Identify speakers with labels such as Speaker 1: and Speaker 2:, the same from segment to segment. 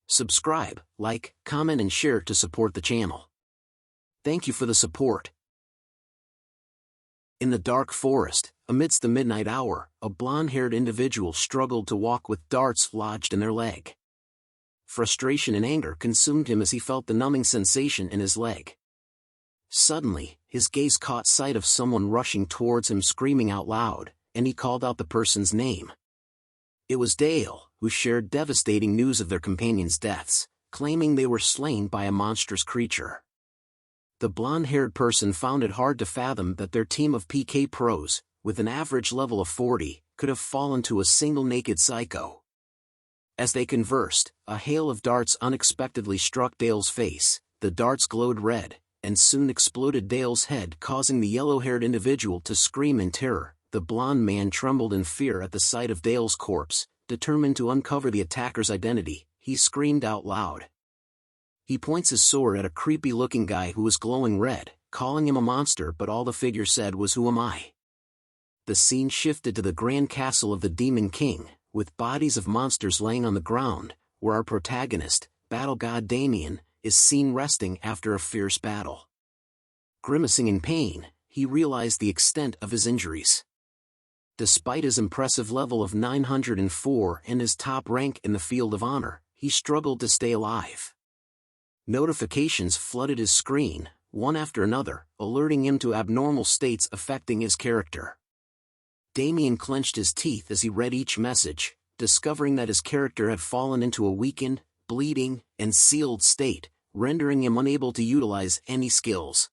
Speaker 1: Subscribe, like, comment and share to support the channel. Thank you for the support. In the dark forest, amidst the midnight hour, a blonde-haired individual struggled to walk with darts lodged in their leg. Frustration and anger consumed him as he felt the numbing sensation in his leg. Suddenly, his gaze caught sight of someone rushing towards him screaming out loud, and he called out the person's name. It was Dale, who shared devastating news of their companions' deaths, claiming they were slain by a monstrous creature. The blonde-haired person found it hard to fathom that their team of PK pros, with an average level of 40, could have fallen to a single naked psycho. As they conversed, a hail of darts unexpectedly struck Dale's face. The darts glowed red, and soon exploded Dale's head, causing the yellow-haired individual to scream in terror. The blonde man trembled in fear at the sight of Dale's corpse. Determined to uncover the attacker's identity, he screamed out loud. He points his sword at a creepy-looking guy who was glowing red, calling him a monster, but all the figure said was, "Who am I?" The scene shifted to the grand castle of the Demon King, with bodies of monsters laying on the ground, where our protagonist, battle god Damien, is seen resting after a fierce battle. Grimacing in pain, he realized the extent of his injuries. Despite his impressive level of 904 and his top rank in the field of honor, he struggled to stay alive. Notifications flooded his screen, one after another, alerting him to abnormal states affecting his character. Damien clenched his teeth as he read each message, discovering that his character had fallen into a weakened, bleeding, and sealed state, rendering him unable to utilize any skills.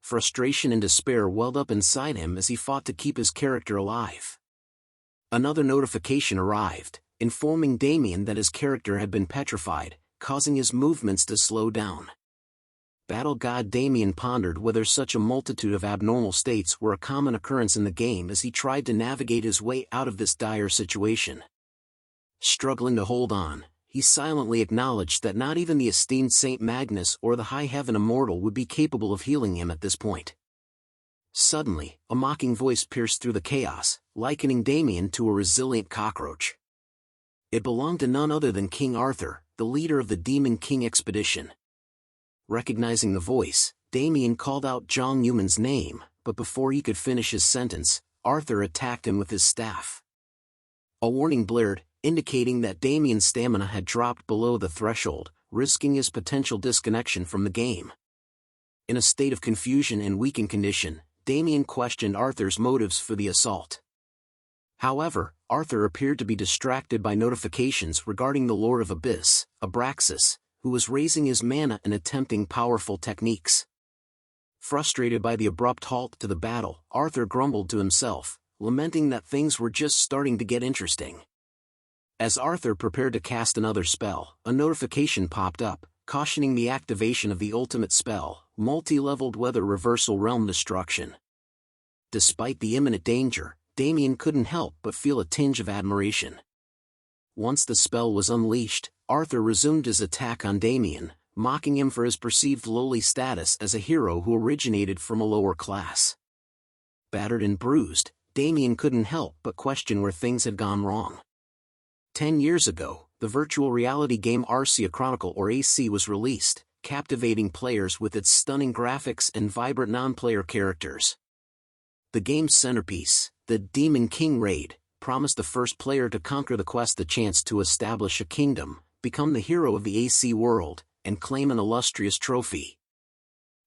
Speaker 1: Frustration and despair welled up inside him as he fought to keep his character alive. Another notification arrived, informing Damien that his character had been petrified, causing his movements to slow down. Battle god Damien pondered whether such a multitude of abnormal states were a common occurrence in the game as he tried to navigate his way out of this dire situation. Struggling to hold on, he silently acknowledged that not even the esteemed Saint Magnus or the High Heaven Immortal would be capable of healing him at this point. Suddenly, a mocking voice pierced through the chaos, likening Damien to a resilient cockroach. It belonged to none other than King Arthur, the leader of the Demon King expedition. Recognizing the voice, Damien called out Zhang Yuman's name, but before he could finish his sentence, Arthur attacked him with his staff. A warning blared, indicating that Damien's stamina had dropped below the threshold, risking his potential disconnection from the game. In a state of confusion and weakened condition, Damien questioned Arthur's motives for the assault. However, Arthur appeared to be distracted by notifications regarding the Lord of Abyss, Abraxas, who was raising his mana and attempting powerful techniques. Frustrated by the abrupt halt to the battle, Arthur grumbled to himself, lamenting that things were just starting to get interesting. As Arthur prepared to cast another spell, a notification popped up, cautioning the activation of the ultimate spell, multi-leveled Weather Reversal Realm Destruction. Despite the imminent danger, Damien couldn't help but feel a tinge of admiration. Once the spell was unleashed, Arthur resumed his attack on Damien, mocking him for his perceived lowly status as a hero who originated from a lower class. Battered and bruised, Damien couldn't help but question where things had gone wrong. 10 years ago, the virtual reality game Arcia Chronicle or AC was released, captivating players with its stunning graphics and vibrant non-player characters. The game's centerpiece, the Demon King Raid, promised the first player to conquer the quest the chance to establish a kingdom, become the hero of the AC world, and claim an illustrious trophy.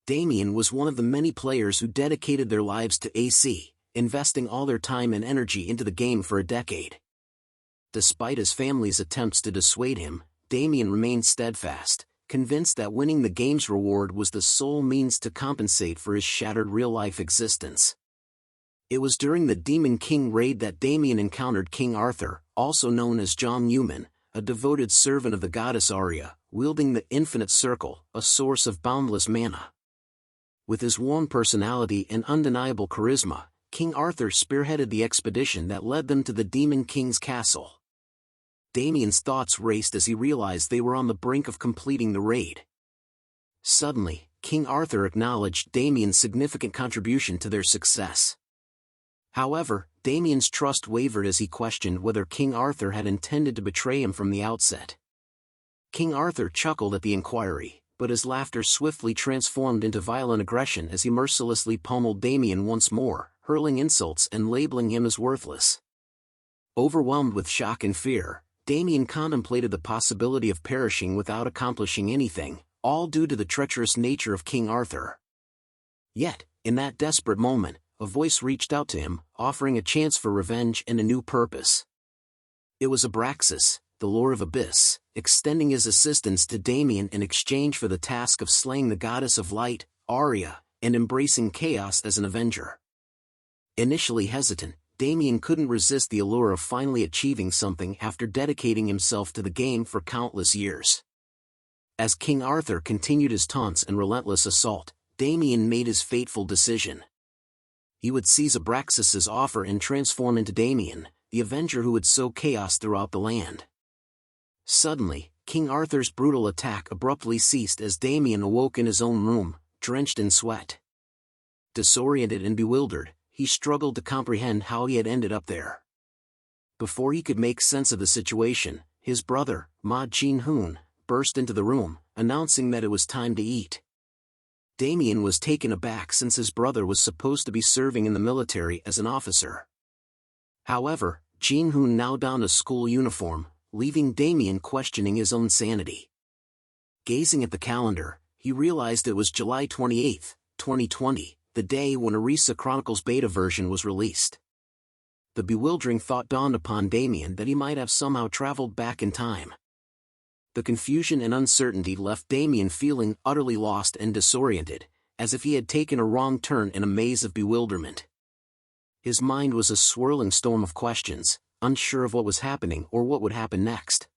Speaker 1: Damien was one of the many players who dedicated their lives to AC, investing all their time and energy into the game for a decade. Despite his family's attempts to dissuade him, Damien remained steadfast, convinced that winning the game's reward was the sole means to compensate for his shattered real-life existence. It was during the Demon King raid that Damien encountered King Arthur, also known as Zhang Yuman, a devoted servant of the goddess Arya, wielding the Infinite Circle, a source of boundless mana. With his warm personality and undeniable charisma, King Arthur spearheaded the expedition that led them to the Demon King's castle. Damien's thoughts raced as he realized they were on the brink of completing the raid. Suddenly, King Arthur acknowledged Damien's significant contribution to their success. However, Damien's trust wavered as he questioned whether King Arthur had intended to betray him from the outset. King Arthur chuckled at the inquiry, but his laughter swiftly transformed into violent aggression as he mercilessly pummeled Damien once more, hurling insults and labeling him as worthless. Overwhelmed with shock and fear, Damien contemplated the possibility of perishing without accomplishing anything, all due to the treacherous nature of King Arthur. Yet, in that desperate moment, a voice reached out to him, offering a chance for revenge and a new purpose. It was Abraxas, the Lord of Abyss, extending his assistance to Damien in exchange for the task of slaying the goddess of light, Arya, and embracing chaos as an avenger. Initially hesitant, Damien couldn't resist the allure of finally achieving something after dedicating himself to the game for countless years. As King Arthur continued his taunts and relentless assault, Damien made his fateful decision. He would seize Abraxas's offer and transform into Damien, the avenger who would sow chaos throughout the land. Suddenly, King Arthur's brutal attack abruptly ceased as Damien awoke in his own room, drenched in sweat. Disoriented and bewildered, he struggled to comprehend how he had ended up there. Before he could make sense of the situation, his brother, Ma Jin-hoon, burst into the room, announcing that it was time to eat. Damien was taken aback since his brother was supposed to be serving in the military as an officer. However, Jin-hoon now donned a school uniform, leaving Damien questioning his own sanity. Gazing at the calendar, he realized it was July 28, 2020, the day when Arisa Chronicles beta version was released. The bewildering thought dawned upon Damien that he might have somehow traveled back in time. The confusion and uncertainty left Damien feeling utterly lost and disoriented, as if he had taken a wrong turn in a maze of bewilderment. His mind was a swirling storm of questions, unsure of what was happening or what would happen next.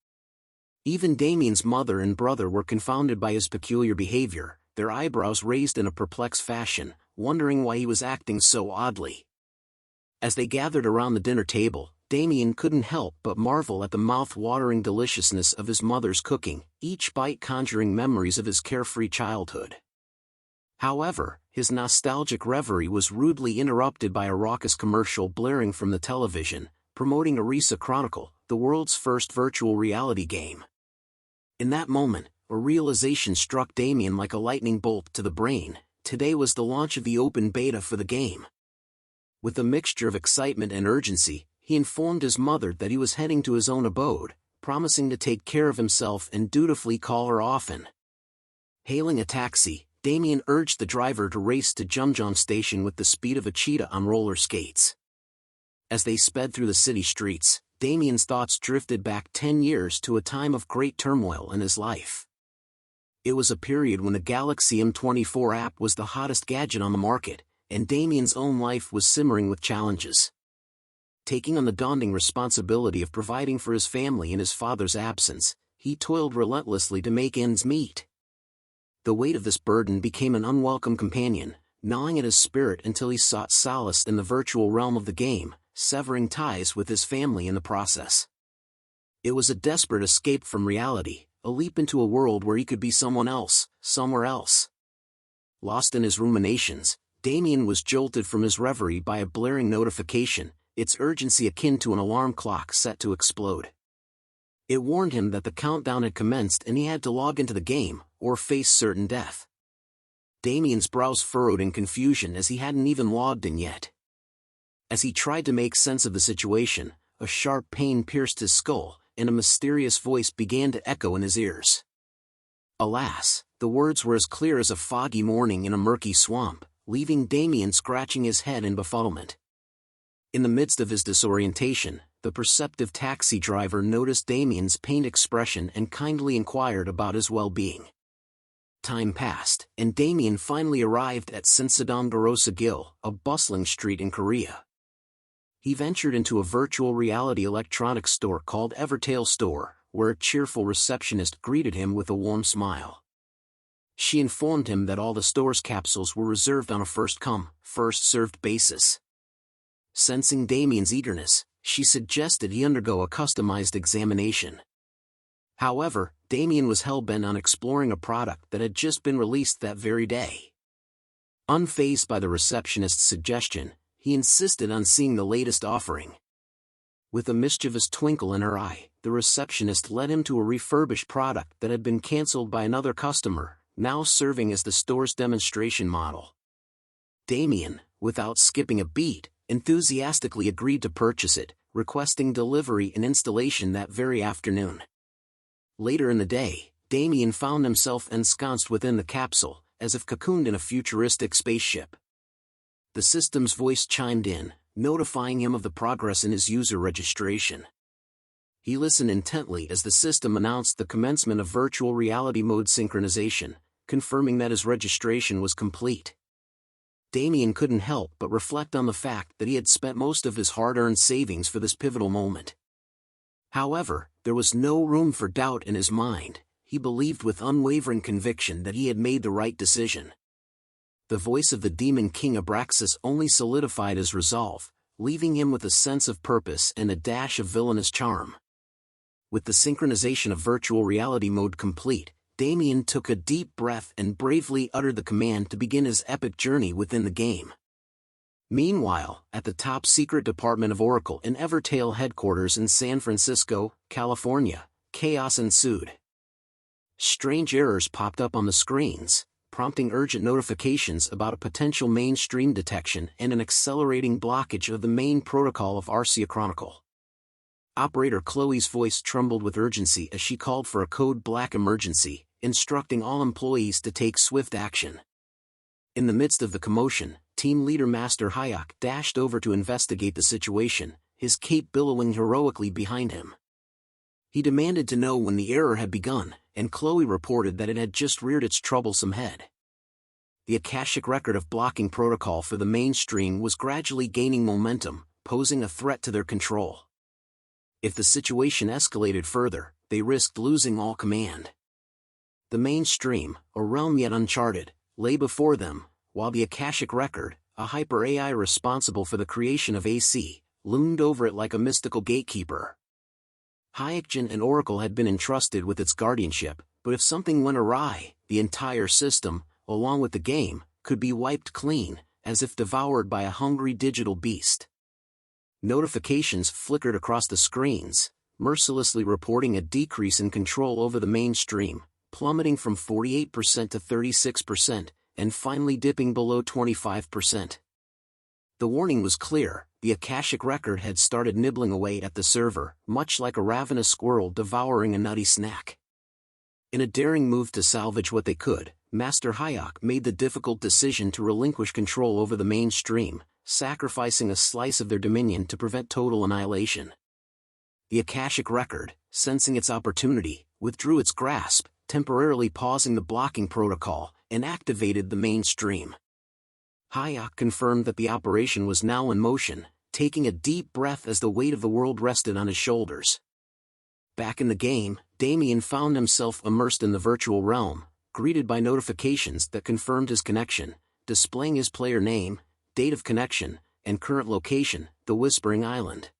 Speaker 1: Even Damien's mother and brother were confounded by his peculiar behavior, their eyebrows raised in a perplexed fashion, wondering why he was acting so oddly. As they gathered around the dinner table, Damien couldn't help but marvel at the mouth-watering deliciousness of his mother's cooking, each bite conjuring memories of his carefree childhood. However, his nostalgic reverie was rudely interrupted by a raucous commercial blaring from the television, promoting Arisa Chronicle, the world's first virtual reality game. In that moment, a realization struck Damien like a lightning bolt to the brain: today was the launch of the open beta for the game. With a mixture of excitement and urgency, he informed his mother that he was heading to his own abode, promising to take care of himself and dutifully call her often. Hailing a taxi, Damien urged the driver to race to Jumjong Station with the speed of a cheetah on roller skates. As they sped through the city streets, Damien's thoughts drifted back 10 years to a time of great turmoil in his life. It was a period when the Galaxy M24 app was the hottest gadget on the market, and Damien's own life was simmering with challenges. Taking on the daunting responsibility of providing for his family in his father's absence, he toiled relentlessly to make ends meet. The weight of this burden became an unwelcome companion, gnawing at his spirit until he sought solace in the virtual realm of the game, severing ties with his family in the process. It was a desperate escape from reality, a leap into a world where he could be someone else, somewhere else. Lost in his ruminations, Damien was jolted from his reverie by a blaring notification, its urgency akin to an alarm clock set to explode. It warned him that the countdown had commenced and he had to log into the game, or face certain death. Damien's brows furrowed in confusion as he hadn't even logged in yet. As he tried to make sense of the situation, a sharp pain pierced his skull, and a mysterious voice began to echo in his ears. Alas, the words were as clear as a foggy morning in a murky swamp, leaving Damien scratching his head in befuddlement. In the midst of his disorientation, the perceptive taxi driver noticed Damien's pained expression and kindly inquired about his well-being. Time passed, and Damien finally arrived at Sinsadong-Garosa-gil, a bustling street in Korea. He ventured into a virtual reality electronics store called Evertail Store, where a cheerful receptionist greeted him with a warm smile. She informed him that all the store's capsules were reserved on a first-come, first-served basis. Sensing Damien's eagerness, she suggested he undergo a customized examination. However, Damien was hell-bent on exploring a product that had just been released that very day. Unfazed by the receptionist's suggestion, he insisted on seeing the latest offering. With a mischievous twinkle in her eye, the receptionist led him to a refurbished product that had been cancelled by another customer, now serving as the store's demonstration model. Damien, without skipping a beat, enthusiastically agreed to purchase it, requesting delivery and installation that very afternoon. Later in the day, Damien found himself ensconced within the capsule, as if cocooned in a futuristic spaceship. The system's voice chimed in, notifying him of the progress in his user registration. He listened intently as the system announced the commencement of virtual reality mode synchronization, confirming that his registration was complete. Damien couldn't help but reflect on the fact that he had spent most of his hard-earned savings for this pivotal moment. However, there was no room for doubt in his mind. He believed with unwavering conviction that he had made the right decision. The voice of the Demon King Abraxas only solidified his resolve, leaving him with a sense of purpose and a dash of villainous charm. With the synchronization of virtual reality mode complete, Damien took a deep breath and bravely uttered the command to begin his epic journey within the game. Meanwhile, at the top-secret department of Oracle in Evertale headquarters in San Francisco, California, chaos ensued. Strange errors popped up on the screens, prompting urgent notifications about a potential mainstream detection and an accelerating blockage of the main protocol of Arcia Chronicle. Operator Chloe's voice trembled with urgency as she called for a code black emergency, instructing all employees to take swift action. In the midst of the commotion, team leader Master Hayek dashed over to investigate the situation, his cape billowing heroically behind him. He demanded to know when the error had begun, and Chloe reported that it had just reared its troublesome head. The Akashic record of blocking protocol for the mainstream was gradually gaining momentum, posing a threat to their control. If the situation escalated further, they risked losing all command. The mainstream, a realm yet uncharted, lay before them, while the Akashic record, a hyper-AI responsible for the creation of AC, loomed over it like a mystical gatekeeper. Hayekjin and Oracle had been entrusted with its guardianship, but if something went awry, the entire system, along with the game, could be wiped clean, as if devoured by a hungry digital beast. Notifications flickered across the screens, mercilessly reporting a decrease in control over the mainstream, plummeting from 48% to 36%, and finally dipping below 25%. The warning was clear: the Akashic record had started nibbling away at the server, much like a ravenous squirrel devouring a nutty snack. In a daring move to salvage what they could, Master Hayek made the difficult decision to relinquish control over the mainstream, sacrificing a slice of their dominion to prevent total annihilation. The Akashic record, sensing its opportunity, withdrew its grasp, temporarily pausing the blocking protocol, and activated the mainstream. Hayek confirmed that the operation was now in motion, taking a deep breath as the weight of the world rested on his shoulders. Back in the game, Damien found himself immersed in the virtual realm, greeted by notifications that confirmed his connection, displaying his player name, date of connection, and current location, the Whispering Island.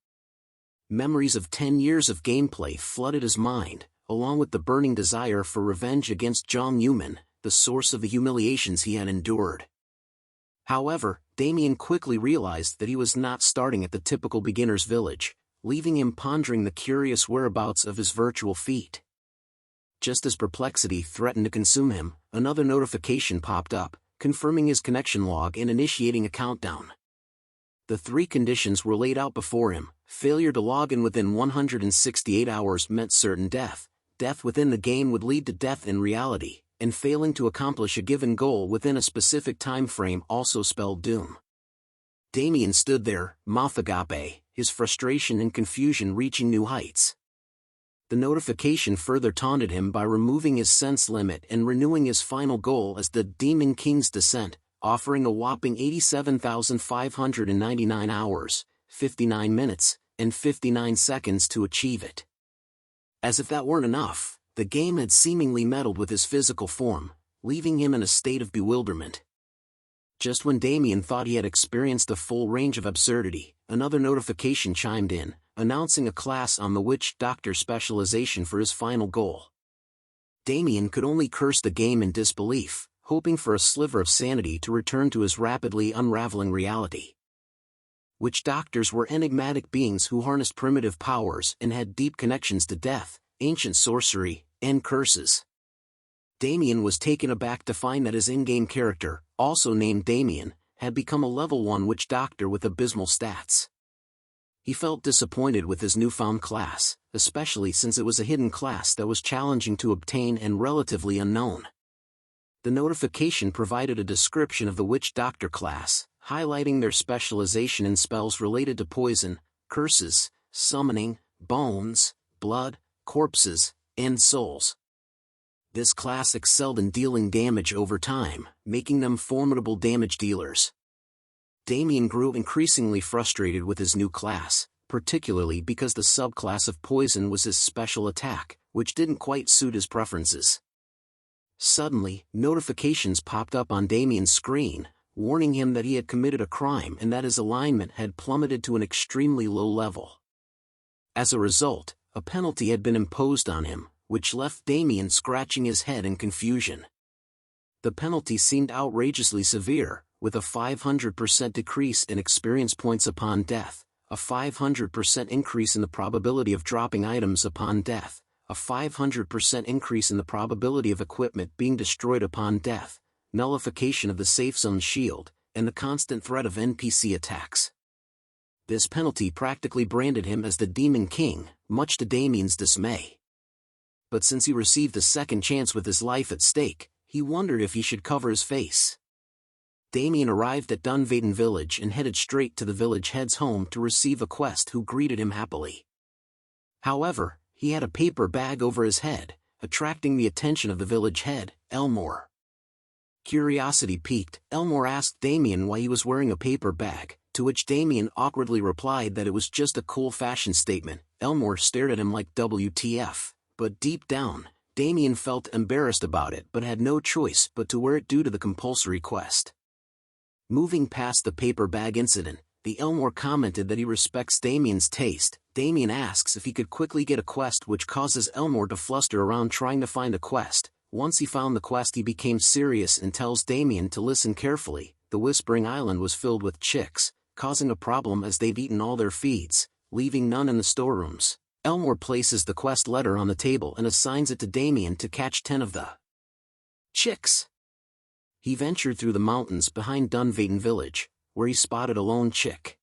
Speaker 1: Memories of 10 years of gameplay flooded his mind, along with the burning desire for revenge against Jong Yuman, the source of the humiliations he had endured. However, Damien quickly realized that he was not starting at the typical beginner's village, leaving him pondering the curious whereabouts of his virtual feet. Just as perplexity threatened to consume him, another notification popped up, confirming his connection log and initiating a countdown. The three conditions were laid out before him: failure to log in within 168 hours meant certain death, death within the game would lead to death in reality, and failing to accomplish a given goal within a specific time frame also spelled doom. Damien stood there, mouth agape, his frustration and confusion reaching new heights. The notification further taunted him by removing his sense limit and renewing his final goal as the Demon King's Descent, offering a whopping 87,599 hours, 59 minutes, and 59 seconds to achieve it. As if that weren't enough, the game had seemingly meddled with his physical form, leaving him in a state of bewilderment. Just when Damien thought he had experienced a full range of absurdity, another notification chimed in, announcing a class on the witch doctor specialization for his final goal. Damien could only curse the game in disbelief, hoping for a sliver of sanity to return to his rapidly unraveling reality. Witch doctors were enigmatic beings who harnessed primitive powers and had deep connections to death, ancient sorcery, and curses. Damien was taken aback to find that his in-game character, also named Damien, had become a level 1 witch doctor with abysmal stats. He felt disappointed with his newfound class, especially since it was a hidden class that was challenging to obtain and relatively unknown. The notification provided a description of the witch doctor class, highlighting their specialization in spells related to poison, curses, summoning, bones, blood, corpses, and souls. This class excelled in dealing damage over time, making them formidable damage dealers. Damien grew increasingly frustrated with his new class, particularly because the subclass of poison was his special attack, which didn't quite suit his preferences. Suddenly, notifications popped up on Damien's screen, warning him that he had committed a crime and that his alignment had plummeted to an extremely low level. As a result, a penalty had been imposed on him, which left Damien scratching his head in confusion. The penalty seemed outrageously severe, with a 500% decrease in experience points upon death, a 500% increase in the probability of dropping items upon death, a 500% increase in the probability of equipment being destroyed upon death, nullification of the safe zone shield, and the constant threat of NPC attacks. This penalty practically branded him as the Demon King, much to Damien's dismay. But since he received a second chance with his life at stake, he wondered if he should cover his face. Damien arrived at Dunvaden village and headed straight to the village head's home to receive a quest who greeted him happily. However, he had a paper bag over his head, attracting the attention of the village head, Elmore. Curiosity piqued, Elmore asked Damien why he was wearing a paper bag, to which Damien awkwardly replied that it was just a cool fashion statement. Elmore stared at him like WTF, but deep down, Damien felt embarrassed about it but had no choice but to wear it due to the compulsory quest. Moving past the paper bag incident, the Elmore commented that he respects Damien's taste. Damien asks if he could quickly get a quest, which causes Elmore to fluster around trying to find a quest. Once he found the quest, he became serious and tells Damien to listen carefully. The Whispering Island was filled with chicks, causing a problem as they've eaten all their feeds, leaving none in the storerooms. Elmore places the quest letter on the table and assigns it to Damien to catch 10 of the chicks. He ventured through the mountains behind Dunvaden village, where he spotted a lone chick.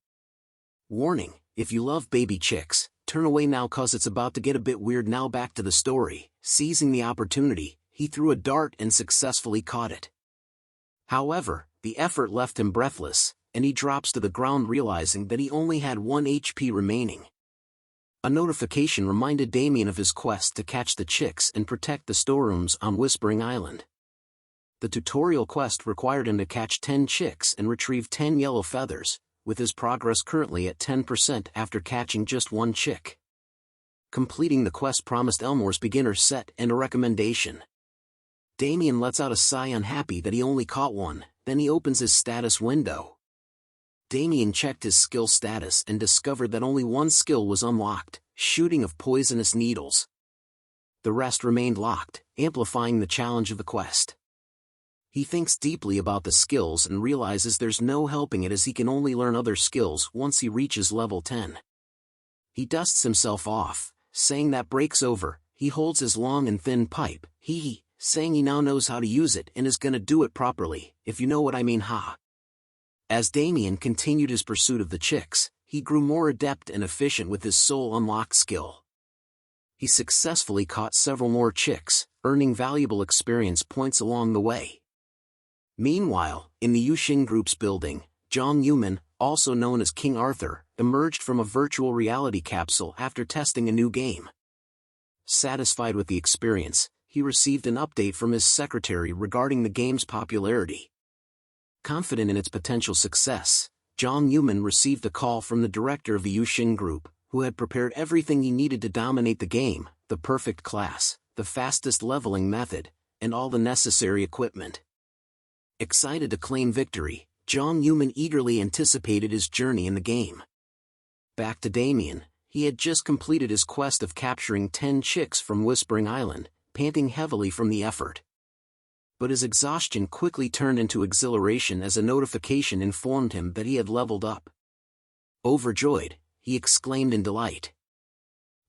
Speaker 1: Warning: if you love baby chicks, turn away now cause it's about to get a bit weird. Now back to the story. Seizing the opportunity, he threw a dart and successfully caught it. However, the effort left him breathless, and he drops to the ground realizing that he only had 1 HP remaining. A notification reminded Damien of his quest to catch the chicks and protect the storerooms on Whispering Island. The tutorial quest required him to catch 10 chicks and retrieve 10 yellow feathers, with his progress currently at 10% after catching just 1 chick. Completing the quest promised Elmore's beginner set and a recommendation. Damien lets out a sigh, unhappy that he only caught 1, then he opens his status window. Damien checked his skill status and discovered that only 1 skill was unlocked, shooting of poisonous needles. The rest remained locked, amplifying the challenge of the quest. He thinks deeply about the skills and realizes there's no helping it as he can only learn other skills once he reaches level 10. He dusts himself off, saying that break's over. He holds his long and thin pipe, saying he now knows how to use it and is gonna do it properly, if you know what I mean, ha. As Damien continued his pursuit of the chicks, he grew more adept and efficient with his soul unlocked skill. He successfully caught several more chicks, earning valuable experience points along the way. Meanwhile, in the Yuxing Group's building, Zhang Yuman, also known as King Arthur, emerged from a virtual reality capsule after testing a new game. Satisfied with the experience, he received an update from his secretary regarding the game's popularity. Confident in its potential success, Zhang Yuman received a call from the director of the Yuxing Group, who had prepared everything he needed to dominate the game: the perfect class, the fastest leveling method, and all the necessary equipment. Excited to claim victory, Zhang Yuman eagerly anticipated his journey in the game. Back to Damien, he had just completed his quest of capturing 10 chicks from Whispering Island, panting heavily from the effort. But his exhaustion quickly turned into exhilaration as a notification informed him that he had leveled up. Overjoyed, he exclaimed in delight.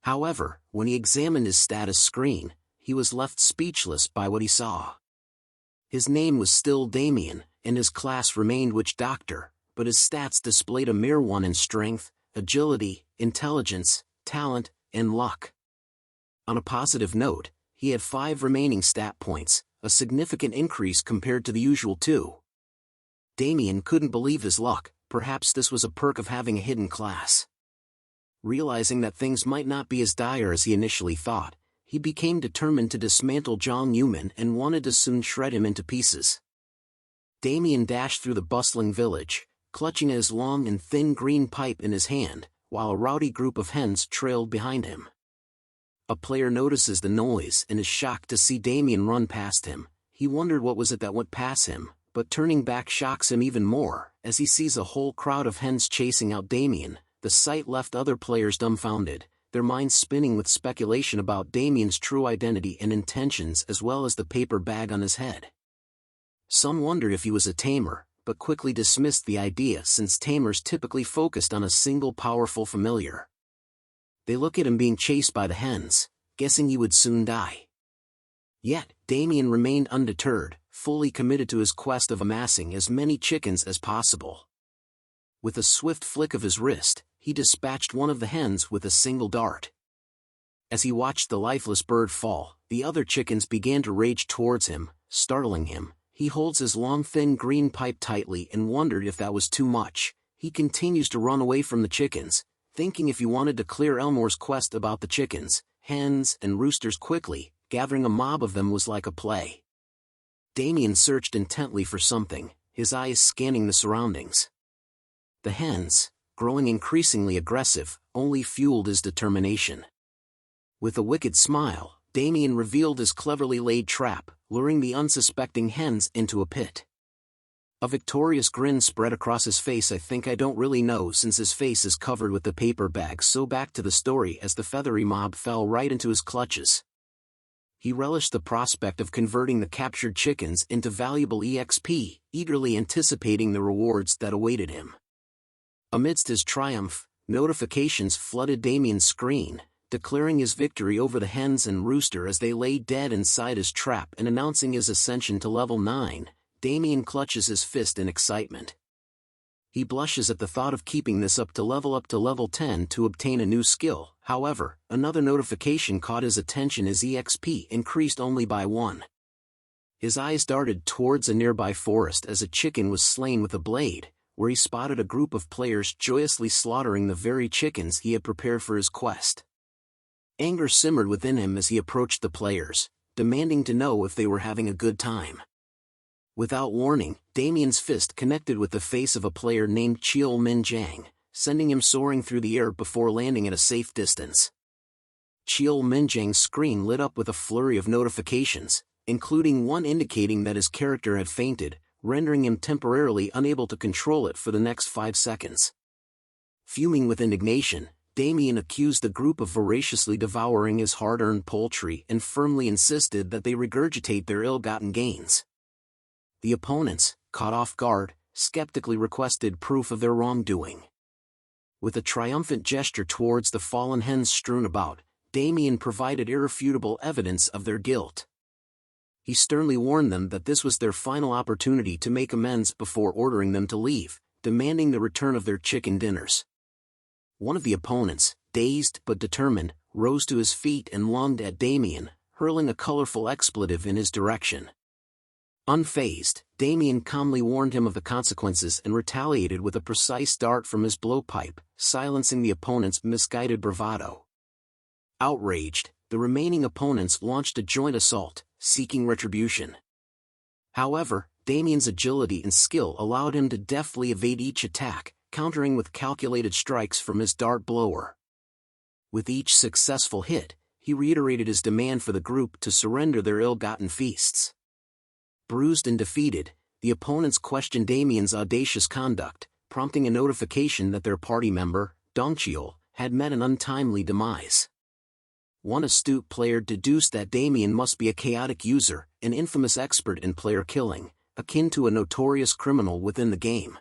Speaker 1: However, when he examined his status screen, he was left speechless by what he saw. His name was still Damien, and his class remained Witch Doctor, but his stats displayed a mere 1 in strength, agility, intelligence, talent, and luck. On a positive note, he had 5 remaining stat points, a significant increase compared to the usual 2. Damien couldn't believe his luck. Perhaps this was a perk of having a hidden class. Realizing that things might not be as dire as he initially thought, he became determined to dismantle Zhang Yuman and wanted to soon shred him into pieces. Damien dashed through the bustling village, clutching his long and thin green pipe in his hand, while a rowdy group of hens trailed behind him. A player notices the noise and is shocked to see Damien run past him. He wondered what was it that went past him, but turning back shocks him even more, as he sees a whole crowd of hens chasing out Damien. The sight left other players dumbfounded, their minds spinning with speculation about Damien's true identity and intentions as well as the paper bag on his head. Some wondered if he was a tamer, but quickly dismissed the idea since tamers typically focused on a single powerful familiar. They look at him being chased by the hens, guessing he would soon die. Yet, Damien remained undeterred, fully committed to his quest of amassing as many chickens as possible. With a swift flick of his wrist, he dispatched one of the hens with a single dart. As he watched the lifeless bird fall, the other chickens began to rage towards him, startling him. He holds his long thin green pipe tightly and wondered if that was too much. He continues to run away from the chickens, thinking if he wanted to clear Elmore's quest about the chickens, hens, and roosters quickly, gathering a mob of them was like a play. Damien searched intently for something, his eyes scanning the surroundings. The hens, growing increasingly aggressive, only fueled his determination. With a wicked smile, Damien revealed his cleverly laid trap, luring the unsuspecting hens into a pit. A victorious grin spread across his face. I think I don't really know since his face is covered with the paper bag. So back to the story as the feathery mob fell right into his clutches. He relished the prospect of converting the captured chickens into valuable EXP, eagerly anticipating the rewards that awaited him. Amidst his triumph, notifications flooded Damien's screen, declaring his victory over the hens and rooster as they lay dead inside his trap and announcing his ascension to level 9. Damien clutches his fist in excitement. He blushes at the thought of keeping this up to level 10 to obtain a new skill. However, another notification caught his attention as EXP increased only by 1. His eyes darted towards a nearby forest as a chicken was slain with a blade, where he spotted a group of players joyously slaughtering the very chickens he had prepared for his quest. Anger simmered within him as he approached the players, demanding to know if they were having a good time. Without warning, Damien's fist connected with the face of a player named Cheol Min Jang, sending him soaring through the air before landing at a safe distance. Cheol Min Jang's screen lit up with a flurry of notifications, including one indicating that his character had fainted, rendering him temporarily unable to control it for the next 5 seconds. Fuming with indignation, Damien accused the group of voraciously devouring his hard-earned poultry and firmly insisted that they regurgitate their ill-gotten gains. The opponents, caught off guard, skeptically requested proof of their wrongdoing. With a triumphant gesture towards the fallen hens strewn about, Damien provided irrefutable evidence of their guilt. He sternly warned them that this was their final opportunity to make amends before ordering them to leave, demanding the return of their chicken dinners. One of the opponents, dazed but determined, rose to his feet and lunged at Damien, hurling a colorful expletive in his direction. Unfazed, Damien calmly warned him of the consequences and retaliated with a precise dart from his blowpipe, silencing the opponent's misguided bravado. Outraged, the remaining opponents launched a joint assault, seeking retribution. However, Damien's agility and skill allowed him to deftly evade each attack, countering with calculated strikes from his dart blower. With each successful hit, he reiterated his demand for the group to surrender their ill-gotten feasts. Bruised and defeated, the opponents questioned Damien's audacious conduct, prompting a notification that their party member, Dongcheol, had met an untimely demise. One astute player deduced that Damien must be a chaotic user, an infamous expert in player killing, akin to a notorious criminal within the game.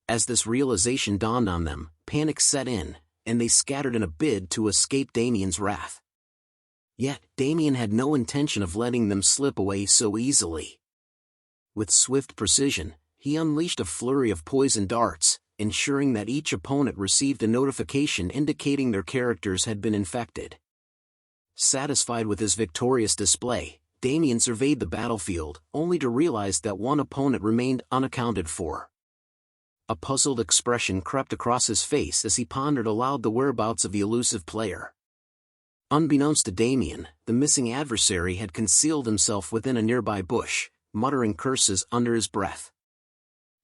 Speaker 1: As this realization dawned on them, panic set in, and they scattered in a bid to escape Damien's wrath. Yet, Damien had no intention of letting them slip away so easily. With swift precision, he unleashed a flurry of poison darts, ensuring that each opponent received a notification indicating their characters had been infected. Satisfied with his victorious display, Damien surveyed the battlefield, only to realize that one opponent remained unaccounted for. A puzzled expression crept across his face as he pondered aloud the whereabouts of the elusive player. Unbeknownst to Damien, the missing adversary had concealed himself within a nearby bush, muttering curses under his breath.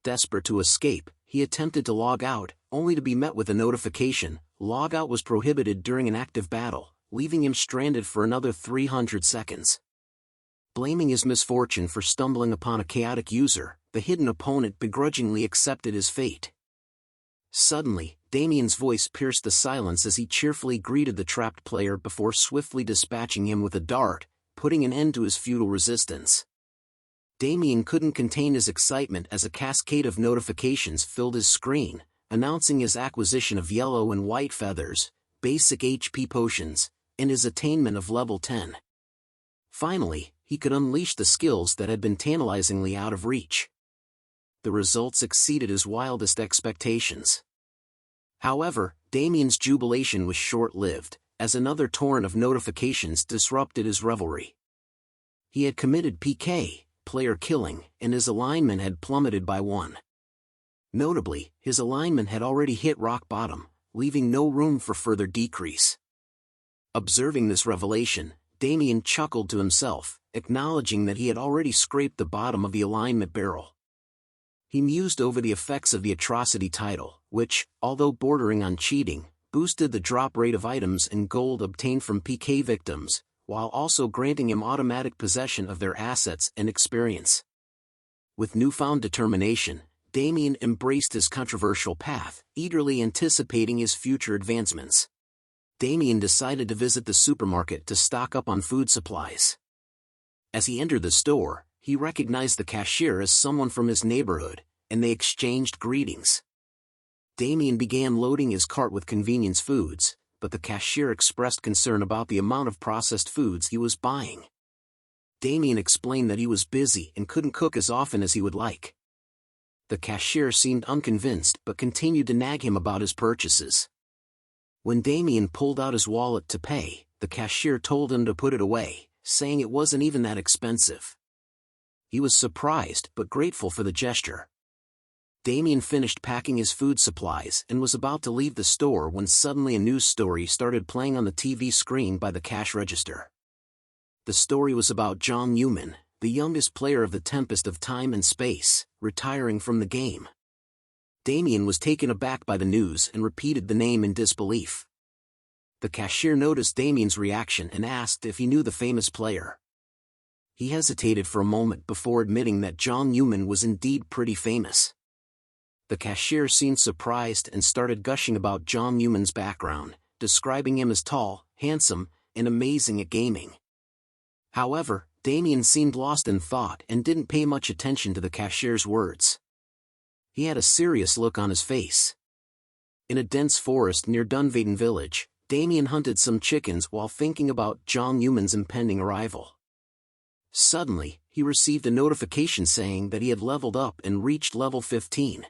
Speaker 1: Desperate to escape, he attempted to log out, only to be met with a notification: logout was prohibited during an active battle, leaving him stranded for another 300 seconds. Blaming his misfortune for stumbling upon a chaotic user, the hidden opponent begrudgingly accepted his fate. Suddenly, Damien's voice pierced the silence as he cheerfully greeted the trapped player before swiftly dispatching him with a dart, putting an end to his futile resistance. Damien couldn't contain his excitement as a cascade of notifications filled his screen, announcing his acquisition of yellow and white feathers, basic HP potions, and his attainment of level 10. Finally, he could unleash the skills that had been tantalizingly out of reach. The results exceeded his wildest expectations. However, Damien's jubilation was short-lived, as another torrent of notifications disrupted his revelry. He had committed PK, player killing, and his alignment had plummeted by 1. Notably, his alignment had already hit rock bottom, leaving no room for further decrease. Observing this revelation, Damien chuckled to himself, acknowledging that he had already scraped the bottom of the alignment barrel. He mused over the effects of the atrocity title, which, although bordering on cheating, boosted the drop rate of items and gold obtained from PK victims, while also granting him automatic possession of their assets and experience. With newfound determination, Damien embraced his controversial path, eagerly anticipating his future advancements. Damien decided to visit the supermarket to stock up on food supplies. As he entered the store, he recognized the cashier as someone from his neighborhood, and they exchanged greetings. Damien began loading his cart with convenience foods, but the cashier expressed concern about the amount of processed foods he was buying. Damien explained that he was busy and couldn't cook as often as he would like. The cashier seemed unconvinced but continued to nag him about his purchases. When Damien pulled out his wallet to pay, the cashier told him to put it away, saying it wasn't even that expensive. He was surprised but grateful for the gesture. Damien finished packing his food supplies and was about to leave the store when suddenly a news story started playing on the TV screen by the cash register. The story was about Jong Yumin, the youngest player of the Tempest of Time and Space, retiring from the game. Damien was taken aback by the news and repeated the name in disbelief. The cashier noticed Damien's reaction and asked if he knew the famous player. He hesitated for a moment before admitting that Jong Yumin was indeed pretty famous. The cashier seemed surprised and started gushing about Jong Yumin's background, describing him as tall, handsome, and amazing at gaming. However, Damien seemed lost in thought and didn't pay much attention to the cashier's words. He had a serious look on his face. In a dense forest near Dunvaden village, Damien hunted some chickens while thinking about Jong Yumin's impending arrival. Suddenly, he received a notification saying that he had leveled up and reached level 15.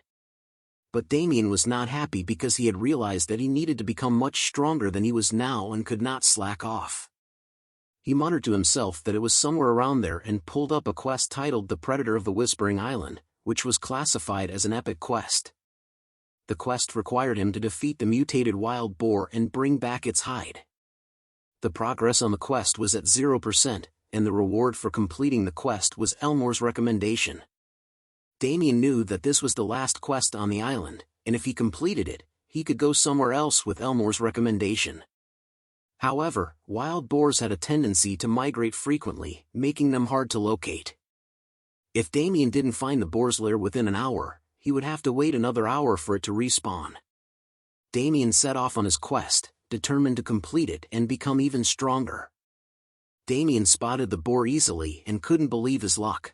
Speaker 1: But Damien was not happy because he had realized that he needed to become much stronger than he was now and could not slack off. He muttered to himself that it was somewhere around there and pulled up a quest titled The Predator of the Whispering Island, which was classified as an epic quest. The quest required him to defeat the mutated wild boar and bring back its hide. The progress on the quest was at 0%, and the reward for completing the quest was Elmore's recommendation. Damien knew that this was the last quest on the island, and if he completed it, he could go somewhere else with Elmore's recommendation. However, wild boars had a tendency to migrate frequently, making them hard to locate. If Damien didn't find the boar's lair within an hour, he would have to wait another hour for it to respawn. Damien set off on his quest, determined to complete it and become even stronger. Damien spotted the boar easily and couldn't believe his luck.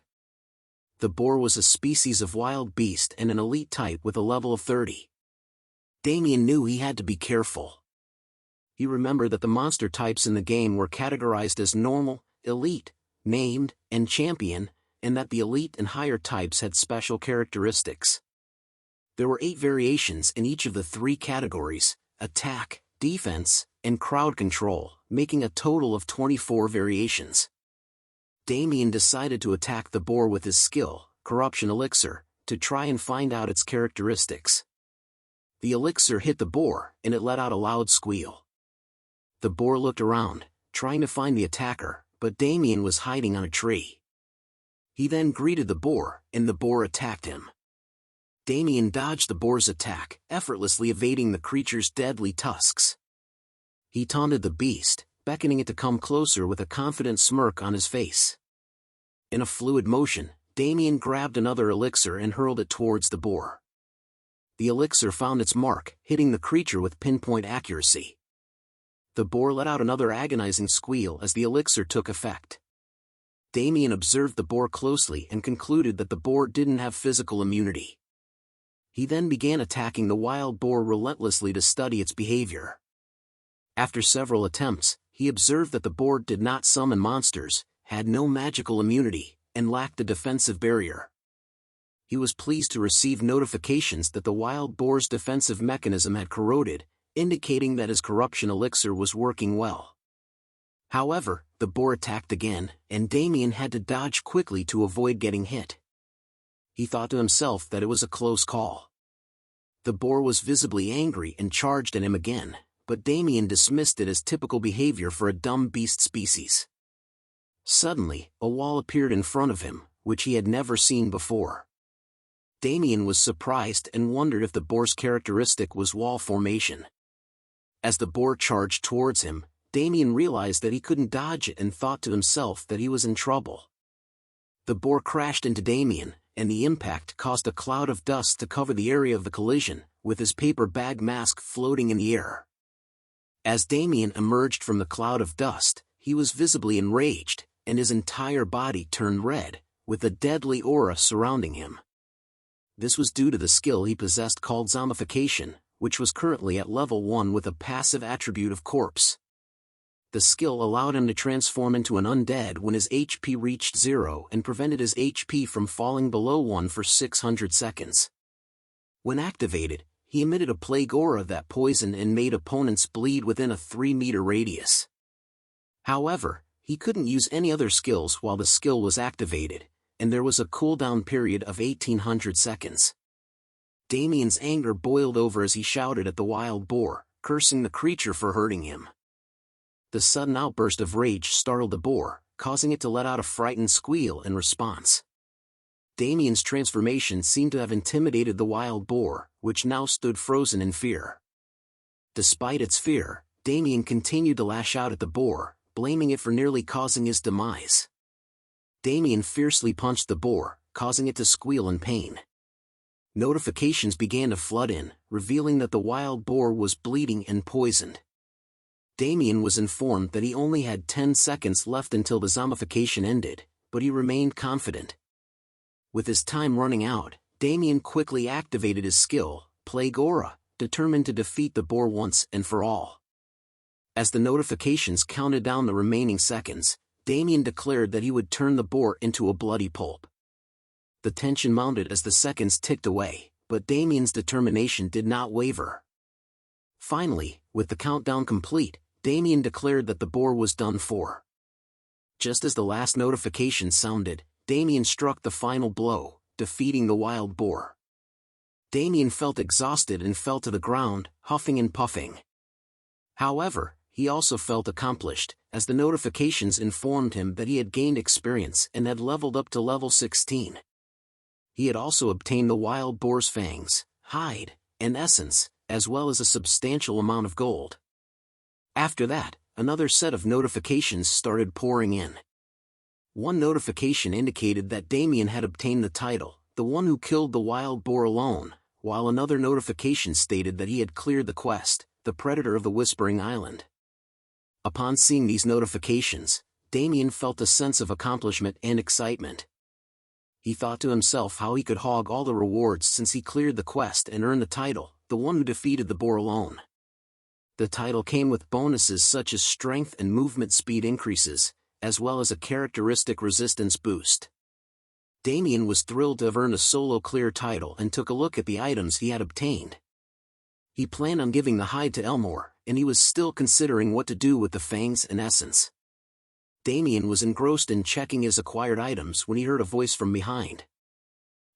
Speaker 1: The boar was a species of wild beast and an elite type with a level of 30. Damien knew he had to be careful. He remembered that the monster types in the game were categorized as normal, elite, named, and champion, and that the elite and higher types had special characteristics. There were 8 variations in each of the 3 categories: attack, defense, and crowd control, making a total of 24 variations. Damien decided to attack the boar with his skill, Corruption Elixir, to try and find out its characteristics. The elixir hit the boar, and it let out a loud squeal. The boar looked around, trying to find the attacker, but Damien was hiding on a tree. He then greeted the boar, and the boar attacked him. Damien dodged the boar's attack, effortlessly evading the creature's deadly tusks. He taunted the beast, beckoning it to come closer with a confident smirk on his face. In a fluid motion, Damien grabbed another elixir and hurled it towards the boar. The elixir found its mark, hitting the creature with pinpoint accuracy. The boar let out another agonizing squeal as the elixir took effect. Damien observed the boar closely and concluded that the boar didn't have physical immunity. He then began attacking the wild boar relentlessly to study its behavior. After several attempts, he observed that the boar did not summon monsters, had no magical immunity, and lacked a defensive barrier. He was pleased to receive notifications that the wild boar's defensive mechanism had corroded, indicating that his corruption elixir was working well. However, the boar attacked again, and Damien had to dodge quickly to avoid getting hit. He thought to himself that it was a close call. The boar was visibly angry and charged at him again, but Damien dismissed it as typical behavior for a dumb beast species. Suddenly, a wall appeared in front of him, which he had never seen before. Damien was surprised and wondered if the boar's characteristic was wall formation. As the boar charged towards him, Damien realized that he couldn't dodge it and thought to himself that he was in trouble. The boar crashed into Damien, and the impact caused a cloud of dust to cover the area of the collision, with his paper bag mask floating in the air. As Damien emerged from the cloud of dust, he was visibly enraged, and his entire body turned red, with a deadly aura surrounding him. This was due to the skill he possessed called zombification, which was currently at level 1 with a passive attribute of corpse. The skill allowed him to transform into an undead when his HP reached 0 and prevented his HP from falling below 1 for 600 seconds. When activated, he emitted a plague aura that poisoned and made opponents bleed within a 3-meter radius. However, he couldn't use any other skills while the skill was activated, and there was a cooldown period of 1800 seconds. Damien's anger boiled over as he shouted at the wild boar, cursing the creature for hurting him. The sudden outburst of rage startled the boar, causing it to let out a frightened squeal in response. Damien's transformation seemed to have intimidated the wild boar, which now stood frozen in fear. Despite its fear, Damien continued to lash out at the boar, blaming it for nearly causing his demise. Damien fiercely punched the boar, causing it to squeal in pain. Notifications began to flood in, revealing that the wild boar was bleeding and poisoned. Damien was informed that he only had 10 seconds left until the zombification ended, but he remained confident. With his time running out, Damien quickly activated his skill, Plague Aura, determined to defeat the boar once and for all. As the notifications counted down the remaining seconds, Damien declared that he would turn the boar into a bloody pulp. The tension mounted as the seconds ticked away, but Damien's determination did not waver. Finally, with the countdown complete, Damien declared that the boar was done for. Just as the last notification sounded, Damien struck the final blow, defeating the wild boar. Damien felt exhausted and fell to the ground, huffing and puffing. However, he also felt accomplished, as the notifications informed him that he had gained experience and had leveled up to level 16. He had also obtained the wild boar's fangs, hide, and essence, as well as a substantial amount of gold. After that, another set of notifications started pouring in. One notification indicated that Damien had obtained the title, the one who killed the wild boar alone, while another notification stated that he had cleared the quest, the Predator of the Whispering Island. Upon seeing these notifications, Damien felt a sense of accomplishment and excitement. He thought to himself how he could hog all the rewards since he cleared the quest and earned the title, the one who defeated the boar alone. The title came with bonuses such as strength and movement speed increases, as well as a characteristic resistance boost. Damien was thrilled to have earned a solo clear title and took a look at the items he had obtained. He planned on giving the hide to Elmore, and he was still considering what to do with the fangs and essence. Damien was engrossed in checking his acquired items when he heard a voice from behind.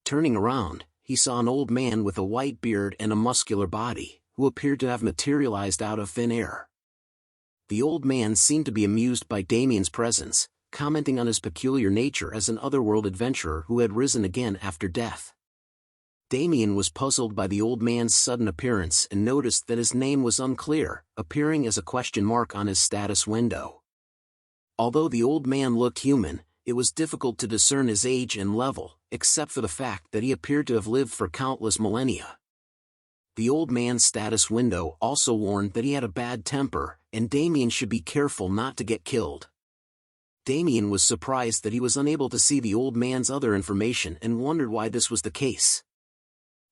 Speaker 1: Turning around, he saw an old man with a white beard and a muscular body, who appeared to have materialized out of thin air. The old man seemed to be amused by Damien's presence, commenting on his peculiar nature as an otherworld adventurer who had risen again after death. Damien was puzzled by the old man's sudden appearance and noticed that his name was unclear, appearing as a question mark on his status window. Although the old man looked human, it was difficult to discern his age and level, except for the fact that he appeared to have lived for countless millennia. The old man's status window also warned that he had a bad temper, and Damien should be careful not to get killed. Damien was surprised that he was unable to see the old man's other information and wondered why this was the case.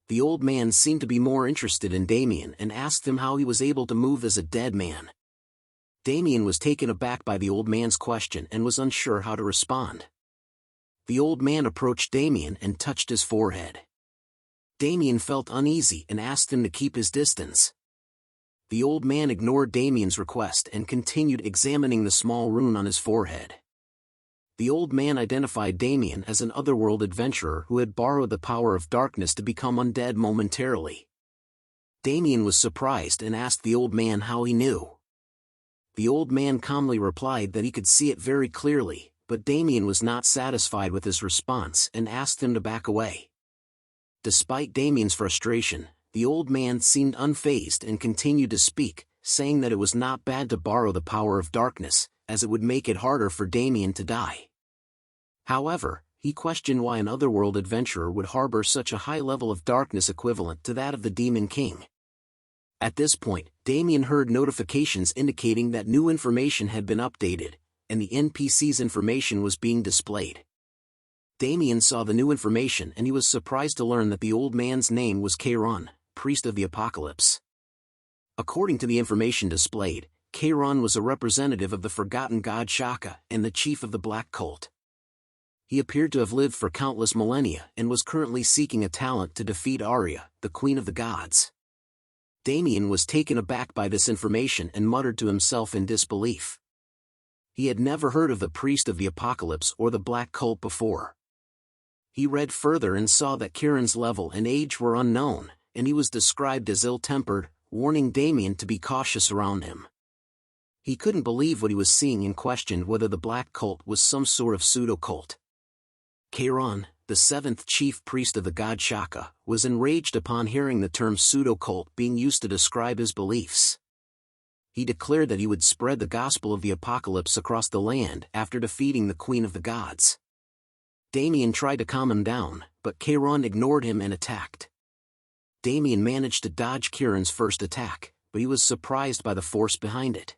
Speaker 1: The old man seemed to be more interested in Damien and asked him how he was able to move as a dead man. Damien was taken aback by the old man's question and was unsure how to respond. The old man approached Damien and touched his forehead. Damien felt uneasy and asked him to keep his distance. The old man ignored Damien's request and continued examining the small rune on his forehead. The old man identified Damien as an otherworld adventurer who had borrowed the power of darkness to become undead momentarily. Damien was surprised and asked the old man how he knew. The old man calmly replied that he could see it very clearly, but Damien was not satisfied with his response and asked him to back away. Despite Damien's frustration, the old man seemed unfazed and continued to speak, saying that it was not bad to borrow the power of darkness, as it would make it harder for Damien to die. However, he questioned why an otherworld adventurer would harbor such a high level of darkness equivalent to that of the Demon King. At this point, Damien heard notifications indicating that new information had been updated, and the NPC's information was being displayed. Damien saw the new information and he was surprised to learn that the old man's name was Kairon, Priest of the Apocalypse. According to the information displayed, Kairon was a representative of the forgotten god Shaka and the chief of the Black Cult. He appeared to have lived for countless millennia and was currently seeking a talent to defeat Arya, the Queen of the Gods. Damien was taken aback by this information and muttered to himself in disbelief. He had never heard of the Priest of the Apocalypse or the Black Cult before. He read further and saw that Kieran's level and age were unknown, and he was described as ill-tempered, warning Damien to be cautious around him. He couldn't believe what he was seeing and questioned whether the Black Cult was some sort of pseudo-cult. Kairon, the seventh chief priest of the god Shaka, was enraged upon hearing the term pseudo-cult being used to describe his beliefs. He declared that he would spread the gospel of the apocalypse across the land after defeating the Queen of the Gods. Damien tried to calm him down, but Kairon ignored him and attacked. Damien managed to dodge Kieran's first attack, but he was surprised by the force behind it.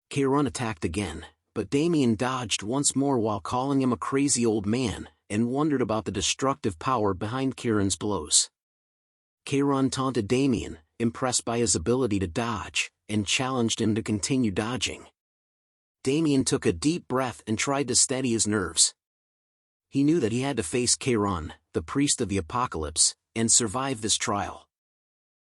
Speaker 1: Kairon attacked again, but Damien dodged once more while calling him a crazy old man, and wondered about the destructive power behind Kieran's blows. Kairon taunted Damien, impressed by his ability to dodge, and challenged him to continue dodging. Damien took a deep breath and tried to steady his nerves. He knew that he had to face Kairon, the priest of the apocalypse, and survive this trial.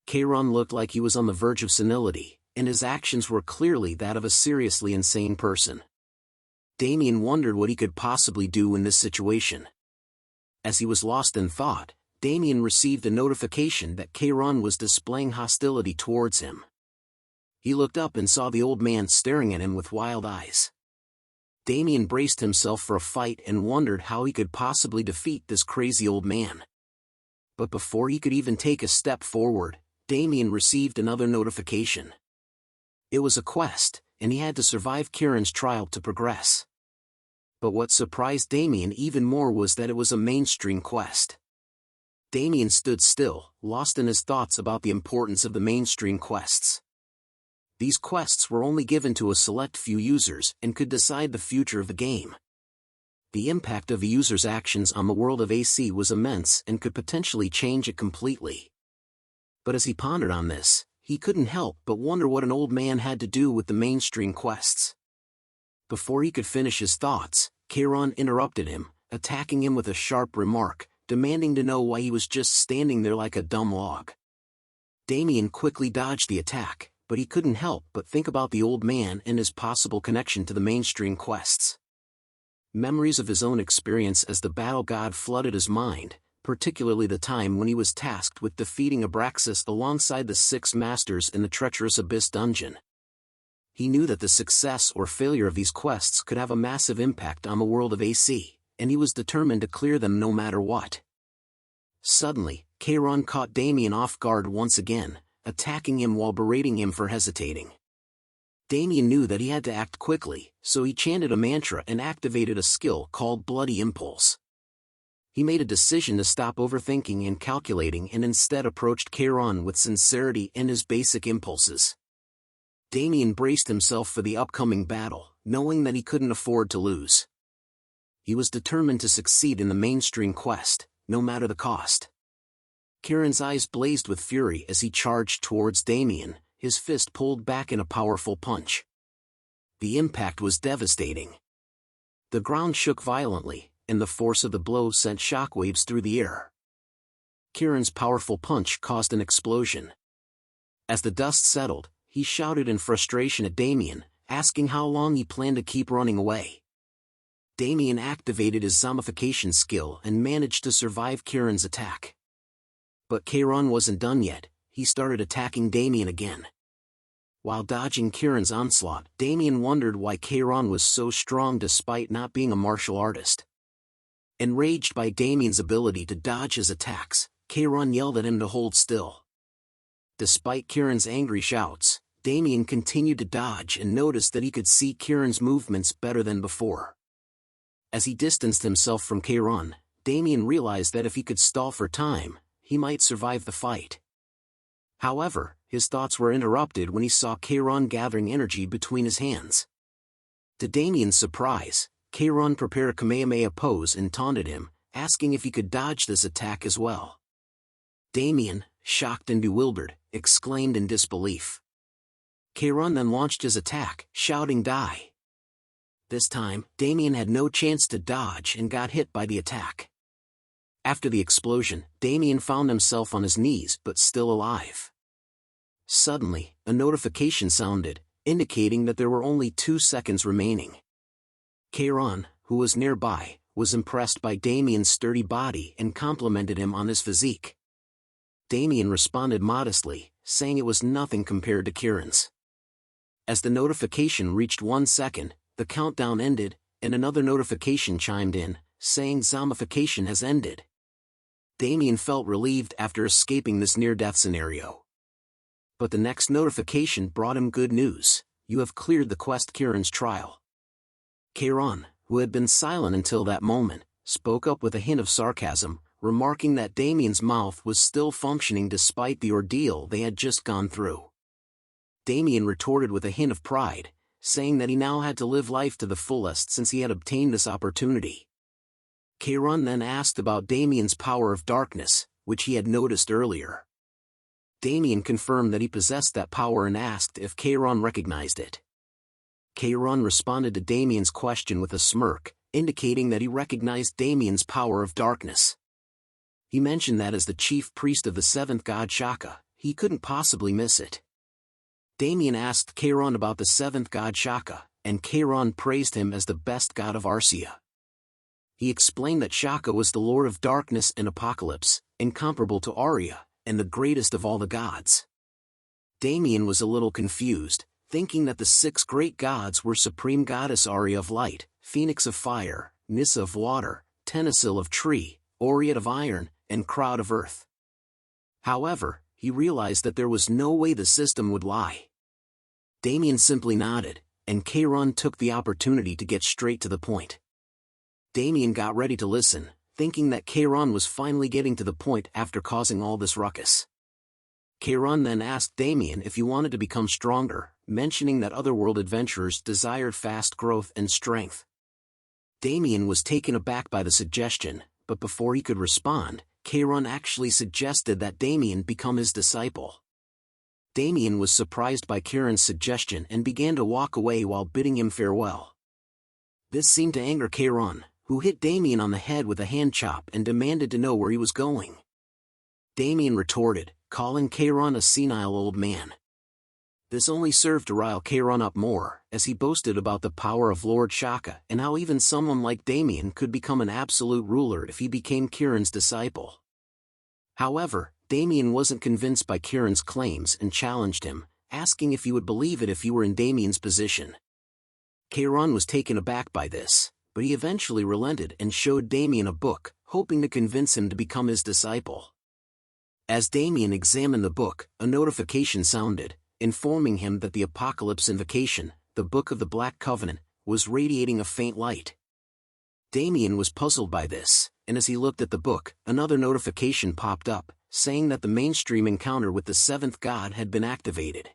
Speaker 1: Kairon looked like he was on the verge of senility, and his actions were clearly that of a seriously insane person. Damien wondered what he could possibly do in this situation. As he was lost in thought, Damien received a notification that Kairon was displaying hostility towards him. He looked up and saw the old man staring at him with wild eyes. Damien braced himself for a fight and wondered how he could possibly defeat this crazy old man. But before he could even take a step forward, Damien received another notification. It was a quest, and he had to survive Kieran's trial to progress. But what surprised Damien even more was that it was a mainstream quest. Damien stood still, lost in his thoughts about the importance of the mainstream quests. These quests were only given to a select few users and could decide the future of the game. The impact of a user's actions on the world of AC was immense and could potentially change it completely. But as he pondered on this, he couldn't help but wonder what an old man had to do with the mainstream quests. Before he could finish his thoughts, Kairon interrupted him, attacking him with a sharp remark, demanding to know why he was just standing there like a dumb log. Damien quickly dodged the attack, but he couldn't help but think about the old man and his possible connection to the mainstream quests. Memories of his own experience as the battle god flooded his mind, particularly the time when he was tasked with defeating Abraxas alongside the 6 masters in the treacherous Abyss dungeon. He knew that the success or failure of these quests could have a massive impact on the world of AC, and he was determined to clear them no matter what. Suddenly, Kairon caught Damien off guard once again, attacking him while berating him for hesitating. Damien knew that he had to act quickly, so he chanted a mantra and activated a skill called Bloody Impulse. He made a decision to stop overthinking and calculating and instead approached Kairon with sincerity and his basic impulses. Damien braced himself for the upcoming battle, knowing that he couldn't afford to lose. He was determined to succeed in the mainstream quest, no matter the cost. Kairon's eyes blazed with fury as he charged towards Damien, his fist pulled back in a powerful punch. The impact was devastating. The ground shook violently, and the force of the blow sent shockwaves through the air. Kairon's powerful punch caused an explosion. As the dust settled, he shouted in frustration at Damien, asking how long he planned to keep running away. Damien activated his zombification skill and managed to survive Kairon's attack. But Kairon wasn't done yet. He started attacking Damien again. While dodging Kairon's onslaught, Damien wondered why Kairon was so strong despite not being a martial artist. Enraged by Damien's ability to dodge his attacks, Kairon yelled at him to hold still. Despite Kairon's angry shouts, Damien continued to dodge and noticed that he could see Kairon's movements better than before. As he distanced himself from Kairon, Damien realized that if he could stall for time, he might survive the fight. However, his thoughts were interrupted when he saw Kairon gathering energy between his hands. To Damien's surprise, Kairon prepared a Kamehameha pose and taunted him, asking if he could dodge this attack as well. Damien, shocked and bewildered, exclaimed in disbelief. Kairon then launched his attack, shouting "Die!" This time, Damien had no chance to dodge and got hit by the attack. After the explosion, Damien found himself on his knees but still alive. Suddenly, a notification sounded, indicating that there were only 2 seconds remaining. Kairon, who was nearby, was impressed by Damien's sturdy body and complimented him on his physique. Damien responded modestly, saying it was nothing compared to Kairon's. As the notification reached 1 second, the countdown ended, and another notification chimed in, saying zombification has ended. Damien felt relieved after escaping this near-death scenario. But the next notification brought him good news: you have cleared the quest Kairon's trial. Kairon, who had been silent until that moment, spoke up with a hint of sarcasm, remarking that Damien's mouth was still functioning despite the ordeal they had just gone through. Damien retorted with a hint of pride, saying that he now had to live life to the fullest since he had obtained this opportunity. Kairon then asked about Damien's power of darkness, which he had noticed earlier. Damien confirmed that he possessed that power and asked if Kairon recognized it. Kairon responded to Damien's question with a smirk, indicating that he recognized Damien's power of darkness. He mentioned that as the chief priest of the 7th god Shaka, he couldn't possibly miss it. Damien asked Kairon about the 7th god Shaka, and Kairon praised him as the best god of Arcia. He explained that Shaka was the lord of darkness and apocalypse, incomparable to Arya, and the greatest of all the gods. Damien was a little confused, thinking that the 6 great gods were Supreme Goddess Arya of Light, Phoenix of Fire, Nissa of Water, Tenasil of Tree, Oread of Iron, and Crowd of Earth. However, he realized that there was no way the system would lie. Damien simply nodded, and Kairon took the opportunity to get straight to the point. Damien got ready to listen, thinking that Kairon was finally getting to the point after causing all this ruckus. Kairon then asked Damien if he wanted to become stronger, mentioning that otherworld adventurers desired fast growth and strength. Damien was taken aback by the suggestion, but before he could respond, Keiron actually suggested that Damien become his disciple. Damien was surprised by Keiron's suggestion and began to walk away while bidding him farewell. This seemed to anger Keiron, who hit Damien on the head with a hand chop and demanded to know where he was going. Damien retorted, calling Keiron a senile old man. This only served to rile Keiron up more, as he boasted about the power of Lord Shaka and how even someone like Damien could become an absolute ruler if he became Keiron's disciple. However, Damien wasn't convinced by Keiron's claims and challenged him, asking if he would believe it if he were in Damien's position. Keiron was taken aback by this, but he eventually relented and showed Damien a book, hoping to convince him to become his disciple. As Damien examined the book, a notification sounded, informing him that the Apocalypse Invocation, the Book of the Black Covenant, was radiating a faint light. Damien was puzzled by this, and as he looked at the book, another notification popped up, saying that the mainstream encounter with the seventh god had been activated.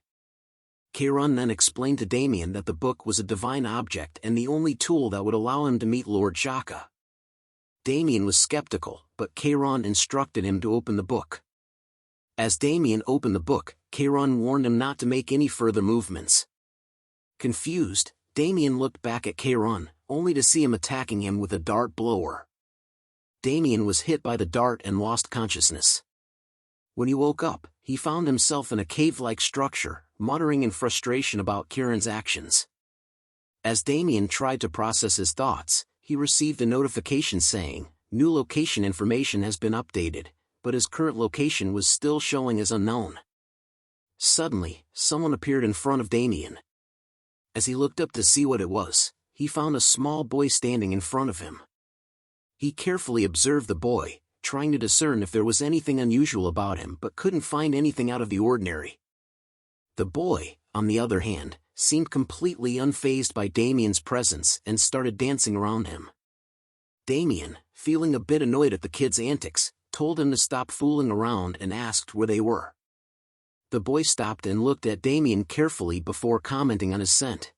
Speaker 1: Keiron then explained to Damien that the book was a divine object and the only tool that would allow him to meet Lord Shaka. Damien was skeptical, but Keiron instructed him to open the book. As Damien opened the book, Keiron warned him not to make any further movements. Confused, Damien looked back at Keiron, only to see him attacking him with a dart blower. Damien was hit by the dart and lost consciousness. When he woke up, he found himself in a cave-like structure, muttering in frustration about Keiron's actions. As Damien tried to process his thoughts, he received a notification saying, "New location information has been updated," but his current location was still showing as unknown. Suddenly, someone appeared in front of Damien. As he looked up to see what it was, he found a small boy standing in front of him. He carefully observed the boy, trying to discern if there was anything unusual about him but couldn't find anything out of the ordinary. The boy, on the other hand, seemed completely unfazed by Damien's presence and started dancing around him. Damien, feeling a bit annoyed at the kid's antics, told him to stop fooling around and asked where they were. The boy stopped and looked at Damien carefully before commenting on his scent.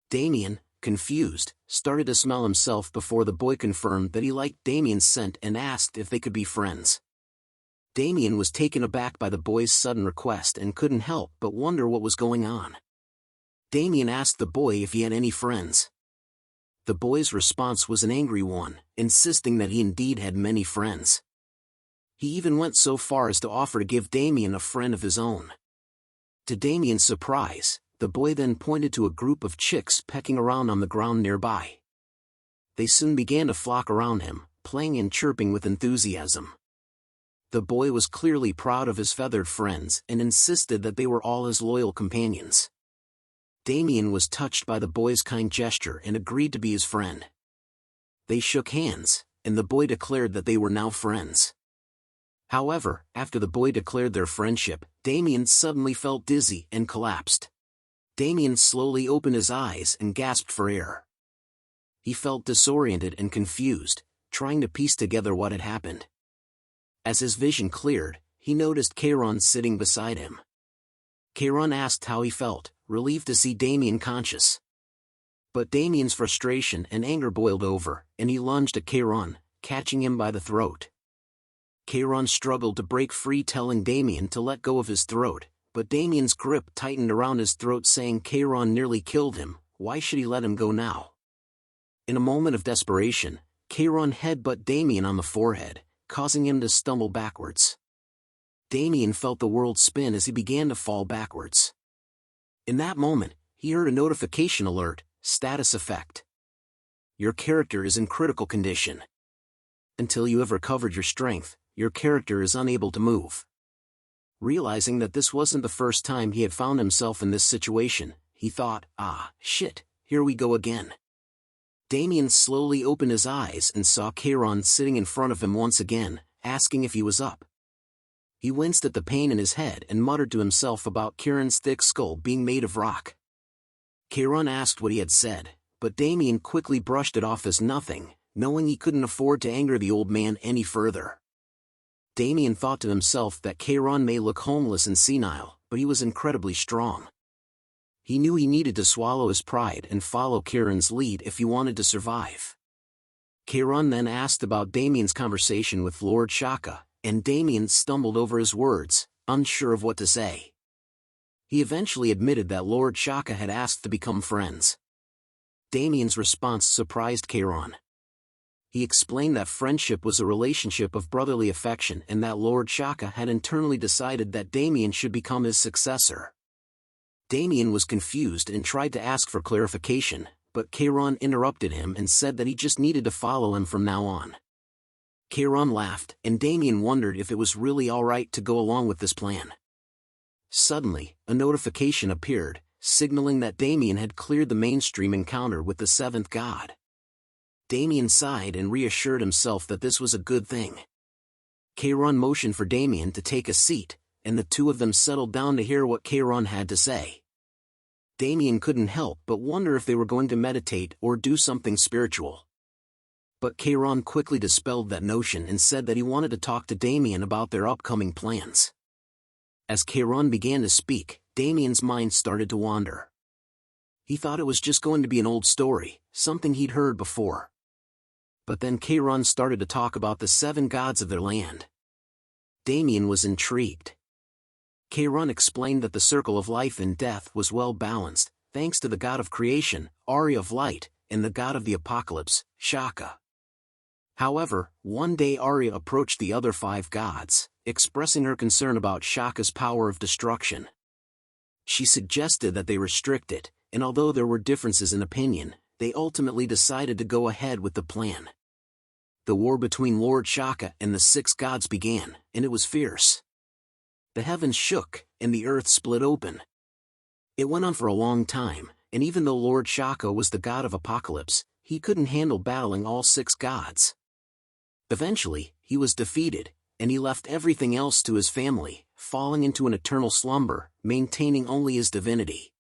Speaker 1: Damien, confused, started to smell himself before the boy confirmed that he liked Damien's scent and asked if they could be friends. Damien was taken aback by the boy's sudden request and couldn't help but wonder what was going on. Damien asked the boy if he had any friends. The boy's response was an angry one, insisting that he indeed had many friends. He even went so far as to offer to give Damien a friend of his own. To Damien's surprise, the boy then pointed to a group of chicks pecking around on the ground nearby. They soon began to flock around him, playing and chirping with enthusiasm. The boy was clearly proud of his feathered friends and insisted that they were all his loyal companions. Damien was touched by the boy's kind gesture and agreed to be his friend. They shook hands, and the boy declared that they were now friends. However, after the boy declared their friendship, Damien suddenly felt dizzy and collapsed. Damien slowly opened his eyes and gasped for air. He felt disoriented and confused, trying to piece together what had happened. As his vision cleared, he noticed Keiron sitting beside him. Keiron asked how he felt, relieved to see Damien conscious. But Damien's frustration and anger boiled over, and he lunged at Keiron, catching him by the throat. Keiron struggled to break free, telling Damien to let go of his throat, but Damien's grip tightened around his throat, saying Keiron nearly killed him, why should he let him go now? In a moment of desperation, Keiron headbutted Damien on the forehead, causing him to stumble backwards. Damien felt the world spin as he began to fall backwards. In that moment, he heard a notification alert, status effect. Your character is in critical condition. Until you have recovered your strength, your character is unable to move. Realizing that this wasn't the first time he had found himself in this situation, he thought, shit, here we go again. Damien slowly opened his eyes and saw Keiron sitting in front of him once again, asking if he was up. He winced at the pain in his head and muttered to himself about Keiron's thick skull being made of rock. Keiron asked what he had said, but Damien quickly brushed it off as nothing, knowing he couldn't afford to anger the old man any further. Damien thought to himself that Keiron may look homeless and senile, but he was incredibly strong. He knew he needed to swallow his pride and follow Keiron's lead if he wanted to survive. Kairon then asked about Damien's conversation with Lord Shaka, and Damien stumbled over his words, unsure of what to say. He eventually admitted that Lord Shaka had asked to become friends. Damien's response surprised Kairon. He explained that friendship was a relationship of brotherly affection and that Lord Shaka had internally decided that Damien should become his successor. Damien was confused and tried to ask for clarification, but Kairon interrupted him and said that he just needed to follow him from now on. Kairon laughed, and Damien wondered if it was really alright to go along with this plan. Suddenly, a notification appeared, signaling that Damien had cleared the mainstream encounter with the seventh god. Damien sighed and reassured himself that this was a good thing. Kairon motioned for Damien to take a seat, and the two of them settled down to hear what Kairon had to say. Damien couldn't help but wonder if they were going to meditate or do something spiritual. But Kairon quickly dispelled that notion and said that he wanted to talk to Damien about their upcoming plans. As Kairon began to speak, Damien's mind started to wander. He thought it was just going to be an old story, something he'd heard before. But then Kairon started to talk about the seven gods of their land. Damien was intrigued. Kairon explained that the circle of life and death was well balanced, thanks to the god of creation, Arya of light, and the god of the apocalypse, Shaka. However, one day Arya approached the other five gods, expressing her concern about Shaka's power of destruction. She suggested that they restrict it, and although there were differences in opinion, they ultimately decided to go ahead with the plan. The war between Lord Shaka and the six gods began, and it was fierce. The heavens shook, and the earth split open. It went on for a long time, and even though Lord Shaka was the god of apocalypse, he couldn't handle battling all six gods. Eventually, he was defeated, and he left everything else to his family, falling into an eternal slumber, maintaining only his divinity.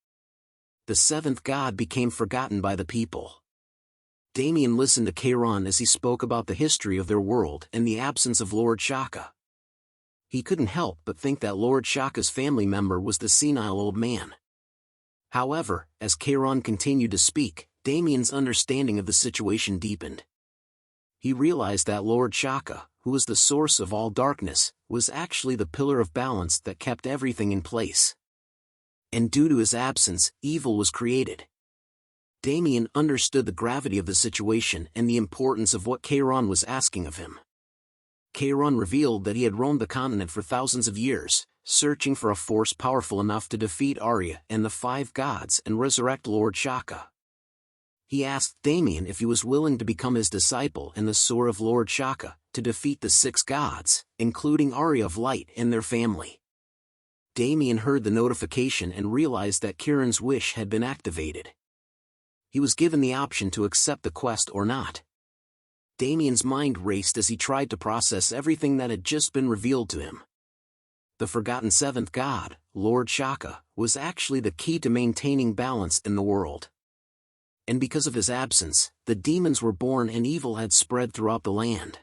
Speaker 1: The seventh god became forgotten by the people. Damien listened to Kairon as he spoke about the history of their world and the absence of Lord Shaka. He couldn't help but think that Lord Shaka's family member was the senile old man. However, as Kairon continued to speak, Damien's understanding of the situation deepened. He realized that Lord Shaka, who was the source of all darkness, was actually the pillar of balance that kept everything in place. And due to his absence, evil was created. Damien understood the gravity of the situation and the importance of what Kairon was asking of him. Kairon revealed that he had roamed the continent for thousands of years, searching for a force powerful enough to defeat Arya and the five gods and resurrect Lord Shaka. He asked Damien if he was willing to become his disciple in the sword of Lord Shaka, to defeat the six gods, including Arya of Light and their family. Damien heard the notification and realized that Kairon's wish had been activated. He was given the option to accept the quest or not. Damien's mind raced as he tried to process everything that had just been revealed to him. The forgotten seventh god, Lord Shaka, was actually the key to maintaining balance in the world. And because of his absence, the demons were born and evil had spread throughout the land.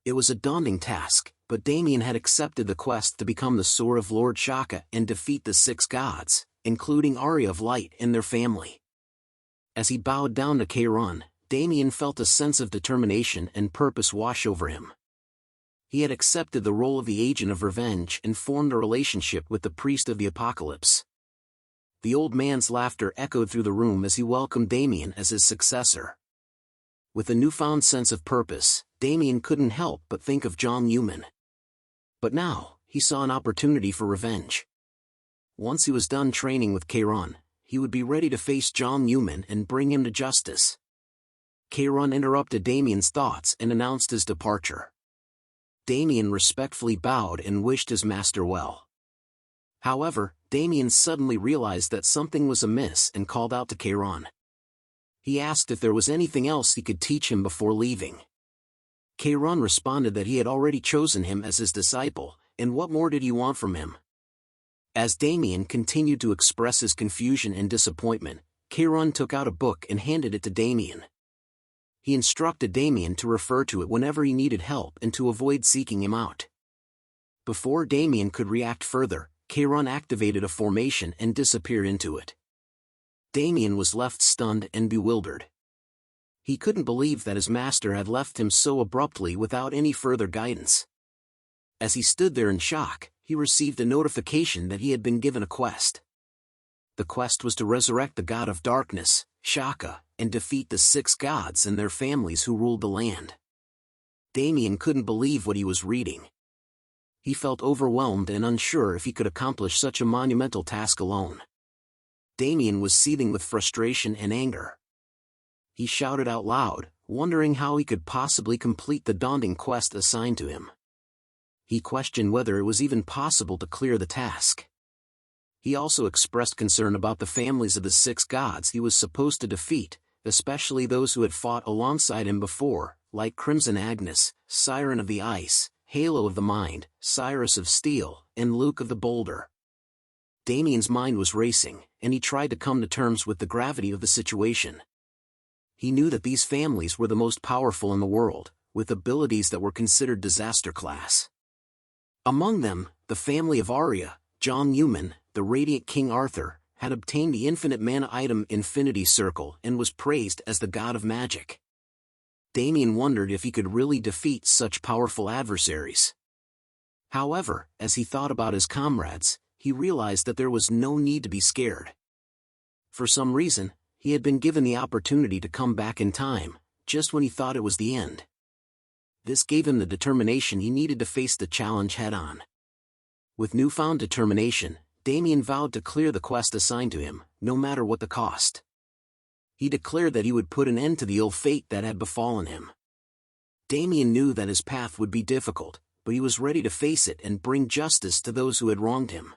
Speaker 1: It was a daunting task, but Damien had accepted the quest to become the sword of Lord Shaka and defeat the six gods, including Arya of Light and their family. As he bowed down to Kairon, Damien felt a sense of determination and purpose wash over him. He had accepted the role of the agent of revenge and formed a relationship with the priest of the apocalypse. The old man's laughter echoed through the room as he welcomed Damien as his successor. With a newfound sense of purpose, Damien couldn't help but think of John Newman. But now, he saw an opportunity for revenge. Once he was done training with Kairon, he would be ready to face John Newman and bring him to justice. Kairon interrupted Damien's thoughts and announced his departure. Damien respectfully bowed and wished his master well. However, Damien suddenly realized that something was amiss and called out to Kairon. He asked if there was anything else he could teach him before leaving. Kairon responded that he had already chosen him as his disciple, and what more did he want from him? As Damien continued to express his confusion and disappointment, Kairon took out a book and handed it to Damien. He instructed Damien to refer to it whenever he needed help and to avoid seeking him out. Before Damien could react further, Kairon activated a formation and disappeared into it. Damien was left stunned and bewildered. He couldn't believe that his master had left him so abruptly without any further guidance. As he stood there in shock, he received a notification that he had been given a quest. The quest was to resurrect the god of darkness, Shaka, and defeat the 6 gods and their families who ruled the land. Damien couldn't believe what he was reading. He felt overwhelmed and unsure if he could accomplish such a monumental task alone. Damien was seething with frustration and anger. He shouted out loud, wondering how he could possibly complete the daunting quest assigned to him. He questioned whether it was even possible to clear the task. He also expressed concern about the families of the 6 gods he was supposed to defeat, especially those who had fought alongside him before, like Crimson Agnes, Siren of the Ice, Halo of the Mind, Cyrus of Steel, and Luke of the Boulder. Damien's mind was racing, and he tried to come to terms with the gravity of the situation. He knew that these families were the most powerful in the world, with abilities that were considered disaster class. Among them, the family of Arya, John Newman, the Radiant King Arthur, had obtained the infinite mana item Infinity Circle and was praised as the god of magic. Damien wondered if he could really defeat such powerful adversaries. However, as he thought about his comrades, he realized that there was no need to be scared. For some reason, he had been given the opportunity to come back in time, just when he thought it was the end. This gave him the determination he needed to face the challenge head-on. With newfound determination, Damien vowed to clear the quest assigned to him, no matter what the cost. He declared that he would put an end to the ill fate that had befallen him. Damien knew that his path would be difficult, but he was ready to face it and bring justice to those who had wronged him.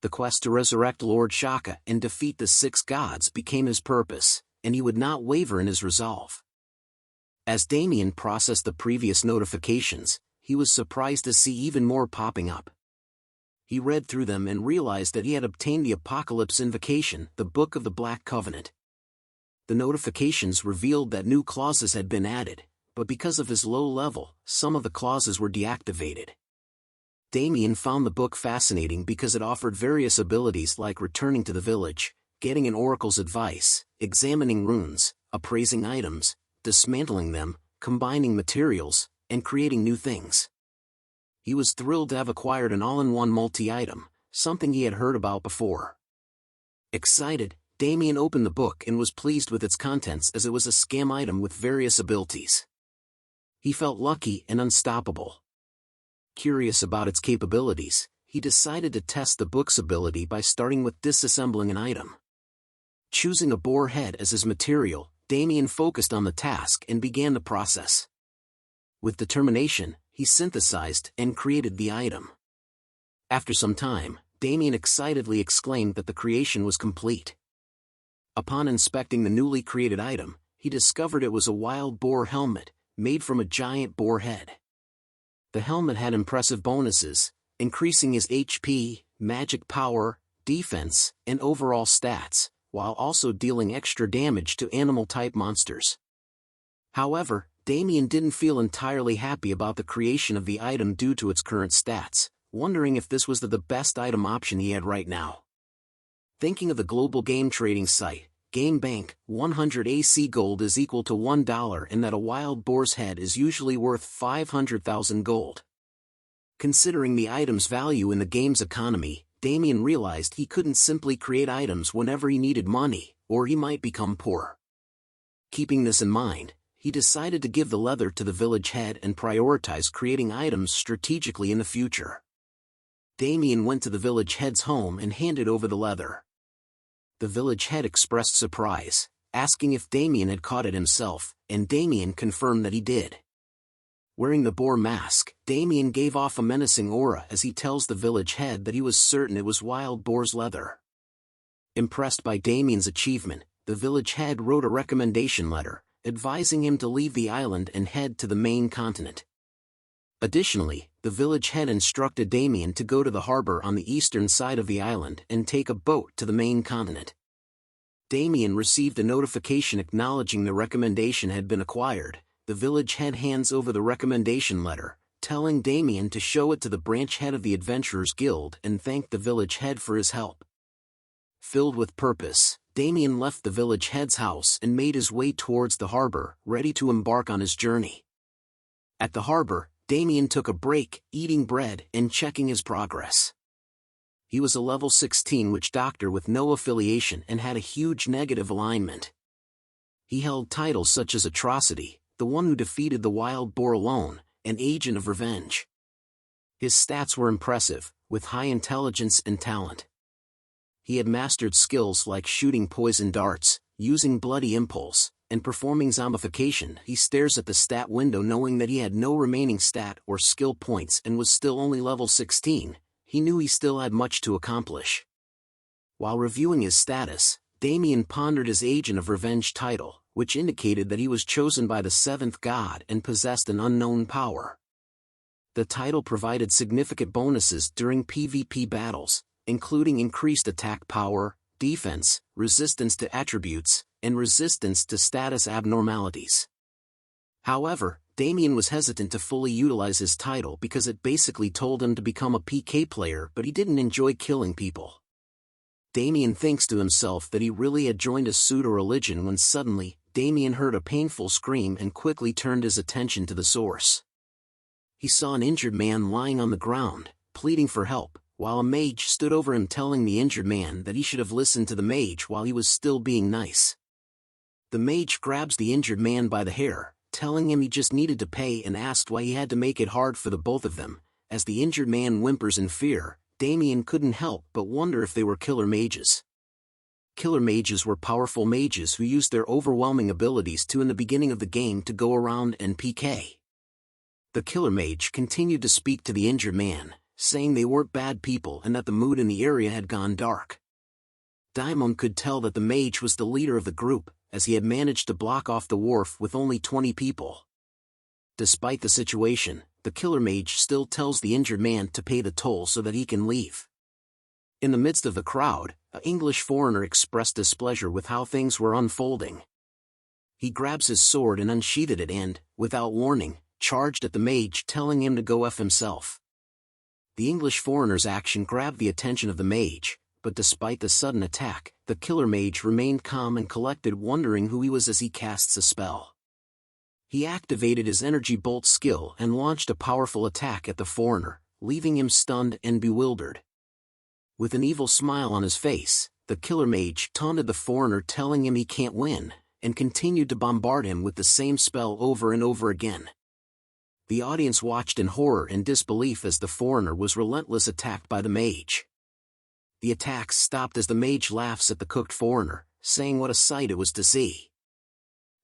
Speaker 1: The quest to resurrect Lord Shaka and defeat the 6 gods became his purpose, and he would not waver in his resolve. As Damien processed the previous notifications, he was surprised to see even more popping up. He read through them and realized that he had obtained the Apocalypse Invocation, the Book of the Black Covenant. The notifications revealed that new clauses had been added, but because of his low level, some of the clauses were deactivated. Damien found the book fascinating because it offered various abilities like returning to the village, getting an oracle's advice, examining runes, appraising items, dismantling them, combining materials, and creating new things. He was thrilled to have acquired an all-in-one multi-item, something he had heard about before. Excited, Damien opened the book and was pleased with its contents as it was a scam item with various abilities. He felt lucky and unstoppable. Curious about its capabilities, he decided to test the book's ability by starting with disassembling an item. Choosing a boar head as his material, Damien focused on the task and began the process. With determination, he synthesized and created the item. After some time, Damien excitedly exclaimed that the creation was complete. Upon inspecting the newly created item, he discovered it was a wild boar helmet, made from a giant boar head. The helmet had impressive bonuses, increasing his HP, magic power, defense, and overall stats, while also dealing extra damage to animal-type monsters. However, Damien didn't feel entirely happy about the creation of the item due to its current stats, wondering if this was the best item option he had right now. Thinking of the global game trading site, GameBank, 100 AC gold is equal to $1 and that a wild boar's head is usually worth 500,000 gold. Considering the item's value in the game's economy, Damien realized he couldn't simply create items whenever he needed money, or he might become poor. Keeping this in mind, he decided to give the leather to the village head and prioritize creating items strategically in the future. Damien went to the village head's home and handed over the leather. The village head expressed surprise, asking if Damien had caught it himself, and Damien confirmed that he did. Wearing the boar mask, Damien gave off a menacing aura as he tells the village head that he was certain it was wild boar's leather. Impressed by Damien's achievement, the village head wrote a recommendation letter, advising him to leave the island and head to the main continent. Additionally, the village head instructed Damien to go to the harbor on the eastern side of the island and take a boat to the main continent. Damien received a notification acknowledging the recommendation had been acquired. The village head hands over the recommendation letter, telling Damien to show it to the branch head of the Adventurers Guild and thank the village head for his help. Filled with purpose, Damien left the village head's house and made his way towards the harbor, ready to embark on his journey. At the harbor, Damien took a break, eating bread and checking his progress. He was a level 16 witch doctor with no affiliation and had a huge negative alignment. He held titles such as Atrocity, the one who defeated the wild boar alone, and Agent of Revenge. His stats were impressive, with high intelligence and talent. He had mastered skills like shooting poison darts, using bloody impulse, and performing zombification. He stares at the stat window knowing that he had no remaining stat or skill points and was still only level 16. He knew he still had much to accomplish. While reviewing his status, Damien pondered his Agent of Revenge title, which indicated that he was chosen by the seventh god and possessed an unknown power. The title provided significant bonuses during PvP battles, including increased attack power, defense, resistance to attributes, and resistance to status abnormalities. However, Damien was hesitant to fully utilize his title because it basically told him to become a PK player, but he didn't enjoy killing people. Damien thinks to himself that he really had joined a pseudo-religion when suddenly, Damien heard a painful scream and quickly turned his attention to the source. He saw an injured man lying on the ground, pleading for help, while a mage stood over him telling the injured man that he should have listened to the mage while he was still being nice. The mage grabs the injured man by the hair, telling him he just needed to pay, and asked why he had to make it hard for the both of them. As the injured man whimpers in fear, Damien couldn't help but wonder if they were killer mages. Killer mages were powerful mages who used their overwhelming abilities in the beginning of the game to go around and PK. The killer mage continued to speak to the injured man, saying they weren't bad people and that the mood in the area had gone dark. Daimon could tell that the mage was the leader of the group, as he had managed to block off the wharf with only 20 people. Despite the situation, the killer mage still tells the injured man to pay the toll so that he can leave. In the midst of the crowd, an English foreigner expressed displeasure with how things were unfolding. He grabs his sword and unsheathed it and, without warning, charged at the mage, telling him to go F himself. The English foreigner's action grabbed the attention of the mage, but despite the sudden attack, the killer mage remained calm and collected, wondering who he was as he casts a spell. He activated his energy bolt skill and launched a powerful attack at the foreigner, leaving him stunned and bewildered. With an evil smile on his face, the killer mage taunted the foreigner, telling him he can't win, and continued to bombard him with the same spell over and over again. The audience watched in horror and disbelief as the foreigner was relentlessly attacked by the mage. The attacks stopped as the mage laughs at the cooked foreigner, saying what a sight it was to see.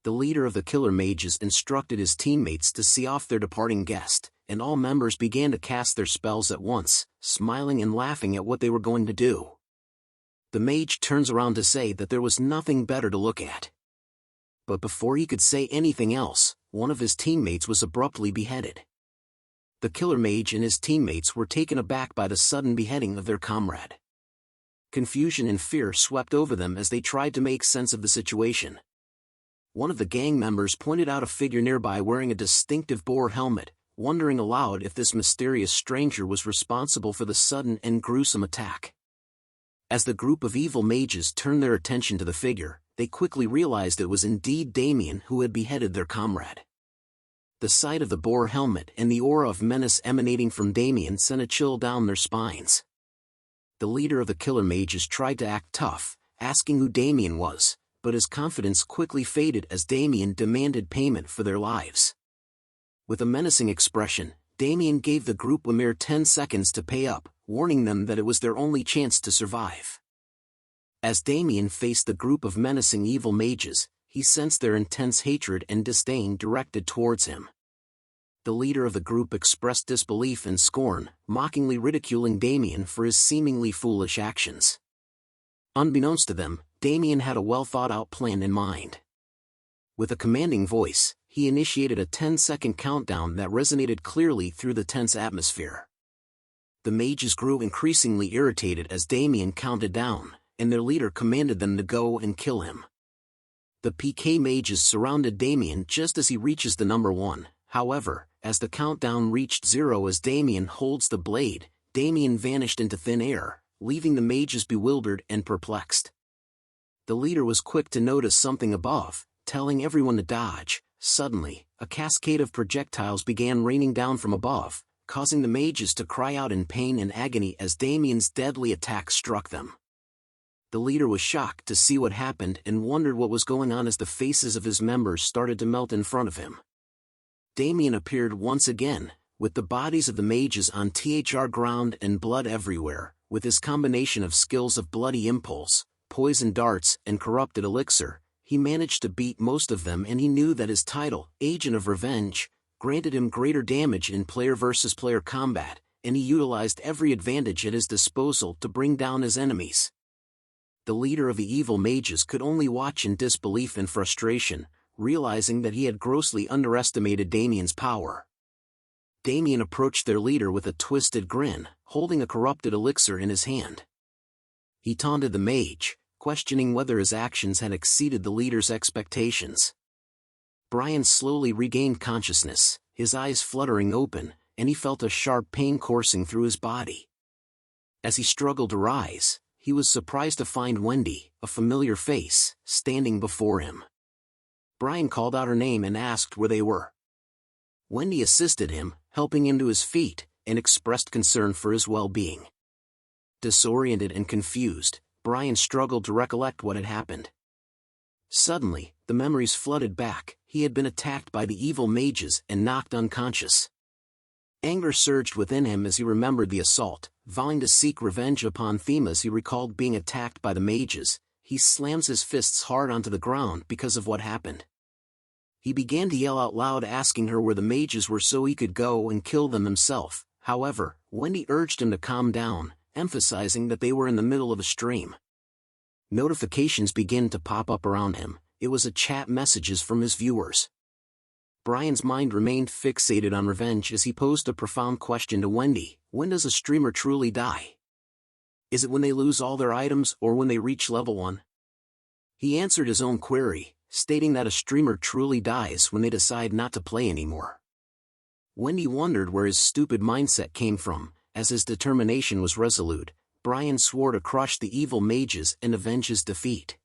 Speaker 1: The leader of the killer mages instructed his teammates to see off their departing guest, and all members began to cast their spells at once, smiling and laughing at what they were going to do. The mage turns around to say that there was nothing better to look at. But before he could say anything else, one of his teammates was abruptly beheaded. The killer mage and his teammates were taken aback by the sudden beheading of their comrade. Confusion and fear swept over them as they tried to make sense of the situation. One of the gang members pointed out a figure nearby wearing a distinctive boar helmet, wondering aloud if this mysterious stranger was responsible for the sudden and gruesome attack. As the group of evil mages turned their attention to the figure, they quickly realized it was indeed Damien who had beheaded their comrade. The sight of the boar helmet and the aura of menace emanating from Damien sent a chill down their spines. The leader of the killer mages tried to act tough, asking who Damien was, but his confidence quickly faded as Damien demanded payment for their lives. With a menacing expression, Damien gave the group a mere 10 seconds to pay up, warning them that it was their only chance to survive. As Damien faced the group of menacing evil mages, he sensed their intense hatred and disdain directed towards him. The leader of the group expressed disbelief and scorn, mockingly ridiculing Damien for his seemingly foolish actions. Unbeknownst to them, Damien had a well-thought-out plan in mind. With a commanding voice, he initiated a 10-second countdown that resonated clearly through the tense atmosphere. The mages grew increasingly irritated as Damien counted down, and their leader commanded them to go and kill him. The PK mages surrounded Damien just as he reaches the number 1, however, as the countdown reached 0 as Damien holds the blade, Damien vanished into thin air, leaving the mages bewildered and perplexed. The leader was quick to notice something above, telling everyone to dodge. Suddenly, a cascade of projectiles began raining down from above, causing the mages to cry out in pain and agony as Damien's deadly attack struck them. The leader was shocked to see what happened and wondered what was going on as the faces of his members started to melt in front of him. Damien appeared once again, with the bodies of the mages on the ground and blood everywhere. With his combination of skills of bloody impulse, poison darts, and corrupted elixir, he managed to beat most of them, and he knew that his title, Agent of Revenge, granted him greater damage in player versus player combat, and he utilized every advantage at his disposal to bring down his enemies. The leader of the evil mages could only watch in disbelief and frustration, realizing that he had grossly underestimated Damien's power. Damien approached their leader with a twisted grin, holding a corrupted elixir in his hand. He taunted the mage, questioning whether his actions had exceeded the leader's expectations. Brian slowly regained consciousness, his eyes fluttering open, and he felt a sharp pain coursing through his body. As he struggled to rise, he was surprised to find Wendy, a familiar face, standing before him. Brian called out her name and asked where they were. Wendy assisted him, helping him to his feet, and expressed concern for his well-being. Disoriented and confused, Brian struggled to recollect what had happened. Suddenly, the memories flooded back. He had been attacked by the evil mages and knocked unconscious. Anger surged within him as he remembered the assault, vowing to seek revenge upon Thema as he recalled being attacked by the mages. He slams his fists hard onto the ground because of what happened. He began to yell out loud, asking her where the mages were so he could go and kill them himself. However, Wendy urged him to calm down, emphasizing that they were in the middle of a stream. Notifications began to pop up around him. It was a chat messages from his viewers. Brian's mind remained fixated on revenge as he posed a profound question to Wendy: when does a streamer truly die? Is it when they lose all their items or when they reach level 1? He answered his own query, stating that a streamer truly dies when they decide not to play anymore. Wendy wondered where his stupid mindset came from. As his determination was resolute, Brian swore to crush the evil mages and avenge his defeat.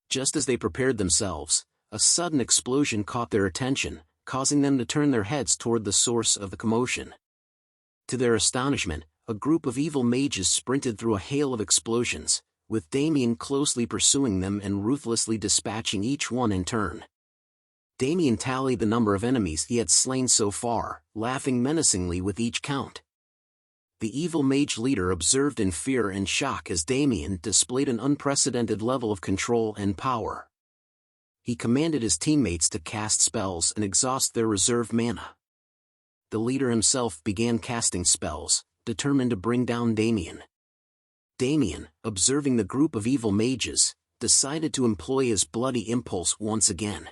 Speaker 1: Just as they prepared themselves, a sudden explosion caught their attention, causing them to turn their heads toward the source of the commotion. To their astonishment, a group of evil mages sprinted through a hail of explosions, with Damien closely pursuing them and ruthlessly dispatching each one in turn. Damien tallied the number of enemies he had slain so far, laughing menacingly with each count. The evil mage leader observed in fear and shock as Damien displayed an unprecedented level of control and power. He commanded his teammates to cast spells and exhaust their reserve mana. The leader himself began casting spells, determined to bring down Damien. Damien, observing the group of evil mages, decided to employ his bloody impulse once again.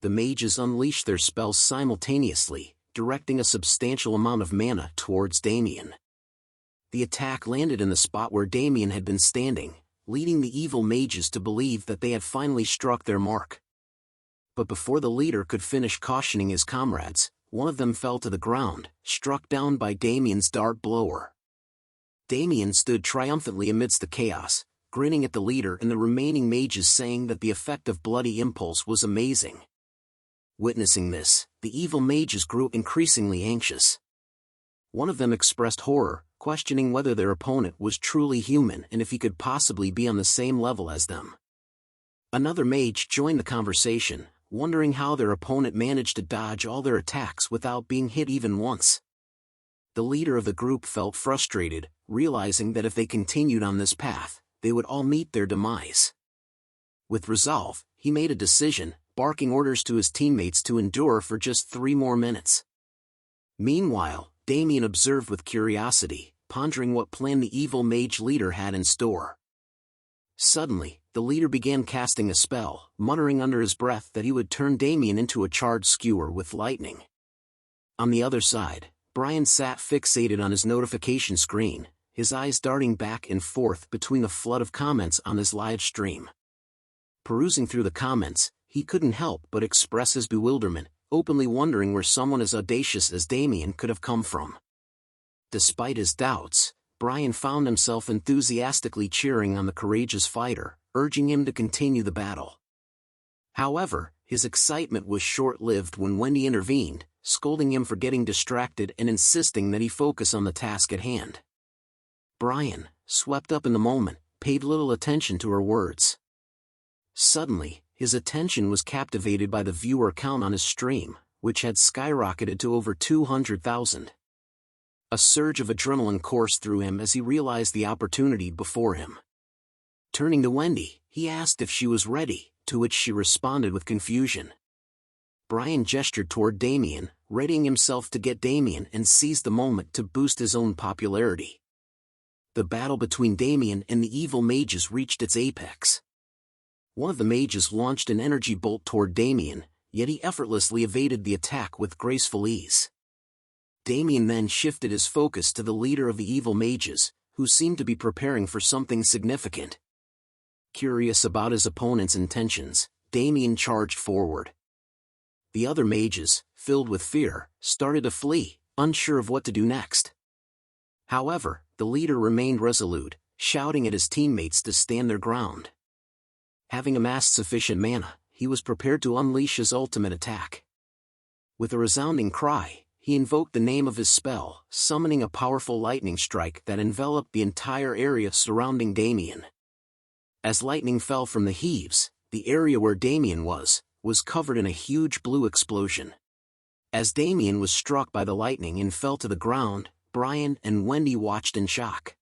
Speaker 1: The mages unleashed their spells simultaneously, directing a substantial amount of mana towards Damien. The attack landed in the spot where Damien had been standing, leading the evil mages to believe that they had finally struck their mark. But before the leader could finish cautioning his comrades, one of them fell to the ground, struck down by Damien's dart blower. Damien stood triumphantly amidst the chaos, grinning at the leader and the remaining mages, saying that the effect of bloody impulse was amazing. Witnessing this, the evil mages grew increasingly anxious. One of them expressed horror, questioning whether their opponent was truly human and if he could possibly be on the same level as them. Another mage joined the conversation, wondering how their opponent managed to dodge all their attacks without being hit even once. The leader of the group felt frustrated, realizing that if they continued on this path, they would all meet their demise. With resolve, he made a decision, barking orders to his teammates to endure for just 3 more minutes. Meanwhile, Damien observed with curiosity, pondering what plan the evil mage leader had in store. Suddenly, the leader began casting a spell, muttering under his breath that he would turn Damien into a charred skewer with lightning. On the other side, Brian sat fixated on his notification screen, his eyes darting back and forth between the flood of comments on his live stream. Perusing through the comments, he couldn't help but express his bewilderment, openly wondering where someone as audacious as Damien could have come from. Despite his doubts, Brian found himself enthusiastically cheering on the courageous fighter, urging him to continue the battle. However, his excitement was short-lived when Wendy intervened, scolding him for getting distracted and insisting that he focus on the task at hand. Brian, swept up in the moment, paid little attention to her words. Suddenly, his attention was captivated by the viewer count on his stream, which had skyrocketed to over 200,000. A surge of adrenaline coursed through him as he realized the opportunity before him. Turning to Wendy, he asked if she was ready, to which she responded with confusion. Brian gestured toward Damien, readying himself to get Damien and seized the moment to boost his own popularity. The battle between Damien and the evil mages reached its apex. One of the mages launched an energy bolt toward Damien, yet he effortlessly evaded the attack with graceful ease. Damien then shifted his focus to the leader of the evil mages, who seemed to be preparing for something significant. Curious about his opponent's intentions, Damien charged forward. The other mages, filled with fear, started to flee, unsure of what to do next. However, the leader remained resolute, shouting at his teammates to stand their ground. Having amassed sufficient mana, he was prepared to unleash his ultimate attack. With a resounding cry, he invoked the name of his spell, summoning a powerful lightning strike that enveloped the entire area surrounding Damien. As lightning fell from the heaves, the area where Damien was covered in a huge blue explosion. As Damien was struck by the lightning and fell to the ground, Brian and Wendy watched in shock.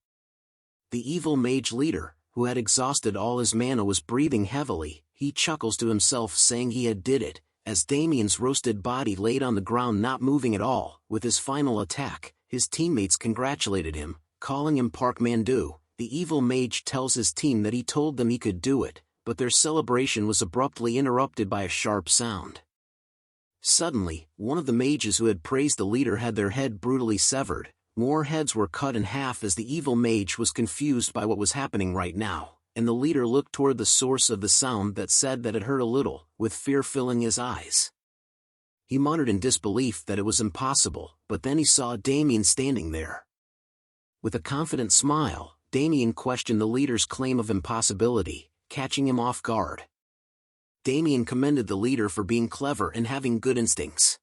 Speaker 1: The evil mage leader, who had exhausted all his mana, was breathing heavily. He chuckles to himself, saying he had did it, as Damien's roasted body laid on the ground not moving at all. With his final attack, his teammates congratulated him, calling him Park Mandu. The evil mage tells his team that he told them he could do it, but their celebration was abruptly interrupted by a sharp sound. Suddenly, one of the mages who had praised the leader had their head brutally severed. More heads were cut in half as the evil mage was confused by what was happening right now, and the leader looked toward the source of the sound that said that it hurt a little, with fear filling his eyes. He muttered in disbelief that it was impossible, but then he saw Damien standing there. With a confident smile, Damien questioned the leader's claim of impossibility, catching him off guard. Damien commended the leader for being clever and having good instincts.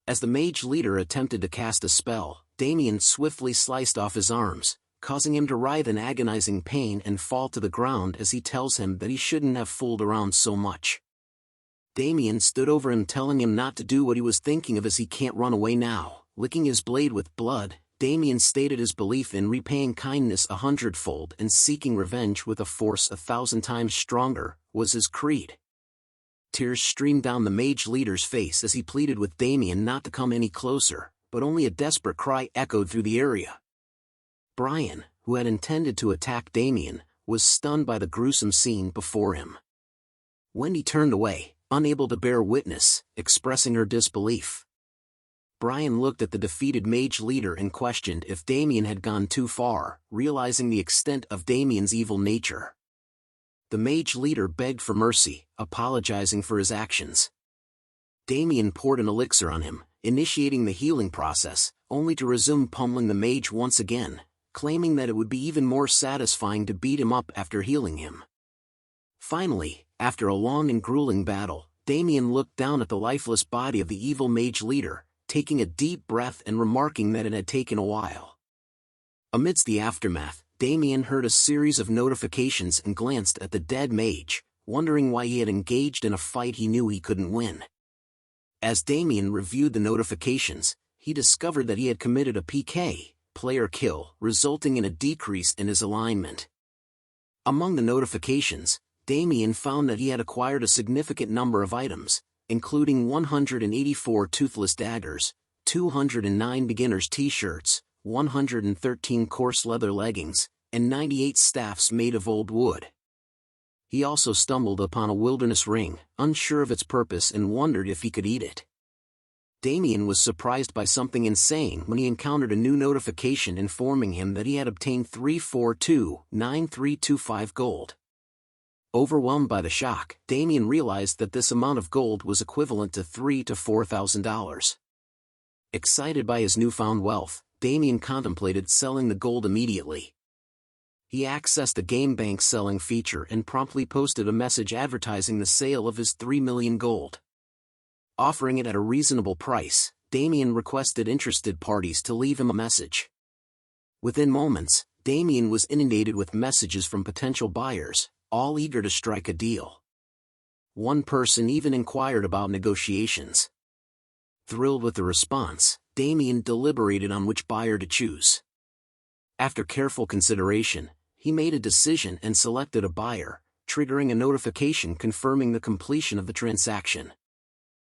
Speaker 1: As the mage leader attempted to cast a spell, Damien swiftly sliced off his arms, causing him to writhe in agonizing pain and fall to the ground as he tells him that he shouldn't have fooled around so much. Damien stood over him, telling him not to do what he was thinking of, as he can't run away now. Licking his blade with blood, Damien stated his belief in repaying kindness 100-fold and seeking revenge with a force 1,000 times stronger, was his creed. Tears streamed down the mage leader's face as he pleaded with Damien not to come any closer, but only a desperate cry echoed through the area. Brian, who had intended to attack Damien, was stunned by the gruesome scene before him. Wendy turned away, unable to bear witness, expressing her disbelief. Brian looked at the defeated mage leader and questioned if Damien had gone too far, realizing the extent of Damien's evil nature. The mage leader begged for mercy, apologizing for his actions. Damien poured an elixir on him, initiating the healing process, only to resume pummeling the mage once again, claiming that it would be even more satisfying to beat him up after healing him. Finally, after a long and grueling battle, Damien looked down at the lifeless body of the evil mage leader, taking a deep breath and remarking that it had taken a while. Amidst the aftermath, Damien heard a series of notifications and glanced at the dead mage, wondering why he had engaged in a fight he knew he couldn't win. As Damien reviewed the notifications, he discovered that he had committed a PK, player kill, resulting in a decrease in his alignment. Among the notifications, Damien found that he had acquired a significant number of items, including 184 toothless daggers, 209 beginner's t-shirts, 113 coarse leather leggings, and 98 staffs made of old wood. He also stumbled upon a wilderness ring, unsure of its purpose, and wondered if he could eat it. Damien was surprised by something insane when he encountered a new notification informing him that he had obtained 3429325 gold. Overwhelmed by the shock, Damien realized that this amount of gold was equivalent to $3,000 to $4,000. Excited by his newfound wealth, Damien contemplated selling the gold immediately. He accessed the game bank's selling feature and promptly posted a message advertising the sale of his 3 million gold. Offering it at a reasonable price, Damien requested interested parties to leave him a message. Within moments, Damien was inundated with messages from potential buyers, all eager to strike a deal. One person even inquired about negotiations. Thrilled with the response, Damien deliberated on which buyer to choose. After careful consideration, he made a decision and selected a buyer, triggering a notification confirming the completion of the transaction.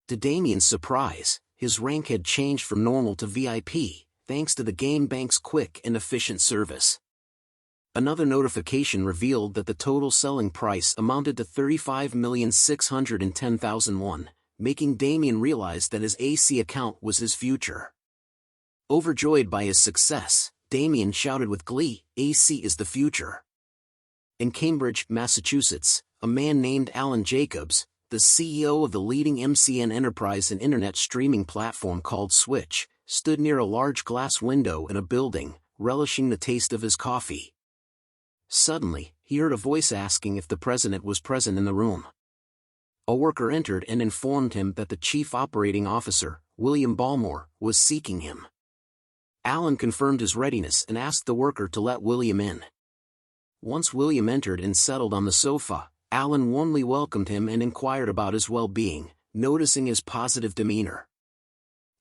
Speaker 1: To Damien's surprise, his rank had changed from normal to VIP, thanks to the game bank's quick and efficient service. Another notification revealed that the total selling price amounted to 35,610,000 won, making Damien realize that his AC account was his future. Overjoyed by his success, Damien shouted with glee, "AC is the future." In Cambridge, Massachusetts, a man named Alan Jacobs, the CEO of the leading MCN enterprise and internet streaming platform called Switch, stood near a large glass window in a building, relishing the taste of his coffee. Suddenly, he heard a voice asking if the president was present in the room. A worker entered and informed him that the chief operating officer, William Ballmore, was seeking him. Alan confirmed his readiness and asked the worker to let William in. Once William entered and settled on the sofa, Alan warmly welcomed him and inquired about his well-being, noticing his positive demeanor.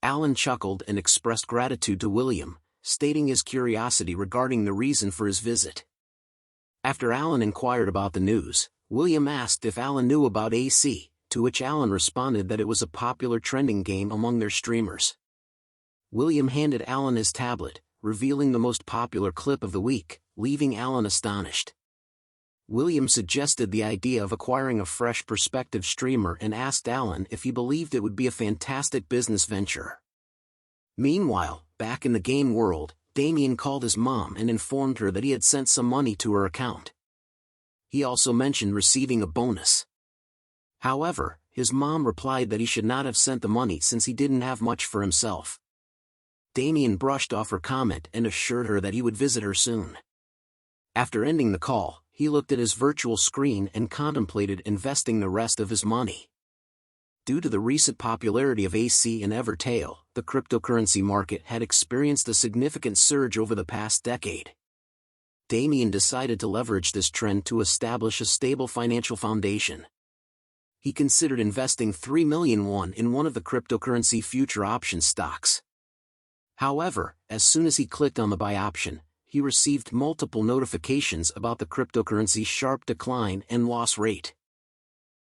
Speaker 1: Alan chuckled and expressed gratitude to William, stating his curiosity regarding the reason for his visit. After Alan inquired about the news, William asked if Alan knew about AC, to which Alan responded that it was a popular trending game among their streamers. William handed Alan his tablet, revealing the most popular clip of the week, leaving Alan astonished. William suggested the idea of acquiring a fresh perspective streamer and asked Alan if he believed it would be a fantastic business venture. Meanwhile, back in the game world, Damien called his mom and informed her that he had sent some money to her account. He also mentioned receiving a bonus. However, his mom replied that he should not have sent the money since he didn't have much for himself. Damien brushed off her comment and assured her that he would visit her soon. After ending the call, he looked at his virtual screen and contemplated investing the rest of his money. Due to the recent popularity of AC and Evertail, the cryptocurrency market had experienced a significant surge over the past decade. Damien decided to leverage this trend to establish a stable financial foundation. He considered investing 3 million won in one of the cryptocurrency future option stocks. However, as soon as he clicked on the buy option, he received multiple notifications about the cryptocurrency's sharp decline and loss rate.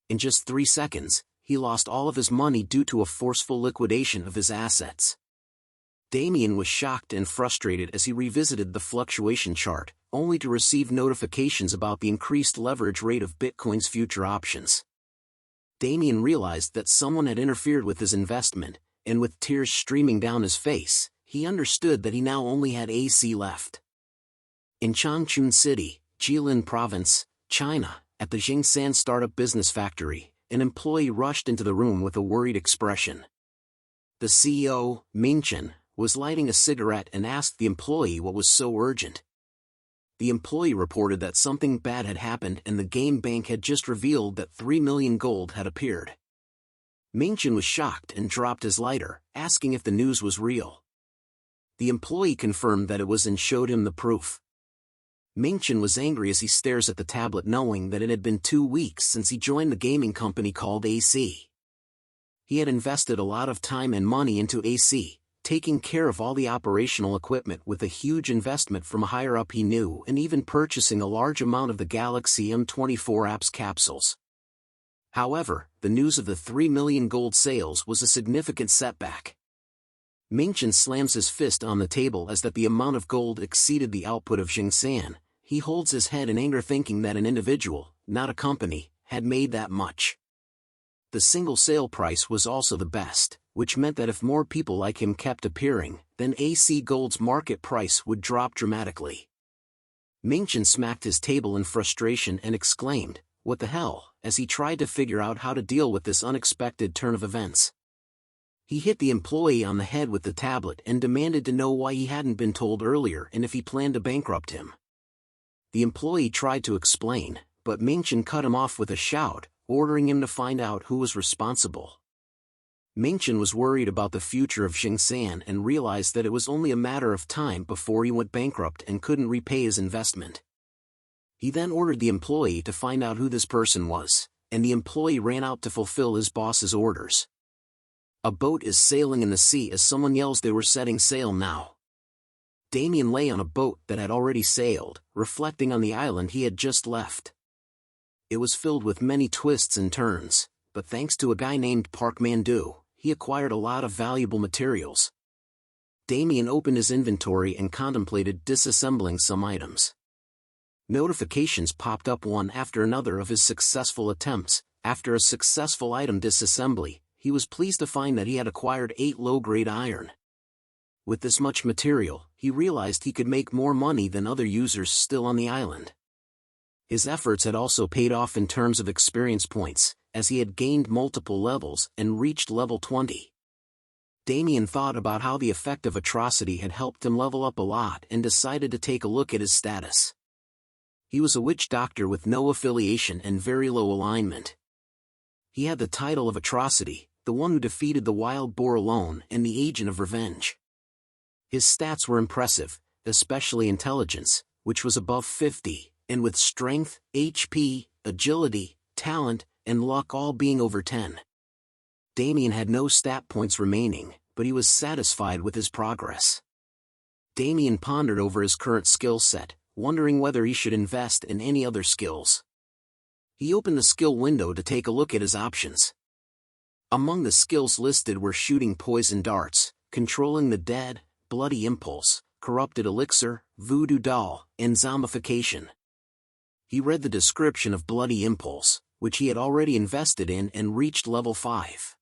Speaker 1: In just 3 seconds, he lost all of his money due to a forceful liquidation of his assets. Damien was shocked and frustrated as he revisited the fluctuation chart, only to receive notifications about the increased leverage rate of Bitcoin's future options. Damien realized that someone had interfered with his investment, and with tears streaming down his face, he understood that he now only had AC left. In Changchun City, Jilin Province, China, at the Jingsan startup business factory, an employee rushed into the room with a worried expression. The CEO, Mingchen, was lighting a cigarette and asked the employee what was so urgent. The employee reported that something bad had happened and the game bank had just revealed that 3 million gold had appeared. Mingchen was shocked and dropped his lighter, asking if the news was real. The employee confirmed that it was and showed him the proof. Mingchen was angry as he stares at the tablet knowing that it had been 2 weeks since he joined the gaming company called AC. He had invested a lot of time and money into AC, taking care of all the operational equipment with a huge investment from a higher-up he knew and even purchasing a large amount of the Galaxy M24 apps capsules. However, the news of the 3 million gold sales was a significant setback. Mingchen slams his fist on the table as that the amount of gold exceeded the output of Jingsan. He holds his head in anger thinking that an individual, not a company, had made that much. The single sale price was also the best, which meant that if more people like him kept appearing, then AC Gold's market price would drop dramatically. Mingchen smacked his table in frustration and exclaimed, "What the hell?" as he tried to figure out how to deal with this unexpected turn of events. He hit the employee on the head with the tablet and demanded to know why he hadn't been told earlier and if he planned to bankrupt him. The employee tried to explain, but Mingchen cut him off with a shout, ordering him to find out who was responsible. Mingchen was worried about the future of Xingsan and realized that it was only a matter of time before he went bankrupt and couldn't repay his investment. He then ordered the employee to find out who this person was, and the employee ran out to fulfill his boss's orders. A boat is sailing in the sea as someone yells they were setting sail now. Damien lay on a boat that had already sailed, reflecting on the island he had just left. It was filled with many twists and turns, but thanks to a guy named Park Mandu, he acquired a lot of valuable materials. Damien opened his inventory and contemplated disassembling some items. Notifications popped up one after another of his successful attempts. After a successful item disassembly, he was pleased to find that he had acquired 8 low-grade iron. With this much material, he realized he could make more money than other users still on the island. His efforts had also paid off in terms of experience points, as he had gained multiple levels and reached level 20. Damien thought about how the effect of atrocity had helped him level up a lot and decided to take a look at his status. He was a witch doctor with no affiliation and very low alignment. He had the title of Atrocity, the one who defeated the wild boar alone and the agent of revenge. His stats were impressive, especially intelligence, which was above 50, and with strength, HP, agility, talent, and luck all being over 10. Damien had no stat points remaining, but he was satisfied with his progress. Damien pondered over his current skill set, wondering whether he should invest in any other skills. He opened the skill window to take a look at his options. Among the skills listed were shooting poison darts, controlling the dead, bloody impulse, corrupted elixir, voodoo doll, and zombification. He read the description of bloody impulse, which he had already invested in and reached level 5.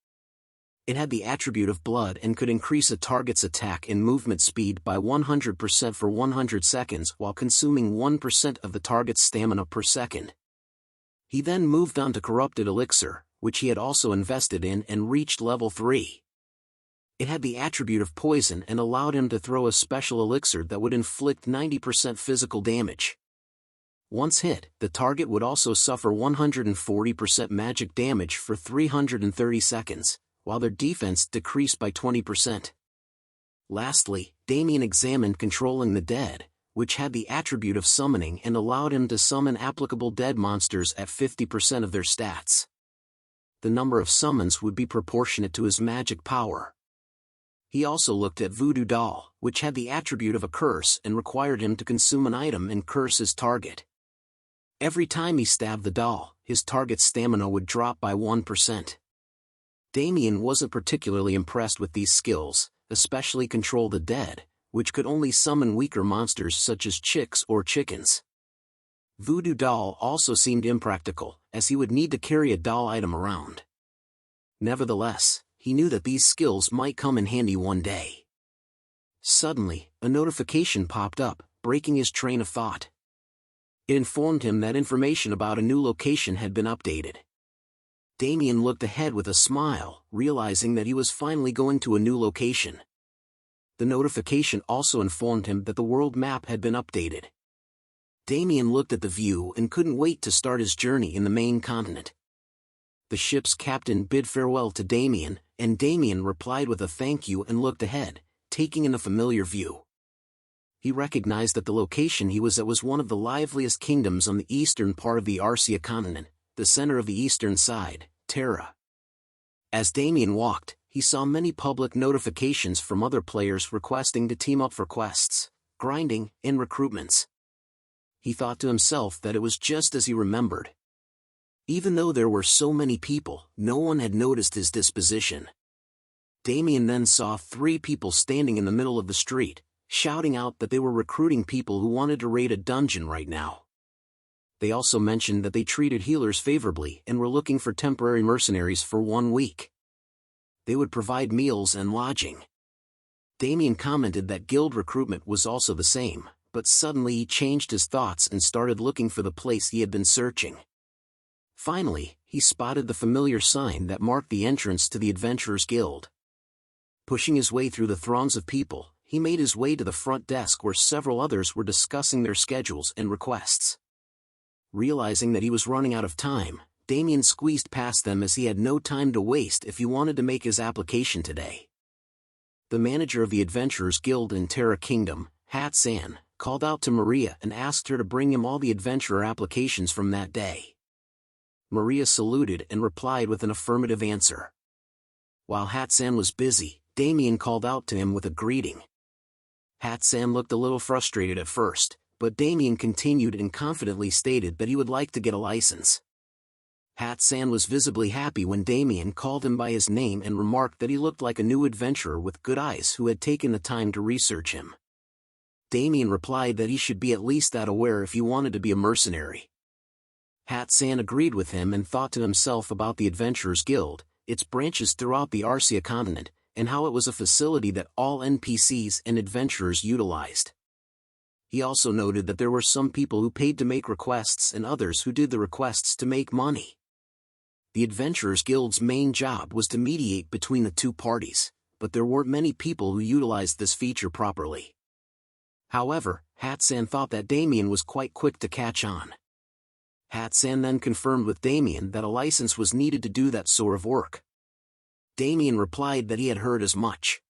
Speaker 1: It had the attribute of blood and could increase a target's attack and movement speed by 100% for 100 seconds while consuming 1% of the target's stamina per second. He then moved on to corrupted elixir, which he had also invested in and reached level 3. It had the attribute of poison and allowed him to throw a special elixir that would inflict 90% physical damage. Once hit, the target would also suffer 140% magic damage for 330 seconds, while their defense decreased by 20%. Lastly, Damien examined controlling the dead, which had the attribute of summoning and allowed him to summon applicable dead monsters at 50% of their stats. The number of summons would be proportionate to his magic power. He also looked at Voodoo Doll, which had the attribute of a curse and required him to consume an item and curse his target. Every time he stabbed the doll, his target's stamina would drop by 1%. Damien wasn't particularly impressed with these skills, especially Control the Dead, which could only summon weaker monsters such as chicks or chickens. Voodoo Doll also seemed impractical, as he would need to carry a doll item around. Nevertheless, he knew that these skills might come in handy one day. Suddenly, a notification popped up, breaking his train of thought. It informed him that information about a new location had been updated. Damien looked ahead with a smile, realizing that he was finally going to a new location. The notification also informed him that the world map had been updated. Damien looked at the view and couldn't wait to start his journey in the main continent. The ship's captain bid farewell to Damien, and Damien replied with a thank you and looked ahead, taking in a familiar view. He recognized that the location he was at was one of the liveliest kingdoms on the eastern part of the Arcia continent, the center of the eastern side, Terra. As Damien walked, he saw many public notifications from other players requesting to team up for quests, grinding, and recruitments. He thought to himself that it was just as he remembered. Even though there were so many people, no one had noticed his disposition. Damien then saw 3 people standing in the middle of the street, shouting out that they were recruiting people who wanted to raid a dungeon right now. They also mentioned that they treated healers favorably and were looking for temporary mercenaries for 1 week. They would provide meals and lodging. Damien commented that guild recruitment was also the same, but suddenly he changed his thoughts and started looking for the place he had been searching. Finally, he spotted the familiar sign that marked the entrance to the Adventurers Guild. Pushing his way through the throngs of people, he made his way to the front desk where several others were discussing their schedules and requests. Realizing that he was running out of time, Damien squeezed past them as he had no time to waste if he wanted to make his application today. The manager of the Adventurers Guild in Terra Kingdom, Hat-san, called out to Maria and asked her to bring him all the adventurer applications from that day. Maria saluted and replied with an affirmative answer. While Hat-san was busy, Damien called out to him with a greeting. Hat-san looked a little frustrated at first, but Damien continued and confidently stated that he would like to get a license. Hat-san was visibly happy when Damien called him by his name and remarked that he looked like a new adventurer with good eyes who had taken the time to research him. Damien replied that he should be at least that aware if he wanted to be a mercenary. Hat-san agreed with him and thought to himself about the Adventurers Guild, its branches throughout the Arcia continent, and how it was a facility that all NPCs and adventurers utilized. He also noted that there were some people who paid to make requests and others who did the requests to make money. The Adventurers Guild's main job was to mediate between the two parties, but there weren't many people who utilized this feature properly. However, Hat-san thought that Damien was quite quick to catch on. Hat-san then confirmed with Damien that a license was needed to do that sort of work. Damien replied that he had heard as much.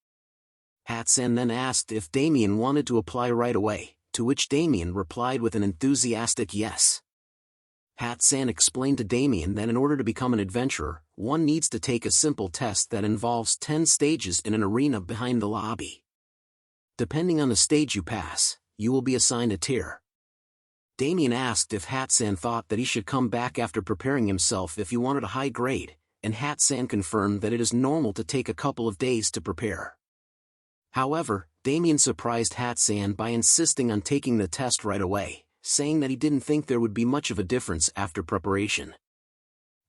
Speaker 1: Hat-san then asked if Damien wanted to apply right away, to which Damien replied with an enthusiastic yes. Hat-san explained to Damien that in order to become an adventurer, one needs to take a simple test that involves 10 stages in an arena behind the lobby. Depending on the stage you pass, you will be assigned a tier. Damien asked if Hat-san thought that he should come back after preparing himself if he wanted a high grade, and Hat-san confirmed that it is normal to take a couple of days to prepare. However, Damien surprised Hat-san by insisting on taking the test right away, saying that he didn't think there would be much of a difference after preparation.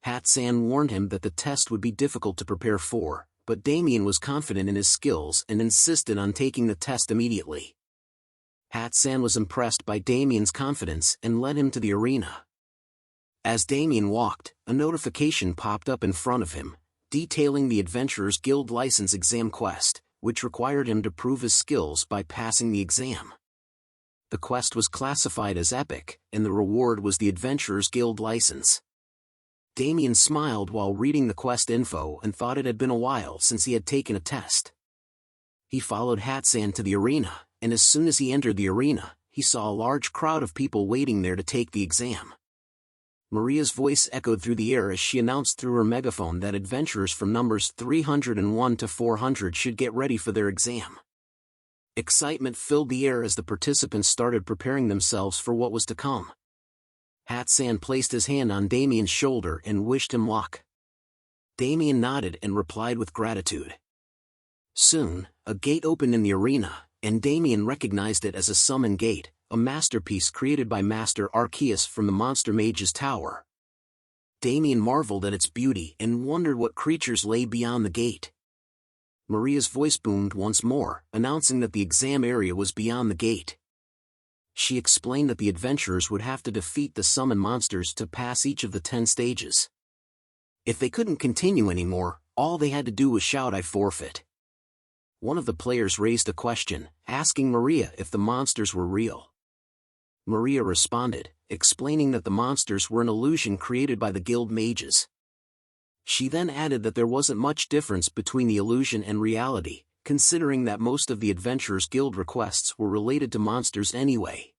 Speaker 1: Hat-san warned him that the test would be difficult to prepare for, but Damien was confident in his skills and insisted on taking the test immediately. Hat-san was impressed by Damien's confidence and led him to the arena. As Damien walked, a notification popped up in front of him, detailing the Adventurers Guild license exam quest, which required him to prove his skills by passing the exam. The quest was classified as epic, and the reward was the Adventurers Guild license. Damien smiled while reading the quest info and thought it had been a while since he had taken a test. He followed Hat-san to the arena, and as soon as he entered the arena, he saw a large crowd of people waiting there to take the exam. Maria's voice echoed through the air as she announced through her megaphone that adventurers from numbers 301 to 400 should get ready for their exam. Excitement filled the air as the participants started preparing themselves for what was to come. Hat-san placed his hand on Damien's shoulder and wished him luck. Damien nodded and replied with gratitude. Soon, a gate opened in the arena, and Damien recognized it as a summon gate, a masterpiece created by Master Arceus from the Monster Mage's Tower. Damien marveled at its beauty and wondered what creatures lay beyond the gate. Maria's voice boomed once more, announcing that the exam area was beyond the gate. She explained that the adventurers would have to defeat the summon monsters to pass each of the 10 stages. If they couldn't continue anymore, all they had to do was shout "I forfeit." One of the players raised a question, asking Maria if the monsters were real. Maria responded, explaining that the monsters were an illusion created by the guild mages. She then added that there wasn't much difference between the illusion and reality, considering that most of the Adventurers Guild requests were related to monsters anyway.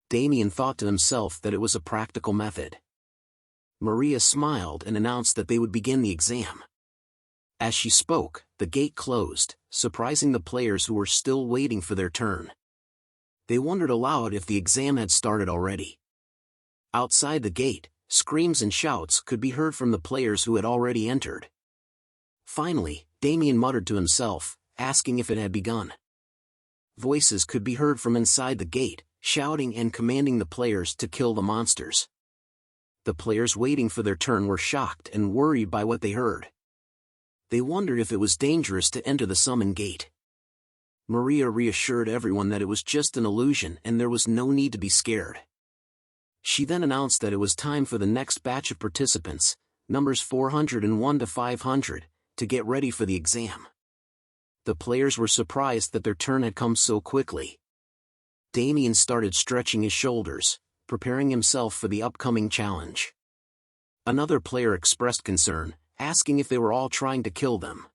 Speaker 1: Damien thought to himself that it was a practical method. Maria smiled and announced that they would begin the exam. As she spoke, the gate closed, surprising the players who were still waiting for their turn. They wondered aloud if the exam had started already. Outside the gate, screams and shouts could be heard from the players who had already entered. Finally, Damien muttered to himself, asking if it had begun. Voices could be heard from inside the gate, shouting and commanding the players to kill the monsters. The players waiting for their turn were shocked and worried by what they heard. They wondered if it was dangerous to enter the summon gate. Maria reassured everyone that it was just an illusion and there was no need to be scared. She then announced that it was time for the next batch of participants, numbers 401 to 500, to get ready for the exam. The players were surprised that their turn had come so quickly. Damien started stretching his shoulders, preparing himself for the upcoming challenge. Another player expressed concern, asking if they were all trying to kill them.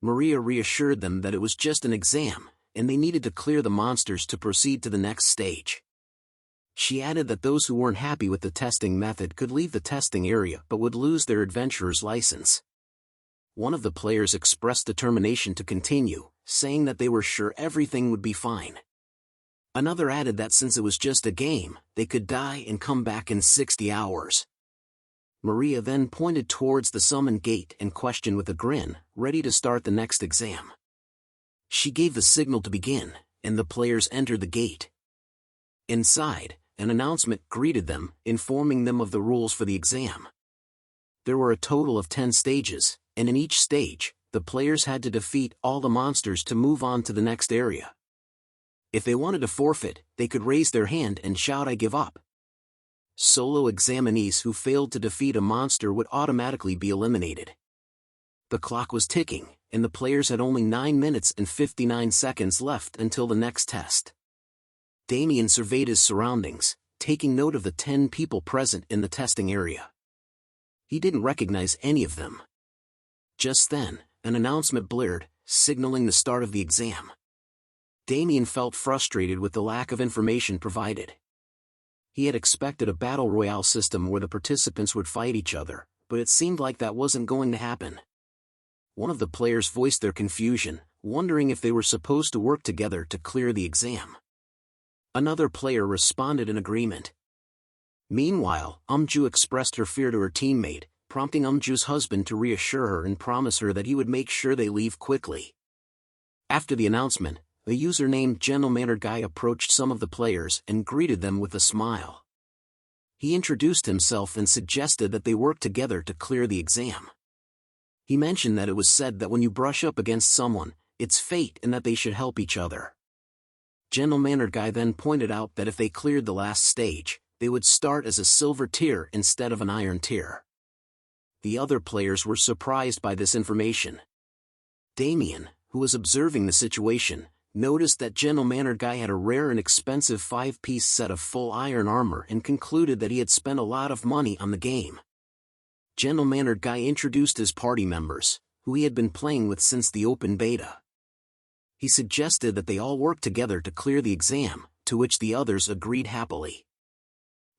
Speaker 1: Maria reassured them that it was just an exam, and they needed to clear the monsters to proceed to the next stage. She added that those who weren't happy with the testing method could leave the testing area but would lose their adventurer's license. One of the players expressed determination to continue, saying that they were sure everything would be fine. Another added that since it was just a game, they could die and come back in 60 hours. Maria then pointed towards the summon gate and questioned with a grin, ready to start the next exam. She gave the signal to begin, and the players entered the gate. Inside, an announcement greeted them, informing them of the rules for the exam. There were a total of 10 stages, and in each stage, the players had to defeat all the monsters to move on to the next area. If they wanted to forfeit, they could raise their hand and shout "I give up." Solo examinees who failed to defeat a monster would automatically be eliminated. The clock was ticking, and the players had only 9 minutes and 59 seconds left until the next test. Damien surveyed his surroundings, taking note of the 10 people present in the testing area. He didn't recognize any of them. Just then, an announcement blared, signaling the start of the exam. Damien felt frustrated with the lack of information provided. He had expected a battle royale system where the participants would fight each other, but it seemed like that wasn't going to happen. One of the players voiced their confusion, wondering if they were supposed to work together to clear the exam. Another player responded in agreement. Meanwhile, Umju expressed her fear to her teammate, prompting Umju's husband to reassure her and promise her that he would make sure they leave quickly. After the announcement, a user named Gentle-Mannered Guy approached some of the players and greeted them with a smile. He introduced himself and suggested that they work together to clear the exam. He mentioned that it was said that when you brush up against someone, it's fate and that they should help each other. Gentle-Mannered Guy then pointed out that if they cleared the last stage, they would start as a silver tier instead of an iron tier. The other players were surprised by this information. Damien, who was observing the situation, noticed that Gentle-Mannered Guy had a rare and expensive 5-piece set of full iron armor and concluded that he had spent a lot of money on the game. Gentle-Mannered Guy introduced his party members, who he had been playing with since the open beta. He suggested that they all work together to clear the exam, to which the others agreed happily.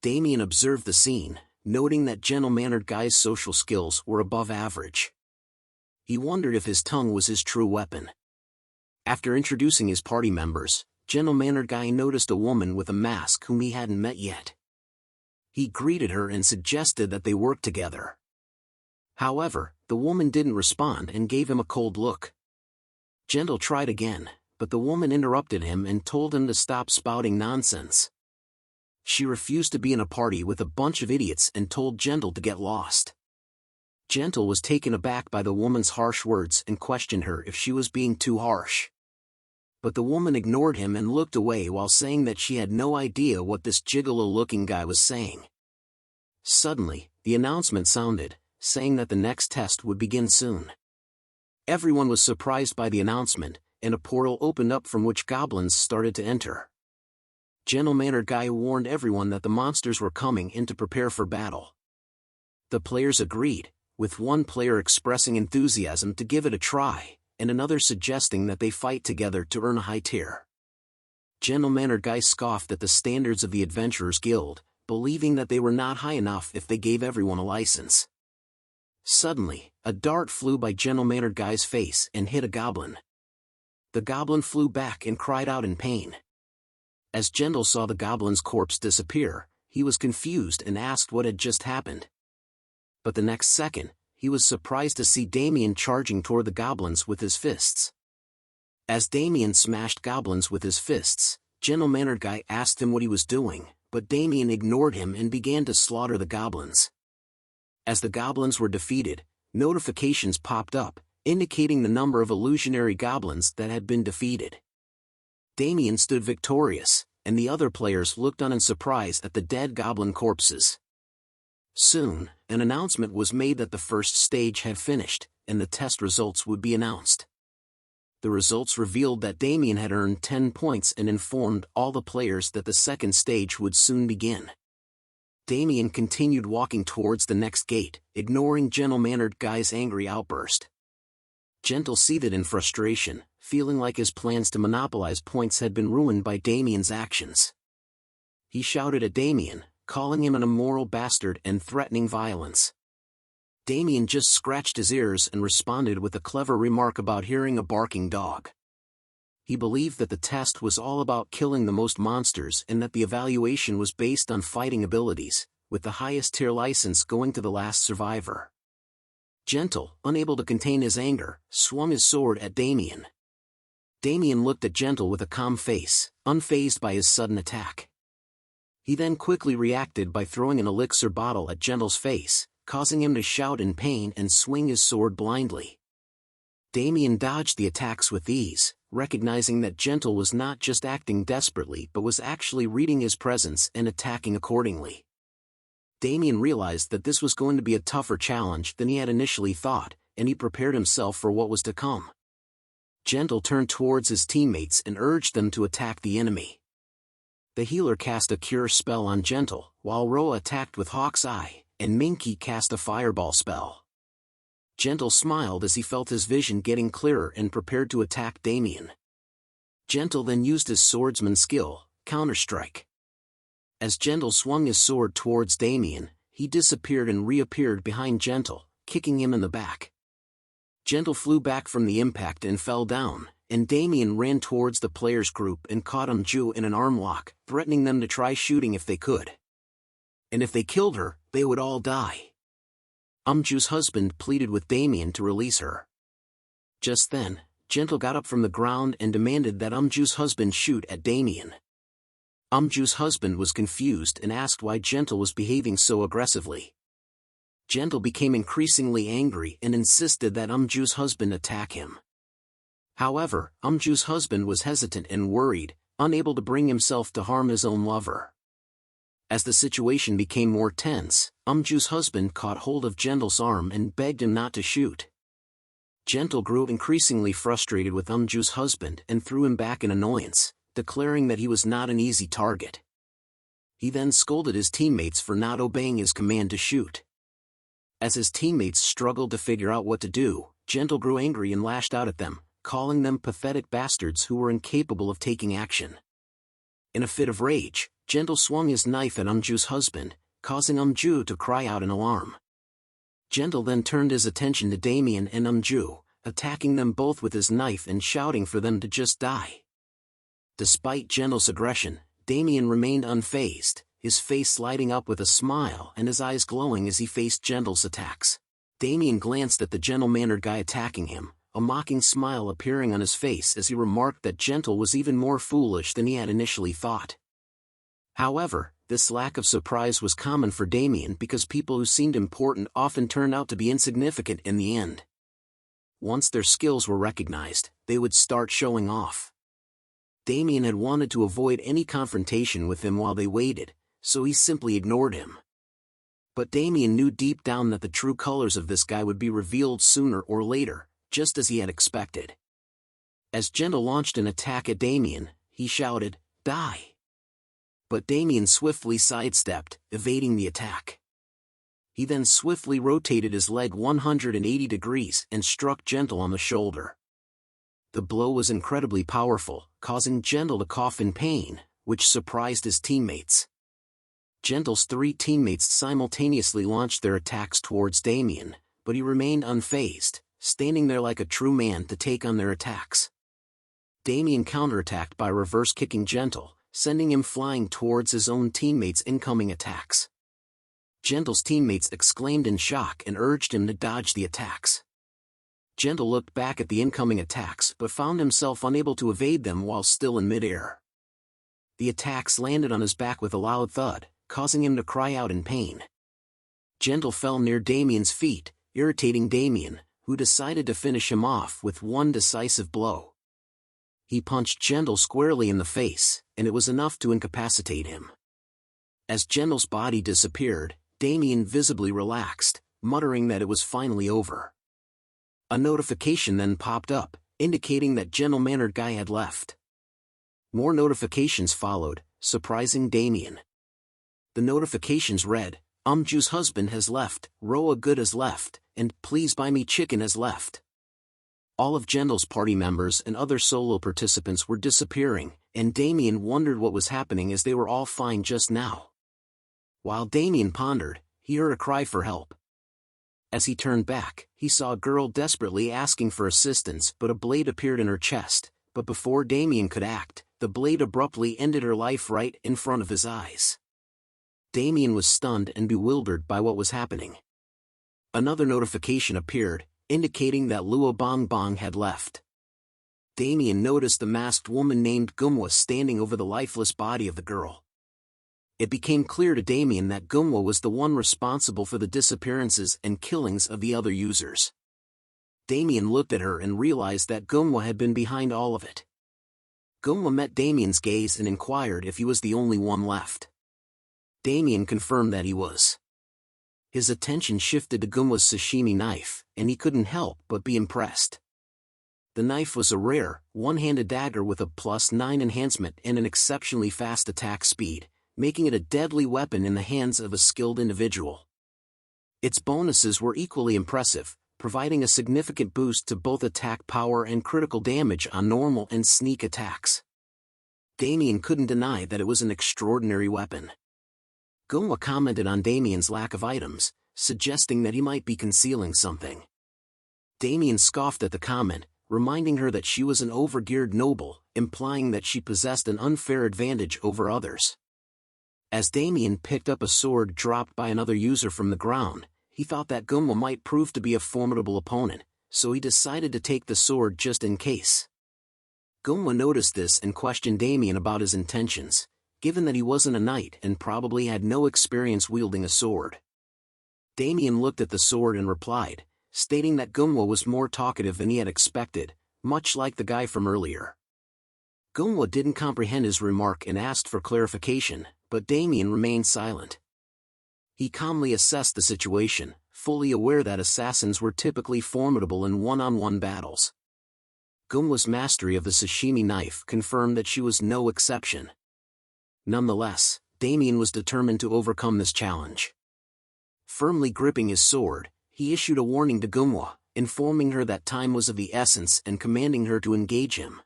Speaker 1: Damien observed the scene, noting that Gentle-Mannered Guy's social skills were above average. He wondered if his tongue was his true weapon. After introducing his party members, Gentle-Mannered Guy noticed a woman with a mask whom he hadn't met yet. He greeted her and suggested that they work together. However, the woman didn't respond and gave him a cold look. Gentle tried again, but the woman interrupted him and told him to stop spouting nonsense. She refused to be in a party with a bunch of idiots and told Gentle to get lost. Gentle was taken aback by the woman's harsh words and questioned her if she was being too harsh. But the woman ignored him and looked away while saying that she had no idea what this gigolo-looking guy was saying. Suddenly, the announcement sounded, saying that the next test would begin soon. Everyone was surprised by the announcement, and a portal opened up from which goblins started to enter. Gentle-Mannered Guy warned everyone that the monsters were coming in to prepare for battle. The players agreed, with one player expressing enthusiasm to give it a try, and another suggesting that they fight together to earn a high tier. Gentle-Mannered Guy scoffed at the standards of the Adventurers Guild, believing that they were not high enough if they gave everyone a license. Suddenly, a dart flew by Gentle-Mannered Guy's face and hit a goblin. The goblin flew back and cried out in pain. As Gentle saw the goblin's corpse disappear, he was confused and asked what had just happened. But the next second, he was surprised to see Damien charging toward the goblins with his fists. As Damien smashed goblins with his fists, Gentle-Mannered Guy asked him what he was doing, but Damien ignored him and began to slaughter the goblins. As the goblins were defeated, notifications popped up, indicating the number of illusionary goblins that had been defeated. Damien stood victorious, and the other players looked on in surprise at the dead goblin corpses. Soon, an announcement was made that the first stage had finished, and the test results would be announced. The results revealed that Damien had earned 10 points and informed all the players that the second stage would soon begin. Damien continued walking towards the next gate, ignoring Gentle-Mannered Guy's angry outburst. Gentle seethed in frustration, feeling like his plans to monopolize points had been ruined by Damien's actions. He shouted at Damien, calling him an immoral bastard and threatening violence. Damien just scratched his ears and responded with a clever remark about hearing a barking dog. He believed that the test was all about killing the most monsters and that the evaluation was based on fighting abilities, with the highest tier license going to the last survivor. Gentle, unable to contain his anger, swung his sword at Damien. Damien looked at Gentle with a calm face, unfazed by his sudden attack. He then quickly reacted by throwing an elixir bottle at Gentle's face, causing him to shout in pain and swing his sword blindly. Damien dodged the attacks with ease, recognizing that Gentle was not just acting desperately but was actually reading his presence and attacking accordingly. Damien realized that this was going to be a tougher challenge than he had initially thought, and he prepared himself for what was to come. Gentle turned towards his teammates and urged them to attack the enemy. The healer cast a cure spell on Gentle, while Roa attacked with Hawk's Eye, and Minky cast a fireball spell. Gentle smiled as he felt his vision getting clearer and prepared to attack Damien. Gentle then used his swordsman skill, Counterstrike. As Gentle swung his sword towards Damien, he disappeared and reappeared behind Gentle, kicking him in the back. Gentle flew back from the impact and fell down, and Damien ran towards the players' group and caught Ju in an arm lock, threatening them to try shooting if they could. And if they killed her, they would all die. Ju's husband pleaded with Damien to release her. Just then, Gentle got up from the ground and demanded that Ju's husband shoot at Damien. Ju's husband was confused and asked why Gentle was behaving so aggressively. Gentle became increasingly angry and insisted that Ju's husband attack him. However, Ju's husband was hesitant and worried, unable to bring himself to harm his own lover. As the situation became more tense, Ju's husband caught hold of Gentle's arm and begged him not to shoot. Gentle grew increasingly frustrated with Ju's husband and threw him back in annoyance, declaring that he was not an easy target. He then scolded his teammates for not obeying his command to shoot. As his teammates struggled to figure out what to do, Gentle grew angry and lashed out at them, calling them pathetic bastards who were incapable of taking action. In a fit of rage, Gentle swung his knife at Ju's husband, causing Ju to cry out in alarm. Gentle then turned his attention to Damien and Ju, attacking them both with his knife and shouting for them to just die. Despite Gentle's aggression, Damien remained unfazed, his face lighting up with a smile and his eyes glowing as he faced Gentle's attacks. Damien glanced at the Gentle-Mannered Guy attacking him, a mocking smile appearing on his face as he remarked that Gentle was even more foolish than he had initially thought. However, this lack of surprise was common for Damien because people who seemed important often turned out to be insignificant in the end. Once their skills were recognized, they would start showing off. Damien had wanted to avoid any confrontation with him while they waited, so he simply ignored him. But Damien knew deep down that the true colors of this guy would be revealed sooner or later, just as he had expected. As Gentle launched an attack at Damien, he shouted, "Die!" But Damien swiftly sidestepped, evading the attack. He then swiftly rotated his leg 180 degrees and struck Gentle on the shoulder. The blow was incredibly powerful, causing Gentle to cough in pain, which surprised his teammates. Gentle's three teammates simultaneously launched their attacks towards Damien, but he remained unfazed, standing there like a true man to take on their attacks. Damien counterattacked by reverse-kicking Gentle, sending him flying towards his own teammates' incoming attacks. Gentle's teammates exclaimed in shock and urged him to dodge the attacks. Gentle looked back at the incoming attacks but found himself unable to evade them while still in midair. The attacks landed on his back with a loud thud, causing him to cry out in pain. Gentle fell near Damien's feet, irritating Damien, who decided to finish him off with one decisive blow. He punched Gentle squarely in the face, and it was enough to incapacitate him. As Gentle's body disappeared, Damien visibly relaxed, muttering that it was finally over. A notification then popped up, indicating that gentle-mannered guy had left. More notifications followed, surprising Damien. The notifications read, Ju's husband has left, Roa Good has left, and Please Buy Me Chicken has left. All of Gendel's party members and other solo participants were disappearing, and Damien wondered what was happening as they were all fine just now. While Damien pondered, he heard a cry for help. As he turned back, he saw a girl desperately asking for assistance, but a blade appeared in her chest, but before Damien could act, the blade abruptly ended her life right in front of his eyes. Damien was stunned and bewildered by what was happening. Another notification appeared, indicating that Luo Bongbong had left. Damien noticed a masked woman named Gumwa standing over the lifeless body of the girl. It became clear to Damien that Gumwa was the one responsible for the disappearances and killings of the other users. Damien looked at her and realized that Gumwa had been behind all of it. Gumwa met Damien's gaze and inquired if he was the only one left. Damien confirmed that he was. His attention shifted to Gumwa's sashimi knife, and he couldn't help but be impressed. The knife was a rare, one-handed dagger with a +9 enhancement and an exceptionally fast attack speed, making it a deadly weapon in the hands of a skilled individual. Its bonuses were equally impressive, providing a significant boost to both attack power and critical damage on normal and sneak attacks. Damien couldn't deny that it was an extraordinary weapon. Gumwa commented on Damien's lack of items, suggesting that he might be concealing something. Damien scoffed at the comment, reminding her that she was an overgeared noble, implying that she possessed an unfair advantage over others. As Damien picked up a sword dropped by another user from the ground, he thought that Gumwa might prove to be a formidable opponent, so he decided to take the sword just in case. Gumwa noticed this and questioned Damien about his intentions, given that he wasn't a knight and probably had no experience wielding a sword. Damien looked at the sword and replied, stating that Gumwa was more talkative than he had expected, much like the guy from earlier. Gumwa didn't comprehend his remark and asked for clarification, but Damien remained silent. He calmly assessed the situation, fully aware that assassins were typically formidable in one-on-one battles. Gumwa's mastery of the sashimi knife confirmed that she was no exception. Nonetheless, Damien was determined to overcome this challenge. Firmly gripping his sword, he issued a warning to Gumwa, informing her that time was of the essence and commanding her to engage him.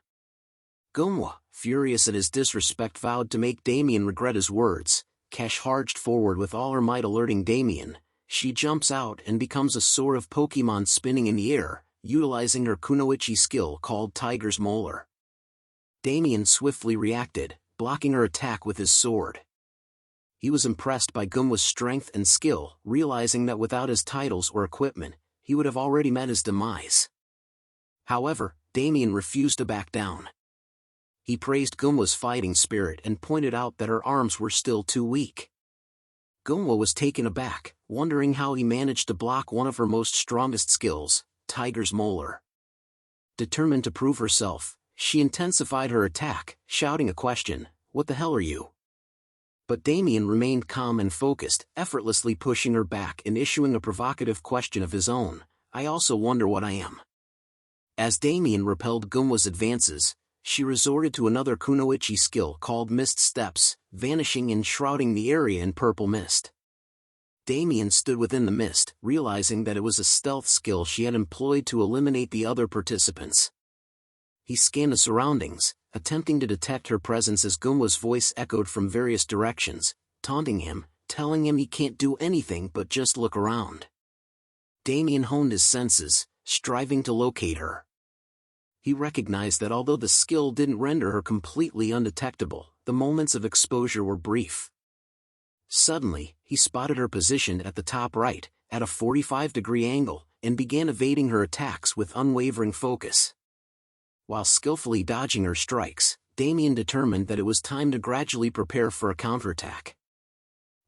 Speaker 1: Gumwa, furious at his disrespect, vowed to make Damien regret his words. Cash charged forward with all her might, alerting Damien. She jumps out and becomes a sword of Pokemon spinning in the air, utilizing her kunoichi skill called Tiger's Molar. Damien swiftly reacted, blocking her attack with his sword. He was impressed by Gumwa's strength and skill, realizing that without his titles or equipment, he would have already met his demise. However, Damien refused to back down. He praised Gumwa's fighting spirit and pointed out that her arms were still too weak. Gumwa was taken aback, wondering how he managed to block one of her most strongest skills, Tiger's Molar. Determined to prove herself, she intensified her attack, shouting a question, "What the hell are you?" But Damien remained calm and focused, effortlessly pushing her back and issuing a provocative question of his own, "I also wonder what I am." As Damien repelled Gumwa's advances, she resorted to another kunoichi skill called Mist Steps, vanishing and shrouding the area in purple mist. Damien stood within the mist, realizing that it was a stealth skill she had employed to eliminate the other participants. He scanned the surroundings, attempting to detect her presence as Gumwa's voice echoed from various directions, taunting him, telling him he can't do anything but just look around. Damien honed his senses, striving to locate her. He recognized that although the skill didn't render her completely undetectable, the moments of exposure were brief. Suddenly, he spotted her positioned at the top right, at a 45-degree angle, and began evading her attacks with unwavering focus. While skillfully dodging her strikes, Damien determined that it was time to gradually prepare for a counterattack.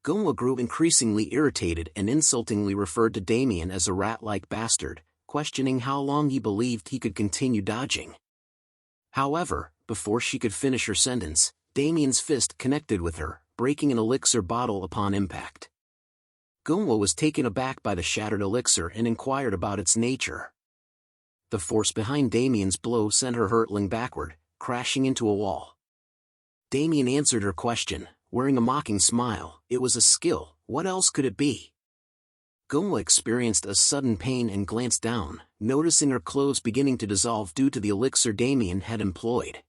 Speaker 1: Gumwa grew increasingly irritated and insultingly referred to Damien as a rat-like bastard, questioning how long he believed he could continue dodging. However, before she could finish her sentence, Damien's fist connected with her, breaking an elixir bottle upon impact. Gumwa was taken aback by the shattered elixir and inquired about its nature. The force behind Damien's blow sent her hurtling backward, crashing into a wall. Damien answered her question, wearing a mocking smile. It was a skill, what else could it be? Gunwa experienced a sudden pain and glanced down, noticing her clothes beginning to dissolve due to the elixir Damien had employed.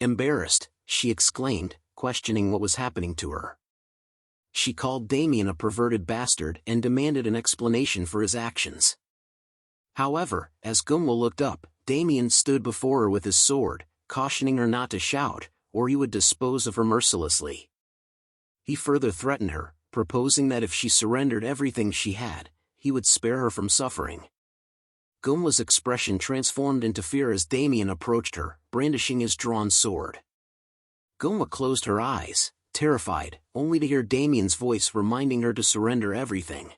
Speaker 1: Embarrassed, she exclaimed, questioning what was happening to her. She called Damien a perverted bastard and demanded an explanation for his actions. However, as Gunwa looked up, Damien stood before her with his sword, cautioning her not to shout, or he would dispose of her mercilessly. He further threatened her, proposing that if she surrendered everything she had, he would spare her from suffering. Gunwa's expression transformed into fear as Damien approached her, brandishing his drawn sword. Gunwa closed her eyes, terrified, only to hear Damien's voice reminding her to surrender everything.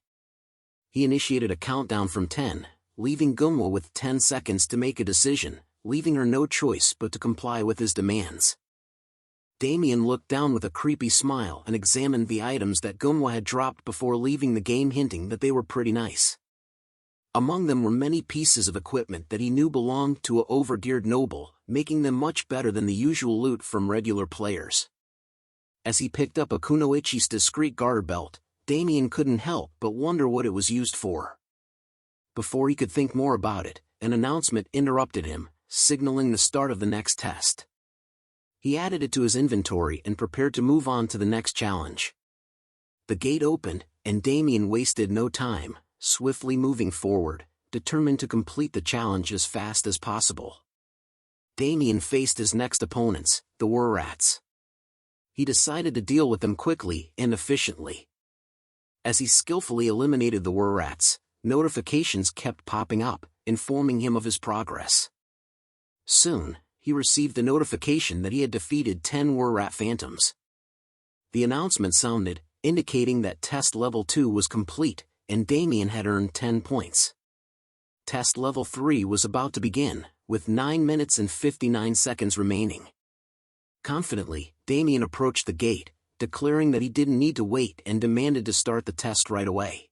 Speaker 1: He initiated a countdown from 10, leaving Gunwa with 10 seconds to make a decision, leaving her no choice but to comply with his demands. Damien looked down with a creepy smile and examined the items that Gunwa had dropped before leaving the game, hinting that they were pretty nice. Among them were many pieces of equipment that he knew belonged to a overgeared noble, making them much better than the usual loot from regular players. As he picked up a kunoichi's discreet garter belt, Damien couldn't help but wonder what it was used for. Before he could think more about it, an announcement interrupted him, signaling the start of the next test. He added it to his inventory and prepared to move on to the next challenge. The gate opened, and Damien wasted no time, swiftly moving forward, determined to complete the challenge as fast as possible. Damien faced his next opponents, the Rats. He decided to deal with them quickly and efficiently. As he skillfully eliminated the Rats, notifications kept popping up, informing him of his progress. Soon, he received the notification that he had defeated 10 Rat phantoms. The announcement sounded, indicating that test level 2 was complete, and Damien had earned 10 points. Test level 3 was about to begin, with 9 minutes and 59 seconds remaining. Confidently, Damien approached the gate, declaring that he didn't need to wait and demanded to start the test right away.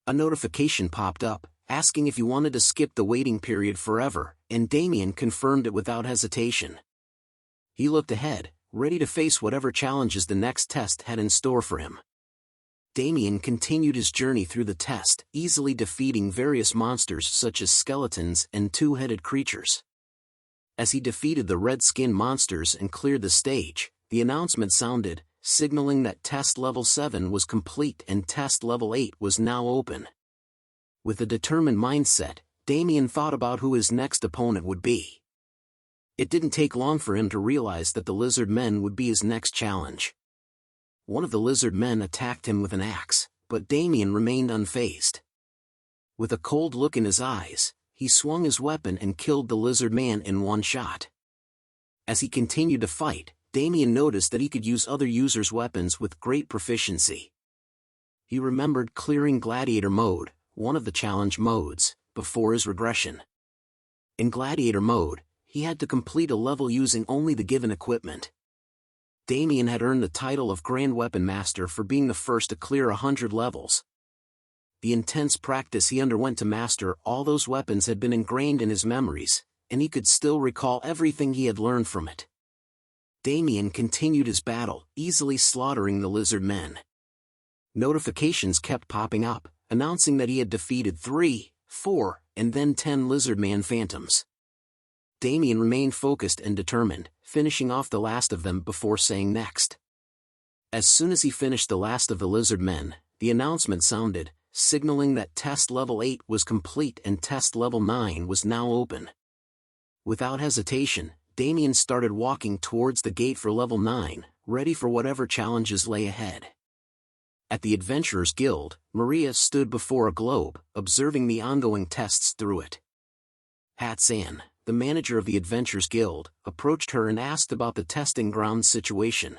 Speaker 1: A notification popped up, asking if he wanted to skip the waiting period forever, and Damien confirmed it without hesitation. He looked ahead, ready to face whatever challenges the next test had in store for him. Damien continued his journey through the test, easily defeating various monsters such as skeletons and two-headed creatures. As he defeated the red-skin monsters and cleared the stage, the announcement sounded, signaling that test level 7 was complete and test level 8 was now open. With a determined mindset, Damien thought about who his next opponent would be. It didn't take long for him to realize that the lizard men would be his next challenge. One of the lizard men attacked him with an axe, but Damien remained unfazed. With a cold look in his eyes, he swung his weapon and killed the lizard man in one shot. As he continued to fight, Damien noticed that he could use other users' weapons with great proficiency. He remembered clearing Gladiator mode, one of the challenge modes, before his regression. In Gladiator mode, he had to complete a level using only the given equipment. Damien had earned the title of Grand Weapon Master for being the first to clear 100 levels. The intense practice he underwent to master all those weapons had been ingrained in his memories, and he could still recall everything he had learned from it. Damien continued his battle, easily slaughtering the lizard men. Notifications kept popping up, announcing that he had defeated 3, 4, and then 10 lizard-man phantoms. Damien remained focused and determined, finishing off the last of them before saying next. As soon as he finished the last of the lizard men, the announcement sounded, signaling that test level 8 was complete and test level 9 was now open. Without hesitation, Damien started walking towards the gate for level 9, ready for whatever challenges lay ahead. At the Adventurers Guild, Maria stood before a globe, observing the ongoing tests through it. Hatsan, the manager of the Adventurers Guild, approached her and asked about the testing ground situation.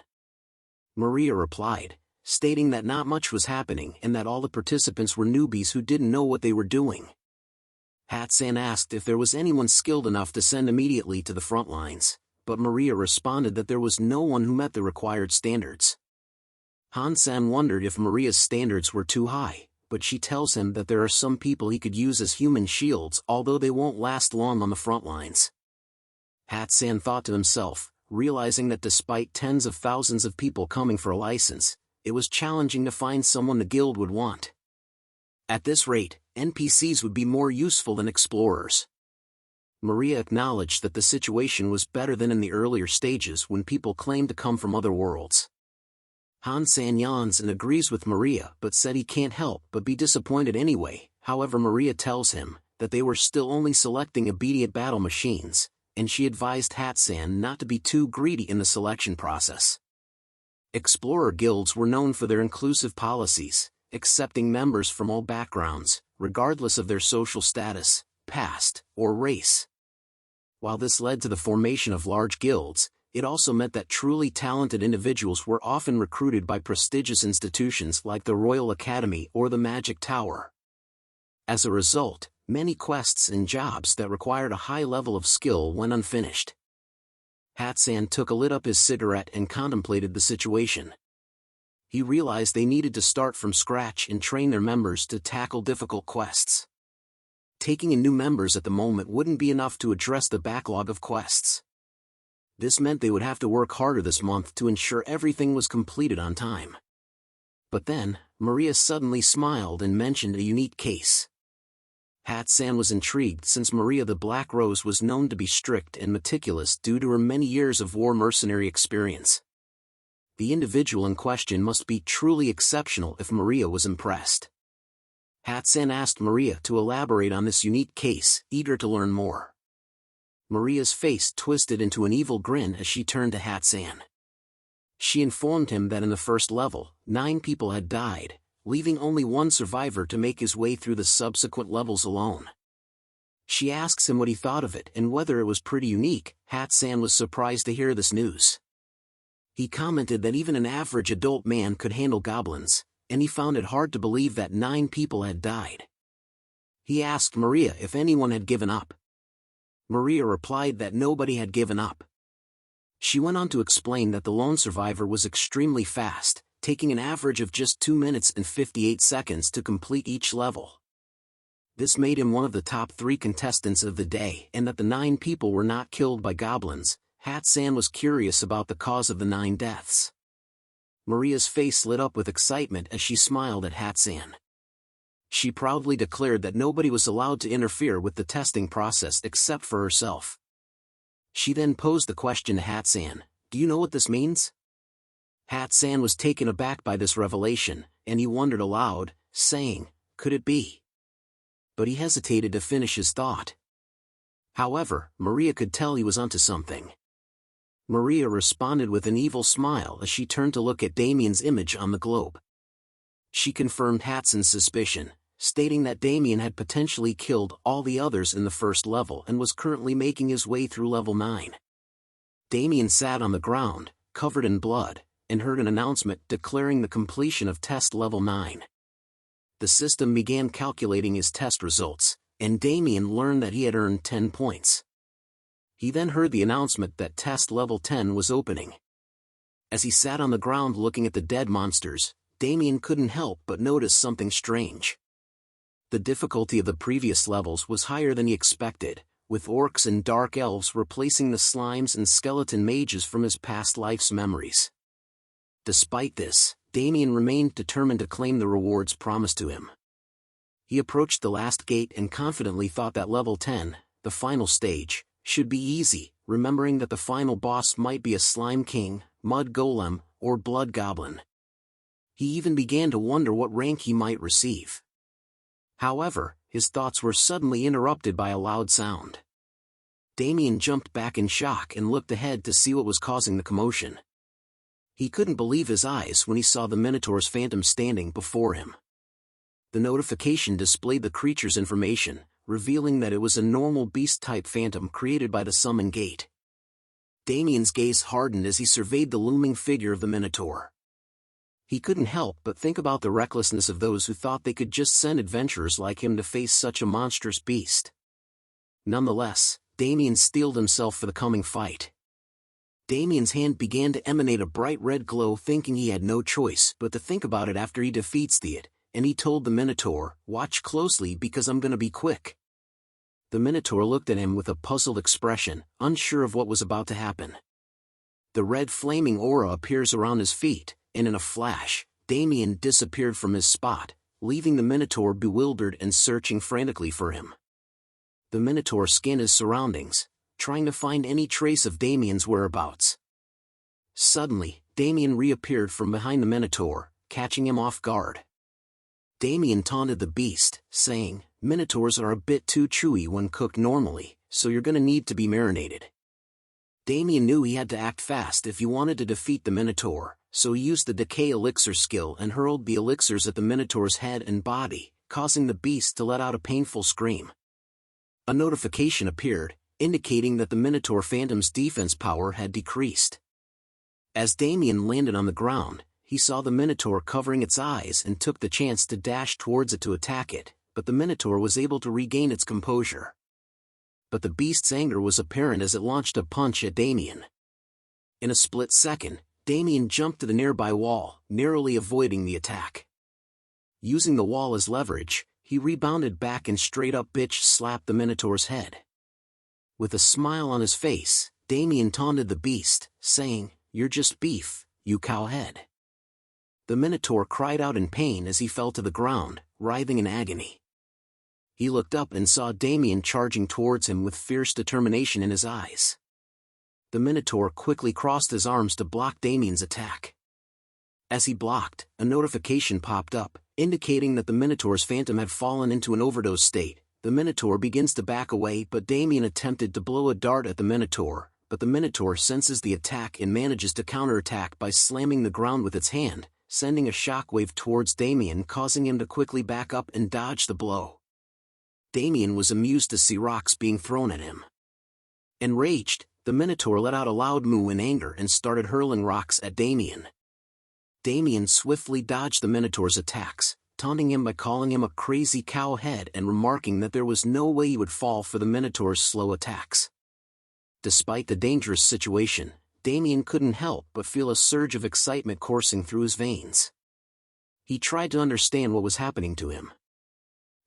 Speaker 1: Maria replied, stating that not much was happening and that all the participants were newbies who didn't know what they were doing. Hatsan asked if there was anyone skilled enough to send immediately to the front lines, but Maria responded that there was no one who met the required standards. Hansan wondered if Maria's standards were too high, but she tells him that there are some people he could use as human shields, although they won't last long on the front lines. Hatsan thought to himself, realizing that despite tens of thousands of people coming for a license, it was challenging to find someone the guild would want. At this rate, NPCs would be more useful than explorers. Maria acknowledged that the situation was better than in the earlier stages when people claimed to come from other worlds. Hansan yawns and agrees with Maria but said he can't help but be disappointed anyway. However, Maria tells him that they were still only selecting obedient battle machines, and she advised Hatsan not to be too greedy in the selection process. Explorer guilds were known for their inclusive policies, accepting members from all backgrounds, regardless of their social status, past, or race. While this led to the formation of large guilds, it also meant that truly talented individuals were often recruited by prestigious institutions like the Royal Academy or the Magic Tower. As a result, many quests and jobs that required a high level of skill went unfinished. Hatsan took a lit up his cigarette and contemplated the situation. He realized they needed to start from scratch and train their members to tackle difficult quests. Taking in new members at the moment wouldn't be enough to address the backlog of quests. This meant they would have to work harder this month to ensure everything was completed on time. But then, Maria suddenly smiled and mentioned a unique case. Hatsan was intrigued since Maria the Black Rose was known to be strict and meticulous due to her many years of war mercenary experience. The individual in question must be truly exceptional if Maria was impressed. Hatsan asked Maria to elaborate on this unique case, eager to learn more. Maria's face twisted into an evil grin as she turned to Hatsan. She informed him that in the first level, 9 people had died, leaving only one survivor to make his way through the subsequent levels alone. She asks him what he thought of it and whether it was pretty unique. Hatsan was surprised to hear this news. He commented that even an average adult man could handle goblins, and he found it hard to believe that 9 people had died. He asked Maria if anyone had given up. Maria replied that nobody had given up. She went on to explain that the lone survivor was extremely fast, taking an average of just 2 minutes and 58 seconds to complete each level. This made him one of the top 3 contestants of the day, and that the 9 people were not killed by goblins. Hatsan was curious about the cause of the 9 deaths. Maria's face lit up with excitement as she smiled at Hatsan. She proudly declared that nobody was allowed to interfere with the testing process except for herself. She then posed the question to Hatsan, "Do you know what this means?" Hatsan was taken aback by this revelation, and he wondered aloud, saying, "Could it be?" But he hesitated to finish his thought. However, Maria could tell he was onto something. Maria responded with an evil smile as she turned to look at Damien's image on the globe. She confirmed Hatsan's suspicion, stating that Damien had potentially killed all the others in the first level and was currently making his way through level 9. Damien sat on the ground, covered in blood, and heard an announcement declaring the completion of test level 9. The system began calculating his test results, and Damien learned that he had earned 10 points. He then heard the announcement that test level 10 was opening. As he sat on the ground looking at the dead monsters, Damien couldn't help but notice something strange. The difficulty of the previous levels was higher than he expected, with orcs and dark elves replacing the slimes and skeleton mages from his past life's memories. Despite this, Damien remained determined to claim the rewards promised to him. He approached the last gate and confidently thought that level 10, the final stage, should be easy, remembering that the final boss might be a slime king, mud golem, or blood goblin. He even began to wonder what rank he might receive. However, his thoughts were suddenly interrupted by a loud sound. Damien jumped back in shock and looked ahead to see what was causing the commotion. He couldn't believe his eyes when he saw the Minotaur's phantom standing before him. The notification displayed the creature's information, revealing that it was a normal beast-type phantom created by the Summon Gate. Damien's gaze hardened as he surveyed the looming figure of the Minotaur. He couldn't help but think about the recklessness of those who thought they could just send adventurers like him to face such a monstrous beast. Nonetheless, Damien steeled himself for the coming fight. Damien's hand began to emanate a bright red glow, thinking he had no choice but to think about it after he defeats the and he told the Minotaur, "Watch closely because I'm gonna be quick." The Minotaur looked at him with a puzzled expression, unsure of what was about to happen. The red flaming aura appears around his feet, and in a flash, Damien disappeared from his spot, leaving the Minotaur bewildered and searching frantically for him. The Minotaur scanned his surroundings, trying to find any trace of Damien's whereabouts. Suddenly, Damien reappeared from behind the Minotaur, catching him off guard. Damien taunted the beast, saying, "Minotaurs are a bit too chewy when cooked normally, so you're gonna need to be marinated." Damien knew he had to act fast if he wanted to defeat the Minotaur, so he used the decay elixir skill and hurled the elixirs at the Minotaur's head and body, causing the beast to let out a painful scream. A notification appeared, indicating that the Minotaur Phantom's defense power had decreased. As Damien landed on the ground, he saw the Minotaur covering its eyes and took the chance to dash towards it to attack it, but the Minotaur was able to regain its composure. But the beast's anger was apparent as it launched a punch at Damien. In a split second, Damien jumped to the nearby wall, narrowly avoiding the attack. Using the wall as leverage, he rebounded back and straight-up bitch-slapped the Minotaur's head. With a smile on his face, Damien taunted the beast, saying, "You're just beef, you cowhead." The Minotaur cried out in pain as he fell to the ground, writhing in agony. He looked up and saw Damien charging towards him with fierce determination in his eyes. The Minotaur quickly crossed his arms to block Damien's attack. As he blocked, a notification popped up, indicating that the Minotaur's phantom had fallen into an overdose state. The Minotaur begins to back away, but Damien attempted to blow a dart at the Minotaur, but the Minotaur senses the attack and manages to counterattack by slamming the ground with its hand, sending a shockwave towards Damien, causing him to quickly back up and dodge the blow. Damien was amused to see rocks being thrown at him. Enraged, the Minotaur let out a loud moo in anger and started hurling rocks at Damien. Damien swiftly dodged the Minotaur's attacks, taunting him by calling him a crazy cowhead and remarking that there was no way he would fall for the Minotaur's slow attacks. Despite the dangerous situation, Damien couldn't help but feel a surge of excitement coursing through his veins. He tried to understand what was happening to him.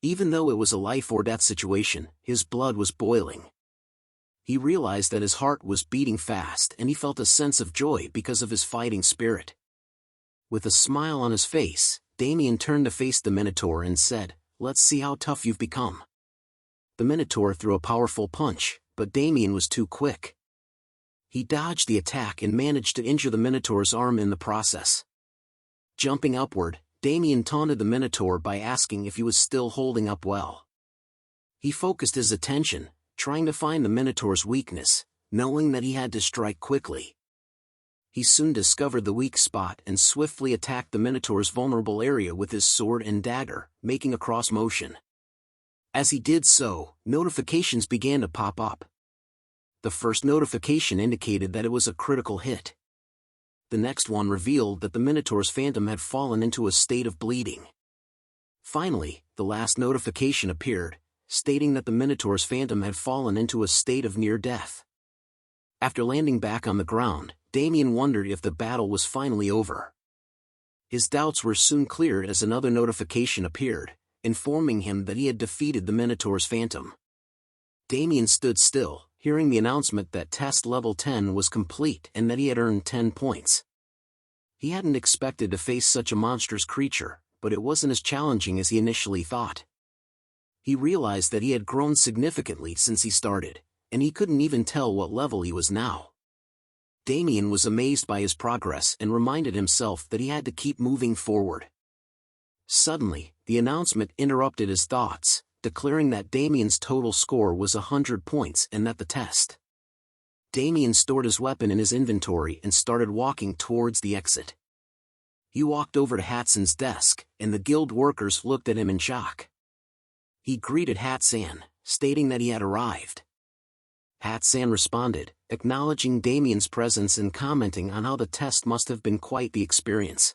Speaker 1: Even though it was a life-or-death situation, his blood was boiling. He realized that his heart was beating fast and he felt a sense of joy because of his fighting spirit. With a smile on his face, Damien turned to face the Minotaur and said, "Let's see how tough you've become." The Minotaur threw a powerful punch, but Damien was too quick. He dodged the attack and managed to injure the Minotaur's arm in the process. Jumping upward, Damien taunted the Minotaur by asking if he was still holding up well. He focused his attention, trying to find the Minotaur's weakness, knowing that he had to strike quickly. He soon discovered the weak spot and swiftly attacked the Minotaur's vulnerable area with his sword and dagger, making a cross motion. As he did so, notifications began to pop up. The first notification indicated that it was a critical hit. The next one revealed that the Minotaur's phantom had fallen into a state of bleeding. Finally, the last notification appeared, stating that the Minotaur's phantom had fallen into a state of near death. After landing back on the ground, Damien wondered if the battle was finally over. His doubts were soon cleared as another notification appeared, informing him that he had defeated the Minotaur's phantom. Damien stood still, hearing the announcement that test level 10 was complete and that he had earned 10 points. He hadn't expected to face such a monstrous creature, but it wasn't as challenging as he initially thought. He realized that he had grown significantly since he started, and he couldn't even tell what level he was now. Damien was amazed by his progress and reminded himself that he had to keep moving forward. Suddenly, the announcement interrupted his thoughts, declaring that Damien's total score was 100 points and that the test. Damien stored his weapon in his inventory and started walking towards the exit. He walked over to Hatson's desk, and the guild workers looked at him in shock. He greeted Hatsan, stating that he had arrived. Hatsan responded, acknowledging Damien's presence and commenting on how the test must have been quite the experience.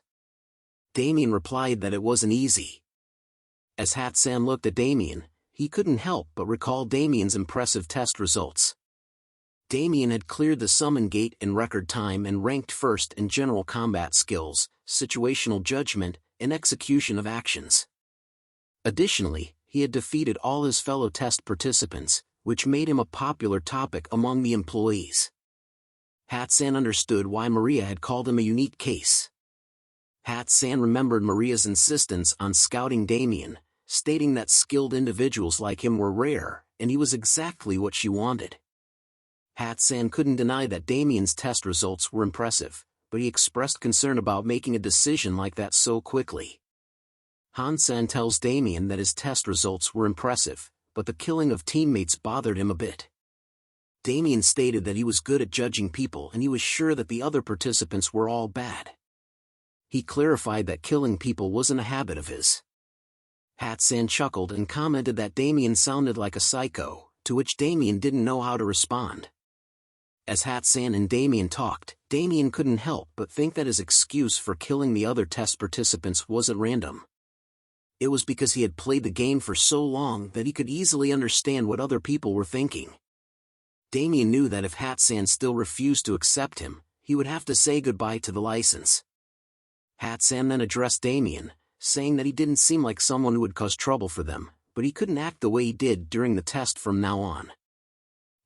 Speaker 1: Damien replied that it wasn't easy. As Hatsan looked at Damien, he couldn't help but recall Damien's impressive test results. Damien had cleared the summon gate in record time and ranked first in general combat skills, situational judgment, and execution of actions. Additionally, he had defeated all his fellow test participants, which made him a popular topic among the employees. Hat-san understood why Maria had called him a unique case. Hat-san remembered Maria's insistence on scouting Damien, stating that skilled individuals like him were rare, and he was exactly what she wanted. Hat-san couldn't deny that Damien's test results were impressive, but he expressed concern about making a decision like that so quickly. Han-san tells Damien that his test results were impressive, but the killing of teammates bothered him a bit. Damien stated that he was good at judging people and he was sure that the other participants were all bad. He clarified that killing people wasn't a habit of his. Hat-san chuckled and commented that Damien sounded like a psycho, to which Damien didn't know how to respond. As Hat-san and Damien talked, Damien couldn't help but think that his excuse for killing the other test participants wasn't random. It was because he had played the game for so long that he could easily understand what other people were thinking. Damien knew that if Hat-san still refused to accept him, he would have to say goodbye to the license. Hat-san then addressed Damien, saying that he didn't seem like someone who would cause trouble for them, but he couldn't act the way he did during the test from now on.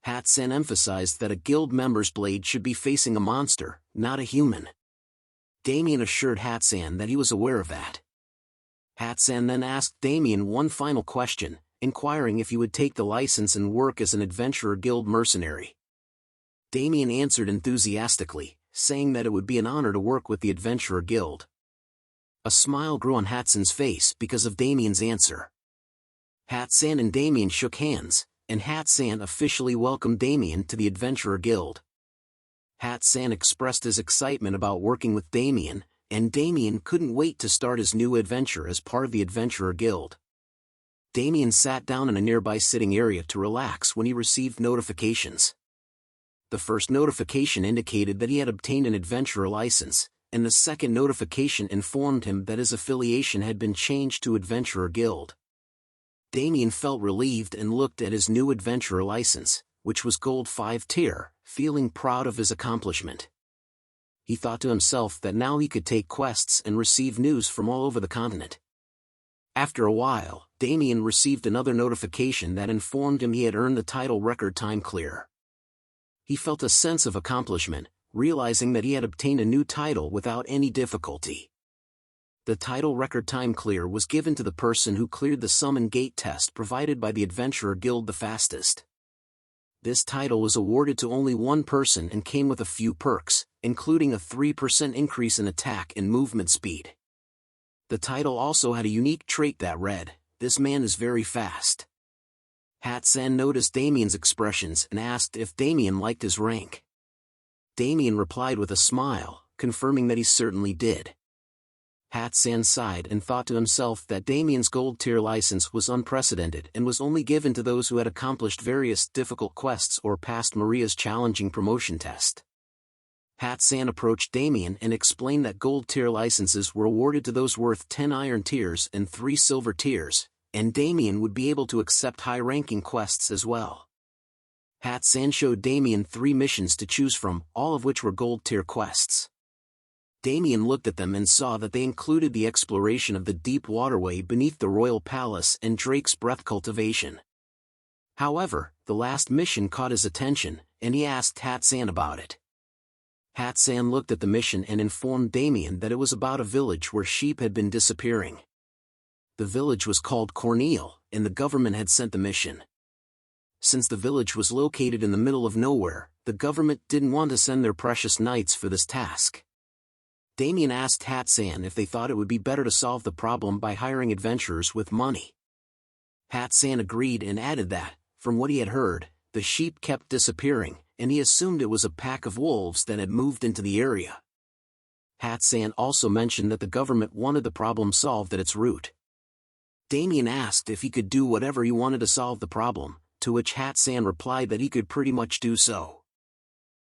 Speaker 1: Hat-san emphasized that a guild member's blade should be facing a monster, not a human. Damien assured Hat-san that he was aware of that. Hat-san then asked Damien one final question, inquiring if he would take the license and work as an adventurer guild mercenary. Damien answered enthusiastically, saying that it would be an honor to work with the adventurer guild. A smile grew on Hat-san's face because of Damien's answer. Hat-san and Damien shook hands, and Hat-san officially welcomed Damien to the adventurer guild. Hat-san expressed his excitement about working with Damien, and Damien couldn't wait to start his new adventure as part of the adventurer guild. Damien sat down in a nearby sitting area to relax when he received notifications. The first notification indicated that he had obtained an adventurer license, and the second notification informed him that his affiliation had been changed to Adventurer Guild. Damien felt relieved and looked at his new adventurer license, which was Gold 5 tier, feeling proud of his accomplishment. He thought to himself that now he could take quests and receive news from all over the continent. After a while, Damien received another notification that informed him he had earned the title Record Time Clear. He felt a sense of accomplishment, realizing that he had obtained a new title without any difficulty. The title Record Time Clear was given to the person who cleared the Summon Gate test provided by the Adventurer Guild the fastest. This title was awarded to only one person and came with a few perks, including a 3% increase in attack and movement speed. The title also had a unique trait that read, "This man is very fast." Hat-san noticed Damien's expressions and asked if Damien liked his rank. Damien replied with a smile, confirming that he certainly did. Hat-san sighed and thought to himself that Damien's gold tier license was unprecedented and was only given to those who had accomplished various difficult quests or passed Maria's challenging promotion test. Hat-san approached Damien and explained that gold tier licenses were awarded to those worth 10 iron tiers and 3 silver tiers, and Damien would be able to accept high-ranking quests as well. Hat-san showed Damien 3 missions to choose from, all of which were gold tier quests. Damien looked at them and saw that they included the exploration of the deep waterway beneath the royal palace and Drake's breath cultivation. However, the last mission caught his attention, and he asked Hat-san about it. Hat-san looked at the mission and informed Damien that it was about a village where sheep had been disappearing. The village was called Cornel, and the government had sent the mission. Since the village was located in the middle of nowhere, the government didn't want to send their precious knights for this task. Damien asked Hat-san if they thought it would be better to solve the problem by hiring adventurers with money. Hat-san agreed and added that, from what he had heard, the sheep kept disappearing, and he assumed it was a pack of wolves that had moved into the area. Hat-san also mentioned that the government wanted the problem solved at its root. Damien asked if he could do whatever he wanted to solve the problem, to which Hat-san replied that he could pretty much do so.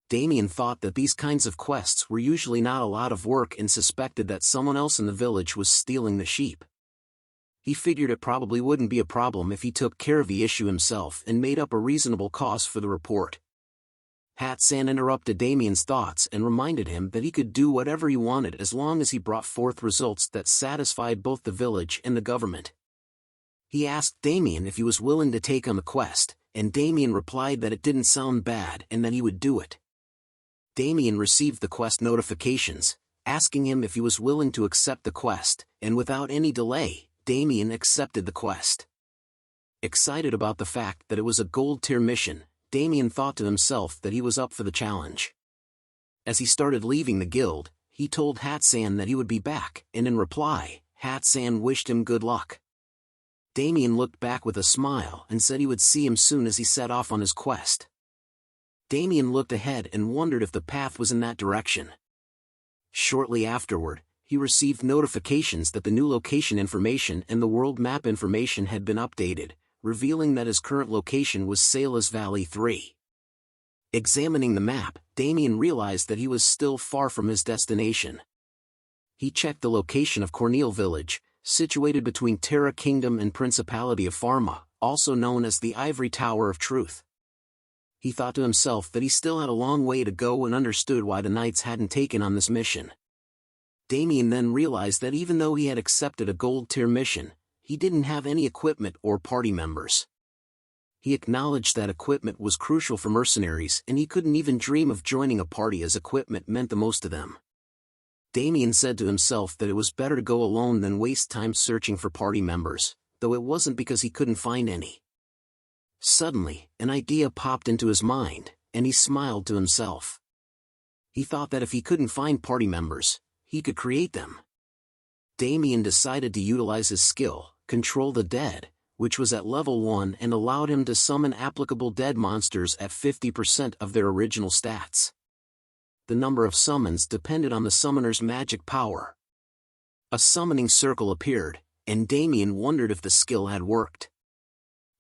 Speaker 1: Damien thought that these kinds of quests were usually not a lot of work and suspected that someone else in the village was stealing the sheep. He figured it probably wouldn't be a problem if he took care of the issue himself and made up a reasonable cost for the report. Hat-san interrupted Damien's thoughts and reminded him that he could do whatever he wanted as long as he brought forth results that satisfied both the village and the government. He asked Damien if he was willing to take on the quest, and Damien replied that it didn't sound bad and that he would do it. Damien received the quest notifications, asking him if he was willing to accept the quest, and without any delay, Damien accepted the quest. Excited about the fact that it was a gold-tier mission, Damien thought to himself that he was up for the challenge. As he started leaving the guild, he told Hat-san that he would be back, and in reply, Hat-san wished him good luck. Damien looked back with a smile and said he would see him soon as he set off on his quest. Damien looked ahead and wondered if the path was in that direction. Shortly afterward, he received notifications that the new location information and the world map information had been updated, revealing that his current location was Sala's Valley 3. Examining the map, Damien realized that he was still far from his destination. He checked the location of Cornel Village, situated between Terra Kingdom and Principality of Pharma, also known as the Ivory Tower of Truth. He thought to himself that he still had a long way to go and understood why the knights hadn't taken on this mission. Damien then realized that even though he had accepted a gold-tier mission, he didn't have any equipment or party members. He acknowledged that equipment was crucial for mercenaries and he couldn't even dream of joining a party as equipment meant the most to them. Damien said to himself that it was better to go alone than waste time searching for party members, though it wasn't because he couldn't find any. Suddenly, an idea popped into his mind, and he smiled to himself. He thought that if he couldn't find party members, he could create them. Damien decided to utilize his skill, Control the Dead, which was at level 1 and allowed him to summon applicable dead monsters at 50% of their original stats. The number of summons depended on the summoner's magic power. A summoning circle appeared, and Damien wondered if the skill had worked.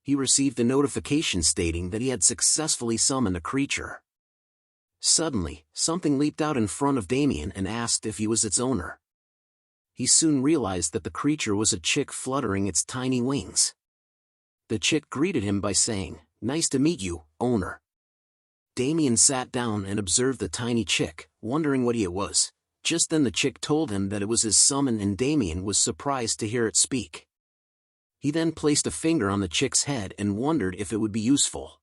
Speaker 1: He received a notification stating that he had successfully summoned a creature. Suddenly, something leaped out in front of Damien and asked if he was its owner. He soon realized that the creature was a chick fluttering its tiny wings. The chick greeted him by saying, "Nice to meet you, owner." Damien sat down and observed the tiny chick, wondering what it was. Just then the chick told him that it was his summon and Damien was surprised to hear it speak. He then placed a finger on the chick's head and wondered if it would be useful.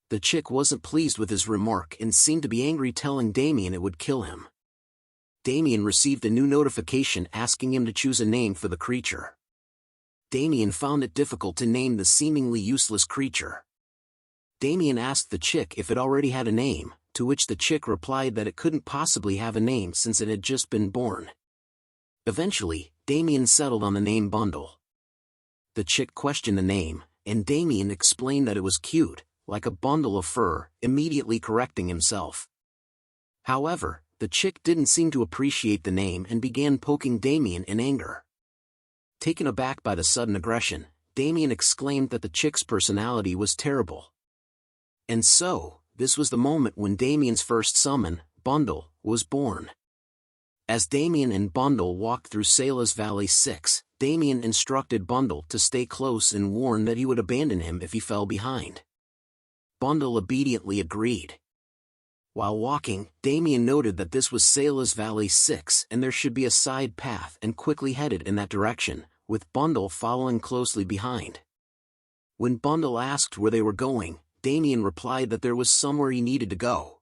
Speaker 1: The chick wasn't pleased with his remark and seemed to be angry, telling Damien it would kill him. Damien received a new notification asking him to choose a name for the creature. Damien found it difficult to name the seemingly useless creature. Damien asked the chick if it already had a name, to which the chick replied that it couldn't possibly have a name since it had just been born. Eventually, Damien settled on the name Bundle. The chick questioned the name, and Damien explained that it was cute, like a bundle of fur, immediately correcting himself. However, the chick didn't seem to appreciate the name and began poking Damien in anger. Taken aback by the sudden aggression, Damien exclaimed that the chick's personality was terrible. And so, this was the moment when Damien's first summon, Bundle, was born. As Damien and Bundle walked through Sala's Valley 6, Damien instructed Bundle to stay close and warned that he would abandon him if he fell behind. Bundle obediently agreed. While walking, Damien noted that this was Sala's Valley 6 and there should be a side path and quickly headed in that direction, with Bundle following closely behind. When Bundle asked where they were going, Damien replied that there was somewhere he needed to go.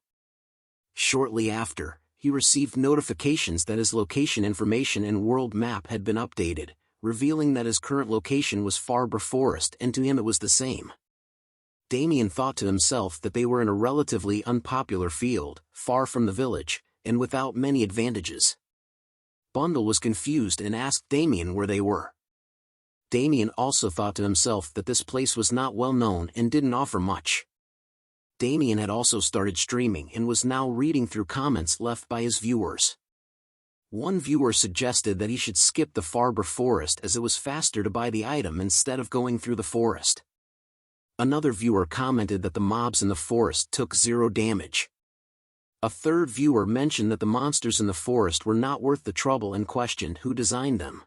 Speaker 1: Shortly after, he received notifications that his location information and world map had been updated, revealing that his current location was Farbor Forest and to him it was the same. Damien thought to himself that they were in a relatively unpopular field, far from the village, and without many advantages. Bundle was confused and asked Damien where they were. Damien also thought to himself that this place was not well known and didn't offer much. Damien had also started streaming and was now reading through comments left by his viewers. One viewer suggested that he should skip the Farbor Forest as it was faster to buy the item instead of going through the forest. Another viewer commented that the mobs in the forest took 0 damage. A third viewer mentioned that the monsters in the forest were not worth the trouble and questioned who designed them.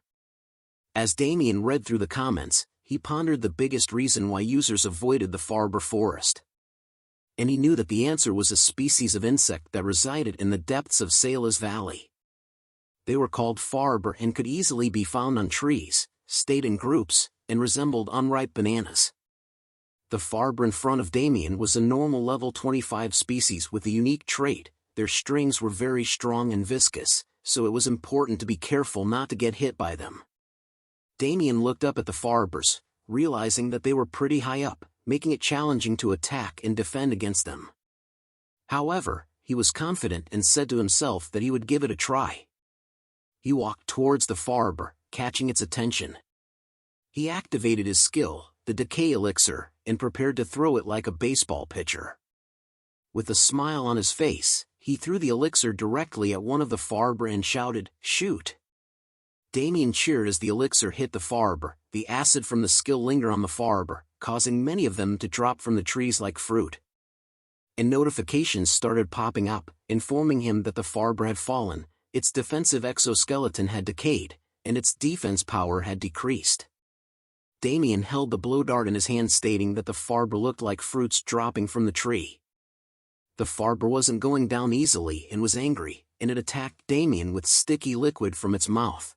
Speaker 1: As Damien read through the comments, he pondered the biggest reason why users avoided the Farbor Forest. And he knew that the answer was a species of insect that resided in the depths of Sayla's valley. They were called farber and could easily be found on trees, stayed in groups, and resembled unripe bananas. The farber in front of Damien was a normal level 25 species with a unique trait: their strings were very strong and viscous, so it was important to be careful not to get hit by them. Damien looked up at the farbers, realizing that they were pretty high up, making it challenging to attack and defend against them. However, he was confident and said to himself that he would give it a try. He walked towards the farber, catching its attention. He activated his skill, the decay elixir, and prepared to throw it like a baseball pitcher. With a smile on his face, he threw the elixir directly at one of the farber and shouted, "Shoot!" Damien cheered as the elixir hit the farber. The acid from the skill lingered on the farber, causing many of them to drop from the trees like fruit. And notifications started popping up, informing him that the farber had fallen, its defensive exoskeleton had decayed, and its defense power had decreased. Damien held the blow dart in his hand, stating that the farber looked like fruits dropping from the tree. The farber wasn't going down easily and was angry, and it attacked Damien with sticky liquid from its mouth.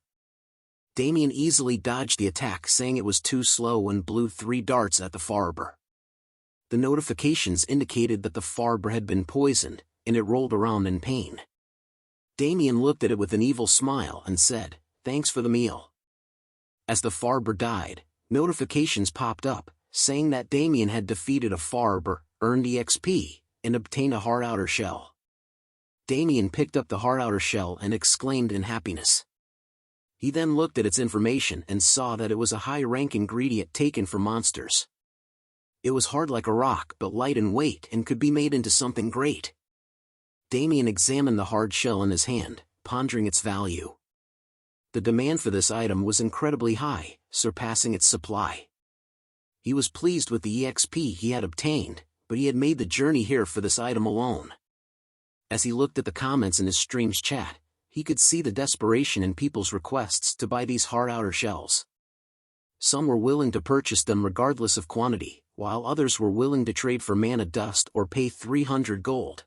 Speaker 1: Damien easily dodged the attack, saying it was too slow, and blew 3 darts at the farber. The notifications indicated that the farber had been poisoned, and it rolled around in pain. Damien looked at it with an evil smile and said, "Thanks for the meal." As the farber died, notifications popped up, saying that Damien had defeated a farber, earned EXP, and obtained a hard outer shell. Damien picked up the hard outer shell and exclaimed in happiness. He then looked at its information and saw that it was a high-rank ingredient taken from monsters. It was hard like a rock but light in weight and could be made into something great. Damien examined the hard shell in his hand, pondering its value. The demand for this item was incredibly high, surpassing its supply. He was pleased with the EXP he had obtained, but he had made the journey here for this item alone. As he looked at the comments in his stream's chat, he could see the desperation in people's requests to buy these hard outer shells. Some were willing to purchase them regardless of quantity, while others were willing to trade for mana dust or pay 300 gold.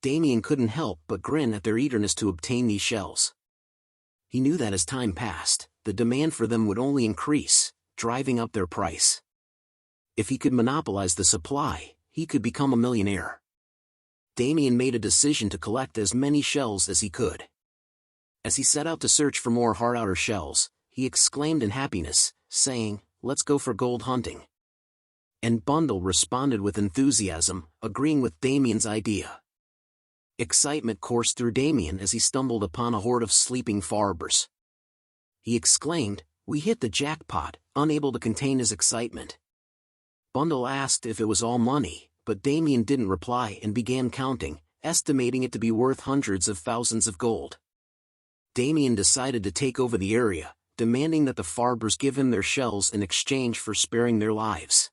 Speaker 1: Damien couldn't help but grin at their eagerness to obtain these shells. He knew that as time passed, the demand for them would only increase, driving up their price. If he could monopolize the supply, he could become a millionaire. Damien made a decision to collect as many shells as he could. As he set out to search for more hard outer shells, he exclaimed in happiness, saying, "Let's go for gold hunting." And Bundle responded with enthusiasm, agreeing with Damien's idea. Excitement coursed through Damien as he stumbled upon a horde of sleeping farbers. He exclaimed, "We hit the jackpot," unable to contain his excitement. Bundle asked if it was all money, but Damien didn't reply and began counting, estimating it to be worth hundreds of thousands of gold. Damien decided to take over the area, demanding that the farbers give him their shells in exchange for sparing their lives.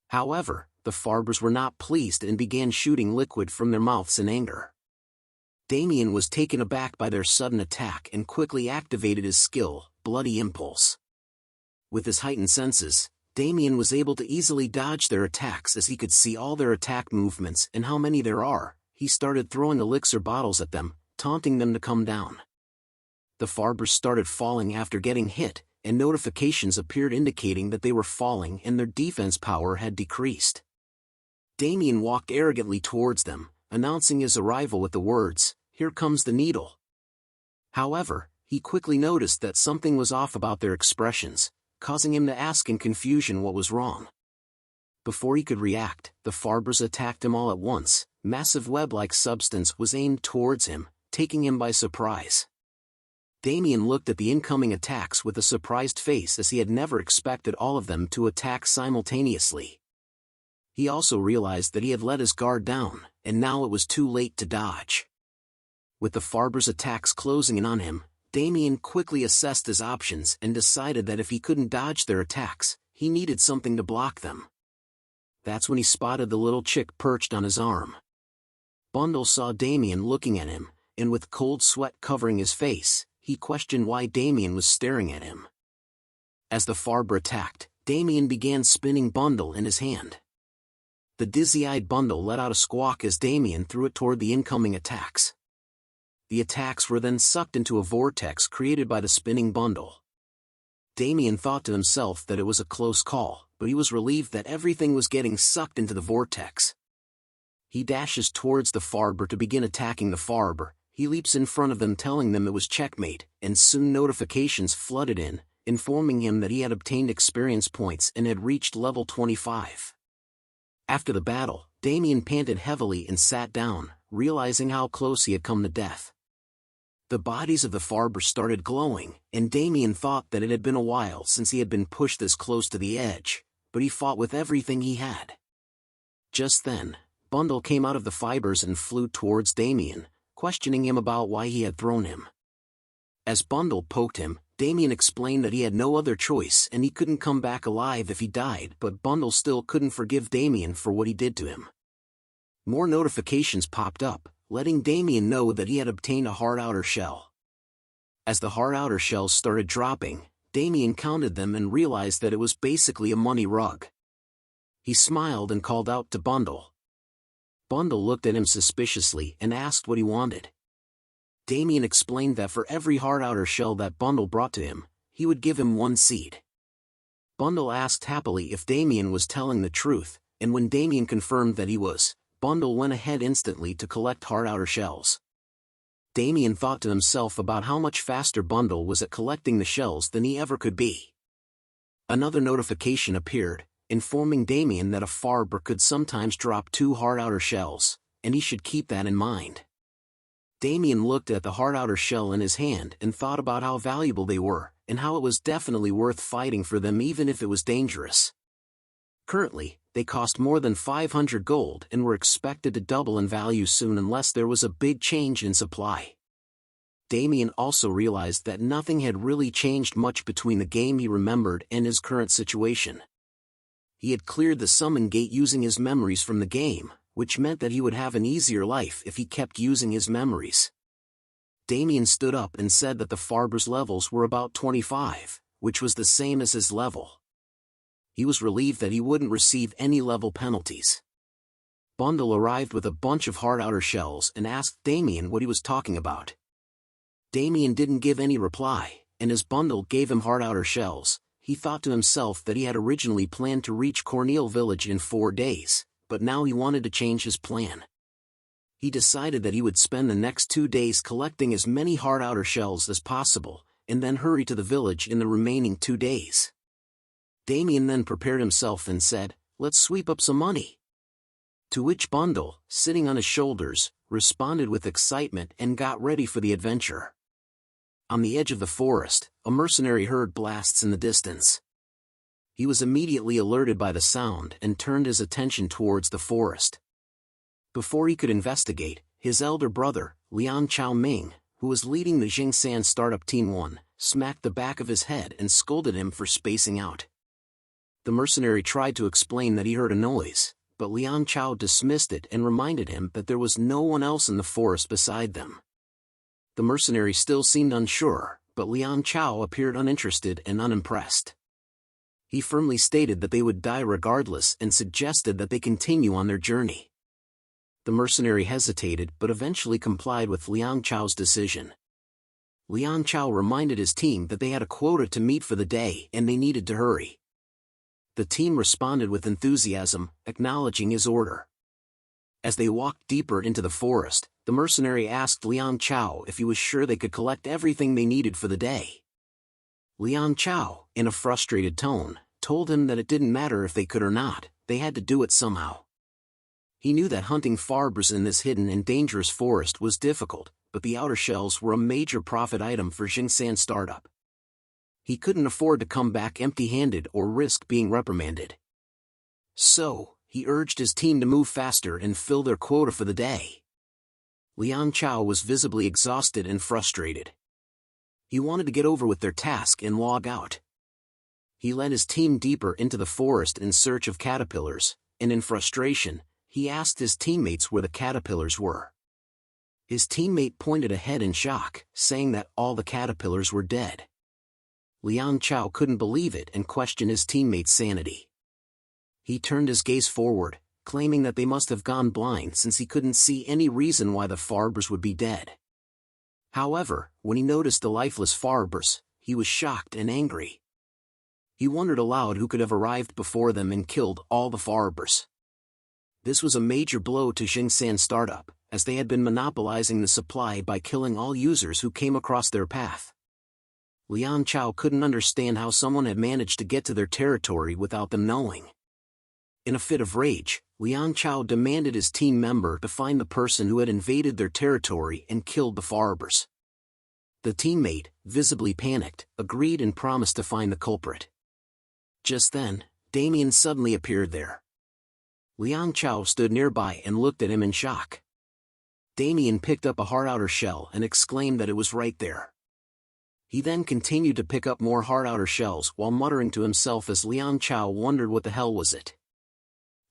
Speaker 1: However, the farbers were not pleased and began shooting liquid from their mouths in anger. Damien was taken aback by their sudden attack and quickly activated his skill, Bloody Impulse. With his heightened senses, Damien was able to easily dodge their attacks as he could see all their attack movements and how many there are. He started throwing elixir bottles at them, taunting them to come down. The farbers started falling after getting hit, and notifications appeared indicating that they were falling and their defense power had decreased. Damien walked arrogantly towards them, announcing his arrival with the words, "Here comes the needle." However, he quickly noticed that something was off about their expressions, causing him to ask in confusion what was wrong. Before he could react, the farbers attacked him all at once. Massive web-like substance was aimed towards him, taking him by surprise. Damien looked at the incoming attacks with a surprised face as he had never expected all of them to attack simultaneously. He also realized that he had let his guard down, and now it was too late to dodge. With the farbers' attacks closing in on him, Damien quickly assessed his options and decided that if he couldn't dodge their attacks, he needed something to block them. That's when he spotted the little chick perched on his arm. Bundle saw Damien looking at him, and with cold sweat covering his face, he questioned why Damien was staring at him. As the farber attacked, Damien began spinning Bundle in his hand. The dizzy-eyed bundle let out a squawk as Damien threw it toward the incoming attacks. The attacks were then sucked into a vortex created by the spinning bundle. Damien thought to himself that it was a close call, but he was relieved that everything was getting sucked into the vortex. He dashes towards the Farber to begin attacking the Farber. He leaps in front of them, telling them it was checkmate, and soon notifications flooded in, informing him that he had obtained experience points and had reached level 25. After the battle, Damien panted heavily and sat down, realizing how close he had come to death. The bodies of the Farber started glowing, and Damien thought that it had been a while since he had been pushed this close to the edge, but he fought with everything he had. Just then, Bundle came out of the fibers and flew towards Damien, questioning him about why he had thrown him. As Bundle poked him, Damien explained that he had no other choice and he couldn't come back alive if he died, but Bundle still couldn't forgive Damien for what he did to him. More notifications popped up, letting Damien know that he had obtained a hard outer shell. As the hard outer shells started dropping, Damien counted them and realized that it was basically a money rug. He smiled and called out to Bundle. Bundle looked at him suspiciously and asked what he wanted. Damien explained that for every hard outer shell that Bundle brought to him, he would give him 1 seed. Bundle asked happily if Damien was telling the truth, and when Damien confirmed that he was, Bundle went ahead instantly to collect hard outer shells. Damien thought to himself about how much faster Bundle was at collecting the shells than he ever could be. Another notification appeared, informing Damien that a Farber could sometimes drop 2 hard outer shells, and he should keep that in mind. Damien looked at the hard outer shell in his hand and thought about how valuable they were, and how it was definitely worth fighting for them even if it was dangerous. Currently, they cost more than 500 gold and were expected to double in value soon unless there was a big change in supply. Damien also realized that nothing had really changed much between the game he remembered and his current situation. He had cleared the summon gate using his memories from the game, which meant that he would have an easier life if he kept using his memories. Damien stood up and said that the Farber's levels were about 25, which was the same as his level. He was relieved that he wouldn't receive any level penalties. Bundle arrived with a bunch of hard outer shells and asked Damien what he was talking about. Damien didn't give any reply, and as Bundle gave him hard outer shells, he thought to himself that he had originally planned to reach Cornel Village in 4 days, but now he wanted to change his plan. He decided that he would spend the next 2 days collecting as many hard outer shells as possible, and then hurry to the village in the remaining 2 days. Damien then prepared himself and said, "Let's sweep up some money." To which Bundle, sitting on his shoulders, responded with excitement and got ready for the adventure. On the edge of the forest, a mercenary heard blasts in the distance. He was immediately alerted by the sound and turned his attention towards the forest. Before he could investigate, his elder brother, Liang Chao Ming, who was leading the Jingsan startup Team 1, smacked the back of his head and scolded him for spacing out. The mercenary tried to explain that he heard a noise, but Liang Chao dismissed it and reminded him that there was no one else in the forest beside them. The mercenary still seemed unsure, but Liang Chao appeared uninterested and unimpressed. He firmly stated that they would die regardless and suggested that they continue on their journey. The mercenary hesitated but eventually complied with Liang Chao's decision. Liang Chao reminded his team that they had a quota to meet for the day and they needed to hurry. The team responded with enthusiasm, acknowledging his order. As they walked deeper into the forest, the mercenary asked Liang Chao if he was sure they could collect everything they needed for the day. Liang Chao, in a frustrated tone, told him that it didn't matter if they could or not, they had to do it somehow. He knew that hunting Farbers in this hidden and dangerous forest was difficult, but the outer shells were a major profit item for Jingsan startup. He couldn't afford to come back empty-handed or risk being reprimanded. So, he urged his team to move faster and fill their quota for the day. Liang Chao was visibly exhausted and frustrated. He wanted to get over with their task and log out. He led his team deeper into the forest in search of caterpillars, and in frustration, he asked his teammates where the caterpillars were. His teammate pointed ahead in shock, saying that all the caterpillars were dead. Liang Chao couldn't believe it and questioned his teammate's sanity. He turned his gaze forward, claiming that they must have gone blind since he couldn't see any reason why the Farbers would be dead. However, when he noticed the lifeless Farbers, he was shocked and angry. He wondered aloud who could have arrived before them and killed all the Farbers. This was a major blow to Jingsan startup, as they had been monopolizing the supply by killing all users who came across their path. Liang Chao couldn't understand how someone had managed to get to their territory without them knowing. In a fit of rage, Liang Chao demanded his team member to find the person who had invaded their territory and killed the Farbers. The teammate, visibly panicked, agreed and promised to find the culprit. Just then, Damien suddenly appeared there. Liang Chao stood nearby and looked at him in shock. Damien picked up a hard outer shell and exclaimed that it was right there. He then continued to pick up more hard outer shells while muttering to himself as Liang Chao wondered what the hell was it.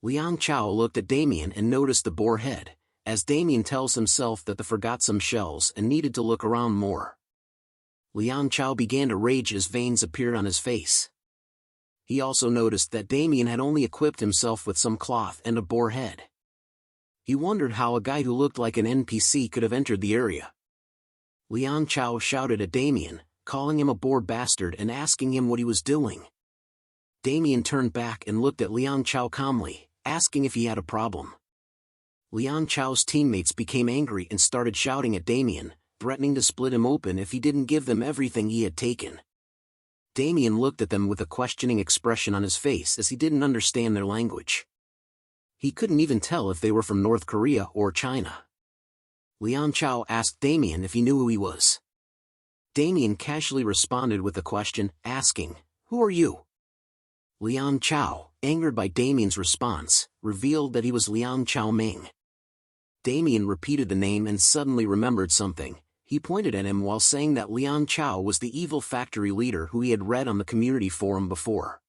Speaker 1: Liang Chao looked at Damien and noticed the boar head, as Damien tells himself that they forgot some shells and needed to look around more. Liang Chao began to rage as veins appeared on his face. He also noticed that Damien had only equipped himself with some cloth and a boar head. He wondered how a guy who looked like an NPC could have entered the area. Liang Chao shouted at Damien, calling him a bored bastard and asking him what he was doing. Damien turned back and looked at Liang Chao calmly, asking if he had a problem. Liang Chao's teammates became angry and started shouting at Damien, threatening to split him open if he didn't give them everything he had taken. Damien looked at them with a questioning expression on his face as he didn't understand their language. He couldn't even tell if they were from North Korea or China. Liang Chao asked Damien if he knew who he was. Damien casually responded with a question, asking, "Who are you?" Liang Chao, angered by Damien's response, revealed that he was Liang Chao Ming. Damien repeated the name and suddenly remembered something. He pointed at him while saying that Liang Chao was the evil factory leader who he had read on the community forum before.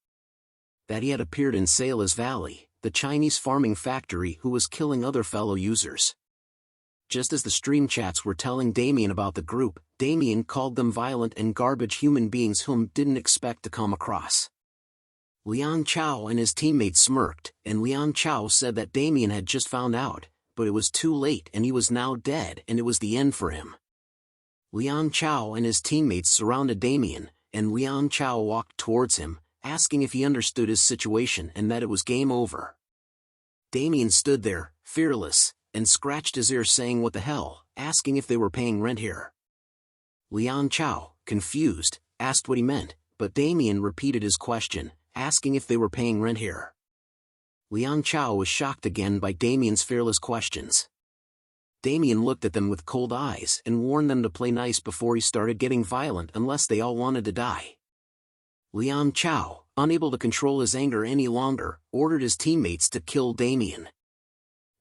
Speaker 1: That he had appeared in Sailor's Valley, the Chinese farming factory who was killing other fellow users. Just as the stream chats were telling Damien about the group, Damien called them violent and garbage human beings whom didn't expect to come across. Liang Chao and his teammates smirked, and Liang Chao said that Damien had just found out, but it was too late and he was now dead and it was the end for him. Liang Chao and his teammates surrounded Damien, and Liang Chao walked towards him, asking if he understood his situation and that it was game over. Damien stood there, fearless, and scratched his ear saying what the hell, asking if they were paying rent here. Liang Chao, confused, asked what he meant, but Damien repeated his question, asking if they were paying rent here. Liang Chao was shocked again by Damien's fearless questions. Damien looked at them with cold eyes and warned them to play nice before he started getting violent unless they all wanted to die. Liang Chao, unable to control his anger any longer, ordered his teammates to kill Damien.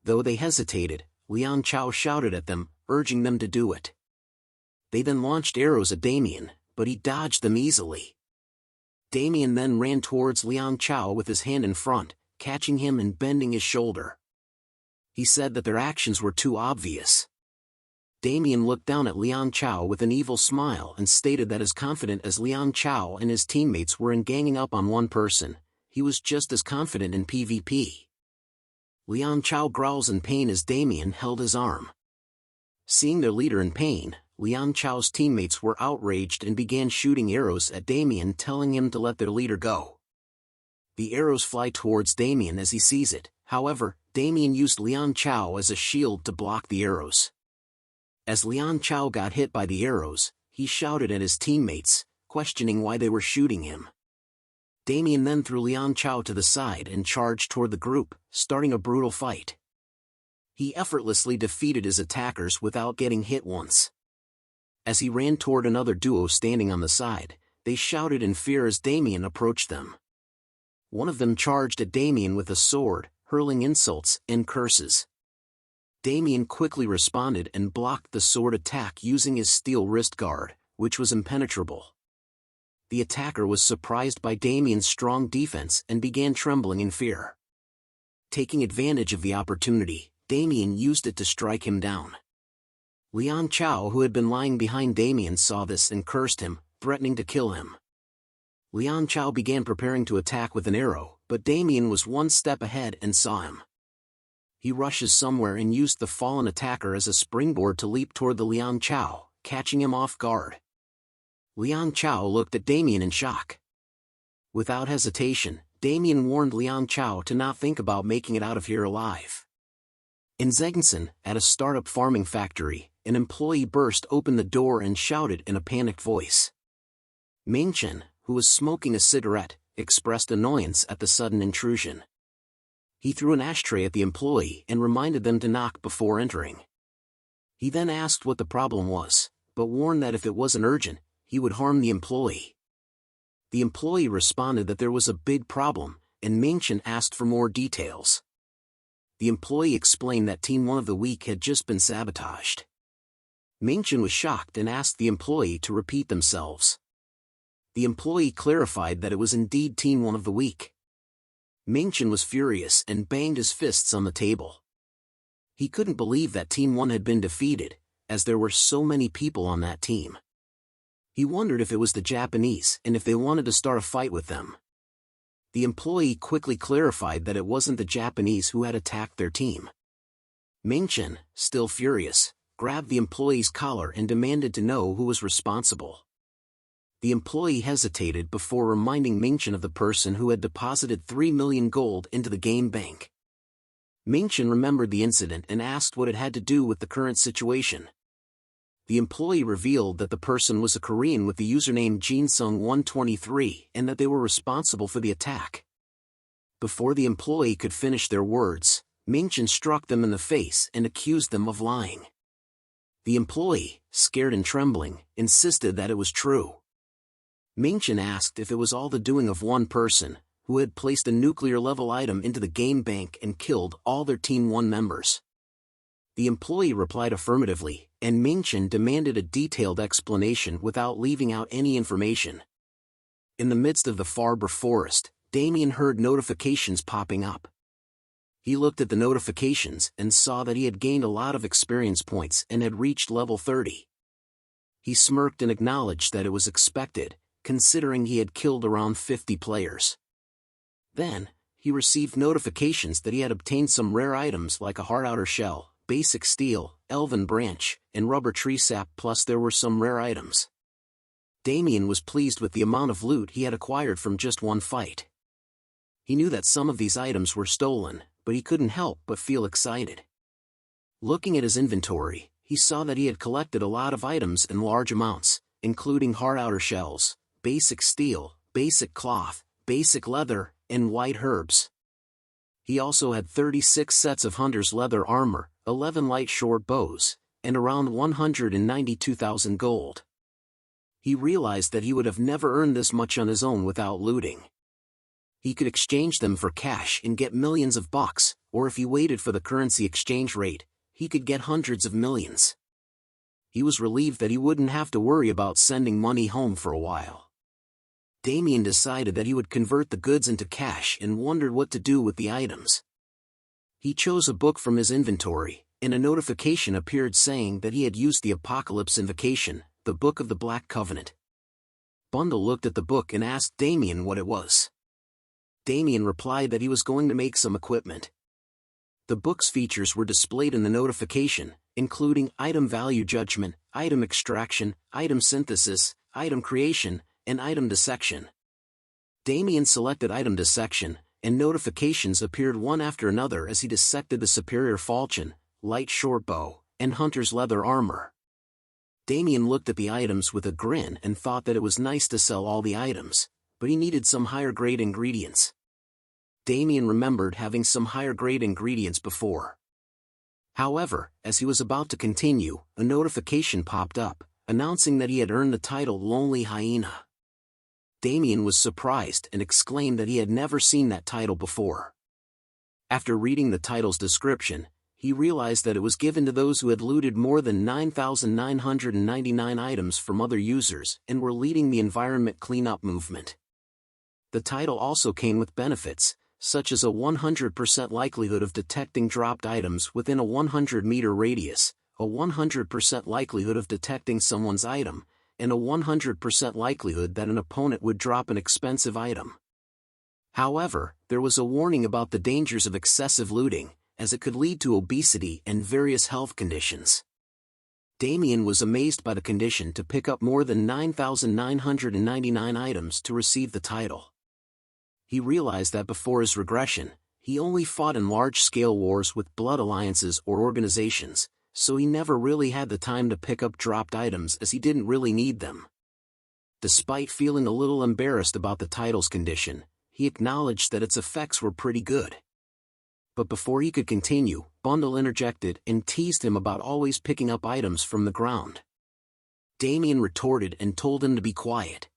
Speaker 1: Though they hesitated, Liang Chao shouted at them, urging them to do it. They then launched arrows at Damien, but he dodged them easily. Damien then ran towards Liang Chao with his hand in front, catching him and bending his shoulder. He said that their actions were too obvious. Damien looked down at Liang Chao with an evil smile and stated that as confident as Liang Chao and his teammates were in ganging up on one person, he was just as confident in PvP. Liang Chao growls in pain as Damien held his arm. Seeing their leader in pain, Liang Chao's teammates were outraged and began shooting arrows at Damien, telling him to let their leader go. The arrows fly towards Damien as he sees it, however, Damien used Liang Chao as a shield to block the arrows. As Liang Chao got hit by the arrows, he shouted at his teammates, questioning why they were shooting him. Damien then threw Liang Chao to the side and charged toward the group, starting a brutal fight. He effortlessly defeated his attackers without getting hit once. As he ran toward another duo standing on the side, they shouted in fear as Damien approached them. One of them charged at Damien with a sword, hurling insults and curses. Damien quickly responded and blocked the sword attack using his steel wrist guard, which was impenetrable. The attacker was surprised by Damien's strong defense and began trembling in fear. Taking advantage of the opportunity, Damien used it to strike him down. Liang Chao, who had been lying behind Damien, saw this and cursed him, threatening to kill him. Liang Chao began preparing to attack with an arrow, but Damien was one step ahead and saw him. He rushes somewhere and used the fallen attacker as a springboard to leap toward the Liang Chao, catching him off guard. Liang Chao looked at Damien in shock. Without hesitation, Damien warned Liang Chao to not think about making it out of here alive. In Zeggensen, at a startup farming factory, an employee burst open the door and shouted in a panicked voice. Mingchen, who was smoking a cigarette, expressed annoyance at the sudden intrusion. He threw an ashtray at the employee and reminded them to knock before entering. He then asked what the problem was, but warned that if it wasn't urgent, he would harm the employee. The employee responded that there was a big problem, and Mingchen asked for more details. The employee explained that Team 1 of the Week had just been sabotaged. Mingchen was shocked and asked the employee to repeat themselves. The employee clarified that it was indeed Team 1 of the Week. Mingchen was furious and banged his fists on the table. He couldn't believe that Team 1 had been defeated, as there were so many people on that team. He wondered if it was the Japanese and if they wanted to start a fight with them. The employee quickly clarified that it wasn't the Japanese who had attacked their team. Mingchen, still furious, grabbed the employee's collar and demanded to know who was responsible. The employee hesitated before reminding Mingchen of the person who had deposited 3 million gold into the game bank. Mingchen remembered the incident and asked what it had to do with the current situation. The employee revealed that the person was a Korean with the username Jinsung123 and that they were responsible for the attack. Before the employee could finish their words, Mingchen struck them in the face and accused them of lying. The employee, scared and trembling, insisted that it was true. Mingchen asked if it was all the doing of one person, who had placed a nuclear-level item into the game bank and killed all their Team 1 members. The employee replied affirmatively, and Mingchen demanded a detailed explanation without leaving out any information. In the midst of the Farber forest, Damien heard notifications popping up. He looked at the notifications and saw that he had gained a lot of experience points and had reached level 30. He smirked and acknowledged that it was expected, considering he had killed around 50 players. Then, he received notifications that he had obtained some rare items like a hard outer shell, basic steel, elven branch, and rubber tree sap, plus there were some rare items. Damien was pleased with the amount of loot he had acquired from just one fight. He knew that some of these items were stolen, but he couldn't help but feel excited. Looking at his inventory, he saw that he had collected a lot of items in large amounts, including hard outer shells, basic steel, basic cloth, basic leather, and white herbs. He also had 36 sets of hunter's leather armor, 11 light short bows, and around 192,000 gold. He realized that he would have never earned this much on his own without looting. He could exchange them for cash and get millions of bucks, or if he waited for the currency exchange rate, he could get hundreds of millions. He was relieved that he wouldn't have to worry about sending money home for a while. Damien decided that he would convert the goods into cash and wondered what to do with the items. He chose a book from his inventory, and a notification appeared saying that he had used the Apocalypse Invocation, the Book of the Black Covenant. Bundle looked at the book and asked Damien what it was. Damien replied that he was going to make some equipment. The book's features were displayed in the notification, including item value judgment, item extraction, item synthesis, item creation, and item dissection. Damien selected item dissection, and notifications appeared one after another as he dissected the superior falchion, light short bow, and hunter's leather armor. Damien looked at the items with a grin and thought that it was nice to sell all the items, but he needed some higher-grade ingredients. Damien remembered having some higher-grade ingredients before. However, as he was about to continue, a notification popped up, announcing that he had earned the title Lonely Hyena. Damien was surprised and exclaimed that he had never seen that title before. After reading the title's description, he realized that it was given to those who had looted more than 9,999 items from other users and were leading the environment cleanup movement. The title also came with benefits, such as a 100% likelihood of detecting dropped items within a 100-meter radius, a 100% likelihood of detecting someone's item, and a 100% likelihood that an opponent would drop an expensive item. However, there was a warning about the dangers of excessive looting, as it could lead to obesity and various health conditions. Damien was amazed by the condition to pick up more than 9,999 items to receive the title. He realized that before his regression, he only fought in large-scale wars with blood alliances or organizations, so he never really had the time to pick up dropped items as he didn't really need them. Despite feeling a little embarrassed about the title's condition, he acknowledged that its effects were pretty good. But before he could continue, Bundle interjected and teased him about always picking up items from the ground. Damien retorted and told him to be quiet.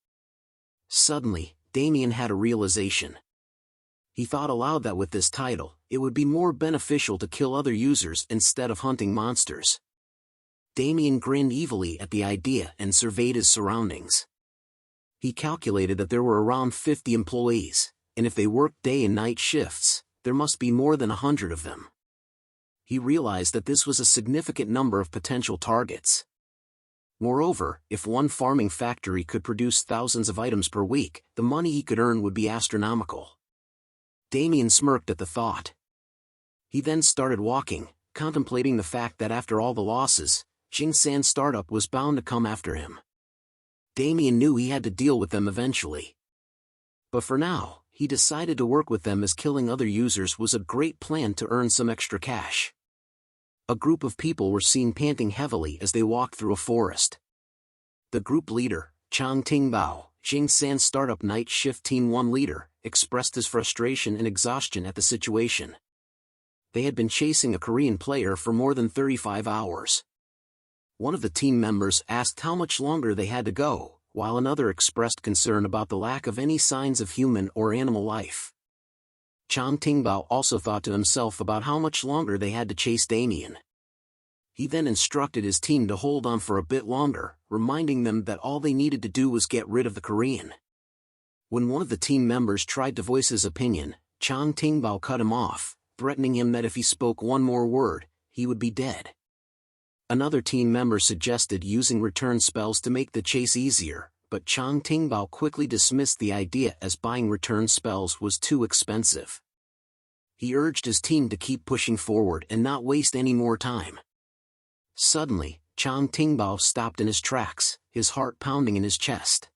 Speaker 1: Suddenly, Damien had a realization. He thought aloud that with this title, it would be more beneficial to kill other users instead of hunting monsters. Damien grinned evilly at the idea and surveyed his surroundings. He calculated that there were around 50 employees, and if they worked day and night shifts, there must be more than 100 of them. He realized that this was a significant number of potential targets. Moreover, if one farming factory could produce thousands of items per week, the money he could earn would be astronomical. Damien smirked at the thought. He then started walking, contemplating the fact that after all the losses, Jingsan startup was bound to come after him. Damien knew he had to deal with them eventually. But for now, he decided to work with them as killing other users was a great plan to earn some extra cash. A group of people were seen panting heavily as they walked through a forest. The group leader, Chang Tingbao, Jingsan Startup Night Shift Team 1 leader, expressed his frustration and exhaustion at the situation. They had been chasing a Korean player for more than 35 hours. One of the team members asked how much longer they had to go, while another expressed concern about the lack of any signs of human or animal life. Chang Tingbao also thought to himself about how much longer they had to chase Damien. He then instructed his team to hold on for a bit longer, reminding them that all they needed to do was get rid of the Korean. When one of the team members tried to voice his opinion, Chang Tingbao cut him off, threatening him that if he spoke one more word, he would be dead. Another team member suggested using return spells to make the chase easier, but Chang Tingbao quickly dismissed the idea as buying return spells was too expensive. He urged his team to keep pushing forward and not waste any more time. Suddenly, Chang Tingbao stopped in his tracks, his heart pounding in his chest.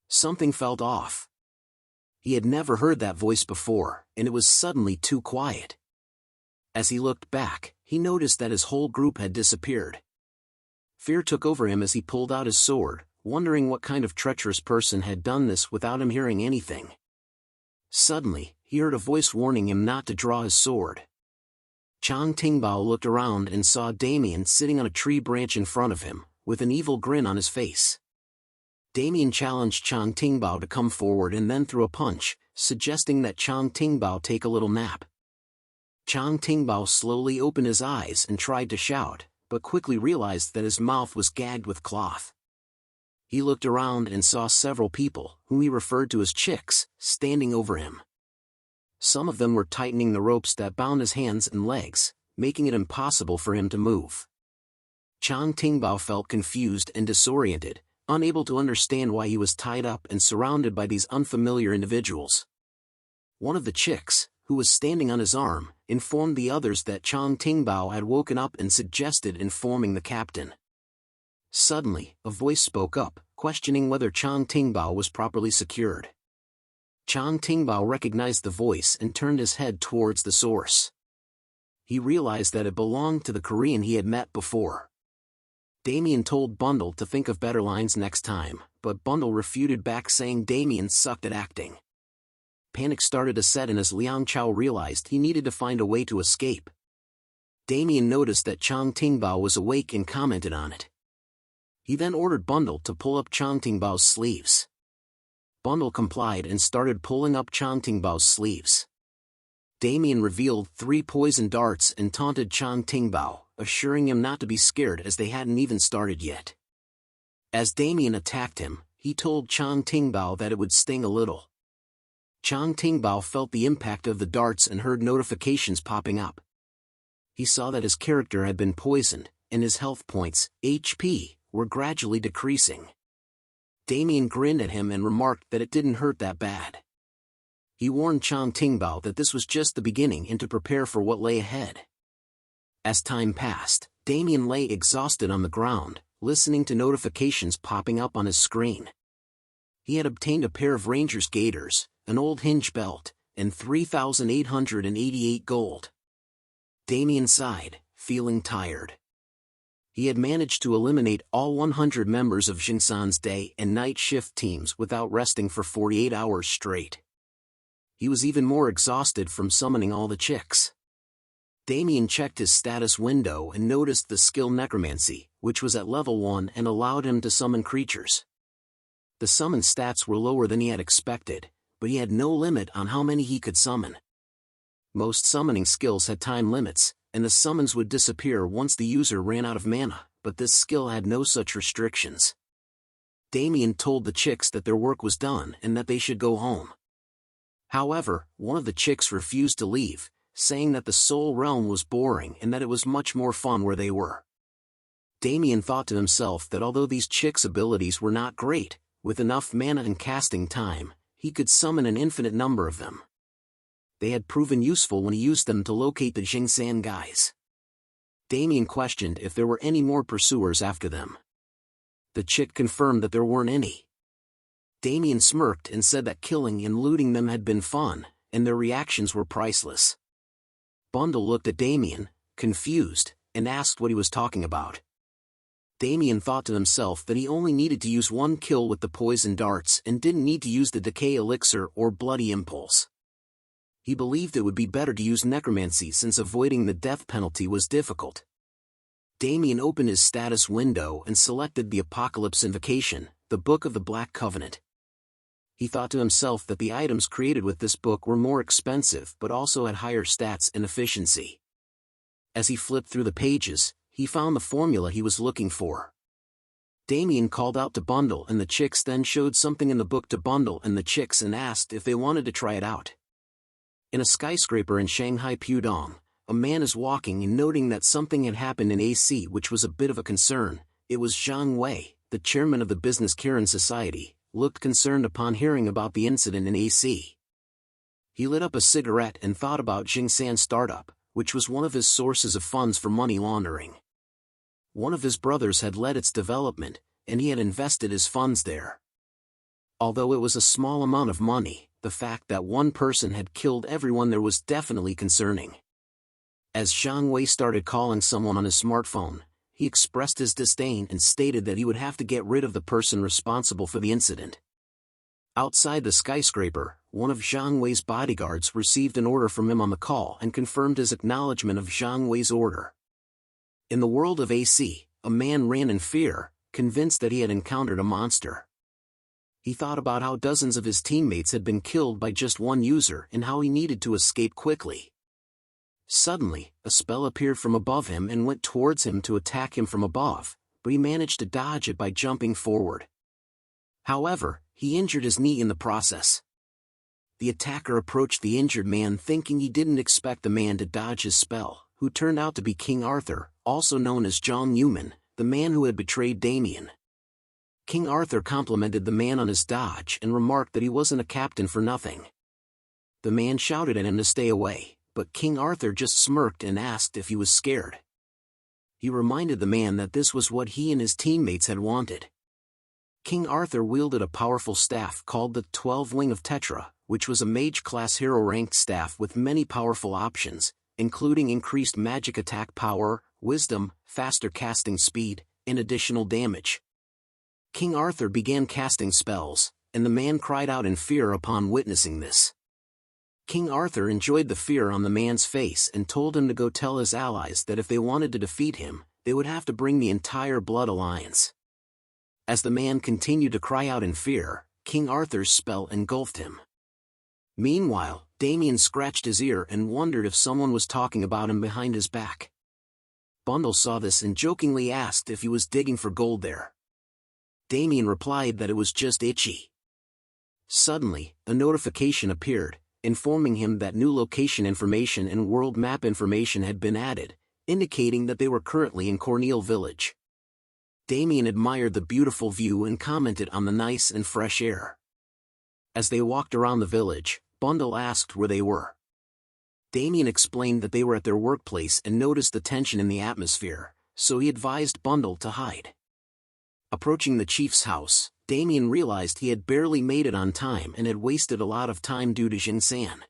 Speaker 1: Something felt off. He had never heard that voice before, and it was suddenly too quiet. As he looked back, he noticed that his whole group had disappeared. Fear took over him as he pulled out his sword, wondering what kind of treacherous person had done this without him hearing anything. Suddenly, he heard a voice warning him not to draw his sword. Chang Tingbao looked around and saw Damien sitting on a tree branch in front of him, with an evil grin on his face. Damien challenged Chang Tingbao to come forward and then threw a punch, suggesting that Chang Tingbao take a little nap. Chang Tingbao slowly opened his eyes and tried to shout, but quickly realized that his mouth was gagged with cloth. He looked around and saw several people, whom he referred to as chicks, standing over him. Some of them were tightening the ropes that bound his hands and legs, making it impossible for him to move. Chang Tingbao felt confused and disoriented, unable to understand why he was tied up and surrounded by these unfamiliar individuals. One of the chicks, who was standing on his arm, informed the others that Chang Tingbao had woken up and suggested informing the captain. Suddenly, a voice spoke up, questioning whether Chang Tingbao was properly secured. Chang Tingbao recognized the voice and turned his head towards the source. He realized that it belonged to the Korean he had met before. Damien told Bundle to think of better lines next time, but Bundle refuted back saying Damien sucked at acting. Panic started to set in as Liang Chao realized he needed to find a way to escape. Damien noticed that Chang Tingbao was awake and commented on it. He then ordered Bundle to pull up Chang Tingbao's sleeves. Bundle complied and started pulling up Chang Tingbao's sleeves. Damien revealed 3 poison darts and taunted Chang Tingbao, assuring him not to be scared as they hadn't even started yet. As Damien attacked him, he told Chang Tingbao that it would sting a little. Chang Tingbao felt the impact of the darts and heard notifications popping up. He saw that his character had been poisoned, and his health points, HP, were gradually decreasing. Damien grinned at him and remarked that it didn't hurt that bad. He warned Chang Tingbao that this was just the beginning and to prepare for what lay ahead. As time passed, Damien lay exhausted on the ground, listening to notifications popping up on his screen. He had obtained a pair of Ranger's gaiters, an old hinge belt, and 3,888 gold. Damien sighed, feeling tired. He had managed to eliminate all 100 members of Jingsan's day and night shift teams without resting for 48 hours straight. He was even more exhausted from summoning all the chicks. Damien checked his status window and noticed the skill Necromancy, which was at level 1 and allowed him to summon creatures. The summon stats were lower than he had expected, but he had no limit on how many he could summon. Most summoning skills had time limits, and the summons would disappear once the user ran out of mana, but this skill had no such restrictions. Damien told the chicks that their work was done and that they should go home. However, one of the chicks refused to leave, saying that the Soul Realm was boring and that it was much more fun where they were. Damien thought to himself that although these chicks' abilities were not great, with enough mana and casting time, he could summon an infinite number of them. They had proven useful when he used them to locate the Jingsan guys. Damien questioned if there were any more pursuers after them. The chick confirmed that there weren't any. Damien smirked and said that killing and looting them had been fun, and their reactions were priceless. Bundle looked at Damien, confused, and asked what he was talking about. Damien thought to himself that he only needed to use one kill with the poison darts and didn't need to use the decay elixir or bloody impulse. He believed it would be better to use necromancy since avoiding the death penalty was difficult. Damien opened his status window and selected the Apocalypse Invocation, the Book of the Black Covenant. He thought to himself that the items created with this book were more expensive but also had higher stats and efficiency. As he flipped through the pages, he found the formula he was looking for. Damien called out to Bundle and the chicks, then showed something in the book to Bundle and the chicks and asked if they wanted to try it out. In a skyscraper in Shanghai Pudong, a man is walking and noting that something had happened in AC which was a bit of a concern. It was Zhang Wei, the chairman of the Business Kirin Society, looked concerned upon hearing about the incident in AC. He lit up a cigarette and thought about Jingsan Startup, which was one of his sources of funds for money laundering. One of his brothers had led its development, and he had invested his funds there. Although it was a small amount of money, the fact that one person had killed everyone there was definitely concerning. As Zhang Wei started calling someone on his smartphone, he expressed his disdain and stated that he would have to get rid of the person responsible for the incident. Outside the skyscraper, one of Zhang Wei's bodyguards received an order from him on the call and confirmed his acknowledgement of Zhang Wei's order. In the world of AC, a man ran in fear, convinced that he had encountered a monster. He thought about how dozens of his teammates had been killed by just one user and how he needed to escape quickly. Suddenly, a spell appeared from above him and went towards him to attack him from above, but he managed to dodge it by jumping forward. However, he injured his knee in the process. The attacker approached the injured man thinking he didn't expect the man to dodge his spell, who turned out to be King Arthur, also known as Zhang Yuman, the man who had betrayed Damien. King Arthur complimented the man on his dodge and remarked that he wasn't a captain for nothing. The man shouted at him to stay away, but King Arthur just smirked and asked if he was scared. He reminded the man that this was what he and his teammates had wanted. King Arthur wielded a powerful staff called the 12 Wing of Tetra, which was a mage-class hero-ranked staff with many powerful options, including increased magic attack power, wisdom, faster casting speed, and additional damage. King Arthur began casting spells, and the man cried out in fear upon witnessing this. King Arthur enjoyed the fear on the man's face and told him to go tell his allies that if they wanted to defeat him, they would have to bring the entire Blood Alliance. As the man continued to cry out in fear, King Arthur's spell engulfed him. Meanwhile, Damien scratched his ear and wondered if someone was talking about him behind his back. Bundle saw this and jokingly asked if he was digging for gold there. Damien replied that it was just itchy. Suddenly, a notification appeared, informing him that new location information and world map information had been added, indicating that they were currently in Cornel Village. Damien admired the beautiful view and commented on the nice and fresh air. As they walked around the village, Bundle asked where they were. Damien explained that they were at their workplace and noticed the tension in the atmosphere, so he advised Bundle to hide. Approaching the chief's house, Damien realized he had barely made it on time and had wasted a lot of time due to Jinsan.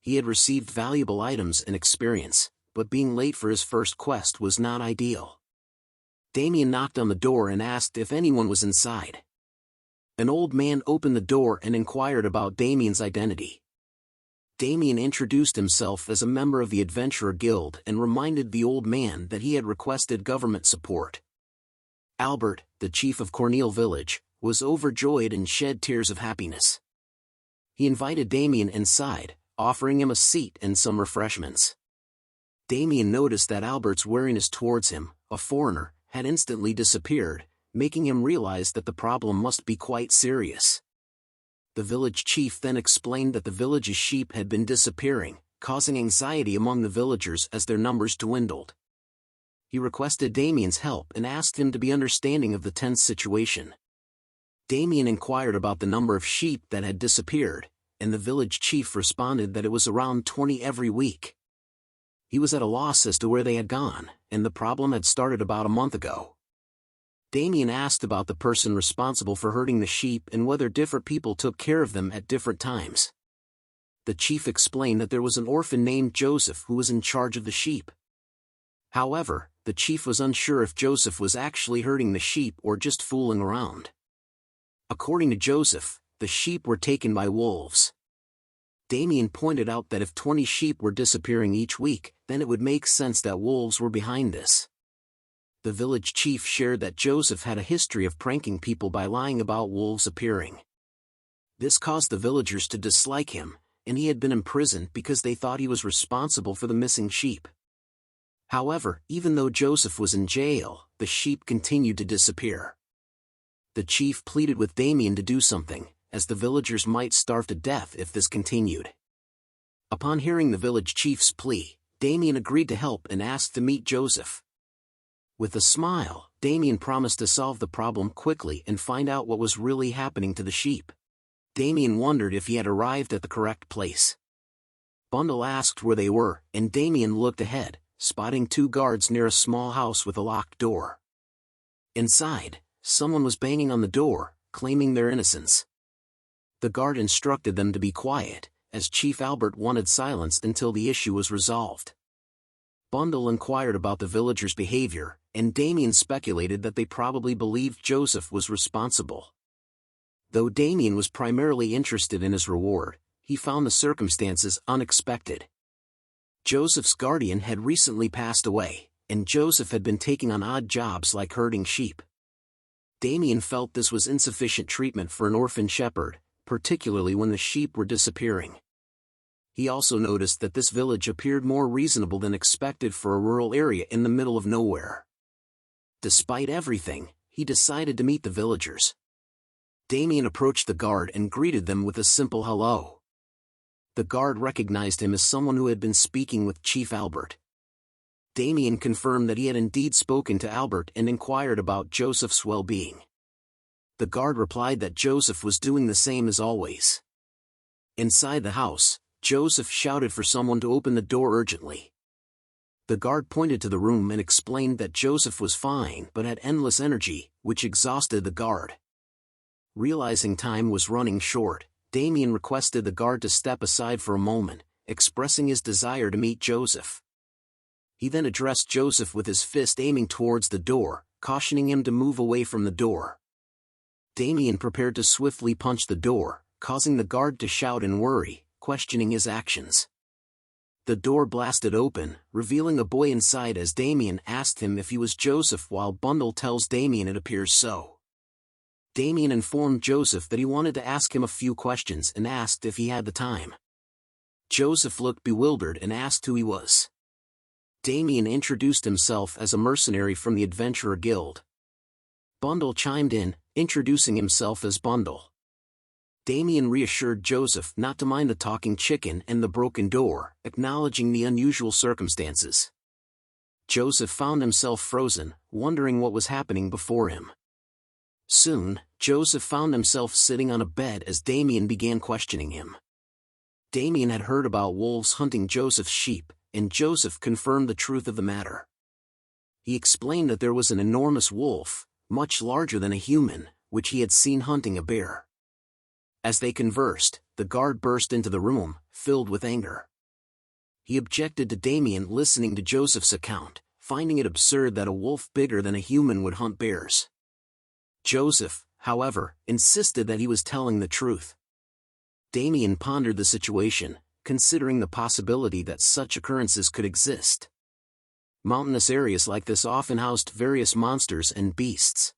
Speaker 1: He had received valuable items and experience, but being late for his first quest was not ideal. Damien knocked on the door and asked if anyone was inside. An old man opened the door and inquired about Damien's identity. Damien introduced himself as a member of the Adventurer Guild and reminded the old man that he had requested government support. Albert, the chief of Cornel Village, was overjoyed and shed tears of happiness. He invited Damien inside, offering him a seat and some refreshments. Damien noticed that Albert's wariness towards him, a foreigner, had instantly disappeared, making him realize that the problem must be quite serious. The village chief then explained that the village's sheep had been disappearing, causing anxiety among the villagers as their numbers dwindled. He requested Damien's help and asked him to be understanding of the tense situation. Damien inquired about the number of sheep that had disappeared, and the village chief responded that it was around 20 every week. He was at a loss as to where they had gone, and the problem had started about a month ago. Damien asked about the person responsible for herding the sheep and whether different people took care of them at different times. The chief explained that there was an orphan named Joseph who was in charge of the sheep. However, the chief was unsure if Joseph was actually herding the sheep or just fooling around. According to Joseph, the sheep were taken by wolves. Damien pointed out that if 20 sheep were disappearing each week, then it would make sense that wolves were behind this. The village chief shared that Joseph had a history of pranking people by lying about wolves appearing. This caused the villagers to dislike him, and he had been imprisoned because they thought he was responsible for the missing sheep. However, even though Joseph was in jail, the sheep continued to disappear. The chief pleaded with Damien to do something, as the villagers might starve to death if this continued. Upon hearing the village chief's plea, Damien agreed to help and asked to meet Joseph. With a smile, Damien promised to solve the problem quickly and find out what was really happening to the sheep. Damien wondered if he had arrived at the correct place. Bundle asked where they were, and Damien looked ahead, spotting 2 guards near a small house with a locked door. Inside, someone was banging on the door, claiming their innocence. The guard instructed them to be quiet, as Chief Albert wanted silence until the issue was resolved. Bundle inquired about the villagers' behavior, and Damien speculated that they probably believed Joseph was responsible. Though Damien was primarily interested in his reward, he found the circumstances unexpected. Joseph's guardian had recently passed away, and Joseph had been taking on odd jobs like herding sheep. Damien felt this was insufficient treatment for an orphan shepherd, particularly when the sheep were disappearing. He also noticed that this village appeared more reasonable than expected for a rural area in the middle of nowhere. Despite everything, he decided to meet the villagers. Damien approached the guard and greeted them with a simple hello. The guard recognized him as someone who had been speaking with Chief Albert. Damien confirmed that he had indeed spoken to Albert and inquired about Joseph's well-being. The guard replied that Joseph was doing the same as always. Inside the house, Joseph shouted for someone to open the door urgently. The guard pointed to the room and explained that Joseph was fine but had endless energy, which exhausted the guard. Realizing time was running short, Damien requested the guard to step aside for a moment, expressing his desire to meet Joseph. He then addressed Joseph with his fist aiming towards the door, cautioning him to move away from the door. Damien prepared to swiftly punch the door, causing the guard to shout in worry, questioning his actions. The door blasted open, revealing a boy inside as Damien asked him if he was Joseph, while Bundle tells Damien it appears so. Damien informed Joseph that he wanted to ask him a few questions and asked if he had the time. Joseph looked bewildered and asked who he was. Damien introduced himself as a mercenary from the Adventurer Guild. Bundle chimed in, introducing himself as Bundle. Damien reassured Joseph not to mind the talking chicken and the broken door, acknowledging the unusual circumstances. Joseph found himself frozen, wondering what was happening before him. Soon, Joseph found himself sitting on a bed as Damien began questioning him. Damien had heard about wolves hunting Joseph's sheep, and Joseph confirmed the truth of the matter. He explained that there was an enormous wolf, much larger than a human, which he had seen hunting a bear. As they conversed, the guard burst into the room, filled with anger. He objected to Damien listening to Joseph's account, finding it absurd that a wolf bigger than a human would hunt bears. Joseph, however, insisted that he was telling the truth. Damien pondered the situation, considering the possibility that such occurrences could exist. Mountainous areas like this often housed various monsters and beasts.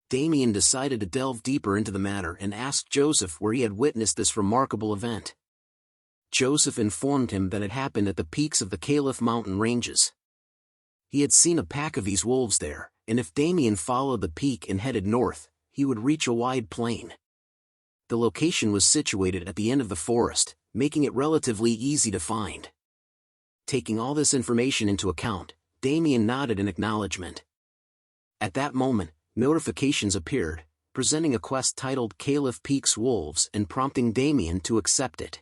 Speaker 1: Damien decided to delve deeper into the matter and asked Joseph where he had witnessed this remarkable event. Joseph informed him that it happened at the peaks of the Caliph mountain ranges. He had seen a pack of these wolves there, and if Damien followed the peak and headed north, he would reach a wide plain. The location was situated at the end of the forest, making it relatively easy to find. Taking all this information into account, Damien nodded in acknowledgement. At that moment, notifications appeared, presenting a quest titled Caliph Peaks Wolves and prompting Damien to accept it.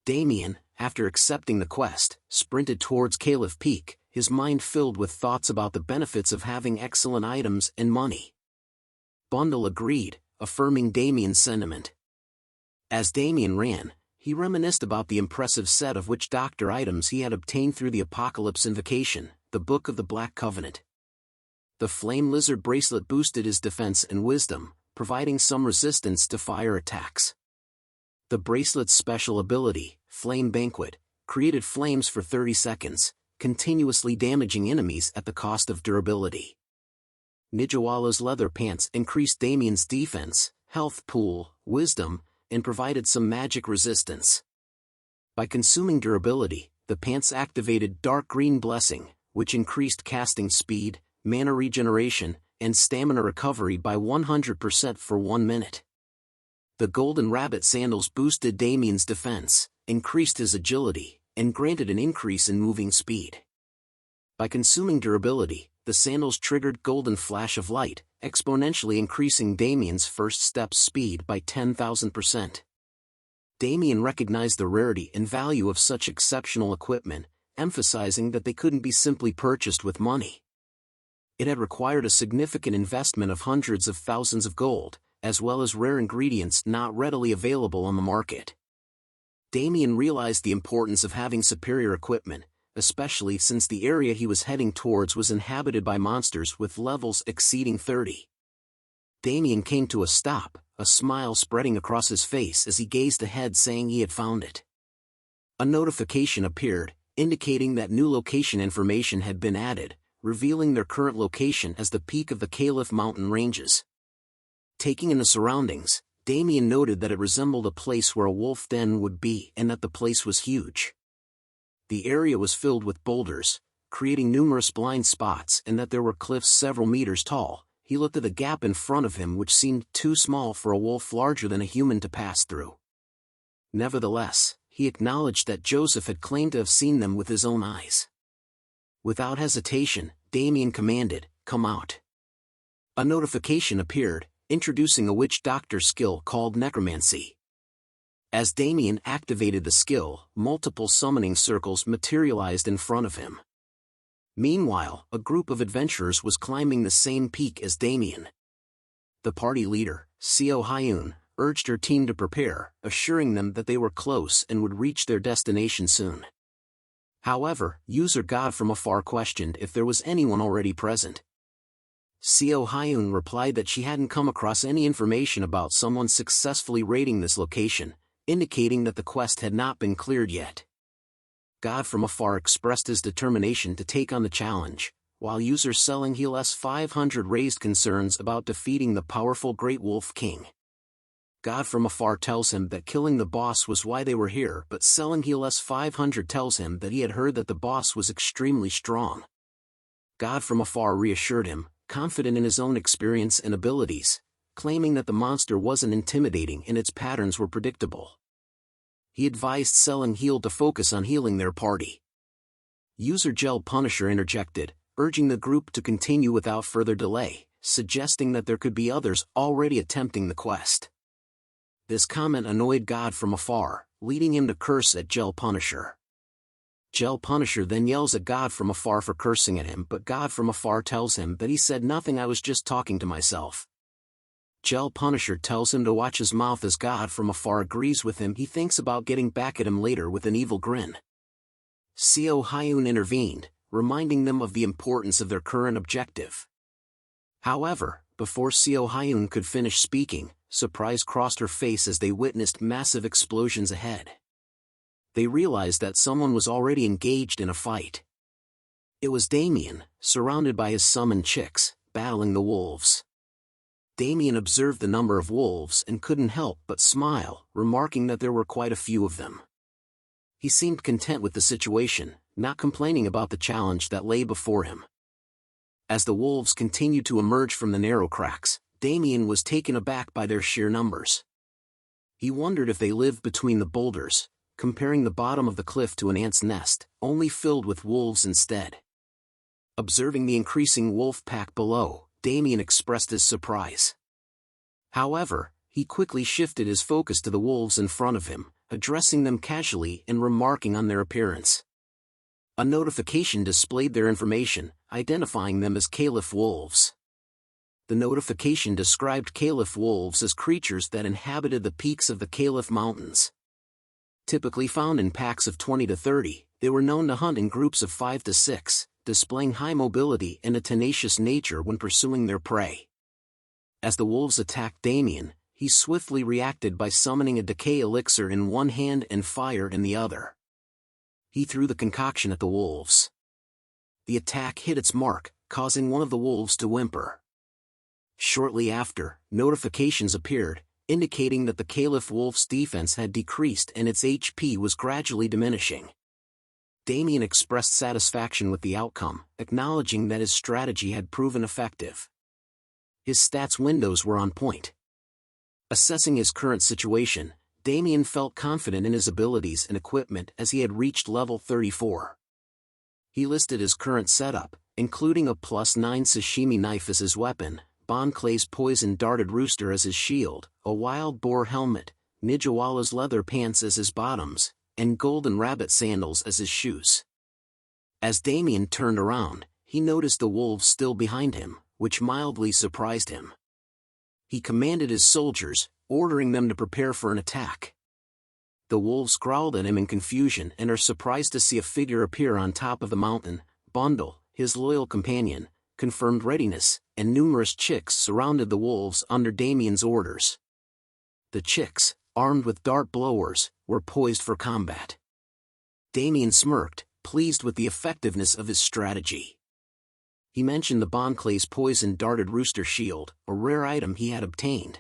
Speaker 1: Damien, after accepting the quest, sprinted towards Caliph Peak, his mind filled with thoughts about the benefits of having excellent items and money. Bundle agreed, affirming Damien's sentiment. As Damien ran, he reminisced about the impressive set of witch-doctor items he had obtained through the Apocalypse Invocation, the Book of the Black Covenant. The Flame Lizard bracelet boosted his defense and wisdom, providing some resistance to fire attacks. The bracelet's special ability, Flame Banquet, created flames for 30 seconds, continuously damaging enemies at the cost of durability. Nijiwala's leather pants increased Damien's defense, health pool, wisdom, and provided some magic resistance. By consuming durability, the pants activated Dark Green Blessing, which increased casting speed, mana regeneration, and stamina recovery by 100% for 1 minute. The Golden Rabbit sandals boosted Damien's defense, increased his agility, and granted an increase in moving speed. By consuming durability, the sandals triggered Golden Flash of Light, exponentially increasing Damien's first step speed by 10,000%. Damien recognized the rarity and value of such exceptional equipment, emphasizing that they couldn't be simply purchased with money. It had required a significant investment of hundreds of thousands of gold, as well as rare ingredients not readily available on the market. Damien realized the importance of having superior equipment, especially since the area he was heading towards was inhabited by monsters with levels exceeding 30. Damien came to a stop, a smile spreading across his face as he gazed ahead, saying he had found it. A notification appeared, indicating that new location information had been added, revealing their current location as the peak of the Caliph mountain ranges. Taking in the surroundings, Damien noted that it resembled a place where a wolf den would be and that the place was huge. The area was filled with boulders, creating numerous blind spots, and that there were cliffs several meters tall. He looked at the gap in front of him, which seemed too small for a wolf larger than a human to pass through. Nevertheless, he acknowledged that Joseph had claimed to have seen them with his own eyes. Without hesitation, Damien commanded, "Come out." A notification appeared, introducing a witch doctor skill called necromancy. As Damien activated the skill, multiple summoning circles materialized in front of him. Meanwhile, a group of adventurers was climbing the same peak as Damien. The party leader, Seo Hyun, urged her team to prepare, assuring them that they were close and would reach their destination soon. However, user God from afar questioned if there was anyone already present. Seo Hyun replied that she hadn't come across any information about someone successfully raiding this location, indicating that the quest had not been cleared yet. God from afar expressed his determination to take on the challenge, while user Selling Heal S500 raised concerns about defeating the powerful Great Wolf King. God from afar tells him that killing the boss was why they were here, but Selling Heal S500 tells him that he had heard that the boss was extremely strong. God from afar reassured him, confident in his own experience and abilities, claiming that the monster wasn't intimidating and its patterns were predictable. He advised Selling Heal to focus on healing their party. User Gel Punisher interjected, urging the group to continue without further delay, suggesting that there could be others already attempting the quest. This comment annoyed God from afar, leading him to curse at Gel Punisher. Gel Punisher then yells at God from afar for cursing at him, but God from afar tells him that he said nothing, I was just talking to myself. Gel Punisher tells him to watch his mouth as God from afar agrees with him. He thinks about getting back at him later with an evil grin. Seo Hyun intervened, reminding them of the importance of their current objective. However, before Seo Hyun could finish speaking, surprise crossed her face as they witnessed massive explosions ahead. They realized that someone was already engaged in a fight. It was Damien, surrounded by his summoned chicks, battling the wolves. Damien observed the number of wolves and couldn't help but smile, remarking that there were quite a few of them. He seemed content with the situation, not complaining about the challenge that lay before him. As the wolves continued to emerge from the narrow cracks, Damien was taken aback by their sheer numbers. He wondered if they lived between the boulders, comparing the bottom of the cliff to an ant's nest, only filled with wolves instead. Observing the increasing wolf pack below, Damien expressed his surprise. However, he quickly shifted his focus to the wolves in front of him, addressing them casually and remarking on their appearance. A notification displayed their information, identifying them as Caliph wolves. The notification described Caliph wolves as creatures that inhabited the peaks of the Caliph Mountains. Typically found in packs of 20 to 30, they were known to hunt in groups of 5 to 6, displaying high mobility and a tenacious nature when pursuing their prey. As the wolves attacked Damien, he swiftly reacted by summoning a decay elixir in one hand and fire in the other. He threw the concoction at the wolves. The attack hit its mark, causing one of the wolves to whimper. Shortly after, notifications appeared, indicating that the Caliph wolf's defense had decreased and its HP was gradually diminishing. Damien expressed satisfaction with the outcome, acknowledging that his strategy had proven effective. His stats windows were on point. Assessing his current situation, Damien felt confident in his abilities and equipment as he had reached level 34. He listed his current setup, including a +9 sashimi knife as his weapon, Bon Clay's poison-darted rooster as his shield, a wild boar helmet, Nijawala's leather pants as his bottoms, and golden rabbit sandals as his shoes. As Damien turned around, he noticed the wolves still behind him, which mildly surprised him. He commanded his soldiers, ordering them to prepare for an attack. The wolves growled at him in confusion and are surprised to see a figure appear on top of the mountain. Bundle, his loyal companion, confirmed readiness, and numerous chicks surrounded the wolves under Damien's orders. The chicks, armed with dart blowers, were poised for combat. Damien smirked, pleased with the effectiveness of his strategy. He mentioned the Bon Clay's poison-darted rooster shield, a rare item he had obtained.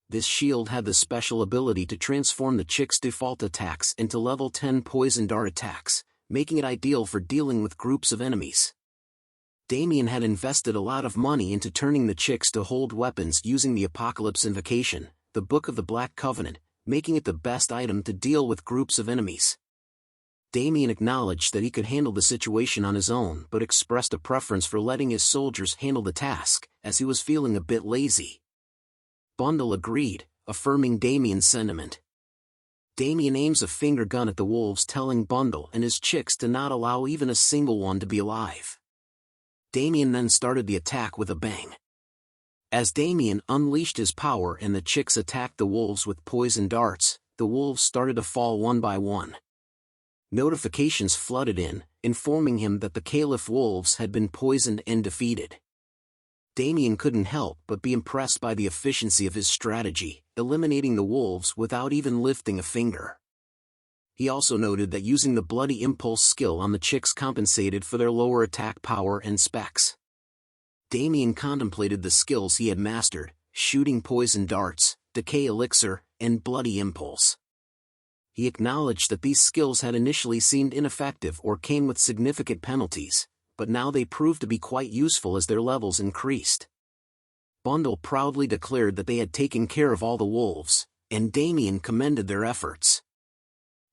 Speaker 1: This shield had the special ability to transform the chick's default attacks into level 10 poison dart attacks, making it ideal for dealing with groups of enemies. Damien had invested a lot of money into turning the chicks to hold weapons using the Apocalypse Invocation, the Book of the Black Covenant, making it the best item to deal with groups of enemies. Damien acknowledged that he could handle the situation on his own but expressed a preference for letting his soldiers handle the task, as he was feeling a bit lazy. Bundle agreed, affirming Damien's sentiment. Damien aims a finger gun at the wolves, telling Bundle and his chicks to not allow even a single one to be alive. Damien then started the attack with a bang. As Damien unleashed his power and the chicks attacked the wolves with poison darts, the wolves started to fall one by one. Notifications flooded in, informing him that the Caliph wolves had been poisoned and defeated. Damien couldn't help but be impressed by the efficiency of his strategy, eliminating the wolves without even lifting a finger. He also noted that using the Bloody Impulse skill on the chicks compensated for their lower attack power and specs. Damien contemplated the skills he had mastered, shooting poison darts, decay elixir, and Bloody Impulse. He acknowledged that these skills had initially seemed ineffective or came with significant penalties, but now they proved to be quite useful as their levels increased. Bundle proudly declared that they had taken care of all the wolves, and Damien commended their efforts.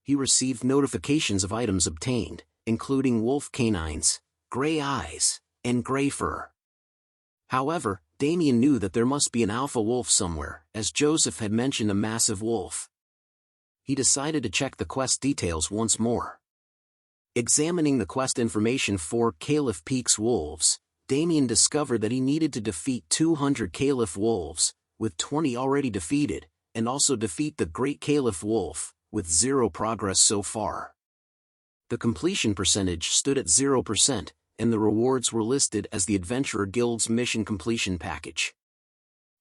Speaker 1: He received notifications of items obtained, including wolf canines, gray eyes, and gray fur. However, Damien knew that there must be an alpha wolf somewhere, as Joseph had mentioned a massive wolf. he decided to check the quest details once more. Examining the quest information for Caliph Peak's wolves, Damien discovered that he needed to defeat 200 Caliph wolves, with 20 already defeated, and also defeat the Great Caliph Wolf, with 0 progress so far. The completion percentage stood at 0%, and the rewards were listed as the Adventurer Guild's mission completion package.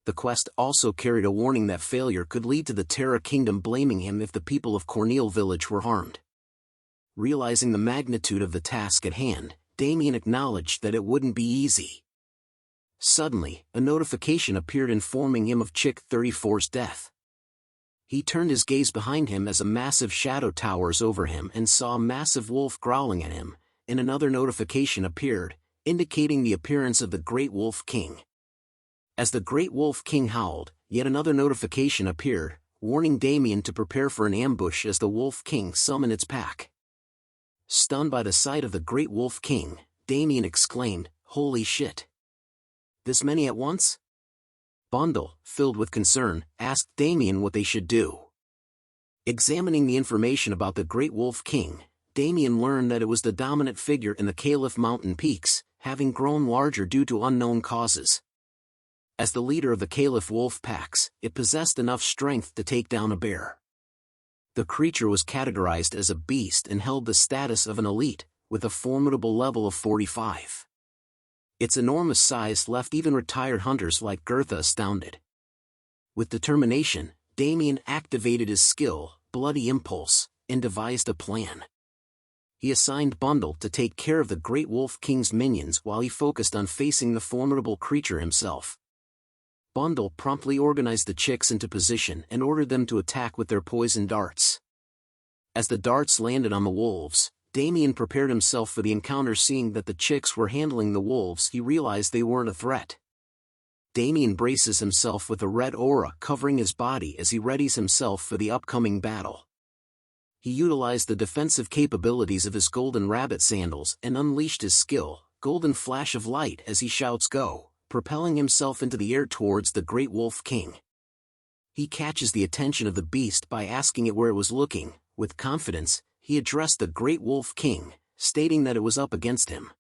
Speaker 1: The quest also carried a warning that failure could lead to the Terra Kingdom blaming him if the people of Cornel Village were harmed. Realizing the magnitude of the task at hand, Damien acknowledged that it wouldn't be easy. Suddenly, a notification appeared informing him of Chick 34's death. He turned his gaze behind him as a massive shadow towers over him and saw a massive wolf growling at him, and another notification appeared, indicating the appearance of the Great Wolf King. As the Great Wolf King howled, yet another notification appeared, warning Damien to prepare for an ambush as the Wolf King summoned its pack. Stunned by the sight of the Great Wolf King, Damien exclaimed, "Holy shit! This many at once?" Bundle, filled with concern, asked Damien what they should do. Examining the information about the Great Wolf King, Damien learned that it was the dominant figure in the Caliph Mountain peaks, having grown larger due to unknown causes. As the leader of the Caliph wolf packs, it possessed enough strength to take down a bear. The creature was categorized as a beast and held the status of an elite, with a formidable level of 45. Its enormous size left even retired hunters like Gertha astounded. With determination, Damien activated his skill, Bloody Impulse, and devised a plan. He assigned Bundle to take care of the Great Wolf King's minions while he focused on facing the formidable creature himself. Bundle promptly organized the chicks into position and ordered them to attack with their poison darts. As the darts landed on the wolves, Damien prepared himself for the encounter. Seeing that the chicks were handling the wolves, he realized they weren't a threat. Damien braces himself with a red aura covering his body as he readies himself for the upcoming battle. He utilized the defensive capabilities of his golden rabbit sandals and unleashed his skill, Golden Flash of Light, as he shouts "Go!", propelling himself into the air towards the Great Wolf King. He catches the attention of the beast by asking it where it was looking. With confidence, he addressed the Great Wolf King, stating that it was up against him.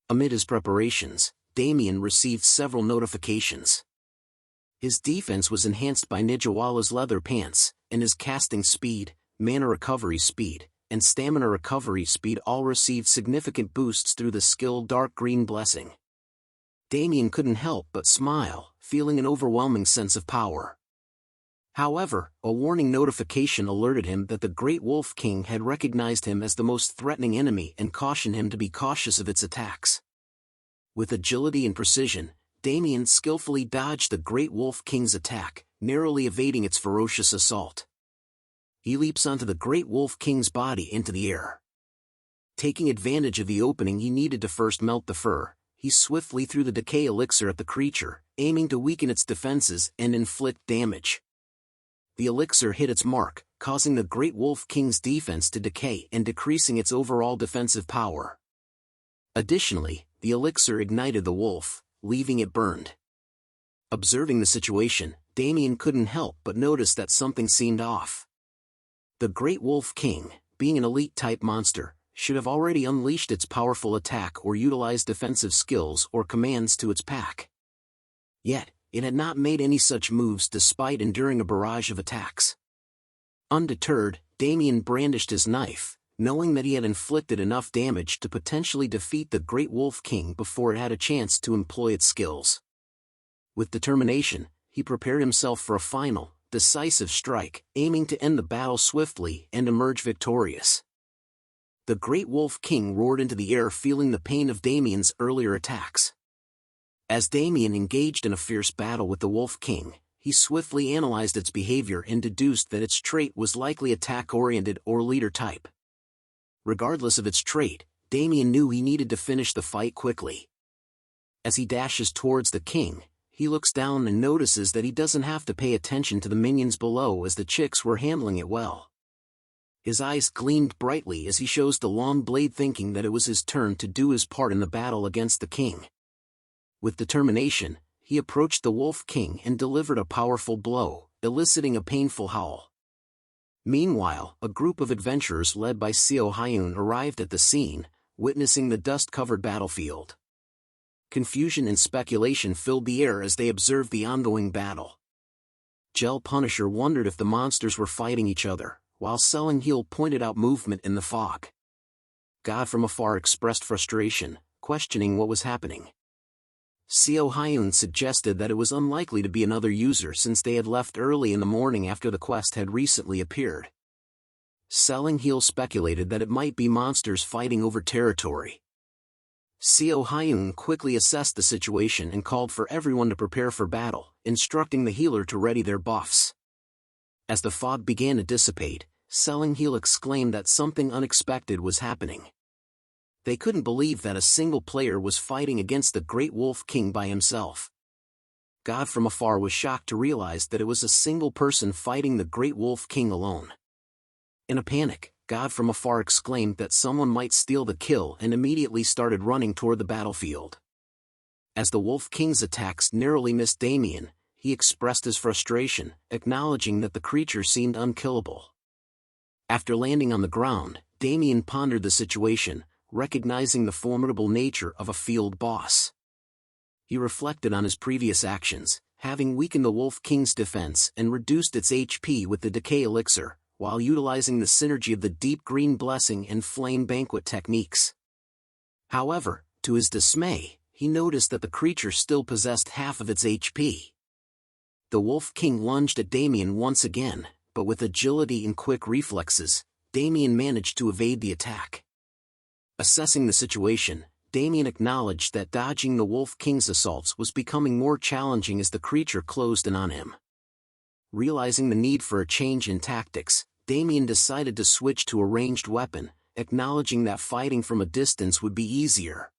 Speaker 1: Amid his preparations, Damien received several notifications. His defense was enhanced by Nijiwala's leather pants, and his casting speed, mana recovery speed, and stamina recovery speed all received significant boosts through the skill Dark Green Blessing. Damien couldn't help but smile, feeling an overwhelming sense of power. However, a warning notification alerted him that the Great Wolf King had recognized him as the most threatening enemy and cautioned him to be cautious of its attacks. With agility and precision, Damien skillfully dodged the Great Wolf King's attack, narrowly evading its ferocious assault. He leaps onto the Great Wolf King's body into the air. Taking advantage of the opening he needed to first melt the fur, he swiftly threw the decay elixir at the creature, aiming to weaken its defenses and inflict damage. The elixir hit its mark, causing the Great Wolf King's defense to decay and decreasing its overall defensive power. Additionally, the elixir ignited the wolf, leaving it burned. Observing the situation, Damien couldn't help but notice that something seemed off. The Great Wolf King, being an elite-type monster, should have already unleashed its powerful attack or utilized defensive skills or commands to its pack. Yet, it had not made any such moves despite enduring a barrage of attacks. Undeterred, Damien brandished his knife, knowing that he had inflicted enough damage to potentially defeat the Great Wolf King before it had a chance to employ its skills. With determination, he prepared himself for a final, decisive strike, aiming to end the battle swiftly and emerge victorious. The Great Wolf King roared into the air, feeling the pain of Damien's earlier attacks. As Damien engaged in a fierce battle with the Wolf King, he swiftly analyzed its behavior and deduced that its trait was likely attack-oriented or leader type. Regardless of its trait, Damien knew he needed to finish the fight quickly. As he dashes towards the king, he looks down and notices that he doesn't have to pay attention to the minions below as the chicks were handling it well. His eyes gleamed brightly as he shows the long blade, thinking that it was his turn to do his part in the battle against the king. With determination, he approached the Wolf King and delivered a powerful blow, eliciting a painful howl. Meanwhile, a group of adventurers led by Seo Hyun arrived at the scene, witnessing the dust-covered battlefield. Confusion and speculation filled the air as they observed the ongoing battle. Gel Punisher wondered if the monsters were fighting each other, while Selling Heel pointed out movement in the fog. God from afar expressed frustration, questioning what was happening. Seo Hyun suggested that it was unlikely to be another user since they had left early in the morning after the quest had recently appeared. Selling Heel speculated that it might be monsters fighting over territory. Seo Hyun quickly assessed the situation and called for everyone to prepare for battle, instructing the healer to ready their buffs. As the fog began to dissipate, Selling Heel exclaimed that something unexpected was happening. They couldn't believe that a single player was fighting against the Great Wolf King by himself. God from afar was shocked to realize that it was a single person fighting the Great Wolf King alone. In a panic, God from afar exclaimed that someone might steal the kill and immediately started running toward the battlefield. As the Wolf King's attacks narrowly missed Damien, he expressed his frustration, acknowledging that the creature seemed unkillable. After landing on the ground, Damien pondered the situation, recognizing the formidable nature of a field boss. He reflected on his previous actions, having weakened the Wolf King's defense and reduced its HP with the Decay Elixir, while utilizing the synergy of the Deep Green Blessing and Flame Banquet techniques. However, to his dismay, he noticed that the creature still possessed half of its HP. The Wolf King lunged at Damien once again, but with agility and quick reflexes, Damien managed to evade the attack. Assessing the situation, Damien acknowledged that dodging the Wolf King's assaults was becoming more challenging as the creature closed in on him. Realizing the need for a change in tactics, Damien decided to switch to a ranged weapon, acknowledging that fighting from a distance would be easier.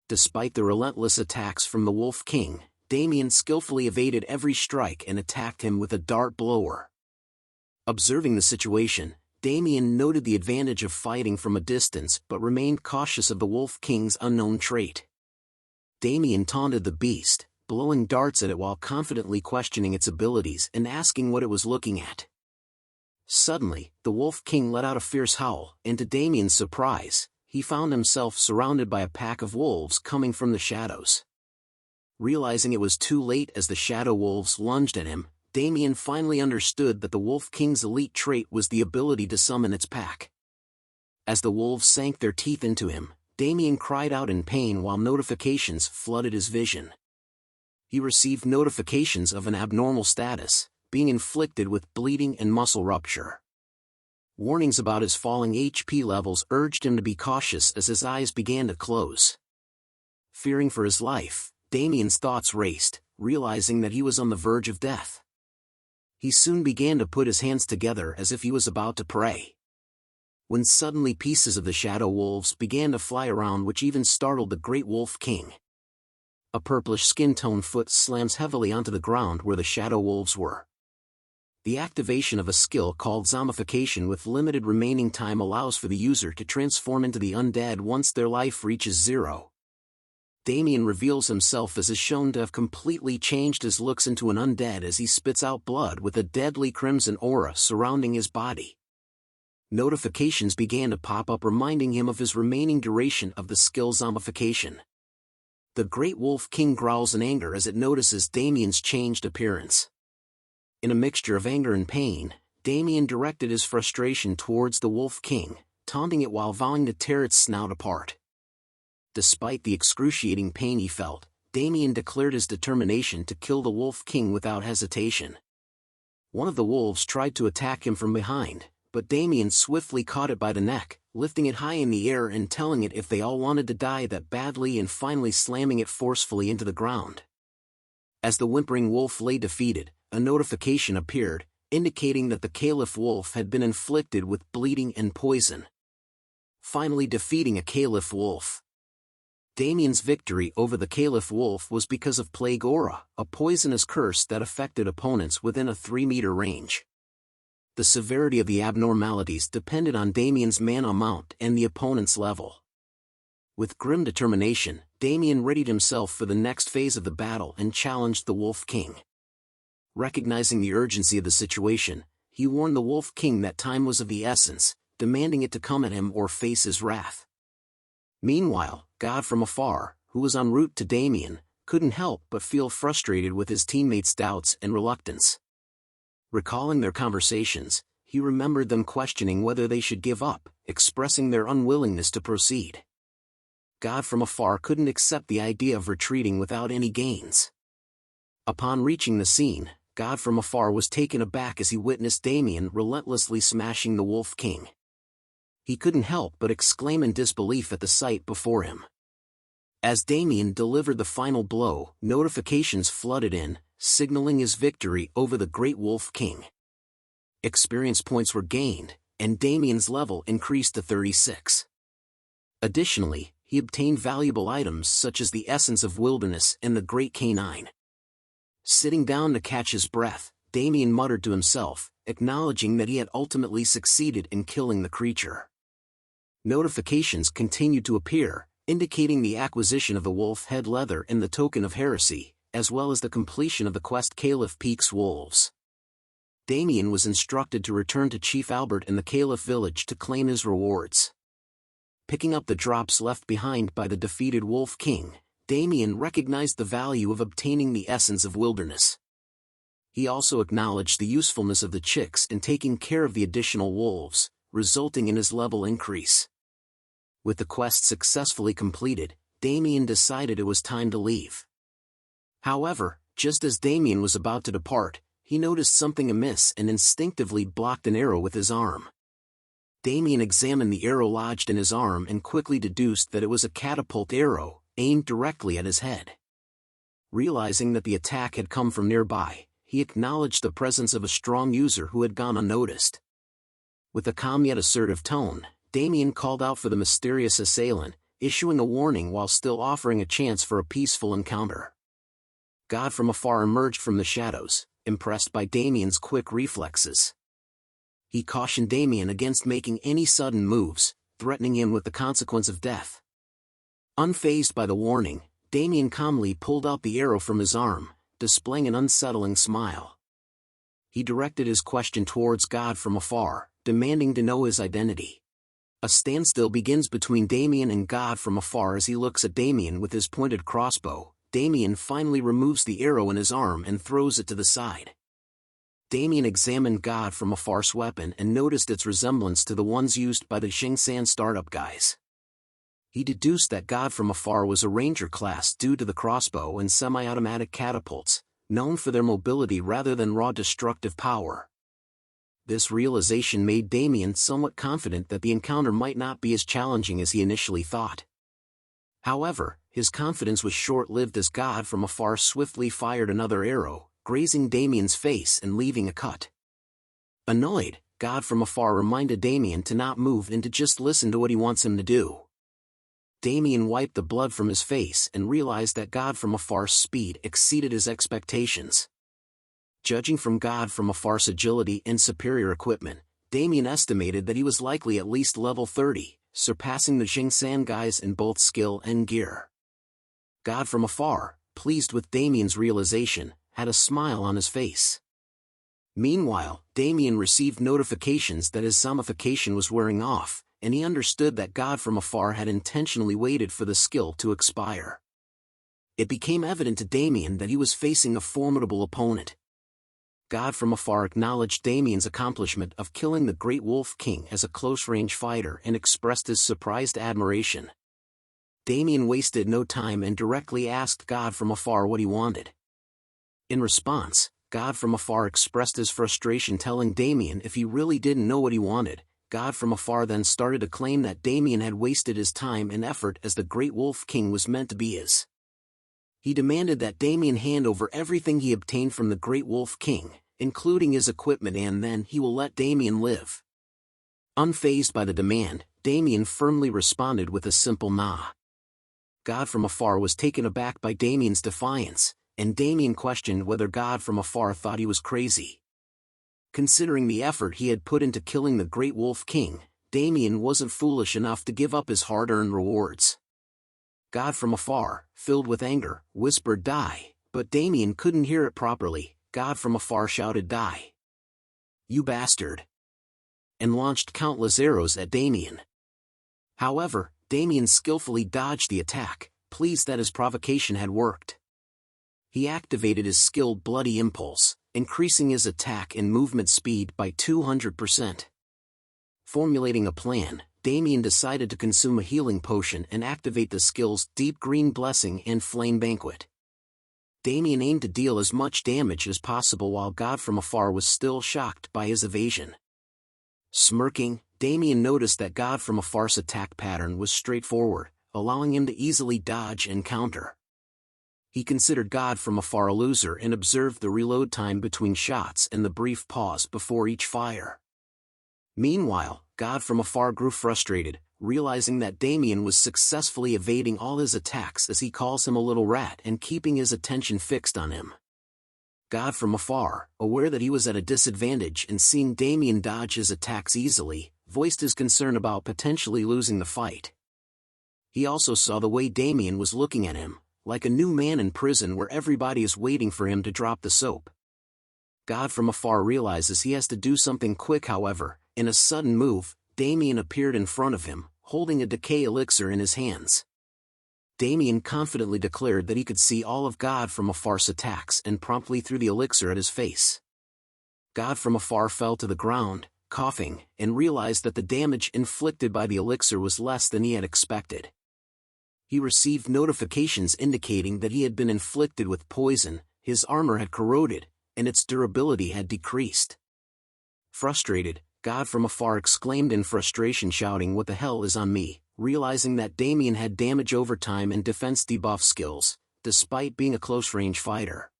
Speaker 1: Despite the relentless attacks from the Wolf King, Damien skillfully evaded every strike and attacked him with a dart blower. Observing the situation, Damien noted the advantage of fighting from a distance but remained cautious of the Wolf King's unknown trait. Damien taunted the beast, blowing darts at it while confidently questioning its abilities and asking what it was looking at. Suddenly, the Wolf King let out a fierce howl, and to Damien's surprise, he found himself surrounded by a pack of wolves coming from the shadows. Realizing it was too late as the shadow wolves lunged at him, Damien finally understood that the Wolf King's elite trait was the ability to summon its pack. As the wolves sank their teeth into him, Damien cried out in pain while notifications flooded his vision. He received notifications of an abnormal status, being inflicted with bleeding and muscle rupture. Warnings about his falling HP levels urged him to be cautious as his eyes began to close. Fearing for his life, Damien's thoughts raced, realizing that he was on the verge of death. He soon began to put his hands together as if he was about to pray. When suddenly pieces of the shadow wolves began to fly around, which even startled the Great Wolf King. A purplish skin tone foot slams heavily onto the ground where the shadow wolves were. The activation of a skill called zombification with limited remaining time allows for the user to transform into the undead once their life reaches 0. Damien reveals himself as is shown to have completely changed his looks into an undead as he spits out blood with a deadly crimson aura surrounding his body. Notifications began to pop up reminding him of his remaining duration of the skill zombification. The Great Wolf King growls in anger as it notices Damien's changed appearance. In a mixture of anger and pain, Damien directed his frustration towards the Wolf King, taunting it while vowing to tear its snout apart. Despite the excruciating pain he felt, Damien declared his determination to kill the Wolf King without hesitation. One of the wolves tried to attack him from behind, but Damien swiftly caught it by the neck, lifting it high in the air and telling it if they all wanted to die that badly and finally slamming it forcefully into the ground. As the whimpering wolf lay defeated, a notification appeared, indicating that the Caliph wolf had been inflicted with bleeding and poison. Finally defeating a Caliph wolf. Damien's victory over the Caliph wolf was because of Plague Aura, a poisonous curse that affected opponents within a 3-meter range. The severity of the abnormalities depended on Damien's mana amount and the opponent's level. With grim determination, Damien readied himself for the next phase of the battle and challenged the Wolf King. Recognizing the urgency of the situation, he warned the Wolf King that time was of the essence, demanding it to come at him or face his wrath. Meanwhile, God from afar, who was en route to Damien, couldn't help but feel frustrated with his teammates' doubts and reluctance. Recalling their conversations, he remembered them questioning whether they should give up, expressing their unwillingness to proceed. God from afar couldn't accept the idea of retreating without any gains. Upon reaching the scene, God from afar was taken aback as he witnessed Damien relentlessly smashing the Wolf King. He couldn't help but exclaim in disbelief at the sight before him. As Damien delivered the final blow, notifications flooded in, signaling his victory over the Great Wolf King. Experience points were gained, and Damien's level increased to 36. Additionally, he obtained valuable items such as the Essence of Wilderness and the Great Canine. Sitting down to catch his breath, Damien muttered to himself, acknowledging that he had ultimately succeeded in killing the creature. Notifications continued to appear, indicating the acquisition of the wolf head leather and the token of heresy, as well as the completion of the quest Caliph Peak's Wolves. Damien was instructed to return to Chief Albert in the Caliph village to claim his rewards. Picking up the drops left behind by the defeated Wolf King, Damien recognized the value of obtaining the Essence of Wilderness. He also acknowledged the usefulness of the chicks in taking care of the additional wolves, resulting in his level increase. With the quest successfully completed, Damien decided it was time to leave. However, just as Damien was about to depart, he noticed something amiss and instinctively blocked an arrow with his arm. Damien examined the arrow lodged in his arm and quickly deduced that it was a catapult arrow, aimed directly at his head. Realizing that the attack had come from nearby, he acknowledged the presence of a strong user who had gone unnoticed. With a calm yet assertive tone, Damien called out for the mysterious assailant, issuing a warning while still offering a chance for a peaceful encounter. God from afar emerged from the shadows, impressed by Damien's quick reflexes. He cautioned Damien against making any sudden moves, threatening him with the consequence of death. Unfazed by the warning, Damien calmly pulled out the arrow from his arm, displaying an unsettling smile. He directed his question towards God from afar, demanding to know his identity. A standstill begins between Damien and God from afar as he looks at Damien with his pointed crossbow. Damien finally removes the arrow in his arm and throws it to the side. Damien examined God from afar's weapon and noticed its resemblance to the ones used by the Xingsan startup guys. He deduced that God from afar was a ranger class due to the crossbow and semi-automatic catapults, known for their mobility rather than raw destructive power. This realization made Damien somewhat confident that the encounter might not be as challenging as he initially thought. However, his confidence was short-lived as God from afar swiftly fired another arrow, grazing Damien's face and leaving a cut. Annoyed, God from afar reminded Damien to not move and to just listen to what he wants him to do. Damien wiped the blood from his face and realized that God from afar's speed exceeded his expectations. Judging from God from afar's agility and superior equipment, Damien estimated that he was likely at least level 30, surpassing the Xingsan guys in both skill and gear. God from afar, pleased with Damien's realization, had a smile on his face. Meanwhile, Damien received notifications that his zombification was wearing off, and he understood that God from afar had intentionally waited for the skill to expire. It became evident to Damien that he was facing a formidable opponent. God from afar acknowledged Damien's accomplishment of killing the Great Wolf King as a close-range fighter and expressed his surprised admiration. Damien wasted no time and directly asked God from afar what he wanted. In response, God from afar expressed his frustration, telling Damien if he really didn't know what he wanted. God from afar then started to claim that Damien had wasted his time and effort as the Great Wolf King was meant to be his. He demanded that Damien hand over everything he obtained from the Great Wolf King, including his equipment, and then he will let Damien live. Unfazed by the demand, Damien firmly responded with a simple nah. God from afar was taken aback by Damien's defiance, and Damien questioned whether God from afar thought he was crazy. Considering the effort he had put into killing the Great Wolf King, Damien wasn't foolish enough to give up his hard-earned rewards. God from afar, filled with anger, whispered "die," but Damien couldn't hear it properly. God from afar shouted "die." "You bastard!" and launched countless arrows at Damien. However, Damien skillfully dodged the attack, pleased that his provocation had worked. He activated his skilled Bloody Impulse, increasing his attack and movement speed by 200%. Formulating a plan, Damien decided to consume a healing potion and activate the skills Deep Green Blessing and Flame Banquet. Damien aimed to deal as much damage as possible while God from Afar was still shocked by his evasion. Smirking, Damien noticed that God from Afar's attack pattern was straightforward, allowing him to easily dodge and counter. He considered God from Afar a loser and observed the reload time between shots and the brief pause before each fire. Meanwhile, God from Afar grew frustrated, realizing that Damien was successfully evading all his attacks as he calls him a little rat and keeping his attention fixed on him. God from Afar, aware that he was at a disadvantage and seeing Damien dodge his attacks easily, voiced his concern about potentially losing the fight. He also saw the way Damien was looking at him, like a new man in prison where everybody is waiting for him to drop the soap. God from Afar realizes he has to do something quick. However, in a sudden move, Damien appeared in front of him, holding a decay elixir in his hands. Damien confidently declared that he could see all of God from Afar's attacks and promptly threw the elixir at his face. God from Afar fell to the ground, coughing, and realized that the damage inflicted by the elixir was less than he had expected. He received notifications indicating that he had been inflicted with poison, his armor had corroded, and its durability had decreased. Frustrated, God from Afar exclaimed in frustration, shouting, "What the hell is on me?" realizing that Damien had damage over time and defense debuff skills, despite being a close-range fighter.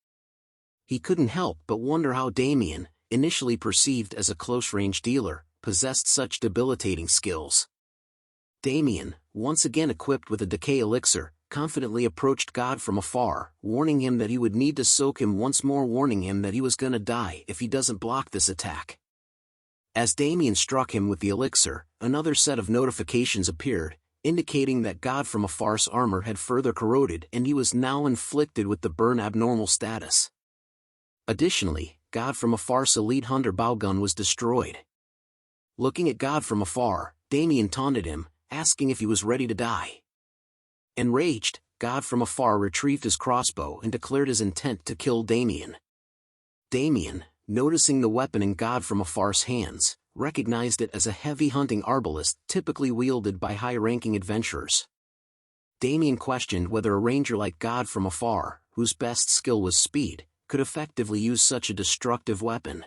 Speaker 1: He couldn't help but wonder how Damien, initially perceived as a close-range dealer, possessed such debilitating skills. Damien, once again equipped with a decay elixir, confidently approached God from Afar, warning him that he would need to soak him once more, warning him that he was gonna die if he doesn't block this attack. As Damien struck him with the elixir, another set of notifications appeared, indicating that God from Afar's armor had further corroded and he was now inflicted with the burn abnormal status. Additionally, God from Afar's elite hunter bow gun was destroyed. Looking at God from Afar, Damien taunted him, asking if he was ready to die. Enraged, God from Afar retrieved his crossbow and declared his intent to kill Damien. Damien, noticing the weapon in God from Afar's hands, recognized it as a heavy hunting arbalist typically wielded by high-ranking adventurers. Damien questioned whether a ranger like God from Afar, whose best skill was speed, could effectively use such a destructive weapon.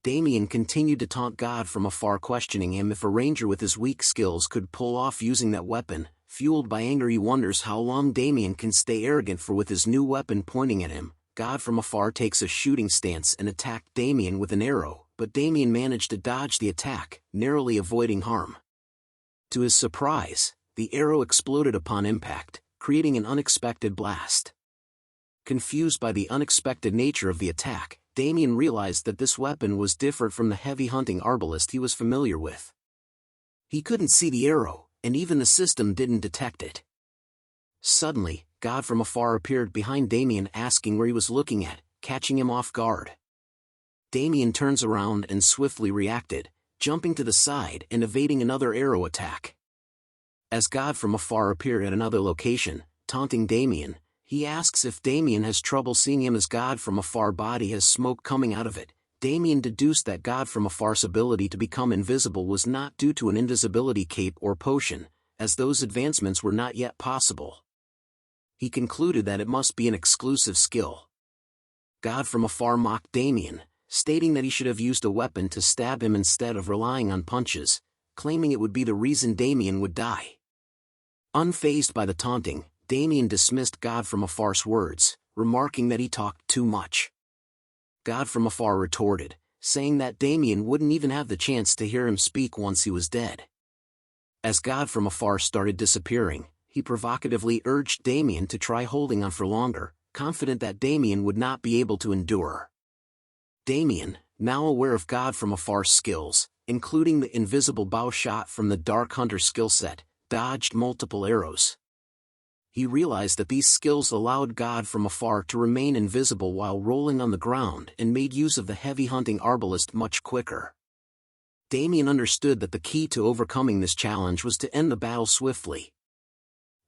Speaker 1: Damien continued to taunt God from Afar, questioning him if a ranger with his weak skills could pull off using that weapon. Fueled by anger, he wonders how long Damien can stay arrogant for with his new weapon pointing at him. God from Afar takes a shooting stance and attacked Damien with an arrow, but Damien managed to dodge the attack, narrowly avoiding harm. To his surprise, the arrow exploded upon impact, creating an unexpected blast. Confused by the unexpected nature of the attack, Damien realized that this weapon was different from the heavy hunting arbalist he was familiar with. He couldn't see the arrow, and even the system didn't detect it. Suddenly, God from Afar appeared behind Damien, asking where he was looking at, catching him off guard. Damien turns around and swiftly reacted, jumping to the side and evading another arrow attack. As God from Afar appeared at another location, taunting Damien, he asks if Damien has trouble seeing him as God from Afar body has smoke coming out of it. Damien deduced that God from Afar's ability to become invisible was not due to an invisibility cape or potion, as those advancements were not yet possible. He concluded that it must be an exclusive skill. God from Afar mocked Damien, stating that he should have used a weapon to stab him instead of relying on punches, claiming it would be the reason Damien would die. Unfazed by the taunting, Damien dismissed God from Afar's words, remarking that he talked too much. God from Afar retorted, saying that Damien wouldn't even have the chance to hear him speak once he was dead. As God from Afar started disappearing, he provocatively urged Damien to try holding on for longer, confident that Damien would not be able to endure. Damien, now aware of God from Afar's skills, including the invisible bow shot from the Dark Hunter skill set, dodged multiple arrows. He realized that these skills allowed God from afar to remain invisible while rolling on the ground and made use of the heavy hunting arbalist much quicker. Damien understood that the key to overcoming this challenge was to end the battle swiftly.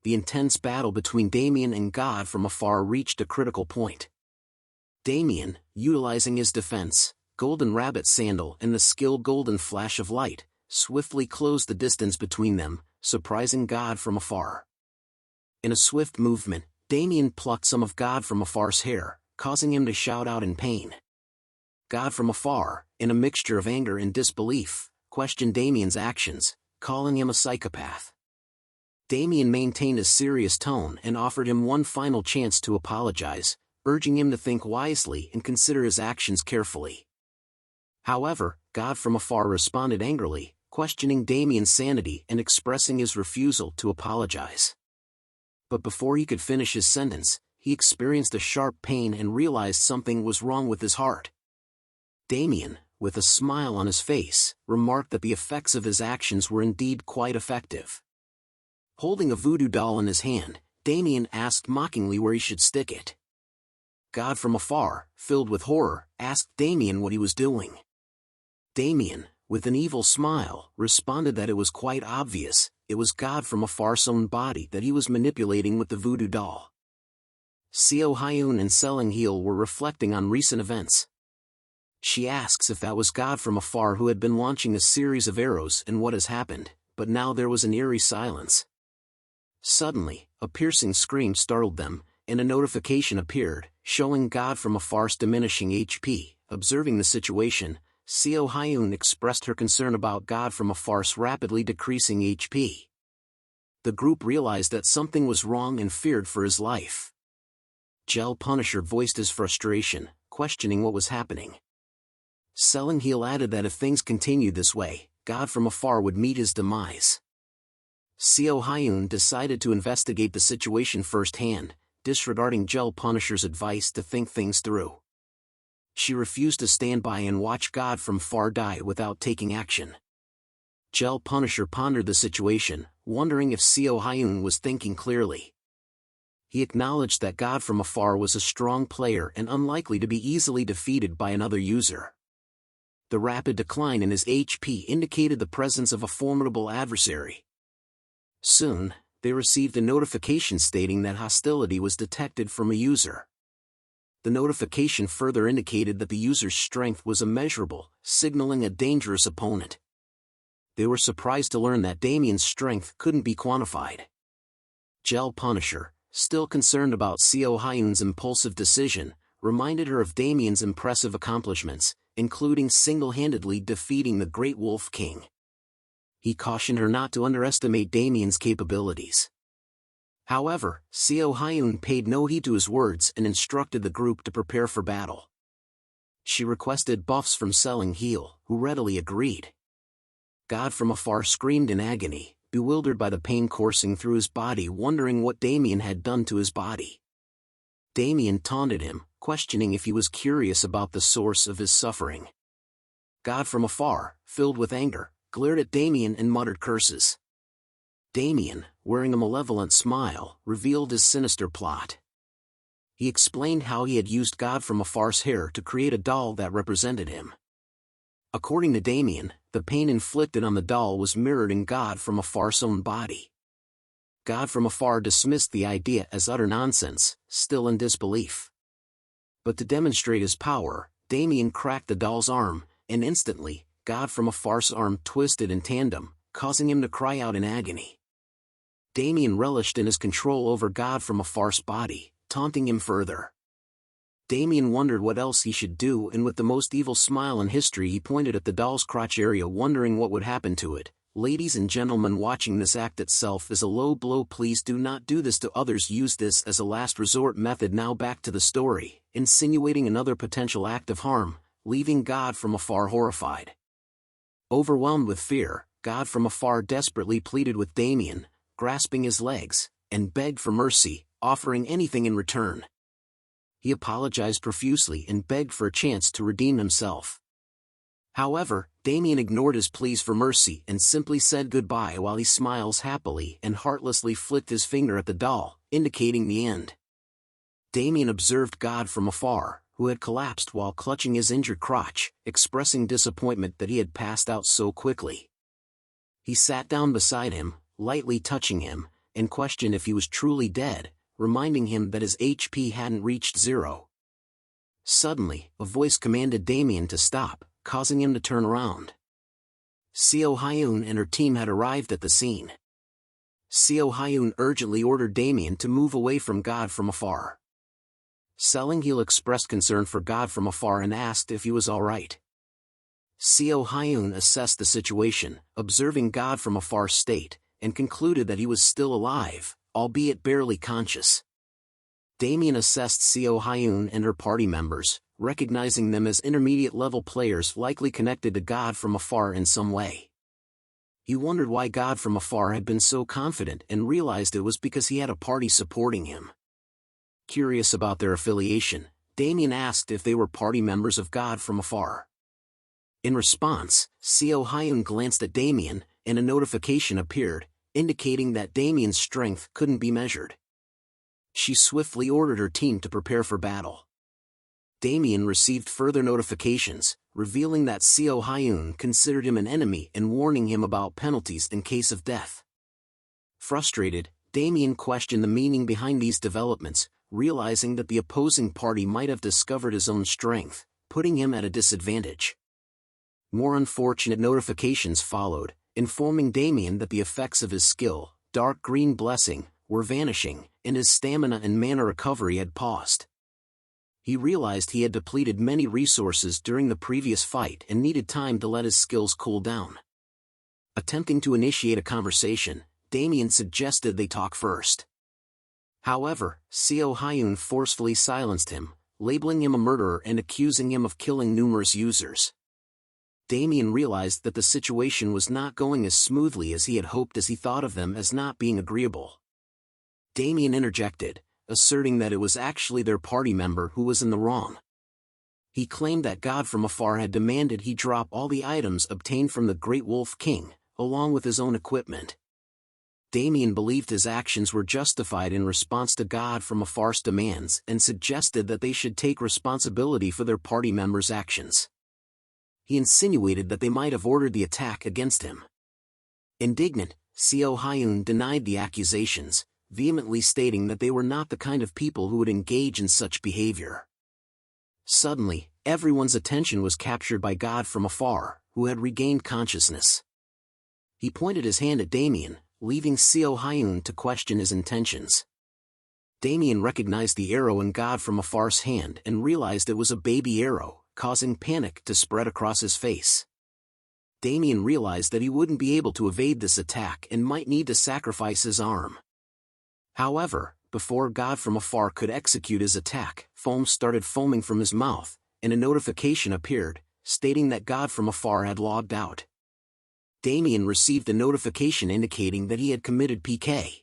Speaker 1: The intense battle between Damien and God from afar reached a critical point. Damien, utilizing his defense, golden rabbit sandal and the skill golden flash of light, swiftly closed the distance between them, surprising God from afar. In a swift movement, Damien plucked some of God from afar's hair, causing him to shout out in pain. God from afar, in a mixture of anger and disbelief, questioned Damien's actions, calling him a psychopath. Damien maintained a serious tone and offered him one final chance to apologize, urging him to think wisely and consider his actions carefully. However, God from afar responded angrily, questioning Damien's sanity and expressing his refusal to apologize. But before he could finish his sentence, he experienced a sharp pain and realized something was wrong with his heart. Damien, with a smile on his face, remarked that the effects of his actions were indeed quite effective. Holding a voodoo doll in his hand, Damien asked mockingly where he should stick it. God from afar, filled with horror, asked Damien what he was doing. Damien, with an evil smile, responded that it was quite obvious, it was God from afar's own body that he was manipulating with the voodoo doll. Seo Hyun and Selling Heel were reflecting on recent events. She asks if that was God from afar who had been launching a series of arrows and what has happened, but now there was an eerie silence. Suddenly, a piercing scream startled them, and a notification appeared, showing God from afar's diminishing HP. Observing the situation, Seo Hyun expressed her concern about God from afar's rapidly decreasing HP. The group realized that something was wrong and feared for his life. Gel Punisher voiced his frustration, questioning what was happening. Selling Heel added that if things continued this way, God from afar would meet his demise. Seo Hyun decided to investigate the situation firsthand, disregarding Gel Punisher's advice to think things through. She refused to stand by and watch God from far die without taking action. Gel Punisher pondered the situation, wondering if Seo Hyun was thinking clearly. He acknowledged that God from afar was a strong player and unlikely to be easily defeated by another user. The rapid decline in his HP indicated the presence of a formidable adversary. Soon, they received a notification stating that hostility was detected from a user. The notification further indicated that the user's strength was immeasurable, signaling a dangerous opponent. They were surprised to learn that Damien's strength couldn't be quantified. Gel Punisher, still concerned about Seo Hyun's impulsive decision, reminded her of Damien's impressive accomplishments, including single-handedly defeating the Great Wolf King. He cautioned her not to underestimate Damien's capabilities. However, Seo Hyun paid no heed to his words and instructed the group to prepare for battle. She requested buffs from Selling Heel, who readily agreed. God from afar screamed in agony, bewildered by the pain coursing through his body, wondering what Damien had done to his body. Damien taunted him, questioning if he was curious about the source of his suffering. God from afar, filled with anger, glared at Damien and muttered curses. Damien, wearing a malevolent smile, revealed his sinister plot. He explained how he had used God from afar's hair to create a doll that represented him. According to Damien, the pain inflicted on the doll was mirrored in God from afar's own body. God from afar dismissed the idea as utter nonsense, still in disbelief. But to demonstrate his power, Damien cracked the doll's arm, and instantly, God from afar's arm twisted in tandem, causing him to cry out in agony. Damien relished in his control over God from afar's body, taunting him further. Damien wondered what else he should do, and with the most evil smile in history he pointed at the doll's crotch area, wondering what would happen to it. Ladies and gentlemen, watching this act itself is a low blow. Please do not do this to others. Use this as a last resort method. Now back to the story, insinuating another potential act of harm, leaving God from afar horrified. Overwhelmed with fear, God from afar desperately pleaded with Damien, grasping his legs, and begged for mercy, offering anything in return. He apologized profusely and begged for a chance to redeem himself. However, Damien ignored his pleas for mercy and simply said goodbye while he smiles happily and heartlessly flicked his finger at the doll, indicating the end. Damien observed God from afar, who had collapsed while clutching his injured crotch, expressing disappointment that he had passed out so quickly. He sat down beside him, lightly touching him, and questioned if he was truly dead, reminding him that his HP hadn't reached 0. Suddenly, a voice commanded Damien to stop, causing him to turn around. Seo Hyun and her team had arrived at the scene. Seo Hyun urgently ordered Damien to move away from God from afar. Selling-Heel expressed concern for God from afar and asked if he was alright. Seo Hyun assessed the situation, observing God from afar's state, and concluded that he was still alive, albeit barely conscious. Damien assessed Seo Hyun and her party members, recognizing them as intermediate-level players likely connected to God from afar in some way. He wondered why God from afar had been so confident and realized it was because he had a party supporting him. Curious about their affiliation, Damien asked if they were party members of God from afar. In response, Seo Hyun glanced at Damien, and a notification appeared, indicating that Damien's strength couldn't be measured. She swiftly ordered her team to prepare for battle. Damien received further notifications, revealing that Seo Hyun considered him an enemy and warning him about penalties in case of death. Frustrated, Damien questioned the meaning behind these developments, realizing that the opposing party might have discovered his own strength, putting him at a disadvantage. More unfortunate notifications followed, informing Damien that the effects of his skill, Dark Green Blessing, were vanishing, and his stamina and mana recovery had paused. He realized he had depleted many resources during the previous fight and needed time to let his skills cool down. Attempting to initiate a conversation, Damien suggested they talk first. However, Seo Hyun forcefully silenced him, labeling him a murderer and accusing him of killing numerous users. Damien realized that the situation was not going as smoothly as he had hoped as he thought of them as not being agreeable. Damien interjected, asserting that it was actually their party member who was in the wrong. He claimed that God from afar had demanded he drop all the items obtained from the Great Wolf King, along with his own equipment. Damien believed his actions were justified in response to God from afar's demands and suggested that they should take responsibility for their party members' actions. He insinuated that they might have ordered the attack against him. Indignant, Seo Hyun denied the accusations, vehemently stating that they were not the kind of people who would engage in such behavior. Suddenly, everyone's attention was captured by God from afar, who had regained consciousness. He pointed his hand at Damien, leaving Seo Hyun to question his intentions. Damien recognized the arrow in God from afar's hand and realized it was a baby arrow, causing panic to spread across his face. Damien realized that he wouldn't be able to evade this attack and might need to sacrifice his arm. However, before God from afar could execute his attack, foam started foaming from his mouth, and a notification appeared, stating that God from afar had logged out. Damien received a notification indicating that he had committed PK.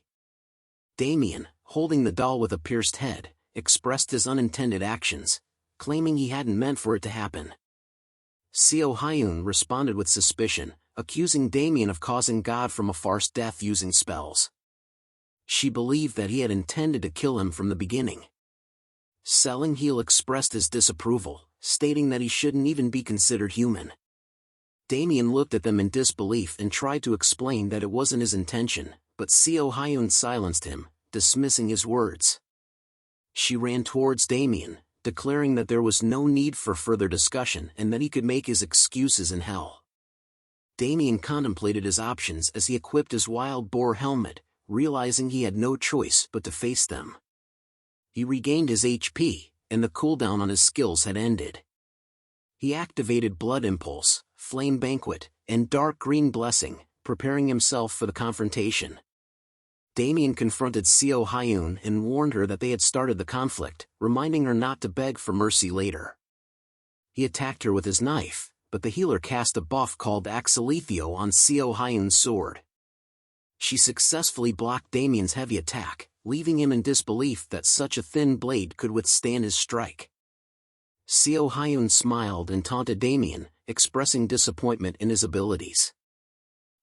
Speaker 1: Damien, holding the doll with a pierced head, expressed his unintended actions, claiming he hadn't meant for it to happen. Seo Hyun responded with suspicion, accusing Damien of causing God from afar's death using spells. She believed that he had intended to kill him from the beginning. Selling-Heel expressed his disapproval, stating that he shouldn't even be considered human. Damien looked at them in disbelief and tried to explain that it wasn't his intention, but Seo Hyun silenced him, dismissing his words. She ran towards Damien, declaring that there was no need for further discussion and that he could make his excuses in hell. Damien contemplated his options as he equipped his wild boar helmet, realizing he had no choice but to face them. He regained his HP, and the cooldown on his skills had ended. He activated Blood Impulse, Flame Banquet, and Dark Green Blessing, preparing himself for the confrontation. Damien confronted Seo Hyun and warned her that they had started the conflict, reminding her not to beg for mercy later. He attacked her with his knife, but the healer cast a buff called Axolethio on Seo Hyun's sword. She successfully blocked Damien's heavy attack, leaving him in disbelief that such a thin blade could withstand his strike. Seo Hyun smiled and taunted Damien, expressing disappointment in his abilities.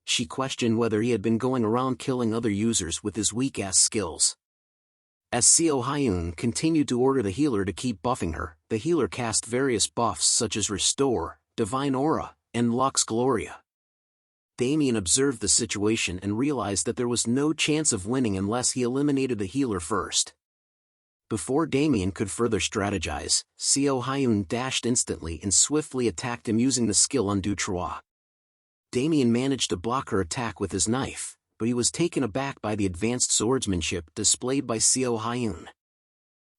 Speaker 1: She questioned whether he had been going around killing other users with his weak-ass skills. As Seo Hyun continued to order the healer to keep buffing her, the healer cast various buffs such as Restore, Divine Aura, and Lux Gloria. Damien observed the situation and realized that there was no chance of winning unless he eliminated the healer first. Before Damien could further strategize, Seo Hyun dashed instantly and swiftly attacked him using the skill Undo Trois. Damien managed to block her attack with his knife, but he was taken aback by the advanced swordsmanship displayed by Seo Hyun.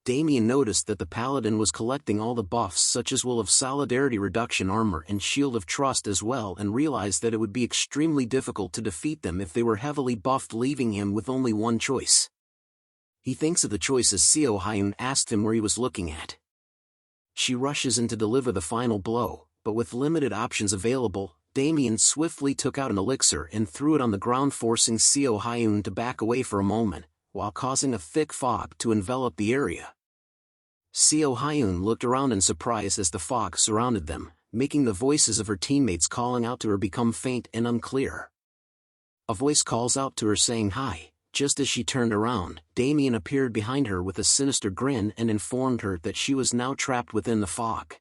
Speaker 1: Damien noticed that the paladin was collecting all the buffs such as Will of Solidarity Reduction Armor and Shield of Trust as well, and realized that it would be extremely difficult to defeat them if they were heavily buffed, leaving him with only one choice. He thinks of the choice as Seo Hyun asked him where he was looking at. She rushes in to deliver the final blow, but with limited options available, Damien swiftly took out an elixir and threw it on the ground, forcing Seo Hyun to back away for a moment, while causing a thick fog to envelop the area. Seo Hyun looked around in surprise as the fog surrounded them, making the voices of her teammates calling out to her become faint and unclear. A voice calls out to her saying hi. Just as she turned around, Damien appeared behind her with a sinister grin and informed her that she was now trapped within the fog.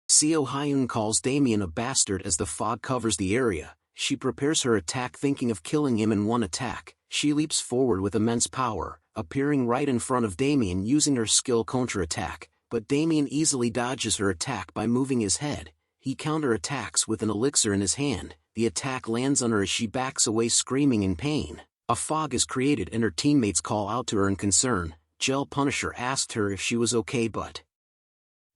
Speaker 1: Seo Hyun calls Damien a bastard as the fog covers the area. She prepares her attack thinking of killing him in one attack. She leaps forward with immense power, appearing right in front of Damien using her skill counter-attack, but Damien easily dodges her attack by moving his head. He counter-attacks with an elixir in his hand. The attack lands on her as she backs away screaming in pain. A fog is created and her teammates call out to her in concern. Gel Punisher asked her if she was okay, but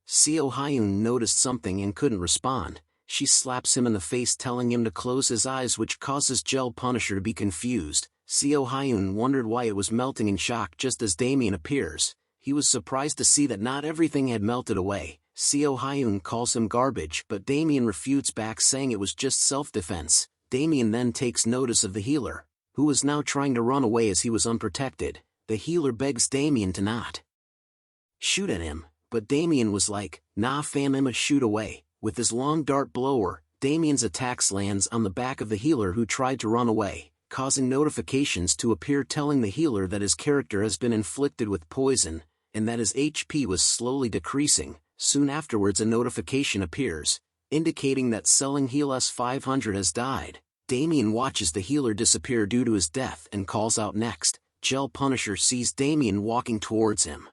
Speaker 1: Seo Hyun noticed something and couldn't respond. She slaps him in the face telling him to close his eyes, which causes Gel Punisher to be confused. Seo Hyun wondered why it was melting in shock just as Damien appears. He was surprised to see that not everything had melted away. Seo Hyun calls him garbage, but Damien refutes back saying it was just self-defense. Damien then takes notice of the healer, who was now trying to run away as he was unprotected. The healer begs Damien to not shoot at him, but Damien was like, nah fam, I'ma shoot away. With his long dart blower, Damien's attacks lands on the back of the healer who tried to run away, causing notifications to appear telling the healer that his character has been inflicted with poison, and that his HP was slowly decreasing. Soon afterwards a notification appears, indicating that selling Heal S500 has died. Damien watches the healer disappear due to his death and calls out next. Gel Punisher sees Damien walking towards him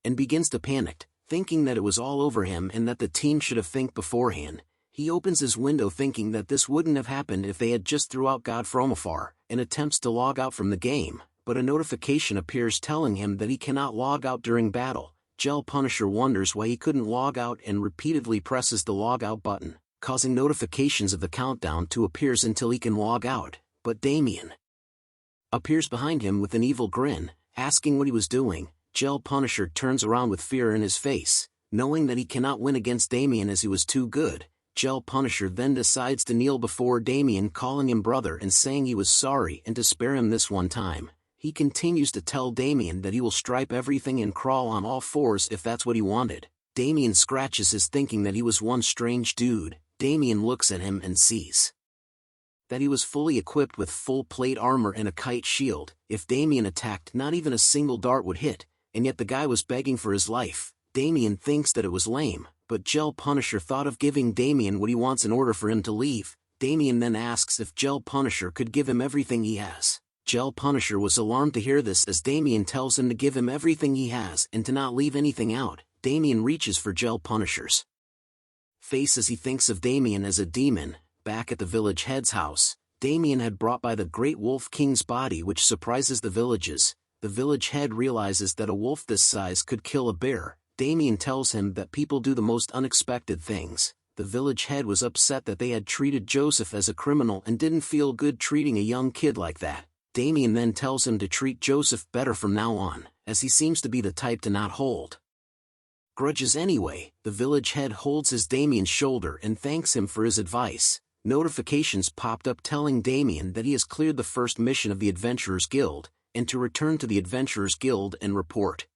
Speaker 1: and begins to panic, thinking that it was all over him and that the team should have think beforehand. He opens his window thinking that this wouldn't have happened if they had just threw out God from afar, and attempts to log out from the game, but a notification appears telling him that he cannot log out during battle. Gel Punisher wonders why he couldn't log out and repeatedly presses the log out button, causing notifications of the countdown to appear until he can log out, but Damien appears behind him with an evil grin, asking what he was doing. Gel Punisher turns around with fear in his face, knowing that he cannot win against Damien as he was too good. Gel Punisher then decides to kneel before Damien, calling him brother and saying he was sorry and to spare him this one time. He continues to tell Damien that he will stripe everything and crawl on all fours if that's what he wanted. Damien scratches his thinking that he was one strange dude. Damien looks at him and sees that he was fully equipped with full plate armor and a kite shield. If Damien attacked, not even a single dart would hit, and yet the guy was begging for his life. Damien thinks that it was lame, but Gel Punisher thought of giving Damien what he wants in order for him to leave. Damien then asks if Gel Punisher could give him everything he has. Gel Punisher was alarmed to hear this as Damien tells him to give him everything he has and to not leave anything out. Damien reaches for Gel Punisher's face as he thinks of Damien as a demon. Back at the village head's house, Damien had brought by the Great Wolf King's body, which surprises the villages. The village head realizes that a wolf this size could kill a bear. Damien tells him that people do the most unexpected things. The village head was upset that they had treated Joseph as a criminal and didn't feel good treating a young kid like that. Damien then tells him to treat Joseph better from now on, as he seems to be the type to not hold grudges anyway. The village head holds his Damien's shoulder and thanks him for his advice. Notifications popped up telling Damien that he has cleared the first mission of the Adventurers Guild, and to return to the Adventurers Guild and report.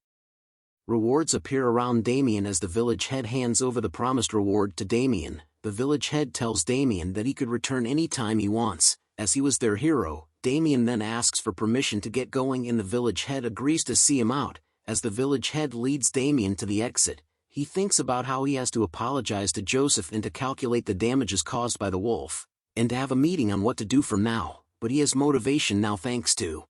Speaker 1: Rewards appear around Damien as the village head hands over the promised reward to Damien. the village head tells Damien that he could return any time he wants, as he was their hero. Damien then asks for permission to get going and the village head agrees to see him out. As the village head leads Damien to the exit, he thinks about how he has to apologize to Joseph and to calculate the damages caused by the wolf, and to have a meeting on what to do from now, but he has motivation now thanks to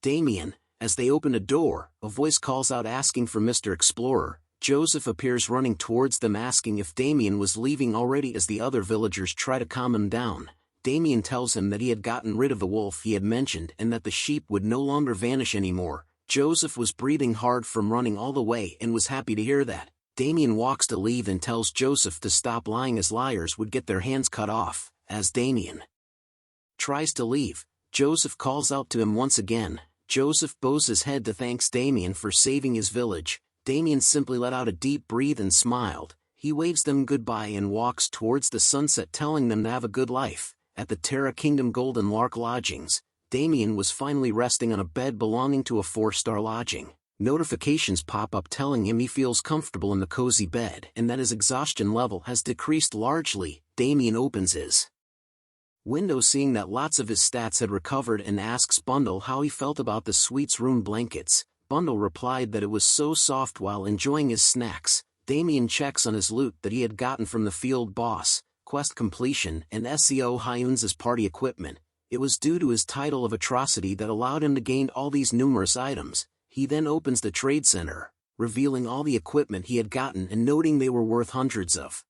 Speaker 1: Damien. As they open a door, a voice calls out asking for Mr. Explorer. Joseph appears running towards them asking if Damien was leaving already as the other villagers try to calm him down. Damien tells him that he had gotten rid of the wolf he had mentioned and that the sheep would no longer vanish anymore. Joseph was breathing hard from running all the way and was happy to hear that. Damien walks to leave and tells Joseph to stop lying as liars would get their hands cut off. As Damien tries to leave, Joseph calls out to him once again. Joseph bows his head to thank Damien for saving his village. Damien simply let out a deep breath and smiled. He waves them goodbye and walks towards the sunset telling them to have a good life. At the Terra Kingdom Golden Lark Lodgings, Damien was finally resting on a bed belonging to a 4-star lodging. Notifications pop up telling him he feels comfortable in the cozy bed and that his exhaustion level has decreased largely. Damien opens his window seeing that lots of his stats had recovered and asks Bundle how he felt about the suite's room blankets. Bundle replied that it was so soft while enjoying his snacks. Damien checks on his loot that he had gotten from the field boss, quest completion and SEO Hyun's party equipment. It was due to his title of atrocity that allowed him to gain all these numerous items. He then opens the trade center, revealing all the equipment he had gotten and noting they were worth hundreds of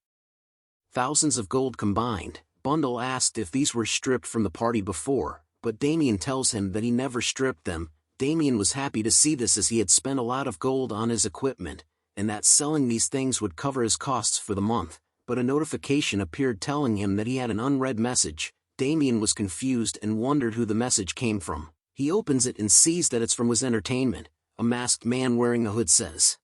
Speaker 1: thousands of gold combined. Bundle asked if these were stripped from the party before, but Damien tells him that he never stripped them. Damien was happy to see this as he had spent a lot of gold on his equipment, and that selling these things would cover his costs for the month, but a notification appeared telling him that he had an unread message. Damien was confused and wondered who the message came from. He opens it and sees that it's from Wiz Entertainment. A masked man wearing a hood says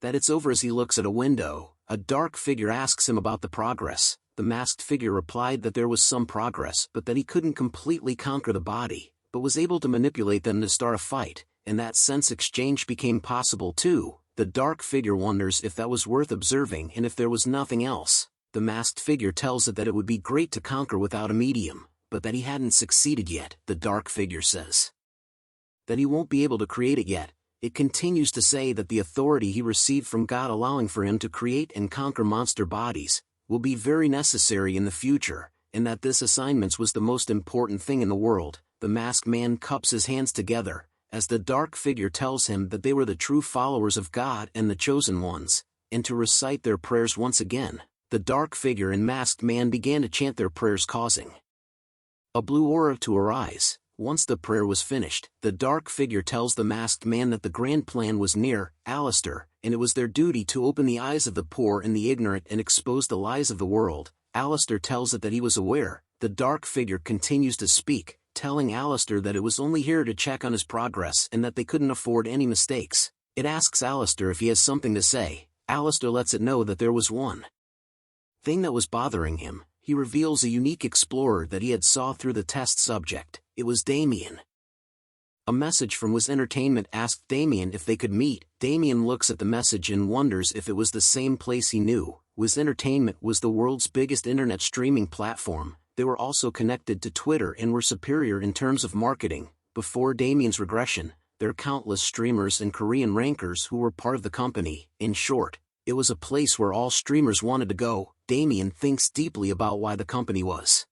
Speaker 1: that it's over as he looks at a window. A dark figure asks him about the progress. The masked figure replied that there was some progress but that he couldn't completely conquer the body, but was able to manipulate them to start a fight, and that sense exchange became possible too. The dark figure wonders if that was worth observing and if there was nothing else. The masked figure tells it that it would be great to conquer without a medium, but that he hadn't succeeded yet. The dark figure says that he won't be able to create it yet. It continues to say that the authority he received from God allowing for him to create and conquer monster bodies will be very necessary in the future, and that this assignment was the most important thing in the world. The masked man cups his hands together, as the dark figure tells him that they were the true followers of God and the chosen ones, and to recite their prayers once again. The dark figure and masked man began to chant their prayers, causing a blue aura to arise. Once the prayer was finished, the dark figure tells the masked man that the grand plan was near, Alistair, and it was their duty to open the eyes of the poor and the ignorant and expose the lies of the world. Alistair tells it that he was aware. The dark figure continues to speak, telling Alistair that it was only here to check on his progress and that they couldn't afford any mistakes. It asks Alistair if he has something to say. Alistair lets it know that there was one thing that was bothering him. He reveals a unique explorer that he had saw through the test subject. It was Damien. A message from Wiz Entertainment asked Damien if they could meet. Damien looks at the message and wonders if it was the same place he knew. Wiz Entertainment was the world's biggest internet streaming platform. They were also connected to Twitter and were superior in terms of marketing. Before Damien's regression, there were countless streamers and Korean rankers who were part of the company. In short, it was a place where all streamers wanted to go. Damien thinks deeply about why the company was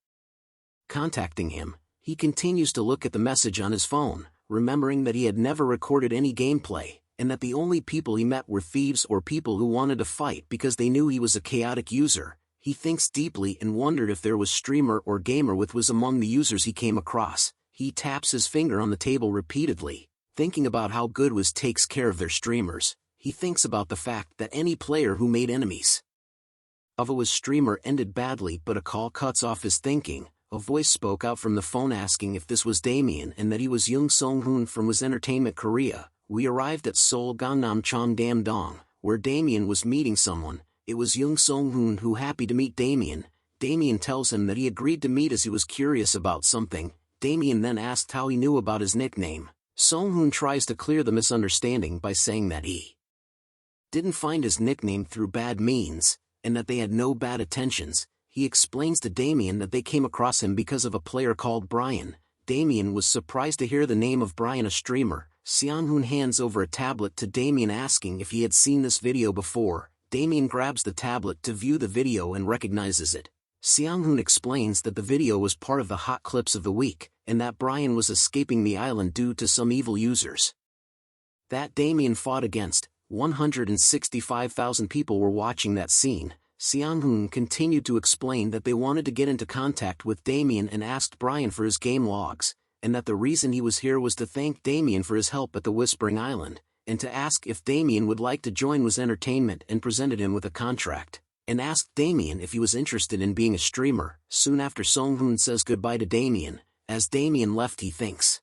Speaker 1: contacting him. He continues to look at the message on his phone, remembering that he had never recorded any gameplay, and that the only people he met were thieves or people who wanted to fight because they knew he was a chaotic user. He thinks deeply and wondered if there was streamer or gamer with was among the users he came across. He taps his finger on the table repeatedly, thinking about how good Wiz takes care of their streamers. He thinks about the fact that any player who made enemies of a Wiz streamer ended badly, but a call cuts off his thinking. A voice spoke out from the phone asking if this was Damien and that he was Young Song-hoon from Wiz Entertainment Korea. We arrived at Seoul Gangnam Cheongdam-dong, where Damien was meeting someone. It was Young Song-hoon who happy to meet Damien. Damien tells him that he agreed to meet as he was curious about something. Damien then asked how he knew about his nickname. Song-hoon tries to clear the misunderstanding by saying that he didn't find his nickname through bad means, and that they had no bad intentions. He explains to Damien that they came across him because of a player called Brian. Damien was surprised to hear the name of Brian, a streamer. Seong-hoon hands over a tablet to Damien asking if he had seen this video before. Damien grabs the tablet to view the video and recognizes it. Seong-hoon explains that the video was part of the hot clips of the week, and that Brian was escaping the island due to some evil users that Damien fought against. 165,000 people were watching that scene. Seong-hoon continued to explain that they wanted to get into contact with Damien and asked Brian for his game logs, and that the reason he was here was to thank Damien for his help at the Whispering Island, and to ask if Damien would like to join Was Entertainment, and presented him with a contract, and asked Damien if he was interested in being a streamer. Soon after, Seong-hoon says goodbye to Damien. As Damien left, he thinks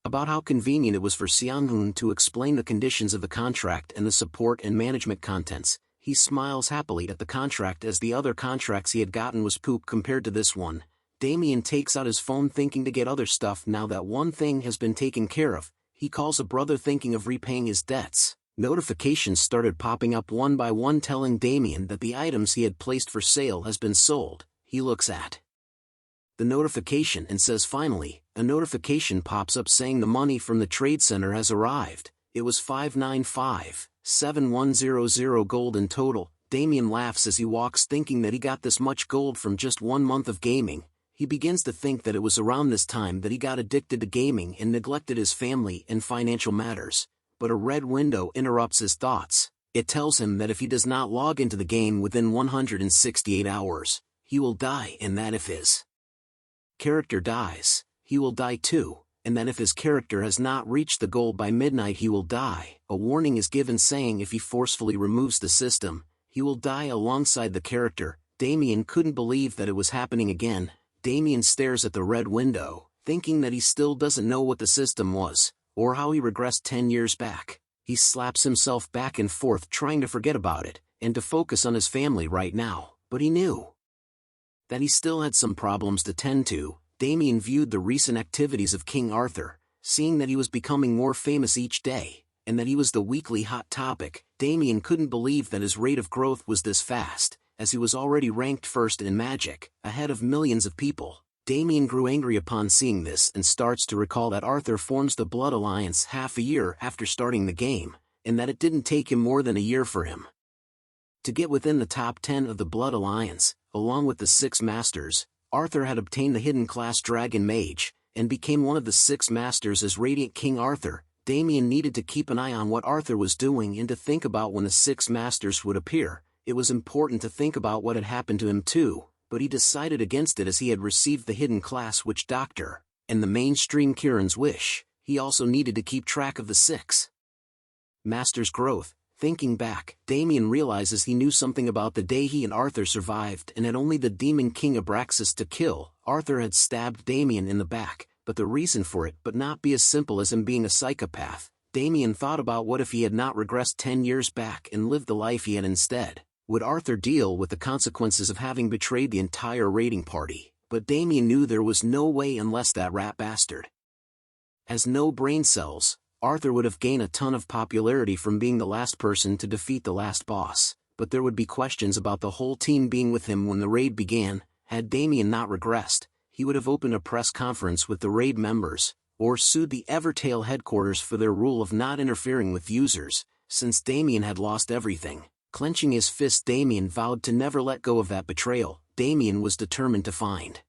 Speaker 1: about how convenient it was for Seong-hoon to explain the conditions of the contract and the support and management contents. He smiles happily at the contract, as the other contracts he had gotten was poop compared to this one. Damien takes out his phone thinking to get other stuff now that one thing has been taken care of. He calls a brother thinking of repaying his debts. Notifications started popping up one by one telling Damien that the items he had placed for sale has been sold. He looks at the notification and says finally. A notification pops up saying the money from the trade center has arrived. It was 595,7100 gold in total. Damien laughs as he walks, thinking that he got this much gold from just 1 month of gaming. He begins to think that it was around this time that he got addicted to gaming and neglected his family and financial matters. But a red window interrupts his thoughts. It tells him that if he does not log into the game within 168 hours, he will die, and that if his character dies, he will die too, and that if his character has not reached the goal by midnight, he will die. A warning is given saying if he forcefully removes the system, he will die alongside the character. Damien couldn't believe that it was happening again. Damien stares at the red window, thinking that he still doesn't know what the system was, or how he regressed 10 years back. He slaps himself back and forth trying to forget about it, and to focus on his family right now, but he knew that he still had some problems to tend to. Damien viewed the recent activities of King Arthur, seeing that he was becoming more famous each day, and that he was the weekly hot topic. Damien couldn't believe that his rate of growth was this fast, as he was already ranked first in Magic, ahead of millions of people. Damien grew angry upon seeing this and starts to recall that Arthur forms the Blood Alliance half a year after starting the game, and that it didn't take him more than a year for him to get within the top 10 of the Blood Alliance. Along with the 6 Masters, Arthur had obtained the hidden class Dragon Mage, and became one of the 6 Masters as Radiant King Arthur. Damien needed to keep an eye on what Arthur was doing and to think about when the 6 Masters would appear. It was important to think about what had happened to him too, but he decided against it as he had received the hidden class Witch Doctor, and the mainstream Kieran's wish. He also needed to keep track of the 6 Masters' growth. Thinking back, Damien realizes he knew something about the day he and Arthur survived and had only the Demon King Abraxas to kill. Arthur had stabbed Damien in the back, but the reason for it but not be as simple as him being a psychopath. Damien thought about what if he had not regressed 10 years back and lived the life he had instead. Would Arthur deal with the consequences of having betrayed the entire raiding party? But Damien knew there was no way unless that rat bastard has no brain cells. Arthur would have gained a ton of popularity from being the last person to defeat the last boss, but there would be questions about the whole team being with him when the raid began. Had Damien not regressed, he would have opened a press conference with the raid members, or sued the Evertail headquarters for their rule of not interfering with users. Since Damien had lost everything, clenching his fist, Damien vowed to never let go of that betrayal. Damien was determined to find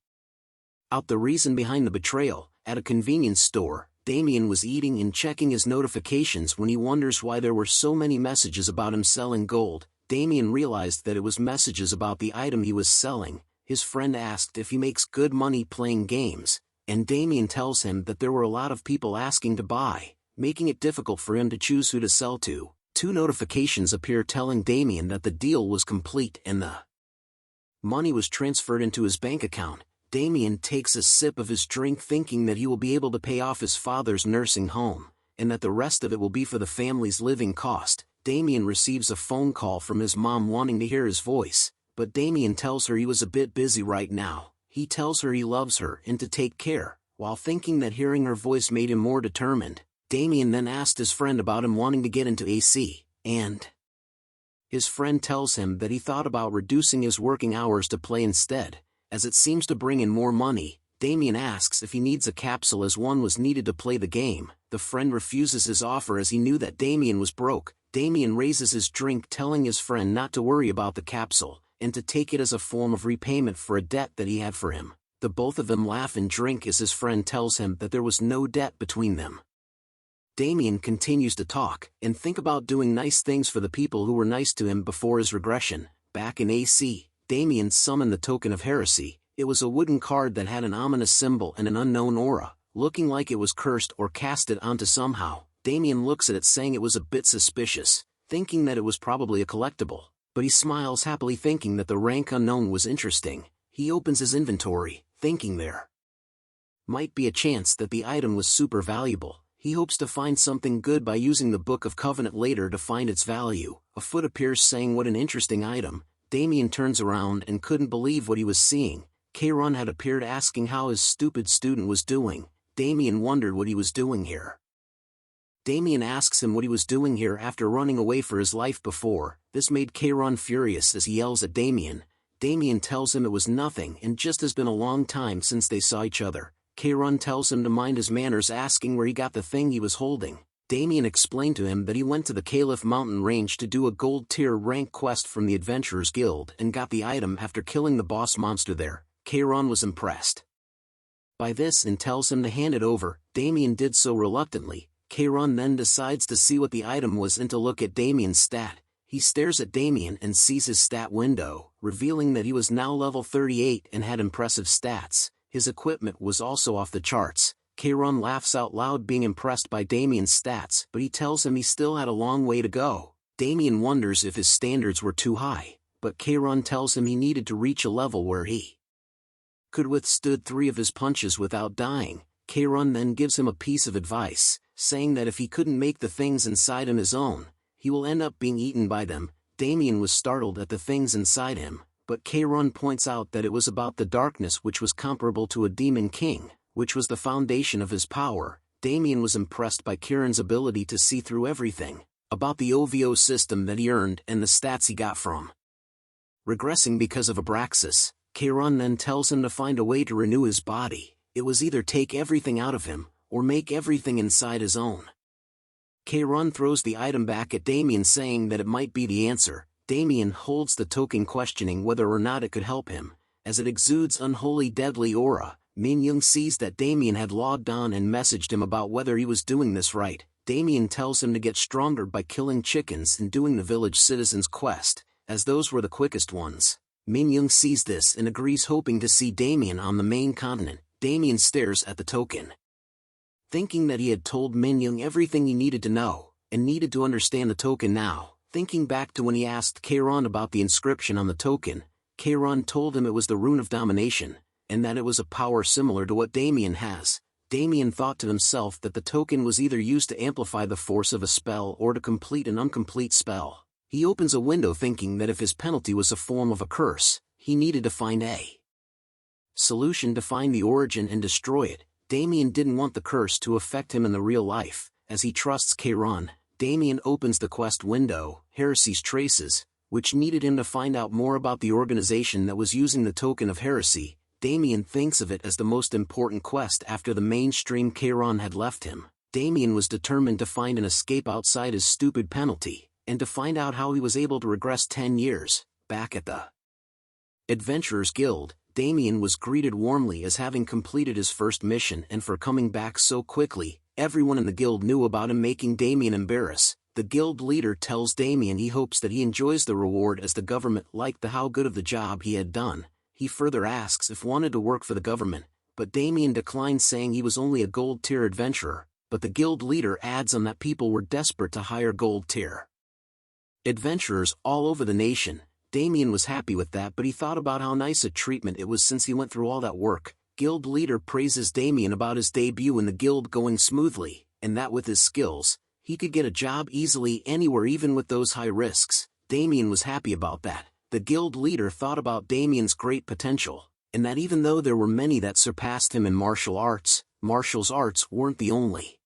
Speaker 1: out the reason behind the betrayal. At a convenience store, Damien was eating and checking his notifications when he wonders why there were so many messages about him selling gold. Damien realized that it was messages about the item he was selling. His friend asked if he makes good money playing games, and Damien tells him that there were a lot of people asking to buy, making it difficult for him to choose who to sell to. 2 notifications appear telling Damien that the deal was complete and the money was transferred into his bank account. Damien takes a sip of his drink thinking that he will be able to pay off his father's nursing home, and that the rest of it will be for the family's living cost. Damien receives a phone call from his mom wanting to hear his voice, but Damien tells her he was a bit busy right now. He tells her he loves her and to take care, while thinking that hearing her voice made him more determined. Damien then asked his friend about him wanting to get into AC, and His friend tells him that he thought about reducing his working hours to play instead, as it seems to bring in more money. Damien asks if he needs a capsule as one was needed to play the game. The friend refuses his offer as he knew that Damien was broke. Damien raises his drink, telling his friend not to worry about the capsule, and to take it as a form of repayment for a debt that he had for him. The both of them laugh and drink as his friend tells him that there was no debt between them. Damien continues to talk and think about doing nice things for the people who were nice to him before his regression. Back in AC, Damien summoned the token of heresy. It was a wooden card that had an ominous symbol and an unknown aura, looking like it was cursed or casted onto somehow. Damien looks at it saying it was a bit suspicious, thinking that it was probably a collectible, but he smiles happily thinking that the rank unknown was interesting. He opens his inventory, thinking there might be a chance that the item was super valuable. He hopes to find something good by using the Book of Covenant later to find its value. A foot appears saying what an interesting item. Damien turns around and couldn't believe what he was seeing. Kayron had appeared asking how his stupid student was doing. Damien wondered what he was doing here. Damien asks him what he was doing here after running away for his life before. This made Kayron furious as he yells at Damien. Damien tells him it was nothing and just has been a long time since they saw each other. Kayron tells him to mind his manners, asking where he got the thing he was holding. Damien explained to him that he went to the Caliph mountain range to do a gold tier rank quest from the Adventurers Guild and got the item after killing the boss monster there. Kayron was impressed by this and tells him to hand it over. Damien did so reluctantly. Kayron then decides to see what the item was and to look at Damien's stat. He stares at Damien and sees his stat window, revealing that he was now level 38 and had impressive stats. His equipment was also off the charts. Kayron laughs out loud being impressed by Damien's stats, but he tells him he still had a long way to go. Damien wonders if his standards were too high, but Kayron tells him he needed to reach a level where he could withstood 3 of his punches without dying. Kayron then gives him a piece of advice, saying that if he couldn't make the things inside him his own, he will end up being eaten by them. Damien was startled at the things inside him, but Kayron points out that it was about the darkness, which was comparable to a demon king, which was the foundation of his power. Damien was impressed by Kieran's ability to see through everything, about the OVO system that he earned and the stats he got from regressing because of Abraxas. Kayron then tells him to find a way to renew his body. It was either take everything out of him, or make everything inside his own. Kayron throws the item back at Damien saying that it might be the answer. Damien holds the token, questioning whether or not it could help him, as it exudes unholy deadly aura. Min Young sees that Damien had logged on and messaged him about whether he was doing this right. Damien tells him to get stronger by killing chickens and doing the village citizens quest, as those were the quickest ones. Min Young sees this and agrees, hoping to see Damien on the main continent. Damien stares at the token, thinking that he had told Min Young everything he needed to know, and needed to understand the token now. Thinking back to when he asked Kayron about the inscription on the token, Kayron told him it was the Rune of Domination, and that it was a power similar to what Damien has. Damien thought to himself that the token was either used to amplify the force of a spell or to complete an incomplete spell. He opens a window thinking that if his penalty was a form of a curse, he needed to find a solution to find the origin and destroy it. Damien didn't want the curse to affect him in the real life, as he trusts Kayron. Damien opens the quest window, Heresy's Traces, which needed him to find out more about the organization that was using the token of heresy. Damien thinks of it as the most important quest after the mainstream Kayron had left him. Damien was determined to find an escape outside his stupid penalty, and to find out how he was able to regress 10 years. Back at the Adventurers Guild, Damien was greeted warmly as having completed his first mission and for coming back so quickly. Everyone in the guild knew about him, making Damien embarrassed. The guild leader tells Damien he hopes that he enjoys the reward, as the government liked how good of the job he had done. He further asks if wanted to work for the government, but Damien declines, saying he was only a gold tier adventurer. But the guild leader adds on that people were desperate to hire gold tier adventurers all over the nation. Damien was happy with that, but he thought about how nice a treatment it was since he went through all that work. Guild leader praises Damien about his debut in the guild going smoothly, and that with his skills, he could get a job easily anywhere, even with those high risks. Damien was happy about that. The guild leader thought about Damien's great potential, and that even though there were many that surpassed him in martial arts weren't the only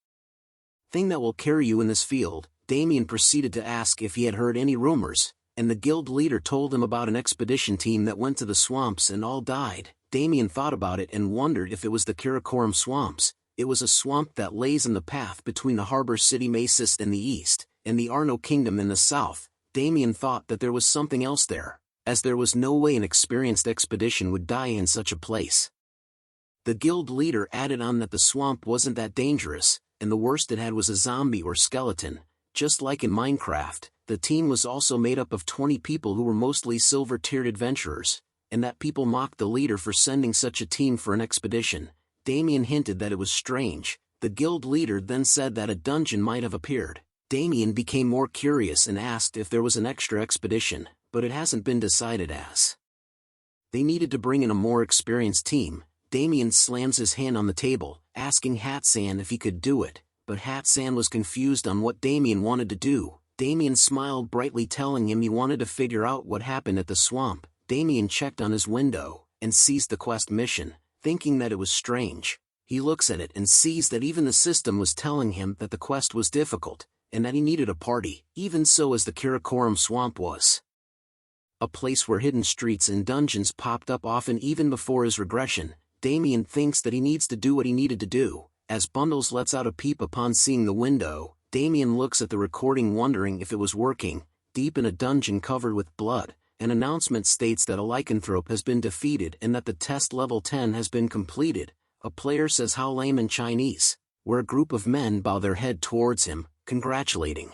Speaker 1: thing that will carry you in this field. Damien proceeded to ask if he had heard any rumors, and the guild leader told him about an expedition team that went to the swamps and all died. Damien thought about it and wondered if it was the Karakoram swamps. It was a swamp that lays in the path between the harbor city Masis in the east, and the Arno kingdom in the south. Damien thought that there was something else there, as there was no way an experienced expedition would die in such a place. The guild leader added on that the swamp wasn't that dangerous, and the worst it had was a zombie or skeleton. Just like in Minecraft, the team was also made up of 20 people who were mostly silver-tiered adventurers, and that people mocked the leader for sending such a team for an expedition. Damien hinted that it was strange. The guild leader then said that a dungeon might have appeared. Damien became more curious and asked if there was an extra expedition, but it hasn't been decided as. They needed to bring in a more experienced team. Damien slams his hand on the table, asking Hatsan if he could do it, but Hatsan was confused on what Damien wanted to do. Damien smiled brightly, telling him he wanted to figure out what happened at the swamp. Damien checked on his window, and sees the quest mission, thinking that it was strange. He looks at it and sees that even the system was telling him that the quest was difficult, and that he needed a party, even so as the Karakoram swamp was. A place where hidden streets and dungeons popped up often even before his regression. Damien thinks that he needs to do what he needed to do. As Bundles lets out a peep upon seeing the window, Damien looks at the recording wondering if it was working. Deep in a dungeon covered with blood, an announcement states that a lycanthrope has been defeated and that the test level 10 has been completed. A player says how lame in Chinese, where a group of men bow their head towards him, congratulating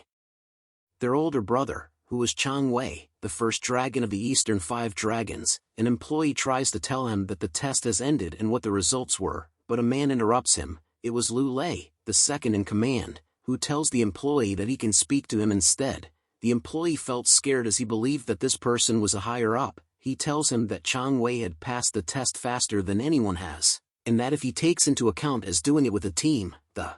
Speaker 1: their older brother, who was Chang Wei, the first dragon of the Eastern 5 dragons. An employee tries to tell him that the test has ended and what the results were, but a man interrupts him. It was Lu Lei, the second in command, who tells the employee that he can speak to him instead. The employee felt scared as he believed that this person was a higher up. He tells him that Chang Wei had passed the test faster than anyone has, and that if he takes into account as doing it with a team, the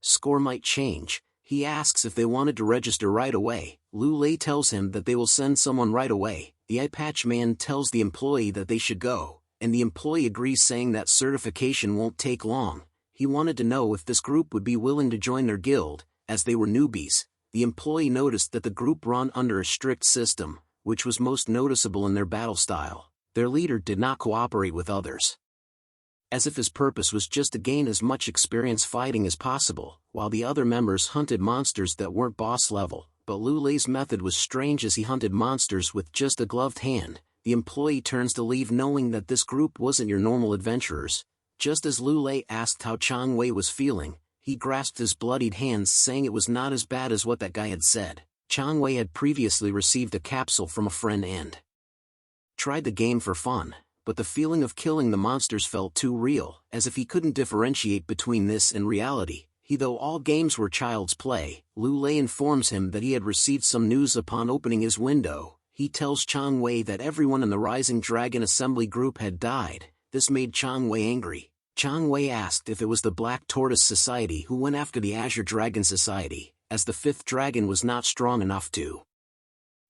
Speaker 1: score might change. He asks if they wanted to register right away. Lu Lei tells him that they will send someone right away. The eye patch man tells the employee that they should go, and the employee agrees, saying that certification won't take long. He wanted to know if this group would be willing to join their guild, as they were newbies. The employee noticed that the group run under a strict system, which was most noticeable in their battle style. Their leader did not cooperate with others, as if his purpose was just to gain as much experience fighting as possible, while the other members hunted monsters that weren't boss level. But Lu Lei's method was strange, as he hunted monsters with just a gloved hand. The employee turns to leave, knowing that this group wasn't your normal adventurers. Just as Lu Lei asked how Chang Wei was feeling, he grasped his bloodied hands, saying it was not as bad as what that guy had said. Chang Wei had previously received a capsule from a friend and tried the game for fun, but the feeling of killing the monsters felt too real, as if he couldn't differentiate between this and reality. Though all games were child's play, Lu Lei informs him that he had received some news upon opening his window. He tells Chang Wei that everyone in the Rising Dragon Assembly group had died. This made Chang Wei angry. Chang Wei asked if it was the Black Tortoise Society who went after the Azure Dragon Society, as the 5th dragon was not strong enough to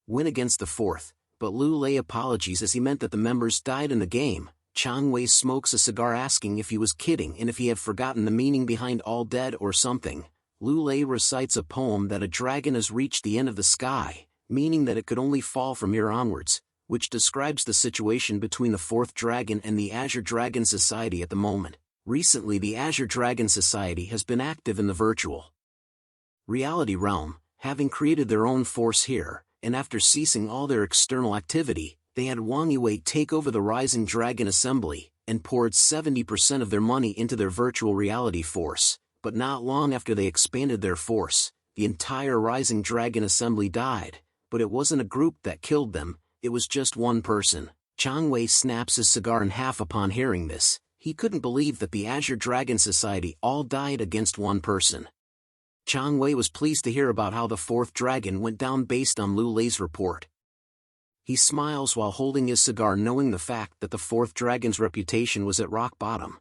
Speaker 1: win against the 4th, but Lu Lei apologizes as he meant that the members died in the game. Chang Wei smokes a cigar, asking if he was kidding and if he had forgotten the meaning behind all dead or something. Lu Lei recites a poem that a dragon has reached the end of the sky, meaning that it could only fall from here onwards, which describes the situation between the 4th dragon and the Azure Dragon Society at the moment. Recently, the Azure Dragon Society has been active in the virtual reality realm, having created their own force here, and after ceasing all their external activity, they had Wang Yue take over the Rising Dragon Assembly, and poured 70% of their money into their virtual reality force. But not long after they expanded their force, the entire Rising Dragon Assembly died. But it wasn't a group that killed them, it was just one person. Chang Wei snaps his cigar in half upon hearing this. He couldn't believe that the Azure Dragon Society all died against one person. Chang Wei was pleased to hear about how the 4th dragon went down based on Lu Lei's report. He smiles while holding his cigar, knowing the fact that the 4th dragon's reputation was at rock bottom.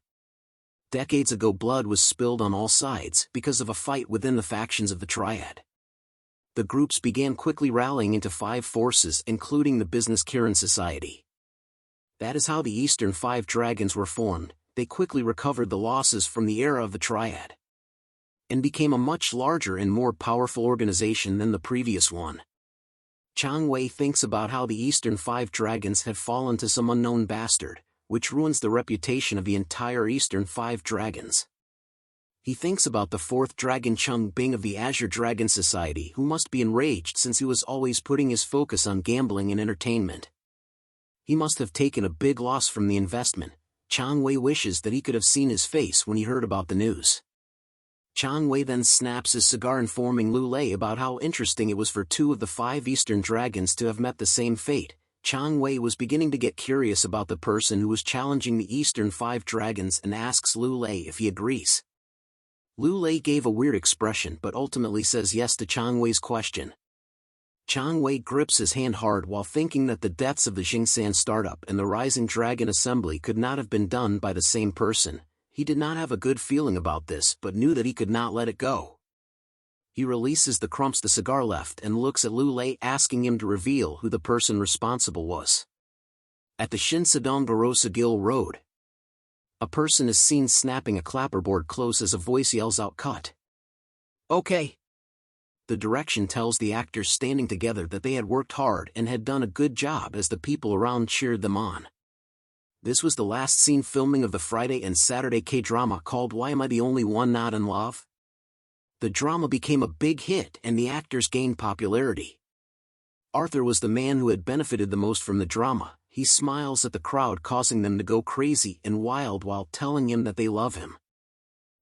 Speaker 1: Decades ago, blood was spilled on all sides because of a fight within the factions of the Triad. The groups began quickly rallying into 5 forces, including the Business Kirin Society. That is how the Eastern 5 dragons were formed. They quickly recovered the losses from the era of the Triad, and became a much larger and more powerful organization than the previous one. Chang Wei thinks about how the Eastern Five Dragons had fallen to some unknown bastard, which ruins the reputation of the entire Eastern Five Dragons. He thinks about the fourth dragon Chung Bing of the Azure Dragon Society, who must be enraged since he was always putting his focus on gambling and entertainment. He must have taken a big loss from the investment. Chang Wei wishes that he could have seen his face when he heard about the news. Chang Wei then snaps his cigar, informing Lu Lei about how interesting it was for two of the five Eastern Dragons to have met the same fate. Chang Wei was beginning to get curious about the person who was challenging the Eastern Five Dragons and asks Lu Lei if he agrees. Lu Lei gave a weird expression but ultimately says yes to Chang Wei's question. Chang Wei grips his hand hard while thinking that the deaths of the Jingsan startup and the Rising Dragon Assembly could not have been done by the same person. He did not have a good feeling about this but knew that he could not let it go. He releases the crumps the cigar left and looks at Lu Lei, asking him to reveal who the person responsible was. At the Shinsadong Gil Road, a person is seen snapping a clapperboard close as a voice yells out, "Cut." Okay. The direction tells the actors standing together that they had worked hard and had done a good job as the people around cheered them on. This was the last scene filming of the Friday and Saturday K-drama called Why Am I the Only One Not in Love? The drama became a big hit and the actors gained popularity. Arthur was the man who had benefited the most from the drama. He smiles at the crowd, causing them to go crazy and wild while telling him that they love him.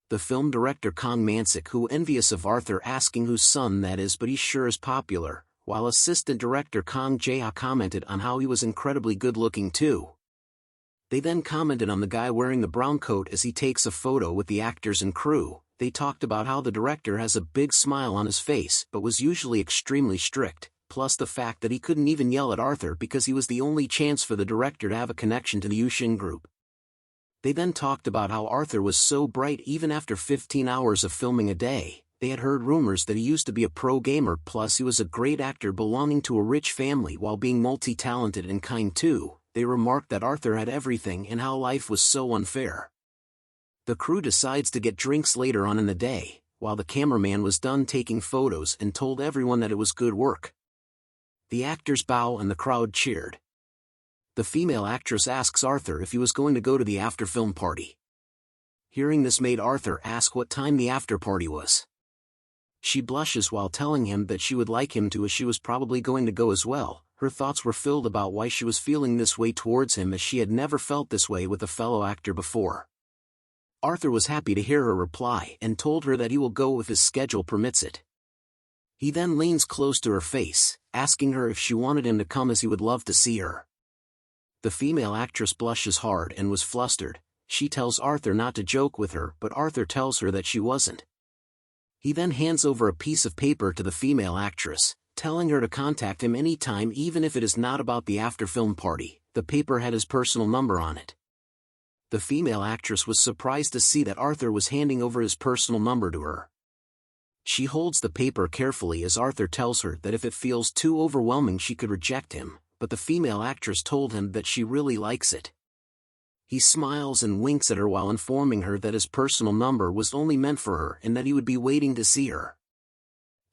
Speaker 1: The film director Kong Mansik, who envious of Arthur, asking whose son that is, but he sure is popular, while assistant director Kong Jae-ha commented on how he was incredibly good looking too. They then commented on the guy wearing the brown coat as he takes a photo with the actors and crew. They talked about how the director has a big smile on his face but was usually extremely strict, plus the fact that he couldn't even yell at Arthur because he was the only chance for the director to have a connection to the Yushin group. They then talked about how Arthur was so bright even after 15 hours of filming a day. They had heard rumors that he used to be a pro gamer, plus he was a great actor belonging to a rich family while being multi-talented and kind too. They remarked that Arthur had everything and how life was so unfair. The crew decides to get drinks later on in the day, while the cameraman was done taking photos and told everyone that it was good work. The actors bow and the crowd cheered. The female actress asks Arthur if he was going to go to the after-film party. Hearing this made Arthur ask what time the after-party was. She blushes while telling him that she would like him to, as she was probably going to go as well. Her thoughts were filled about why she was feeling this way towards him, as she had never felt this way with a fellow actor before. Arthur was happy to hear her reply and told her that he will go if his schedule permits it. He then leans close to her face, asking her if she wanted him to come, as he would love to see her. The female actress blushes hard and was flustered. She tells Arthur not to joke with her, but Arthur tells her that she wasn't. He then hands over a piece of paper to the female actress, telling her to contact him anytime even if it is not about the after-film party. The paper had his personal number on it. The female actress was surprised to see that Arthur was handing over his personal number to her. She holds the paper carefully as Arthur tells her that if it feels too overwhelming she could reject him, but the female actress told him that she really likes it. He smiles and winks at her while informing her that his personal number was only meant for her and that he would be waiting to see her.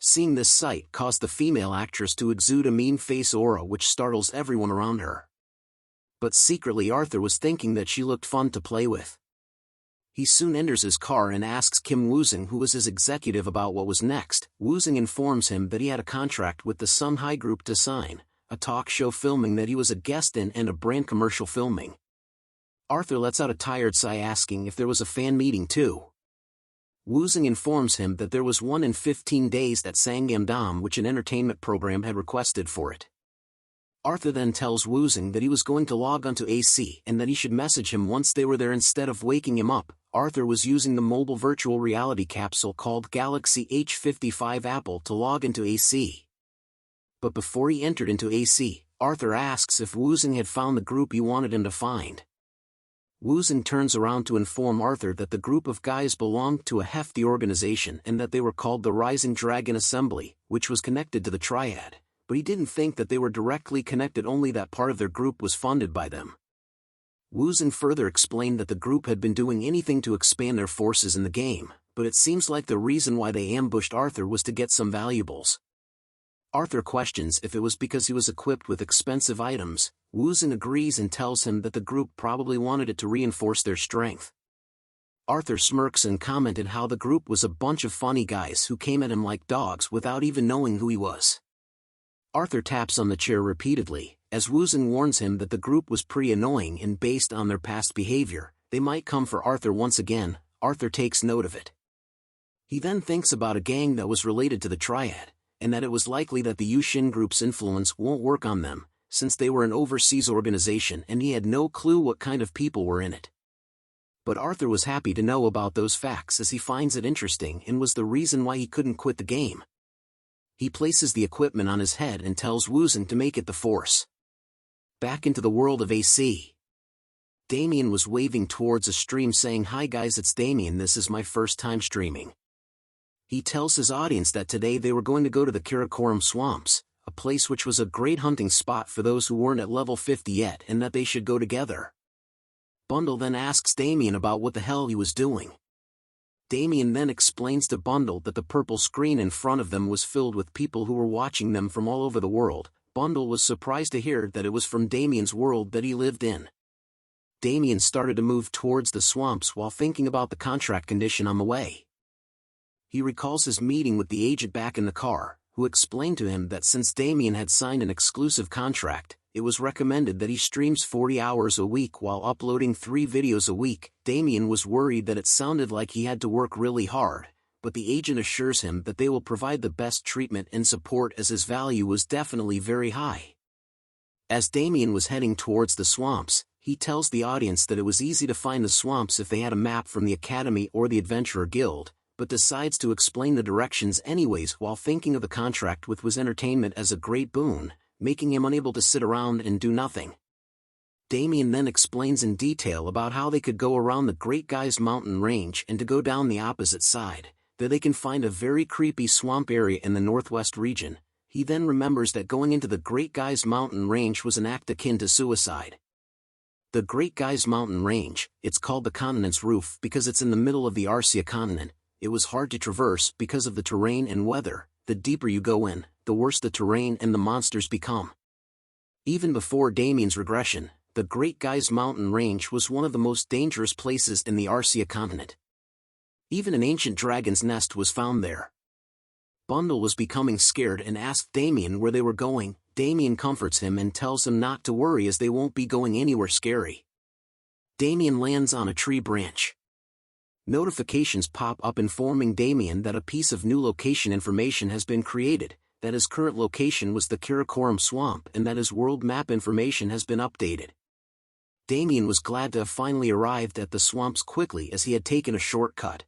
Speaker 1: Seeing this sight caused the female actress to exude a mean face aura which startles everyone around her. But secretly Arthur was thinking that she looked fun to play with. He soon enters his car and asks Kim Woozing, who was his executive, about what was next. Woozing informs him that he had a contract with the Sun High Group to sign, a talk show filming that he was a guest in and a brand commercial filming. Arthur lets out a tired sigh, asking if there was a fan meeting too. Woozing informs him that there was one in 15 days that Sangamdam, which an entertainment program had requested for it. Arthur then tells Woozing that he was going to log onto AC and that he should message him once they were there instead of waking him up. Arthur was using the mobile virtual reality capsule called Galaxy H55 Apple to log into AC. But before he entered into AC, Arthur asks if Woozing had found the group he wanted him to find. Woozing turns around to inform Arthur that the group of guys belonged to a hefty organization and that they were called the Rising Dragon Assembly, which was connected to the Triad, but he didn't think that they were directly connected, only that part of their group was funded by them. Woozing further explained that the group had been doing anything to expand their forces in the game, but it seems like the reason why they ambushed Arthur was to get some valuables. Arthur questions if it was because he was equipped with expensive items. Wuzhen agrees and tells him that the group probably wanted it to reinforce their strength. Arthur smirks and commented how the group was a bunch of funny guys who came at him like dogs without even knowing who he was. Arthur taps on the chair repeatedly, as Wuzhen warns him that the group was pretty annoying and based on their past behavior, they might come for Arthur once again. Arthur takes note of it. He then thinks about a gang that was related to the Triad, and that it was likely that the Yushin group's influence won't work on them, since they were an overseas organization and he had no clue what kind of people were in it. But Arthur was happy to know about those facts as he finds it interesting and was the reason why he couldn't quit the game. He places the equipment on his head and tells Wuzhen to make it the Force. Back into the world of AC. Damien was waving towards a stream saying, "Hi guys, it's Damien, this is my first time streaming." He tells his audience that today they were going to go to the Karakoram swamps, a place which was a great hunting spot for those who weren't at level 50 yet, and that they should go together. Bundle then asks Damien about what the hell he was doing. Damien then explains to Bundle that the purple screen in front of them was filled with people who were watching them from all over the world. Bundle was surprised to hear that it was from Damien's world that he lived in. Damien started to move towards the swamps while thinking about the contract condition on the way. He recalls his meeting with the agent back in the car, who explained to him that since Damien had signed an exclusive contract, it was recommended that he streams 40 hours a week while uploading 3 videos a week. Damien was worried that it sounded like he had to work really hard, but the agent assures him that they will provide the best treatment and support as his value was definitely very high. As Damien was heading towards the swamps, he tells the audience that it was easy to find the swamps if they had a map from the Academy or the Adventurer Guild, but decides to explain the directions anyways while thinking of the contract with Wiz Entertainment as a great boon, making him unable to sit around and do nothing. Damien then explains in detail about how they could go around the Great Guys mountain range and to go down the opposite side, that they can find a very creepy swamp area in the northwest region. He then remembers that going into the Great Guys mountain range was an act akin to suicide. The Great Guys mountain range, it's called the continent's roof because it's in the middle of the Arcia continent. It was hard to traverse because of the terrain and weather. The deeper you go in, the worse the terrain and the monsters become. Even before Damien's regression, the Great Guys mountain range was one of the most dangerous places in the Arcia continent. Even an ancient dragon's nest was found there. Bundle was becoming scared and asked Damien where they were going. Damien comforts him and tells him not to worry as they won't be going anywhere scary. Damien lands on a tree branch. Notifications pop up informing Damien that a piece of new location information has been created, that his current location was the Karakoram swamp and that his world map information has been updated. Damien was glad to have finally arrived at the swamps quickly as he had taken a shortcut.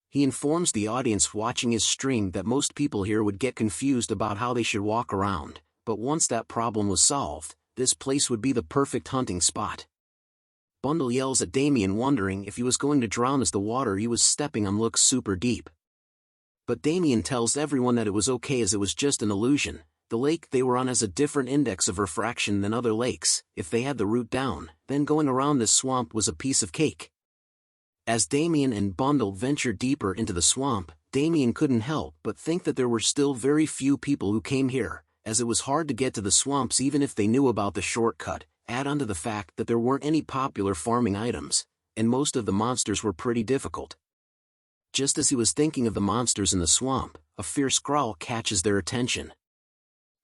Speaker 1: He informs the audience watching his stream that most people here would get confused about how they should walk around, but once that problem was solved, this place would be the perfect hunting spot. Bundle yells at Damien wondering if he was going to drown as the water he was stepping on looks super deep. But Damien tells everyone that it was okay as it was just an illusion. The lake they were on has a different index of refraction than other lakes. If they had the route down, then going around this swamp was a piece of cake. As Damien and Bundle ventured deeper into the swamp, Damien couldn't help but think that there were still very few people who came here, as it was hard to get to the swamps even if they knew about the shortcut. Add on to the fact that there weren't any popular farming items, and most of the monsters were pretty difficult. Just as he was thinking of the monsters in the swamp, a fierce growl catches their attention.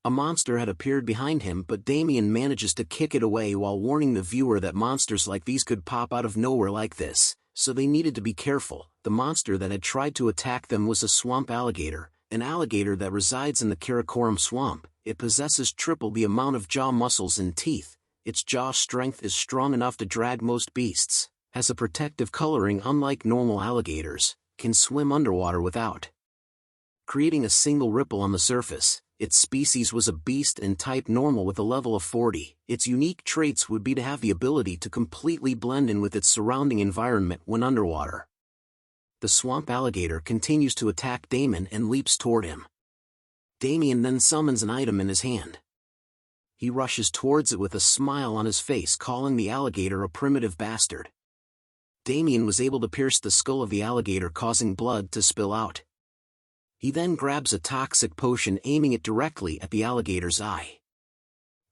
Speaker 1: A monster had appeared behind him, but Damien manages to kick it away while warning the viewer that monsters like these could pop out of nowhere like this, so they needed to be careful. The monster that had tried to attack them was a swamp alligator, an alligator that resides in the Karakoram swamp. It possesses triple the amount of jaw muscles and teeth. Its jaw strength is strong enough to drag most beasts, has a protective coloring unlike normal alligators, can swim underwater without creating a single ripple on the surface. Its species was a beast and type normal with a level of 40. Its unique traits would be to have the ability to completely blend in with its surrounding environment when underwater. The swamp alligator continues to attack Damien and leaps toward him. Damien then summons an item in his hand. He rushes towards it with a smile on his face, calling the alligator a primitive bastard. Damien was able to pierce the skull of the alligator, causing blood to spill out. He then grabs a toxic potion, aiming it directly at the alligator's eye.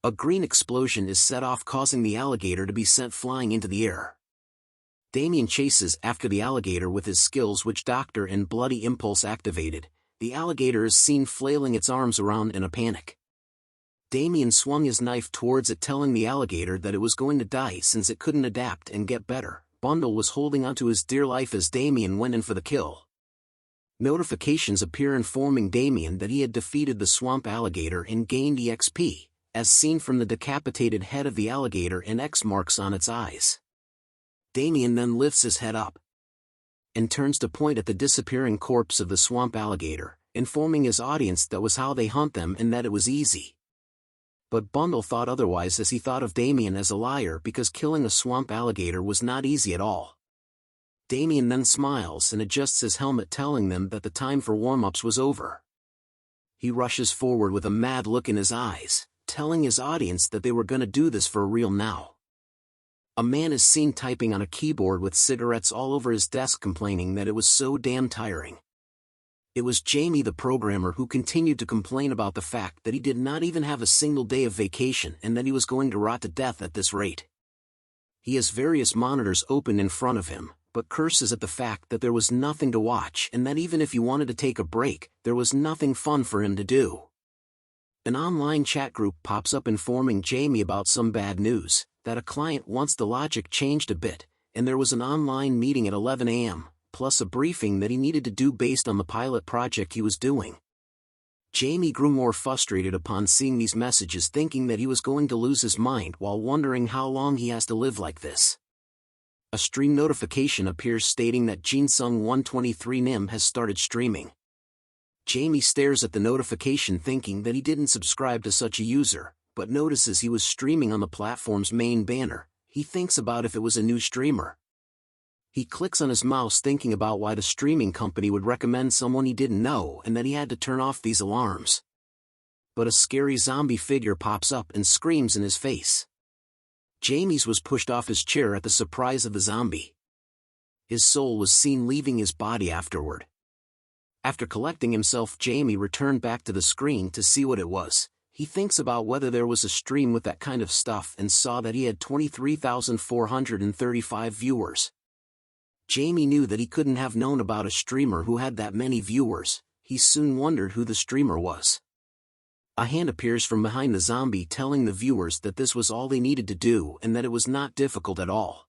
Speaker 1: A green explosion is set off, causing the alligator to be sent flying into the air. Damien chases after the alligator with his skills, which Doctor and Bloody Impulse activated. The alligator is seen flailing its arms around in a panic. Damien swung his knife towards it, telling the alligator that it was going to die since it couldn't adapt and get better. Bundle was holding onto his dear life as Damien went in for the kill. Notifications appear informing Damien that he had defeated the swamp alligator and gained EXP, as seen from the decapitated head of the alligator and X marks on its eyes. Damien then lifts his head up and turns to point at the disappearing corpse of the swamp alligator, informing his audience that was how they hunt them and that it was easy. But Bundle thought otherwise, as he thought of Damien as a liar, because killing a swamp alligator was not easy at all. Damien then smiles and adjusts his helmet, telling them that the time for warm-ups was over. He rushes forward with a mad look in his eyes, telling his audience that they were gonna do this for real now. A man is seen typing on a keyboard with cigarettes all over his desk, complaining that it was so damn tiring. It was Jamie, the programmer, who continued to complain about the fact that he did not even have a single day of vacation and that he was going to rot to death at this rate. He has various monitors open in front of him, but curses at the fact that there was nothing to watch, and that even if he wanted to take a break, there was nothing fun for him to do. An online chat group pops up informing Jamie about some bad news, that a client wants the logic changed a bit, and there was an online meeting at 11 a.m., plus a briefing that he needed to do based on the pilot project he was doing. Jamie grew more frustrated upon seeing these messages, thinking that he was going to lose his mind while wondering how long he has to live like this. A stream notification appears stating that Jinsung123 Nim has started streaming. Jamie stares at the notification, thinking that he didn't subscribe to such a user, but notices he was streaming on the platform's main banner. He thinks about if it was a new streamer. He clicks on his mouse, thinking about why the streaming company would recommend someone he didn't know, and that he had to turn off these alarms. But a scary zombie figure pops up and screams in his face. Jamie's was pushed off his chair at the surprise of the zombie. His soul was seen leaving his body afterward. After collecting himself, Jamie returned back to the screen to see what it was. He thinks about whether there was a stream with that kind of stuff and saw that he had 23,435 viewers. Jamie knew that he couldn't have known about a streamer who had that many viewers. He soon wondered who the streamer was. A hand appears from behind the zombie, telling the viewers that this was all they needed to do and that it was not difficult at all.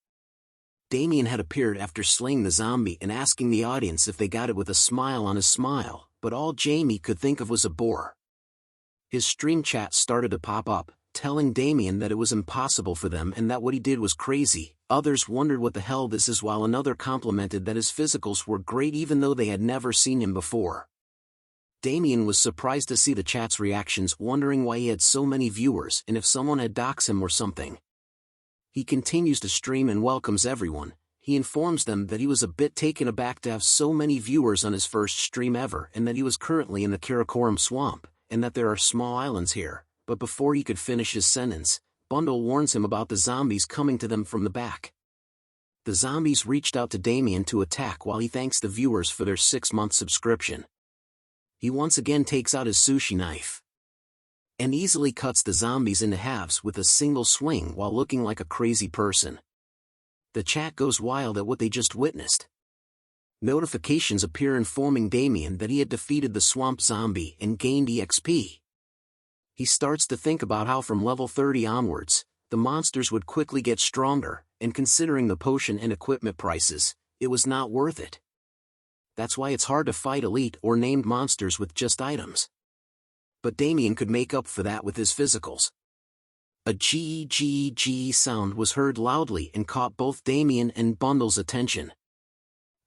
Speaker 1: Damien had appeared after slaying the zombie and asking the audience if they got it with a smile on his smile, but all Jamie could think of was a bore. His stream chat started to pop up, telling Damien that it was impossible for them and that what he did was crazy. Others wondered what the hell this is, while another complimented that his physicals were great even though they had never seen him before. Damien was surprised to see the chat's reactions, wondering why he had so many viewers and if someone had doxed him or something. He continues to stream and welcomes everyone. He informs them that he was a bit taken aback to have so many viewers on his first stream ever, and that he was currently in the Karakoram swamp, and that there are small islands here. But before he could finish his sentence, Bundle warns him about the zombies coming to them from the back. The zombies reached out to Damien to attack, while he thanks the viewers for their 6-month subscription. He once again takes out his sushi knife and easily cuts the zombies into halves with a single swing while looking like a crazy person. The chat goes wild at what they just witnessed. Notifications appear informing Damien that he had defeated the swamp zombie and gained EXP. He starts to think about how from level 30 onwards, the monsters would quickly get stronger, and considering the potion and equipment prices, it was not worth it. That's why it's hard to fight elite or named monsters with just items. But Damien could make up for that with his physicals. A G sound was heard loudly and caught both Damien and Bundle's attention.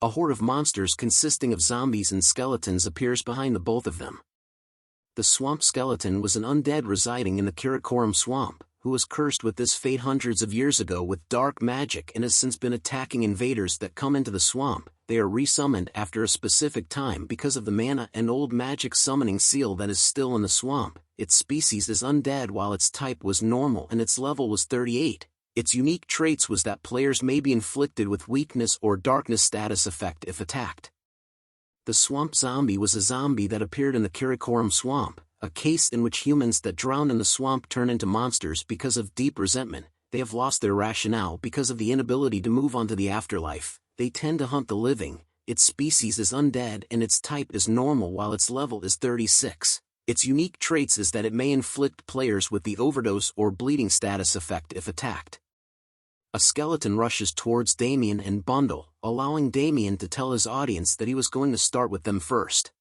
Speaker 1: A horde of monsters consisting of zombies and skeletons appears behind the both of them. The swamp skeleton was an undead residing in the Karakoram swamp, who was cursed with this fate hundreds of years ago with dark magic and has since been attacking invaders that come into the swamp. They are resummoned after a specific time because of the mana and old magic summoning seal that is still in the swamp. Its species is undead while its type was normal and its level was 38. Its unique traits was that players may be inflicted with weakness or darkness status effect if attacked. The swamp zombie was a zombie that appeared in the Karakoram swamp, a case in which humans that drown in the swamp turn into monsters because of deep resentment. They have lost their rationale because of the inability to move on to the afterlife. They tend to hunt the living. Its species is undead and its type is normal while its level is 36. Its unique traits is that it may inflict players with the overdose or bleeding status effect if attacked. A skeleton rushes towards Damien and Bundle, allowing Damien to tell his audience that he was going to start with them first.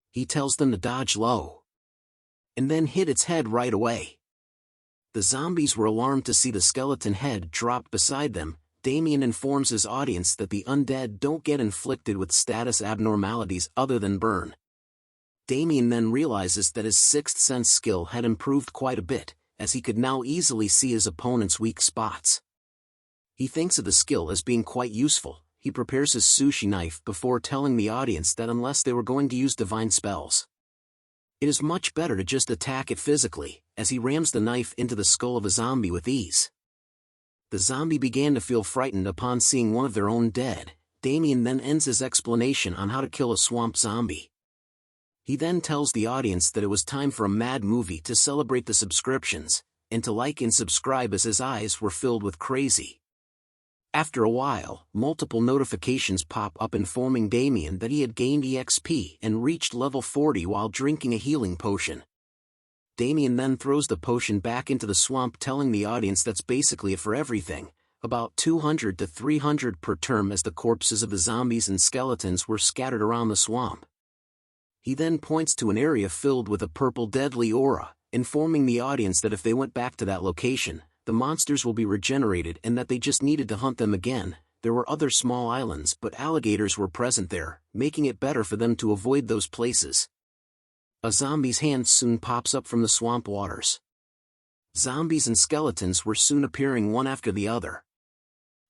Speaker 1: He tells them to dodge low and then hit its head right away. The zombies were alarmed to see the skeleton head drop beside them. Damien informs his audience that the undead don't get inflicted with status abnormalities other than burn. Damien then realizes that his sixth sense skill had improved quite a bit, as he could now easily see his opponent's weak spots. He thinks of the skill as being quite useful. He prepares his sushi knife before telling the audience that unless they were going to use divine spells, it is much better to just attack it physically, as he rams the knife into the skull of a zombie with ease. The zombie began to feel frightened upon seeing one of their own dead. Damien then ends his explanation on how to kill a swamp zombie. He then tells the audience that it was time for a mad movie to celebrate the subscriptions, and to like and subscribe as his eyes were filled with crazy. After a while, multiple notifications pop up informing Damien that he had gained EXP and reached level 40 while drinking a healing potion. Damien then throws the potion back into the swamp, telling the audience that's basically it for everything, about 200 to 300 per term, as the corpses of the zombies and skeletons were scattered around the swamp. He then points to an area filled with a purple deadly aura, informing the audience that if they went back to that location, the monsters will be regenerated and that they just needed to hunt them again. There were other small islands, but alligators were present there, making it better for them to avoid those places. A zombie's hand soon pops up from the swamp waters. Zombies and skeletons were soon appearing one after the other.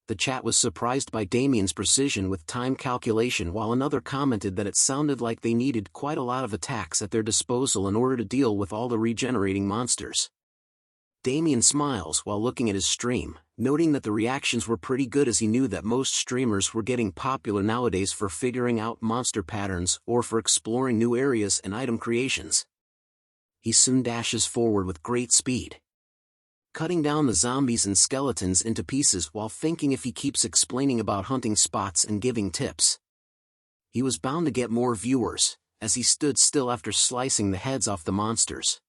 Speaker 1: The chat was surprised by Damien's precision with time calculation, while another commented that it sounded like they needed quite a lot of attacks at their disposal in order to deal with all the regenerating monsters. Damien smiles while looking at his stream, noting that the reactions were pretty good, as he knew that most streamers were getting popular nowadays for figuring out monster patterns or for exploring new areas and item creations. He soon dashes forward with great speed, cutting down the zombies and skeletons into pieces while thinking if he keeps explaining about hunting spots and giving tips, he was bound to get more viewers, as he stood still after slicing the heads off the monsters.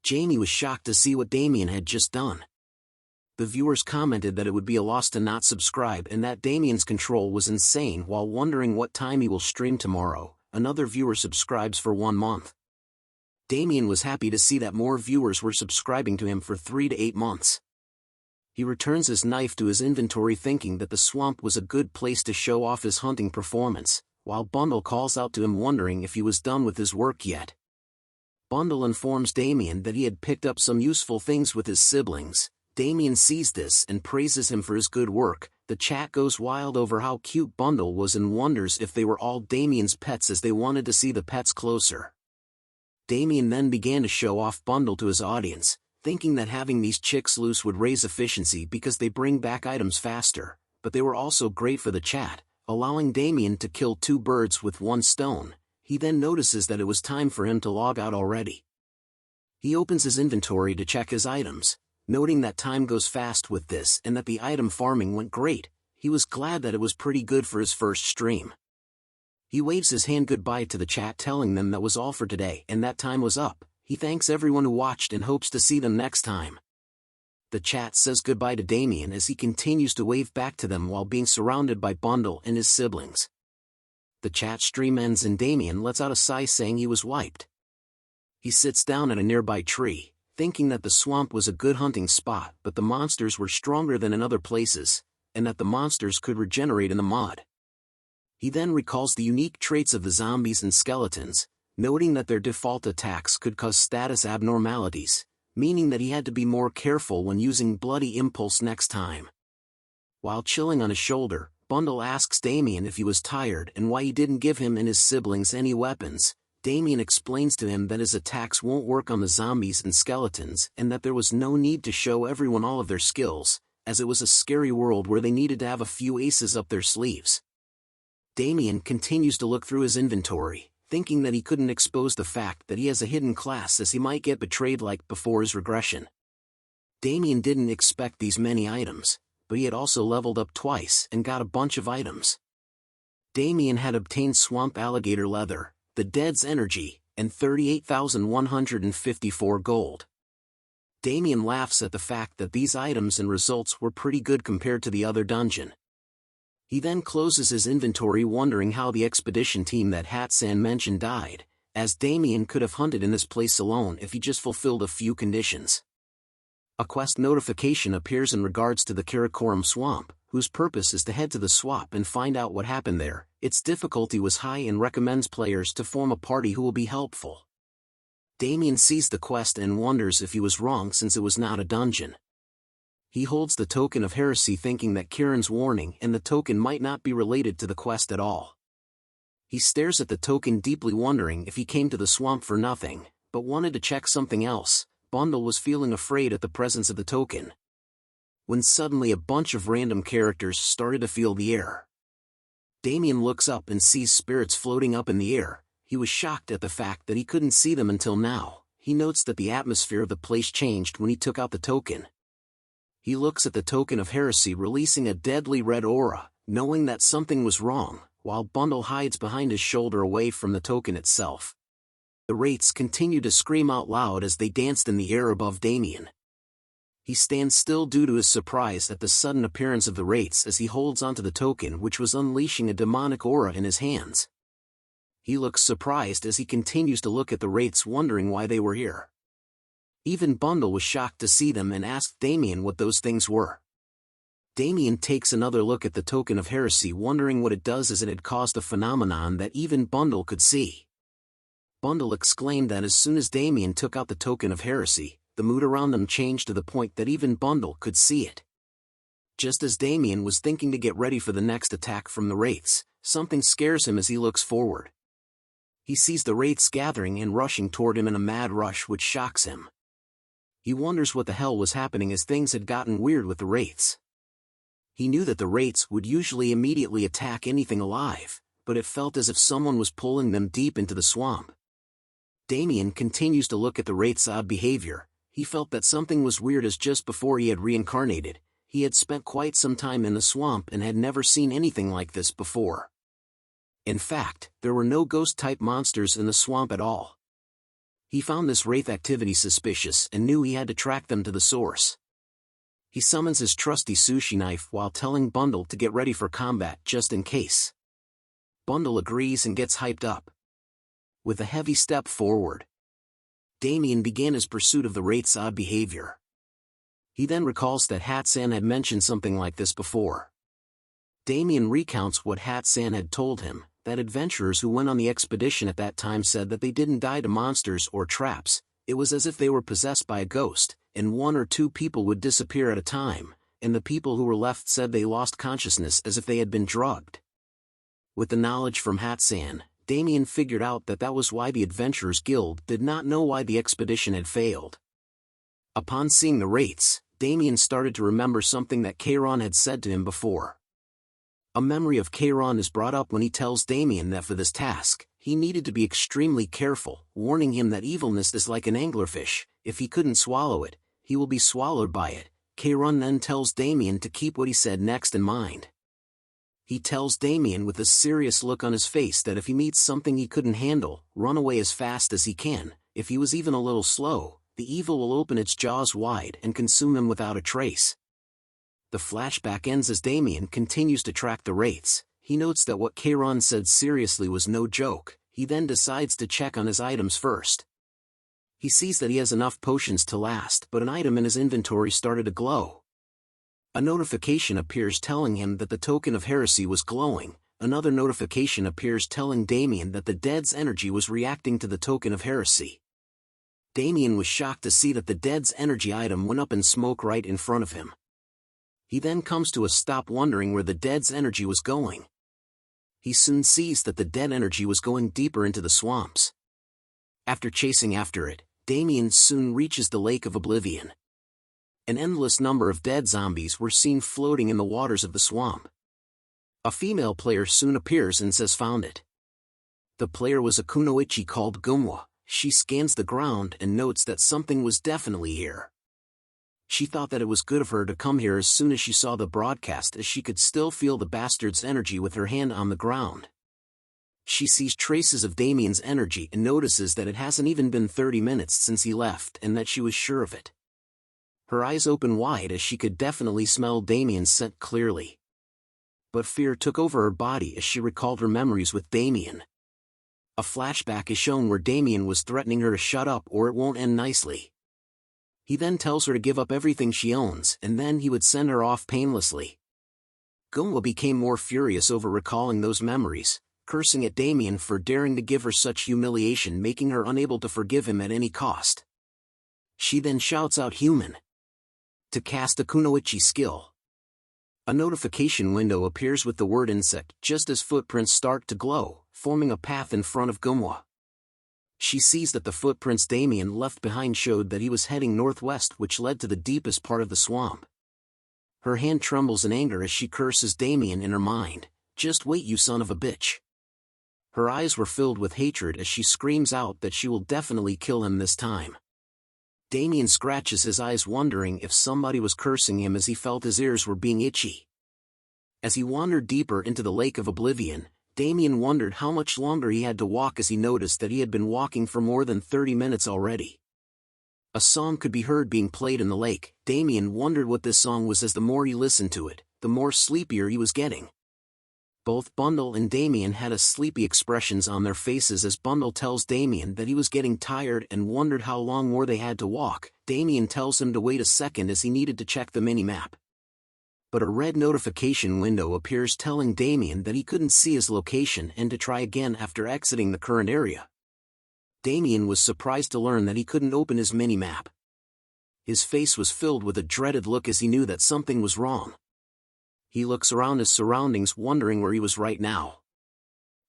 Speaker 1: Jamie was shocked to see what Damien had just done. The viewers commented that it would be a loss to not subscribe and that Damien's control was insane. While wondering what time he will stream tomorrow, another viewer subscribes for 1 month. Damien was happy to see that more viewers were subscribing to him for 3 to 8 months. He returns his knife to his inventory, thinking that the swamp was a good place to show off his hunting performance, while Bundle calls out to him wondering if he was done with his work yet. Bundle informs Damien that he had picked up some useful things with his siblings. Damien sees this and praises him for his good work. The chat goes wild over how cute Bundle was and wonders if they were all Damien's pets, as they wanted to see the pets closer. Damien then began to show off Bundle to his audience, thinking that having these chicks loose would raise efficiency because they bring back items faster, but they were also great for the chat, allowing Damien to kill 2 birds with 1 stone. He then notices that it was time for him to log out already. He opens his inventory to check his items, noting that time goes fast with this and that the item farming went great. He was glad that it was pretty good for his first stream. He waves his hand goodbye to the chat, telling them that was all for today and that time was up. He thanks everyone who watched and hopes to see them next time. The chat says goodbye to Damien as he continues to wave back to them while being surrounded by Bundle and his siblings. The chat stream ends and Damien lets out a sigh, saying he was wiped. He sits down at a nearby tree, thinking that the swamp was a good hunting spot, but the monsters were stronger than in other places, and that the monsters could regenerate in the mud. He then recalls the unique traits of the zombies and skeletons, noting that their default attacks could cause status abnormalities, meaning that he had to be more careful when using Bloody Impulse next time. While chilling on his shoulder, Bundle asks Damien if he was tired and why he didn't give him and his siblings any weapons. Damien explains to him that his attacks won't work on the zombies and skeletons and that there was no need to show everyone all of their skills, as it was a scary world where they needed to have a few aces up their sleeves. Damien continues to look through his inventory, thinking that he couldn't expose the fact that he has a hidden class as he might get betrayed like before his regression. Damien didn't expect these many items, but he had also leveled up twice and got a bunch of items. Damien had obtained swamp alligator leather, the dead's energy, and 38,154 gold. Damien laughs at the fact that these items and results were pretty good compared to the other dungeon. He then closes his inventory wondering how the expedition team that Hatsan mentioned died, as Damien could have hunted in this place alone if he just fulfilled a few conditions. A quest notification appears in regards to the Karakoram swamp, whose purpose is to head to the swamp and find out what happened there. Its difficulty was high and recommends players to form a party who will be helpful. Damien sees the quest and wonders if he was wrong since it was not a dungeon. He holds the token of heresy thinking that Kieran's warning and the token might not be related to the quest at all. He stares at the token deeply wondering if he came to the swamp for nothing, but wanted to check something else. Bundle was feeling afraid at the presence of the token, when suddenly a bunch of random characters started to feel the air. Damien looks up and sees spirits floating up in the air. He was shocked at the fact that he couldn't see them until now. He notes that the atmosphere of the place changed when he took out the token. He looks at the token of heresy releasing a deadly red aura, knowing that something was wrong, while Bundle hides behind his shoulder away from the token itself. The wraiths continue to scream out loud as they danced in the air above Damien. He stands still due to his surprise at the sudden appearance of the wraiths as he holds onto the token which was unleashing a demonic aura in his hands. He looks surprised as he continues to look at the wraiths wondering why they were here. Even Bundle was shocked to see them and asked Damien what those things were. Damien takes another look at the token of heresy wondering what it does as it had caused a phenomenon that even Bundle could see. Bundle exclaimed that as soon as Damien took out the token of heresy, the mood around them changed to the point that even Bundle could see it. Just as Damien was thinking to get ready for the next attack from the wraiths, something scares him as he looks forward. He sees the wraiths gathering and rushing toward him in a mad rush which shocks him. He wonders what the hell was happening as things had gotten weird with the wraiths. He knew that the wraiths would usually immediately attack anything alive, but it felt as if someone was pulling them deep into the swamp. Damien continues to look at the wraith's odd behavior. He felt that something was weird as just before he had reincarnated, he had spent quite some time in the swamp and had never seen anything like this before. In fact, there were no ghost-type monsters in the swamp at all. He found this wraith activity suspicious and knew he had to track them to the source. He summons his trusty sushi knife while telling Bundle to get ready for combat just in case. Bundle agrees and gets hyped up. With a heavy step forward, Damien began his pursuit of the wraith's odd behavior. He then recalls that Hatsan had mentioned something like this before. Damien recounts what Hatsan had told him, that adventurers who went on the expedition at that time said that they didn't die to monsters or traps. It was as if they were possessed by a ghost, and 1 or 2 people would disappear at a time, and the people who were left said they lost consciousness as if they had been drugged. With the knowledge from Hatsan, Damien figured out that that was why the Adventurers Guild did not know why the expedition had failed. Upon seeing the wraiths, Damien started to remember something that Kairon had said to him before. A memory of Kairon is brought up when he tells Damien that for this task, he needed to be extremely careful, warning him that evilness is like an anglerfish. If he couldn't swallow it, he will be swallowed by it. Kairon then tells Damien to keep what he said next in mind. He tells Damien with a serious look on his face that if he meets something he couldn't handle, run away as fast as he can. If he was even a little slow, the evil will open its jaws wide and consume him without a trace. The flashback ends as Damien continues to track the wraiths. He notes that what Kairon said seriously was no joke. He then decides to check on his items first. He sees that he has enough potions to last, but an item in his inventory started to glow. A notification appears telling him that the token of heresy was glowing. Another notification appears telling Damien that the dead's energy was reacting to the token of heresy. Damien was shocked to see that the dead's energy item went up in smoke right in front of him. He then comes to a stop wondering where the dead's energy was going. He soon sees that the dead energy was going deeper into the swamps. After chasing after it, Damien soon reaches the Lake of Oblivion. An endless number of dead zombies were seen floating in the waters of the swamp. A female player soon appears and says found it. The player was a kunoichi called Gumwa. She scans the ground and notes that something was definitely here. She thought that it was good of her to come here as soon as she saw the broadcast, as she could still feel the bastard's energy with her hand on the ground. She sees traces of Damien's energy and notices that it hasn't even been 30 minutes since he left, and that she was sure of it. Her eyes open wide as she could definitely smell Damien's scent clearly. But fear took over her body as she recalled her memories with Damien. A flashback is shown where Damien was threatening her to shut up or it won't end nicely. He then tells her to give up everything she owns, and then he would send her off painlessly. Gumwa became more furious over recalling those memories, cursing at Damien for daring to give her such humiliation, making her unable to forgive him at any cost. She then shouts out human to cast a kunoichi skill. A notification window appears with the word insect just as footprints start to glow, forming a path in front of Gumwa. She sees that the footprints Damien left behind showed that he was heading northwest, which led to the deepest part of the swamp. Her hand trembles in anger as she curses Damien in her mind. Just wait, you son of a bitch. Her eyes were filled with hatred as she screams out that she will definitely kill him this time. Damien scratches his eyes, wondering if somebody was cursing him as he felt his ears were being itchy. As he wandered deeper into the lake of oblivion, Damien wondered how much longer he had to walk as he noticed that he had been walking for more than 30 minutes already. A song could be heard being played in the lake. Damien wondered what this song was. As the more he listened to it, the more sleepier he was getting. Both Bundle and Damien had sleepy expressions on their faces as Bundle tells Damien that he was getting tired and wondered how long more they had to walk. Damien tells him to wait a second as he needed to check the mini-map. But a red notification window appears telling Damien that he couldn't see his location and to try again after exiting the current area. Damien was surprised to learn that he couldn't open his mini-map. His face was filled with a dreaded look as he knew that something was wrong. He looks around his surroundings, wondering where he was right now.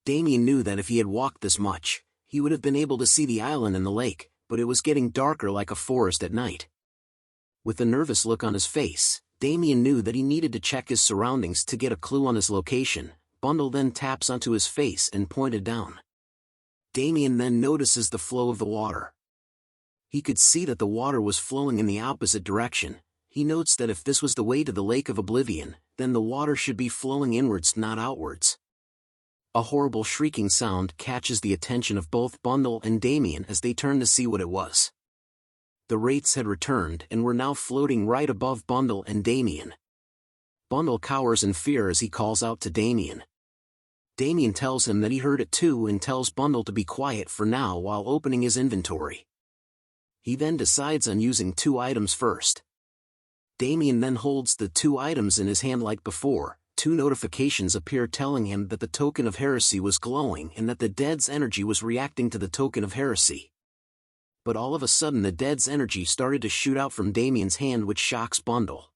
Speaker 1: Damien knew that if he had walked this much, he would have been able to see the island and the lake, but it was getting darker like a forest at night. With a nervous look on his face, Damien knew that he needed to check his surroundings to get a clue on his location. Bundle then taps onto his face and pointed down. Damien then notices the flow of the water. He could see that the water was flowing in the opposite direction. He notes that if this was the way to the Lake of Oblivion, then the water should be flowing inwards, not outwards. A horrible shrieking sound catches the attention of both Bundle and Damien as they turn to see what it was. The wraiths had returned and were now floating right above Bundle and Damien. Bundle cowers in fear as he calls out to Damien. Damien tells him that he heard it too and tells Bundle to be quiet for now while opening his inventory. He then decides on using 2 items first. Damien then holds the 2 items in his hand like before. 2 notifications appear telling him that the token of heresy was glowing and that the dead's energy was reacting to the token of heresy. But all of a sudden the dead's energy started to shoot out from Damien's hand, which shocks Bundle.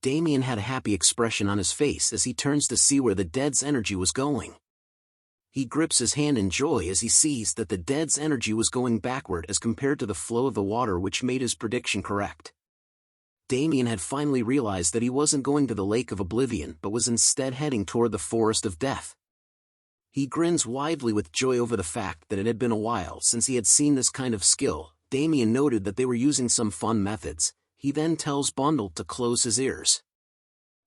Speaker 1: Damien had a happy expression on his face as he turns to see where the dead's energy was going. He grips his hand in joy as he sees that the dead's energy was going backward as compared to the flow of the water, which made his prediction correct. Damien had finally realized that he wasn't going to the Lake of Oblivion but was instead heading toward the Forest of Death. He grins widely with joy over the fact that it had been a while since he had seen this kind of skill. Damien noted that they were using some fun methods. He then tells Bundle to close his ears.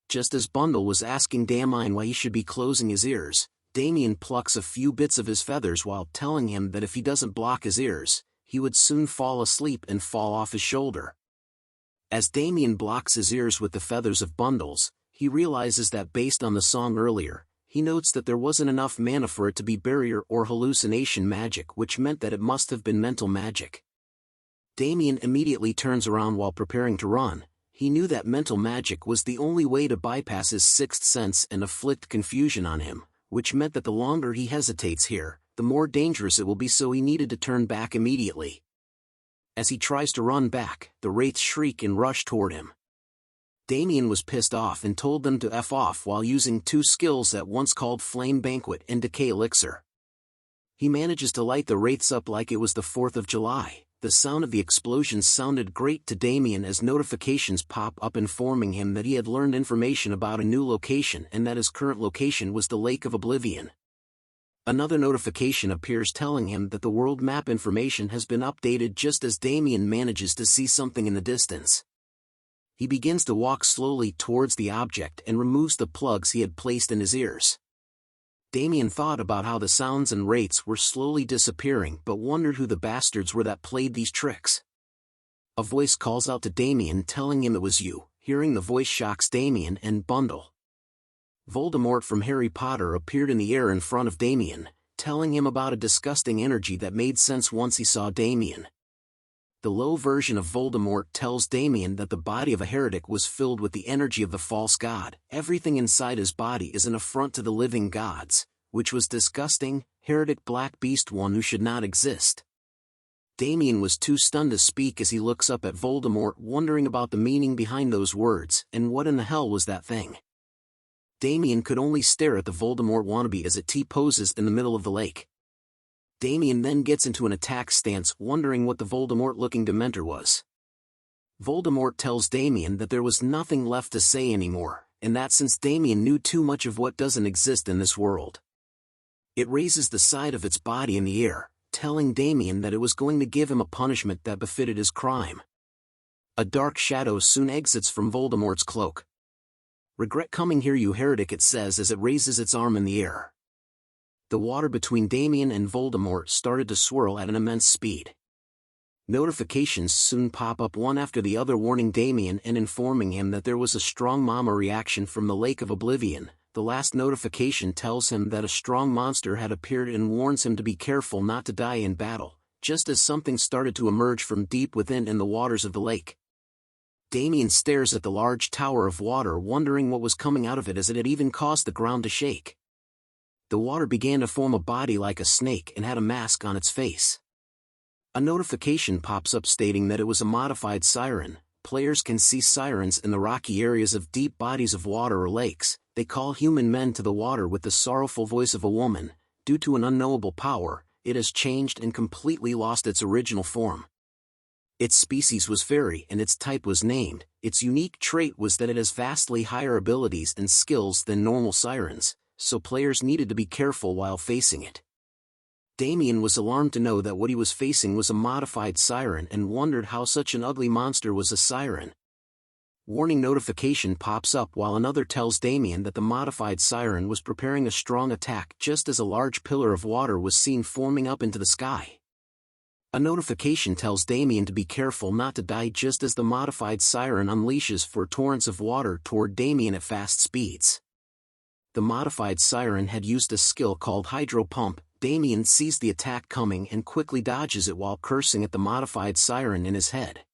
Speaker 1: Just as Bundle was asking Damien why he should be closing his ears, Damien plucks a few bits of his feathers while telling him that if he doesn't block his ears, he would soon fall asleep and fall off his shoulder. As Damien blocks his ears with the feathers of Bundle's, he realizes that based on the song earlier, he notes that there wasn't enough mana for it to be barrier or hallucination magic, which meant that it must have been mental magic. Damien immediately turns around while preparing to run. He knew that mental magic was the only way to bypass his 6th sense and afflict confusion on him, which meant that the longer he hesitates here, the more dangerous it will be, so he needed to turn back immediately. As he tries to run back, the wraiths shriek and rush toward him. Damien was pissed off and told them to F off while using 2 skills at once called Flame Banquet and Decay Elixir. He manages to light the wraiths up like it was the 4th of July, The sound of the explosions sounded great to Damien as notifications pop up informing him that he had learned information about a new location and that his current location was the Lake of Oblivion. Another notification appears telling him that the world map information has been updated just as Damien manages to see something in the distance. He begins to walk slowly towards the object and removes the plugs he had placed in his ears. Damien thought about how the sounds and rates were slowly disappearing but wondered who the bastards were that played these tricks. A voice calls out to Damien telling him it was you. Hearing the voice shocks Damien and Bundle. Voldemort from Harry Potter appeared in the air in front of Damien, telling him about a disgusting energy that made sense once he saw Damien. The low version of Voldemort tells Damien that the body of a heretic was filled with the energy of the false god. Everything inside his body is an affront to the living gods, which was disgusting. Heretic black beast one who should not exist. Damien was too stunned to speak as he looks up at Voldemort, wondering about the meaning behind those words and what in the hell was that thing. Damien could only stare at the Voldemort wannabe as it T-poses in the middle of the lake. Damien then gets into an attack stance, wondering what the Voldemort-looking Dementor was. Voldemort tells Damien that there was nothing left to say anymore, and that since Damien knew too much of what doesn't exist in this world. It raises the side of its body in the air, telling Damien that it was going to give him a punishment that befitted his crime. A dark shadow soon exits from Voldemort's cloak. "Regret coming here, you heretic," it says as it raises its arm in the air. The water between Damien and Voldemort started to swirl at an immense speed. Notifications soon pop up one after the other warning Damien and informing him that there was a strong mama reaction from the Lake of Oblivion. The last notification tells him that a strong monster had appeared and warns him to be careful not to die in battle, just as something started to emerge from deep within in the waters of the lake. Damien stares at the large tower of water, wondering what was coming out of it as it had even caused the ground to shake. The water began to form a body like a snake and had a mask on its face. A notification pops up stating that it was a modified siren. Players can see sirens in the rocky areas of deep bodies of water or lakes. They call human men to the water with the sorrowful voice of a woman. Due to an unknowable power, it has changed and completely lost its original form. Its species was fairy and its type was named. Its unique trait was that it has vastly higher abilities and skills than normal sirens, so players needed to be careful while facing it. Damien was alarmed to know that what he was facing was a modified siren and wondered how such an ugly monster was a siren. Warning notification pops up while another tells Damien that the modified siren was preparing a strong attack just as a large pillar of water was seen forming up into the sky. A notification tells Damien to be careful not to die just as the modified siren unleashes four torrents of water toward Damien at fast speeds. The modified siren had used a skill called Hydro Pump. Damien sees the attack coming and quickly dodges it while cursing at the modified siren in his head.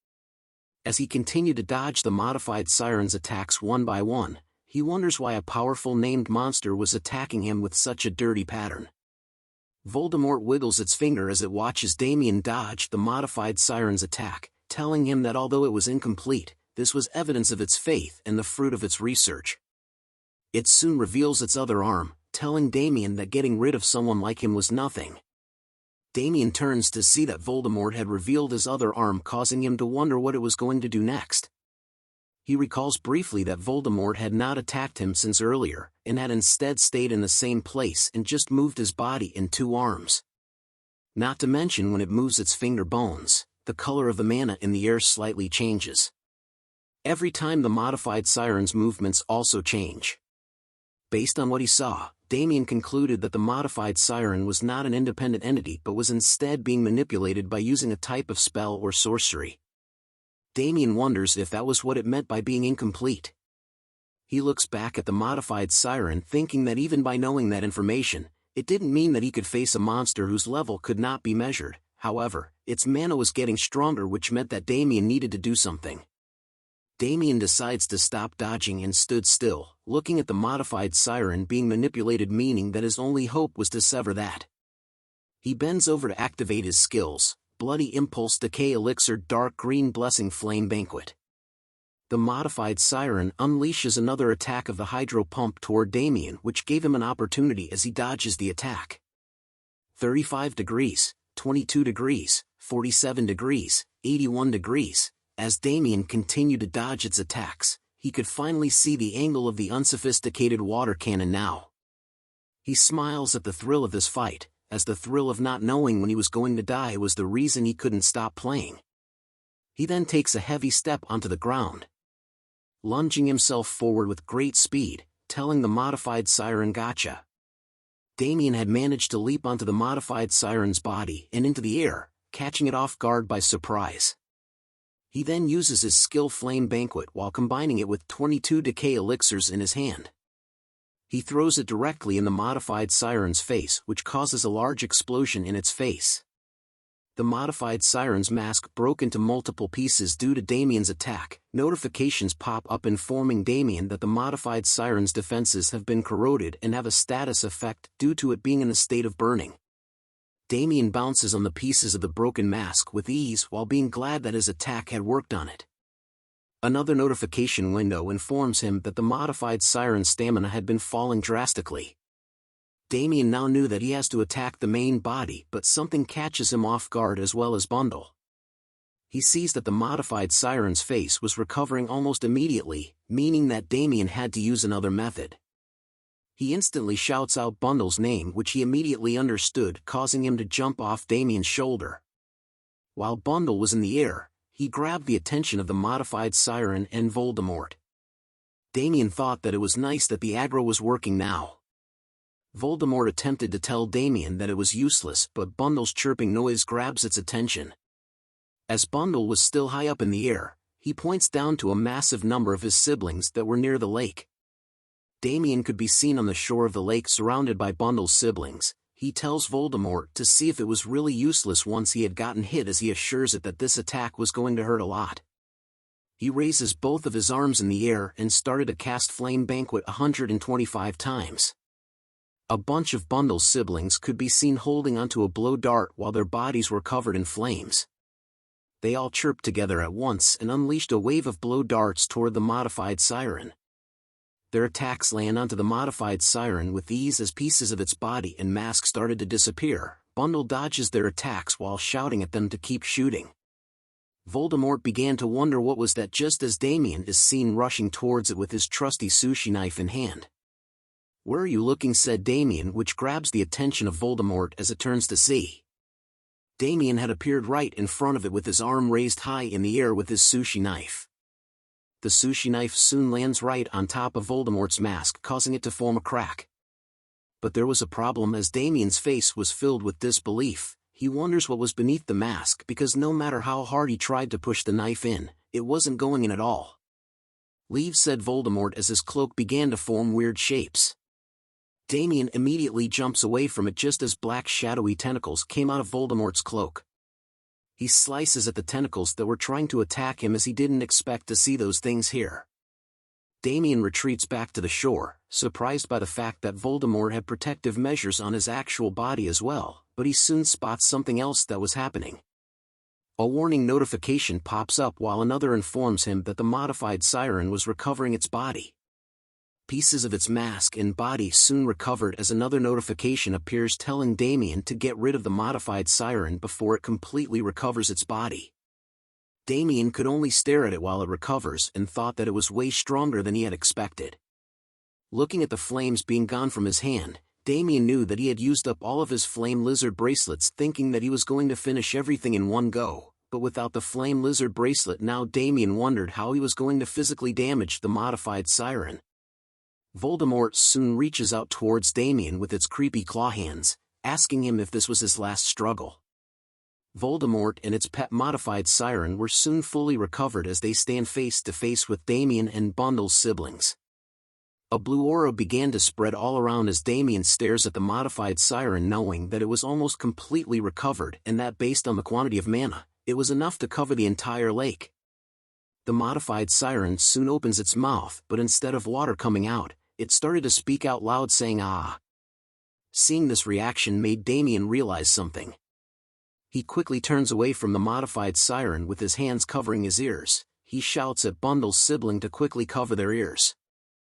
Speaker 1: As he continued to dodge the modified siren's attacks one by one, he wonders why a powerful named monster was attacking him with such a dirty pattern. Voldemort wiggles its finger as it watches Damien dodge the modified siren's attack, telling him that although it was incomplete, this was evidence of its faith and the fruit of its research. It soon reveals its other arm, telling Damien that getting rid of someone like him was nothing. Damien turns to see that Voldemort had revealed his other arm, causing him to wonder what it was going to do next. He recalls briefly that Voldemort had not attacked him since earlier, and had instead stayed in the same place and just moved his body in two arms. Not to mention when it moves its finger bones, the color of the mana in the air slightly changes. Every time the modified siren's movements also change. Based on what he saw, Damien concluded that the modified siren was not an independent entity but was instead being manipulated by using a type of spell or sorcery. Damien wonders if that was what it meant by being incomplete. He looks back at the modified siren thinking that even by knowing that information, it didn't mean that he could face a monster whose level could not be measured. However, its mana was getting stronger, which meant that Damien needed to do something. Damien decides to stop dodging and stood still, looking at the modified siren being manipulated, meaning that his only hope was to sever that. He bends over to activate his skills: Bloody Impulse, Decay Elixir, Dark Green Blessing, Flame Banquet. The modified siren unleashes another attack of the Hydro Pump toward Damien, which gave him an opportunity as he dodges the attack. 35 degrees. 22 degrees, 47 degrees, 81 degrees. As Damien continued to dodge its attacks, he could finally see the angle of the unsophisticated water cannon now. He smiles at the thrill of this fight, as the thrill of not knowing when he was going to die was the reason he couldn't stop playing. He then takes a heavy step onto the ground, lunging himself forward with great speed, telling the modified siren gotcha. Damien had managed to leap onto the modified siren's body and into the air, catching it off guard by surprise. He then uses his skill Flame Banquet while combining it with 22 decay elixirs in his hand. He throws it directly in the modified siren's face, which causes a large explosion in its face. The modified siren's mask broke into multiple pieces due to Damien's attack. Notifications pop up informing Damien that the modified siren's defenses have been corroded and have a status effect due to it being in a state of burning. Damien bounces on the pieces of the broken mask with ease while being glad that his attack had worked on it. Another notification window informs him that the modified siren's stamina had been falling drastically. Damien now knew that he has to attack the main body, but something catches him off guard as well as Bundle. He sees that the modified siren's face was recovering almost immediately, meaning that Damien had to use another method. He instantly shouts out Bundle's name, which he immediately understood, causing him to jump off Damien's shoulder. While Bundle was in the air, he grabbed the attention of the modified siren and Voldemort. Damien thought that it was nice that the aggro was working now. Voldemort attempted to tell Damien that it was useless, but Bundle's chirping noise grabs its attention. As Bundle was still high up in the air, he points down to a massive number of his siblings that were near the lake. Damien could be seen on the shore of the lake surrounded by Bundle's siblings. He tells Voldemort to see if it was really useless once he had gotten hit, as he assures it that this attack was going to hurt a lot. He raises both of his arms in the air and started to cast Flame Banquet 125 times. A bunch of Bundle's siblings could be seen holding onto a blow dart while their bodies were covered in flames. They all chirped together at once and unleashed a wave of blow darts toward the modified siren. Their attacks land onto the modified siren with ease as pieces of its body and mask started to disappear. Bundle dodges their attacks while shouting at them to keep shooting. Voldemort began to wonder what was that just as Damien is seen rushing towards it with his trusty sushi knife in hand. "Where are you looking?" said Damien, which grabs the attention of Voldemort as it turns to see. Damien had appeared right in front of it with his arm raised high in the air with his sushi knife. The sushi knife soon lands right on top of Voldemort's mask, causing it to form a crack. But there was a problem, as Damien's face was filled with disbelief. He wonders what was beneath the mask, because no matter how hard he tried to push the knife in, it wasn't going in at all. "Leave," said Voldemort as his cloak began to form weird shapes. Damien immediately jumps away from it just as black shadowy tentacles came out of Voldemort's cloak. He slices at the tentacles that were trying to attack him, as he didn't expect to see those things here. Damien retreats back to the shore, surprised by the fact that Voldemort had protective measures on his actual body as well, but he soon spots something else that was happening. A warning notification pops up while another informs him that the modified siren was recovering its body. Pieces of its mask and body soon recovered, as another notification appears telling Damien to get rid of the modified siren before it completely recovers its body. Damien could only stare at it while it recovers and thought that it was way stronger than he had expected. Looking at the flames being gone from his hand, Damien knew that he had used up all of his flame lizard bracelets, thinking that he was going to finish everything in one go, but without the flame lizard bracelet now Damien wondered how he was going to physically damage the modified siren. Voldemort soon reaches out towards Damien with its creepy claw hands, asking him if this was his last struggle. Voldemort and its pet modified siren were soon fully recovered as they stand face to face with Damien and Bundle's siblings. A blue aura began to spread all around as Damien stares at the modified siren, knowing that it was almost completely recovered and that based on the quantity of mana, it was enough to cover the entire lake. The modified siren soon opens its mouth, but instead of water coming out, it started to speak out loud, saying "ah." Seeing this reaction made Damien realize something. He quickly turns away from the modified siren with his hands covering his ears. He shouts at Bundle's sibling to quickly cover their ears.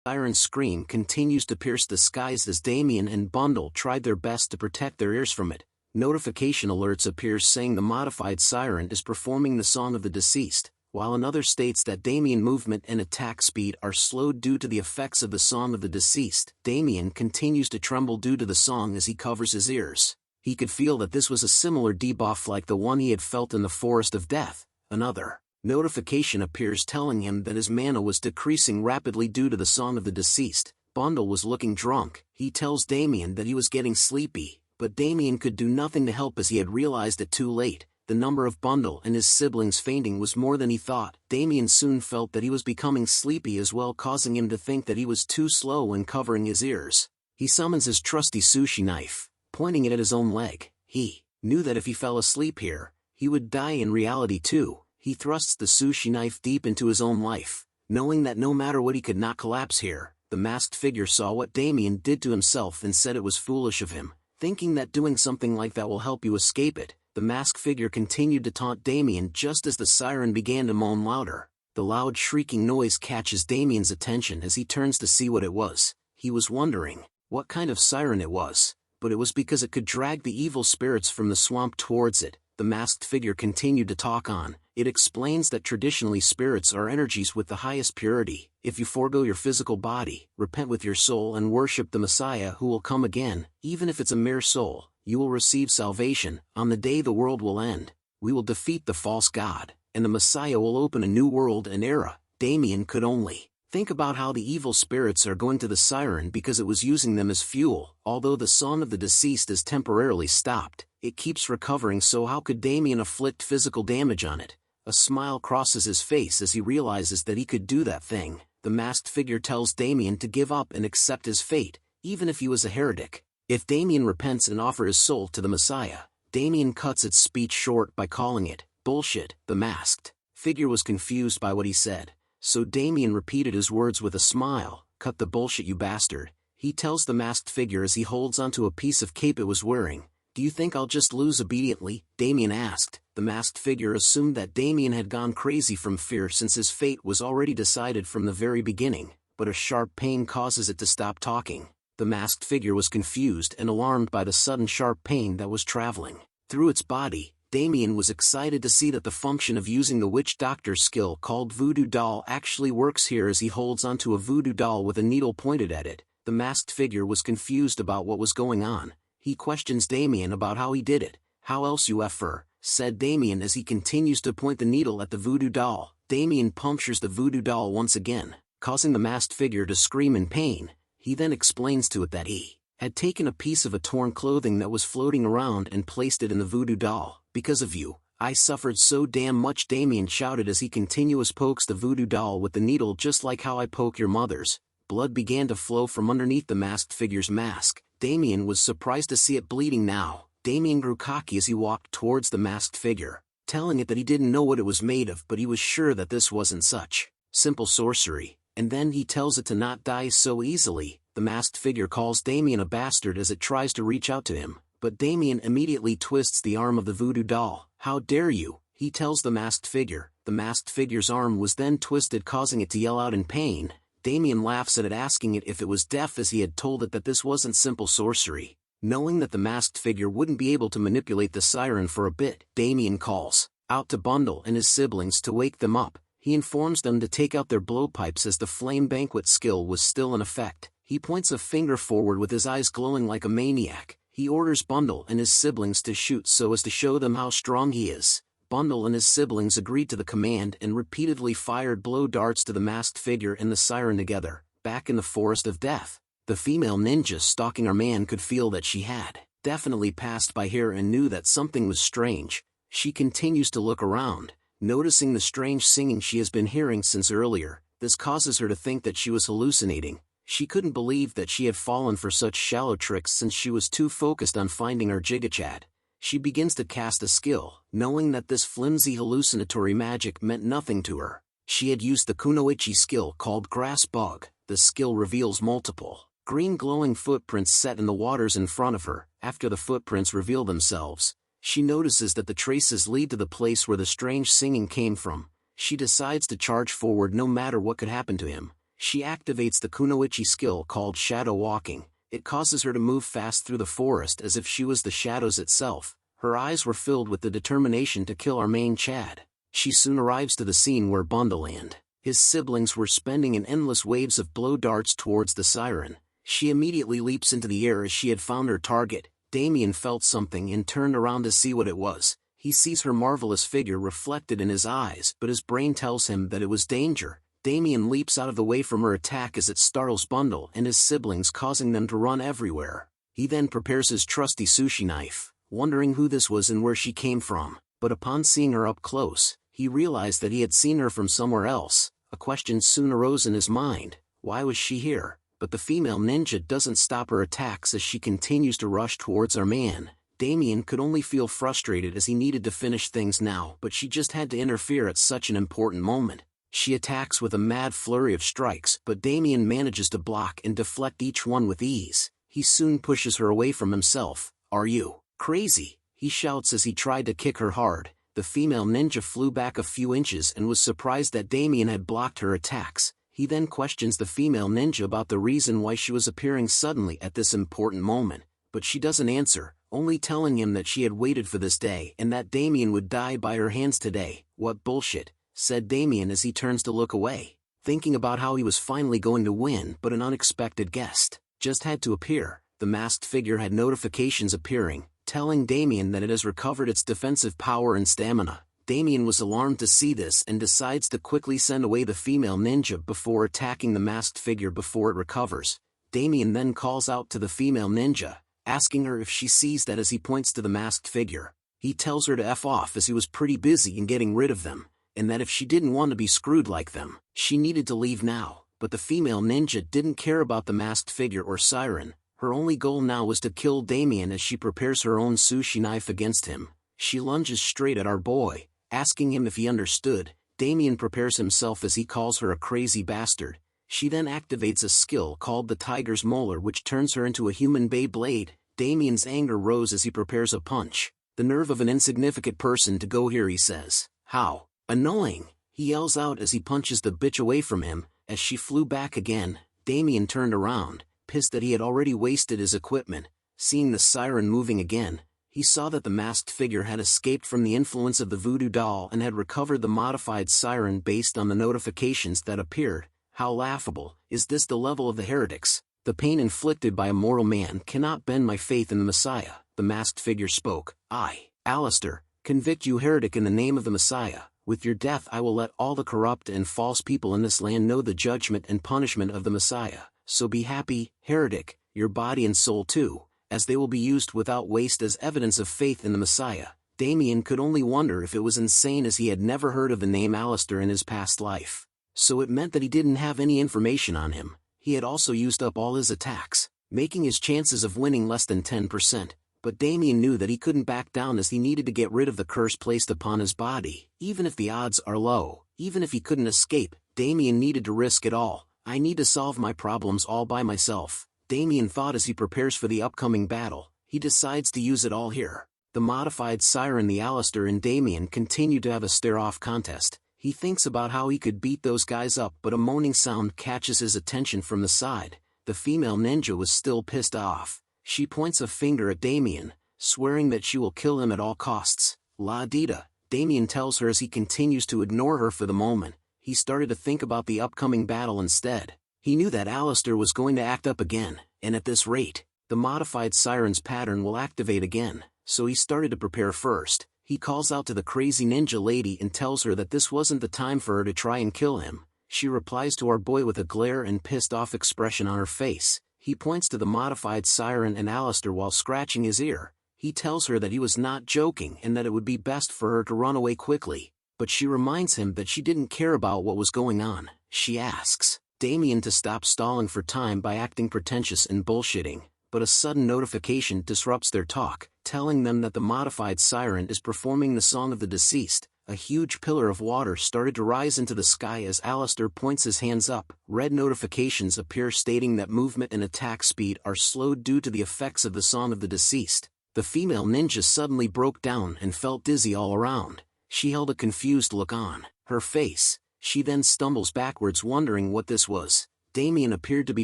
Speaker 1: The siren's scream continues to pierce the skies as Damien and Bundle tried their best to protect their ears from it. Notification alerts appears saying the modified siren is performing the song of the deceased, while another states that Damien movement and attack speed are slowed due to the effects of the song of the deceased. Damien continues to tremble due to the song as he covers his ears. He could feel that this was a similar debuff like the one he had felt in the Forest of Death. Another notification appears telling him that his mana was decreasing rapidly due to the song of the deceased. Bundle was looking drunk. He tells Damien that he was getting sleepy, but Damien could do nothing to help as he had realized it too late. The number of Bundle and his siblings fainting was more than he thought. Damien soon felt that he was becoming sleepy as well, causing him to think that he was too slow in covering his ears. He summons his trusty sushi knife, pointing it at his own leg. He knew that if he fell asleep here, he would die in reality too. He thrusts the sushi knife deep into his own life, knowing that no matter what he could not collapse here. The masked figure saw what Damien did to himself and said it was foolish of him, thinking that doing something like that will help you escape it. The masked figure continued to taunt Damien just as the siren began to moan louder. The loud shrieking noise catches Damien's attention as he turns to see what it was. He was wondering what kind of siren it was, but it was because it could drag the evil spirits from the swamp towards it. The masked figure continued to talk on. It explains that traditionally spirits are energies with the highest purity. If you forego your physical body, repent with your soul and worship the Messiah who will come again, even if it's a mere soul, you will receive salvation. On the day the world will end, we will defeat the false god, and the Messiah will open a new world and era. Damien could only think about how the evil spirits are going to the siren because it was using them as fuel. Although the song of the deceased is temporarily stopped, it keeps recovering, so how could Damien inflict physical damage on it? A smile crosses his face as he realizes that he could do that thing. The masked figure tells Damien to give up and accept his fate, even if he was a heretic. If Damien repents and offers his soul to the Messiah, Damien cuts its speech short by calling it bullshit. The masked figure was confused by what he said, so Damien repeated his words with a smile. Cut the bullshit, you bastard, he tells the masked figure as he holds onto a piece of cape it was wearing. Do you think I'll just lose obediently? Damien asked. The masked figure assumed that Damien had gone crazy from fear since his fate was already decided from the very beginning, but a sharp pain causes it to stop talking. The masked figure was confused and alarmed by the sudden sharp pain that was traveling through its body. Damien was excited to see that the function of using the witch doctor's skill called voodoo doll actually works here as he holds onto a voodoo doll with a needle pointed at it. The masked figure was confused about what was going on. He questions Damien about how he did it. How else you effer, said Damien as he continues to point the needle at the voodoo doll. Damien punctures the voodoo doll once again, causing the masked figure to scream in pain. He then explains to it that he had taken a piece of a torn clothing that was floating around and placed it in the voodoo doll. Because of you, I suffered so damn much, Damien shouted as he continuously pokes the voodoo doll with the needle, just like how I poke your mothers. Blood began to flow from underneath the masked figure's mask. Damien was surprised to see it bleeding now. Damien grew cocky as he walked towards the masked figure, telling it that he didn't know what it was made of, but he was sure that this wasn't such simple sorcery. And then he tells it to not die so easily. The masked figure calls Damien a bastard as it tries to reach out to him, but Damien immediately twists the arm of the voodoo doll. How dare you, he tells the masked figure. The masked figure's arm was then twisted, causing it to yell out in pain. Damien laughs at it, asking it if it was deaf, as he had told it that this wasn't simple sorcery. Knowing that the masked figure wouldn't be able to manipulate the siren for a bit, Damien calls out to Bundle and his siblings to wake them up. He informs them to take out their blowpipes as the flame banquet skill was still in effect. He points a finger forward with his eyes glowing like a maniac. He orders Bundle and his siblings to shoot so as to show them how strong he is. Bundle and his siblings agreed to the command and repeatedly fired blow darts to the masked figure and the siren together. Back in the Forest of Death, the female ninja stalking our man could feel that she had definitely passed by here and knew that something was strange. She continues to look around, noticing the strange singing she has been hearing since earlier. This causes her to think that she was hallucinating. She couldn't believe that she had fallen for such shallow tricks since she was too focused on finding her Jigachad. She begins to cast a skill, knowing that this flimsy hallucinatory magic meant nothing to her. She had used the kunoichi skill called Grass Bug. The skill reveals multiple green glowing footprints set in the waters in front of her. After the footprints reveal themselves, she notices that the traces lead to the place where the strange singing came from. She decides to charge forward no matter what could happen to him. She activates the kunoichi skill called Shadow Walking. It causes her to move fast through the forest as if she was the shadows itself. Her eyes were filled with the determination to kill our main Chad. She soon arrives to the scene where Bundle and his siblings were spending in endless waves of blow darts towards the siren. She immediately leaps into the air as she had found her target. Damien felt something and turned around to see what it was. He sees her marvelous figure reflected in his eyes, but his brain tells him that it was danger. Damien leaps out of the way from her attack as it startles Bundle and his siblings, causing them to run everywhere. He then prepares his trusty sushi knife, wondering who this was and where she came from. But upon seeing her up close, he realized that he had seen her from somewhere else. A question soon arose in his mind: why was she here? But the female ninja doesn't stop her attacks as she continues to rush towards our man. Damien could only feel frustrated as he needed to finish things now, but she just had to interfere at such an important moment. She attacks with a mad flurry of strikes, but Damien manages to block and deflect each one with ease. He soon pushes her away from himself. "Are you crazy?" he shouts as he tried to kick her hard. The female ninja flew back a few inches and was surprised that Damien had blocked her attacks. He then questions the female ninja about the reason why she was appearing suddenly at this important moment, but she doesn't answer, only telling him that she had waited for this day and that Damien would die by her hands today. "What bullshit," said Damien as he turns to look away, thinking about how he was finally going to win, but an unexpected guest just had to appear. The masked figure had notifications appearing, telling Damien that it has recovered its defensive power and stamina. Damien was alarmed to see this and decides to quickly send away the female ninja before attacking the masked figure before it recovers. Damien then calls out to the female ninja, asking her if she sees that as he points to the masked figure. He tells her to F off as he was pretty busy in getting rid of them, and that if she didn't want to be screwed like them, she needed to leave now. But the female ninja didn't care about the masked figure or siren. Her only goal now was to kill Damien as she prepares her own sushi knife against him. She lunges straight at our boy, asking him if he understood. Damien prepares himself as he calls her a crazy bastard. She then activates a skill called the Tiger's Molar, which turns her into a human Beyblade. Damien's anger rose as he prepares a punch. "The nerve of an insignificant person to go here," he says. "How annoying," he yells out as he punches the bitch away from him. As she flew back again, Damien turned around, pissed that he had already wasted his equipment. Seeing the siren moving again, he saw that the masked figure had escaped from the influence of the voodoo doll and had recovered the modified siren based on the notifications that appeared. How laughable. Is this the level of the heretics? The pain inflicted by a mortal man cannot bend my faith in the Messiah. The masked figure spoke. "I, Alistair, convict you heretic in the name of the Messiah. With your death I will let all the corrupt and false people in this land know the judgment and punishment of the Messiah. So be happy, heretic, your body and soul too, as they will be used without waste as evidence of faith in the Messiah." Damien could only wonder if it was insane, as he had never heard of the name Alistair in his past life. So it meant that he didn't have any information on him. He had also used up all his attacks, making his chances of winning less than 10%. But Damien knew that he couldn't back down, as he needed to get rid of the curse placed upon his body. Even if the odds are low, even if he couldn't escape, Damien needed to risk it all. "I need to solve my problems all by myself," Damien thought as he prepares for the upcoming battle. He decides to use it all here. The modified siren, the Alistair and Damien continue to have a stare-off contest. He thinks about how he could beat those guys up, but a moaning sound catches his attention from the side. The female ninja was still pissed off. She points a finger at Damien, swearing that she will kill him at all costs. "La Dita," Damien tells her as he continues to ignore her for the moment. He started to think about the upcoming battle instead. He knew that Alistair was going to act up again, and at this rate, the modified siren's pattern will activate again, so he started to prepare first. He calls out to the crazy ninja lady and tells her that this wasn't the time for her to try and kill him. She replies to our boy with a glare and pissed off expression on her face. He points to the modified siren and Alistair while scratching his ear. He tells her that he was not joking and that it would be best for her to run away quickly. But she reminds him that she didn't care about what was going on. She asks Damien to stop stalling for time by acting pretentious and bullshitting. But a sudden notification disrupts their talk, telling them that the modified siren is performing the song of the deceased. A huge pillar of water started to rise into the sky as Alistair points his hands up. Red notifications appear stating that movement and attack speed are slowed due to the effects of the song of the deceased. The female ninja suddenly broke down and felt dizzy all around. She held a confused look on her face. She then stumbles backwards, wondering what this was. Damien appeared to be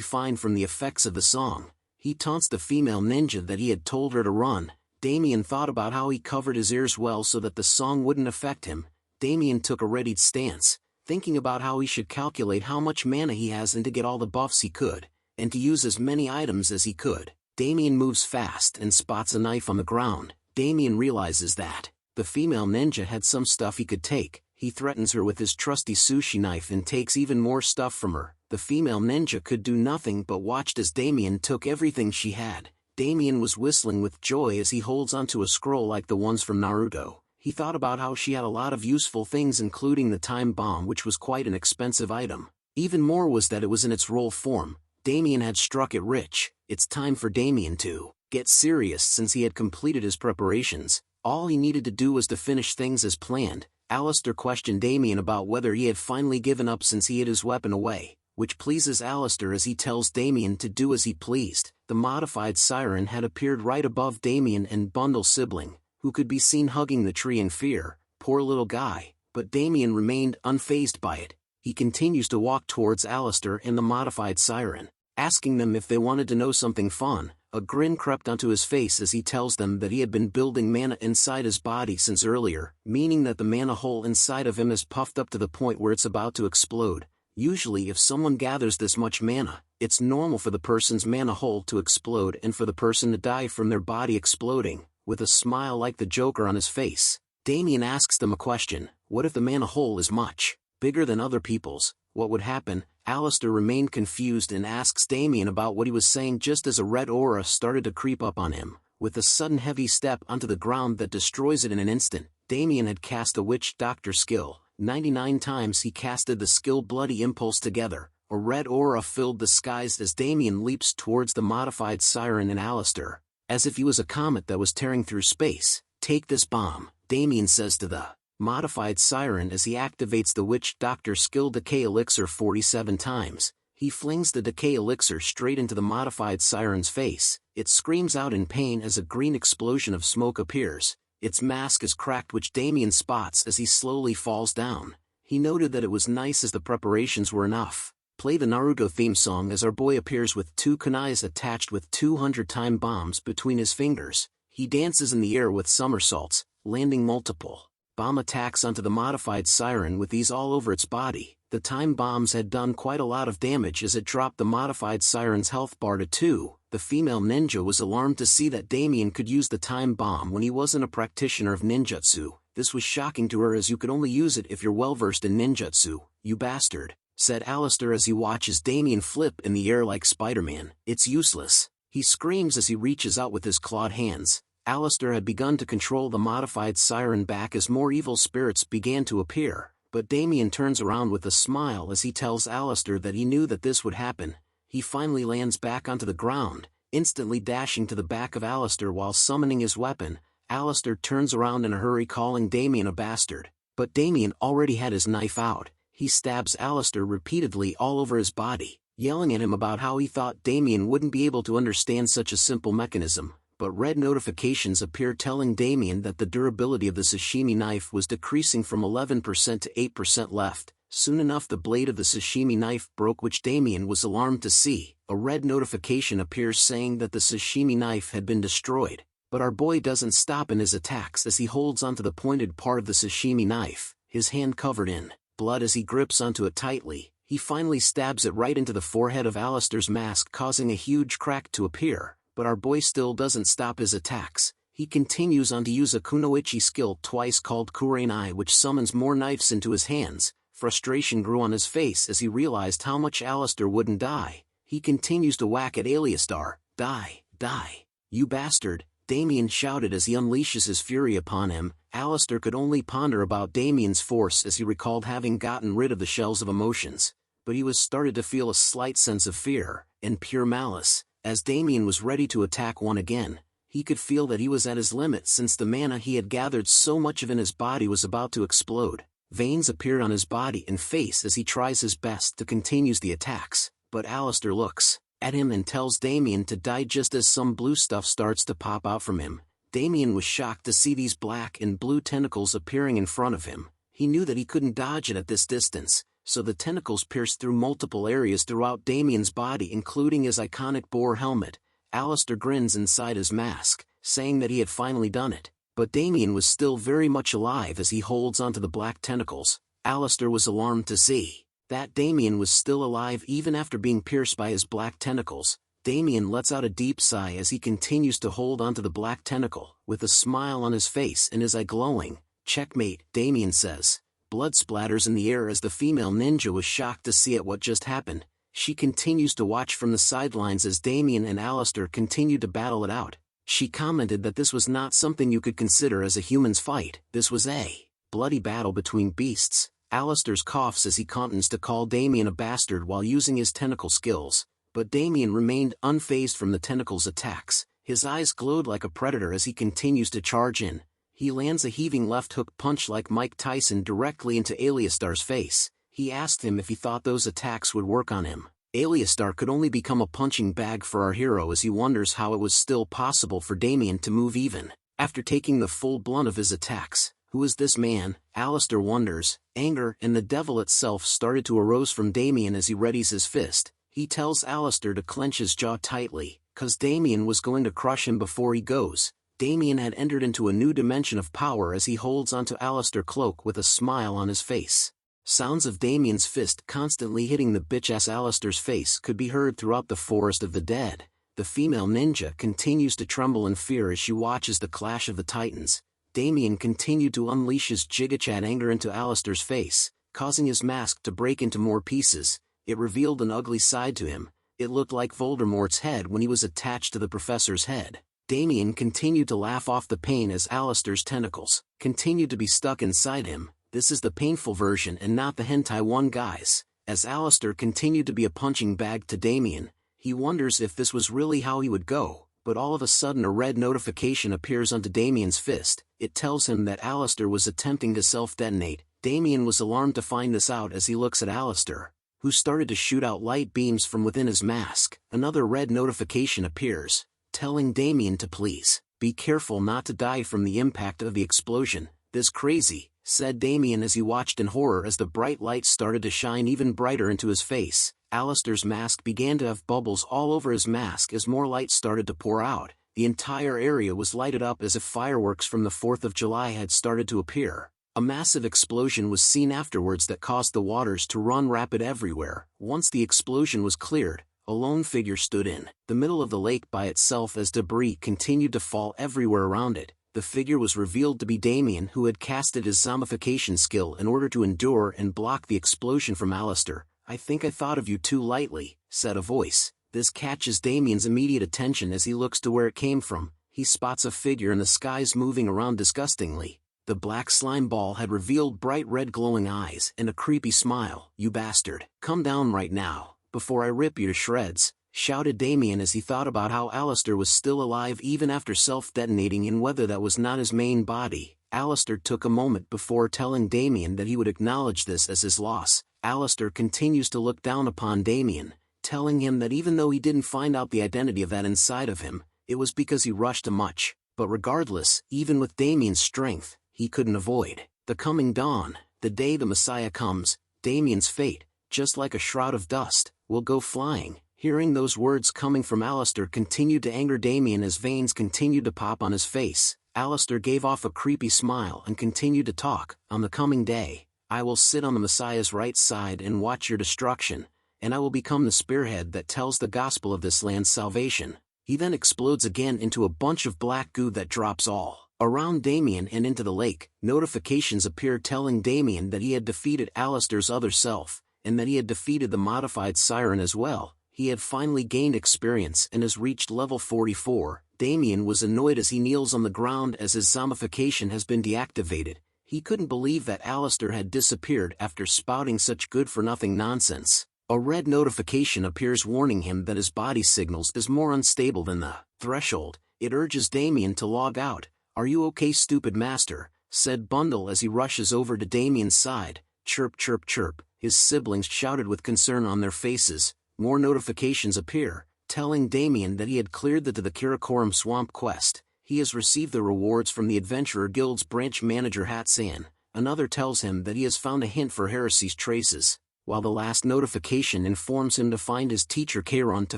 Speaker 1: fine from the effects of the song. He taunts the female ninja that he had told her to run. Damien thought about how he covered his ears well so that the song wouldn't affect him. Damien took a readied stance, thinking about how he should calculate how much mana he has and to get all the buffs he could, and to use as many items as he could. Damien moves fast and spots a knife on the ground. Damien realizes that the female ninja had some stuff he could take. He threatens her with his trusty sushi knife and takes even more stuff from her. The female ninja could do nothing but watched as Damien took everything she had. Damien was whistling with joy as he holds onto a scroll like the ones from Naruto. He thought about how she had a lot of useful things, including the time bomb, which was quite an expensive item. Even more was that it was in its roll form. Damien had struck it rich. It's time for Damien to get serious since he had completed his preparations. All he needed to do was to finish things as planned. Alistair questioned Damien about whether he had finally given up since he hid his weapon away, which pleases Alistair as he tells Damien to do as he pleased. The modified siren had appeared right above Damien and Bundle's sibling, who could be seen hugging the tree in fear. Poor little guy, but Damien remained unfazed by it. He continues to walk towards Alistair and the modified siren, asking them if they wanted to know something fun. A grin crept onto his face as he tells them that he had been building mana inside his body since earlier, meaning that the mana hole inside of him is puffed up to the point where it's about to explode. Usually if someone gathers this much mana, it's normal for the person's mana hole to explode and for the person to die from their body exploding. With a smile like the Joker on his face, Damien asks them a question: what if the mana hole is much bigger than other people's? What would happen? Alistair remained confused and asks Damien about what he was saying just as a red aura started to creep up on him. With a sudden heavy step onto the ground that destroys it in an instant, Damien had cast the Witch Doctor skill. 99 times he casted the skill Bloody Impulse together. A red aura filled the skies as Damien leaps towards the modified siren and Alistair, as if he was a comet that was tearing through space. Take this bomb, Damien says to the modified siren as he activates the Witch Doctor skill Decay Elixir 47 times. He flings the Decay Elixir straight into the modified siren's face. It screams out in pain as a green explosion of smoke appears. Its mask is cracked, which Damien spots as he slowly falls down. He noted that it was nice as the preparations were enough. Play the Naruto theme song as our boy appears with 2 kunais attached with 200 time bombs between his fingers. He dances in the air with somersaults, landing multiple bomb attacks onto the modified siren with ease all over its body. The time bombs had done quite a lot of damage as it dropped the modified siren's health bar to 2. The female ninja was alarmed to see that Damien could use the time bomb when he wasn't a practitioner of ninjutsu. This was shocking to her, as you could only use it if you're well versed in ninjutsu. You bastard, said Alistair as he watches Damien flip in the air like Spider-Man. It's useless, he screams as he reaches out with his clawed hands. Alistair had begun to control the modified siren back as more evil spirits began to appear, but Damien turns around with a smile as he tells Alistair that he knew that this would happen. He finally lands back onto the ground, instantly dashing to the back of Alistair while summoning his weapon. Alistair turns around in a hurry, calling Damien a bastard, but Damien already had his knife out. He stabs Alistair repeatedly all over his body, yelling at him about how he thought Damien wouldn't be able to understand such a simple mechanism. But red notifications appear telling Damien that the durability of the sashimi knife was decreasing from 11% to 8% left. Soon enough the blade of the sashimi knife broke, which Damien was alarmed to see. A red notification appears saying that the sashimi knife had been destroyed, but our boy doesn't stop in his attacks as he holds onto the pointed part of the sashimi knife, his hand covered in blood as he grips onto it tightly. He finally stabs it right into the forehead of Alistair's mask, causing a huge crack to appear. But our boy still doesn't stop his attacks. He continues on to use a kunoichi skill twice called Kurenai, which summons more knives into his hands. Frustration grew on his face as he realized how much Alistair wouldn't die. He continues to whack at Alistair. Die, die, you bastard, Damien shouted as he unleashes his fury upon him. Alistair could only ponder about Damien's force as he recalled having gotten rid of the shells of emotions, but he was started to feel a slight sense of fear and pure malice. As Damien was ready to attack one again, he could feel that he was at his limit since the mana he had gathered so much of in his body was about to explode. Veins appeared on his body and face as he tries his best to continue the attacks, but Alistair looks at him and tells Damien to die just as some blue stuff starts to pop out from him. Damien was shocked to see these black and blue tentacles appearing in front of him. He knew that he couldn't dodge it at this distance, so the tentacles pierced through multiple areas throughout Damien's body, including his iconic boar helmet. Alistair grins inside his mask, saying that he had finally done it. But Damien was still very much alive as he holds onto the black tentacles. Alistair was alarmed to see that Damien was still alive even after being pierced by his black tentacles. Damien lets out a deep sigh as he continues to hold onto the black tentacle, with a smile on his face and his eye glowing. "Checkmate," Damien says. Blood splatters in the air as the female ninja was shocked to see what just happened. She continues to watch from the sidelines as Damien and Alistair continue to battle it out. She commented that this was not something you could consider as a human's fight. This was a bloody battle between beasts. Alistair's coughs as he continues to call Damien a bastard while using his tentacle skills. But Damien remained unfazed from the tentacle's attacks. His eyes glowed like a predator as he continues to charge in. He lands a heaving left hook punch like Mike Tyson directly into Aliastar's face. He asked him if he thought those attacks would work on him. Aliastar could only become a punching bag for our hero as he wonders how it was still possible for Damien to move even after taking the full blunt of his attacks. Who is this man? Alistair wonders. Anger and the devil itself started to arouse from Damien as he readies his fist. He tells Alistair to clench his jaw tightly, cause Damien was going to crush him before he goes. Damien had entered into a new dimension of power as he holds onto Alistair's cloak with a smile on his face. Sounds of Damien's fist constantly hitting the bitch-ass Alistair's face could be heard throughout the forest of the dead. The female ninja continues to tremble in fear as she watches the clash of the titans. Damien continued to unleash his gigachat anger into Alistair's face, causing his mask to break into more pieces. It revealed an ugly side to him. It looked like Voldemort's head when he was attached to the professor's head. Damien continued to laugh off the pain as Alistair's tentacles continued to be stuck inside him. This is the painful version and not the hentai one, guys. As Alistair continued to be a punching bag to Damien, he wonders if this was really how he would go, but all of a sudden a red notification appears onto Damien's fist. It tells him that Alistair was attempting to self-detonate. Damien was alarmed to find this out as he looks at Alistair, who started to shoot out light beams from within his mask. Another red notification appears, telling Damien to please be careful not to die from the impact of the explosion. "This crazy," said Damien as he watched in horror as the bright light started to shine even brighter into his face. Alistair's mask began to have bubbles all over his mask as more light started to pour out. The entire area was lighted up as if fireworks from the 4th of July had started to appear. A massive explosion was seen afterwards that caused the waters to run rapid everywhere. Once the explosion was cleared, a lone figure stood in the middle of the lake by itself as debris continued to fall everywhere around it. The figure was revealed to be Damien, who had casted his zombification skill in order to endure and block the explosion from Alistair. "I think I thought of you too lightly," said a voice. This catches Damien's immediate attention as he looks to where it came from. He spots a figure in the skies moving around disgustingly. The black slime ball had revealed bright red glowing eyes and a creepy smile. "You bastard, come down right now, before I rip you to shreds," shouted Damien as he thought about how Alistair was still alive even after self-detonating and whether that was not his main body. Alistair took a moment before telling Damien that he would acknowledge this as his loss. Alistair continues to look down upon Damien, telling him that even though he didn't find out the identity of that inside of him, it was because he rushed too much. But regardless, even with Damien's strength, he couldn't avoid the coming dawn. The day the Messiah comes, Damien's fate, just like a shroud of dust, will go flying. Hearing those words coming from Alistair continued to anger Damien as veins continued to pop on his face. Alistair gave off a creepy smile and continued to talk. "On the coming day, I will sit on the Messiah's right side and watch your destruction, and I will become the spearhead that tells the gospel of this land's salvation." He then explodes again into a bunch of black goo that drops all around Damien and into the lake. Notifications appear telling Damien that he had defeated Alistair's other self, and that he had defeated the modified siren as well. He had finally gained experience and has reached level 44. Damien was annoyed as he kneels on the ground as his zombification has been deactivated. He couldn't believe that Alistair had disappeared after spouting such good-for-nothing nonsense. A red notification appears warning him that his body signals is more unstable than the threshold. It urges Damien to log out. "Are you okay, stupid master?" said Bundle as he rushes over to Damien's side. "Chirp chirp chirp," his siblings shouted with concern on their faces. More notifications appear, telling Damien that he had cleared the Karakoram Swamp quest. He has received the rewards from the Adventurer Guild's branch manager Hatsan. Another tells him that he has found a hint for Heresy's traces, while the last notification informs him to find his teacher Kairon to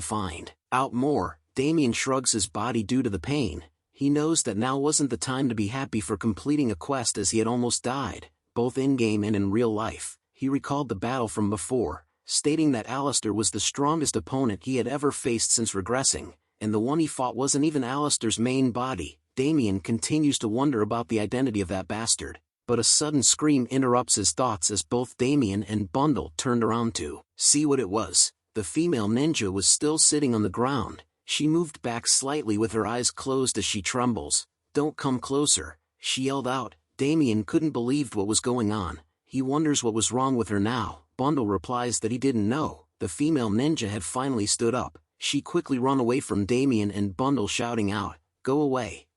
Speaker 1: find out more. Damien shrugs his body due to the pain. He knows that now wasn't the time to be happy for completing a quest, as he had almost died, both in-game and in real life. He recalled the battle from before, stating that Alistair was the strongest opponent he had ever faced since regressing, and the one he fought wasn't even Alistair's main body. Damien continues to wonder about the identity of that bastard, but a sudden scream interrupts his thoughts as both Damien and Bundle turned around to see what it was. The female ninja was still sitting on the ground. She moved back slightly with her eyes closed as she trembles. "Don't come closer," she yelled out. Damien couldn't believe what was going on. He wonders what was wrong with her now. Bundle replies that he didn't know. The female ninja had finally stood up. She quickly ran away from Damien and Bundle, shouting out, go away,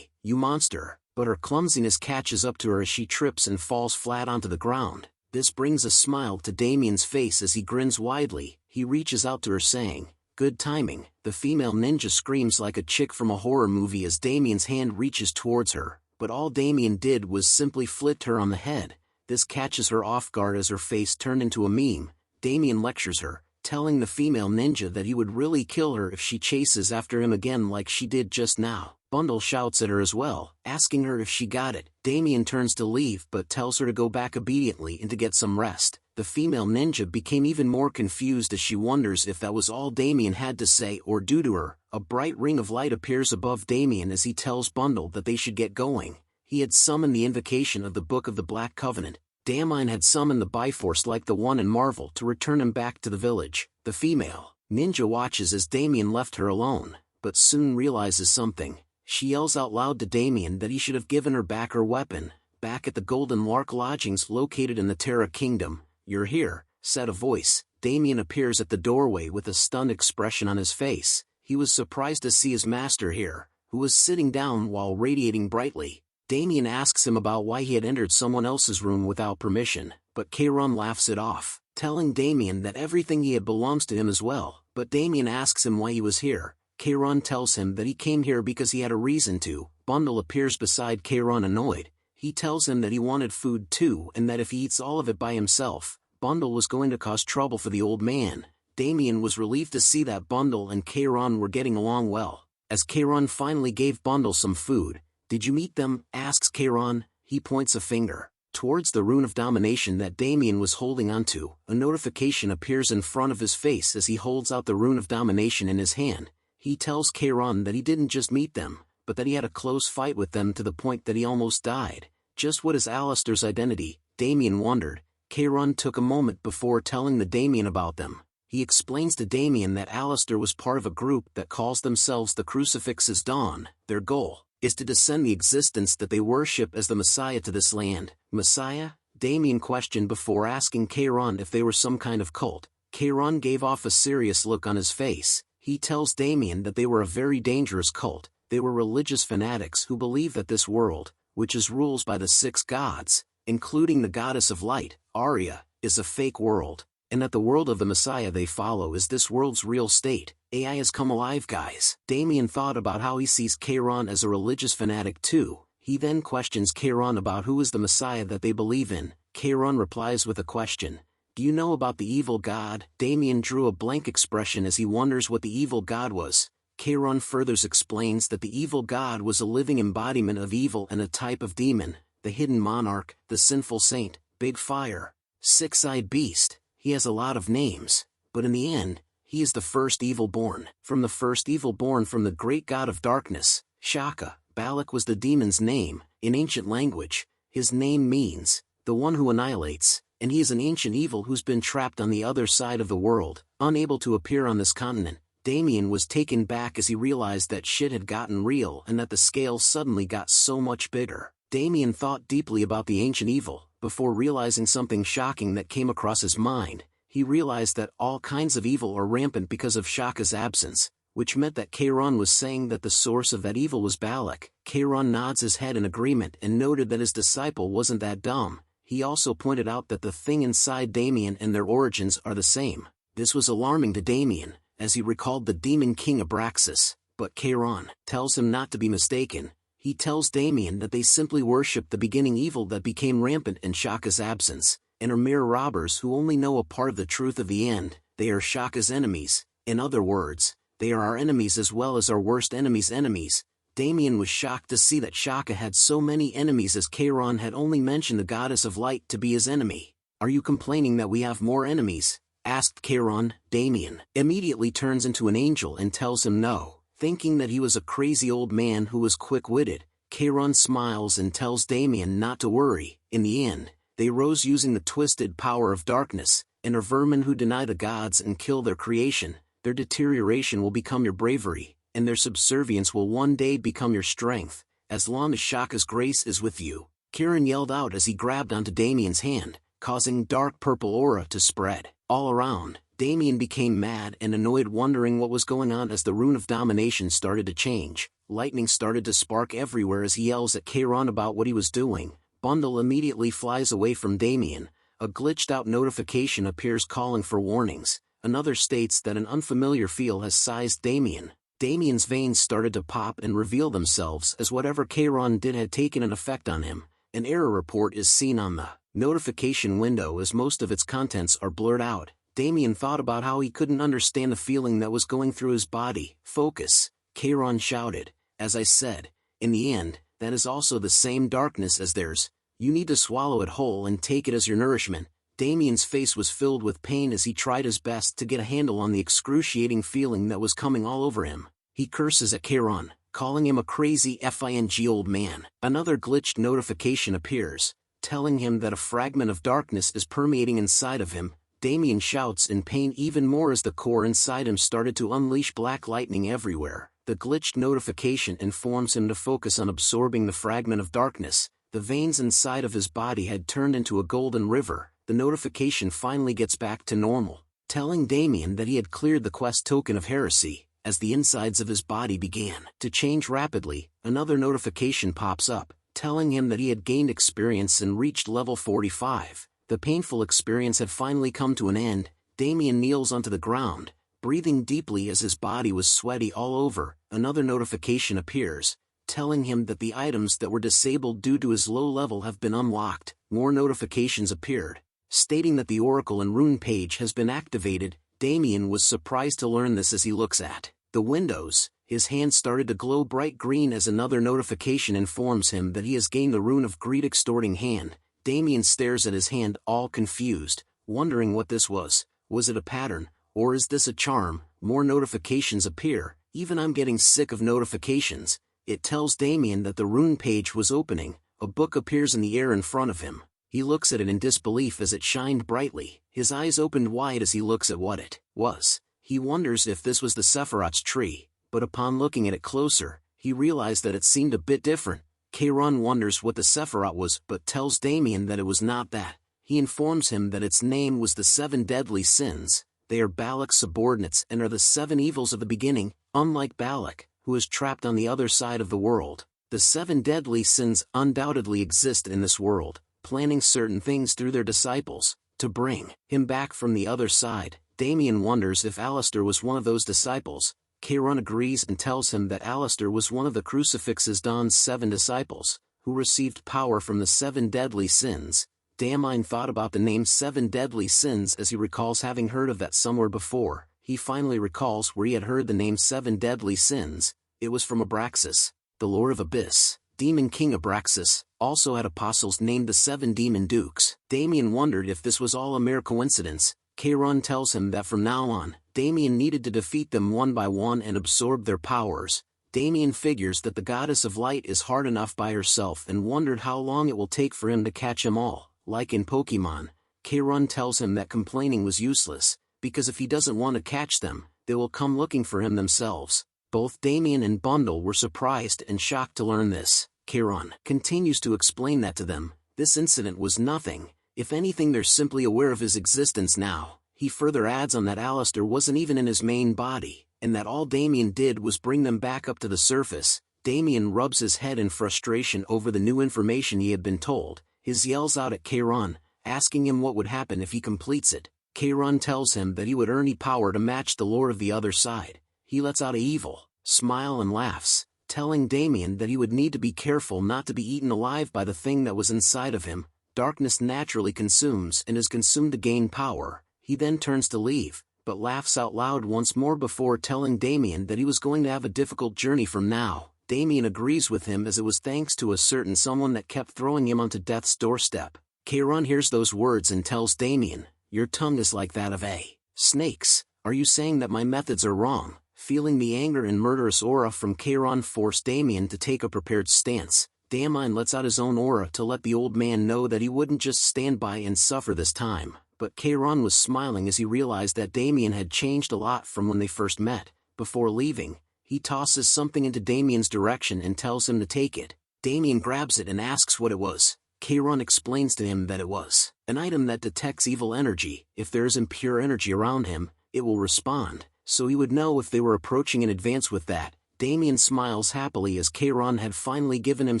Speaker 1: you monster," but her clumsiness catches up to her as she trips and falls flat onto the ground. This brings a smile to Damien's face as he grins widely. He reaches out to her saying, "Good timing." The female ninja screams like a chick from a horror movie as Damien's hand reaches towards her, but all Damien did was simply flick her on the head. This catches her off guard as her face turned into a meme. Damien lectures her, telling the female ninja that he would really kill her if she chases after him again like she did just now. Bundle shouts at her as well, asking her if she got it. Damien turns to leave but tells her to go back obediently and to get some rest. The female ninja became even more confused as she wonders if that was all Damien had to say or do to her. A bright ring of light appears above Damien as he tells Bundle that they should get going. He had summoned the invocation of the Book of the Black Covenant. Damien had summoned the Bifrost like the one in Marvel to return him back to the village. The female ninja watches as Damien left her alone, but soon realizes something. She yells out loud to Damien that he should have given her back her weapon. Back at the Golden Lark lodgings located in the Terra Kingdom, "You're here," said a voice. Damien appears at the doorway with a stunned expression on his face. He was surprised to see his master here, who was sitting down while radiating brightly. Damien asks him about why he had entered someone else's room without permission, but Kayron laughs it off, telling Damien that everything he had belongs to him as well. But Damien asks him why he was here. Kayron tells him that he came here because he had a reason to. Bundle appears beside Kayron annoyed. He tells him that he wanted food too and that if he eats all of it by himself, Bundle was going to cause trouble for the old man. Damien was relieved to see that Bundle and Kayron were getting along well. As Kayron finally gave Bundle some food, "Did you meet them?" asks Kayron. He points a finger towards the rune of domination that Damien was holding onto. A notification appears in front of his face as he holds out the rune of domination in his hand. He tells Kayron that he didn't just meet them, but that he had a close fight with them to the point that he almost died. Just what is Alistair's identity? Damien wondered. Kayron took a moment before telling the Damien about them. He explains to Damien that Alistair was part of a group that calls themselves the Crucifix's Dawn. Their goal is to descend the existence that they worship as the Messiah to this land. Messiah? Damien questioned before asking Kayron if they were some kind of cult. Kayron gave off a serious look on his face. He tells Damien that they were a very dangerous cult. They were religious fanatics who believe that this world, which is ruled by the 6 gods, including the goddess of light, Arya, is a fake world, and that the world of the Messiah they follow is this world's real state. AI has come alive, guys. Damien thought about how he sees Kayron as a religious fanatic too. He then questions Kayron about who is the Messiah that they believe in. Kayron replies with a question. "Do you know about the evil god?" Damien drew a blank expression as he wonders what the evil god was. Kayron further explains that the evil god was a living embodiment of evil and a type of demon, the hidden monarch, the sinful saint, Big Fire, Six-Eyed Beast. He has a lot of names, but in the end, he is the first evil born. From the first evil born from the great god of darkness, Shaka. Balak was the demon's name. In ancient language, his name means, the one who annihilates, and he is an ancient evil who's been trapped on the other side of the world, unable to appear on this continent. Damien was taken back as he realized that shit had gotten real and that the scale suddenly got so much bigger. Damien thought deeply about the ancient evil, before realizing something shocking that came across his mind. He realized that all kinds of evil are rampant because of Shaka's absence, which meant that Kayron was saying that the source of that evil was Balak. Kayron nods his head in agreement and noted that his disciple wasn't that dumb. He also pointed out that the thing inside Damien and their origins are the same. This was alarming to Damien, as he recalled the demon king Abraxas, but Kayron tells him not to be mistaken. He tells Damien that they simply worship the beginning evil that became rampant in Shaka's absence, and are mere robbers who only know a part of the truth of the end. They are Shaka's enemies. In other words, They are our enemies as well as our worst enemies' enemies. Damien was shocked to see that Shaka had so many enemies, as Kairon had only mentioned the goddess of light to be his enemy. "Are you complaining that we have more enemies?" asked Kairon. Damien immediately turns into an angel and tells him no, thinking that he was a crazy old man who was quick-witted. Kairon smiles and tells Damien not to worry. In the end, they rose using the twisted power of darkness, and are vermin who deny the gods and kill their creation. Their deterioration will become your bravery, and their subservience will one day become your strength, as long as Shaka's grace is with you. Kairon yelled out as he grabbed onto Damien's hand, causing dark purple aura to spread all around. Damien became mad and annoyed, wondering what was going on as the rune of domination started to change. Lightning started to spark everywhere as he yells at Kairon about what he was doing. Bundle immediately flies away from Damien. A glitched-out notification appears calling for warnings. Another states that an unfamiliar feel has seized Damien. Damien's veins started to pop and reveal themselves as whatever Kairon did had taken an effect on him. An error report is seen on the notification window as most of its contents are blurred out. Damien thought about how he couldn't understand the feeling that was going through his body. "Focus," Kairon shouted. "As I said, in the end, that is also the same darkness as theirs. You need to swallow it whole and take it as your nourishment." Damien's face was filled with pain as he tried his best to get a handle on the excruciating feeling that was coming all over him. He curses at Kairon, calling him a crazy FING old man. Another glitched notification appears, telling him that a fragment of darkness is permeating inside of him. Damien shouts in pain even more as the core inside him started to unleash black lightning everywhere. The glitched notification informs him to focus on absorbing the fragment of darkness. The veins inside of his body had turned into a golden river. The notification finally gets back to normal, telling Damien that he had cleared the quest token of heresy. As the insides of his body began to change rapidly, another notification pops up, telling him that he had gained experience and reached level 45. The painful experience had finally come to an end. Damien kneels onto the ground, breathing deeply as his body was sweaty all over. Another notification appears, telling him that the items that were disabled due to his low level have been unlocked. More notifications appeared, stating that the Oracle and Rune page has been activated. Damien was surprised to learn this as he looks at the windows. His hand started to glow bright green as another notification informs him that he has gained the Rune of Greed Extorting Hand. Damien stares at his hand, all confused, wondering what this was. Was it a pattern, or is this a charm? More notifications appear. Even I'm getting sick of notifications. It tells Damien that the Rune page was opening. A book appears in the air in front of him. He looks at it in disbelief as it shined brightly. His eyes opened wide as he looks at what it was. He wonders if this was the Sephiroth's tree, but upon looking at it closer, he realized that it seemed a bit different. Kairon wonders what the Sephiroth was but tells Damien that it was not that. He informs him that its name was the 7 Deadly Sins. They are Balak's subordinates and are the 7 evils of the beginning. Unlike Balak, who is trapped on the other side of the world, the 7 Deadly Sins undoubtedly exist in this world, planning certain things through their disciples, to bring him back from the other side. Damien wonders if Alistair was one of those disciples. Kairon agrees and tells him that Alistair was one of the Crucifix's Dawn's 7 disciples, who received power from the 7 Deadly Sins. Damien thought about the name 7 Deadly Sins as he recalls having heard of that somewhere before. He finally recalls where he had heard the name 7 Deadly Sins. It was from Abraxas, the Lord of Abyss. Demon King Abraxas also had apostles named the 7 Demon Dukes. Damien wondered if this was all a mere coincidence. Kairon tells him that from now on, Damien needed to defeat them one by one and absorb their powers. Damien figures that the Goddess of Light is hard enough by herself and wondered how long it will take for him to catch them all. Like in Pokemon, Kairon tells him that complaining was useless, because if he doesn't want to catch them, they will come looking for him themselves. Both Damien and Bundle were surprised and shocked to learn this. Kairon continues to explain that to them. This incident was nothing. If anything, they're simply aware of his existence now. He further adds on that Alistair wasn't even in his main body, and that all Damien did was bring them back up to the surface. Damien rubs his head in frustration over the new information he had been told. He yells out at Kairon, asking him what would happen if he completes it. Kairon tells him that he would earn power to match the lore of the other side. He lets out an evil smile and laughs, telling Damien that he would need to be careful not to be eaten alive by the thing that was inside of him. Darkness naturally consumes and is consumed to gain power. He then turns to leave, but laughs out loud once more before telling Damien that he was going to have a difficult journey from now. Damien agrees with him as it was thanks to a certain someone that kept throwing him onto death's doorstep. Keiron hears those words and tells Damien, "Your tongue is like that of a snake's. Are you saying that my methods are wrong?" Feeling the anger and murderous aura from Keiron forced Damien to take a prepared stance. Damien lets out his own aura to let the old man know that he wouldn't just stand by and suffer this time, but Keiron was smiling as he realized that Damien had changed a lot from when they first met. Before leaving, he tosses something into Damien's direction and tells him to take it. Damien grabs it and asks what it was. Keiron explains to him that it was an item that detects evil energy. If there is impure energy around him, it will respond, so he would know if they were approaching in advance with that. Damien smiles happily as Keiron had finally given him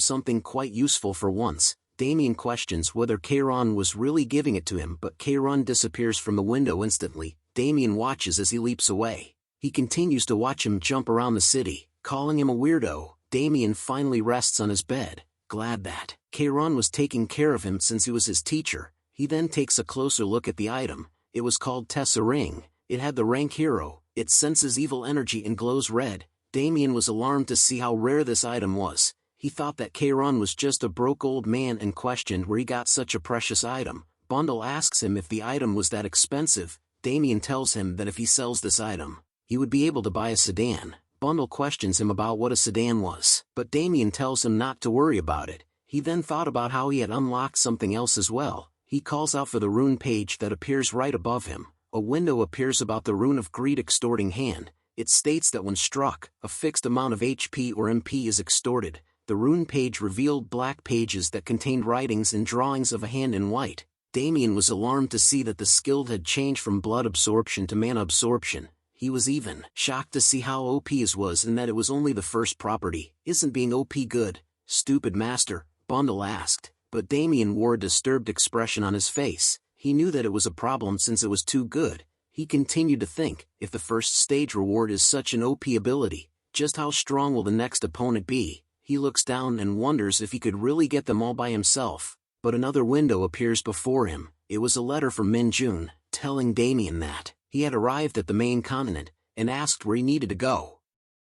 Speaker 1: something quite useful for once. Damien questions whether Keiron was really giving it to him, but Keiron disappears from the window instantly. Damien watches as he leaps away. He continues to watch him jump around the city, calling him a weirdo. Damien finally rests on his bed, glad that Keiron was taking care of him since he was his teacher. He then takes a closer look at the item. It was called Tessa Ring. It had the rank hero. It senses evil energy and glows red. Damien was alarmed to see how rare this item was. He thought that Keiron was just a broke old man and questioned where he got such a precious item. Bundle asks him if the item was that expensive. Damien tells him that if he sells this item, he would be able to buy a sedan. Bundle questions him about what a sedan was, but Damien tells him not to worry about it. He then thought about how he had unlocked something else as well. He calls out for the rune page that appears right above him. A window appears about the rune of greed extorting hand. It states that when struck, a fixed amount of HP or MP is extorted. The rune page revealed black pages that contained writings and drawings of a hand in white. Damien was alarmed to see that the skill had changed from blood absorption to mana absorption. He was even shocked to see how OP his was and that it was only the first property. "Isn't being OP good, stupid master?" Bundle asked, but Damien wore a disturbed expression on his face. He knew that it was a problem since it was too good. He continued to think, if the first stage reward is such an OP ability, just how strong will the next opponent be? He looks down and wonders if he could really get them all by himself. But another window appears before him. It was a letter from Minjun, telling Damien that he had arrived at the main continent, and asked where he needed to go.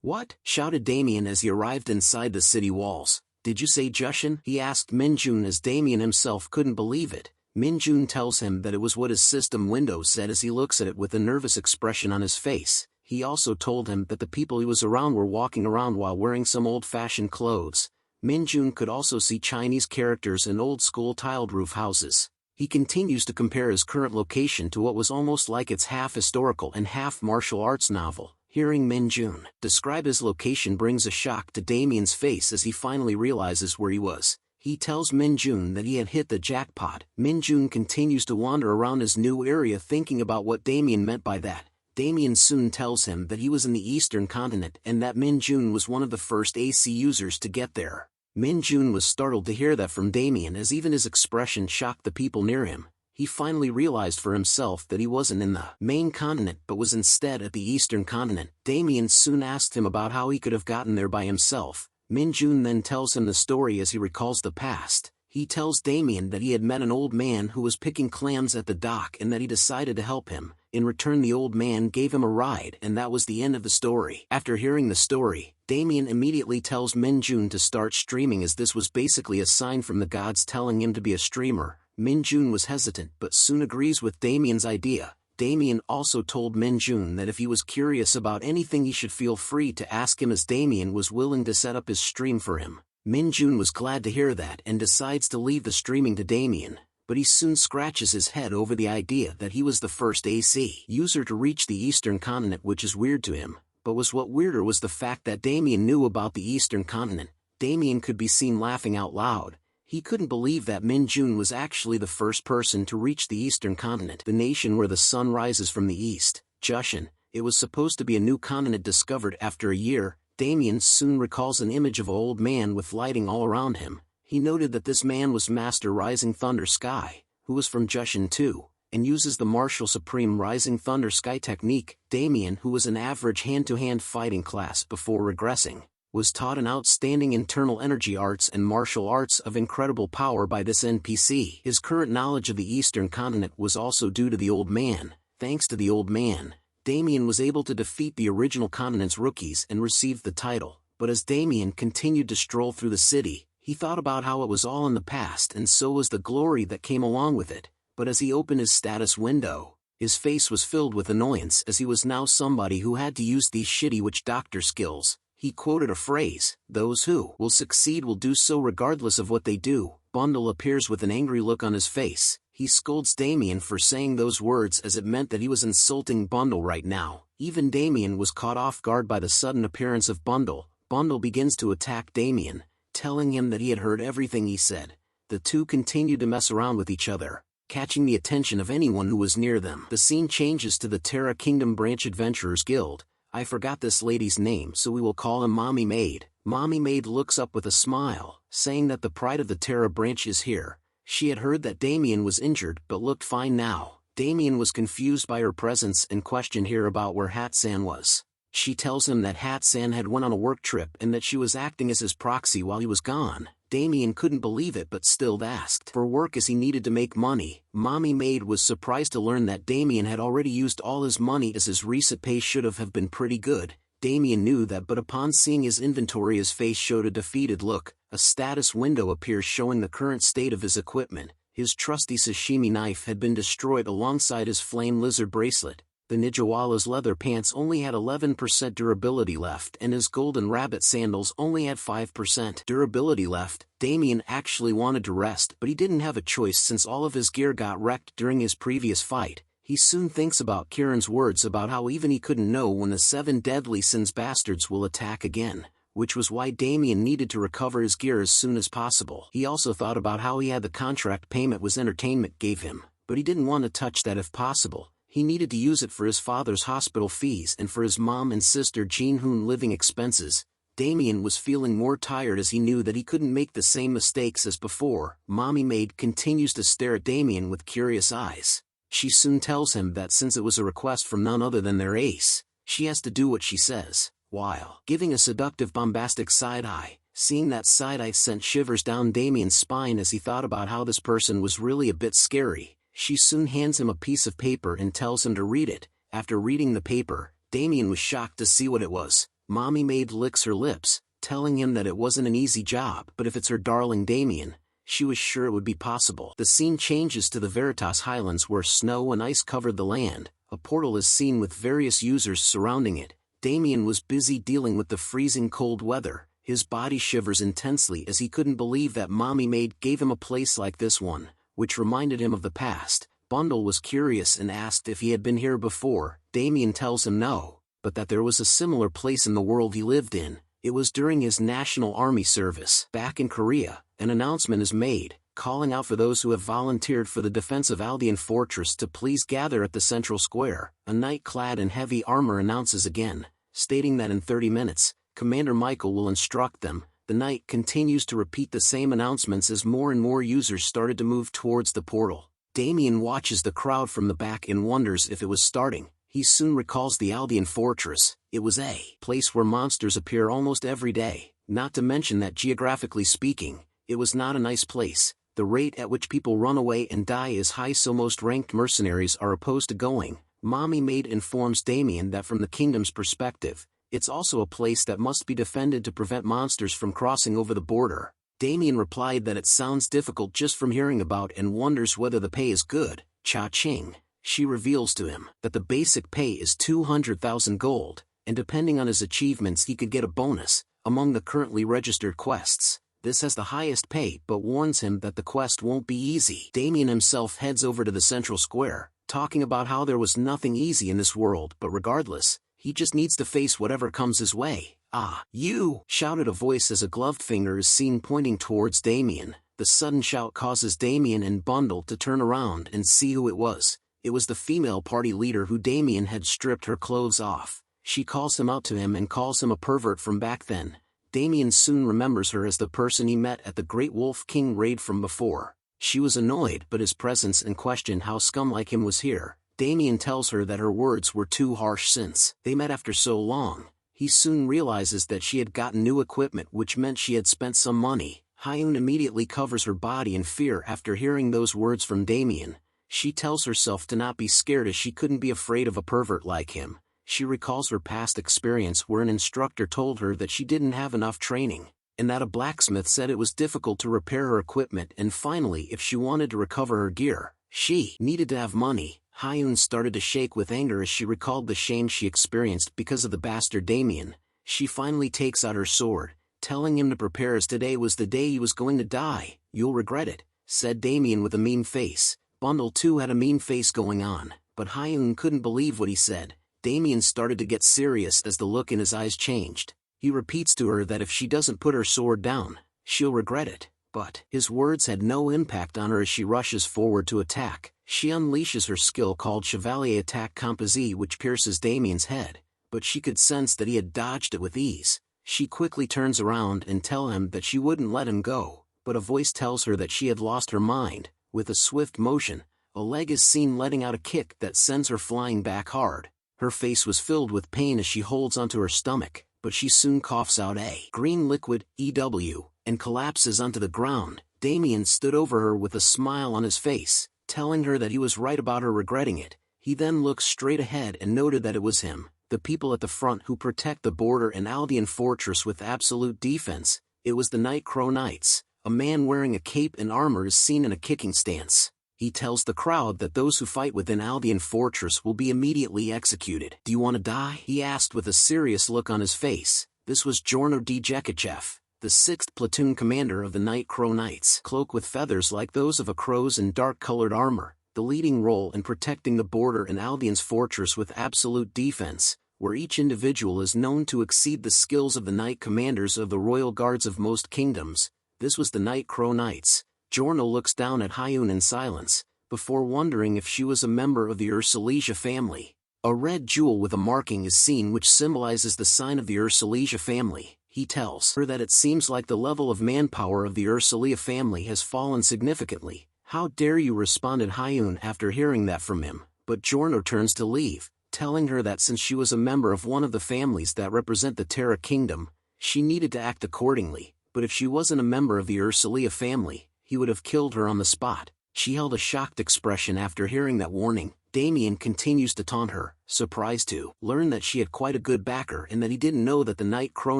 Speaker 1: "What?" shouted Damien as he arrived inside the city walls. "Did you say Jushin?" he asked Minjun as Damien himself couldn't believe it. Minjun tells him that it was what his system window said as he looks at it with a nervous expression on his face. He also told him that the people he was around were walking around while wearing some old-fashioned clothes. Minjun could also see Chinese characters and old-school tiled roof houses. He continues to compare his current location to what was almost like its half-historical and half-martial arts novel. Hearing Minjun describe his location brings a shock to Damien's face as he finally realizes where he was. He tells Minjun that he had hit the jackpot. Minjun continues to wander around his new area thinking about what Damien meant by that. Damien soon tells him that he was in the Eastern Continent and that Minjun was one of the first AC users to get there. Minjun was startled to hear that from Damien as even his expression shocked the people near him. He finally realized for himself that he wasn't in the main continent but was instead at the Eastern Continent. Damien soon asked him about how he could have gotten there by himself. Minjun then tells him the story as he recalls the past. He tells Damien that he had met an old man who was picking clams at the dock and that he decided to help him. In return, the old man gave him a ride, and that was the end of the story. After hearing the story, Damien immediately tells Minjun to start streaming as this was basically a sign from the gods telling him to be a streamer. Minjun was hesitant but soon agrees with Damien's idea. Damien also told Minjun that if he was curious about anything he should feel free to ask him as Damien was willing to set up his stream for him. Minjun was glad to hear that and decides to leave the streaming to Damien, but he soon scratches his head over the idea that he was the first AC user to reach the Eastern Continent, which is weird to him. But what weirder was the fact that Damien knew about the Eastern Continent. Damien could be seen laughing out loud. He couldn't believe that Minjun was actually the first person to reach the Eastern Continent, the nation where the sun rises from the east. Jushin. It was supposed to be a new continent discovered after a year. Damien soon recalls an image of an old man with lighting all around him. He noted that this man was Master Rising Thunder Sky, who was from Jushin too, and uses the Martial Supreme Rising Thunder Sky technique. Damien, who was an average hand-to-hand fighting class before regressing, was taught an outstanding internal energy arts and martial arts of incredible power by this NPC. His current knowledge of the Eastern Continent was also due to the old man. Thanks to the old man, Damien was able to defeat the original continent's rookies and received the title, but as Damien continued to stroll through the city, he thought about how it was all in the past and so was the glory that came along with it, but as he opened his status window, his face was filled with annoyance as he was now somebody who had to use these shitty witch doctor skills. He quoted a phrase, "Those who will succeed will do so regardless of what they do." Bundle appears with an angry look on his face. He scolds Damien for saying those words as it meant that he was insulting Bundle right now. Even Damien was caught off guard by the sudden appearance of Bundle. Bundle begins to attack Damien, telling him that he had heard everything he said. The two continued to mess around with each other, catching the attention of anyone who was near them. The scene changes to the Terra Kingdom Branch Adventurers Guild. I forgot this lady's name, so we will call him Mommy Maid. Mommy Maid looks up with a smile, saying that the pride of the Terra branch is here. She had heard that Damien was injured but looked fine now. Damien was confused by her presence and questioned her about where Hatsan was. She tells him that Hatsan had went on a work trip and that she was acting as his proxy while he was gone. Damien couldn't believe it but still asked for work as he needed to make money. Mommy Maid was surprised to learn that Damien had already used all his money as his recent pay should have been pretty good. Damien knew that, but upon seeing his inventory his face showed a defeated look. A status window appears showing the current state of his equipment. His trusty sashimi knife had been destroyed alongside his flame lizard bracelet. The Ninjawala's leather pants only had 11% durability left and his golden rabbit sandals only had 5% durability left. Damien actually wanted to rest, but he didn't have a choice since all of his gear got wrecked during his previous fight. He soon thinks about Kieran's words about how even he couldn't know when the 7 deadly sins bastards will attack again, which was why Damien needed to recover his gear as soon as possible. He also thought about how he had the contract payment was entertainment gave him, but he didn't want to touch that if possible. He needed to use it for his father's hospital fees and for his mom and sister Jean-Hoon living expenses. Damien was feeling more tired as he knew that he couldn't make the same mistakes as before. Mommy Maid continues to stare at Damien with curious eyes. She soon tells him that since it was a request from none other than their ace, she has to do what she says, while giving a seductive bombastic side-eye. Seeing that side-eye sent shivers down Damien's spine as he thought about how this person was really a bit scary. She soon hands him a piece of paper and tells him to read it. After reading the paper, Damien was shocked to see what it was. Mommy Maid licks her lips, telling him that it wasn't an easy job, but if it's her darling Damien, she was sure it would be possible. The scene changes to the Veritas Highlands where snow and ice covered the land. A portal is seen with various users surrounding it. Damien was busy dealing with the freezing cold weather. His body shivers intensely as he couldn't believe that Mommy Maid gave him a place like this one, which reminded him of the past. Bundle was curious and asked if he had been here before. Damien tells him no, but that there was a similar place in the world he lived in. It was during his National Army service. Back in Korea, an announcement is made, calling out for those who have volunteered for the defense of Aldean Fortress to please gather at the central square. A knight clad in heavy armor announces again, stating that in 30 minutes, Commander Michael will instruct them. The knight continues to repeat the same announcements as more and more users started to move towards the portal. Damien watches the crowd from the back and wonders if it was starting. He soon recalls the Aldean Fortress. It was a place where monsters appear almost every day, not to mention that geographically speaking, it was not a nice place. The rate at which people run away and die is high, so most ranked mercenaries are opposed to going. Mommy Maid informs Damien that from the kingdom's perspective, it's also a place that must be defended to prevent monsters from crossing over the border. Damien replied that it sounds difficult just from hearing about and wonders whether the pay is good. Cha-ching. She reveals to him that the basic pay is 200,000 gold, and depending on his achievements he could get a bonus. Among the currently registered quests, this has the highest pay but warns him that the quest won't be easy. Damien himself heads over to the central square, talking about how there was nothing easy in this world, but regardless, he just needs to face whatever comes his way. "Ah, you!" shouted a voice as a gloved finger is seen pointing towards Damien. The sudden shout causes Damien and Bundle to turn around and see who it was. It was the female party leader who Damien had stripped her clothes off. She calls him out to him and calls him a pervert from back then. Damien soon remembers her as the person he met at the Great Wolf King raid from before. She was annoyed but his presence and questioned how scum like him was here. Damien tells her that her words were too harsh since they met after so long. He soon realizes that she had gotten new equipment, which meant she had spent some money. Hyun immediately covers her body in fear after hearing those words from Damien. She tells herself to not be scared as she couldn't be afraid of a pervert like him. She recalls her past experience where an instructor told her that she didn't have enough training, and that a blacksmith said it was difficult to repair her equipment, and finally if she wanted to recover her gear, she needed to have money. Hyun started to shake with anger as she recalled the shame she experienced because of the bastard Damien. She finally takes out her sword, telling him to prepare as today was the day he was going to die. "You'll regret it," said Damien with a mean face. Bundle too had a mean face going on, but Hyun couldn't believe what he said. Damien started to get serious as the look in his eyes changed. He repeats to her that if she doesn't put her sword down, she'll regret it. But his words had no impact on her as she rushes forward to attack. She unleashes her skill called Chevalier Attack Composite, which pierces Damien's head, but she could sense that he had dodged it with ease. She quickly turns around and tells him that she wouldn't let him go, but a voice tells her that she had lost her mind. With a swift motion, a leg is seen letting out a kick that sends her flying back hard. Her face was filled with pain as she holds onto her stomach, but she soon coughs out a green liquid, EW, and collapses onto the ground. Damien stood over her with a smile on his face, telling her that he was right about her regretting it. He then looked straight ahead and noted that it was him, the people at the front who protect the border and Aldean fortress with absolute defense. It was the Night Crow Knights. A man wearing a cape and armor is seen in a kicking stance. He tells the crowd that those who fight within Aldean fortress will be immediately executed. "Do you want to die?" he asked with a serious look on his face. This was Jorno D. Jekachev, the 6th platoon commander of the Night Crow Knights. Cloak with feathers like those of a crow's and dark-colored armor, the leading role in protecting the border in Aldean's fortress with absolute defense, where each individual is known to exceed the skills of the knight commanders of the royal guards of most kingdoms. This was the Night Crow Knights. Jorno looks down at Hyun in silence, before wondering if she was a member of the Ursulija family. A red jewel with a marking is seen which symbolizes the sign of the Ursulija family. He tells her that it seems like the level of manpower of the Ursulija family has fallen significantly. "How dare you," responded Hyun after hearing that from him, but Jorno turns to leave, telling her that since she was a member of one of the families that represent the Terra Kingdom, she needed to act accordingly, but if she wasn't a member of the Ursulija family, he would have killed her on the spot. She held a shocked expression after hearing that warning. Damien continues to taunt her, surprised to learn that she had quite a good backer and that he didn't know that the Night Crow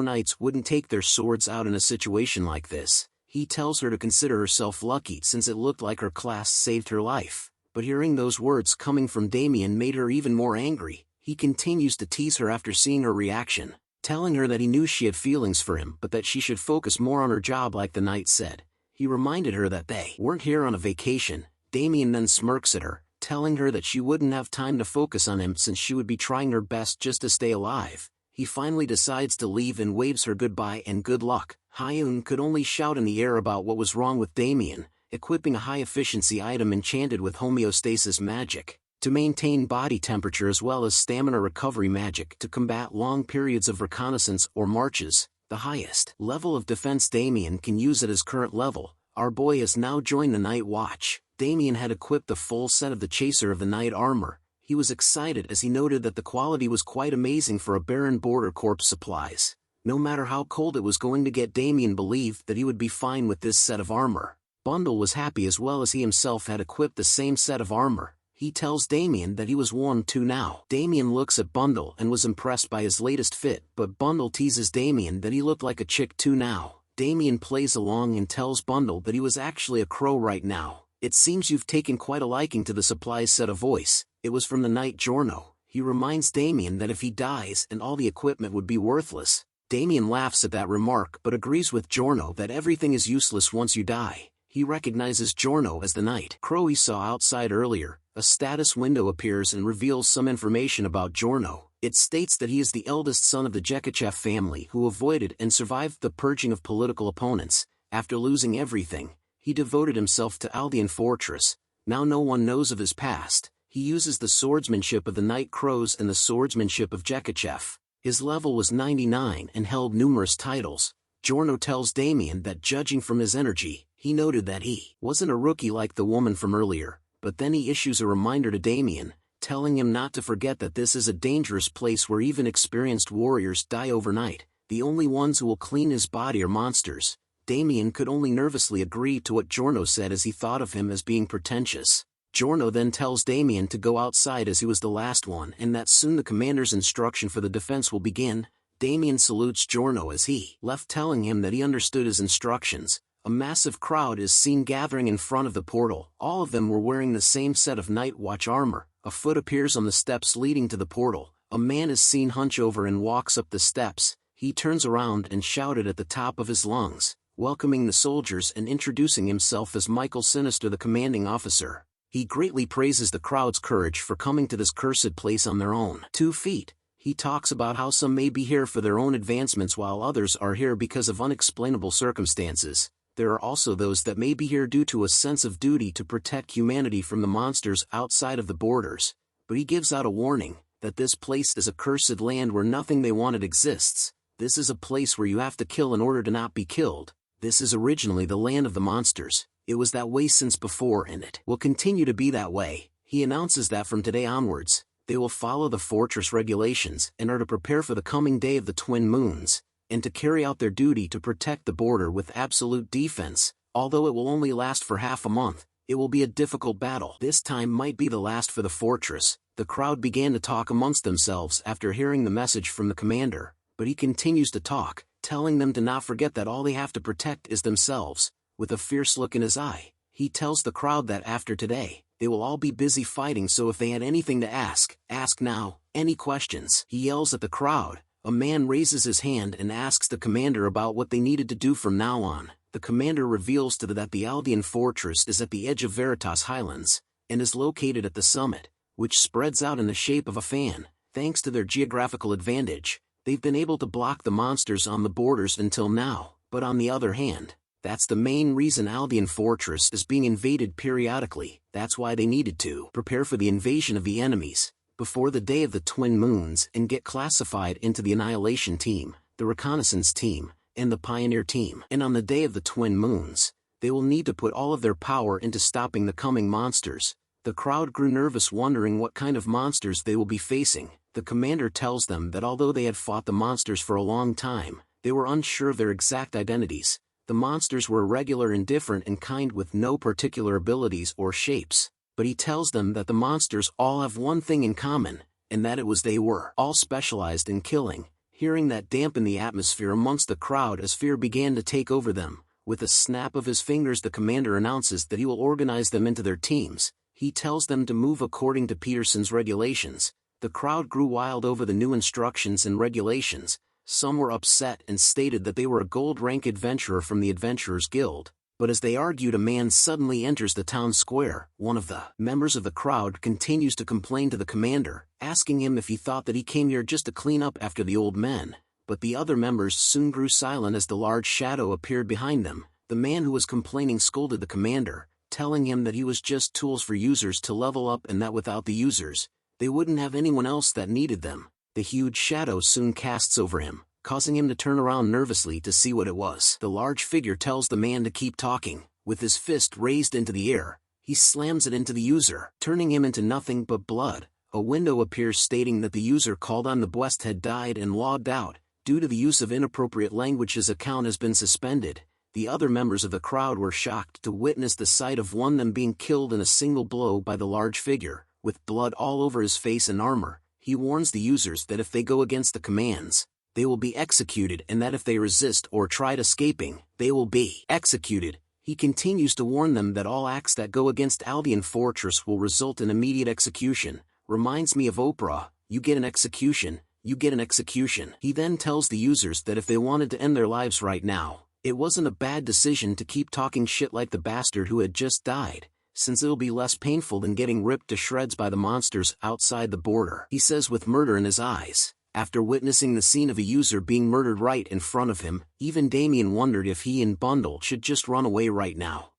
Speaker 1: Knights wouldn't take their swords out in a situation like this. He tells her to consider herself lucky since it looked like her class saved her life. But hearing those words coming from Damien made her even more angry. He continues to tease her after seeing her reaction, telling her that he knew she had feelings for him but that she should focus more on her job like the knight said. He reminded her that they weren't here on a vacation. Damien then smirks at her, telling her that she wouldn't have time to focus on him since she would be trying her best just to stay alive. He finally decides to leave and waves her goodbye and good luck. Hyun could only shout in the air about what was wrong with Damien, equipping a high-efficiency item enchanted with homeostasis magic to maintain body temperature as well as stamina recovery magic to combat long periods of reconnaissance or marches. The highest level of defense Damien can use at his current level. Our boy has now joined the Night Watch. Damien had equipped the full set of the Chaser of the Night armor. He was excited as he noted that the quality was quite amazing for a barren border corps supplies. No matter how cold it was going to get, Damien believed that he would be fine with this set of armor. Bundle was happy as well as he himself had equipped the same set of armor. He tells Damien that he was warm too now. Damien looks at Bundle and was impressed by his latest fit, but Bundle teases Damien that he looked like a chick too now. Damien plays along and tells Bundle that he was actually a crow right now. "It seems you've taken quite a liking to the supplies," said a voice. It was from the Knight Jorno. He reminds Damien that if he dies and all the equipment would be worthless. Damien laughs at that remark but agrees with Jorno that everything is useless once you die. He recognizes Jorno as the Night Crow he saw outside earlier. A status window appears and reveals some information about Jorno. It states that he is the eldest son of the Jekachev family who avoided and survived the purging of political opponents. After losing everything, he devoted himself to Aldean Fortress. Now no one knows of his past. He uses the swordsmanship of the Night Crows and the swordsmanship of Jekachev. His level was 99 and held numerous titles. Jorno tells Damien that judging from his energy, he noted that he wasn't a rookie like the woman from earlier. But then he issues a reminder to Damien, telling him not to forget that this is a dangerous place where even experienced warriors die overnight. The only ones who will clean his body are monsters. Damien could only nervously agree to what Jorno said as he thought of him as being pretentious. Giorno then tells Damien to go outside as he was the last one and that soon the commander's instruction for the defense will begin. Damien salutes Giorno as he left, telling him that he understood his instructions. A massive crowd is seen gathering in front of the portal. All of them were wearing the same set of Night Watch armor. A foot appears on the steps leading to the portal. A man is seen hunch over and walks up the steps. He turns around and shouted at the top of his lungs, welcoming the soldiers and introducing himself as Michael Sinister, the commanding officer. He greatly praises the crowd's courage for coming to this cursed place on their own 2 feet. He talks about how some may be here for their own advancements while others are here because of unexplainable circumstances. There are also those that may be here due to a sense of duty to protect humanity from the monsters outside of the borders. But he gives out a warning that this place is a cursed land where nothing they wanted exists. This is a place where you have to kill in order to not be killed. This is originally the land of the monsters. It was that way since before and it will continue to be that way. He announces that from today onwards, they will follow the fortress regulations and are to prepare for the coming day of the twin moons, and to carry out their duty to protect the border with absolute defense. Although it will only last for half a month, it will be a difficult battle. This time might be the last for the fortress. The crowd began to talk amongst themselves after hearing the message from the commander, but he continues to talk, telling them to not forget that all they have to protect is themselves. With a fierce look in his eye, he tells the crowd that after today, they will all be busy fighting, so if they had anything to ask now. Any questions? He yells at the crowd. A man raises his hand and asks the commander about what they needed to do from now on. The commander reveals to them that the Aldean fortress is at the edge of Veritas Highlands, and is located at the summit, which spreads out in the shape of a fan. Thanks to their geographical advantage, they've been able to block the monsters on the borders until now. But on the other hand, that's the main reason Aldean Fortress is being invaded periodically. That's why they needed to prepare for the invasion of the enemies before the day of the twin moons and get classified into the Annihilation Team, the Reconnaissance Team, and the Pioneer Team. And on the day of the twin moons, they will need to put all of their power into stopping the coming monsters. The crowd grew nervous, wondering what kind of monsters they will be facing. The commander tells them that although they had fought the monsters for a long time, they were unsure of their exact identities. The monsters were irregular and different in kind with no particular abilities or shapes, but he tells them that the monsters all have one thing in common, and that it was they were all specialized in killing. Hearing that dampened the atmosphere amongst the crowd as fear began to take over them. With a snap of his fingers, the commander announces that he will organize them into their teams. He tells them to move according to Peterson's regulations. The crowd grew wild over the new instructions and regulations. Some were upset and stated that they were a gold-rank adventurer from the Adventurers Guild. But as they argued, a man suddenly enters the town square. One of the members of the crowd continues to complain to the commander, asking him if he thought that he came here just to clean up after the old men. But the other members soon grew silent as the large shadow appeared behind them. The man who was complaining scolded the commander, telling him that he was just tools for users to level up and that without the users, they wouldn't have anyone else that needed them. The huge shadow soon casts over him, causing him to turn around nervously to see what it was. The large figure tells the man to keep talking. With his fist raised into the air, he slams it into the user, turning him into nothing but blood. A window appears stating that the user called on the West had died and logged out. Due to the use of inappropriate language, his account has been suspended. The other members of the crowd were shocked to witness the sight of one of them being killed in a single blow by the large figure, with blood all over his face and armor. He warns the users that if they go against the commands, they will be executed, and that if they resist or tried escaping, they will be executed. He continues to warn them that all acts that go against Aldean Fortress will result in immediate execution. Reminds me of Oprah, you get an execution, you get an execution. He then tells the users that if they wanted to end their lives right now, it wasn't a bad decision to keep talking shit like the bastard who had just died, since it'll be less painful than getting ripped to shreds by the monsters outside the border. He says with murder in his eyes. After witnessing the scene of a user being murdered right in front of him, even Damien wondered if he and Bundle should just run away right now.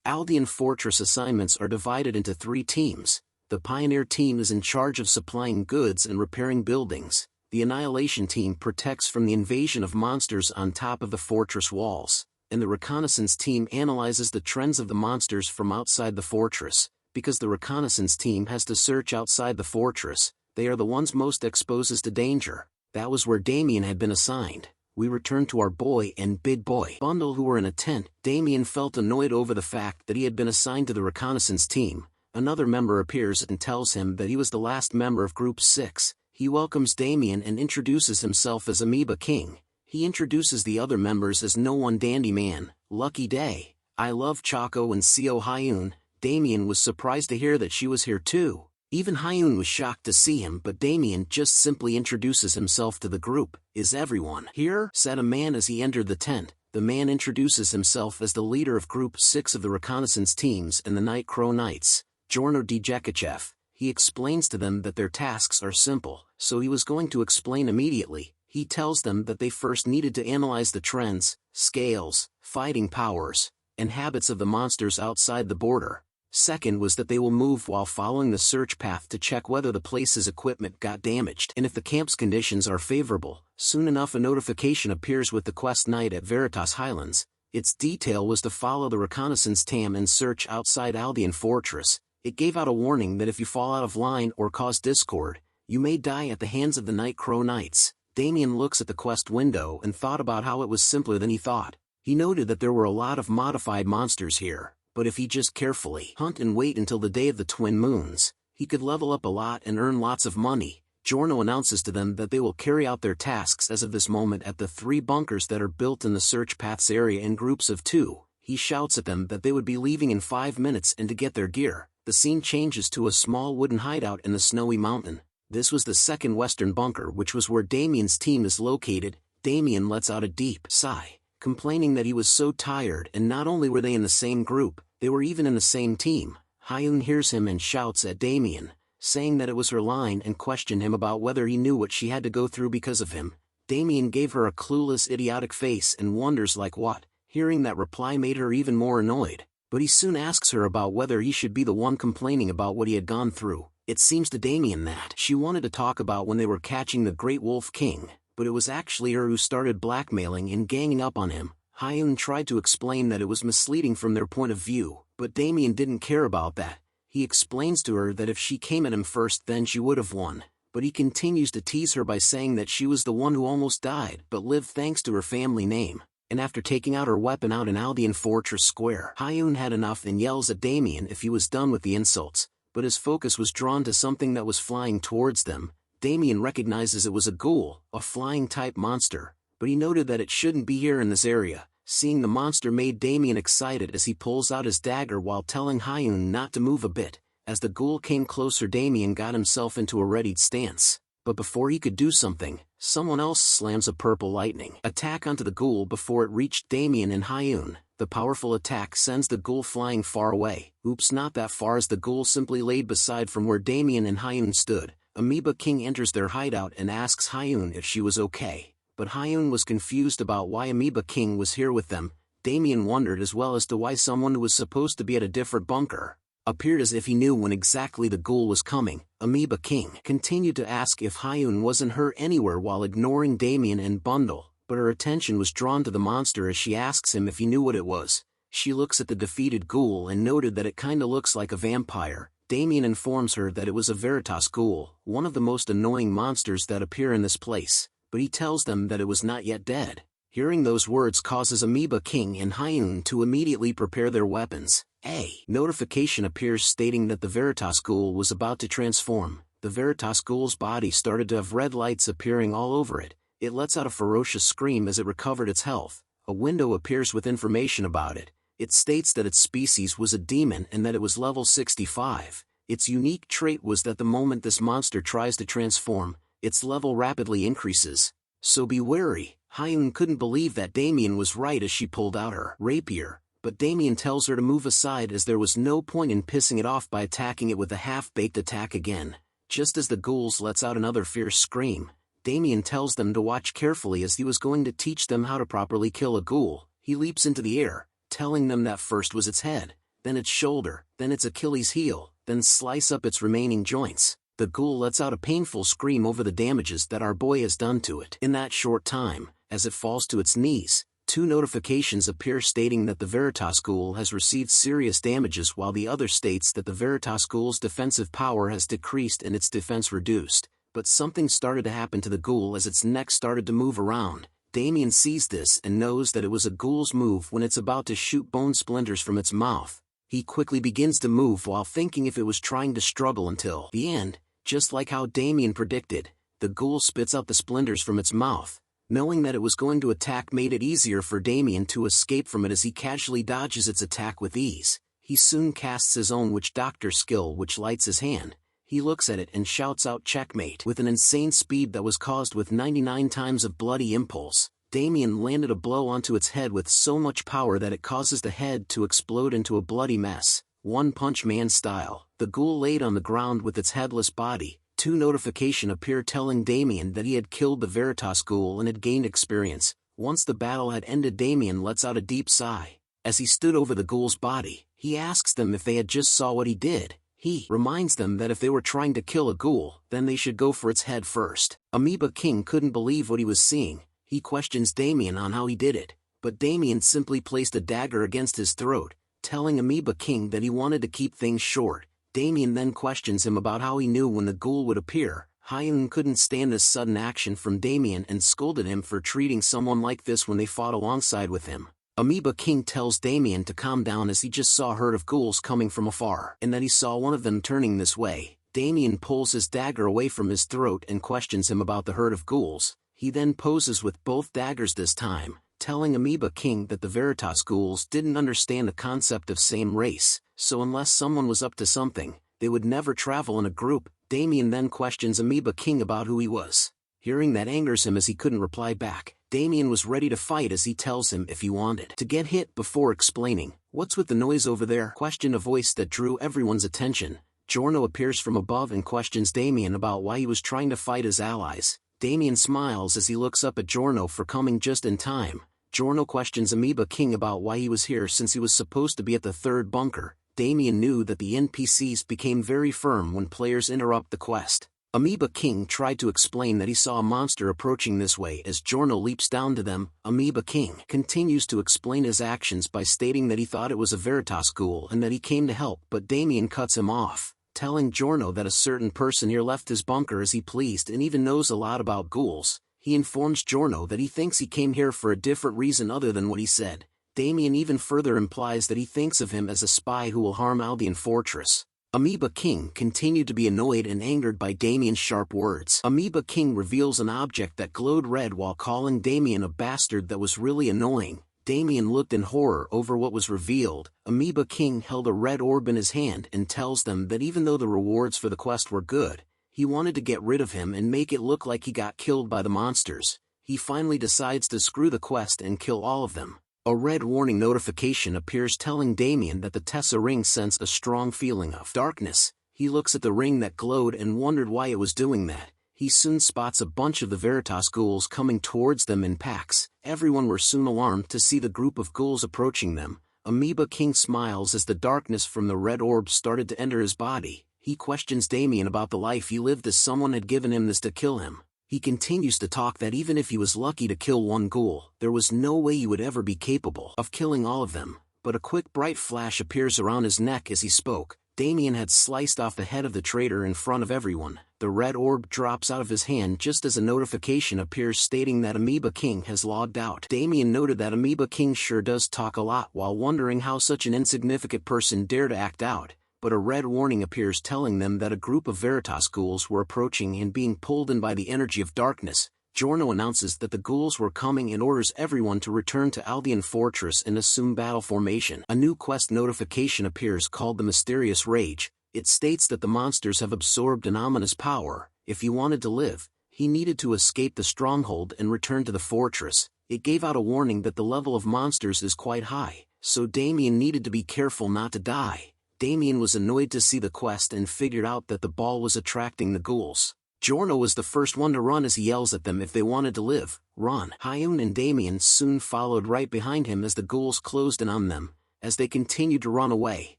Speaker 1: Aldean Fortress assignments are divided into 3 teams. The Pioneer Team is in charge of supplying goods and repairing buildings. The Annihilation Team protects from the invasion of monsters on top of the fortress walls. And the Reconnaissance Team analyzes the trends of the monsters from outside the fortress. Because the Reconnaissance Team has to search outside the fortress, they are the ones most exposed to danger. That was where Damien had been assigned. We returned to our boy and big boy Bundle, who were in a tent. Damien felt annoyed over the fact that he had been assigned to the Reconnaissance Team, Another member appears and tells him that he was the last member of Group 6. He welcomes Damien and introduces himself as Amoeba King. He introduces the other members as No One Dandy Man, Lucky Day, I Love Choco and Seo Hyun. Damien was surprised to hear that she was here too. Even Hyun was shocked to see him, but Damien just simply introduces himself to the group. Is everyone here? Said a man as he entered the tent. The man introduces himself as the leader of Group 6 of the reconnaissance teams and the Night Crow Knights, Jorno Djekachev. He explains to them that their tasks are simple, so he was going to explain immediately. He tells them that they first needed to analyze the trends, scales, fighting powers, and habits of the monsters outside the border. Second was that they will move while following the search path to check whether the place's equipment got damaged. And if the camp's conditions are favorable, soon enough a notification appears with the quest night at Veritas Highlands. Its detail was to follow the reconnaissance tam and search outside Aldean Fortress. It gave out a warning that if you fall out of line or cause discord, you may die at the hands of the Night Crow Knights. Damien looks at the quest window and thought about how it was simpler than he thought. He noted that there were a lot of modified monsters here, but if he just carefully hunt and wait until the day of the twin moons, he could level up a lot and earn lots of money. Jorno announces to them that they will carry out their tasks as of this moment at the 3 bunkers that are built in the search paths area in groups of 2. He shouts at them that they would be leaving in 5 minutes and to get their gear. The scene changes to a small wooden hideout in the snowy mountain. This was the second western bunker, which was where Damien's team is located. Damien lets out a deep sigh, complaining that he was so tired, and not only were they in the same group, they were even in the same team. Hyun hears him and shouts at Damien, saying that it was her line and questioned him about whether he knew what she had to go through because of him. Damien gave her a clueless, idiotic face and wonders like what. Hearing that reply made her even more annoyed, but he soon asks her about whether he should be the one complaining about what he had gone through. It seems to Damien that she wanted to talk about when they were catching the Great Wolf King, but it was actually her who started blackmailing and ganging up on him. Hyun tried to explain that it was misleading from their point of view, but Damien didn't care about that. He explains to her that if she came at him first then she would have won, but he continues to tease her by saying that she was the one who almost died but lived thanks to her family name. And after taking out her weapon out in Aldean Fortress Square, Hyun had enough and yells at Damien if he was done with the insults, but his focus was drawn to something that was flying towards them. Damien recognizes it was a ghoul, a flying-type monster, but he noted that it shouldn't be here in this area. Seeing the monster made Damien excited as he pulls out his dagger while telling Hyun not to move a bit. As the ghoul came closer, Damien got himself into a readied stance. But before he could do something, someone else slams a purple lightning attack onto the ghoul before it reached Damien and Hyun. The powerful attack sends the ghoul flying far away. Oops, not that far, as the ghoul simply laid beside from where Damien and Hyun stood. Amoeba King enters their hideout and asks Hyun if she was okay, but Hyun was confused about why Amoeba King was here with them. Damien wondered as well as to why someone who was supposed to be at a different bunker appeared as if he knew when exactly the ghoul was coming. Amoeba King continued to ask if Hyun wasn't hurt anywhere while ignoring Damien and Bundle, but her attention was drawn to the monster as she asks him if he knew what it was. She looks at the defeated ghoul and noted that it kinda looks like a vampire. Damien informs her that it was a Veritas ghoul, one of the most annoying monsters that appear in this place, but he tells them that it was not yet dead. Hearing those words causes Amoeba King and Hyun to immediately prepare their weapons. A notification appears stating that the Veritas ghoul was about to transform. The Veritas ghoul's body started to have red lights appearing all over it. It lets out a ferocious scream as it recovered its health. A window appears with information about it. It states that its species was a demon and that it was level 65. Its unique trait was that the moment this monster tries to transform, its level rapidly increases. So be wary. Hyun couldn't believe that Damien was right as she pulled out her rapier, but Damien tells her to move aside as there was no point in pissing it off by attacking it with a half-baked attack again. Just as the ghouls lets out another fierce scream, Damien tells them to watch carefully as he was going to teach them how to properly kill a ghoul. He leaps into the air, telling them that first was its head, then its shoulder, then its Achilles heel, then slice up its remaining joints. The ghoul lets out a painful scream over the damages that our boy has done to it. In that short time, as it falls to its knees, 2 notifications appear stating that the Veritas ghoul has received serious damages, while the other states that the Veritas ghoul's defensive power has decreased and its defense reduced. But something started to happen to the ghoul as its neck started to move around. Damien sees this and knows that it was a ghoul's move when it's about to shoot bone splinters from its mouth. He quickly begins to move while thinking if it was trying to struggle until the end. Just like how Damien predicted, the ghoul spits out the splinters from its mouth. Knowing that it was going to attack made it easier for Damien to escape from it as he casually dodges its attack with ease. He soon casts his own witch doctor skill, which lights his hand. He looks at it and shouts out checkmate with an insane speed that was caused with 99 times of bloody impulse. Damien landed a blow onto its head with so much power that it causes the head to explode into a bloody mess. One Punch Man style. The ghoul laid on the ground with its headless body. Two notifications appear telling Damien that he had killed the Veritas ghoul and had gained experience. Once the battle had ended, Damien lets out a deep sigh. As he stood over the ghoul's body, he asks them if they had just saw what he did. He reminds them that if they were trying to kill a ghoul, then they should go for its head first. Amoeba King couldn't believe what he was seeing. He questions Damien on how he did it, but Damien simply placed a dagger against his throat, telling Amoeba King that he wanted to keep things short. Damien then questions him about how he knew when the ghoul would appear. Hyun couldn't stand this sudden action from Damien and scolded him for treating someone like this when they fought alongside with him. Amoeba King tells Damien to calm down as he just saw a herd of ghouls coming from afar, and that he saw one of them turning this way. Damien pulls his dagger away from his throat and questions him about the herd of ghouls. He then poses with both daggers this time, telling Amoeba King that the Veritas ghouls didn't understand the concept of same race, so unless someone was up to something, they would never travel in a group. Damien then questions Amoeba King about who he was. Hearing that angers him as he couldn't reply back. Damien was ready to fight as he tells him if he wanted to get hit before explaining. "What's with the noise over there?" questioned a voice that drew everyone's attention. Giorno appears from above and questions Damien about why he was trying to fight his allies. Damien smiles as he looks up at Giorno for coming just in time. Giorno questions Amoeba King about why he was here since he was supposed to be at the third bunker. Damien knew that the NPCs became very firm when players interrupt the quest. Amoeba King tried to explain that he saw a monster approaching this way as Giorno leaps down to them. Amoeba King continues to explain his actions by stating that he thought it was a Veritas ghoul and that he came to help, but Damien cuts him off, telling Giorno that a certain person here left his bunker as he pleased and even knows a lot about ghouls. He informs Giorno that he thinks he came here for a different reason other than what he said. Damien even further implies that he thinks of him as a spy who will harm Aldean Fortress. Amoeba King continued to be annoyed and angered by Damien's sharp words. Amoeba King reveals an object that glowed red while calling Damien a bastard that was really annoying. Damien looked in horror over what was revealed. Amoeba King held a red orb in his hand and tells them that even though the rewards for the quest were good, he wanted to get rid of him and make it look like he got killed by the monsters. He finally decides to screw the quest and kill all of them. A red warning notification appears telling Damien that the Tessa ring sensed a strong feeling of darkness. He looks at the ring that glowed and wondered why it was doing that. He soon spots a bunch of the Veritas ghouls coming towards them in packs. Everyone were soon alarmed to see the group of ghouls approaching them. Amoeba King smiles as the darkness from the red orb started to enter his body. He questions Damien about the life he lived as someone had given him this to kill him. He continues to talk that even if he was lucky to kill one ghoul, there was no way he would ever be capable of killing all of them. But a quick bright flash appears around his neck as he spoke. Damien had sliced off the head of the traitor in front of everyone. The red orb drops out of his hand just as a notification appears stating that Amoeba King has logged out. Damien noted that Amoeba King sure does talk a lot while wondering how such an insignificant person dared to act out. But a red warning appears telling them that a group of Veritas ghouls were approaching and being pulled in by the energy of darkness. Giorno announces that the ghouls were coming and orders everyone to return to Aldean Fortress and assume battle formation. A new quest notification appears called the Mysterious Rage. It states that the monsters have absorbed an ominous power. If he wanted to live, he needed to escape the stronghold and return to the fortress. It gave out a warning that the level of monsters is quite high, so Damien needed to be careful not to die. Damien was annoyed to see the quest and figured out that the ball was attracting the ghouls. Giorno was the first one to run as he yells at them if they wanted to live. Run! Hyun and Damien soon followed right behind him as the ghouls closed in on them. As they continued to run away,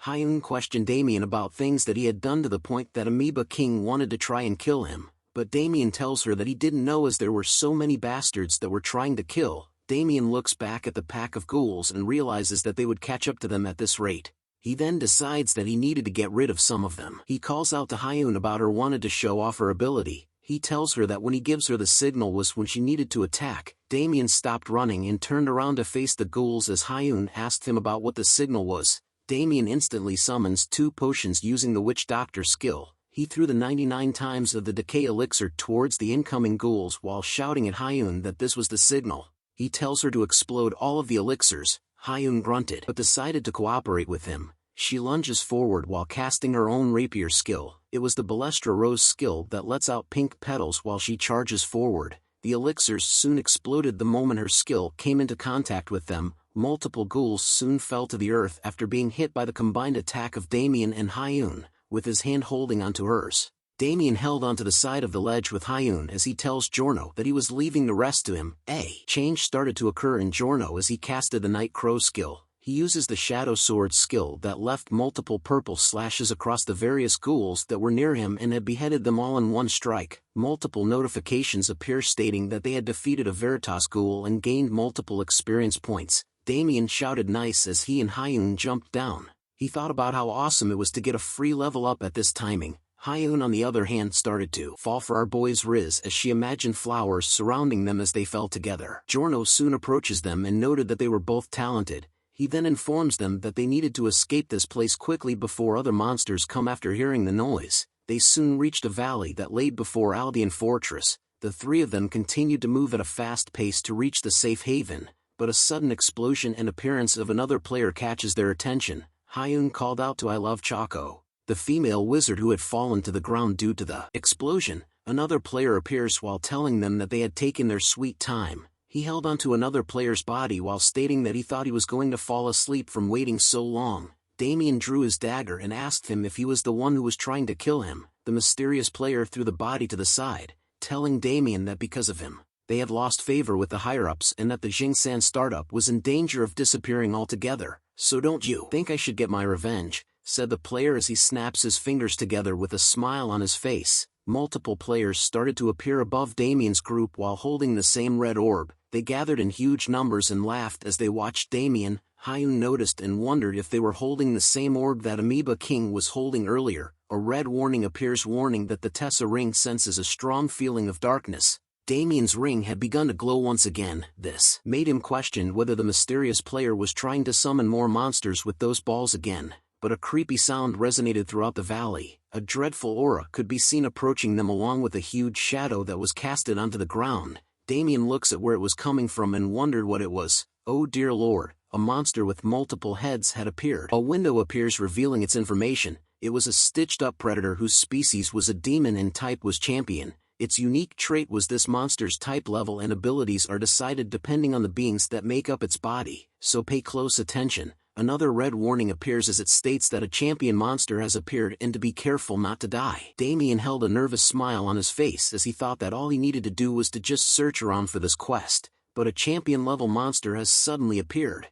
Speaker 1: Hyun questioned Damien about things that he had done to the point that Amoeba King wanted to try and kill him. But Damien tells her that he didn't know as there were so many bastards that were trying to kill. Damien looks back at the pack of ghouls and realizes that they would catch up to them at this rate. He then decides that he needed to get rid of some of them. He calls out to Hyun about her wanted to show off her ability. He tells her that when he gives her the signal was when she needed to attack. Damien stopped running and turned around to face the ghouls as Hyun asked him about what the signal was. Damien instantly summons 2 potions using the Witch Doctor skill. He threw the 99 times of the decay elixir towards the incoming ghouls while shouting at Hyun that this was the signal. He tells her to explode all of the elixirs. Hyun grunted but decided to cooperate with him. She lunges forward while casting her own rapier skill. It was the Balestra Rose skill that lets out pink petals while she charges forward. The elixirs soon exploded the moment her skill came into contact with them. Multiple ghouls soon fell to the earth after being hit by the combined attack of Damien and Hyun, with his hand holding onto hers. Damien held onto the side of the ledge with Hyun as he tells Giorno that he was leaving the rest to him. A change started to occur in Giorno as he casted the Night Crow skill. He uses the Shadow Sword skill that left multiple purple slashes across the various ghouls that were near him and had beheaded them all in one strike. Multiple notifications appear stating that they had defeated a Veritas ghoul and gained multiple experience points. Damien shouted nice as he and Hyun jumped down. He thought about how awesome it was to get a free level up at this timing. Hyun on the other hand started to fall for our boy's Riz as she imagined flowers surrounding them as they fell together. Giorno soon approaches them and noted that they were both talented. He then informs them that they needed to escape this place quickly before other monsters come. After hearing the noise, they soon reached a valley that laid before Aldean Fortress. The 3 of them continued to move at a fast pace to reach the safe haven, but a sudden explosion and appearance of another player catches their attention. Hyun called out to I Love Choco, the female wizard who had fallen to the ground due to the explosion. Another player appears while telling them that they had taken their sweet time. He held onto another player's body while stating that he thought he was going to fall asleep from waiting so long. Damien drew his dagger and asked him if he was the one who was trying to kill him. The mysterious player threw the body to the side, telling Damien that because of him, they had lost favor with the higher-ups and that the Jingsan startup was in danger of disappearing altogether. So don't you think I should get my revenge? Said the player as he snaps his fingers together with a smile on his face. Multiple players started to appear above Damien's group while holding the same red orb. They gathered in huge numbers and laughed as they watched Damien. Hyun noticed and wondered if they were holding the same orb that Amoeba King was holding earlier. A red warning appears warning that the Tessa ring senses a strong feeling of darkness. Damien's ring had begun to glow once again. This made him question whether the mysterious player was trying to summon more monsters with those balls again. But a creepy sound resonated throughout the valley. A dreadful aura could be seen approaching them along with a huge shadow that was casted onto the ground. Damien looks at where it was coming from and wondered what it was. Oh dear lord, a monster with multiple heads had appeared. A window appears revealing its information. It was a stitched-up predator whose species was a demon and type was champion. Its unique trait was this monster's type level and abilities are decided depending on the beings that make up its body, so pay close attention. Another red warning appears as it states that a champion monster has appeared and to be careful not to die. Damien held a nervous smile on his face as he thought that all he needed to do was to just search around for this quest, but a champion-level monster has suddenly appeared.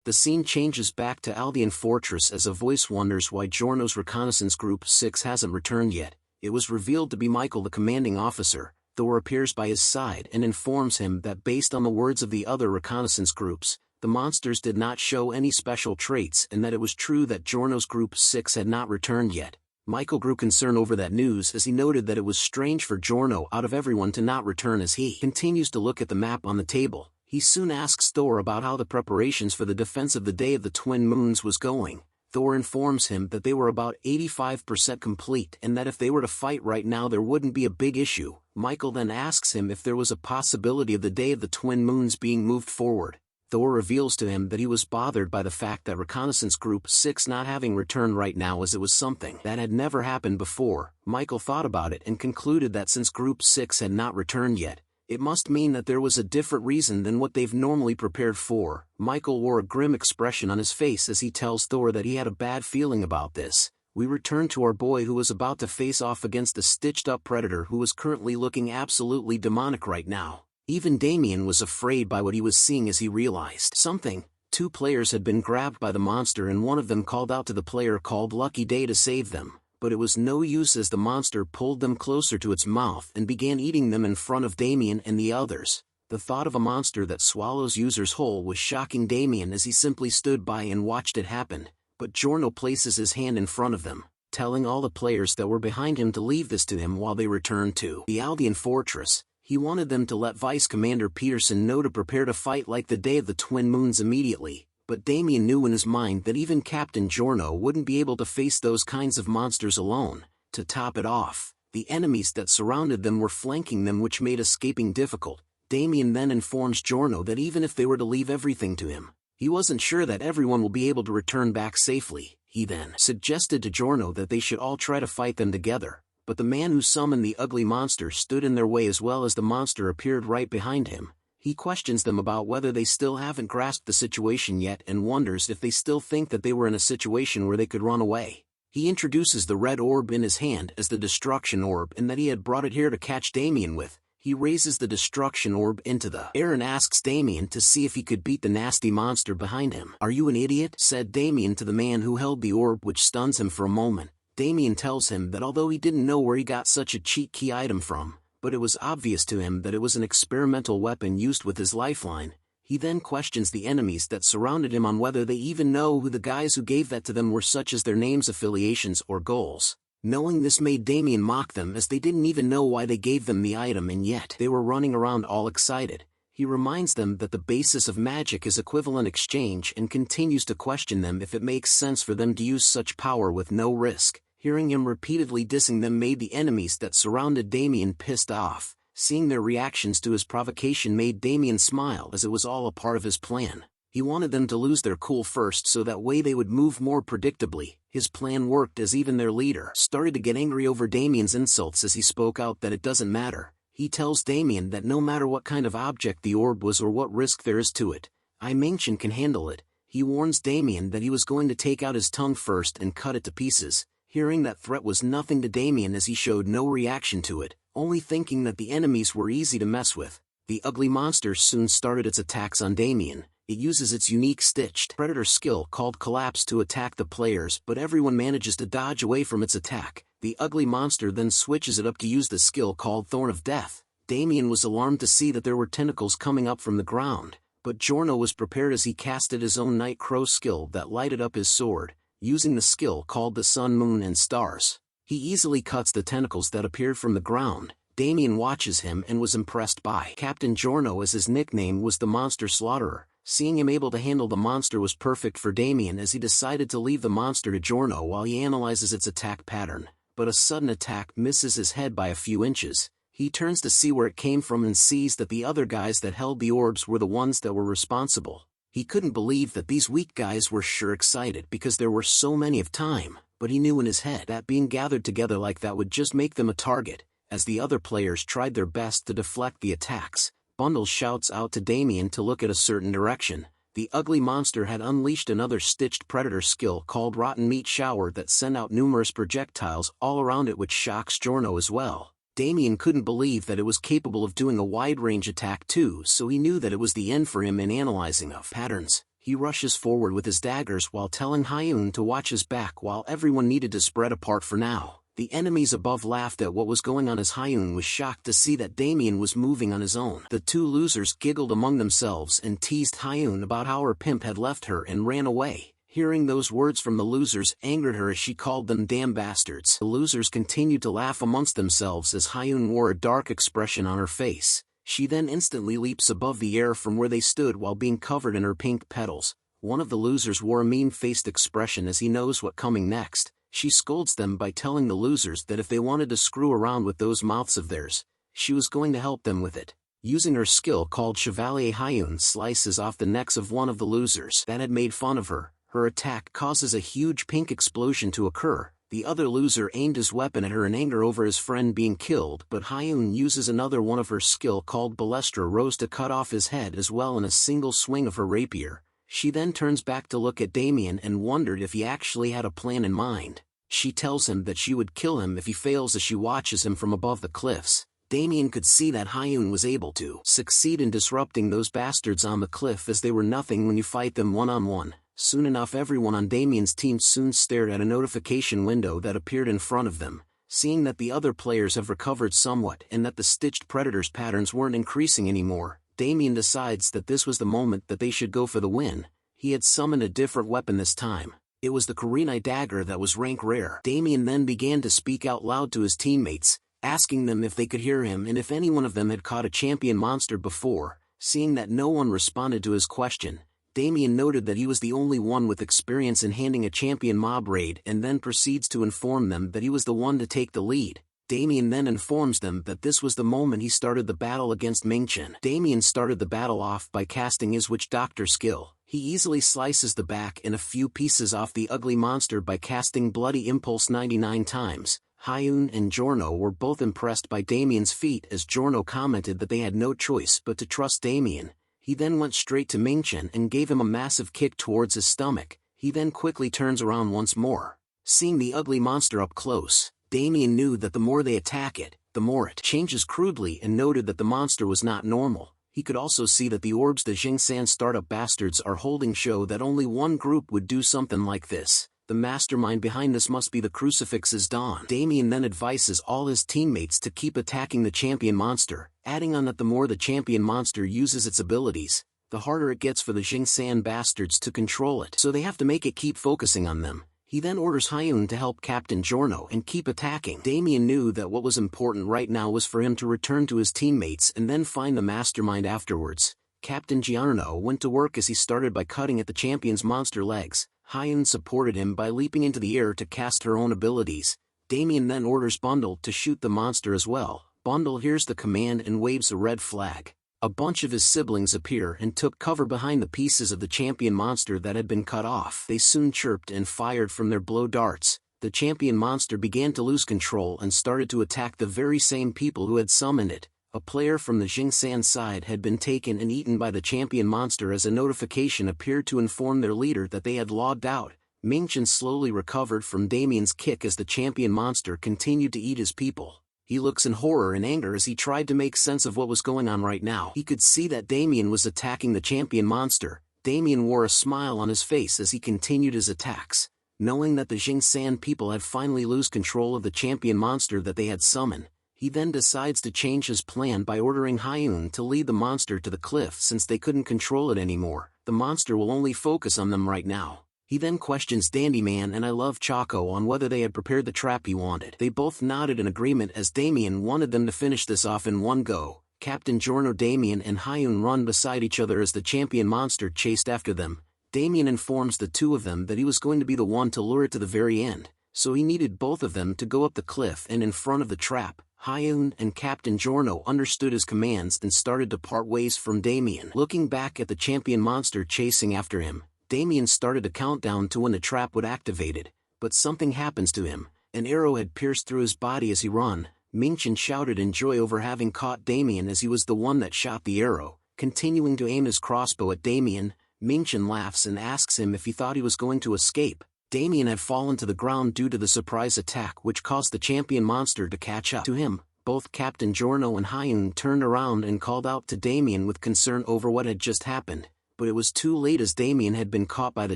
Speaker 1: The scene changes back to Aldean Fortress as a voice wonders why Giorno's reconnaissance group 6 hasn't returned yet. It was revealed to be Michael, the commanding officer. Thor appears by his side and informs him that based on the words of the other reconnaissance groups, the monsters did not show any special traits and that it was true that Giorno's Group 6 had not returned yet. Michael grew concerned over that news as he noted that it was strange for Giorno out of everyone to not return. As he continues to look at the map on the table, he soon asks Thor about how the preparations for the defense of the Day of the Twin Moons was going. Thor informs him that they were about 85% complete and that if they were to fight right now there wouldn't be a big issue. Michael then asks him if there was a possibility of the Day of the Twin Moons being moved forward. Thor reveals to him that he was bothered by the fact that Reconnaissance Group 6 not having returned right now as it was something that had never happened before. Michael thought about it and concluded that since Group 6 had not returned yet, it must mean that there was a different reason than what they've normally prepared for. Michael wore a grim expression on his face as he tells Thor that he had a bad feeling about this. We return to our boy who was about to face off against a stitched-up predator who was currently looking absolutely demonic right now. Even Damien was afraid by what he was seeing as he realized something. 2 players had been grabbed by the monster and one of them called out to the player called Lucky Day to save them, but it was no use as the monster pulled them closer to its mouth and began eating them in front of Damien and the others. The thought of a monster that swallows users whole was shocking Damien as he simply stood by and watched it happen, but Giorno places his hand in front of them, telling all the players that were behind him to leave this to him while they returned to the Aldean Fortress. He wanted them to let Vice Commander Peterson know to prepare to fight like the Day of the Twin Moons immediately, But Damien knew in his mind that even Captain Giorno wouldn't be able to face those kinds of monsters alone. To top it off, the enemies that surrounded them were flanking them, which made escaping difficult. Damien then informs Giorno that even if they were to leave everything to him, he wasn't sure that everyone will be able to return back safely. He then suggested to Giorno that they should all try to fight them together, but the man who summoned the ugly monster stood in their way, as well as the monster appeared right behind him. He questions them about whether they still haven't grasped the situation yet and wonders if they still think that they were in a situation where they could run away. He introduces the red orb in his hand as the destruction orb and that he had brought it here to catch Damien with. He raises the destruction orb into the air and asks Damien to see if he could beat the nasty monster behind him. "Are you an idiot?" said Damien to the man who held the orb, which stuns him for a moment. Damien tells him that although he didn't know where he got such a cheat key item from, but it was obvious to him that it was an experimental weapon used with his lifeline. He then questions the enemies that surrounded him on whether they even know who the guys who gave that to them were, such as their names, affiliations, or goals. Knowing this made Damien mock them, as they didn't even know why they gave them the item and yet they were running around all excited. He reminds them that the basis of magic is equivalent exchange and continues to question them if it makes sense for them to use such power with no risk. Hearing him repeatedly dissing them made the enemies that surrounded Damien pissed off. Seeing their reactions to his provocation made Damien smile, as it was all a part of his plan. He wanted them to lose their cool first so that way they would move more predictably. His plan worked, as even their leader started to get angry over Damien's insults as he spoke out that it doesn't matter. He tells Damien that no matter what kind of object the orb was or what risk there is to it, I-Mansion can handle it. He warns Damien that he was going to take out his tongue first and cut it to pieces. Hearing that threat was nothing to Damien, as he showed no reaction to it, only thinking that the enemies were easy to mess with. The ugly monster soon started its attacks on Damien. It uses its unique stitched predator skill called Collapse to attack the players, but everyone manages to dodge away from its attack. The ugly monster then switches it up to use the skill called Thorn of Death. Damien was alarmed to see that there were tentacles coming up from the ground, but Giorno was prepared as he casted his own Night Crow skill that lighted up his sword, using the skill called the Sun, Moon, and Stars. He easily cuts the tentacles that appeared from the ground. Damien watches him and was impressed by Captain Giorno, as his nickname was the Monster Slaughterer. Seeing him able to handle the monster was perfect for Damien, as he decided to leave the monster to Giorno while he analyzes its attack pattern. But a sudden attack misses his head by a few inches. He turns to see where it came from and sees that the other guys that held the orbs were the ones that were responsible. He couldn't believe that these weak guys were sure excited because there were so many of time, but he knew in his head that being gathered together like that would just make them a target. As the other players tried their best to deflect the attacks, Bundles shouts out to Damien to look at a certain direction. The ugly monster had unleashed another stitched predator skill called Rotten Meat Shower that sent out numerous projectiles all around it, which shocks Giorno as well. Damien couldn't believe that it was capable of doing a wide-range attack too, so he knew that it was the end for him in analyzing of patterns. He rushes forward with his daggers while telling Hyun to watch his back while everyone needed to spread apart for now. The enemies above laughed at what was going on as Hyun was shocked to see that Damien was moving on his own. The two losers giggled among themselves and teased Hyun about how her pimp had left her and ran away. Hearing those words from the losers angered her as she called them damn bastards. The losers continued to laugh amongst themselves as Hyun wore a dark expression on her face. She then instantly leaps above the air from where they stood while being covered in her pink petals. One of the losers wore a mean-faced expression as he knows what's coming next. She scolds them by telling the losers that if they wanted to screw around with those mouths of theirs, she was going to help them with it. Using her skill called Chevalier, Hyun slices off the necks of one of the losers that had made fun of her. Her attack causes a huge pink explosion to occur. The other loser aimed his weapon at her in anger over his friend being killed, but Hyun uses another one of her skill called Balestra Rose to cut off his head as well in a single swing of her rapier. She then turns back to look at Damien and wondered if he actually had a plan in mind. She tells him that she would kill him if he fails as she watches him from above the cliffs. Damien could see that Hyun was able to succeed in disrupting those bastards on the cliff, as they were nothing when you fight them one-on-one. Soon enough, everyone on Damien's team soon stared at a notification window that appeared in front of them. Seeing that the other players have recovered somewhat and that the stitched predators patterns weren't increasing anymore, Damien decides that this was the moment that they should go for the win. He had summoned a different weapon this time. It was the Kurenai dagger that was rank rare. Damien then began to speak out loud to his teammates, asking them if they could hear him and if any one of them had caught a champion monster before. Seeing that no one responded to his question, Damien noted that he was the only one with experience in handling a champion mob raid and then proceeds to inform them that he was the one to take the lead. Damien then informs them that this was the moment he started the battle against Mingchen. Damien started the battle off by casting his Witch Doctor skill. He easily slices the back and a few pieces off the ugly monster by casting Bloody Impulse 99 times. Hyun and Giorno were both impressed by Damien's feat, as Giorno commented that they had no choice but to trust Damien. He then went straight to Mingchen and gave him a massive kick towards his stomach. He then quickly turns around once more. Seeing the ugly monster up close, Damien knew that the more they attack it, the more it changes crudely, and noted that the monster was not normal. He could also see that the orbs the Jingsan startup bastards are holding show that only one group would do something like this. The mastermind behind this must be the Crucifix's Dawn. Damien then advises all his teammates to keep attacking the champion monster, adding on that the more the champion monster uses its abilities, the harder it gets for the Jingsan bastards to control it, so they have to make it keep focusing on them. He then orders Hyun to help Captain Giorno and keep attacking. Damien knew that what was important right now was for him to return to his teammates and then find the mastermind afterwards. Captain Giorno went to work as he started by cutting at the champion's monster legs. Hyun supported him by leaping into the air to cast her own abilities. Damien then orders Bundle to shoot the monster as well. Bundle hears the command and waves a red flag. A bunch of his siblings appear and took cover behind the pieces of the champion monster that had been cut off. They soon chirped and fired from their blow darts. The champion monster began to lose control and started to attack the very same people who had summoned it. A player from the Jingsan side had been taken and eaten by the champion monster as a notification appeared to inform their leader that they had logged out. Mingchen slowly recovered from Damien's kick as the champion monster continued to eat his people. He looks in horror and anger as he tried to make sense of what was going on right now. He could see that Damien was attacking the champion monster. Damien wore a smile on his face as he continued his attacks. Knowing that the Jingsan people had finally lost control of the champion monster that they had summoned, he then decides to change his plan by ordering Hyun to lead the monster to the cliff since they couldn't control it anymore. The monster will only focus on them right now. He then questions Dandyman and I Love Choco on whether they had prepared the trap he wanted. They both nodded in agreement as Damien wanted them to finish this off in one go. Captain Giorno, Damien and Hyun run beside each other as the champion monster chased after them. Damien informs the two of them that he was going to be the one to lure it to the very end, so he needed both of them to go up the cliff and in front of the trap. Hyun and Captain Giorno understood his commands and started to part ways from Damien. Looking back at the champion monster chasing after him, Damien started to count down to when the trap would activate it, but something happens to him. An arrow had pierced through his body as he ran. Mingchen shouted in joy over having caught Damien as he was the one that shot the arrow. Continuing to aim his crossbow at Damien, Mingchen laughs and asks him if he thought he was going to escape. Damien had fallen to the ground due to the surprise attack which caused the champion monster to catch up to him. Both Captain Giorno and Hyun turned around and called out to Damien with concern over what had just happened. But it was too late as Damien had been caught by the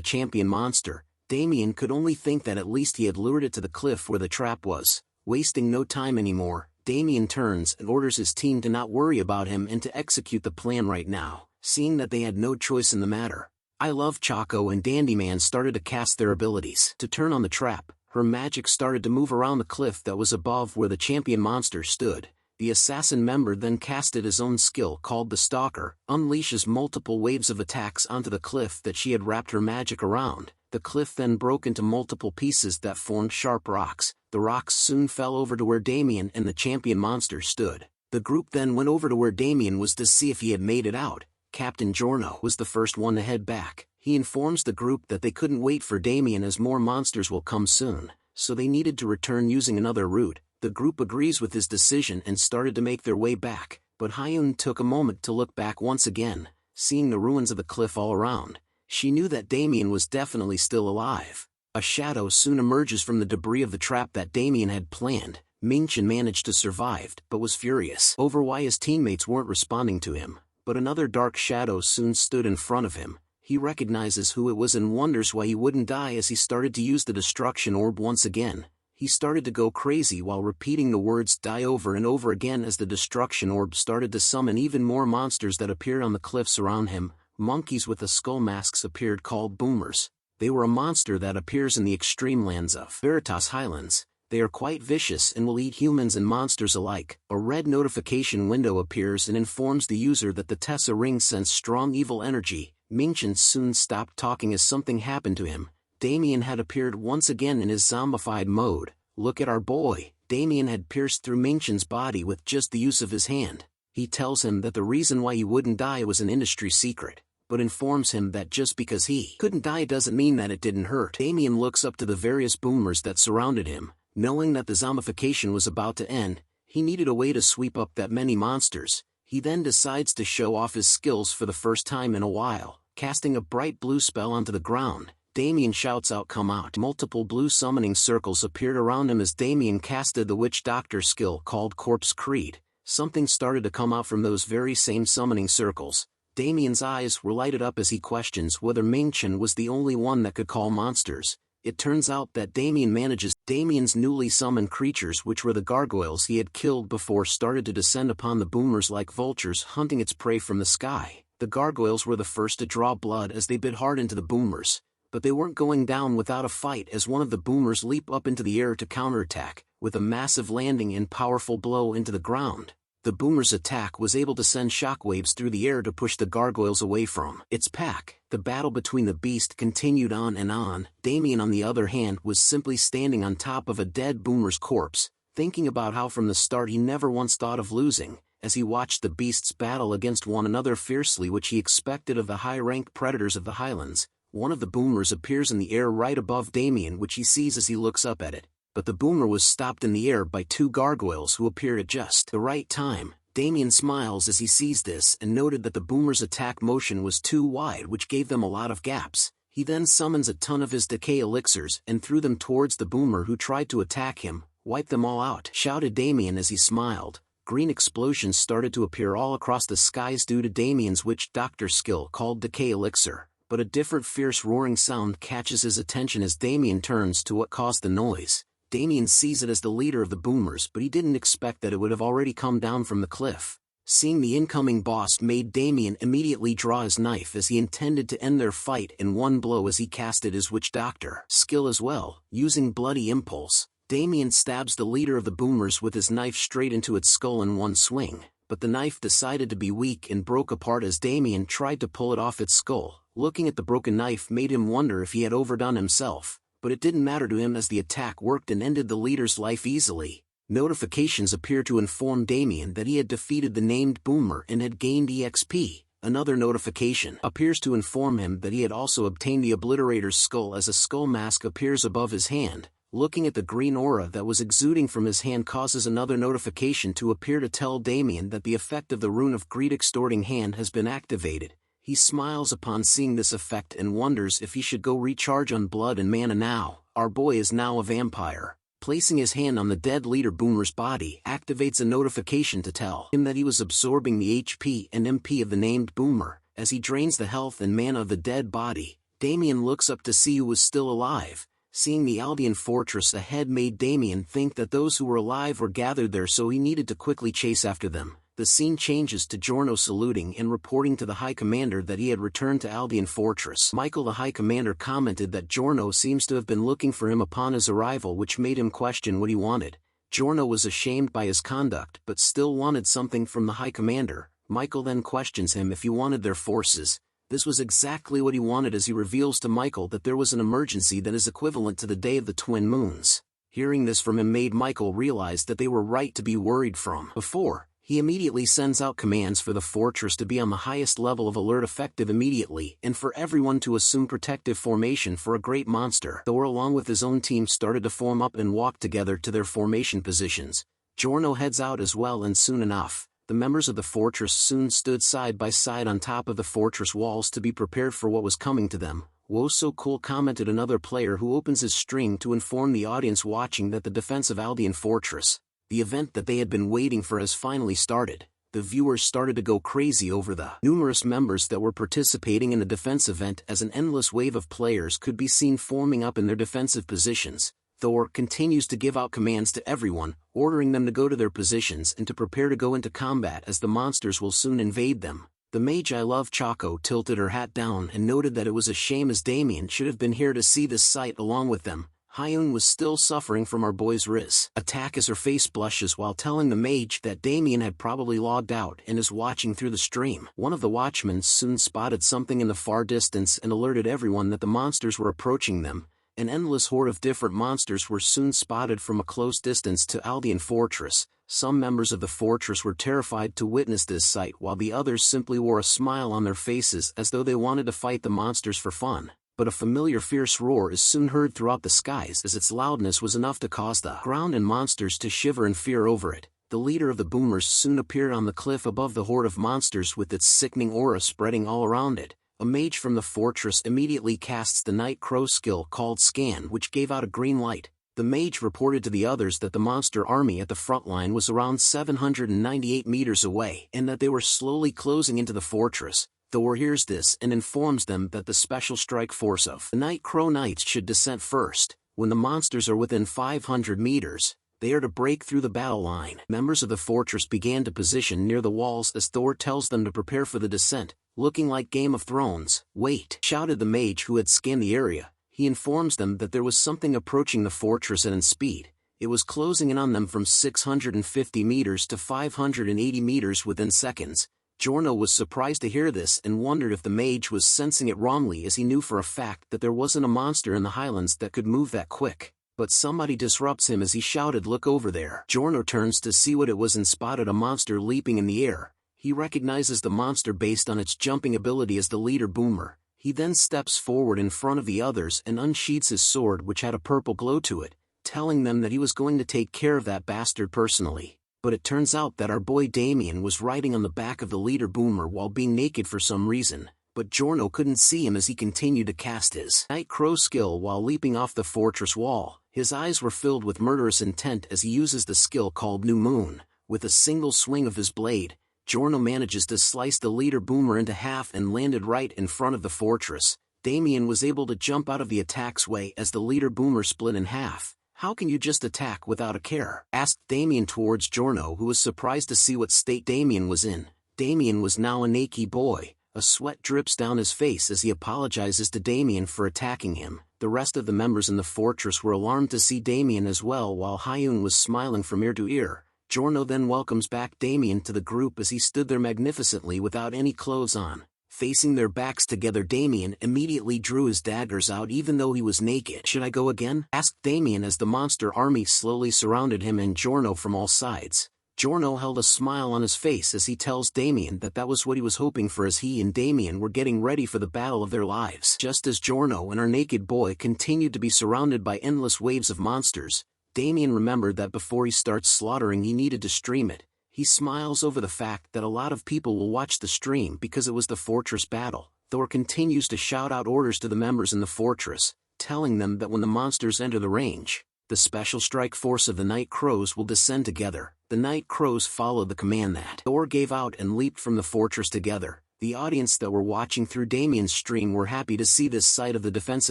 Speaker 1: champion monster. Damien could only think that at least he had lured it to the cliff where the trap was. Wasting no time anymore, Damien turns and orders his team to not worry about him and to execute the plan right now, seeing that they had no choice in the matter. I Love Choco and Dandyman started to cast their abilities to turn on the trap. Her magic started to move around the cliff that was above where the champion monster stood. The assassin member then casted his own skill called the Stalker, unleashes multiple waves of attacks onto the cliff that she had wrapped her magic around. The cliff then broke into multiple pieces that formed sharp rocks. The rocks soon fell over to where Damien and the champion monster stood. The group then went over to where Damien was to see if he had made it out. Captain Giorno was the first one to head back. He informs the group that they couldn't wait for Damien as more monsters will come soon, so they needed to return using another route. The group agrees with his decision and started to make their way back, but Hyun took a moment to look back once again, seeing the ruins of the cliff all around. She knew that Damien was definitely still alive. A shadow soon emerges from the debris of the trap that Damien had planned. Mingchen managed to survive, but was furious over why his teammates weren't responding to him. But another dark shadow soon stood in front of him. He recognizes who it was and wonders why he wouldn't die as he started to use the destruction orb once again. He started to go crazy while repeating the words "die" over and over again as the destruction orb started to summon even more monsters that appeared on the cliffs around him. Monkeys with the skull masks appeared called boomers. They were a monster that appears in the extreme lands of Veritas Highlands. They are quite vicious and will eat humans and monsters alike. A red notification window appears and informs the user that the Tessa ring sends strong evil energy. Mingchen soon stopped talking as something happened to him. Damien had appeared once again in his zombified mode. "Look at our boy." Damien had pierced through Mingchen's body with just the use of his hand. He tells him that the reason why he wouldn't die was an industry secret, but informs him that just because he couldn't die doesn't mean that it didn't hurt. Damien looks up to the various boomers that surrounded him. Knowing that the zombification was about to end, he needed a way to sweep up that many monsters. He then decides to show off his skills for the first time in a while, casting a bright blue spell onto the ground. Damien shouts out, "Come out." Multiple blue summoning circles appeared around him as Damien casted the witch doctor skill called Corpse Creed. Something started to come out from those very same summoning circles. Damien's eyes were lighted up as he questions whether Mingchen was the only one that could call monsters. It turns out that Damien manages. Damien's newly summoned creatures, which were the gargoyles he had killed before, started to descend upon the boomers like vultures hunting its prey from the sky. The gargoyles were the first to draw blood as they bit hard into the boomers, but they weren't going down without a fight as one of the boomers leaped up into the air to counterattack, with a massive landing and powerful blow into the ground. The boomer's attack was able to send shockwaves through the air to push the gargoyles away from its pack. The battle between the beast continued on and on. Damien, on the other hand, was simply standing on top of a dead boomer's corpse, thinking about how from the start he never once thought of losing, as he watched the beasts battle against one another fiercely, which he expected of the high-ranked predators of the highlands. One of the boomers appears in the air right above Damien, which he sees as he looks up at it, but the boomer was stopped in the air by two gargoyles who appeared at just the right time. Damien smiles as he sees this and noted that the boomer's attack motion was too wide, which gave them a lot of gaps. He then summons a ton of his decay elixirs and threw them towards the boomer who tried to attack him. "Wipe them all out," shouted Damien as he smiled. Green explosions started to appear all across the skies due to Damien's witch doctor skill called Decay Elixir, but a different fierce roaring sound catches his attention as Damien turns to what caused the noise. Damien sees it as the leader of the boomers, but he didn't expect that it would have already come down from the cliff. Seeing the incoming boss made Damien immediately draw his knife as he intended to end their fight in one blow as he casted his witch doctor skill as well. Using Bloody Impulse, Damien stabs the leader of the boomers with his knife straight into its skull in one swing, but the knife decided to be weak and broke apart as Damien tried to pull it off its skull. Looking at the broken knife made him wonder if he had overdone himself, but it didn't matter to him as the attack worked and ended the leader's life easily. Notifications appear to inform Damien that he had defeated the named boomer and had gained EXP. Another notification appears to inform him that he had also obtained the obliterator's skull as a skull mask appears above his hand. Looking at the green aura that was exuding from his hand causes another notification to appear to tell Damien that the effect of the Rune of Greed Extorting Hand has been activated. He smiles upon seeing this effect and wonders if he should go recharge on blood and mana now. Our boy is now a vampire. Placing his hand on the dead leader boomer's body activates a notification to tell him that he was absorbing the HP and MP of the named boomer. As he drains the health and mana of the dead body, Damien looks up to see who was still alive. Seeing the Albion fortress ahead made Damien think that those who were alive were gathered there, so he needed to quickly chase after them. The scene changes to Giorno saluting and reporting to the High Commander that he had returned to Albion Fortress. Michael, the High Commander, commented that Giorno seems to have been looking for him upon his arrival, which made him question what he wanted. Giorno was ashamed by his conduct but still wanted something from the High Commander. Michael then questions him if he wanted their forces. This was exactly what he wanted as he reveals to Michael that there was an emergency that is equivalent to the Day of the Twin Moons. Hearing this from him made Michael realize that they were right to be worried from before. He immediately sends out commands for the fortress to be on the highest level of alert effective immediately and for everyone to assume protective formation for a great monster. Thor along with his own team started to form up and walk together to their formation positions. Giorno heads out as well, and soon enough, the members of the fortress soon stood side by side on top of the fortress walls to be prepared for what was coming to them. "Whoa, so cool," commented another player who opens his stream to inform the audience watching that the defense of Albion Fortress, the event that they had been waiting for, has finally started. The viewers started to go crazy over the numerous members that were participating in the defense event as an endless wave of players could be seen forming up in their defensive positions. Thor continues to give out commands to everyone, ordering them to go to their positions and to prepare to go into combat as the monsters will soon invade them. The mage I Love Choco tilted her hat down and noted that it was a shame as Damien should have been here to see this sight along with them. Hyun was still suffering from our boy's riz attack as her face blushes while telling the mage that Damien had probably logged out and is watching through the stream. One of the watchmen soon spotted something in the far distance and alerted everyone that the monsters were approaching them. An endless horde of different monsters were soon spotted from a close distance to Aldean Fortress. Some members of the fortress were terrified to witness this sight while the others simply wore a smile on their faces as though they wanted to fight the monsters for fun. But a familiar fierce roar is soon heard throughout the skies as its loudness was enough to cause the ground and monsters to shiver in fear over it. The leader of the boomers soon appeared on the cliff above the horde of monsters with its sickening aura spreading all around it. A mage from the fortress immediately casts the Night Crow skill called Scan, which gave out a green light. The mage reported to the others that the monster army at the front line was around 798 meters away and that they were slowly closing into the fortress. The war hears this and informs them that the special strike force of the Night Crow Knights should descend first. When the monsters are within 500 meters, they are to break through the battle line. Members of the fortress began to position near the walls as Thor tells them to prepare for the descent. Looking like Game of Thrones. "Wait!" shouted the mage who had scanned the area. He informs them that there was something approaching the fortress at speed. It was closing in on them from 650 meters to 580 meters within seconds. Giorno was surprised to hear this and wondered if the mage was sensing it wrongly, as he knew for a fact that there wasn't a monster in the highlands that could move that quick. But somebody disrupts him as he shouted, "Look over there!" Giorno turns to see what it was and spotted a monster leaping in the air. He recognizes the monster based on its jumping ability as the leader boomer. He then steps forward in front of the others and unsheathes his sword, which had a purple glow to it, telling them that he was going to take care of that bastard personally. But it turns out that our boy Damien was riding on the back of the leader boomer while being naked for some reason, but Giorno couldn't see him as he continued to cast his Night Crow skill while leaping off the fortress wall. His eyes were filled with murderous intent as he uses the skill called New Moon. With a single swing of his blade, Giorno manages to slice the leader boomer into half and landed right in front of the fortress. Damien was able to jump out of the attack's way as the leader boomer split in half. "How can you just attack without a care?" asked Damien towards Giorno, who was surprised to see what state Damien was in. Damien was now a naked boy. A sweat drips down his face as he apologizes to Damien for attacking him. The rest of the members in the fortress were alarmed to see Damien as well, while Hyun was smiling from ear to ear. Giorno then welcomes back Damien to the group as he stood there magnificently without any clothes on. Facing their backs together, Damien immediately drew his daggers out even though he was naked. "Should I go again?" asked Damien as the monster army slowly surrounded him and Giorno from all sides. Giorno held a smile on his face as he tells Damien that that was what he was hoping for, as he and Damien were getting ready for the battle of their lives. Just as Giorno and our naked boy continued to be surrounded by endless waves of monsters, Damien remembered that before he starts slaughtering he needed to stream it. He smiles over the fact that a lot of people will watch the stream because it was the fortress battle. Thor continues to shout out orders to the members in the fortress, telling them that when the monsters enter the range, the special strike force of the Night Crows will descend together. The Night Crows followed the command that Thor gave out and leaped from the fortress together. The audience that were watching through Damien's stream were happy to see this side of the defense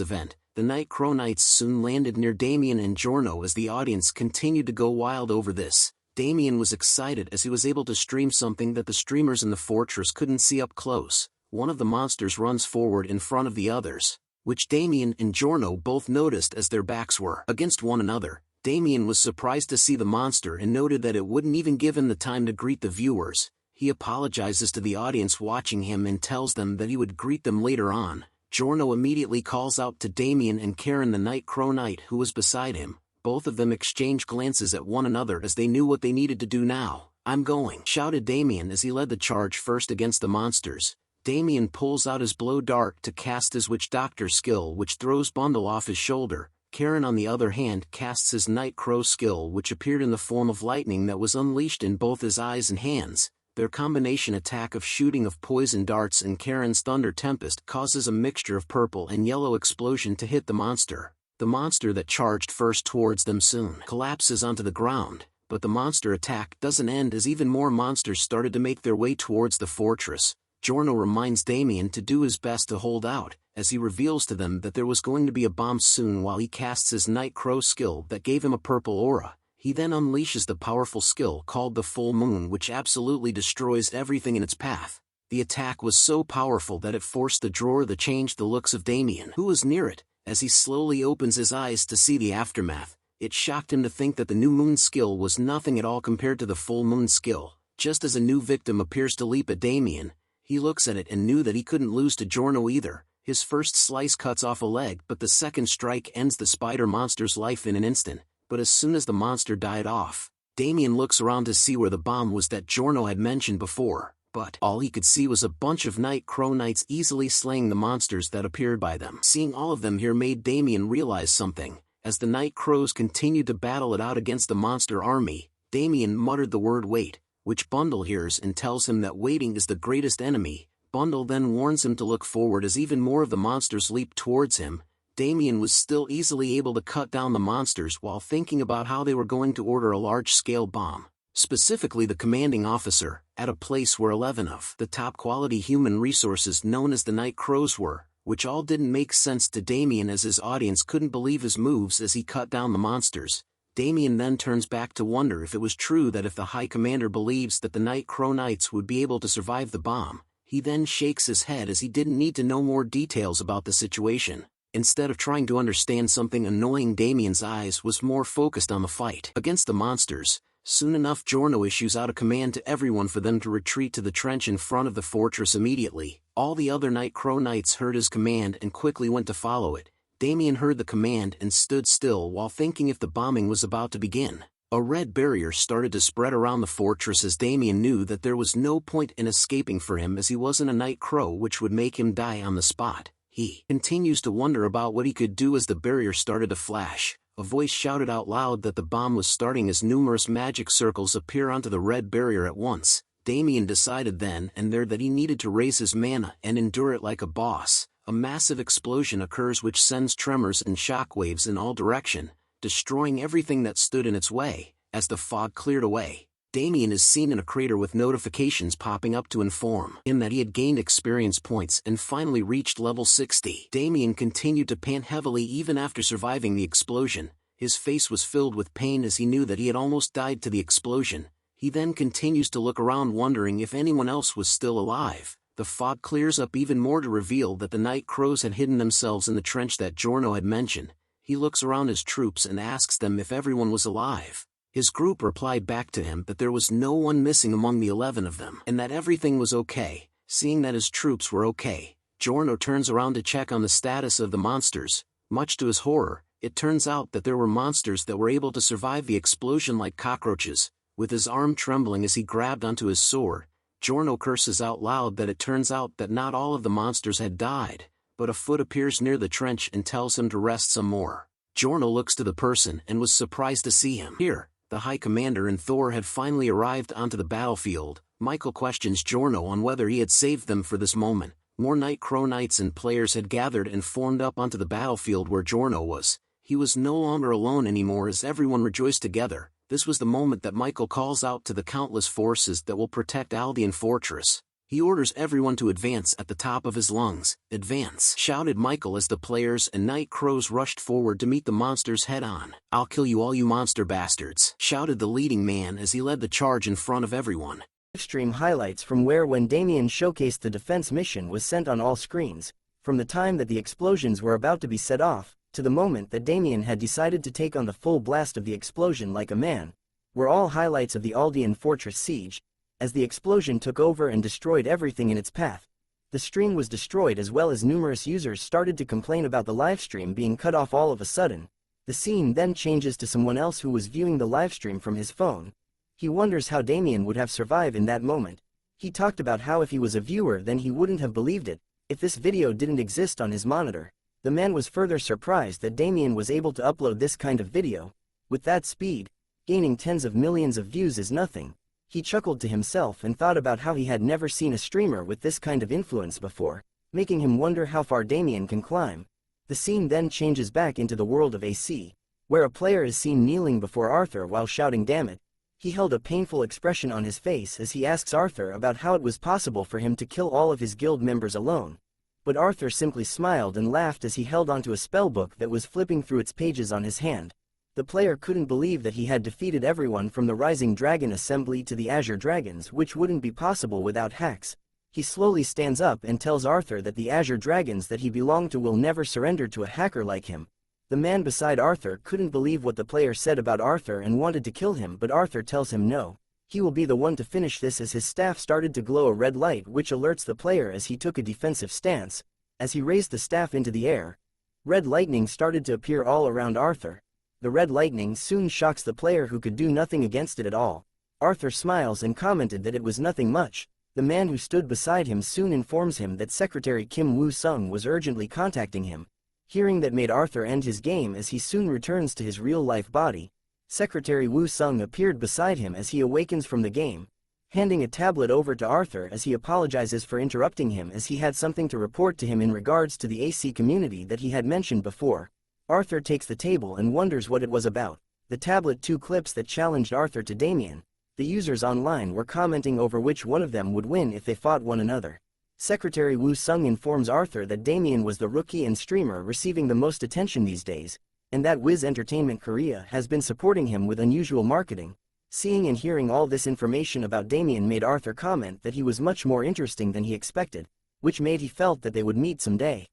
Speaker 1: event. The Night Crow Knights soon landed near Damien and Giorno as the audience continued to go wild over this. Damien was excited as he was able to stream something that the streamers in the fortress couldn't see up close. One of the monsters runs forward in front of the others, which Damien and Giorno both noticed as their backs were against one another. Damien was surprised to see the monster and noted that it wouldn't even give him the time to greet the viewers. He apologizes to the audience watching him and tells them that he would greet them later on. Giorno immediately calls out to Damien and Karen, the Night Crow Knight who was beside him. Both of them exchange glances at one another as they knew what they needed to do now. "I'm going," shouted Damien as he led the charge first against the monsters. Damien pulls out his blow dart to cast his Witch Doctor skill, which throws Bundle off his shoulder. Karen on the other hand casts his Night Crow skill, which appeared in the form of lightning that was unleashed in both his eyes and hands. Their combination attack of shooting of poison darts and Karen's Thunder Tempest causes a mixture of purple and yellow explosion to hit the monster. The monster that charged first towards them soon collapses onto the ground, but the monster attack doesn't end as even more monsters started to make their way towards the fortress. Giorno reminds Damien to do his best to hold out, as he reveals to them that there was going to be a bomb soon while he casts his Night Crow skill that gave him a purple aura. He then unleashes the powerful skill called the Full Moon, which absolutely destroys everything in its path. The attack was so powerful that it forced the drawer to change the looks of Damien, who was near it. As he slowly opens his eyes to see the aftermath, it shocked him to think that the new moon skill was nothing at all compared to the full moon skill. Just as a new victim appears to leap at Damien, he looks at it and knew that he couldn't lose to Giorno either. His first slice cuts off a leg, but the second strike ends the spider monster's life in an instant. But as soon as the monster died off, Damien looks around to see where the bomb was that Giorno had mentioned before, but all he could see was a bunch of Night Crow Knights easily slaying the monsters that appeared by them. Seeing all of them here made Damien realize something. As the Night Crows continued to battle it out against the monster army, Damien muttered the word wait, which Bundle hears and tells him that waiting is the greatest enemy. Bundle then warns him to look forward as even more of the monsters leap towards him. Damien was still easily able to cut down the monsters while thinking about how they were going to order a large-scale bomb. Specifically the commanding officer, at a place where 11 of the top-quality human resources known as the Night Crows were, which all didn't make sense to Damien as his audience couldn't believe his moves as he cut down the monsters. Damien then turns back to wonder if it was true that if the High Commander believes that the Night Crow Knights would be able to survive the bomb. He then shakes his head as he didn't need to know more details about the situation. Instead of trying to understand something annoying, Damien's eyes was more focused on the fight against the monsters. Soon enough Giorno issues out a command to everyone for them to retreat to the trench in front of the fortress immediately. All the other Night Crow Knights heard his command and quickly went to follow it. Damien heard the command and stood still while thinking if the bombing was about to begin. A red barrier started to spread around the fortress as Damien knew that there was no point in escaping for him as he wasn't a Night Crow, which would make him die on the spot. He continues to wonder about what he could do as the barrier started to flash. A voice shouted out loud that the bomb was starting as numerous magic circles appear onto the red barrier at once. Damien decided then and there that he needed to raise his mana and endure it like a boss. A massive explosion occurs which sends tremors and shockwaves in all directions, destroying everything that stood in its way. As the fog cleared away, Damien is seen in a crater with notifications popping up to inform him that he had gained experience points and finally reached level 60. Damien continued to pant heavily even after surviving the explosion. His face was filled with pain as he knew that he had almost died to the explosion. He then continues to look around wondering if anyone else was still alive. The fog clears up even more to reveal that the Night Crows had hidden themselves in the trench that Giorno had mentioned. He looks around his troops and asks them if everyone was alive. His group replied back to him that there was no one missing among the 11 of them and that everything was okay. Seeing that his troops were okay, Giorno turns around to check on the status of the monsters. Much to his horror, it turns out that there were monsters that were able to survive the explosion like cockroaches. With his arm trembling as he grabbed onto his sword, Giorno curses out loud that it turns out that not all of the monsters had died, but a foot appears near the trench and tells him to rest some more. Giorno looks to the person and was surprised to see him here. The High Commander and Thor had finally arrived onto the battlefield. Michael questions Giorno on whether he had saved them for this moment. More Night Crow Knights and players had gathered and formed up onto the battlefield where Giorno was. He was no longer alone anymore as everyone rejoiced together. This was the moment that Michael calls out to the countless forces that will protect Aldean Fortress. He orders everyone to advance at the top of his lungs. "Advance!" shouted Michael as the players and Night Crows rushed forward to meet the monsters head-on. "I'll kill you all, you monster bastards!" shouted the leading man as he led the charge in front of everyone.
Speaker 2: Stream highlights from when Damien showcased the defense mission was sent on all screens, from the time that the explosions were about to be set off, to the moment that Damien had decided to take on the full blast of the explosion like a man, were all highlights of the Aldean Fortress siege. As the explosion took over and destroyed everything in its path, the stream was destroyed as well as numerous users started to complain about the livestream being cut off all of a sudden. The scene then changes to someone else who was viewing the livestream from his phone. He wonders how Damien would have survived in that moment. He talked about how if he was a viewer then he wouldn't have believed it, if this video didn't exist on his monitor. The man was further surprised that Damien was able to upload this kind of video. With that speed, gaining tens of millions of views is nothing. He chuckled to himself and thought about how he had never seen a streamer with this kind of influence before, making him wonder how far Damien can climb. The scene then changes back into the world of AC, where a player is seen kneeling before Arthur while shouting "damn it." He held a painful expression on his face as he asks Arthur about how it was possible for him to kill all of his guild members alone. But Arthur simply smiled and laughed as he held onto a spellbook that was flipping through its pages on his hand. The player couldn't believe that he had defeated everyone from the Rising Dragon Assembly to the Azure Dragons, which wouldn't be possible without hacks. He slowly stands up and tells Arthur that the Azure Dragons that he belonged to will never surrender to a hacker like him. The man beside Arthur couldn't believe what the player said about Arthur and wanted to kill him, but Arthur tells him no. He will be the one to finish this, as his staff started to glow a red light which alerts the player as he took a defensive stance. As he raised the staff into the air, red lightning started to appear all around Arthur. The red lightning soon shocks the player, who could do nothing against it at all. Arthur smiles and commented that it was nothing much. The man who stood beside him soon informs him that Secretary Kim Woo-sung was urgently contacting him. Hearing that made Arthur end his game, as he soon returns to his real-life body. Secretary Woo-sung appeared beside him as he awakens from the game, handing a tablet over to Arthur as he apologizes for interrupting him, as he had something to report to him in regards to the AC community that he had mentioned before. Arthur takes the table and wonders what it was about. The tablet, 2 clips that challenged Arthur to Damien. The users online were commenting over which one of them would win if they fought one another. Secretary Woo-sung informs Arthur that Damien was the rookie and streamer receiving the most attention these days, and that Wiz Entertainment Korea has been supporting him with unusual marketing. Seeing and hearing all this information about Damien made Arthur comment that he was much more interesting than he expected, which made he felt that they would meet someday.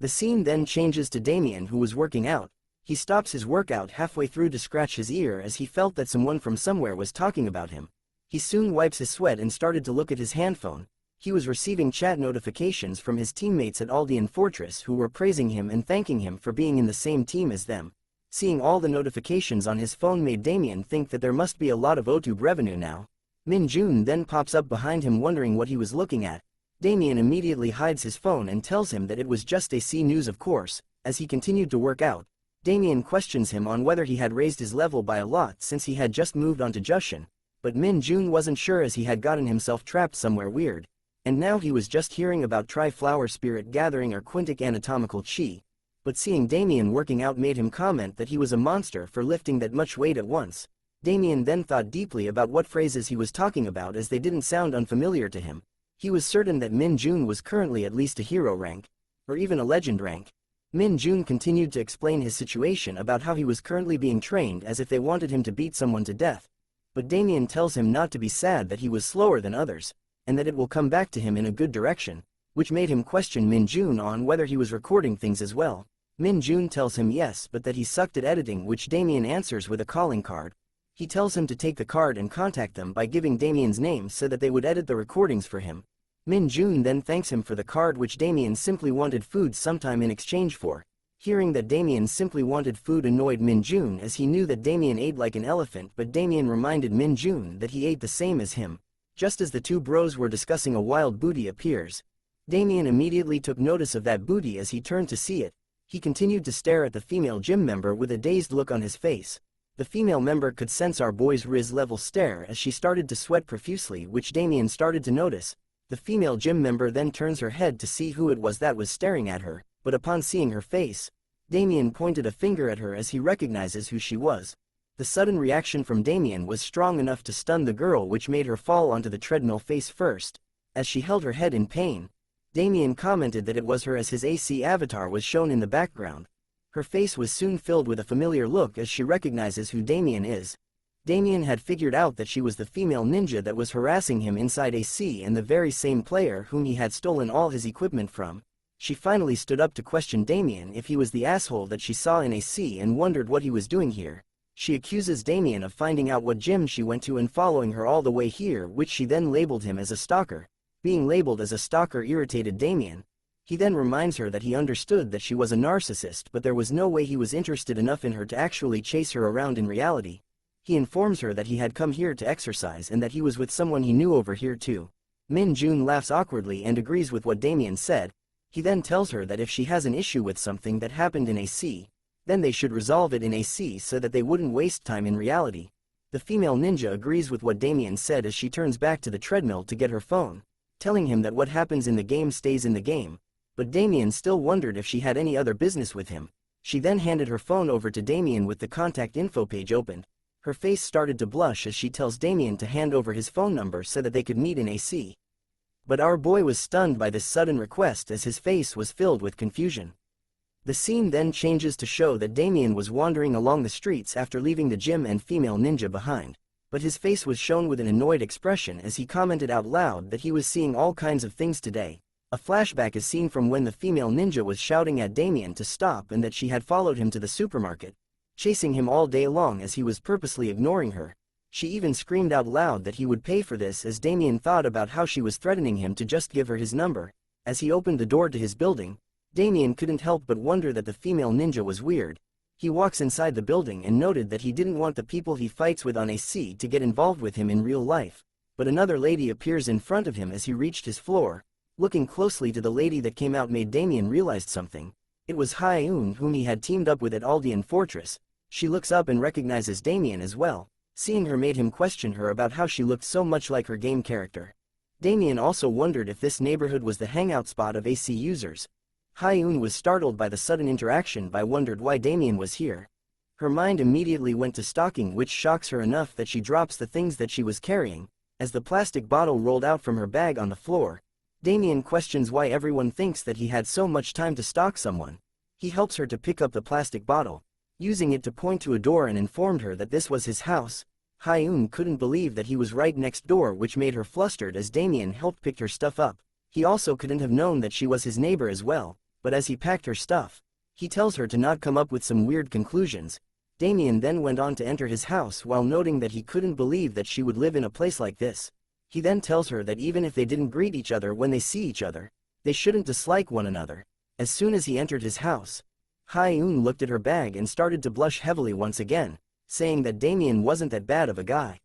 Speaker 2: The scene then changes to Damien, who was working out. He stops his workout halfway through to scratch his ear as he felt that someone from somewhere was talking about him. He soon wipes his sweat and started to look at his handphone. He was receiving chat notifications from his teammates at Aldean Fortress who were praising him and thanking him for being in the same team as them. Seeing all the notifications on his phone made Damien think that there must be a lot of OTube revenue now. Min Jun then pops up behind him wondering what he was looking at. Damien immediately hides his phone and tells him that it was just AC news, of course. As he continued to work out, Damien questions him on whether he had raised his level by a lot since he had just moved on to Jushin, but Min Jun wasn't sure as he had gotten himself trapped somewhere weird, and now he was just hearing about Tri-Flower Spirit Gathering or Quintic Anatomical Chi, but seeing Damien working out made him comment that he was a monster for lifting that much weight at once. Damien then thought deeply about what phrases he was talking about, as they didn't sound unfamiliar to him. He was certain that Min Jun was currently at least a hero rank, or even a legend rank. Min Jun continued to explain his situation about how he was currently being trained as if they wanted him to beat someone to death. But Damien tells him not to be sad, that he was slower than others, and that it will come back to him in a good direction, which made him question Min Jun on whether he was recording things as well. Min Jun tells him yes, but that he sucked at editing, which Damien answers with a calling card. He tells him to take the card and contact them by giving Damien's name so that they would edit the recordings for him. Min Jun then thanks him for the card, which Damien simply wanted food sometime in exchange for. Hearing that Damien simply wanted food annoyed Min Jun, as he knew that Damien ate like an elephant, but Damien reminded Min Jun that he ate the same as him. Just as the two bros were discussing, a wild booty appears. Damien immediately took notice of that booty as he turned to see it. He continued to stare at the female gym member with a dazed look on his face. The female member could sense our boy's Riz level stare as she started to sweat profusely, which Damien started to notice. The female gym member then turns her head to see who it was that was staring at her, but upon seeing her face, Damien pointed a finger at her as he recognizes who she was. The sudden reaction from Damien was strong enough to stun the girl, which made her fall onto the treadmill face first. As she held her head in pain, Damien commented that it was her, as his AC avatar was shown in the background. Her face was soon filled with a familiar look as she recognizes who Damien is. Damien had figured out that she was the female ninja that was harassing him inside AC, and the very same player whom he had stolen all his equipment from. She finally stood up to question Damien if he was the asshole that she saw in AC and wondered what he was doing here. She accuses Damien of finding out what gym she went to and following her all the way here, which she then labeled him as a stalker. Being labeled as a stalker irritated Damien. He then reminds her that he understood that she was a narcissist, but there was no way he was interested enough in her to actually chase her around in reality. He informs her that he had come here to exercise and that he was with someone he knew over here too. Min Jun laughs awkwardly and agrees with what Damien said. He then tells her that if she has an issue with something that happened in AC, then they should resolve it in AC so that they wouldn't waste time in reality. The female ninja agrees with what Damien said as she turns back to the treadmill to get her phone, telling him that what happens in the game stays in the game, but Damien still wondered if she had any other business with him. She then handed her phone over to Damien with the contact info page opened. Her face started to blush as she tells Damien to hand over his phone number so that they could meet in AC. But our boy was stunned by this sudden request as his face was filled with confusion. The scene then changes to show that Damien was wandering along the streets after leaving the gym and female ninja behind. but his face was shown with an annoyed expression as he commented out loud that he was seeing all kinds of things today. A flashback is seen from when the female ninja was shouting at Damien to stop and that she had followed him to the supermarket, chasing him all day long as he was purposely ignoring her. She even screamed out loud that he would pay for this as Damien thought about how she was threatening him to just give her his number. As he opened the door to his building, Damien couldn't help but wonder that the female ninja was weird. He walks inside the building and noted that he didn't want the people he fights with on AC to get involved with him in real life, but another lady appears in front of him as he reached his floor. Looking closely to the lady that came out made Damien realize something. It was Hyun, whom he had teamed up with at Aldean Fortress. She looks up and recognizes Damien as well. Seeing her made him question her about how she looked so much like her game character. Damien also wondered if this neighborhood was the hangout spot of AC users. Hyun was startled by the sudden interaction but wondered why Damien was here. Her mind immediately went to stalking, which shocks her enough that she drops the things that she was carrying. As the plastic bottle rolled out from her bag on the floor, Damien questions why everyone thinks that he had so much time to stalk someone. He helps her to pick up the plastic bottle, using it to point to a door, and informed her that this was his house. Hyun couldn't believe that he was right next door, which made her flustered as Damien helped pick her stuff up. He also couldn't have known that she was his neighbor as well, but as he packed her stuff, he tells her to not come up with some weird conclusions. Damien then went on to enter his house while noting that he couldn't believe that she would live in a place like this. He then tells her that even if they didn't greet each other when they see each other, they shouldn't dislike one another. As soon as he entered his house, Hyun looked at her bag and started to blush heavily once again, saying that Damien wasn't that bad of a guy.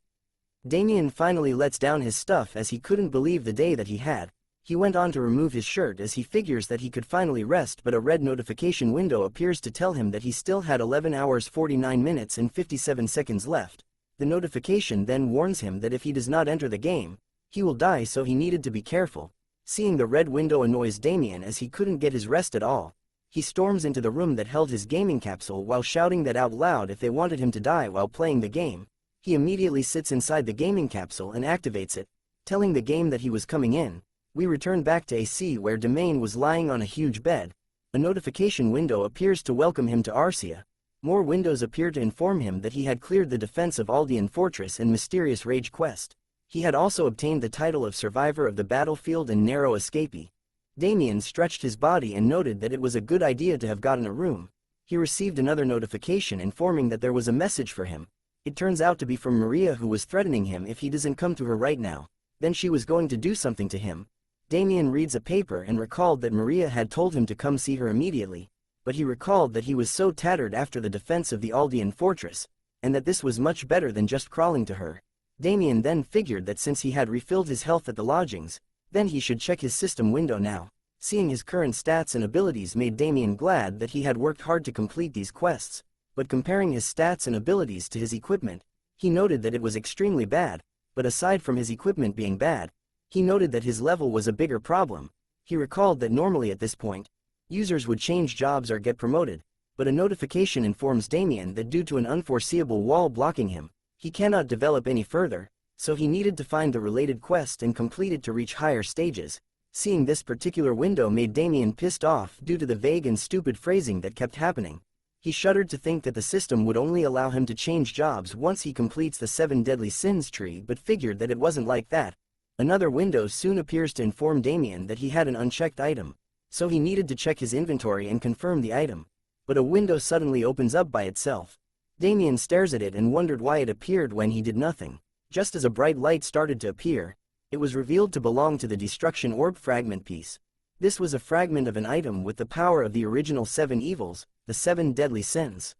Speaker 2: Damien finally lets down his stuff as he couldn't believe the day that he had. He went on to remove his shirt as he figures that he could finally rest, but a red notification window appears to tell him that he still had 11 hours 49 minutes and 57 seconds left. The notification then warns him that if he does not enter the game, he will die, so he needed to be careful. Seeing the red window annoys Damien as he couldn't get his rest at all. He storms into the room that held his gaming capsule while shouting that out loud if they wanted him to die while playing the game. He immediately sits inside the gaming capsule and activates it, telling the game that he was coming in. We return back to AC where Damien was lying on a huge bed. A notification window appears to welcome him to Arcia. More windows appear to inform him that he had cleared the defense of Aldean Fortress and Mysterious Rage quest. He had also obtained the title of Survivor of the Battlefield and Narrow Escapee. Damien stretched his body and noted that it was a good idea to have gotten a room. He received another notification informing that there was a message for him. It turns out to be from Maria, who was threatening him if he doesn't come to her right now, then she was going to do something to him. Damien reads a paper and recalled that Maria had told him to come see her immediately, but he recalled that he was so tattered after the defense of the Aldean Fortress, and that this was much better than just crawling to her. Damien then figured that since he had refilled his health at the lodgings, then he should check his system window now. Seeing his current stats and abilities made Damien glad that he had worked hard to complete these quests, but comparing his stats and abilities to his equipment, he noted that it was extremely bad. But aside from his equipment being bad, he noted that his level was a bigger problem. He recalled that normally at this point, users would change jobs or get promoted, but a notification informs Damien that due to an unforeseeable wall blocking him, he cannot develop any further, so he needed to find the related quest and complete it to reach higher stages. Seeing this particular window made Damien pissed off due to the vague and stupid phrasing that kept happening. He shuddered to think that the system would only allow him to change jobs once he completes the 7 Deadly Sins tree, but figured that it wasn't like that. Another window soon appears to inform Damien that he had an unchecked item, so he needed to check his inventory and confirm the item. But a window suddenly opens up by itself. Damien stares at it and wondered why it appeared when he did nothing. Just as a bright light started to appear, it was revealed to belong to the Destruction Orb fragment piece. This was a fragment of an item with the power of the original 7 evils, the 7 Deadly Sins.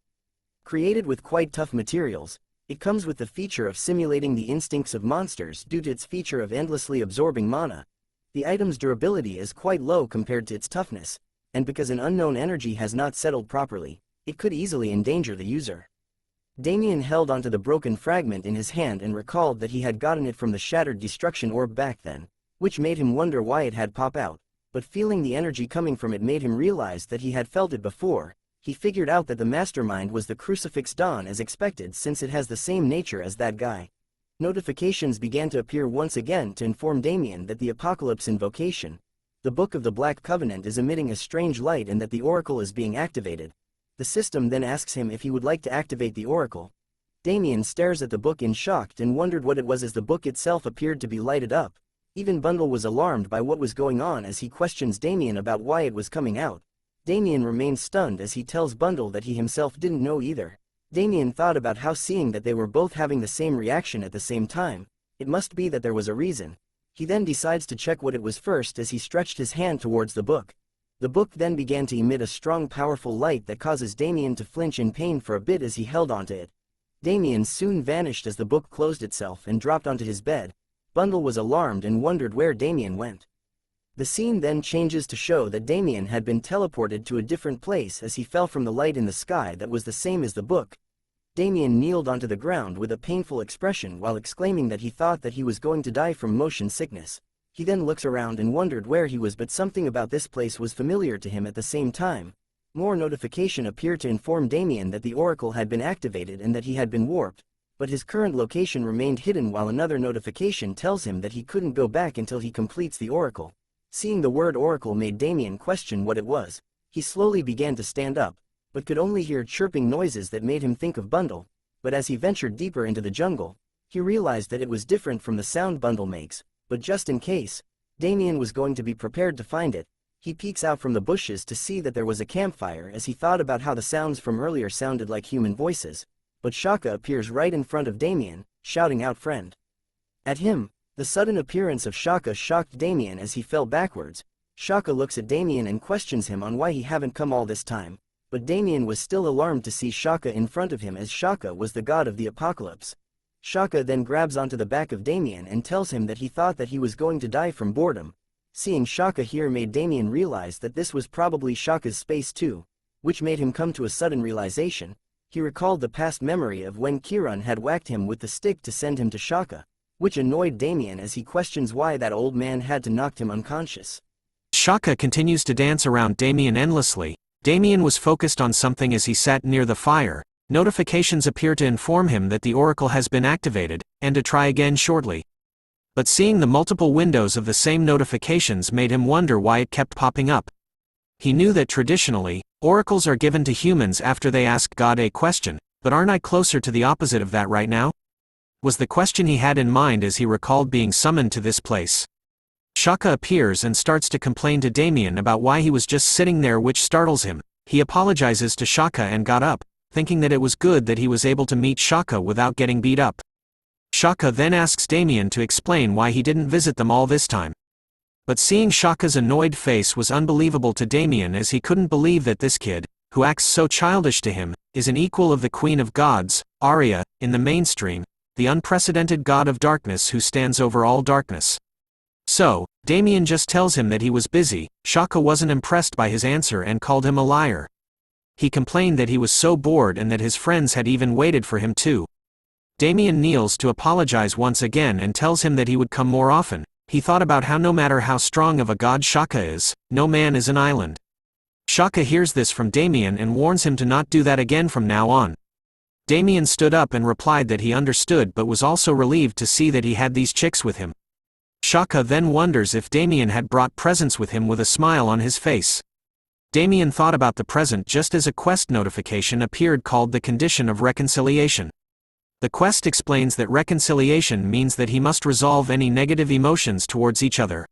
Speaker 2: Created with quite tough materials, it comes with the feature of simulating the instincts of monsters due to its feature of endlessly absorbing mana. The item's durability is quite low compared to its toughness, and because an unknown energy has not settled properly, it could easily endanger the user. Damien held onto the broken fragment in his hand and recalled that he had gotten it from the shattered destruction orb back then, which made him wonder why it had popped out, but feeling the energy coming from it made him realize that he had felt it before. He figured out that the mastermind was the Crucifix Dawn as expected, since it has the same nature as that guy. Notifications began to appear once again to inform Damien that the Apocalypse Invocation, the Book of the Black Covenant, is emitting a strange light and that the Oracle is being activated. The system then asks him if he would like to activate the Oracle. Damien stares at the book in shock and wondered what it was as the book itself appeared to be lighted up. Even Bundle was alarmed by what was going on as he questions Damien about why it was coming out. Damien remains stunned as he tells Bundle that he himself didn't know either. Damien thought about how seeing that they were both having the same reaction at the same time, it must be that there was a reason. He then decides to check what it was first as he stretched his hand towards the book. The book then began to emit a strong powerful light that causes Damien to flinch in pain for a bit as he held onto it. Damien soon vanished as the book closed itself and dropped onto his bed. Bundle was alarmed and wondered where Damien went. The scene then changes to show that Damien had been teleported to a different place as he fell from the light in the sky that was the same as the book. Damien kneeled onto the ground with a painful expression while exclaiming that he thought that he was going to die from motion sickness. He then looks around and wondered where he was, but something about this place was familiar to him at the same time. More notification appeared to inform Damien that the oracle had been activated and that he had been warped, but his current location remained hidden, while another notification tells him that he couldn't go back until he completes the oracle. Seeing the word oracle made Damien question what it was. He slowly began to stand up, but could only hear chirping noises that made him think of Bundle. But as he ventured deeper into the jungle, he realized that it was different from the sound Bundle makes. But just in case, Damien was going to be prepared to find it. He peeks out from the bushes to see that there was a campfire as he thought about how the sounds from earlier sounded like human voices. But Shaka appears right in front of Damien, shouting out "friend" at him. The sudden appearance of Shaka shocked Damien as he fell backwards. Shaka looks at Damien and questions him on why he haven't come all this time. But Damien was still alarmed to see Shaka in front of him, as Shaka was the god of the apocalypse. Shaka then grabs onto the back of Damien and tells him that he thought that he was going to die from boredom. Seeing Shaka here made Damien realize that this was probably Shaka's space too, which made him come to a sudden realization. He recalled the past memory of when Kiran had whacked him with the stick to send him to Shaka, which annoyed Damien as he questions why that old man had to knock him unconscious.
Speaker 3: Shaka continues to dance around Damien endlessly. Damien was focused on something as he sat near the fire. Notifications appear to inform him that the oracle has been activated, and to try again shortly. But seeing the multiple windows of the same notifications made him wonder why it kept popping up. He knew that traditionally, oracles are given to humans after they ask God a question, but aren't I closer to the opposite of that right now? Was the question he had in mind as he recalled being summoned to this place. Shaka appears and starts to complain to Damien about why he was just sitting there, which startles him. He apologizes to Shaka and got up, thinking that it was good that he was able to meet Shaka without getting beat up. Shaka then asks Damien to explain why he didn't visit them all this time. But seeing Shaka's annoyed face was unbelievable to Damien, as he couldn't believe that this kid, who acts so childish to him, is an equal of the Queen of Gods, Arya, in the mainstream, the unprecedented god of darkness who stands over all darkness. So, Damien just tells him that he was busy. Shaka wasn't impressed by his answer and called him a liar. He complained that he was so bored and that his friends had even waited for him too. Damien kneels to apologize once again and tells him that he would come more often. He thought about how no matter how strong of a god Shaka is, no man is an island. Shaka hears this from Damien and warns him to not do that again from now on. Damien stood up and replied that he understood, but was also relieved to see that he had these chicks with him. Shaka then wonders if Damien had brought presents with him with a smile on his face. Damien thought about the present just as a quest notification appeared called the condition of reconciliation. The quest explains that reconciliation means that he must resolve any negative emotions towards each other.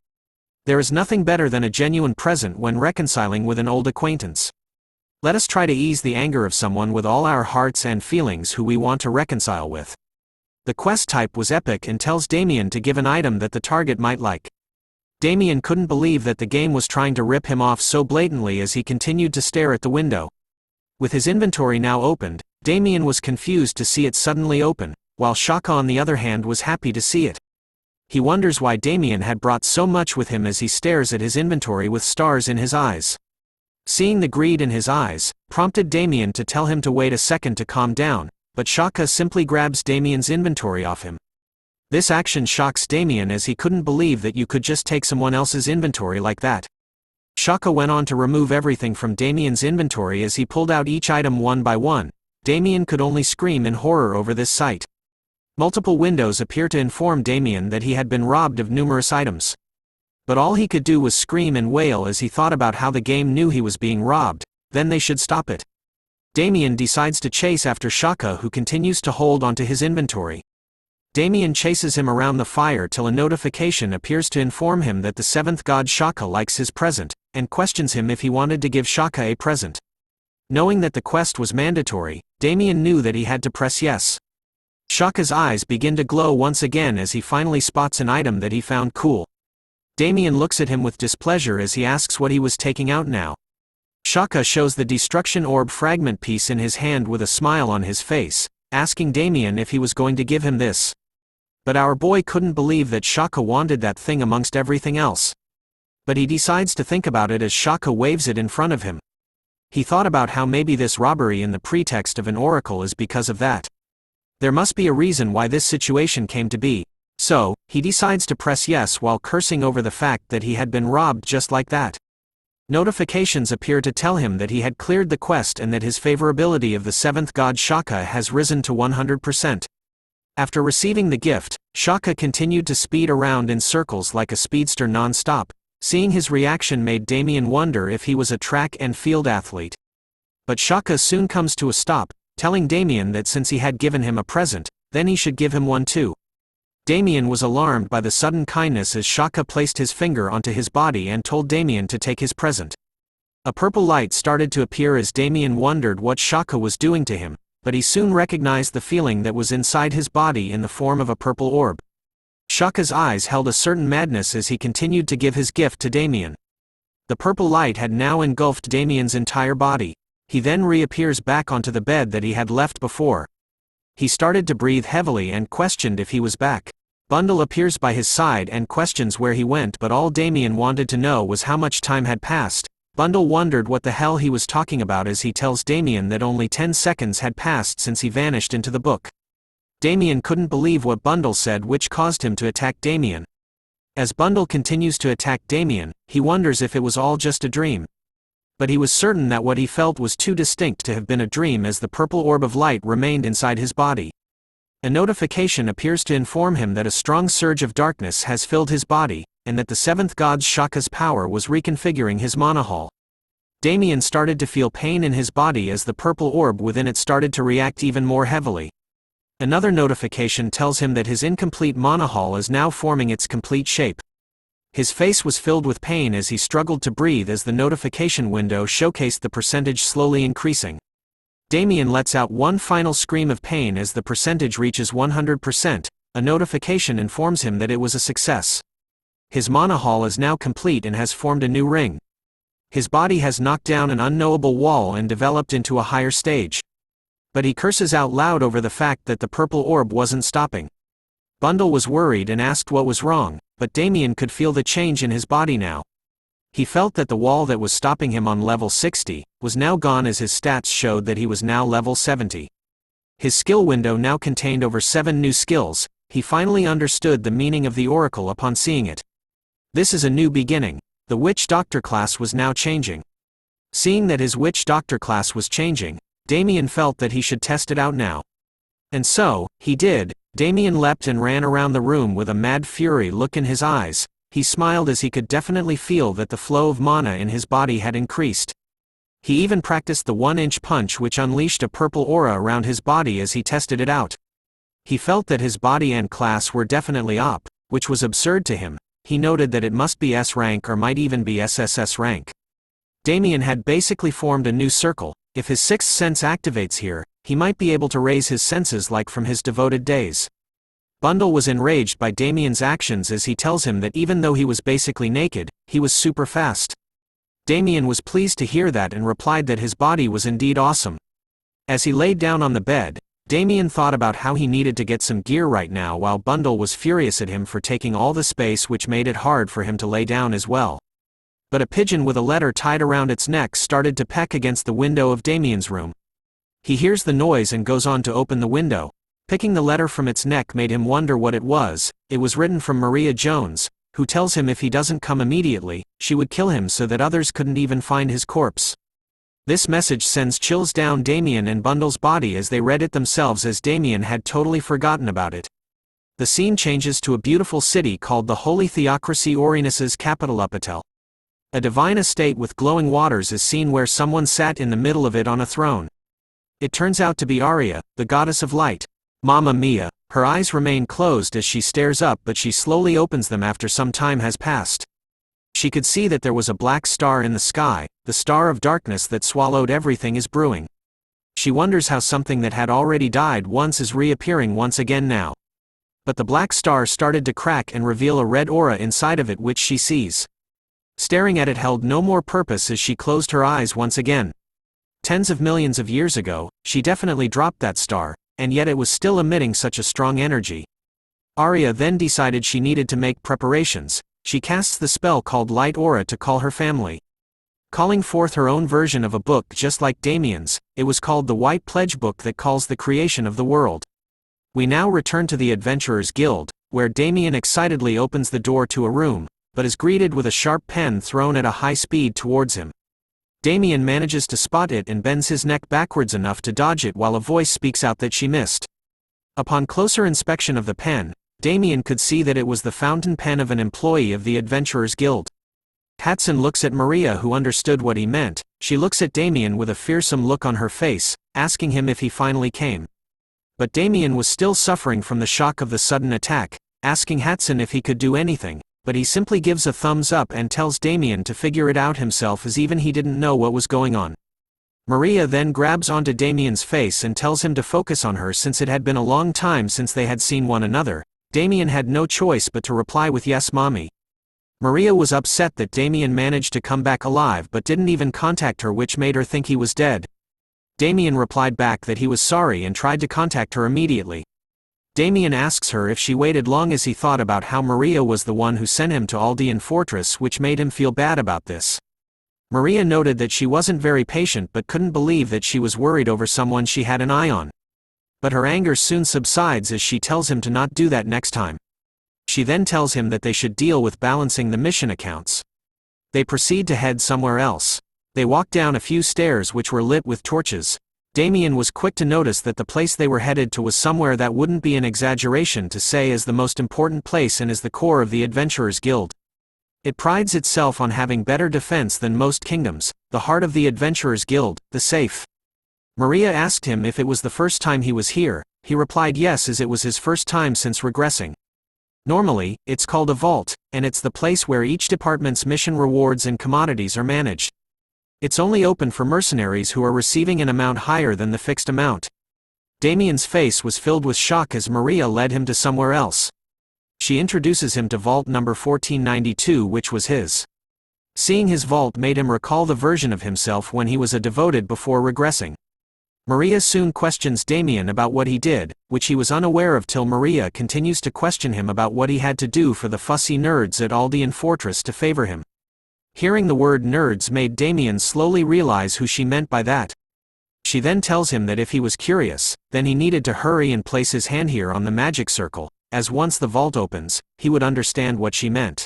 Speaker 3: There is nothing better than a genuine present when reconciling with an old acquaintance. Let us try to ease the anger of someone with all our hearts and feelings who we want to reconcile with. The quest type was epic and tells Damien to give an item that the target might like. Damien couldn't believe that the game was trying to rip him off so blatantly as he continued to stare at the window. With his inventory now opened, Damien was confused to see it suddenly open, while Shaka on the other hand was happy to see it. He wonders why Damien had brought so much with him as he stares at his inventory with stars in his eyes. Seeing the greed in his eyes, prompted Damien to tell him to wait a second to calm down, but Shaka simply grabs Damien's inventory off him. This action shocks Damien as he couldn't believe that you could just take someone else's inventory like that. Shaka went on to remove everything from Damien's inventory as he pulled out each item one by one. Damien could only scream in horror over this sight. Multiple windows appear to inform Damien that he had been robbed of numerous items. But all he could do was scream and wail as he thought about how the game knew he was being robbed, then they should stop it. Damien decides to chase after Shaka, who continues to hold onto his inventory. Damien chases him around the fire till a notification appears to inform him that the 7th god Shaka likes his present, and questions him if he wanted to give Shaka a present. Knowing that the quest was mandatory, Damien knew that he had to press yes. Shaka's eyes begin to glow once again as he finally spots an item that he found cool. Damien looks at him with displeasure as he asks what he was taking out now. Shaka shows the destruction orb fragment piece in his hand with a smile on his face, asking Damien if he was going to give him this. But our boy couldn't believe that Shaka wanted that thing amongst everything else. But he decides to think about it as Shaka waves it in front of him. He thought about how maybe this robbery in the pretext of an oracle is because of that. There must be a reason why this situation came to be, so he decides to press yes while cursing over the fact that he had been robbed just like that. Notifications appear to tell him that he had cleared the quest and that his favorability of the 7th god Shaka has risen to 100%. After receiving the gift, Shaka continued to speed around in circles like a speedster non-stop. Seeing his reaction made Damien wonder if he was a track and field athlete. But Shaka soon comes to a stop, telling Damien that since he had given him a present, then he should give him one too. Damien was alarmed by the sudden kindness as Shaka placed his finger onto his body and told Damien to take his present. A purple light started to appear as Damien wondered what Shaka was doing to him, but he soon recognized the feeling that was inside his body in the form of a purple orb. Shaka's eyes held a certain madness as he continued to give his gift to Damien. The purple light had now engulfed Damien's entire body. He then reappears back onto the bed that he had left before. He started to breathe heavily and questioned if he was back. Bundle appears by his side and questions where he went, but all Damien wanted to know was how much time had passed. Bundle wondered what the hell he was talking about as he tells Damien that only 10 seconds had passed since he vanished into the book. Damien couldn't believe what Bundle said, which caused him to attack Damien. As Bundle continues to attack Damien, he wonders if it was all just a dream. But he was certain that what he felt was too distinct to have been a dream as the purple orb of light remained inside his body. A notification appears to inform him that a strong surge of darkness has filled his body, and that the 7th god Shaka's power was reconfiguring his mana hall. Damien started to feel pain in his body as the purple orb within it started to react even more heavily. Another notification tells him that his incomplete mana hall is now forming its complete shape. His face was filled with pain as he struggled to breathe as the notification window showcased the percentage slowly increasing. Damien lets out one final scream of pain as the percentage reaches 100%. A notification informs him that it was a success. His mana hall is now complete and has formed a new ring. His body has knocked down an unknowable wall and developed into a higher stage. But he curses out loud over the fact that the purple orb wasn't stopping. Bundle was worried and asked what was wrong, but Damien could feel the change in his body now. He felt that the wall that was stopping him on level 60 was now gone as his stats showed that he was now level 70. His skill window now contained over 7 new skills. He finally understood the meaning of the oracle upon seeing it. This is a new beginning. The Witch Doctor class was now changing. Seeing that his Witch Doctor class was changing, Damien felt that he should test it out now. And so, he did. Damien leapt and ran around the room with a mad fury look in his eyes. He smiled as he could definitely feel that the flow of mana in his body had increased. He even practiced the 1-inch punch, which unleashed a purple aura around his body as he tested it out. He felt that his body and class were definitely up, which was absurd to him. He noted that it must be S rank or might even be SSS rank. Damien had basically formed a new circle. If his sixth sense activates here, he might be able to raise his senses like from his devoted days. Bundle was enraged by Damien's actions as he tells him that even though he was basically naked, he was super fast. Damien was pleased to hear that and replied that his body was indeed awesome. As he laid down on the bed, Damien thought about how he needed to get some gear right now, while Bundle was furious at him for taking all the space, which made it hard for him to lay down as well. But a pigeon with a letter tied around its neck started to peck against the window of Damien's room. He hears the noise and goes on to open the window. Picking the letter from its neck made him wonder what it was. It was written from Maria Jones, who tells him if he doesn't come immediately, she would kill him so that others couldn't even find his corpse. This message sends chills down Damien and Bundle's body as they read it themselves, as Damien had totally forgotten about it. The scene changes to a beautiful city called the Holy Theocracy Orinus's capital Upatel. A divine estate with glowing waters is seen where someone sat in the middle of it on a throne. It turns out to be Arya, the goddess of light. Mamma mia, her eyes remain closed as she stares up, but she slowly opens them after some time has passed. She could see that there was a black star in the sky, the star of darkness that swallowed everything is brewing. She wonders how something that had already died once is reappearing once again now. But the black star started to crack and reveal a red aura inside of it which she sees. Staring at it held no more purpose as she closed her eyes once again. Tens of millions of years ago, she definitely dropped that star, and yet it was still emitting such a strong energy. Arya then decided she needed to make preparations. She casts the spell called Light Aura to call her family. Calling forth her own version of a book just like Damien's, it was called the White Pledge Book that calls the creation of the world. We now return to the Adventurers Guild, where Damien excitedly opens the door to a room, but is greeted with a sharp pen thrown at a high speed towards him. Damien manages to spot it and bends his neck backwards enough to dodge it while a voice speaks out that she missed. Upon closer inspection of the pen, Damien could see that it was the fountain pen of an employee of the Adventurers Guild. Hatsun looks at Maria, who understood what he meant. She looks at Damien with a fearsome look on her face, asking him if he finally came. But Damien was still suffering from the shock of the sudden attack, asking Hatsun if he could do anything, but he simply gives a thumbs up and tells Damien to figure it out himself, as even he didn't know what was going on. Maria then grabs onto Damien's face and tells him to focus on her since it had been a long time since they had seen one another. Damien had no choice but to reply with "Yes, mommy." Maria was upset that Damien managed to come back alive but didn't even contact her, which made her think he was dead. Damien replied back that he was sorry and tried to contact her immediately. Damien asks her if she waited long, as he thought about how Maria was the one who sent him to Aldean Fortress, which made him feel bad about this. Maria noted that she wasn't very patient but couldn't believe that she was worried over someone she had an eye on. But her anger soon subsides as she tells him to not do that next time. She then tells him that they should deal with balancing the mission accounts. They proceed to head somewhere else. They walk down a few stairs which were lit with torches. Damien was quick to notice that the place they were headed to was somewhere that wouldn't be an exaggeration to say is the most important place and is the core of the Adventurers Guild. It prides itself on having better defense than most kingdoms, the heart of the Adventurers Guild, the safe. Maria asked him if it was the first time he was here. He replied yes, as it was his first time since regressing. Normally, it's called a vault, and it's the place where each department's mission rewards and commodities are managed. It's only open for mercenaries who are receiving an amount higher than the fixed amount. Damien's face was filled with shock as Maria led him to somewhere else. She introduces him to vault number 1492, which was his. Seeing his vault made him recall the version of himself when he was a devoted before regressing. Maria soon questions Damien about what he did, which he was unaware of, till Maria continues to question him about what he had to do for the fussy nerds at Aldean Fortress to favor him. Hearing the word nerds made Damien slowly realize who she meant by that. She then tells him that if he was curious, then he needed to hurry and place his hand here on the magic circle, as once the vault opens, he would understand what she meant.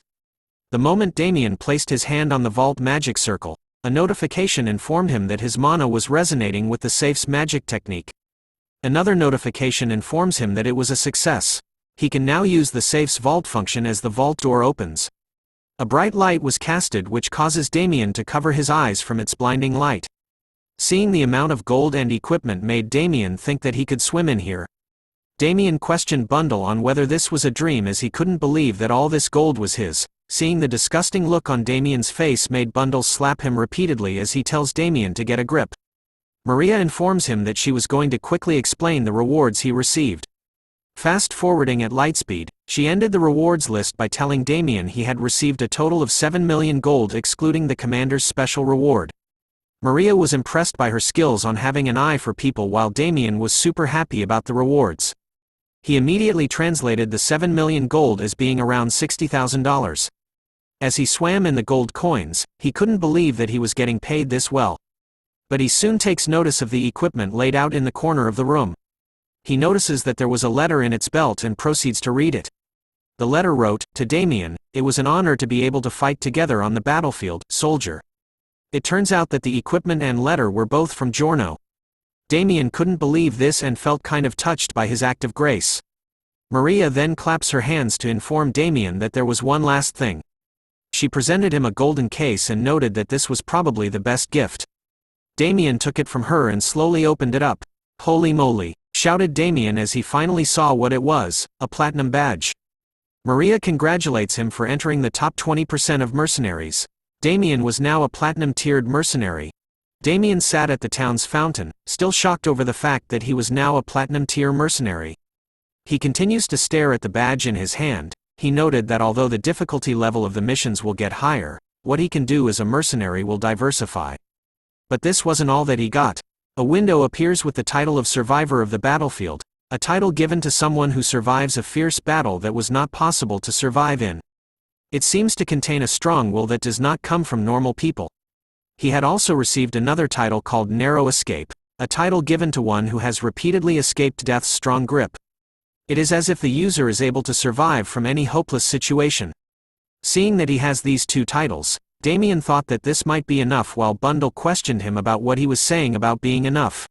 Speaker 3: The moment Damien placed his hand on the vault magic circle, a notification informed him that his mana was resonating with the safe's magic technique. Another notification informs him that it was a success. He can now use the safe's vault function as the vault door opens. A bright light was casted which causes Damien to cover his eyes from its blinding light. Seeing the amount of gold and equipment made Damien think that he could swim in here. Damien questioned Bundle on whether this was a dream, as he couldn't believe that all this gold was his. Seeing the disgusting look on Damien's face made Bundle slap him repeatedly as he tells Damien to get a grip. Maria informs him that she was going to quickly explain the rewards he received. Fast forwarding at lightspeed, she ended the rewards list by telling Damien he had received a total of 7 million gold excluding the commander's special reward. Maria was impressed by her skills on having an eye for people, while Damien was super happy about the rewards. He immediately translated the 7 million gold as being around $60,000. As he swam in the gold coins, he couldn't believe that he was getting paid this well. But he soon takes notice of the equipment laid out in the corner of the room. He notices that there was a letter in its belt and proceeds to read it. The letter wrote, "To Damien, it was an honor to be able to fight together on the battlefield, soldier." It turns out that the equipment and letter were both from Giorno. Damien couldn't believe this and felt kind of touched by his act of grace. Maria then claps her hands to inform Damien that there was one last thing. She presented him a golden case and noted that this was probably the best gift. Damien took it from her and slowly opened it up. "Holy moly," shouted Damien as he finally saw what it was, a platinum badge. Maria congratulates him for entering the top 20% of mercenaries. Damien was now a platinum-tiered mercenary. Damien sat at the town's fountain, still shocked over the fact that he was now a platinum-tier mercenary. He continues to stare at the badge in his hand. He noted that although the difficulty level of the missions will get higher, what he can do as a mercenary will diversify. But this wasn't all that he got. A window appears with the title of Survivor of the Battlefield, a title given to someone who survives a fierce battle that was not possible to survive in. It seems to contain a strong will that does not come from normal people. He had also received another title called Narrow Escape, a title given to one who has repeatedly escaped death's strong grip. It is as if the user is able to survive from any hopeless situation. Seeing that he has these two titles, Damien thought that this might be enough while Bundle questioned him about what he was saying about being enough.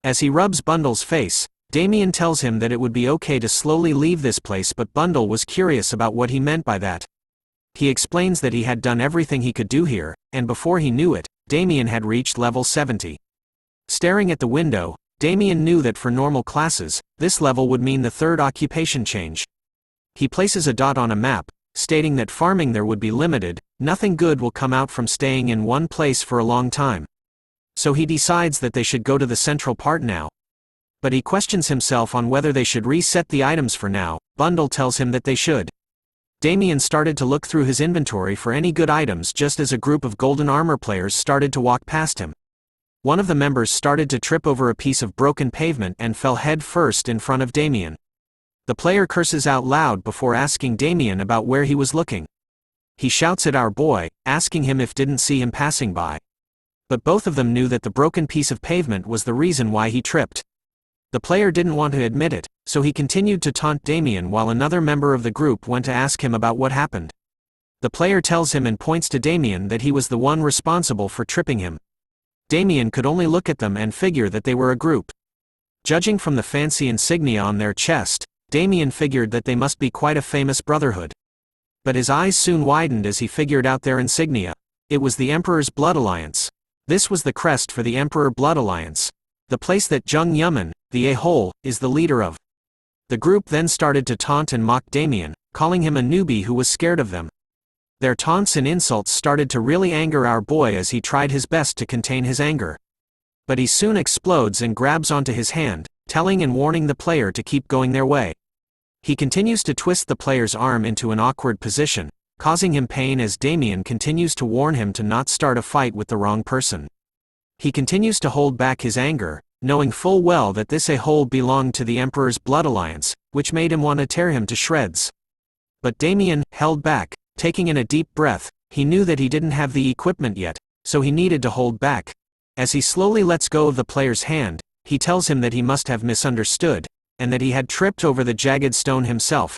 Speaker 3: As he rubs Bundle's face, Damien tells him that it would be okay to slowly leave this place, but Bundle was curious about what he meant by that. He explains that he had done everything he could do here, and before he knew it, Damien had reached level 70. Staring at the window, Damien knew that for normal classes, this level would mean the third occupation change. He places a dot on a map, stating that farming there would be limited, nothing good will come out from staying in one place for a long time. So he decides that they should go to the central part now. But he questions himself on whether they should reset the items for now. Bundle tells him that they should. Damien started to look through his inventory for any good items just as a group of golden armor players started to walk past him. One of the members started to trip over a piece of broken pavement and fell head first in front of Damien. The player curses out loud before asking Damien about where he was looking. He shouts at our boy, asking him if didn't see him passing by. But both of them knew that the broken piece of pavement was the reason why he tripped. The player didn't want to admit it, so he continued to taunt Damien while another member of the group went to ask him about what happened. The player tells him and points to Damien that he was the one responsible for tripping him. Damien could only look at them and figure that they were a group. Judging from the fancy insignia on their chest, Damien figured that they must be quite a famous brotherhood. But his eyes soon widened as he figured out their insignia. It was the Emperor's Blood Alliance. This was the crest for the Emperor Blood Alliance, the place that Jung Yuman, the Yahello, is the leader of. The group then started to taunt and mock Damien, calling him a newbie who was scared of them. Their taunts and insults started to really anger our boy as he tried his best to contain his anger. But he soon explodes and grabs onto his hand, telling and warning the player to keep going their way. He continues to twist the player's arm into an awkward position, causing him pain as Damien continues to warn him to not start a fight with the wrong person. He continues to hold back his anger, knowing full well that this Yahello belonged to the Emperor's Blood Alliance, which made him want to tear him to shreds. But Damien held back, taking in a deep breath. He knew that he didn't have the equipment yet, so he needed to hold back. As he slowly lets go of the player's hand, he tells him that he must have misunderstood, and that he had tripped over the jagged stone himself.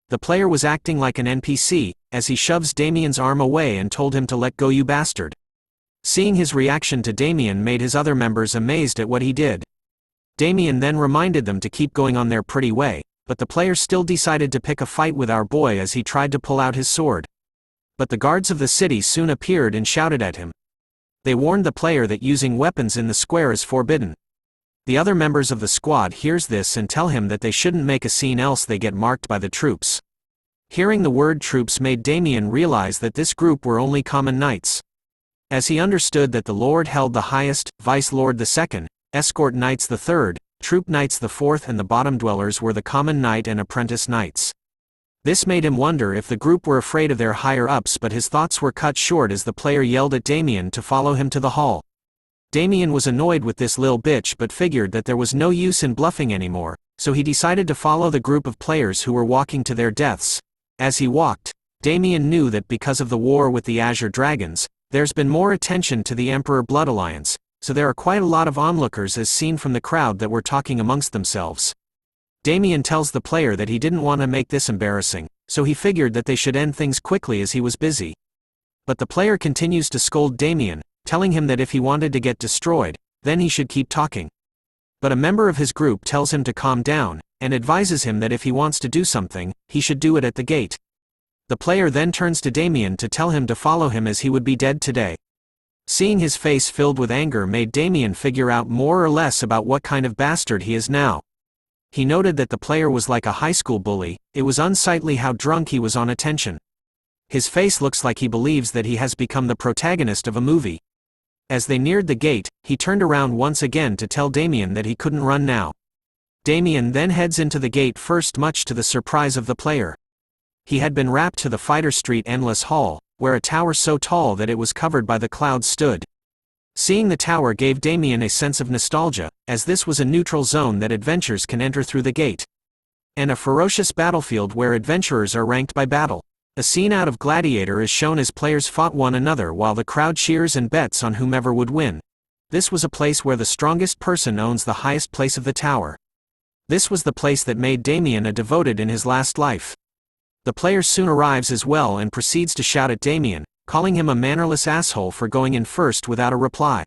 Speaker 3: The player was acting like an NPC, as he shoves Damien's arm away and told him to let go, "You bastard." Seeing his reaction to Damien made his other members amazed at what he did. Damien then reminded them to keep going on their pretty way, but the player still decided to pick a fight with our boy as he tried to pull out his sword. But the guards of the city soon appeared and shouted at him. They warned the player that using weapons in the square is forbidden. The other members of the squad hears this and tell him that they shouldn't make a scene else they get marked by the troops. Hearing the word troops made Damien realize that this group were only common knights. As he understood that the Lord held the highest, Vice Lord the second, Escort Knights the third, Troop Knights the fourth, and the bottom dwellers were the common knight and apprentice knights. This made him wonder if the group were afraid of their higher-ups, but his thoughts were cut short as the player yelled at Damien to follow him to the hall. Damien was annoyed with this lil bitch but figured that there was no use in bluffing anymore, so he decided to follow the group of players who were walking to their deaths. As he walked, Damien knew that because of the war with the Azure Dragons, there's been more attention to the Emperor Blood Alliance, so there are quite a lot of onlookers as seen from the crowd that were talking amongst themselves. Damien tells the player that he didn't want to make this embarrassing, so he figured that they should end things quickly as he was busy. But the player continues to scold Damien, telling him that if he wanted to get destroyed, then he should keep talking. But a member of his group tells him to calm down, and advises him that if he wants to do something, he should do it at the gate. The player then turns to Damien to tell him to follow him as he would be dead today. Seeing his face filled with anger made Damien figure out more or less about what kind of bastard he is now. He noted that the player was like a high school bully. It was unsightly how drunk he was on attention. His face looks like he believes that he has become the protagonist of a movie. As they neared the gate, he turned around once again to tell Damien that he couldn't run now. Damien then heads into the gate first, much to the surprise of the player. He had been wrapped to the Fighter Street Endless Hall, where a tower so tall that it was covered by the clouds stood. Seeing the tower gave Damien a sense of nostalgia, as this was a neutral zone that adventurers can enter through the gate. And a ferocious battlefield where adventurers are ranked by battle. A scene out of Gladiator is shown as players fought one another while the crowd cheers and bets on whomever would win. This was a place where the strongest person owns the highest place of the tower. This was the place that made Damien a devoted in his last life. The player soon arrives as well and proceeds to shout at Damien, calling him a mannerless asshole for going in first without a reply.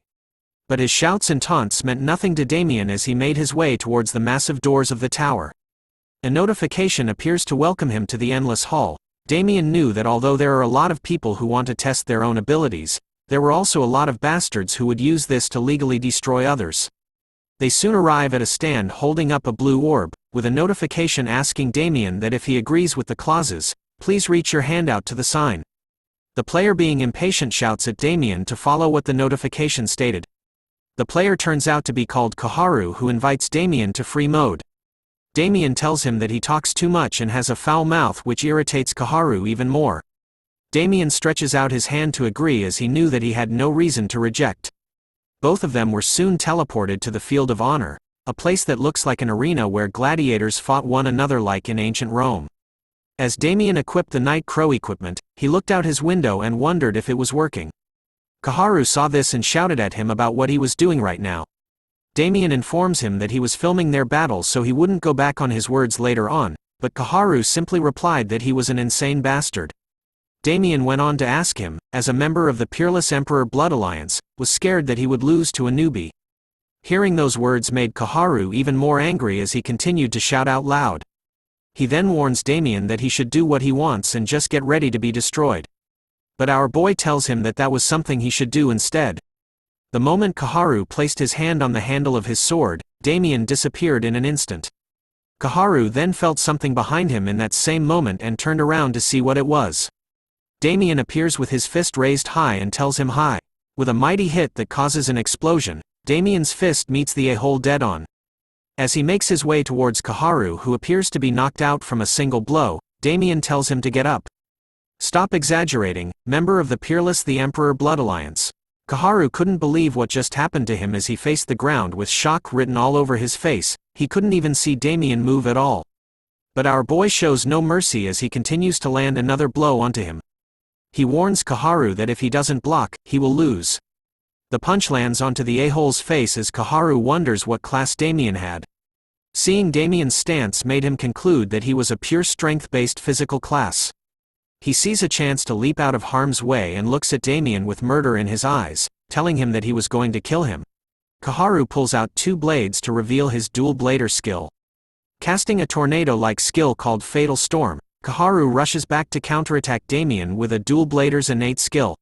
Speaker 3: But his shouts and taunts meant nothing to Damien as he made his way towards the massive doors of the tower. A notification appears to welcome him to the Endless Hall. Damien knew that although there are a lot of people who want to test their own abilities, there were also a lot of bastards who would use this to legally destroy others. They soon arrive at a stand holding up a blue orb, with a notification asking Damien that if he agrees with the clauses, please reach your hand out to the sign. The player, being impatient, shouts at Damien to follow what the notification stated. The player turns out to be called Koharu, who invites Damien to free mode. Damien tells him that he talks too much and has a foul mouth, which irritates Koharu even more. Damien stretches out his hand to agree as he knew that he had no reason to reject. Both of them were soon teleported to the Field of Honor, a place that looks like an arena where gladiators fought one another like in ancient Rome. As Damien equipped the Night Crow equipment, he looked out his window and wondered if it was working. Koharu saw this and shouted at him about what he was doing right now. Damien informs him that he was filming their battle so he wouldn't go back on his words later on, but Koharu simply replied that he was an insane bastard. Damien went on to ask him, as a member of the Peerless Emperor Blood Alliance, was scared that he would lose to a newbie. Hearing those words made Koharu even more angry as he continued to shout out loud. He then warns Damien that he should do what he wants and just get ready to be destroyed. But our boy tells him that that was something he should do instead. The moment Koharu placed his hand on the handle of his sword, Damien disappeared in an instant. Koharu then felt something behind him in that same moment and turned around to see what it was. Damien appears with his fist raised high and tells him hi. With a mighty hit that causes an explosion, Damien's fist meets the a-hole dead-on. As he makes his way towards Koharu, who appears to be knocked out from a single blow, Damien tells him to get up. Stop exaggerating, member of the Peerless the Emperor Blood Alliance. Koharu couldn't believe what just happened to him as he faced the ground with shock written all over his face. He couldn't even see Damien move at all. But our boy shows no mercy as he continues to land another blow onto him. He warns Koharu that if he doesn't block, he will lose. The punch lands onto the a-hole's face as Koharu wonders what class Damien had. Seeing Damien's stance made him conclude that he was a pure strength-based physical class. He sees a chance to leap out of harm's way and looks at Damien with murder in his eyes, telling him that he was going to kill him. Koharu pulls out two blades to reveal his dual blader skill. Casting a tornado-like skill called Fatal Storm, Koharu rushes back to counterattack Damien with a dual blader's innate skill.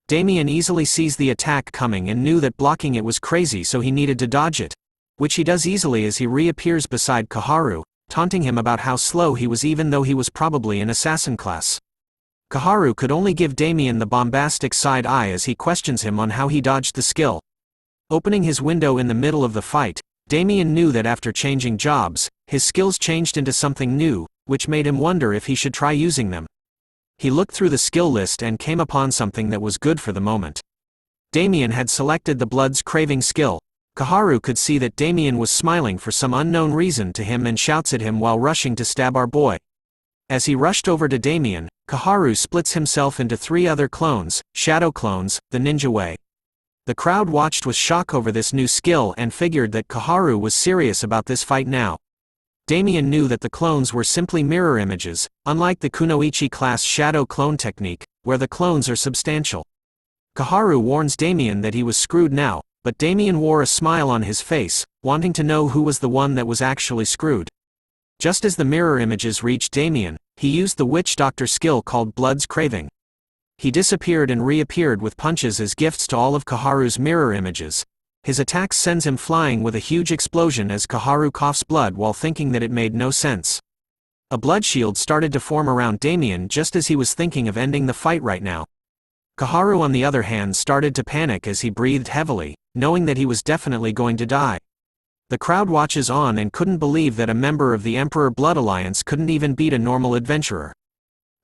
Speaker 3: Damien easily sees the attack coming and knew that blocking it was crazy, so he needed to dodge it, which he does easily as he reappears beside Koharu, taunting him about how slow he was even though he was probably an assassin class. Koharu could only give Damien the bombastic side eye as he questions him on how he dodged the skill. Opening his window in the middle of the fight, Damien knew that after changing jobs, his skills changed into something new, which made him wonder if he should try using them. He looked through the skill list and came upon something that was good for the moment. Damien had selected the Blood's Craving skill. Koharu could see that Damien was smiling for some unknown reason to him and shouts at him while rushing to stab our boy. As he rushed over to Damien, Koharu splits himself into three other clones, shadow clones, the ninja way. The crowd watched with shock over this new skill and figured that Koharu was serious about this fight now. Damien knew that the clones were simply mirror images, unlike the Kunoichi class shadow clone technique, where the clones are substantial. Koharu warns Damien that he was screwed now, but Damien wore a smile on his face, wanting to know who was the one that was actually screwed. Just as the mirror images reached Damien, he used the witch doctor skill called Blood's Craving. He disappeared and reappeared with punches as gifts to all of Koharu's mirror images. His attacks sends him flying with a huge explosion as Koharu coughs blood while thinking that it made no sense. A blood shield started to form around Damien just as he was thinking of ending the fight right now. Koharu on the other hand started to panic as he breathed heavily, knowing that he was definitely going to die. The crowd watches on and couldn't believe that a member of the Emperor Blood Alliance couldn't even beat a normal adventurer.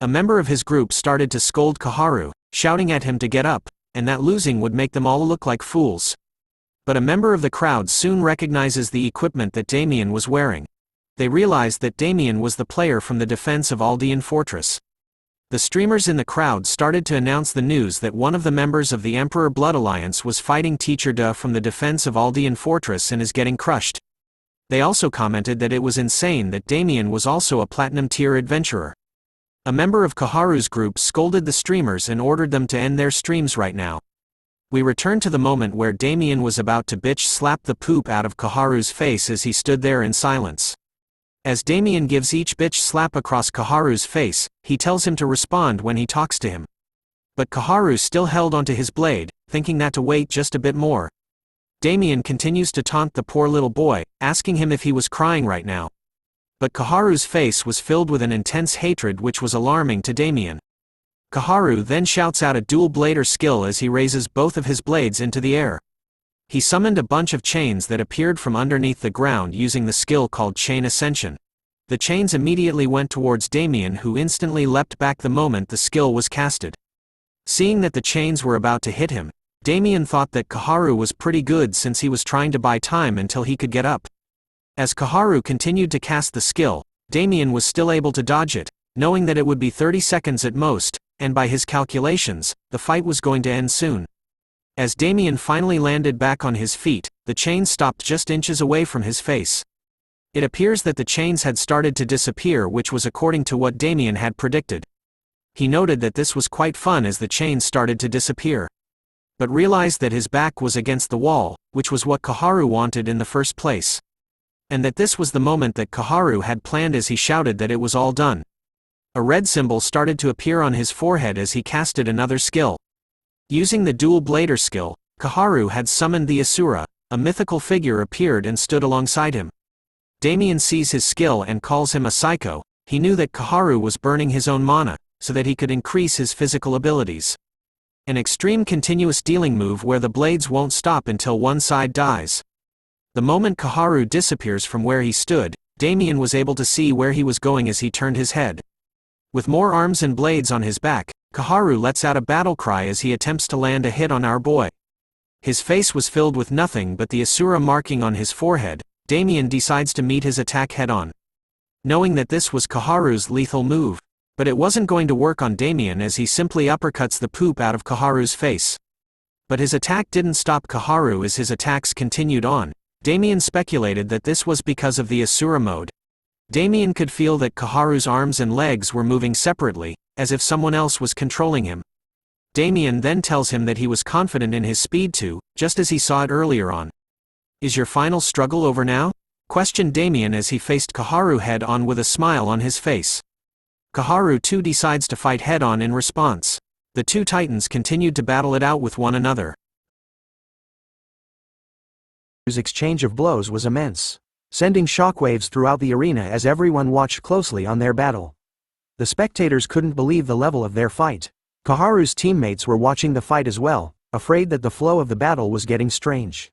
Speaker 3: A member of his group started to scold Koharu, shouting at him to get up, and that losing would make them all look like fools. But a member of the crowd soon recognizes the equipment that Damien was wearing. They realized that Damien was the player from the defense of Aldean Fortress. The streamers in the crowd started to announce the news that one of the members of the Emperor Blood Alliance was fighting Teacher Da from the defense of Aldean Fortress and is getting crushed. They also commented that it was insane that Damien was also a Platinum tier adventurer. A member of Koharu's group scolded the streamers and ordered them to end their streams right now. We return to the moment where Damien was about to bitch slap the poop out of Koharu's face as he stood there in silence. As Damien gives each bitch slap across Koharu's face, he tells him to respond when he talks to him. But Koharu still held onto his blade, thinking that to wait just a bit more. Damien continues to taunt the poor little boy, asking him if he was crying right now. But Koharu's face was filled with an intense hatred which was alarming to Damien. Koharu then shouts out a dual blader skill as he raises both of his blades into the air. He summoned a bunch of chains that appeared from underneath the ground using the skill called Chain Ascension. The chains immediately went towards Damien, who instantly leapt back the moment the skill was casted. Seeing that the chains were about to hit him, Damien thought that Koharu was pretty good since he was trying to buy time until he could get up. As Koharu continued to cast the skill, Damien was still able to dodge it, knowing that it would be 30 seconds at most, and by his calculations, the fight was going to end soon. As Damien finally landed back on his feet, the chains stopped just inches away from his face. It appears that the chains had started to disappear, which was according to what Damien had predicted. He noted that this was quite fun as the chains started to disappear. But realized that his back was against the wall, which was what Koharu wanted in the first place. And that this was the moment that Koharu had planned as he shouted that it was all done. A red symbol started to appear on his forehead as he casted another skill. Using the dual blader skill, Koharu had summoned the Asura. A mythical figure appeared and stood alongside him. Damien sees his skill and calls him a psycho. He knew that Koharu was burning his own mana, so that he could increase his physical abilities. An extreme continuous dealing move where the blades won't stop until one side dies. The moment Koharu disappears from where he stood, Damien was able to see where he was going as he turned his head. With more arms and blades on his back, Koharu lets out a battle cry as he attempts to land a hit on our boy. His face was filled with nothing but the Asura marking on his forehead. Damien decides to meet his attack head-on. Knowing that this was Koharu's lethal move. But it wasn't going to work on Damien as he simply uppercuts the poop out of Koharu's face. But his attack didn't stop Koharu as his attacks continued on. Damien speculated that this was because of the Asura mode. Damien could feel that Koharu's arms and legs were moving separately, as if someone else was controlling him. Damien then tells him that he was confident in his speed too, just as he saw it earlier on. "Is your final struggle over now?" questioned Damien as he faced Koharu head-on with a smile on his face. Koharu too decides to fight head-on in response. The two titans continued to battle it out with one another.
Speaker 4: His exchange of blows was immense, sending shockwaves throughout the arena as everyone watched closely on their battle. The spectators couldn't believe the level of their fight. Koharu's teammates were watching the fight as well, afraid that the flow of the battle was getting strange.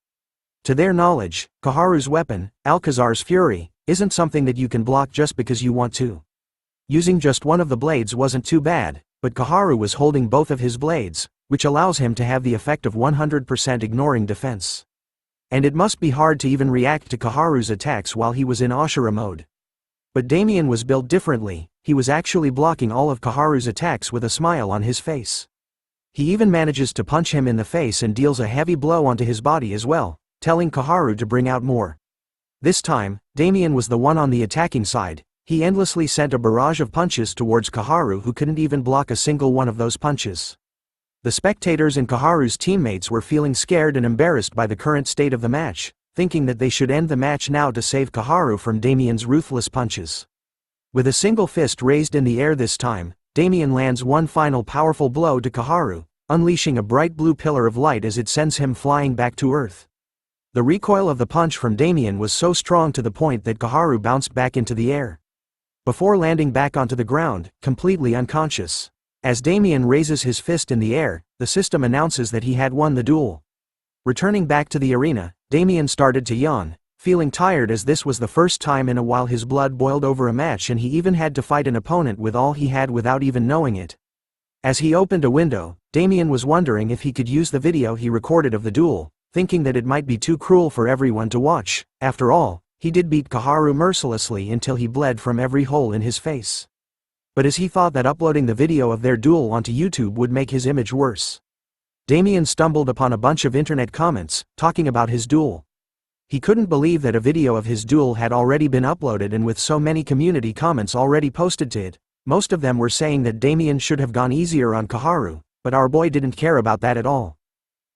Speaker 4: To their knowledge, Koharu's weapon, Alcazar's Fury, isn't something that you can block just because you want to. Using just one of the blades wasn't too bad, but Koharu was holding both of his blades, which allows him to have the effect of 100% ignoring defense. And it must be hard to even react to Koharu's attacks while he was in Asura mode. But Damien was built differently. He was actually blocking all of Koharu's attacks with a smile on his face. He even manages to punch him in the face and deals a heavy blow onto his body as well, telling Koharu to bring out more. This time, Damien was the one on the attacking side. He endlessly sent a barrage of punches towards Koharu, who couldn't even block a single one of those punches. The spectators and Koharu's teammates were feeling scared and embarrassed by the current state of the match, thinking that they should end the match now to save Koharu from Damien's ruthless punches. With a single fist raised in the air this time, Damien lands one final powerful blow to Kaharu, unleashing a bright blue pillar of light as it sends him flying back to Earth. The recoil of the punch from Damien was so strong to the point that Kaharu bounced back into the air, before landing back onto the ground, completely unconscious. As Damien raises his fist in the air, the system announces that he had won the duel. Returning back to the arena, Damien started to yawn, feeling tired as this was the first time in a while his blood boiled over a match and he even had to fight an opponent with all he had without even knowing it. As he opened a window, Damien was wondering if he could use the video he recorded of the duel, thinking that it might be too cruel for everyone to watch. After all, he did beat Kaharu mercilessly until he bled from every hole in his face. But as he thought that uploading the video of their duel onto YouTube would make his image worse, Damien stumbled upon a bunch of internet comments, talking about his duel. He couldn't believe that a video of his duel had already been uploaded, and with so many community comments already posted to it, most of them were saying that Damien should have gone easier on Kaharu, but our boy didn't care about that at all.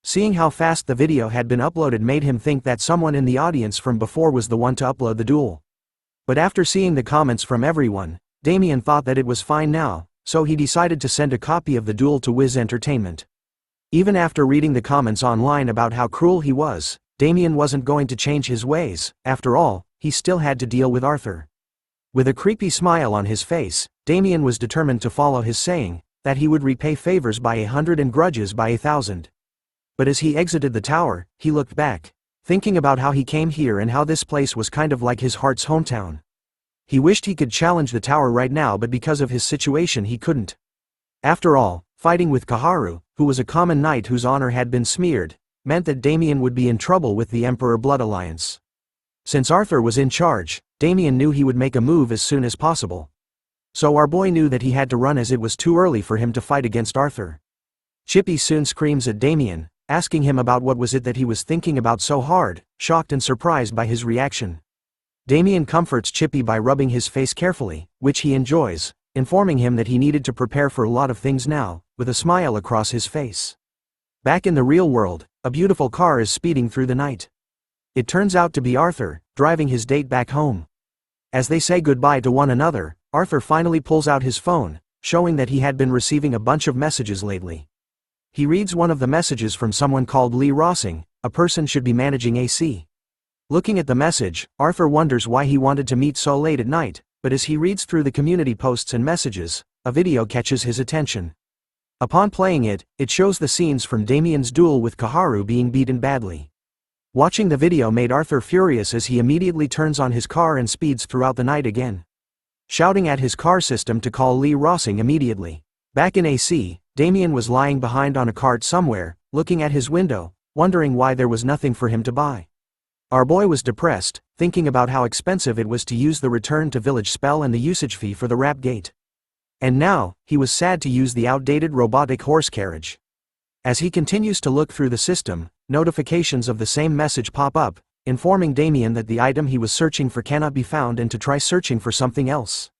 Speaker 4: Seeing how fast the video had been uploaded made him think that someone in the audience from before was the one to upload the duel. But after seeing the comments from everyone, Damien thought that it was fine now, so he decided to send a copy of the duel to Wiz Entertainment. Even after reading the comments online about how cruel he was, Damien wasn't going to change his ways. After all, he still had to deal with Arthur. With a creepy smile on his face, Damien was determined to follow his saying, that he would repay favors by 100 and grudges by 1,000. But as he exited the tower, he looked back, thinking about how he came here and how this place was kind of like his heart's hometown. He wished he could challenge the tower right now, but because of his situation he couldn't. After all, fighting with Kaharu, who was a common knight whose honor had been smeared, meant that Damien would be in trouble with the Emperor Blood Alliance. Since Arthur was in charge, Damien knew he would make a move as soon as possible. So our boy knew that he had to run as it was too early for him to fight against Arthur. Chippy soon screams at Damien, asking him about what was it that he was thinking about so hard, shocked and surprised by his reaction. Damien comforts Chippy by rubbing his face carefully, which he enjoys, informing him that he needed to prepare for a lot of things now, with a smile across his face. Back in the real world, a beautiful car is speeding through the night. It turns out to be Arthur, driving his date back home. As they say goodbye to one another, Arthur finally pulls out his phone, showing that he had been receiving a bunch of messages lately. He reads one of the messages from someone called Lee Rossing, a person should be managing AC. Looking at the message, Arthur wonders why he wanted to meet so late at night, but as he reads through the community posts and messages, a video catches his attention. Upon playing it, it shows the scenes from Damien's duel with Kaharu being beaten badly. Watching the video made Arthur furious as he immediately turns on his car and speeds throughout the night again, shouting at his car system to call Lee Rossing immediately. Back in AC, Damien was lying behind on a cart somewhere, looking at his window, wondering why there was nothing for him to buy. Our boy was depressed, thinking about how expensive it was to use the return to village spell and the usage fee for the rap gate. And now, he was sad to use the outdated robotic horse carriage. As he continues to look through the system, notifications of the same message pop up, informing Damien that the item he was searching for cannot be found and to try searching for something else.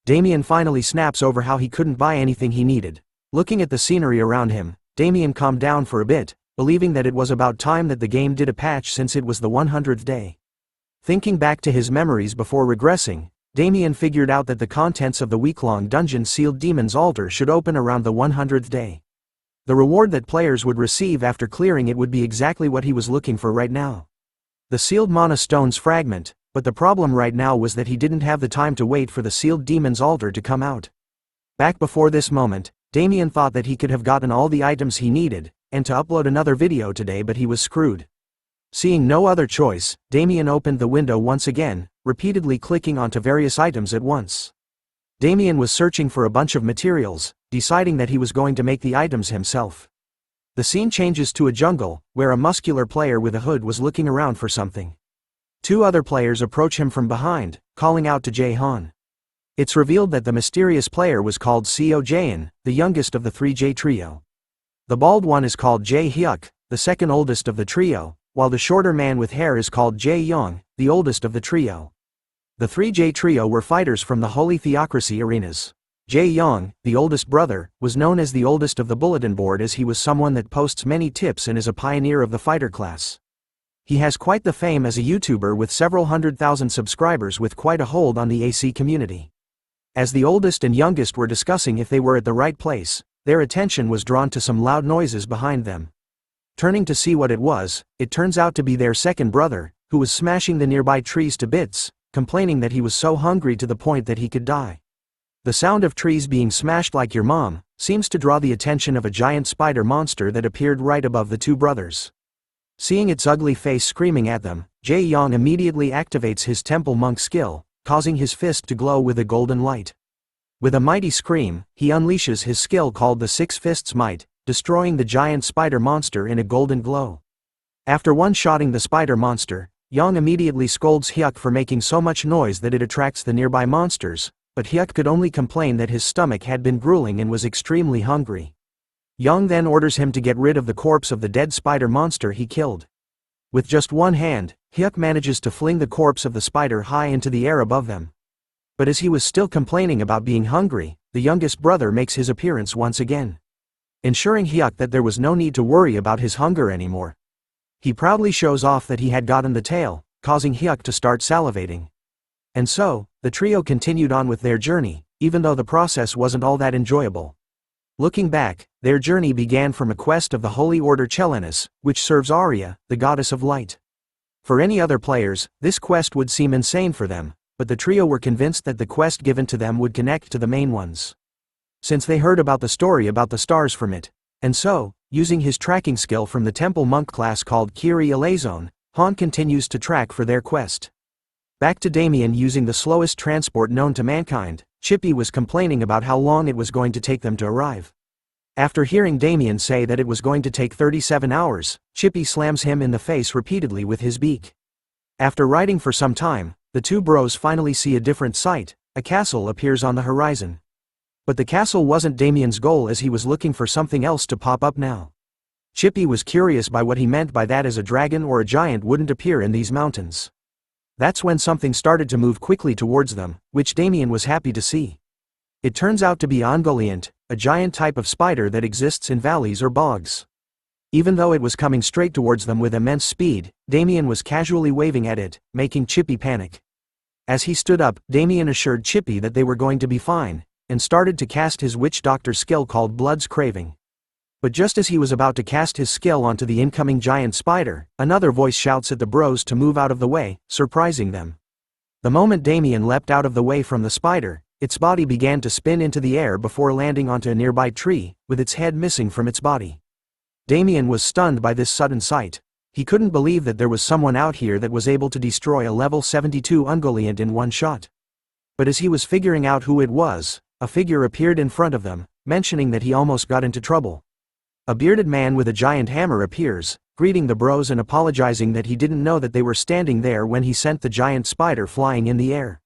Speaker 4: Damien finally snaps over how he couldn't buy anything he needed. Looking at the scenery around him, Damien calmed down for a bit, believing that it was about time that the game did a patch since it was the 100th day. Thinking back to his memories before regressing, Damien figured out that the contents of the week-long dungeon sealed Demon's Altar should open around the 100th day. The reward that players would receive after clearing it would be exactly what he was looking for right now. The sealed Mana Stones fragment, but the problem right now was that he didn't have the time to wait for the sealed Demon's Altar to come out. Back before this moment, Damien thought that he could have gotten all the items he needed, and to upload another video today, but he was screwed. Seeing no other choice, Damien opened the window once again, repeatedly clicking onto various items at once. Damien was searching for a bunch of materials, deciding that he was going to make the items himself. The scene changes to a jungle, where a muscular player with a hood was looking around for something. Two other players approach him from behind, calling out to Jae-han. It's revealed that the mysterious player was called Seo Jaein, the youngest of the 3J trio. The bald one is called Jae-hyuk, the second oldest of the trio, while the shorter man with hair is called Jae-young, the oldest of the trio. The 3J trio were fighters from the Holy Theocracy arenas. Jae-young, the oldest brother, was known as the oldest of the bulletin board as he was someone that posts many tips and is a pioneer of the fighter class. He has quite the fame as a YouTuber with several 100,000 subscribers with quite a hold on the AC community. As the oldest and youngest were discussing if they were at the right place, their attention was drawn to some loud noises behind them. Turning to see what it was, it turns out to be their second brother, who was smashing the nearby trees to bits, complaining that he was so hungry to the point that he could die. The sound of trees being smashed like your mom seems to draw the attention of a giant spider monster that appeared right above the two brothers. Seeing its ugly face screaming at them, Jae-young immediately activates his temple monk skill, causing his fist to glow with a golden light. With a mighty scream, he unleashes his skill called the Six Fists Might, destroying the giant spider monster in a golden glow. After one-shotting the spider monster, Young immediately scolds Hyuk for making so much noise that it attracts the nearby monsters, but Hyuk could only complain that his stomach had been grueling and was extremely hungry. Young then orders him to get rid of the corpse of the dead spider monster he killed. With just one hand, Hyuk manages to fling the corpse of the spider high into the air above them. But as he was still complaining about being hungry, the youngest brother makes his appearance once again. Ensuring Hyuk that there was no need to worry about his hunger anymore. He proudly shows off that he had gotten the tail, causing Hyuk to start salivating. And so, the trio continued on with their journey, even though the process wasn't all that enjoyable. Looking back, their journey began from a quest of the Holy Order Chelenus, which serves Arya, the goddess of light. For any other players, this quest would seem insane for them, but the trio were convinced that the quest given to them would connect to the main ones. Since they heard about the story about the stars from it. And so, using his tracking skill from the temple monk class called Kiri Elazone, Han continues to track for their quest. Back to Damien using the slowest transport known to mankind, Chippy was complaining about how long it was going to take them to arrive. After hearing Damien say that it was going to take 37 hours, Chippy slams him in the face repeatedly with his beak. After riding for some time, the two bros finally see a different sight. A castle appears on the horizon. But the castle wasn't Damien's goal, as he was looking for something else to pop up now. Chippy was curious by what he meant by that, as a dragon or a giant wouldn't appear in these mountains. That's when something started to move quickly towards them, which Damien was happy to see. It turns out to be Ongoliant, a giant type of spider that exists in valleys or bogs. Even though it was coming straight towards them with immense speed, Damien was casually waving at it, making Chippy panic. As he stood up, Damien assured Chippy that they were going to be fine, and started to cast his witch doctor skill called Blood's Craving. But just as he was about to cast his skill onto the incoming giant spider, another voice shouts at the bros to move out of the way, surprising them. The moment Damien leapt out of the way from the spider, its body began to spin into the air before landing onto a nearby tree, with its head missing from its body. Damien was stunned by this sudden sight. He couldn't believe that there was someone out here that was able to destroy a level 72 Ungoliant in one shot. But as he was figuring out who it was, a figure appeared in front of them, mentioning that he almost got into trouble. A bearded man with a giant hammer appears, greeting the bros and apologizing that he didn't know that they were standing there when he sent the giant spider flying in the air.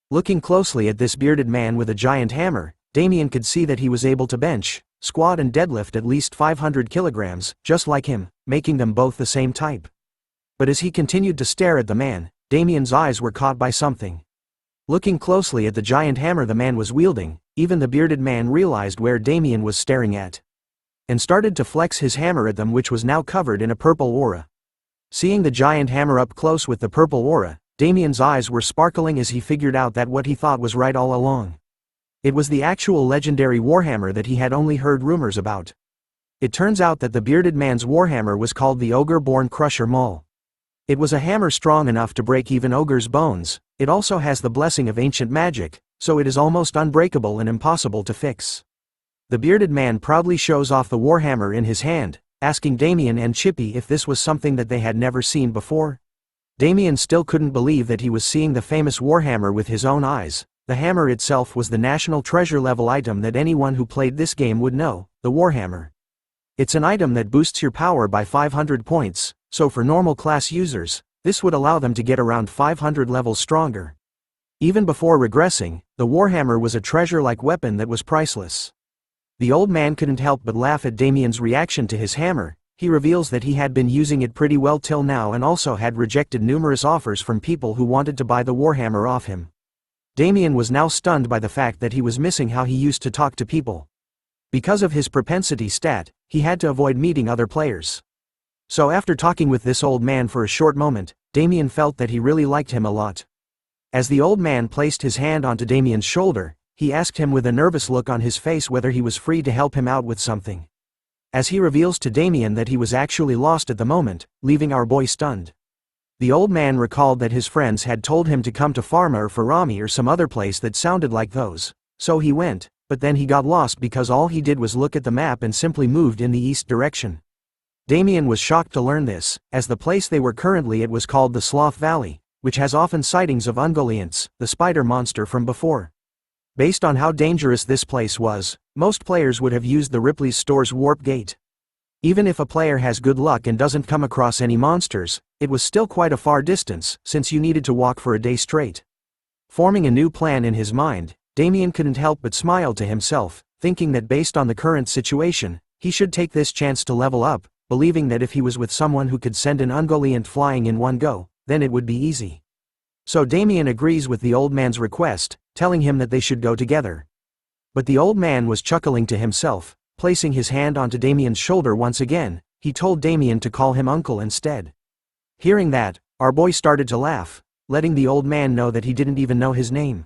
Speaker 4: Looking closely at this bearded man with a giant hammer, Damien could see that he was able to bench, squat and deadlift at least 500 kilograms, just like him, making them both the same type. But as he continued to stare at the man, Damien's eyes were caught by something. Looking closely at the giant hammer the man was wielding, even the bearded man realized where Damien was staring at. And started to flex his hammer at them, which was now covered in a purple aura. Seeing the giant hammer up close with the purple aura, Damien's eyes were sparkling as he figured out that what he thought was right all along. It was the actual legendary warhammer that he had only heard rumors about. It turns out that the bearded man's warhammer was called the Ogre-born Crusher Maul. It was a hammer strong enough to break even ogres' bones. It also has the blessing of ancient magic, so it is almost unbreakable and impossible to fix. The bearded man proudly shows off the warhammer in his hand, asking Damien and Chippy if this was something that they had never seen before. Damien still couldn't believe that he was seeing the famous warhammer with his own eyes. The hammer itself was the national treasure level item that anyone who played this game would know, the warhammer. It's an item that boosts your power by 500 points, so for normal class users, this would allow them to get around 500 levels stronger. Even before regressing, the warhammer was a treasure-like weapon that was priceless. The old man couldn't help but laugh at Damien's reaction to his hammer. He reveals that he had been using it pretty well till now and also had rejected numerous offers from people who wanted to buy the warhammer off him. Damien was now stunned by the fact that he was missing how he used to talk to people. Because of his propensity stat, he had to avoid meeting other players. So after talking with this old man for a short moment, Damien felt that he really liked him a lot. As the old man placed his hand onto Damien's shoulder, he asked him with a nervous look on his face whether he was free to help him out with something. As he reveals to Damien that he was actually lost at the moment, leaving our boy stunned. The old man recalled that his friends had told him to come to Pharma or Farami or some other place that sounded like those, so he went, but then he got lost because all he did was look at the map and simply moved in the east direction. Damien was shocked to learn this, as the place they were currently at was called the Sloth Valley, which has often sightings of ungoliants, the spider monster from before. Based on how dangerous this place was, most players would have used the Ripley's Store's warp gate. Even if a player has good luck and doesn't come across any monsters, it was still quite a far distance, since you needed to walk for a day straight. Forming a new plan in his mind, Damien couldn't help but smile to himself, thinking that based on the current situation, he should take this chance to level up, believing that if he was with someone who could send an ungoliant flying in one go, then it would be easy. So Damien agrees with the old man's request, telling him that they should go together. But the old man was chuckling to himself, placing his hand onto Damien's shoulder once again. He told Damien to call him uncle instead. Hearing that, our boy started to laugh, letting the old man know that he didn't even know his name.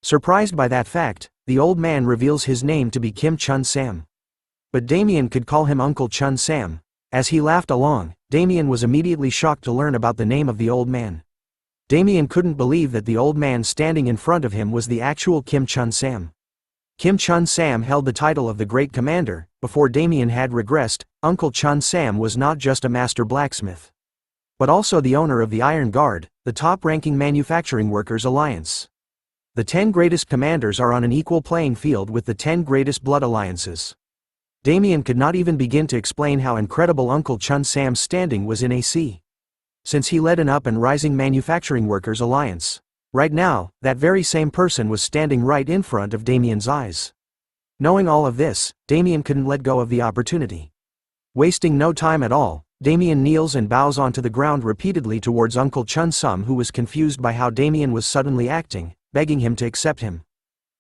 Speaker 4: Surprised by that fact, the old man reveals his name to be Kim Chun Sam. But Damien could call him Uncle Chun Sam. As he laughed along, Damien was immediately shocked to learn about the name of the old man. Damien couldn't believe that the old man standing in front of him was the actual Kim Chun Sam. Kim Chun Sam held the title of the Great Commander. Before Damien had regressed, Uncle Chun Sam was not just a master blacksmith, but also the owner of the Iron Guard, the top-ranking manufacturing workers' alliance. The 10 greatest commanders are on an equal playing field with the 10 greatest blood alliances. Damien could not even begin to explain how incredible Uncle Chun Sam's standing was in AC. Since he led an up and rising manufacturing workers' alliance. Right now, that very same person was standing right in front of Damien's eyes. Knowing all of this, Damien couldn't let go of the opportunity. Wasting no time at all, Damien kneels and bows onto the ground repeatedly towards Uncle Chun Sam, who was confused by how Damien was suddenly acting, begging him to accept him.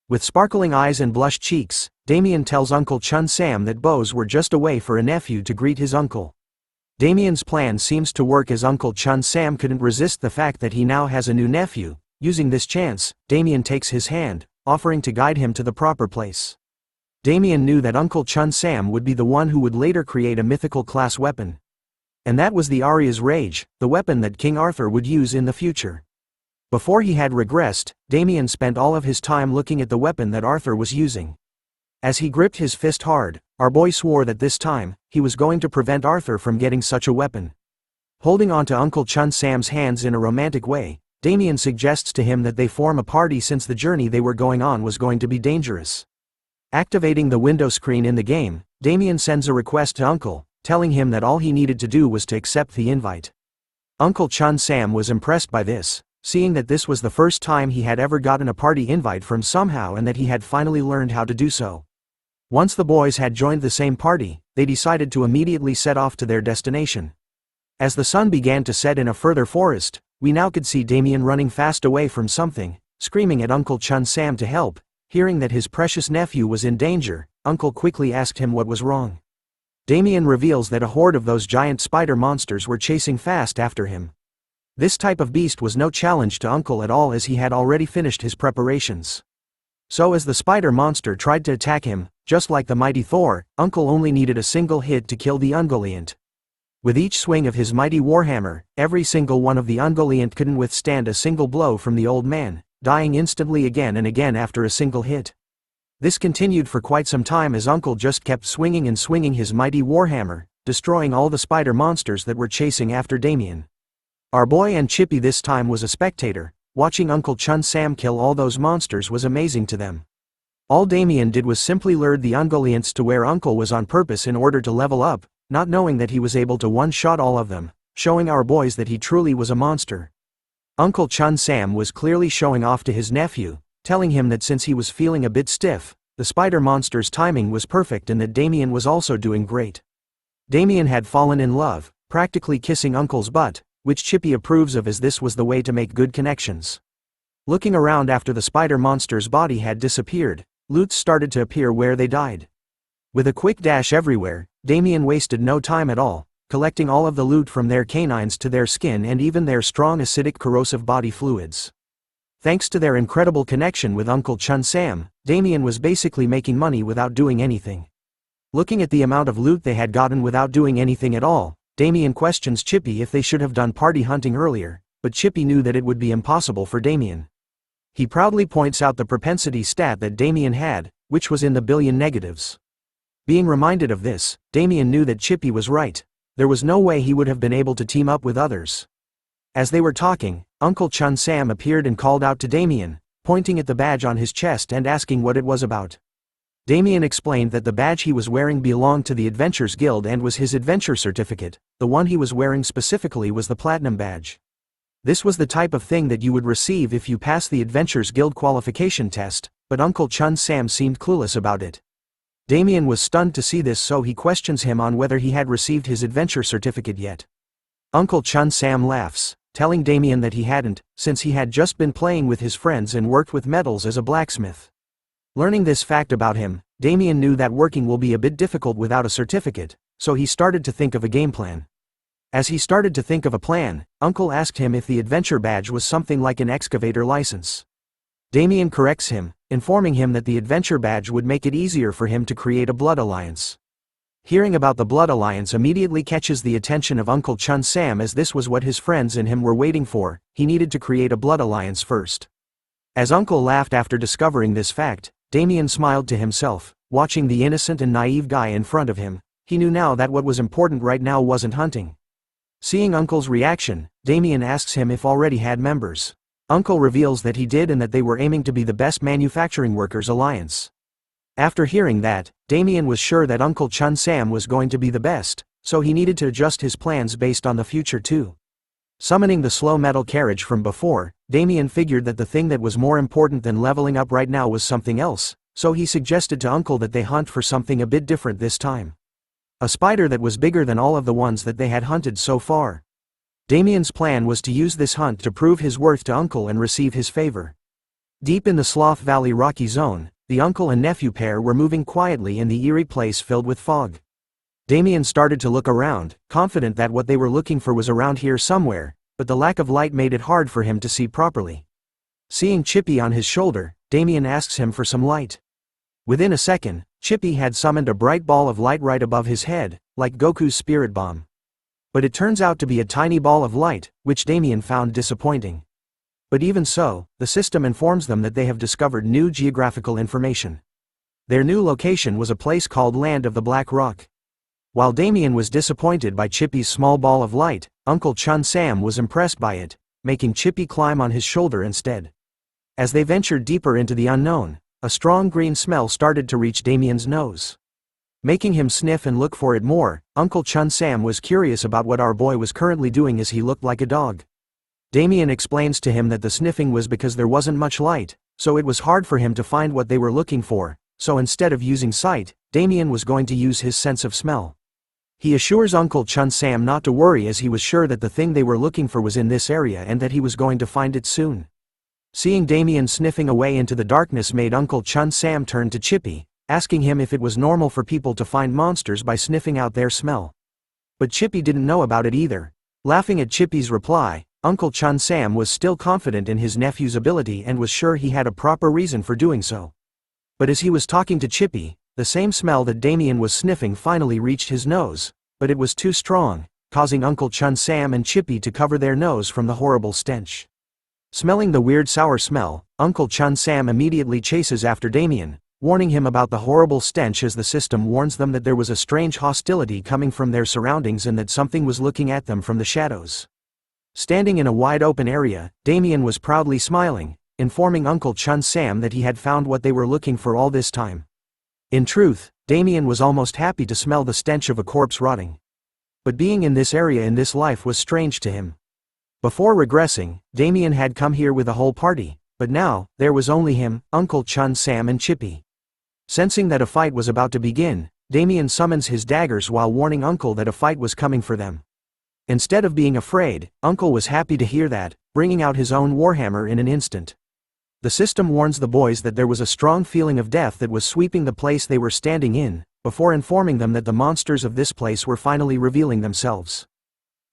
Speaker 4: With sparkling eyes and blushed cheeks, Damien tells Uncle Chun Sam that bows were just a way for a nephew to greet his uncle. Damien's plan seems to work, as Uncle Chun Sam couldn't resist the fact that he now has a new nephew. Using this chance, Damien takes his hand, offering to guide him to the proper place. Damien knew that Uncle Chun Sam would be the one who would later create a mythical class weapon. And that was the Arya's Rage, the weapon that King Arthur would use in the future. Before he had regressed, Damien spent all of his time looking at the weapon that Arthur was using. As he gripped his fist hard, our boy swore that this time, he was going to prevent Arthur from getting such a weapon. Holding onto Uncle Chun Sam's hands in a romantic way, Damien suggests to him that they form a party since the journey they were going on was going to be dangerous. Activating the window screen in the game, Damien sends a request to Uncle, telling him that all he needed to do was to accept the invite. Uncle Chun Sam was impressed by this, seeing that this was the first time he had ever gotten a party invite from somehow and that he had finally learned how to do so. Once the boys had joined the same party, they decided to immediately set off to their destination. As the sun began to set in a further forest, we now could see Damien running fast away from something, screaming at Uncle Chun Sam to help. Hearing that his precious nephew was in danger, Uncle quickly asked him what was wrong. Damien reveals that a horde of those giant spider monsters were chasing fast after him. This type of beast was no challenge to Uncle at all, as he had already finished his preparations. So as the spider monster tried to attack him, just like the mighty Thor, Uncle only needed a single hit to kill the ungoliant. With each swing of his mighty warhammer, every single one of the ungoliant couldn't withstand a single blow from the old man, dying instantly again and again after a single hit. This continued for quite some time as Uncle just kept swinging and swinging his mighty warhammer, destroying all the spider monsters that were chasing after Damien. Our boy and Chippy this time was a spectator. Watching Uncle Chun Sam kill all those monsters was amazing to them. All Damien did was simply lure the ungoliants to where Uncle was on purpose in order to level up, not knowing that he was able to one-shot all of them, showing our boys that he truly was a monster. Uncle Chun Sam was clearly showing off to his nephew, telling him that since he was feeling a bit stiff, the spider monster's timing was perfect and that Damien was also doing great. Damien had fallen in love, practically kissing Uncle's butt, which Chippy approves of, as this was the way to make good connections. Looking around after the spider monster's body had disappeared, loot started to appear where they died. With a quick dash everywhere, Damien wasted no time at all, collecting all of the loot from their canines to their skin and even their strong acidic corrosive body fluids. Thanks to their incredible connection with Uncle Chun Sam, Damien was basically making money without doing anything. Looking at the amount of loot they had gotten without doing anything at all, Damien questions Chippy if they should have done party hunting earlier, but Chippy knew that it would be impossible for Damien. He proudly points out the propensity stat that Damien had, which was in the billion negatives. Being reminded of this, Damien knew that Chippy was right. There was no way he would have been able to team up with others. As they were talking, Uncle Chun Sam appeared and called out to Damien, pointing at the badge on his chest and asking what it was about. Damien explained that the badge he was wearing belonged to the Adventures Guild and was his adventure certificate. The one he was wearing specifically was the Platinum badge. This was the type of thing that you would receive if you passed the Adventures Guild qualification test, but Uncle Chun Sam seemed clueless about it. Damien was stunned to see this, so he questions him on whether he had received his adventure certificate yet. Uncle Chun Sam laughs, telling Damien that he hadn't, since he had just been playing with his friends and worked with metals as a blacksmith. Learning this fact about him, Damien knew that working will be a bit difficult without a certificate, so he started to think of a game plan. As he started to think of a plan, Uncle asked him if the adventure badge was something like an excavator license. Damien corrects him, informing him that the adventure badge would make it easier for him to create a blood alliance. Hearing about the blood alliance immediately catches the attention of Uncle Chun Sam, as this was what his friends and him were waiting for. He needed to create a blood alliance first. As Uncle laughed after discovering this fact, Damien smiled to himself, watching the innocent and naive guy in front of him. He knew now that what was important right now wasn't hunting. Seeing Uncle's reaction, Damien asks him if already had members. Uncle reveals that he did and that they were aiming to be the best manufacturing workers alliance. After hearing that, Damien was sure that Uncle Chun Sam was going to be the best, so he needed to adjust his plans based on the future too. Summoning the slow metal carriage from before, Damien figured that the thing that was more important than leveling up right now was something else, so he suggested to Uncle that they hunt for something a bit different this time. A spider that was bigger than all of the ones that they had hunted so far. Damien's plan was to use this hunt to prove his worth to Uncle and receive his favor. Deep in the Sloth Valley rocky zone, the uncle and nephew pair were moving quietly in the eerie place filled with fog. Damien started to look around, confident that what they were looking for was around here somewhere, but the lack of light made it hard for him to see properly. Seeing Chippy on his shoulder, Damien asks him for some light. Within a second, Chippy had summoned a bright ball of light right above his head, like Goku's spirit bomb. But it turns out to be a tiny ball of light, which Damien found disappointing. But even so, the system informs them that they have discovered new geographical information. Their new location was a place called Land of the Black Rock. While Damien was disappointed by Chippy's small ball of light, Uncle Chun Sam was impressed by it, making Chippy climb on his shoulder instead. As they ventured deeper into the unknown, a strong green smell started to reach Damien's nose. Making him sniff and look for it more, Uncle Chun Sam was curious about what our boy was currently doing, as he looked like a dog. Damien explains to him that the sniffing was because there wasn't much light, so it was hard for him to find what they were looking for, so instead of using sight, Damien was going to use his sense of smell. He assures Uncle Chun Sam not to worry, as he was sure that the thing they were looking for was in this area and that he was going to find it soon. Seeing Damien sniffing away into the darkness made Uncle Chun Sam turn to Chippy, asking him if it was normal for people to find monsters by sniffing out their smell. But Chippy didn't know about it either. Laughing at Chippy's reply, Uncle Chun Sam was still confident in his nephew's ability and was sure he had a proper reason for doing so. But as he was talking to Chippy, the same smell that Damien was sniffing finally reached his nose, but it was too strong, causing Uncle Chun Sam and Chippy to cover their nose from the horrible stench. Smelling the weird sour smell, Uncle Chun Sam immediately chases after Damien, warning him about the horrible stench, as the system warns them that there was a strange hostility coming from their surroundings and that something was looking at them from the shadows. Standing in a wide open area, Damien was proudly smiling, informing Uncle Chun Sam that he had found what they were looking for all this time. In truth, Damien was almost happy to smell the stench of a corpse rotting. But being in this area in this life was strange to him. Before regressing, Damien had come here with a whole party, but now, there was only him, Uncle Chun Sam and Chippy. Sensing that a fight was about to begin, Damien summons his daggers while warning Uncle that a fight was coming for them. Instead of being afraid, Uncle was happy to hear that, bringing out his own warhammer in an instant. The system warns the boys that there was a strong feeling of death that was sweeping the place they were standing in, before informing them that the monsters of this place were finally revealing themselves.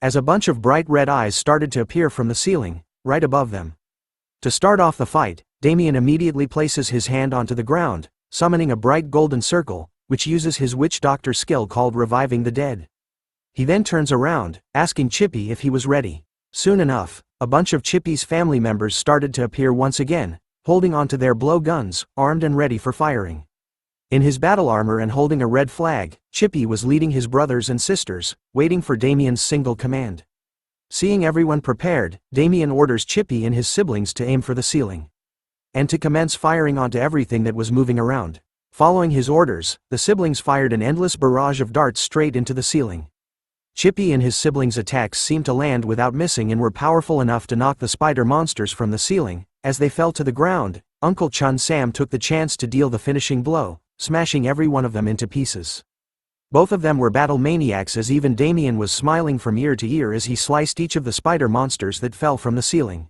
Speaker 4: As a bunch of bright red eyes started to appear from the ceiling, right above them. To start off the fight, Damien immediately places his hand onto the ground, summoning a bright golden circle, which uses his witch doctor skill called reviving the dead. He then turns around, asking Chippy if he was ready. Soon enough, a bunch of Chippy's family members started to appear once again, holding onto their blow guns, armed and ready for firing. In his battle armor and holding a red flag, Chippy was leading his brothers and sisters, waiting for Damien's single command. Seeing everyone prepared, Damien orders Chippy and his siblings to aim for the ceiling and to commence firing onto everything that was moving around. Following his orders, the siblings fired an endless barrage of darts straight into the ceiling. Chippy and his siblings' attacks seemed to land without missing and were powerful enough to knock the spider monsters from the ceiling. As they fell to the ground, Uncle Chun Sam took the chance to deal the finishing blow, smashing every one of them into pieces. Both of them were battle maniacs, as even Damien was smiling from ear to ear as he sliced each of the spider monsters that fell from the ceiling.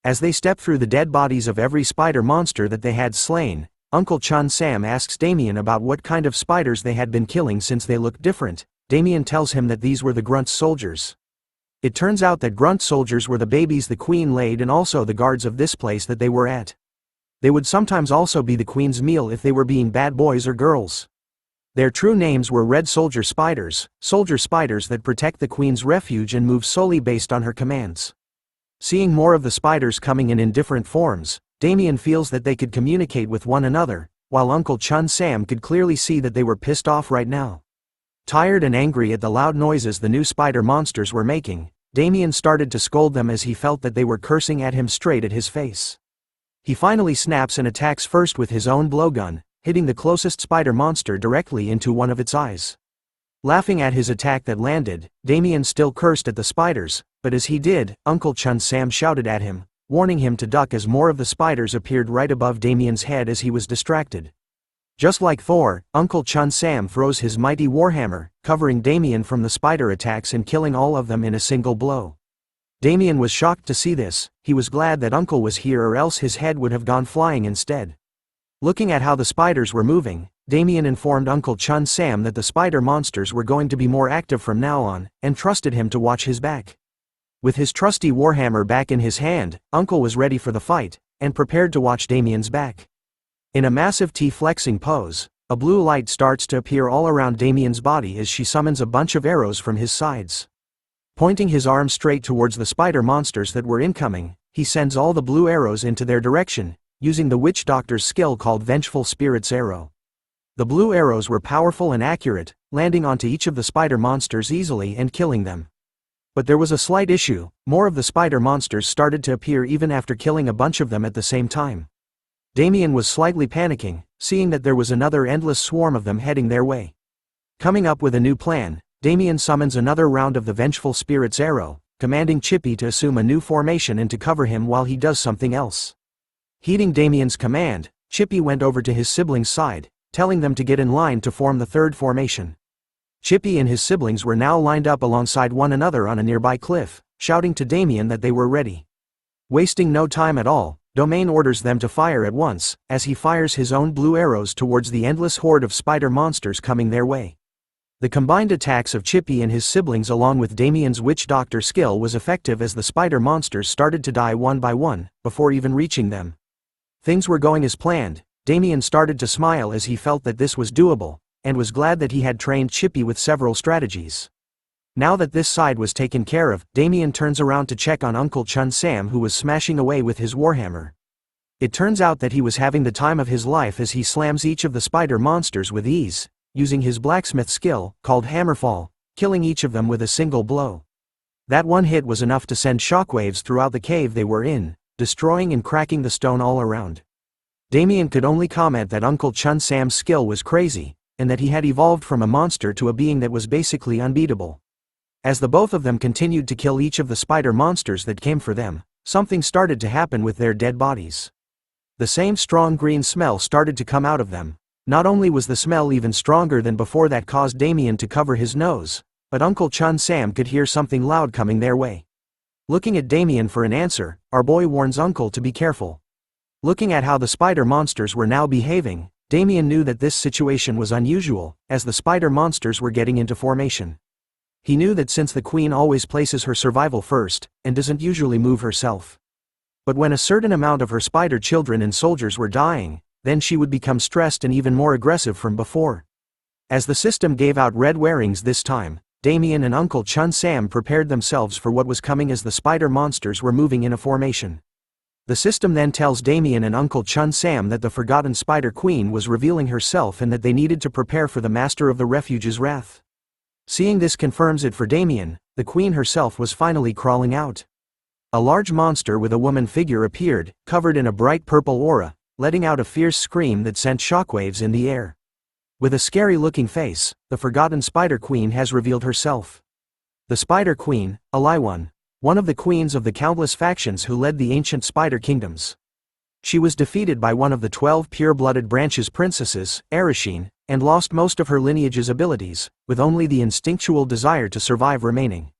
Speaker 4: As they stepped through the dead bodies of every spider monster that they had slain, Uncle Chun Sam asks Damien about what kind of spiders they had been killing since they looked different. Damien tells him that these were the grunt soldiers. It turns out that grunt soldiers were the babies the queen laid and also the guards of this place that they were at. They would sometimes also be the queen's meal if they were being bad boys or girls. Their true names were red soldier spiders that protect the queen's refuge and move solely based on her commands. Seeing more of the spiders coming in different forms, Damien feels that they could communicate with one another, while Uncle Chun Sam could clearly see that they were pissed off right now. Tired and angry at the loud noises the new spider monsters were making, Damien started to scold them as he felt that they were cursing at him straight at his face. He finally snaps and attacks first with his own blowgun, hitting the closest spider monster directly into one of its eyes. Laughing at his attack that landed, Damien still cursed at the spiders, but as he did, Uncle Chun Sam shouted at him, warning him to duck as more of the spiders appeared right above Damien's head as he was distracted. Just like Thor, Uncle Chun Sam throws his mighty warhammer, covering Damien from the spider attacks and killing all of them in a single blow. Damien was shocked to see this. He was glad that Uncle was here, or else his head would have gone flying instead. Looking at how the spiders were moving, Damien informed Uncle Chun Sam that the spider monsters were going to be more active from now on, and trusted him to watch his back. With his trusty warhammer back in his hand, Uncle was ready for the fight, and prepared to watch Damien's back. In a massive T-flexing pose, a blue light starts to appear all around Damien's body as she summons a bunch of arrows from his sides. Pointing his arm straight towards the spider monsters that were incoming, he sends all the blue arrows into their direction, using the witch doctor's skill called Vengeful Spirit's Arrow. The blue arrows were powerful and accurate, landing onto each of the spider monsters easily and killing them. But there was a slight issue. More of the spider monsters started to appear even after killing a bunch of them at the same time. Damien was slightly panicking, seeing that there was another endless swarm of them heading their way. Coming up with a new plan, Damien summons another round of the Vengeful Spirit's Arrow, commanding Chippy to assume a new formation and to cover him while he does something else. Heeding Damien's command, Chippy went over to his siblings' side, telling them to get in line to form the third formation. Chippy and his siblings were now lined up alongside one another on a nearby cliff, shouting to Damien that they were ready. Wasting no time at all, Domain orders them to fire at once, as he fires his own blue arrows towards the endless horde of spider monsters coming their way. The combined attacks of Chippy and his siblings along with Damien's witch doctor skill was effective as the spider monsters started to die one by one, before even reaching them. Things were going as planned. Damien started to smile as he felt that this was doable, and was glad that he had trained Chippy with several strategies. Now that this side was taken care of, Damien turns around to check on Uncle Chun Sam, who was smashing away with his warhammer. It turns out that he was having the time of his life as he slams each of the spider monsters with ease, using his blacksmith skill, called Hammerfall, killing each of them with a single blow. That one hit was enough to send shockwaves throughout the cave they were in, destroying and cracking the stone all around. Damien could only comment that Uncle Chun Sam's skill was crazy, and that he had evolved from a monster to a being that was basically unbeatable. As the both of them continued to kill each of the spider monsters that came for them, something started to happen with their dead bodies. The same strong green smell started to come out of them. Not only was the smell even stronger than before that caused Damien to cover his nose, but Uncle Chun Sam could hear something loud coming their way. Looking at Damien for an answer, our boy warns Uncle to be careful. Looking at how the spider monsters were now behaving, Damien knew that this situation was unusual, as the spider monsters were getting into formation. He knew that since the queen always places her survival first, and doesn't usually move herself, But when a certain amount of her spider children and soldiers were dying, then she would become stressed and even more aggressive from before. As the system gave out red warnings this time, Damien and Uncle Chun Sam prepared themselves for what was coming as the spider monsters were moving in a formation. The system then tells Damien and Uncle Chun Sam that the Forgotten Spider Queen was revealing herself and that they needed to prepare for the Master of the Refuge's wrath. Seeing this confirms it for Damien, the Queen herself was finally crawling out. A large monster with a woman figure appeared, covered in a bright purple aura, letting out a fierce scream that sent shockwaves in the air. With a scary-looking face, the Forgotten Spider Queen has revealed herself. The Spider Queen, Aliwan, one of the queens of the countless factions who led the ancient spider kingdoms. She was defeated by one of the 12 pure-blooded branches princesses, Arasheen, and lost most of her lineage's abilities, with only the instinctual desire to survive remaining.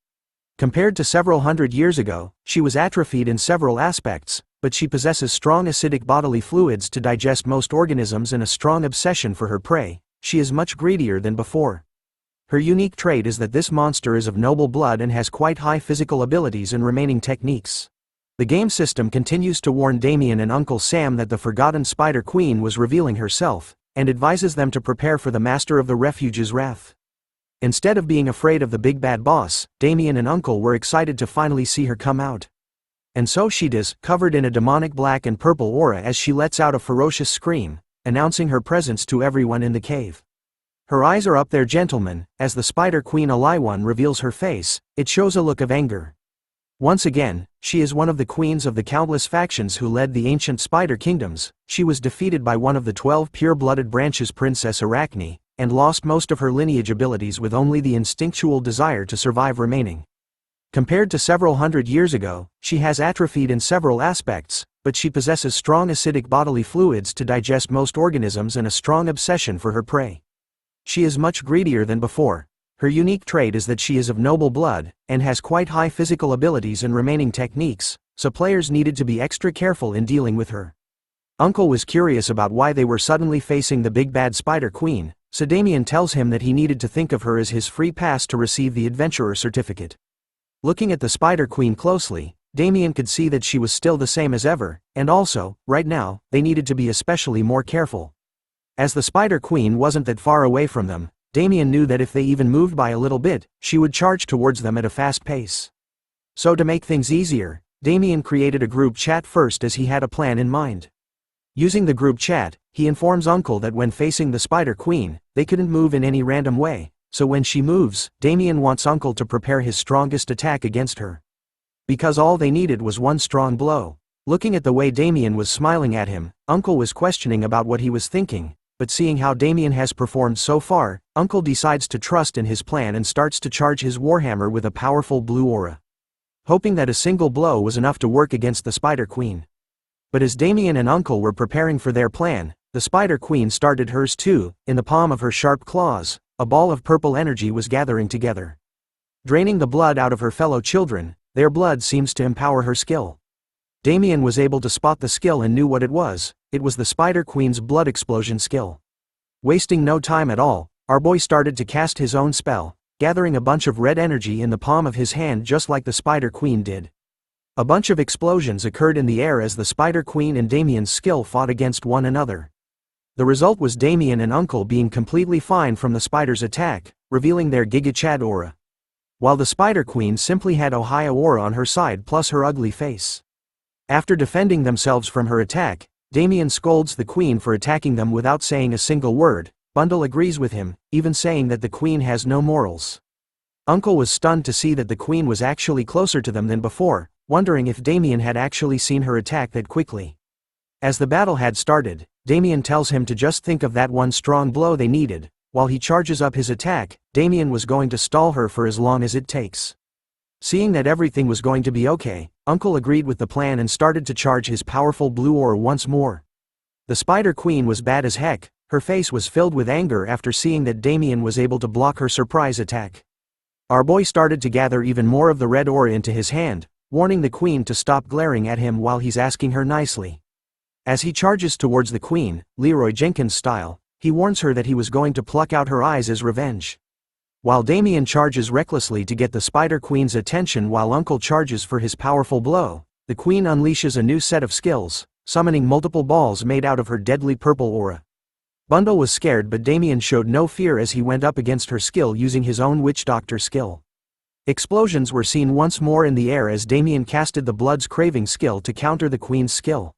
Speaker 4: Compared to several hundred years ago, she was atrophied in several aspects, but she possesses strong acidic bodily fluids to digest most organisms and a strong obsession for her prey. She is much greedier than before. Her unique trait is that this monster is of noble blood and has quite high physical abilities and remaining techniques. The game system continues to warn Damien and Uncle Sam that the Forgotten Spider Queen was revealing herself, and advises them to prepare for the Master of the Refuge's wrath. Instead of being afraid of the big bad boss, Damien and Uncle were excited to finally see her come out. And so she does, covered in a demonic black and purple aura as she lets out a ferocious scream, announcing her presence to everyone in the cave. Her eyes are up there, gentlemen. As the Spider Queen Aliwan reveals her face, it shows a look of anger. Once again, she is one of the queens of the countless factions who led the ancient spider kingdoms. She was defeated by one of the 12 pure-blooded branches Princess Arachne, and lost most of her lineage abilities with only the instinctual desire to survive remaining. Compared to several hundred years ago, she has atrophied in several aspects, but she possesses strong acidic bodily fluids to digest most organisms and a strong obsession for her prey. She is much greedier than before. Her unique trait is that she is of noble blood, and has quite high physical abilities and remaining techniques, so players needed to be extra careful in dealing with her. Uncle was curious about why they were suddenly facing the big bad Spider Queen, so Damien tells him that he needed to think of her as his free pass to receive the Adventurer certificate. Looking at the Spider Queen closely, Damien could see that she was still the same as ever, and also, right now, they needed to be especially more careful. As the Spider Queen wasn't that far away from them, Damien knew that if they even moved by a little bit, she would charge towards them at a fast pace. So to make things easier, Damien created a group chat first as he had a plan in mind. Using the group chat, he informs Uncle that when facing the Spider Queen, they couldn't move in any random way, so when she moves, Damien wants Uncle to prepare his strongest attack against her. Because all they needed was one strong blow. Looking at the way Damien was smiling at him, Uncle was questioning about what he was thinking, but seeing how Damien has performed so far, Uncle decides to trust in his plan and starts to charge his warhammer with a powerful blue aura, hoping that a single blow was enough to work against the Spider Queen. But as Damien and Uncle were preparing for their plan, the Spider Queen started hers too. In the palm of her sharp claws, a ball of purple energy was gathering together. Draining the blood out of her fellow children, their blood seems to empower her skill. Damien was able to spot the skill and knew what it was the Spider Queen's blood explosion skill. Wasting no time at all, our boy started to cast his own spell, gathering a bunch of red energy in the palm of his hand just like the Spider Queen did. A bunch of explosions occurred in the air as the Spider Queen and Damien's skill fought against one another. The result was Damien and Uncle being completely fine from the spider's attack, revealing their Giga Chad aura, while the Spider Queen simply had Ohio aura on her side plus her ugly face. After defending themselves from her attack, Damien scolds the Queen for attacking them without saying a single word. Bundle agrees with him, even saying that the Queen has no morals. Uncle was stunned to see that the Queen was actually closer to them than before, wondering if Damien had actually seen her attack that quickly. As the battle had started, Damien tells him to just think of that one strong blow they needed. While he charges up his attack, Damien was going to stall her for as long as it takes. Seeing that everything was going to be okay, Uncle agreed with the plan and started to charge his powerful blue aura once more. The Spider Queen was bad as heck. Her face was filled with anger after seeing that Damien was able to block her surprise attack. Our boy started to gather even more of the red aura into his hand, warning the Queen to stop glaring at him while he's asking her nicely. As he charges towards the Queen, Leroy Jenkins style, he warns her that he was going to pluck out her eyes as revenge. While Damien charges recklessly to get the Spider Queen's attention while Uncle charges for his powerful blow, the queen unleashes a new set of skills, summoning multiple balls made out of her deadly purple aura. Bundle was scared, but Damien showed no fear as he went up against her skill using his own witch doctor skill. Explosions were seen once more in the air as Damien casted the blood's craving skill to counter the queen's skill.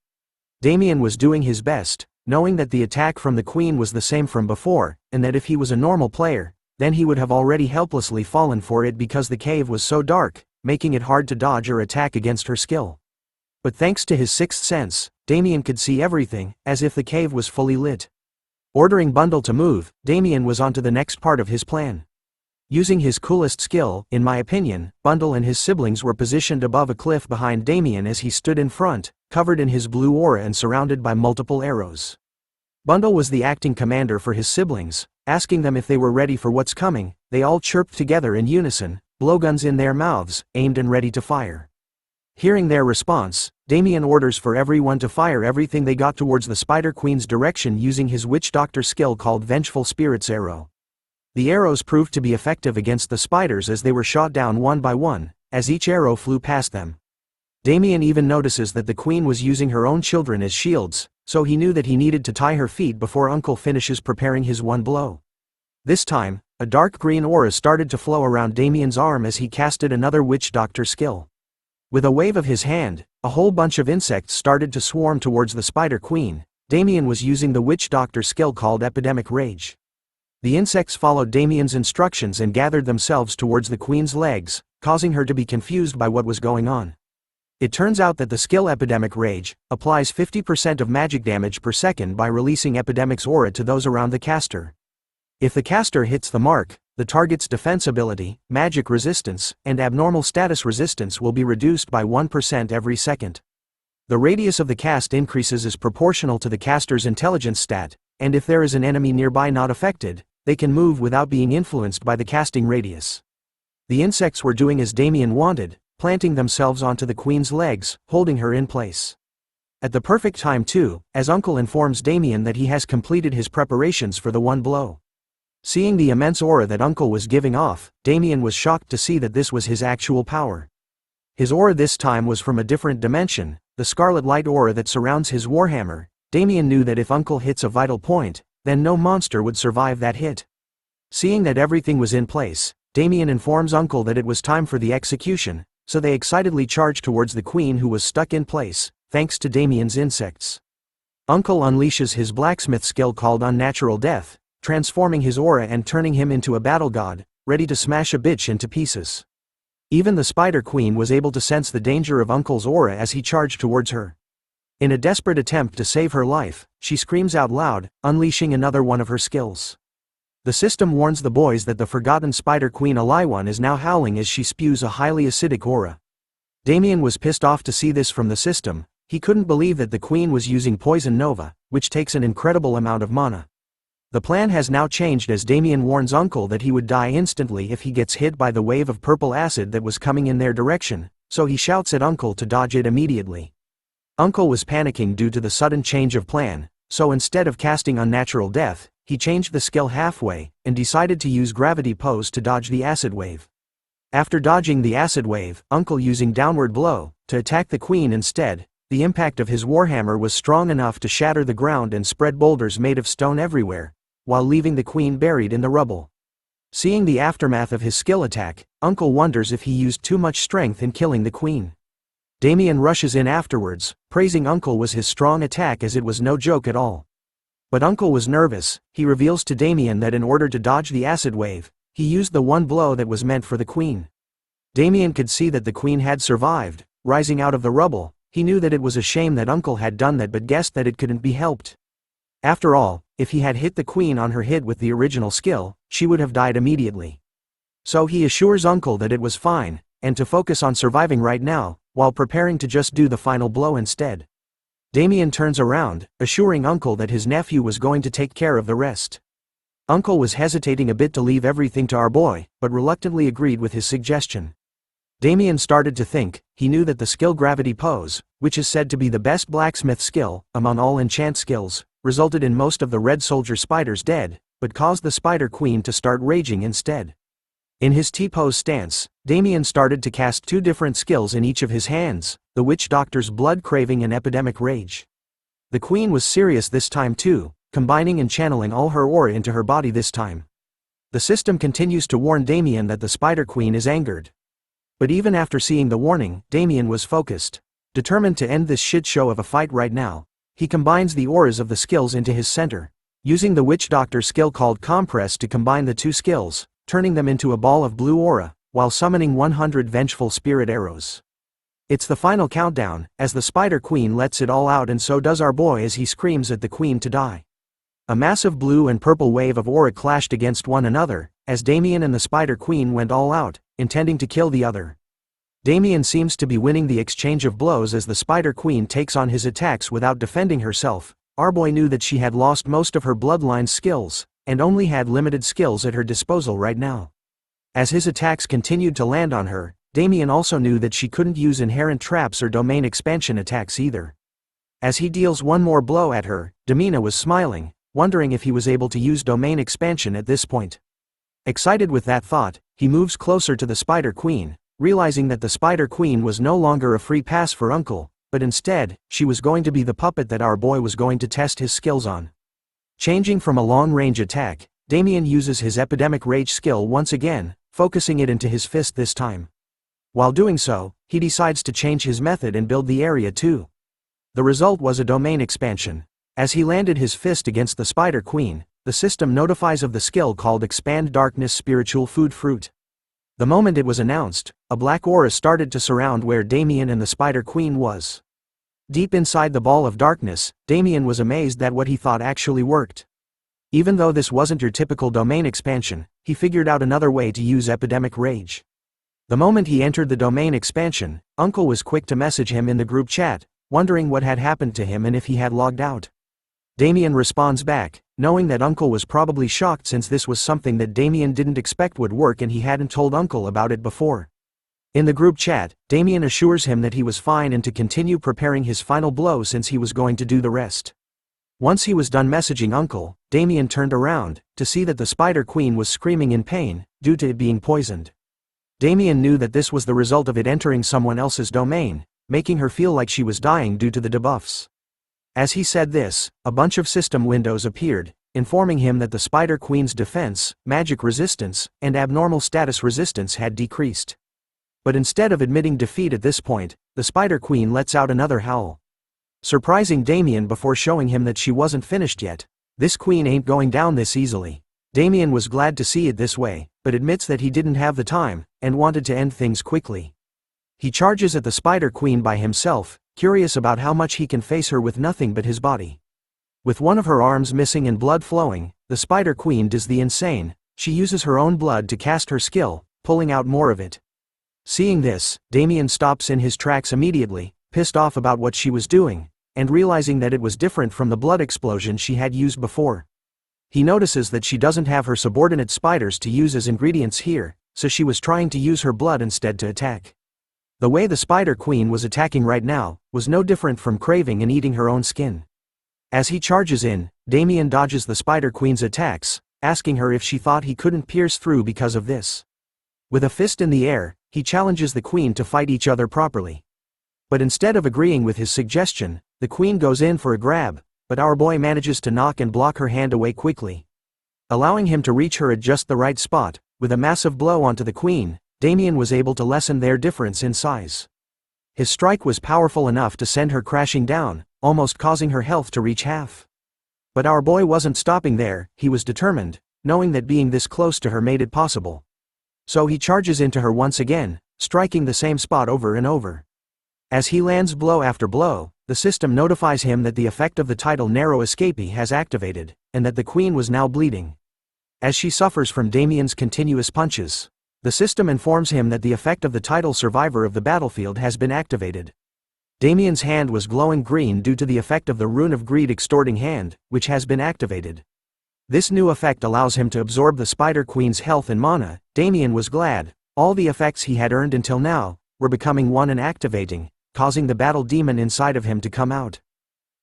Speaker 4: Damien was doing his best, knowing that the attack from the queen was the same from before, and that if he was a normal player, then he would have already helplessly fallen for it because the cave was so dark, making it hard to dodge or attack against her skill. But thanks to his sixth sense, Damien could see everything, as if the cave was fully lit. Ordering Bundle to move, Damien was on to the next part of his plan. Using his coolest skill, in my opinion, Bundle and his siblings were positioned above a cliff behind Damien as he stood in front, covered in his blue aura and surrounded by multiple arrows. Bundle was the acting commander for his siblings, asking them if they were ready for what's coming. They all chirped together in unison, blowguns in their mouths, aimed and ready to fire. Hearing their response, Damien orders for everyone to fire everything they got towards the Spider Queen's direction using his witch doctor skill called Vengeful Spirit's Arrow. The arrows proved to be effective against the spiders as they were shot down one by one, as each arrow flew past them. Damien even notices that the queen was using her own children as shields, so he knew that he needed to tie her feet before Uncle finishes preparing his one blow. This time, a dark green aura started to flow around Damien's arm as he casted another witch doctor skill. With a wave of his hand, a whole bunch of insects started to swarm towards the Spider Queen. Damien was using the witch doctor skill called Epidemic Rage. The insects followed Damien's instructions and gathered themselves towards the queen's legs, causing her to be confused by what was going on. It turns out that the skill Epidemic Rage applies 50% of magic damage per second by releasing Epidemic's aura to those around the caster. If the caster hits the mark, the target's defense ability, magic resistance, and abnormal status resistance will be reduced by 1% every second. The radius of the cast increases is proportional to the caster's intelligence stat, and if there is an enemy nearby not affected, they can move without being influenced by the casting radius. The insects were doing as Damien wanted, planting themselves onto the queen's legs, holding her in place. At the perfect time too, as Uncle informs Damien that he has completed his preparations for the one blow. Seeing the immense aura that Uncle was giving off, Damien was shocked to see that this was his actual power. His aura this time was from a different dimension, the scarlet light aura that surrounds his warhammer. Damien knew that if Uncle hits a vital point, then no monster would survive that hit. Seeing that everything was in place, Damien informs Uncle that it was time for the execution, so they excitedly charge towards the queen who was stuck in place, thanks to Damien's insects. Uncle unleashes his blacksmith skill called Unnatural Death, transforming his aura and turning him into a battle god, ready to smash a bitch into pieces. Even the Spider Queen was able to sense the danger of Uncle's aura as he charged towards her. In a desperate attempt to save her life, she screams out loud, unleashing another one of her skills. The system warns the boys that the forgotten Spider Queen Aliwan is now howling as she spews a highly acidic aura. Damien was pissed off to see this from the system. He couldn't believe that the queen was using Poison Nova, which takes an incredible amount of mana. The plan has now changed as Damien warns Uncle that he would die instantly if he gets hit by the wave of purple acid that was coming in their direction, so he shouts at Uncle to dodge it immediately. Uncle was panicking due to the sudden change of plan, so instead of casting Unnatural Death, he changed the skill halfway, and decided to use Gravity Pose to dodge the acid wave. After dodging the acid wave, Uncle using Downward Blow, to attack the queen instead. The impact of his warhammer was strong enough to shatter the ground and spread boulders made of stone everywhere, while leaving the queen buried in the rubble. Seeing the aftermath of his skill attack, Uncle wonders if he used too much strength in killing the queen. Damien rushes in afterwards, praising Uncle was his strong attack as it was no joke at all. But Uncle was nervous. He reveals to Damien that in order to dodge the acid wave, he used the one blow that was meant for the queen. Damien could see that the queen had survived, rising out of the rubble. He knew that it was a shame that Uncle had done that but guessed that it couldn't be helped. After all, if he had hit the queen on her head with the original skill, she would have died immediately. So he assures Uncle that it was fine, and to focus on surviving right now, while preparing to just do the final blow instead. Damien turns around, assuring Uncle that his nephew was going to take care of the rest. Uncle was hesitating a bit to leave everything to our boy, but reluctantly agreed with his suggestion. Damien started to think. He knew that the skill Gravity Pose, which is said to be the best blacksmith skill among all enchant skills, resulted in most of the Red Soldier spiders dead, but caused the Spider Queen to start raging instead. In his T-pose stance, Damien started to cast 2 different skills in each of his hands, the Witch Doctor's Blood Craving and Epidemic Rage. The Queen was serious this time too, combining and channeling all her aura into her body this time. The system continues to warn Damien that the Spider Queen is angered. But even after seeing the warning, Damien was focused. Determined to end this shit show of a fight right now, he combines the auras of the skills into his center, using the Witch Doctor skill called Compress to combine the 2 skills, turning them into a ball of blue aura, while summoning 100 vengeful spirit arrows. It's the final countdown, as the Spider Queen lets it all out, and so does our boy as he screams at the Queen to die. A massive blue and purple wave of aura clashed against one another, as Damien and the Spider Queen went all out, intending to kill the other. Damien seems to be winning the exchange of blows as the Spider Queen takes on his attacks without defending herself. Our boy knew that she had lost most of her bloodline skills, and only had limited skills at her disposal right now. As his attacks continued to land on her, Damien also knew that she couldn't use inherent traps or domain expansion attacks either. As he deals one more blow at her, Damina was smiling, wondering if he was able to use domain expansion at this point. Excited with that thought, he moves closer to the Spider Queen, realizing that the Spider Queen was no longer a free pass for Uncle, but instead, she was going to be the puppet that our boy was going to test his skills on. Changing from a long-range attack, Damien uses his Epidemic Rage skill once again, focusing it into his fist this time. While doing so, he decides to change his method and build the area too. The result was a domain expansion. As he landed his fist against the Spider Queen, the system notifies of the skill called Expand Darkness Spiritual Food Fruit. The moment it was announced, a black aura started to surround where Damien and the Spider Queen was. Deep inside the ball of darkness, Damien was amazed that what he thought actually worked. Even though this wasn't your typical domain expansion, he figured out another way to use Epidemic Rage. The moment he entered the domain expansion, Uncle was quick to message him in the group chat, wondering what had happened to him and if he had logged out. Damien responds back, knowing that Uncle was probably shocked since this was something that Damien didn't expect would work and he hadn't told Uncle about it before. In the group chat, Damien assures him that he was fine and to continue preparing his final blow since he was going to do the rest. Once he was done messaging Uncle, Damien turned around, to see that the Spider Queen was screaming in pain, due to it being poisoned. Damien knew that this was the result of it entering someone else's domain, making her feel like she was dying due to the debuffs. As he said this, a bunch of system windows appeared, informing him that the Spider Queen's defense, magic resistance, and abnormal status resistance had decreased. But instead of admitting defeat at this point, the Spider Queen lets out another howl, surprising Damien before showing him that she wasn't finished yet. This queen ain't going down this easily. Damien was glad to see it this way, but admits that he didn't have the time, and wanted to end things quickly. He charges at the Spider Queen by himself, curious about how much he can face her with nothing but his body. With one of her arms missing and blood flowing, the Spider Queen does the insane. She uses her own blood to cast her skill, pulling out more of it. Seeing this, Damien stops in his tracks immediately, pissed off about what she was doing, and realizing that it was different from the blood explosion she had used before. He notices that she doesn't have her subordinate spiders to use as ingredients here, so she was trying to use her blood instead to attack. The way the Spider Queen was attacking right now, was no different from craving and eating her own skin. As he charges in, Damien dodges the Spider Queen's attacks, asking her if she thought he couldn't pierce through because of this. With a fist in the air, he challenges the Queen to fight each other properly. But instead of agreeing with his suggestion, the Queen goes in for a grab, but our boy manages to knock and block her hand away quickly, allowing him to reach her at just the right spot. With a massive blow onto the Queen, Damien was able to lessen their difference in size. His strike was powerful enough to send her crashing down, almost causing her health to reach half. But our boy wasn't stopping there. He was determined, knowing that being this close to her made it possible. So he charges into her once again, striking the same spot over and over. As he lands blow after blow, the system notifies him that the effect of the title Narrow Escapee has activated, and that the Queen was now bleeding. As she suffers from Damien's continuous punches, the system informs him that the effect of the title Survivor of the Battlefield has been activated. Damien's hand was glowing green due to the effect of the Rune of Greed Extorting Hand, which has been activated. This new effect allows him to absorb the Spider Queen's health and mana. Damien was glad. All the effects he had earned until now were becoming one and activating, causing the battle demon inside of him to come out.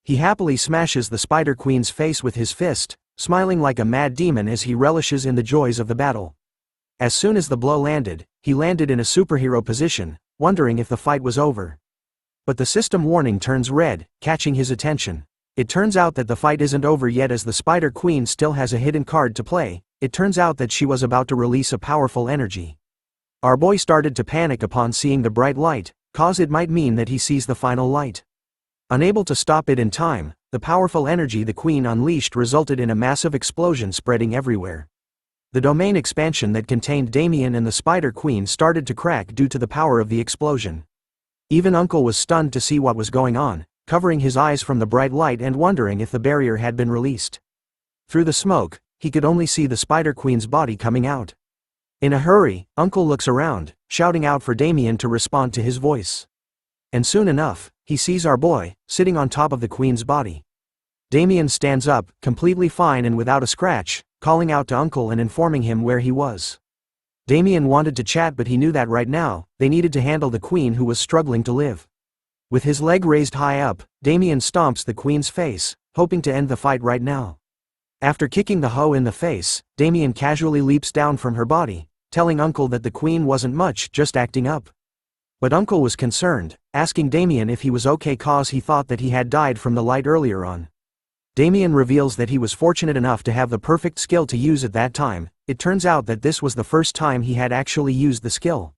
Speaker 4: He happily smashes the Spider Queen's face with his fist, smiling like a mad demon as he relishes in the joys of the battle. As soon as the blow landed, he landed in a superhero position, wondering if the fight was over. But the system warning turns red, catching his attention. It turns out that the fight isn't over yet, as the Spider Queen still has a hidden card to play. It turns out that she was about to release a powerful energy. Our boy started to panic upon seeing the bright light, cause it might mean that he sees the final light. Unable to stop it in time, the powerful energy the Queen unleashed resulted in a massive explosion spreading everywhere. The domain expansion that contained Damien and the Spider Queen started to crack due to the power of the explosion. Even Uncle was stunned to see what was going on, covering his eyes from the bright light and wondering if the barrier had been released. Through the smoke, he could only see the Spider Queen's body coming out. In a hurry, Uncle looks around, shouting out for Damien to respond to his voice. And soon enough, he sees our boy, sitting on top of the Queen's body. Damien stands up, completely fine and without a scratch, calling out to Uncle and informing him where he was. Damien wanted to chat, but he knew that right now, they needed to handle the Queen, who was struggling to live. With his leg raised high up, Damien stomps the Queen's face, hoping to end the fight right now. After kicking the hoe in the face, Damien casually leaps down from her body, telling Uncle that the Queen wasn't much, just acting up. But Uncle was concerned, asking Damien if he was okay cause he thought that he had died from the light earlier on. Damien reveals that he was fortunate enough to have the perfect skill to use at that time. It turns out that this was the first time he had actually used the skill.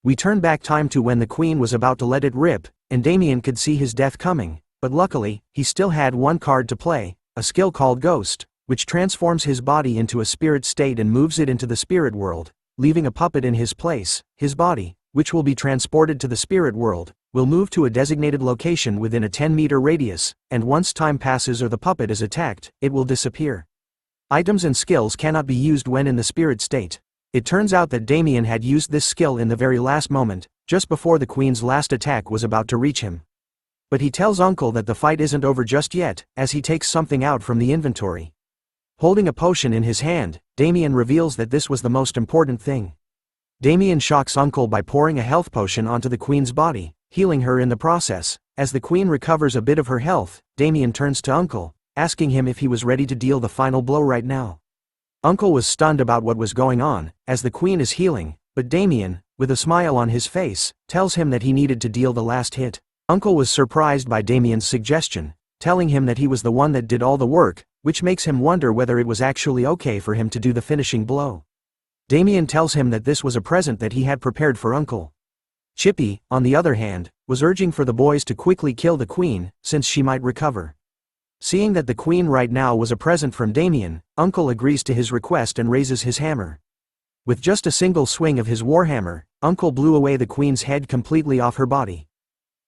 Speaker 4: We turn back time to when the Queen was about to let it rip, and Damien could see his death coming, but luckily, he still had one card to play, a skill called Ghost, which transforms his body into a spirit state and moves it into the spirit world, leaving a puppet in his place. His body, which will be transported to the spirit world, will move to a designated location within a 10-meter radius, and once time passes or the puppet is attacked, it will disappear. Items and skills cannot be used when in the spirit state. It turns out that Damien had used this skill in the very last moment, just before the Queen's last attack was about to reach him. But he tells Uncle that the fight isn't over just yet, as he takes something out from the inventory. Holding a potion in his hand, Damien reveals that this was the most important thing. Damien shocks Uncle by pouring a health potion onto the Queen's body, healing her in the process. As the Queen recovers a bit of her health, Damien turns to Uncle, asking him if he was ready to deal the final blow right now. Uncle was stunned about what was going on, as the Queen is healing, but Damien, with a smile on his face, tells him that he needed to deal the last hit. Uncle was surprised by Damien's suggestion, telling him that he was the one that did all the work, which makes him wonder whether it was actually okay for him to do the finishing blow. Damien tells him that this was a present that he had prepared for Uncle. Chippy, on the other hand, was urging for the boys to quickly kill the Queen, since she might recover. Seeing that the Queen right now was a present from Damien, Uncle agrees to his request and raises his hammer. With just a single swing of his warhammer, Uncle blew away the Queen's head completely off her body.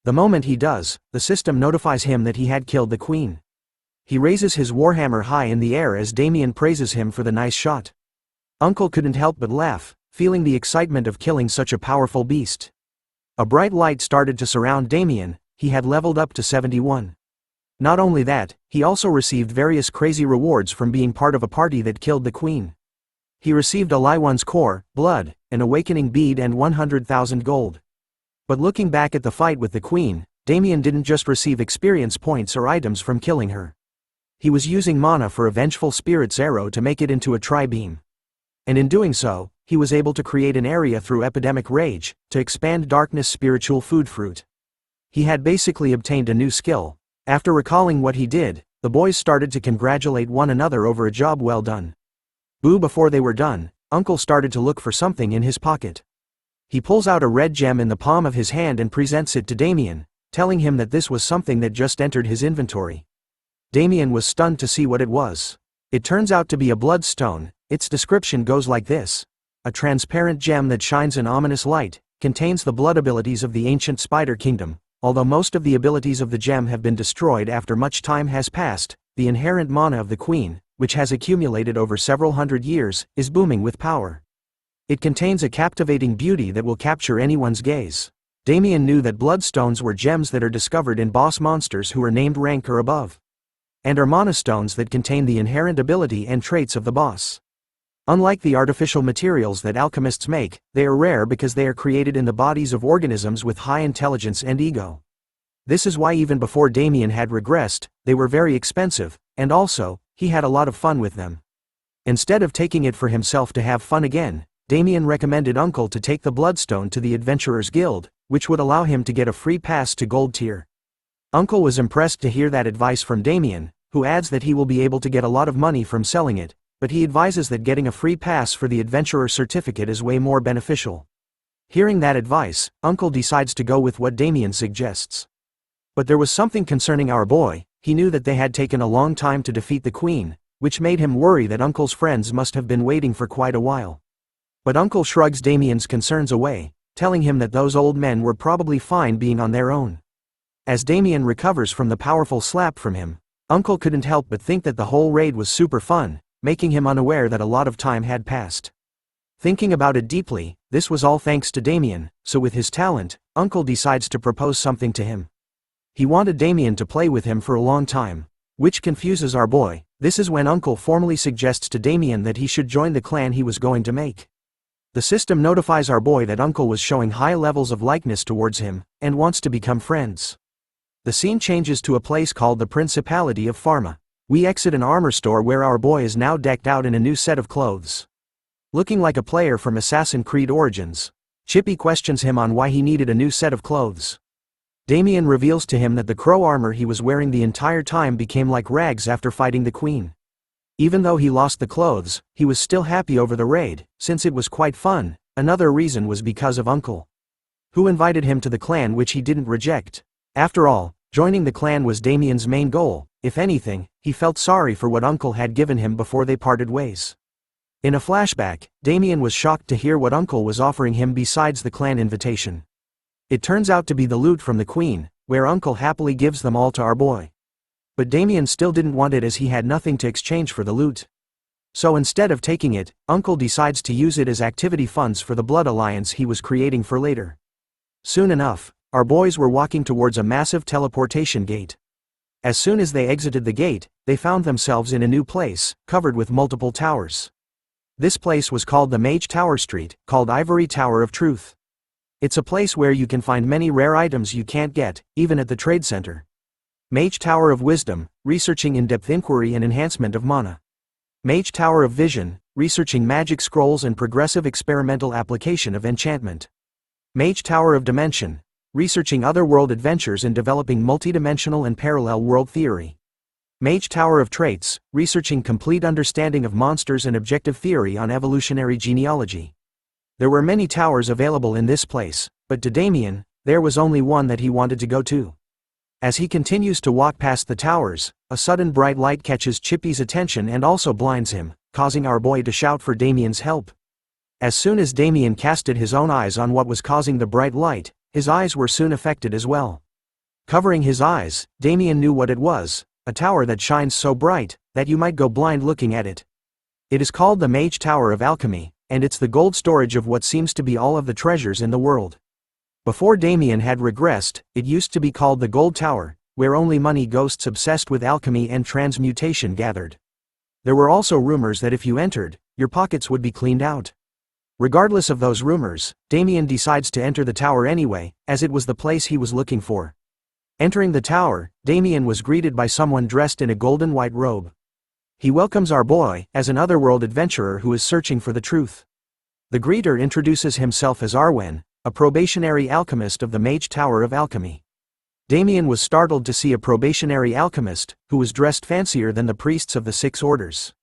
Speaker 4: The moment he does, the system notifies him that he had killed the Queen. He raises his warhammer high in the air as Damien praises him for the nice shot. Uncle couldn't help but laugh, feeling the excitement of killing such a powerful beast. A bright light started to surround Damien. He had leveled up to 71. Not only that, he also received various crazy rewards from being part of a party that killed the Queen. He received a Lion's core, blood, an awakening bead and 100,000 gold. But looking back at the fight with the Queen, Damien didn't just receive experience points or items from killing her. He was using mana for a vengeful spirit's arrow to make it into a tri-beam. And in doing so, he was able to create an area through epidemic rage, to expand darkness spiritual food fruit. He had basically obtained a new skill. After recalling what he did, the boys started to congratulate one another over a job well done. Before they were done, Uncle started to look for something in his pocket. He pulls out a red gem in the palm of his hand and presents it to Damien, telling him that this was something that just entered his inventory. Damien was stunned to see what it was. It turns out to be a bloodstone. Its description goes like this: a transparent gem that shines an ominous light, contains the blood abilities of the ancient Spider Kingdom. Although most of the abilities of the gem have been destroyed after much time has passed, the inherent mana of the Queen, which has accumulated over several hundred years, is booming with power. It contains a captivating beauty that will capture anyone's gaze. Damien knew that bloodstones were gems that are discovered in boss monsters who are named rank or above, and are mana stones that contain the inherent ability and traits of the boss. Unlike the artificial materials that alchemists make, they are rare because they are created in the bodies of organisms with high intelligence and ego. This is why even before Damien had regressed, they were very expensive, and also, he had a lot of fun with them. Instead of taking it for himself to have fun again, Damien recommended Uncle to take the Bloodstone to the Adventurers Guild, which would allow him to get a free pass to Gold Tier. Uncle was impressed to hear that advice from Damien, who adds that he will be able to get a lot of money from selling it, but he advises that getting a free pass for the Adventurer certificate is way more beneficial. Hearing that advice, Uncle decides to go with what Damien suggests. But there was something concerning our boy. He knew that they had taken a long time to defeat the Queen, which made him worry that Uncle's friends must have been waiting for quite a while. But Uncle shrugs Damien's concerns away, telling him that those old men were probably fine being on their own. As Damien recovers from the powerful slap from him, Uncle couldn't help but think that the whole raid was super fun, making him unaware that a lot of time had passed. Thinking about it deeply, this was all thanks to Damien, so with his talent, Uncle decides to propose something to him. He wanted Damien to play with him for a long time, which confuses our boy. This is when Uncle formally suggests to Damien that he should join the clan he was going to make. The system notifies our boy that Uncle was showing high levels of likeness towards him, and wants to become friends. The scene changes to a place called the Principality of Pharma. We exit an armor store where our boy is now decked out in a new set of clothes. Looking like a player from Assassin's Creed Origins, Chippy questions him on why he needed a new set of clothes. Damien reveals to him that the crow armor he was wearing the entire time became like rags after fighting the Queen. Even though he lost the clothes, he was still happy over the raid, since it was quite fun. Another reason was because of Uncle, who invited him to the clan, which he didn't reject. After all, joining the clan was Damien's main goal. If anything, he felt sorry for what Uncle had given him before they parted ways. In a flashback, Damien was shocked to hear what Uncle was offering him besides the clan invitation. It turns out to be the loot from the Queen, where Uncle happily gives them all to our boy. But Damien still didn't want it as he had nothing to exchange for the loot. So instead of taking it, Uncle decides to use it as activity funds for the Blood Alliance he was creating for later. Soon enough, our boys were walking towards a massive teleportation gate. As soon as they exited the gate, they found themselves in a new place, covered with multiple towers. This place was called the Mage Tower Street, called Ivory Tower of Truth. It's a place where you can find many rare items you can't get, even at the trade center. Mage Tower of Wisdom, researching in-depth inquiry and enhancement of mana. Mage Tower of Vision, researching magic scrolls and progressive experimental application of enchantment. Mage Tower of Dimension, researching other-world adventures and developing multidimensional and parallel world theory. Mage Tower of Traits, researching complete understanding of monsters and objective theory on evolutionary genealogy. There were many towers available in this place, but to Damien, there was only one that he wanted to go to. As he continues to walk past the towers, a sudden bright light catches Chippy's attention and also blinds him, causing our boy to shout for Damien's help. As soon as Damien casted his own eyes on what was causing the bright light, his eyes were soon affected as well. Covering his eyes, Damien knew what it was, a tower that shines so bright that you might go blind looking at it. It is called the Mage Tower of Alchemy, and it's the gold storage of what seems to be all of the treasures in the world. Before Damien had regressed, it used to be called the Gold Tower, where only money ghosts obsessed with alchemy and transmutation gathered. There were also rumors that if you entered, your pockets would be cleaned out. Regardless of those rumors, Damien decides to enter the tower anyway, as it was the place he was looking for. Entering the tower, Damien was greeted by someone dressed in a golden white robe. He welcomes our boy as an otherworld adventurer who is searching for the truth. The greeter introduces himself as Arwen, a probationary alchemist of the Mage Tower of Alchemy. Damien was startled to see a probationary alchemist, who was dressed fancier than the priests of the 6 orders.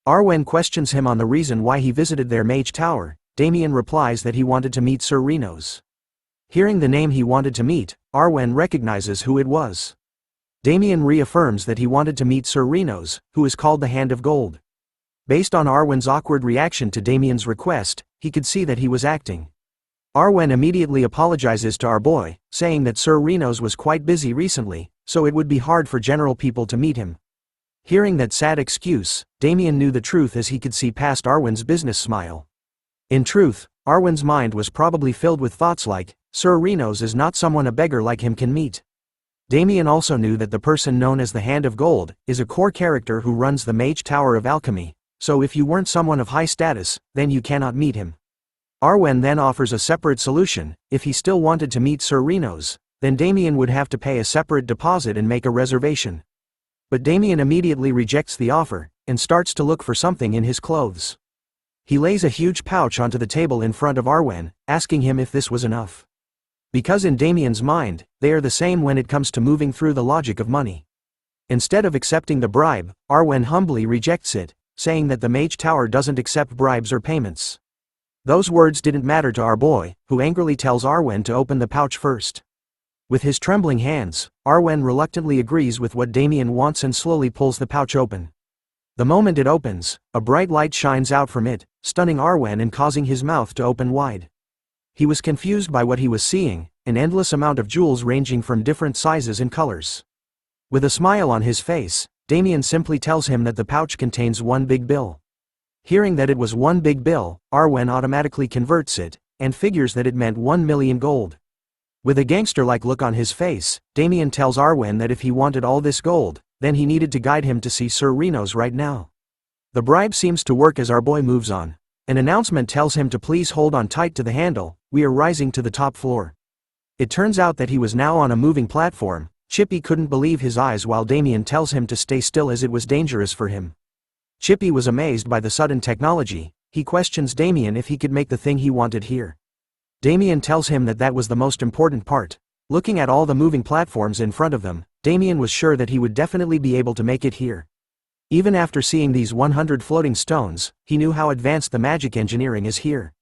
Speaker 4: Arwen questions him on the reason why he visited their Mage Tower. Damien replies that he wanted to meet Sir Renos. Hearing the name he wanted to meet, Arwen recognizes who it was. Damien reaffirms that he wanted to meet Sir Renos, who is called the Hand of Gold. Based on Arwen's awkward reaction to Damien's request, he could see that he was acting. Arwen immediately apologizes to our boy, saying that Sir Renos was quite busy recently, so it would be hard for general people to meet him. Hearing that sad excuse, Damien knew the truth as he could see past Arwen's business smile. In truth, Arwen's mind was probably filled with thoughts like, Sir Renos is not someone a beggar like him can meet. Damien also knew that the person known as the Hand of Gold is a core character who runs the Mage Tower of Alchemy, so if you weren't someone of high status, then you cannot meet him. Arwen then offers a separate solution. If he still wanted to meet Sir Renos, then Damien would have to pay a separate deposit and make a reservation. But Damien immediately rejects the offer, and starts to look for something in his clothes. He lays a huge pouch onto the table in front of Arwen, asking him if this was enough. Because in Damien's mind, they are the same when it comes to moving through the logic of money. Instead of accepting the bribe, Arwen humbly rejects it, saying that the Mage Tower doesn't accept bribes or payments. Those words didn't matter to our boy, who angrily tells Arwen to open the pouch first. With his trembling hands, Arwen reluctantly agrees with what Damien wants and slowly pulls the pouch open. The moment it opens, a bright light shines out from it, stunning Arwen and causing his mouth to open wide. He was confused by what he was seeing, an endless amount of jewels ranging from different sizes and colors. With a smile on his face, Damien simply tells him that the pouch contains one big bill. Hearing that it was one big bill, Arwen automatically converts it, and figures that it meant 1 million gold. With a gangster-like look on his face, Damien tells Arwen that if he wanted all this gold, then he needed to guide him to see Sir Renos right now. The bribe seems to work as our boy moves on. An announcement tells him to please hold on tight to the handle, we are rising to the top floor. It turns out that he was now on a moving platform. Chippy couldn't believe his eyes while Damien tells him to stay still as it was dangerous for him. Chippy was amazed by the sudden technology. He questions Damien if he could make the thing he wanted here. Damien tells him that that was the most important part. Looking at all the moving platforms in front of them, Damien was sure that he would definitely be able to make it here. Even after seeing these 100 floating stones, he knew how advanced the magic engineering is here.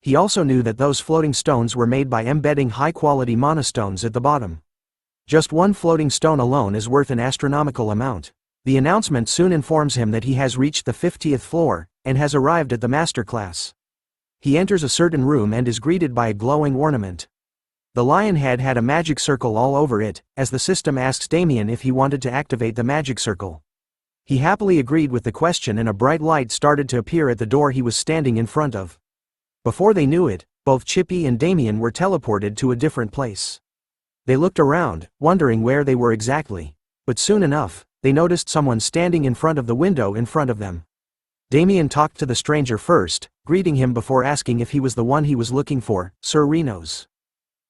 Speaker 4: He also knew that those floating stones were made by embedding high-quality mana stones at the bottom. Just one floating stone alone is worth an astronomical amount. The announcement soon informs him that he has reached the 50th floor, and has arrived at the master class. He enters a certain room and is greeted by a glowing ornament. The lion head had a magic circle all over it, as the system asks Damien if he wanted to activate the magic circle. He happily agreed with the question and a bright light started to appear at the door he was standing in front of. Before they knew it, both Chippy and Damien were teleported to a different place. They looked around, wondering where they were exactly. But soon enough, they noticed someone standing in front of the window in front of them. Damien talked to the stranger first, greeting him before asking if he was the one he was looking for, Sir Renos.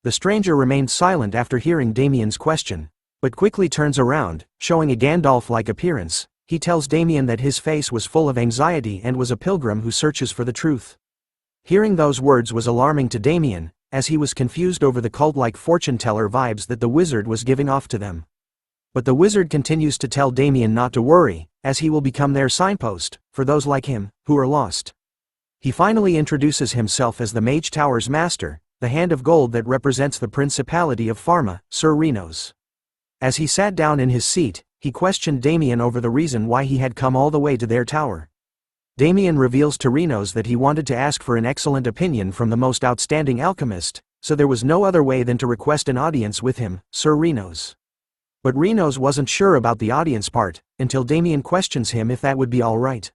Speaker 4: The stranger remained silent after hearing Damien's question, but quickly turns around, showing a Gandalf-like appearance. He tells Damien that his face was full of anxiety and was a pilgrim who searches for the truth. Hearing those words was alarming to Damien, as he was confused over the cult-like fortune-teller vibes that the wizard was giving off to them. But the wizard continues to tell Damien not to worry, as he will become their signpost, for those like him, who are lost. He finally introduces himself as the Mage Tower's master, the hand of gold that represents the Principality of Pharma, Sir Renos. As he sat down in his seat, he questioned Damien over the reason why he had come all the way to their tower. Damien reveals to Renos that he wanted to ask for an excellent opinion from the most outstanding alchemist, so there was no other way than to request an audience with him, Sir Renos. But Renos wasn't sure about the audience part, until Damien questions him if that would be alright.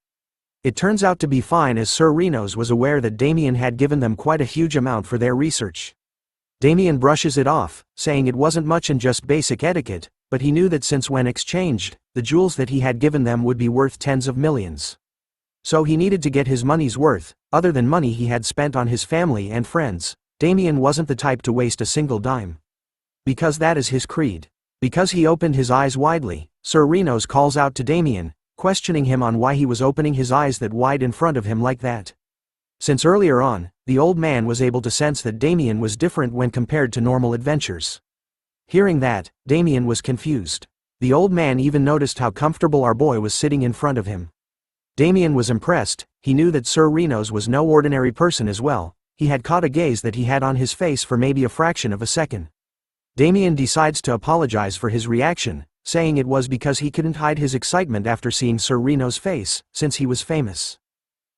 Speaker 4: It turns out to be fine as Sir Renos was aware that Damien had given them quite a huge amount for their research. Damien brushes it off, saying it wasn't much and just basic etiquette, but he knew that since when exchanged, the jewels that he had given them would be worth tens of millions. So he needed to get his money's worth. Other than money he had spent on his family and friends, Damien wasn't the type to waste a single dime. Because that is his creed. Because he opened his eyes widely, Sir Renos calls out to Damien, questioning him on why he was opening his eyes that wide in front of him like that. Since earlier on, the old man was able to sense that Damien was different when compared to normal adventures. Hearing that, Damien was confused. The old man even noticed how comfortable our boy was sitting in front of him. Damien was impressed. He knew that Sir Renos was no ordinary person as well. He had caught a gaze that he had on his face for maybe a fraction of a second. Damien decides to apologize for his reaction, saying it was because he couldn't hide his excitement after seeing Sir Renos' face, since he was famous.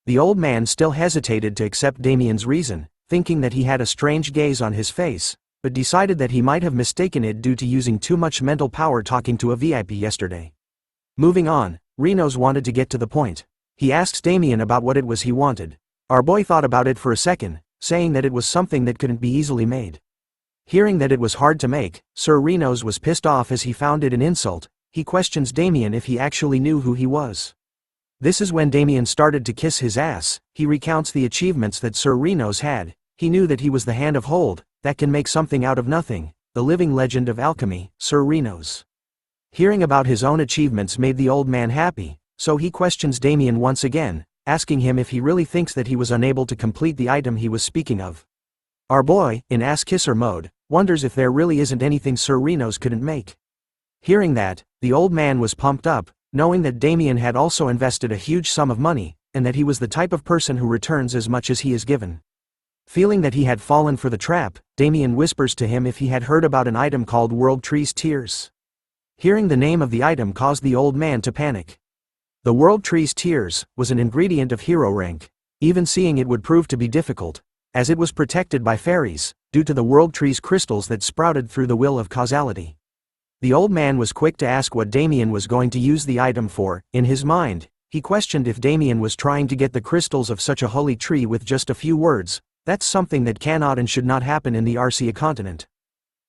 Speaker 4: The old man still hesitated to accept Damien's reason, thinking that he had a strange gaze on his face, but decided that he might have mistaken it due to using too much mental power talking to a VIP yesterday. Moving on, Renos wanted to get to the point. He asks Damien about what it was he wanted. Our boy thought about it for a second, saying that it was something that couldn't be easily made. Hearing that it was hard to make, Sir Renos was pissed off as he found it an insult. He questions Damien if he actually knew who he was. This is when Damien started to kiss his ass. He recounts the achievements that Sir Renos had. He knew that he was the hand of hold, that can make something out of nothing, the living legend of alchemy, Sir Renos. Hearing about his own achievements made the old man happy, so he questions Damien once again, asking him if he really thinks that he was unable to complete the item he was speaking of. Our boy, in ass-kisser mode, wonders if there really isn't anything Sir Renos couldn't make. Hearing that, the old man was pumped up, knowing that Damien had also invested a huge sum of money, and that he was the type of person who returns as much as he is given. Feeling that he had fallen for the trap, Damien whispers to him if he had heard about an item called World Tree's Tears. Hearing the name of the item caused the old man to panic. The World Tree's Tears was an ingredient of hero rank. Even seeing it would prove to be difficult, as it was protected by fairies, due to the World Tree's crystals that sprouted through the will of causality. The old man was quick to ask what Damien was going to use the item for. In his mind, he questioned if Damien was trying to get the crystals of such a holy tree with just a few words. That's something that cannot and should not happen in the Arcia continent.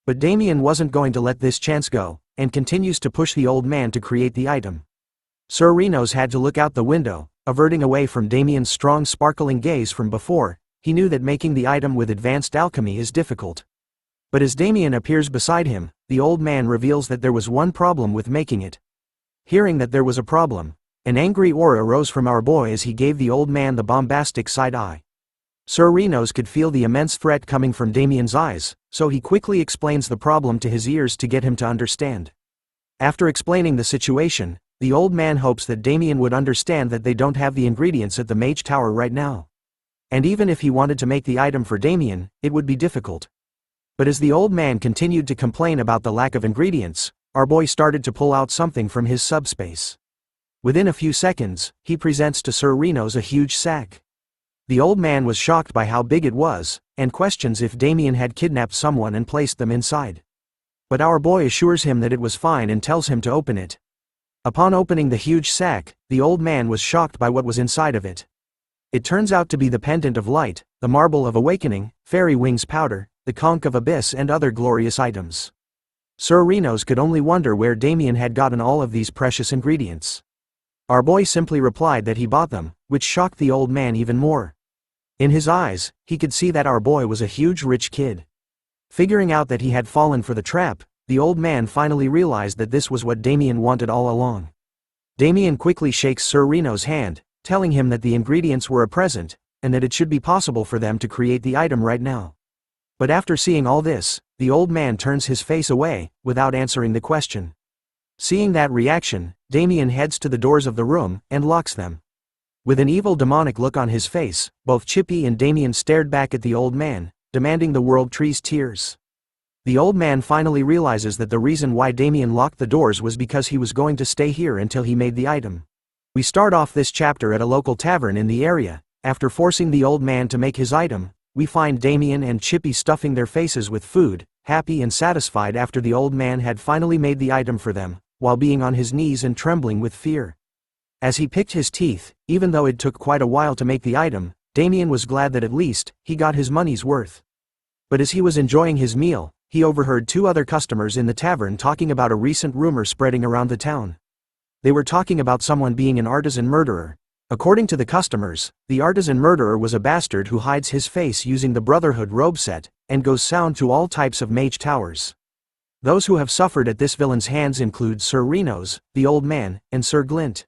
Speaker 4: But Damien wasn't going to let this chance go, and continues to push the old man to create the item. Sir Renos had to look out the window, averting away from Damien's strong sparkling gaze from before. He knew that making the item with advanced alchemy is difficult. But as Damien appears beside him, the old man reveals that there was one problem with making it. Hearing that there was a problem, an angry aura rose from our boy as he gave the old man the bombastic side eye. Sir Renos could feel the immense threat coming from Damien's eyes, so he quickly explains the problem to his ears to get him to understand. After explaining the situation, the old man hopes that Damien would understand that they don't have the ingredients at the Mage Tower right now. And even if he wanted to make the item for Damien, it would be difficult. But as the old man continued to complain about the lack of ingredients, our boy started to pull out something from his subspace. Within a few seconds, he presents to Sir Renos a huge sack. The old man was shocked by how big it was, and questions if Damien had kidnapped someone and placed them inside. But our boy assures him that it was fine and tells him to open it. Upon opening the huge sack, the old man was shocked by what was inside of it. It turns out to be the Pendant of Light, the Marble of Awakening, Fairy Wings Powder, the Conch of Abyss and other glorious items. Sir Renos could only wonder where Damien had gotten all of these precious ingredients. Our boy simply replied that he bought them, which shocked the old man even more. In his eyes, he could see that our boy was a huge rich kid. Figuring out that he had fallen for the trap, the old man finally realized that this was what Damien wanted all along. Damien quickly shakes Sir Renos' hand, telling him that the ingredients were a present, and that it should be possible for them to create the item right now. But after seeing all this, the old man turns his face away, without answering the question. Seeing that reaction, Damien heads to the doors of the room, and locks them. With an evil demonic look on his face, both Chippy and Damien stared back at the old man, demanding the World Tree's Tears. The old man finally realizes that the reason why Damien locked the doors was because he was going to stay here until he made the item. We start off this chapter at a local tavern in the area. After forcing the old man to make his item, we find Damien and Chippy stuffing their faces with food, happy and satisfied after the old man had finally made the item for them, while being on his knees and trembling with fear. As he picked his teeth, even though it took quite a while to make the item, Damien was glad that at least, he got his money's worth. But as he was enjoying his meal, he overheard two other customers in the tavern talking about a recent rumor spreading around the town. They were talking about someone being an artisan murderer. According to the customers, the artisan murderer was a bastard who hides his face using the Brotherhood robe set, and goes sound to all types of mage towers. Those who have suffered at this villain's hands include Sir Renos, the old man, and Sir Glint.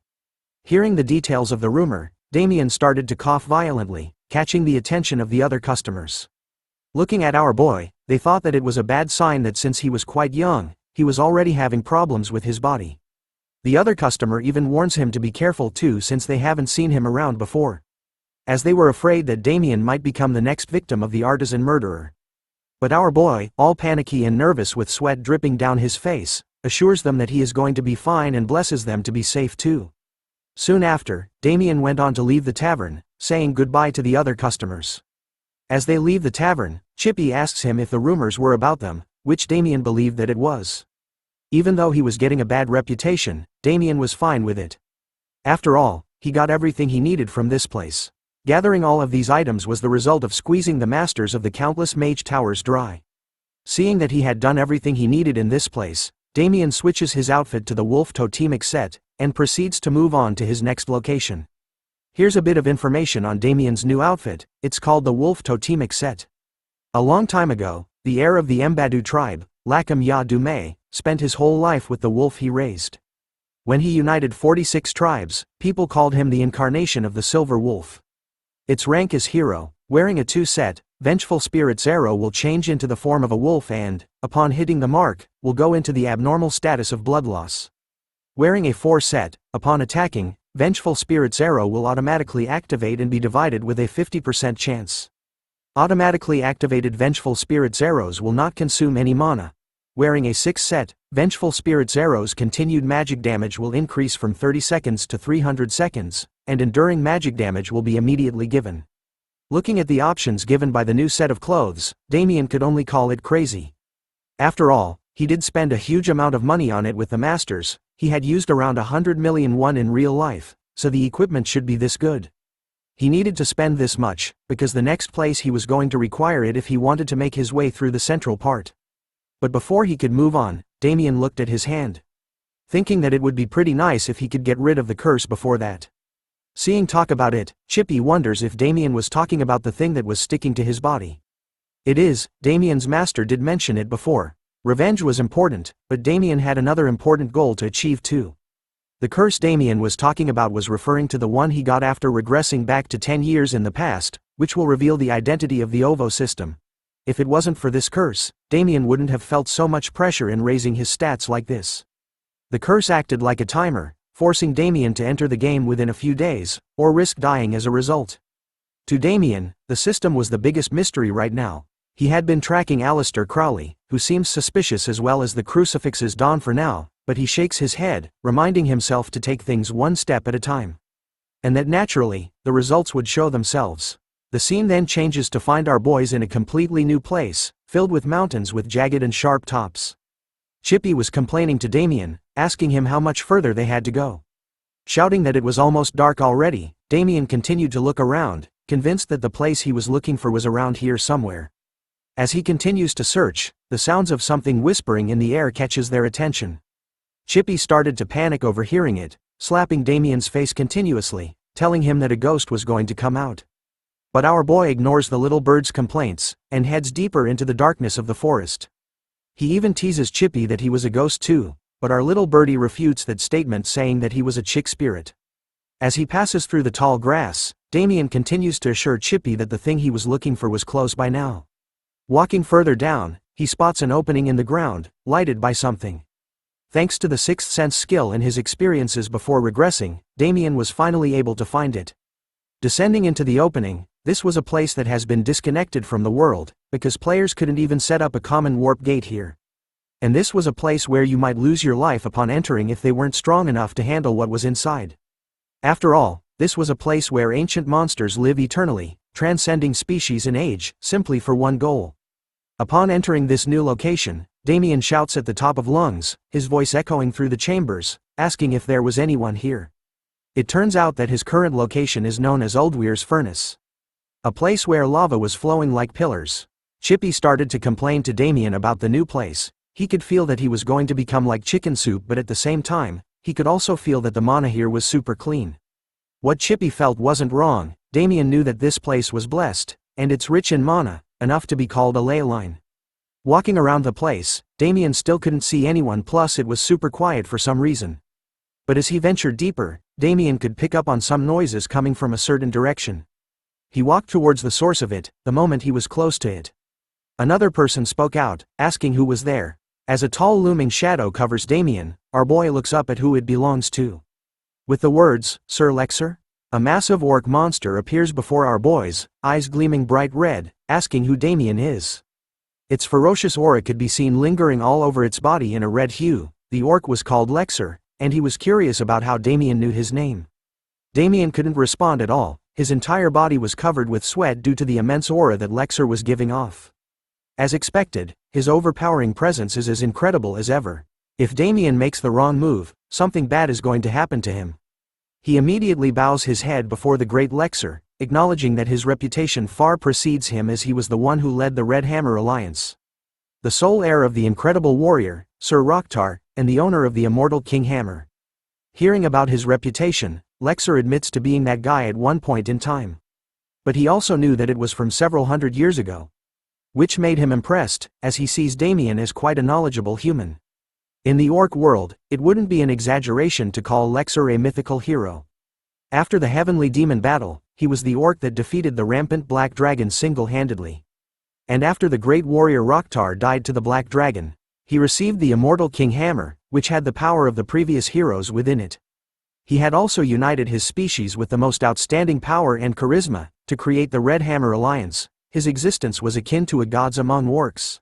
Speaker 4: Hearing the details of the rumor, Damien started to cough violently, catching the attention of the other customers. Looking at our boy, they thought that it was a bad sign that since he was quite young, he was already having problems with his body. The other customer even warns him to be careful too since they haven't seen him around before. As they were afraid that Damien might become the next victim of the artisan murderer. But our boy, all panicky and nervous with sweat dripping down his face, assures them that he is going to be fine and blesses them to be safe too. Soon after, Damien went on to leave the tavern, saying goodbye to the other customers. As they leave the tavern, Chippy asks him if the rumors were about them, which Damien believed that it was. Even though he was getting a bad reputation, Damien was fine with it. After all, he got everything he needed from this place. Gathering all of these items was the result of squeezing the masters of the countless mage towers dry. Seeing that he had done everything he needed in this place, Damien switches his outfit to the wolf totemic set, and proceeds to move on to his next location. Here's a bit of information on Damien's new outfit. It's called the wolf totemic set. A long time ago, the heir of the Mbadu tribe, Lakam Ya Dume, spent his whole life with the wolf he raised. When he united 46 tribes, people called him the incarnation of the Silver Wolf. Its rank is hero. Wearing a 2-set, Vengeful Spirit's arrow will change into the form of a wolf and, upon hitting the mark, will go into the abnormal status of blood loss. Wearing a 4-set, upon attacking, Vengeful Spirit's arrow will automatically activate and be divided with a 50% chance. Automatically activated Vengeful Spirit's arrows will not consume any mana. Wearing a 6-set, Vengeful Spirit's arrows' continued magic damage will increase from 30 seconds to 300 seconds, and enduring magic damage will be immediately given. Looking at the options given by the new set of clothes, Damien could only call it crazy. After all, he did spend a huge amount of money on it with the masters. He had used around 100 million won in real life, so the equipment should be this good. He needed to spend this much, because the next place he was going to require it if he wanted to make his way through the central part. But before he could move on, Damien looked at his hand. Thinking that it would be pretty nice if he could get rid of the curse before that. Seeing talk about it, Chippy wonders if Damien was talking about the thing that was sticking to his body. It is. Damien's master did mention it before. Revenge was important, but Damien had another important goal to achieve too. The curse Damien was talking about was referring to the one he got after regressing back to 10 years in the past, which will reveal the identity of the OVO system. If it wasn't for this curse, Damien wouldn't have felt so much pressure in raising his stats like this. The curse acted like a timer, forcing Damien to enter the game within a few days, or risk dying as a result. To Damien, the system was the biggest mystery right now. He had been tracking Aleister Crowley, who seems suspicious, as well as the crucifix's Dawn for now, but he shakes his head, reminding himself to take things one step at a time. And that naturally, the results would show themselves. The scene then changes to find our boys in a completely new place, filled with mountains with jagged and sharp tops. Chippy was complaining to Damien, asking him how much further they had to go. Shouting that it was almost dark already, Damien continued to look around, convinced that the place he was looking for was around here somewhere. As he continues to search, the sounds of something whispering in the air catches their attention. Chippy started to panic over hearing it, slapping Damien's face continuously, telling him that a ghost was going to come out. But our boy ignores the little bird's complaints, and heads deeper into the darkness of the forest. He even teases Chippy that he was a ghost too, but our little birdie refutes that statement, saying that he was a chick spirit. As he passes through the tall grass, Damien continues to assure Chippy that the thing he was looking for was close by now. Walking further down, he spots an opening in the ground, lighted by something. Thanks to the sixth sense skill and his experiences before regressing, Damien was finally able to find it. Descending into the opening, this was a place that has been disconnected from the world, because players couldn't even set up a common warp gate here. And this was a place where you might lose your life upon entering if they weren't strong enough to handle what was inside. After all, this was a place where ancient monsters live eternally, transcending species and age, simply for one goal. Upon entering this new location, Damien shouts at the top of lungs, his voice echoing through the chambers, asking if there was anyone here. It turns out that his current location is known as Uldweir's Furnace. A place where lava was flowing like pillars. Chippy started to complain to Damien about the new place. He could feel that he was going to become like chicken soup, but at the same time, he could also feel that the mana here was super clean. What Chippy felt wasn't wrong. Damien knew that this place was blessed, and it's rich in mana, enough to be called a ley line. Walking around the place, Damien still couldn't see anyone, plus it was super quiet for some reason. But as he ventured deeper, Damien could pick up on some noises coming from a certain direction. He walked towards the source of it, the moment he was close to it. Another person spoke out, asking who was there. As a tall looming shadow covers Damien, our boy looks up at who it belongs to. With the words, "Sir Lexer?" a massive orc monster appears before our boys, eyes gleaming bright red, asking who Damien is. Its ferocious aura could be seen lingering all over its body in a red hue. The orc was called Lexer, and he was curious about how Damien knew his name. Damien couldn't respond at all. His entire body was covered with sweat due to the immense aura that Lexer was giving off. As expected, his overpowering presence is as incredible as ever. If Damien makes the wrong move, something bad is going to happen to him. He immediately bows his head before the great Lexer, acknowledging that his reputation far precedes him, as he was the one who led the Red Hammer Alliance. The sole heir of the incredible warrior, Sir Rocktar, and the owner of the immortal King Hammer. Hearing about his reputation, Lexer admits to being that guy at one point in time. But he also knew that it was from several hundred years ago. Which made him impressed, as he sees Damien as quite a knowledgeable human. In the orc world, it wouldn't be an exaggeration to call Lexer a mythical hero. After the heavenly demon battle, he was the orc that defeated the rampant black dragon single-handedly. And after the great warrior Roktar died to the black dragon, he received the immortal King Hammer, which had the power of the previous heroes within it. He had also united his species with the most outstanding power and charisma, to create the Red Hammer Alliance. His existence was akin to a gods among orcs.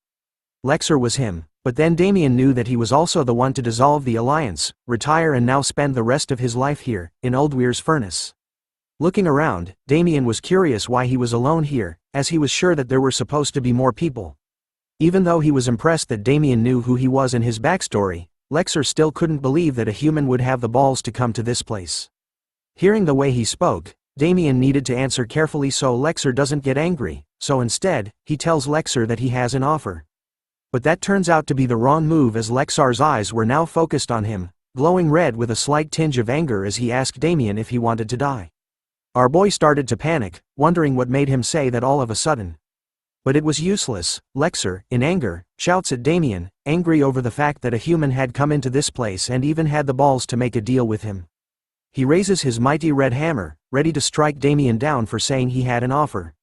Speaker 4: Lexer was him, but then Damien knew that he was also the one to dissolve the alliance, retire and now spend the rest of his life here, in Uldweir's furnace. Looking around, Damien was curious why he was alone here, as he was sure that there were supposed to be more people. Even though he was impressed that Damien knew who he was and his backstory, Lexer still couldn't believe that a human would have the balls to come to this place. Hearing the way he spoke, Damien needed to answer carefully so Lexer doesn't get angry, so instead, he tells Lexer that he has an offer. But that turns out to be the wrong move as Lexar's eyes were now focused on him, glowing red with a slight tinge of anger as he asked Damien if he wanted to die. Our boy started to panic, wondering what made him say that all of a sudden. But it was useless. Lexer, in anger, shouts at Damien, angry over the fact that a human had come into this place and even had the balls to make a deal with him. He raises his mighty red hammer, ready to strike Damien down for saying he had an offer.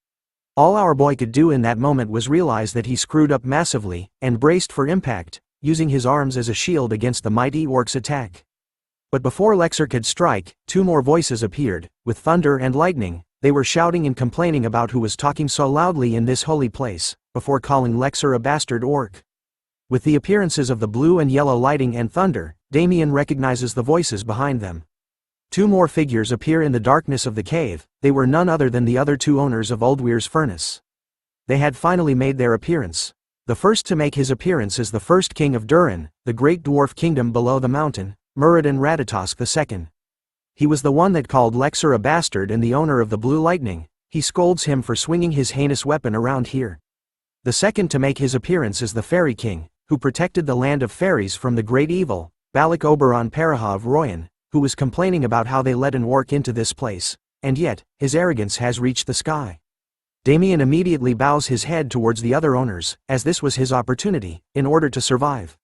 Speaker 4: All our boy could do in that moment was realize that he screwed up massively, and braced for impact, using his arms as a shield against the mighty orc's attack. But before Lexer could strike, two more voices appeared, with thunder and lightning. They were shouting and complaining about who was talking so loudly in this holy place, before calling Lexer a bastard orc. With the appearances of the blue and yellow lighting and thunder, Damien recognizes the voices behind them. Two more figures appear in the darkness of the cave. They were none other than the other two owners of Uldweir's furnace. They had finally made their appearance. The first to make his appearance is the first king of Durin, the great dwarf kingdom below the mountain, Muradin Ratatosk II. He was the one that called Lexer a bastard and the owner of the blue lightning. He scolds him for swinging his heinous weapon around here. The second to make his appearance is the fairy king, who protected the land of fairies from the great evil, Balak Oberon Paraha of Royan, who was complaining about how they let an orc into this place, and yet, his arrogance has reached the sky. Damien immediately bows his head towards the other owners, as this was his opportunity, in order to survive.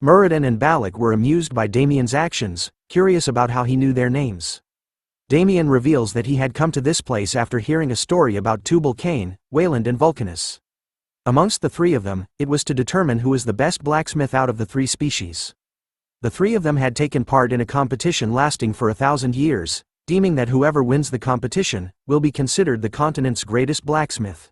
Speaker 4: Muradin and Balak were amused by Damien's actions, curious about how he knew their names. Damien reveals that he had come to this place after hearing a story about Tubal-Cain, Wayland and Vulcanus. Amongst the three of them, it was to determine who is the best blacksmith out of the three species. The three of them had taken part in a competition lasting for 1,000 years, deeming that whoever wins the competition will be considered the continent's greatest blacksmith.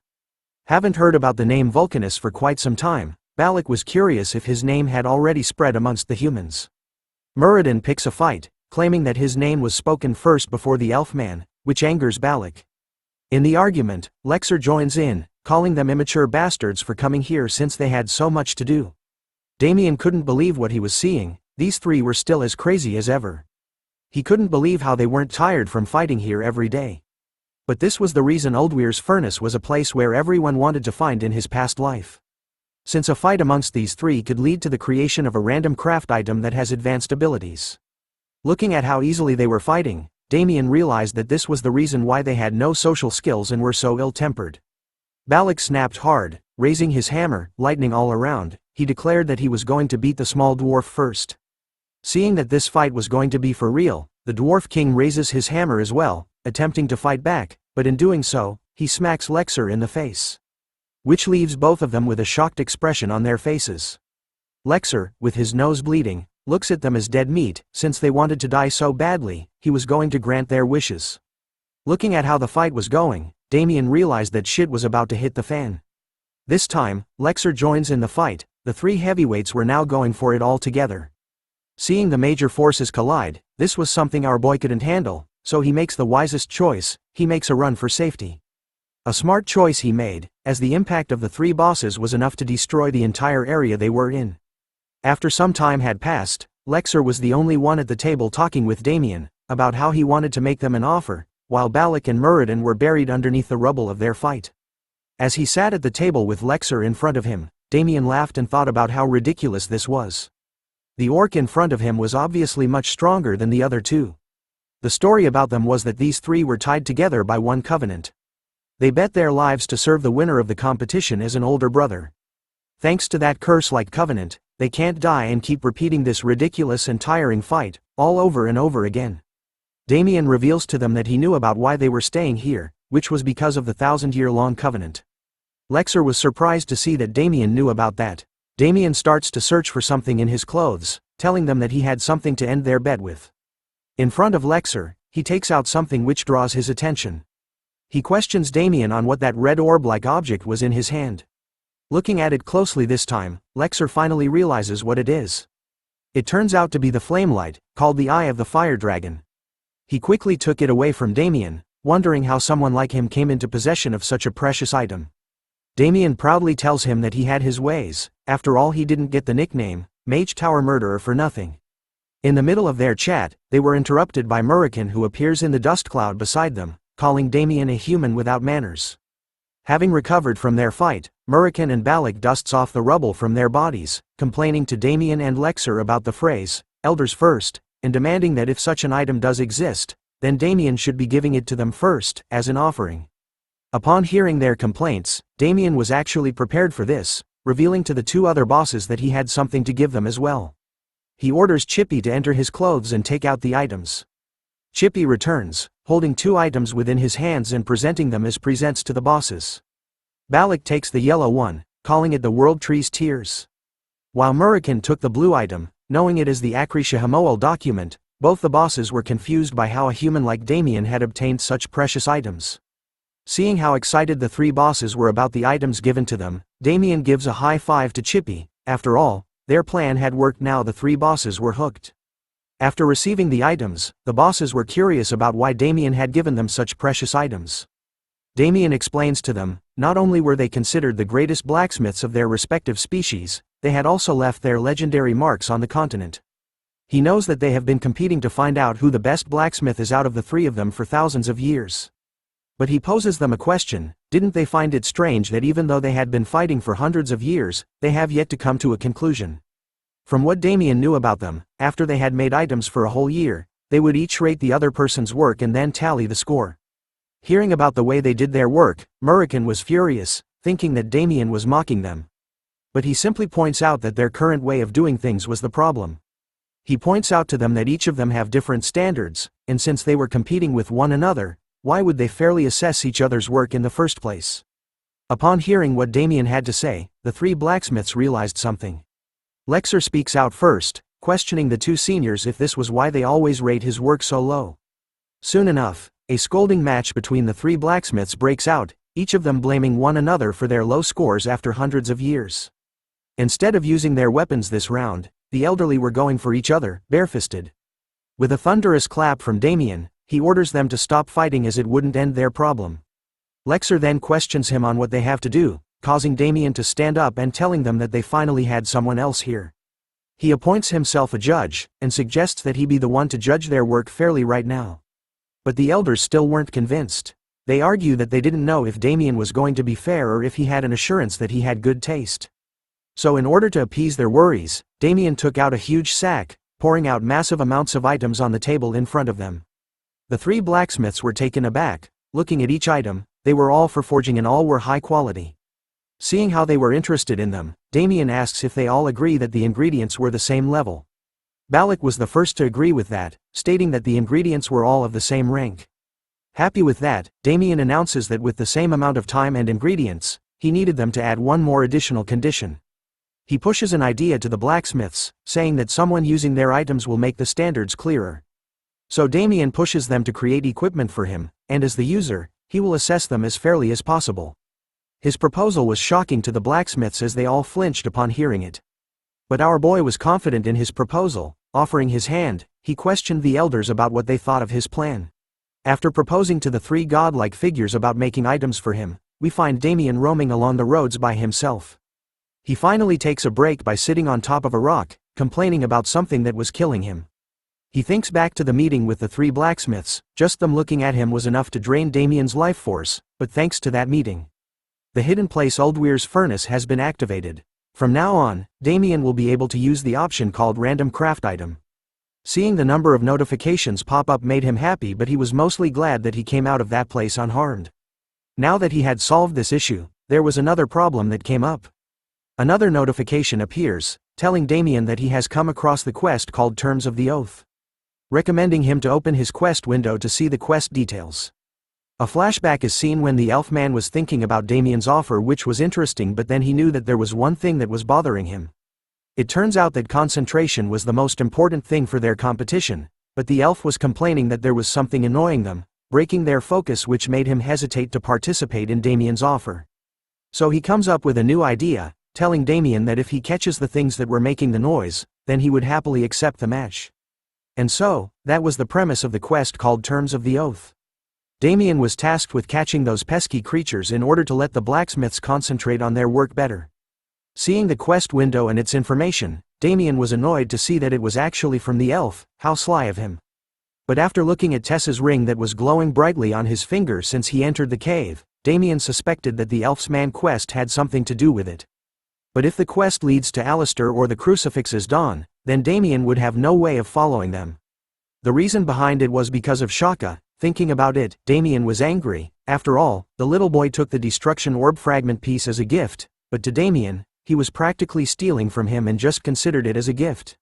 Speaker 4: Haven't heard about the name Vulcanus for quite some time. Balak was curious if his name had already spread amongst the humans. Muradin picks a fight, claiming that his name was spoken first before the elf-man, which angers Balak. In the argument, Lexer joins in, calling them immature bastards for coming here since they had so much to do. Damien couldn't believe what he was seeing. These three were still as crazy as ever. He couldn't believe how they weren't tired from fighting here every day. But this was the reason Uldweir's furnace was a place where everyone wanted to find in his past life. Since a fight amongst these three could lead to the creation of a random craft item that has advanced abilities. Looking at how easily they were fighting, Damien realized that this was the reason why they had no social skills and were so ill-tempered. Balak snapped hard, raising his hammer, lightning all around. He declared that he was going to beat the small dwarf first. Seeing that this fight was going to be for real, the dwarf king raises his hammer as well, attempting to fight back, but in doing so, he smacks Lexer in the face. Which leaves both of them with a shocked expression on their faces. Lexer, with his nose bleeding, looks at them as dead meat. Since they wanted to die so badly, he was going to grant their wishes. Looking at how the fight was going, Damien realized that shit was about to hit the fan. This time, Lexer joins in the fight. The three heavyweights were now going for it all together. Seeing the major forces collide, this was something our boy couldn't handle, so he makes the wisest choice. He makes a run for safety. A smart choice he made, as the impact of the three bosses was enough to destroy the entire area they were in. After some time had passed, Lexer was the only one at the table talking with Damien, about how he wanted to make them an offer, while Balak and Muradin were buried underneath the rubble of their fight. As he sat at the table with Lexer in front of him, Damien laughed and thought about how ridiculous this was. The orc in front of him was obviously much stronger than the other two. The story about them was that these three were tied together by one covenant. They bet their lives to serve the winner of the competition as an older brother. Thanks to that curse-like covenant, They can't die and keep repeating this ridiculous and tiring fight, all over and over again. Damien reveals to them that he knew about why they were staying here, which was because of the 1,000-year-long covenant. Lexer was surprised to see that Damien knew about that. Damien starts to search for something in his clothes, telling them that he had something to end their bet with. In front of Lexer, he takes out something which draws his attention. He questions Damien on what that red orb-like object was in his hand. Looking at it closely this time, Lexer finally realizes what it is. It turns out to be the flame light, called the Eye of the Fire Dragon. He quickly took it away from Damien, wondering how someone like him came into possession of such a precious item. Damien proudly tells him that he had his ways, after all he didn't get the nickname, Mage Tower Murderer, for nothing. In the middle of their chat, they were interrupted by Murican, who appears in the dust cloud beside them, calling Damien a human without manners. Having recovered from their fight, Murican and Balak dusts off the rubble from their bodies, complaining to Damien and Lexer about the phrase, elders first, and demanding that if such an item does exist, then Damien should be giving it to them first, as an offering. Upon hearing their complaints, Damien was actually prepared for this, revealing to the two other bosses that he had something to give them as well. He orders Chippy to enter his clothes and take out the items. Chippy returns, holding two items within his hands and presenting them as presents to the bosses. Balak takes the yellow one, calling it the World Tree's Tears. While Murican took the blue item, knowing it as the Akrisha Hamoel document, both the bosses were confused by how a human like Damien had obtained such precious items. Seeing how excited the three bosses were about the items given to them, Damien gives a high five to Chippy. After all, their plan had worked. Now the three bosses were hooked. After receiving the items, the bosses were curious about why Damien had given them such precious items. Damien explains to them, not only were they considered the greatest blacksmiths of their respective species, they had also left their legendary marks on the continent. He knows that they have been competing to find out who the best blacksmith is out of the three of them for thousands of years. But he poses them a question: didn't they find it strange that even though they had been fighting for hundreds of years, they have yet to come to a conclusion? From what Damien knew about them, after they had made items for a whole year, they would each rate the other person's work and then tally the score. Hearing about the way they did their work, Murican was furious, thinking that Damien was mocking them. But he simply points out that their current way of doing things was the problem. He points out to them that each of them have different standards, and since they were competing with one another, why would they fairly assess each other's work in the first place? Upon hearing what Damien had to say, the three blacksmiths realized something. Lexer speaks out first, questioning the two seniors if this was why they always rate his work so low. Soon enough, a scolding match between the three blacksmiths breaks out, each of them blaming one another for their low scores after hundreds of years. Instead of using their weapons this round, the elderly were going for each other, barefisted. With a thunderous clap from Damien, he orders them to stop fighting as it wouldn't end their problem. Lexer then questions him on what they have to do, causing Damien to stand up and telling them that they finally had someone else here. He appoints himself a judge, and suggests that he be the one to judge their work fairly right now. But the elders still weren't convinced. They argue that they didn't know if Damien was going to be fair or if he had an assurance that he had good taste. So in order to appease their worries, Damien took out a huge sack, pouring out massive amounts of items on the table in front of them. The three blacksmiths were taken aback, looking at each item. They were all for forging and all were high quality. Seeing how they were interested in them, Damien asks if they all agree that the ingredients were the same level. Balak was the first to agree with that, stating that the ingredients were all of the same rank. Happy with that, Damien announces that with the same amount of time and ingredients, he needed them to add one more additional condition. He pushes an idea to the blacksmiths, saying that someone using their items will make the standards clearer. So Damien pushes them to create equipment for him, and as the user, he will assess them as fairly as possible. His proposal was shocking to the blacksmiths as they all flinched upon hearing it. But our boy was confident in his proposal. Offering his hand, he questioned the elders about what they thought of his plan. After proposing to the three godlike figures about making items for him, we find Damien roaming along the roads by himself. He finally takes a break by sitting on top of a rock, complaining about something that was killing him. He thinks back to the meeting with the three blacksmiths. Just them looking at him was enough to drain Damien's life force, but thanks to that meeting, the hidden place Uldweir's furnace has been activated. From now on, Damien will be able to use the option called Random Craft Item. Seeing the number of notifications pop up made him happy, but he was mostly glad that he came out of that place unharmed. Now that he had solved this issue, there was another problem that came up. Another notification appears, telling Damien that he has come across the quest called Terms of the Oath, recommending him to open his quest window to see the quest details. A flashback is seen when the elf man was thinking about Damien's offer, which was interesting, but then he knew that there was one thing that was bothering him. It turns out that concentration was the most important thing for their competition, but the elf was complaining that there was something annoying them, breaking their focus, which made him hesitate to participate in Damien's offer. So he comes up with a new idea, telling Damien that if he catches the things that were making the noise, then he would happily accept the match. And so, that was the premise of the quest called Terms of the Oath. Damien was tasked with catching those pesky creatures in order to let the blacksmiths concentrate on their work better. Seeing the quest window and its information, Damien was annoyed to see that it was actually from the elf. How sly of him. But after looking at Tessa's ring that was glowing brightly on his finger since he entered the cave, Damien suspected that the elf's man quest had something to do with it. But if the quest leads to Alistair or the crucifix's dawn, then Damien would have no way of following them. The reason behind it was because of Shaka. Thinking about it, Damien was angry. After all, the little boy took the destruction orb fragment piece as a gift, but to Damien, he was practically stealing from him and just considered it as a gift.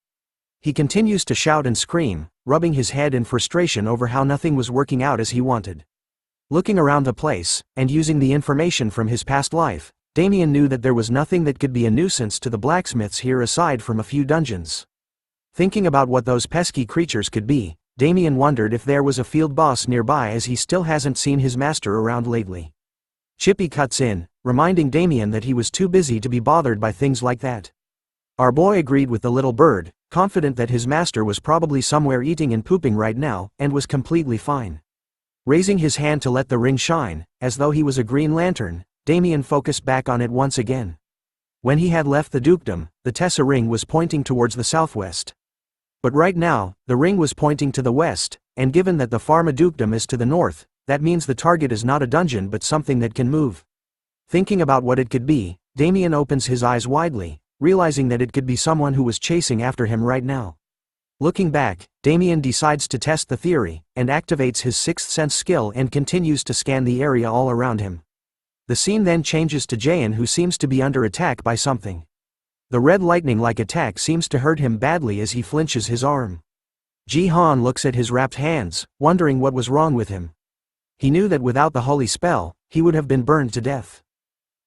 Speaker 4: He continues to shout and scream, rubbing his head in frustration over how nothing was working out as he wanted. Looking around the place, and using the information from his past life, Damien knew that there was nothing that could be a nuisance to the blacksmiths here aside from a few dungeons. Thinking about what those pesky creatures could be, Damien wondered if there was a field boss nearby, as he still hasn't seen his master around lately. Chippy cuts in, reminding Damien that he was too busy to be bothered by things like that. Our boy agreed with the little bird, confident that his master was probably somewhere eating and pooping right now, and was completely fine. Raising his hand to let the ring shine, as though he was a green lantern, Damien focused back on it once again. When he had left the dukedom, the Tessa ring was pointing towards the southwest. But right now, the ring was pointing to the west, and given that the Pharma dukedom is to the north, that means the target is not a dungeon but something that can move. Thinking about what it could be, Damien opens his eyes widely, realizing that it could be someone who was chasing after him right now. Looking back, Damien decides to test the theory, and activates his sixth sense skill and continues to scan the area all around him. The scene then changes to Jaein, who seems to be under attack by something. The red lightning-like attack seems to hurt him badly as he flinches his arm. Ji-han looks at his wrapped hands, wondering what was wrong with him. He knew that without the holy spell, he would have been burned to death.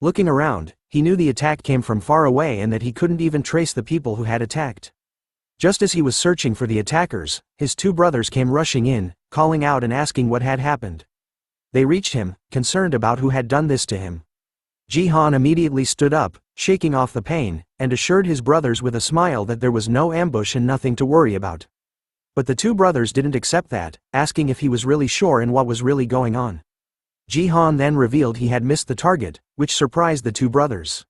Speaker 4: Looking around, he knew the attack came from far away and that he couldn't even trace the people who had attacked. Just as he was searching for the attackers, his two brothers came rushing in, calling out and asking what had happened. They reached him, concerned about who had done this to him. Ji-han immediately stood up, shaking off the pain, and assured his brothers with a smile that there was no ambush and nothing to worry about. But the two brothers didn't accept that, asking if he was really sure and what was really going on. Ji-han then revealed he had missed the target, which surprised the two brothers.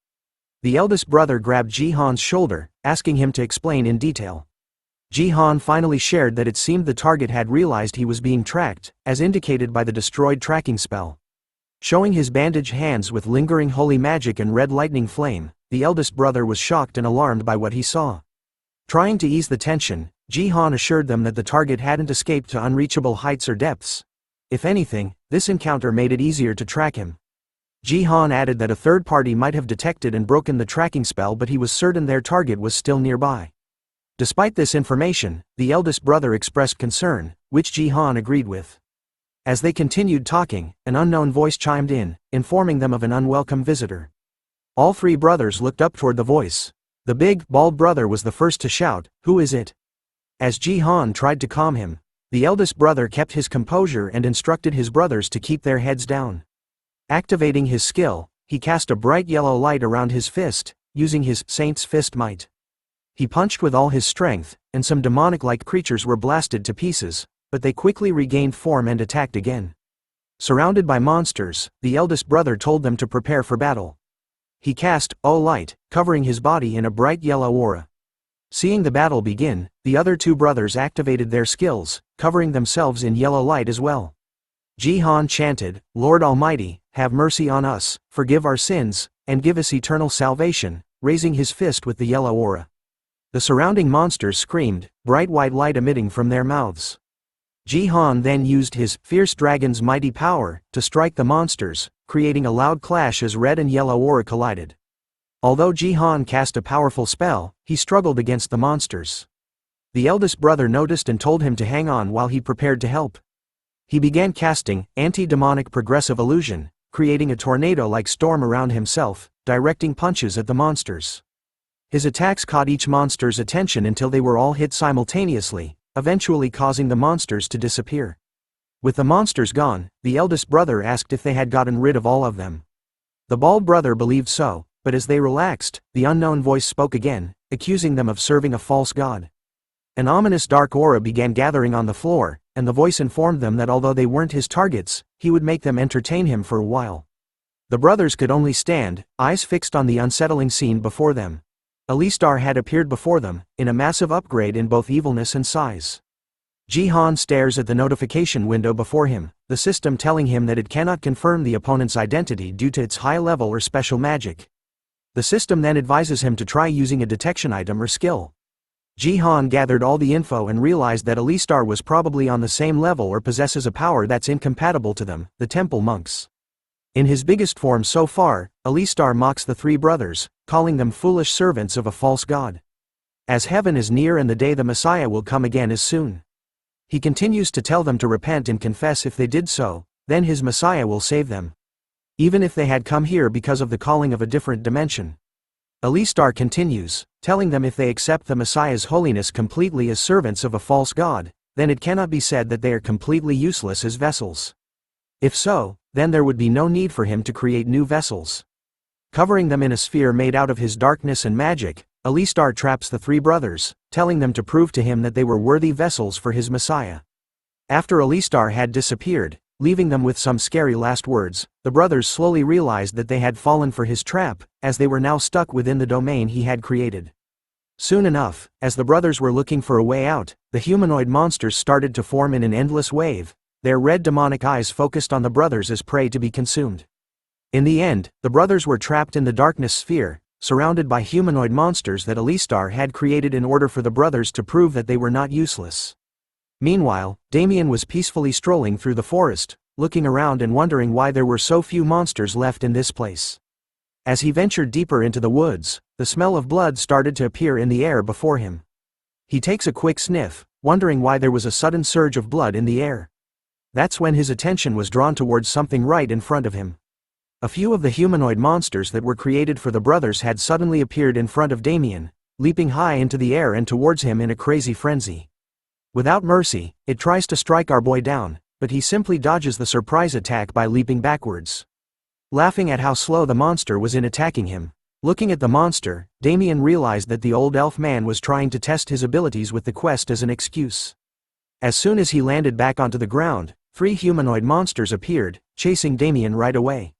Speaker 4: The eldest brother grabbed Ji-han's shoulder, asking him to explain in detail. Ji-han finally shared that it seemed the target had realized he was being tracked, as indicated by the destroyed tracking spell. Showing his bandaged hands with lingering holy magic and red lightning flame, the eldest brother was shocked and alarmed by what he saw. Trying to ease the tension, Ji-han assured them that the target hadn't escaped to unreachable heights or depths. If anything, this encounter made it easier to track him. Ji-han added that a third party might have detected and broken the tracking spell, but he was certain their target was still nearby. Despite this information, the eldest brother expressed concern, which Ji-han agreed with. As they continued talking, an unknown voice chimed in, informing them of an unwelcome visitor. All three brothers looked up toward the voice. The big, bald brother was the first to shout, "Who is it?" As Ji-han tried to calm him, the eldest brother kept his composure and instructed his brothers to keep their heads down. Activating his skill, he cast a bright yellow light around his fist, using his Saint's Fist might. He punched with all his strength, and some demonic-like creatures were blasted to pieces, but they quickly regained form and attacked again. Surrounded by monsters, the eldest brother told them to prepare for battle. He cast O Light, covering his body in a bright yellow aura. Seeing the battle begin, the other two brothers activated their skills, covering themselves in yellow light as well. Ji-han chanted, "Lord Almighty, have mercy on us, forgive our sins, and give us eternal salvation," raising his fist with the yellow aura. The surrounding monsters screamed, bright white light emitting from their mouths. Ji-han then used his Fierce Dragon's mighty power to strike the monsters, creating a loud clash as red and yellow aura collided. Although Ji-han cast a powerful spell, he struggled against the monsters. The eldest brother noticed and told him to hang on while he prepared to help. He began casting anti-demonic progressive illusion, creating a tornado-like storm around himself, directing punches at the monsters. His attacks caught each monster's attention until they were all hit simultaneously, eventually causing the monsters to disappear. With the monsters gone, the eldest brother asked if they had gotten rid of all of them. The bald brother believed so, but as they relaxed, the unknown voice spoke again, accusing them of serving a false god. An ominous dark aura began gathering on the floor, and the voice informed them that although they weren't his targets, he would make them entertain him for a while. The brothers could only stand, eyes fixed on the unsettling scene before them. Alistar had appeared before them, in a massive upgrade in both evilness and size. Ji-han stares at the notification window before him, the system telling him that it cannot confirm the opponent's identity due to its high level or special magic. The system then advises him to try using a detection item or skill. Ji-han gathered all the info and realized that Alistar was probably on the same level or possesses a power that's incompatible to them, the temple monks. In his biggest form so far, Alistar mocks the three brothers, calling them foolish servants of a false god. As heaven is near and the day the Messiah will come again is soon. He continues to tell them to repent and confess. If they did so, then his Messiah will save them. Even if they had come here because of the calling of a different dimension. Alistar continues, telling them if they accept the Messiah's holiness completely as servants of a false god, then it cannot be said that they are completely useless as vessels. If so, then there would be no need for him to create new vessels. Covering them in a sphere made out of his darkness and magic, Alistar traps the three brothers, telling them to prove to him that they were worthy vessels for his Messiah. After Alistar had disappeared, leaving them with some scary last words, the brothers slowly realized that they had fallen for his trap, as they were now stuck within the domain he had created. Soon enough, as the brothers were looking for a way out, the humanoid monsters started to form in an endless wave, their red demonic eyes focused on the brothers as prey to be consumed. In the end, the brothers were trapped in the darkness sphere, surrounded by humanoid monsters that Alistar had created in order for the brothers to prove that they were not useless. Meanwhile, Damien was peacefully strolling through the forest, looking around and wondering why there were so few monsters left in this place. As he ventured deeper into the woods, the smell of blood started to appear in the air before him. He takes a quick sniff, wondering why there was a sudden surge of blood in the air. That's when his attention was drawn towards something right in front of him. A few of the humanoid monsters that were created for the brothers had suddenly appeared in front of Damien, leaping high into the air and towards him in a crazy frenzy. Without mercy, it tries to strike our boy down, but he simply dodges the surprise attack by leaping backwards. Laughing at how slow the monster was in attacking him, looking at the monster, Damien realized that the old elf man was trying to test his abilities with the quest as an excuse. As soon as he landed back onto the ground, 3 humanoid monsters appeared, chasing Damien right away.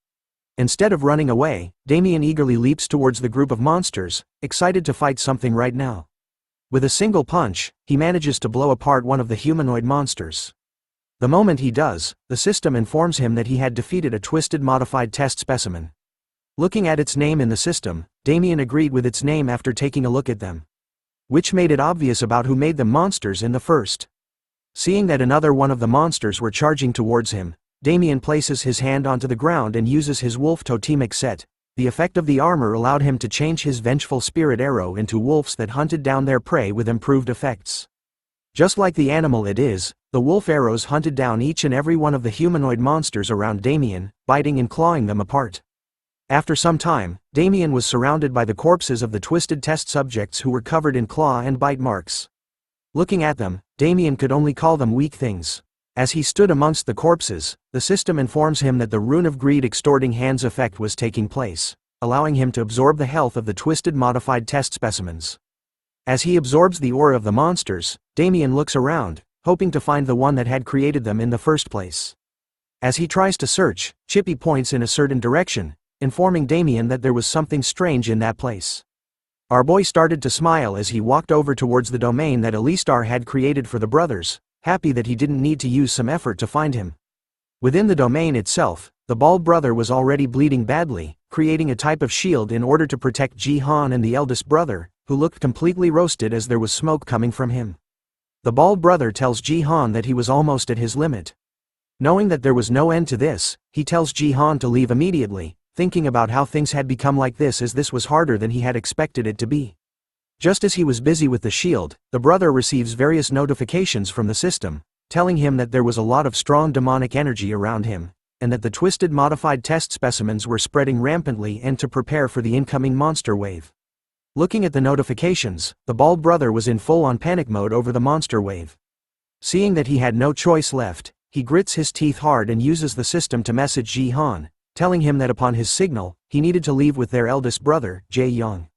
Speaker 4: Instead of running away, Damien eagerly leaps towards the group of monsters, excited to fight something right now. With a single punch, he manages to blow apart one of the humanoid monsters. The moment he does, the system informs him that he had defeated a twisted modified test specimen. Looking at its name in the system, Damien agreed with its name after taking a look at them. Which made it obvious about who made them monsters in the first. Seeing that another one of the monsters were charging towards him, Damien places his hand onto the ground and uses his wolf totemic set. The effect of the armor allowed him to change his vengeful spirit arrow into wolves that hunted down their prey with improved effects. Just like the animal it is, the wolf arrows hunted down each and every one of the humanoid monsters around Damien, biting and clawing them apart. After some time, Damien was surrounded by the corpses of the twisted test subjects who were covered in claw and bite marks. Looking at them, Damien could only call them weak things. As he stood amongst the corpses, the system informs him that the Rune of Greed extorting hands effect was taking place, allowing him to absorb the health of the twisted modified test specimens. As he absorbs the aura of the monsters, Damien looks around, hoping to find the one that had created them in the first place. As he tries to search, Chippy points in a certain direction, informing Damien that there was something strange in that place. Our boy started to smile as he walked over towards the domain that Alistar had created for the brothers, happy that he didn't need to use some effort to find him. Within the domain itself, the bald brother was already bleeding badly, creating a type of shield in order to protect Ji-han and the eldest brother, who looked completely roasted as there was smoke coming from him. The bald brother tells Ji-han that he was almost at his limit. Knowing that there was no end to this, he tells Ji-han to leave immediately, thinking about how things had become like this, as this was harder than he had expected it to be. Just as he was busy with the shield, the brother receives various notifications from the system, telling him that there was a lot of strong demonic energy around him, and that the twisted modified test specimens were spreading rampantly and to prepare for the incoming monster wave. Looking at the notifications, the bald brother was in full-on panic mode over the monster wave. Seeing that he had no choice left, he grits his teeth hard and uses the system to message Ji-han, telling him that upon his signal, he needed to leave with their eldest brother, Jae-young.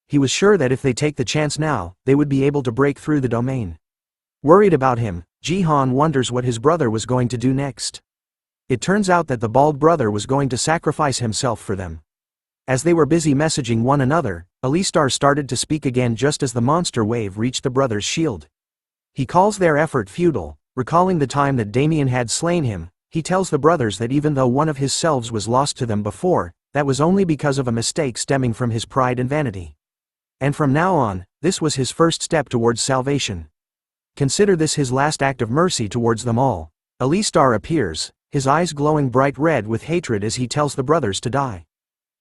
Speaker 4: He was sure that if they take the chance now, they would be able to break through the domain. Worried about him, Ji-han wonders what his brother was going to do next. It turns out that the bald brother was going to sacrifice himself for them. As they were busy messaging one another, Alistar started to speak again just as the monster wave reached the brother's shield. He calls their effort futile, recalling the time that Damien had slain him. He tells the brothers that even though one of his selves was lost to them before, that was only because of a mistake stemming from his pride and vanity. And from now on, this was his first step towards salvation. Consider this his last act of mercy towards them all. Alistar appears, his eyes glowing bright red with hatred as he tells the brothers to die.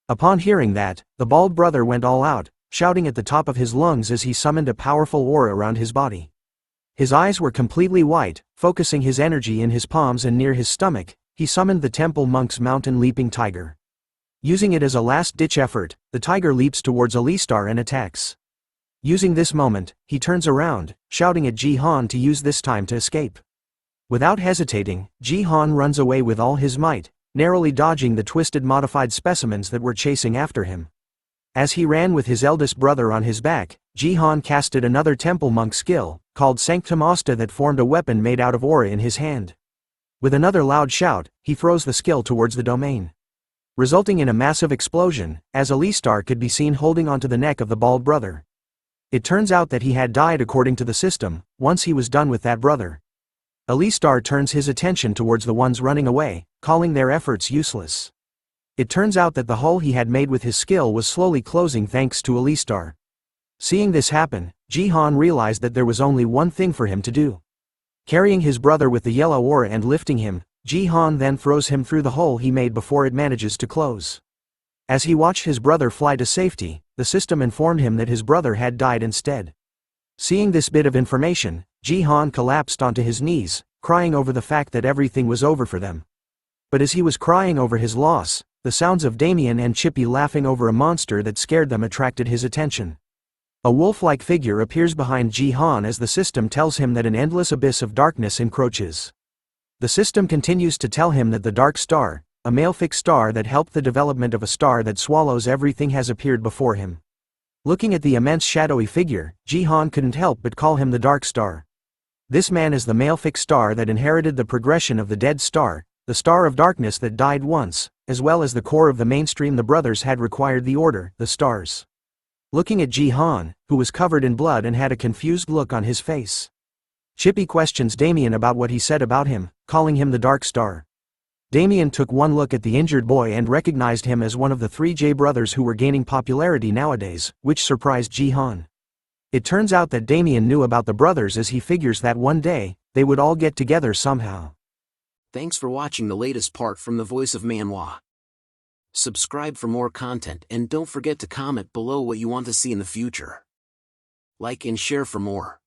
Speaker 4: Upon hearing that, the bald brother went all out, shouting at the top of his lungs as he summoned a powerful aura around his body. His eyes were completely white, focusing his energy in his palms and near his stomach. He summoned the temple monk's mountain leaping tiger. Using it as a last-ditch effort, the tiger leaps towards Alistar and attacks. Using this moment, he turns around, shouting at Ji-han to use this time to escape. Without hesitating, Ji-han runs away with all his might, narrowly dodging the twisted modified specimens that were chasing after him. As he ran with his eldest brother on his back, Ji-han casted another temple monk skill, called Sanctum Asta, that formed a weapon made out of aura in his hand. With another loud shout, he throws the skill towards the domain, resulting in a massive explosion, as Alistar could be seen holding onto the neck of the bald brother. It turns out that he had died according to the system. Once he was done with that brother, Alistar turns his attention towards the ones running away, calling their efforts useless. It turns out that the hole he had made with his skill was slowly closing thanks to Alistar. Seeing this happen, Ji-han realized that there was only one thing for him to do. Carrying his brother with the yellow aura and lifting him, Ji-han then throws him through the hole he made before it manages to close. As he watched his brother fly to safety, the system informed him that his brother had died instead. Seeing this bit of information, Ji-han collapsed onto his knees, crying over the fact that everything was over for them. But as he was crying over his loss, the sounds of Damien and Chippy laughing over a monster that scared them attracted his attention. A wolf-like figure appears behind Ji-han as the system tells him that an endless abyss of darkness encroaches. The system continues to tell him that the Dark Star, a malefic star that helped the development of a star that swallows everything, has appeared before him. Looking at the immense shadowy figure, Ji-han couldn't help but call him the Dark Star. This man is the malefic star that inherited the progression of the dead star, the star of darkness that died once, as well as the core of the mainstream the brothers had required the order, the stars. Looking at Ji-han, who was covered in blood and had a confused look on his face, Chippy questions Damien about what he said about him, calling him the Dark Star. Damien took one look at the injured boy and recognized him as one of the 3 J brothers who were gaining popularity nowadays, which surprised Ji-han. It turns out that Damien knew about the brothers, as he figures that one day, they would all get together somehow.
Speaker 1: Thanks for watching the latest part from the voice of Manhwa. Subscribe for more content and don't forget to comment below what you want to see in the future. Like and share for more.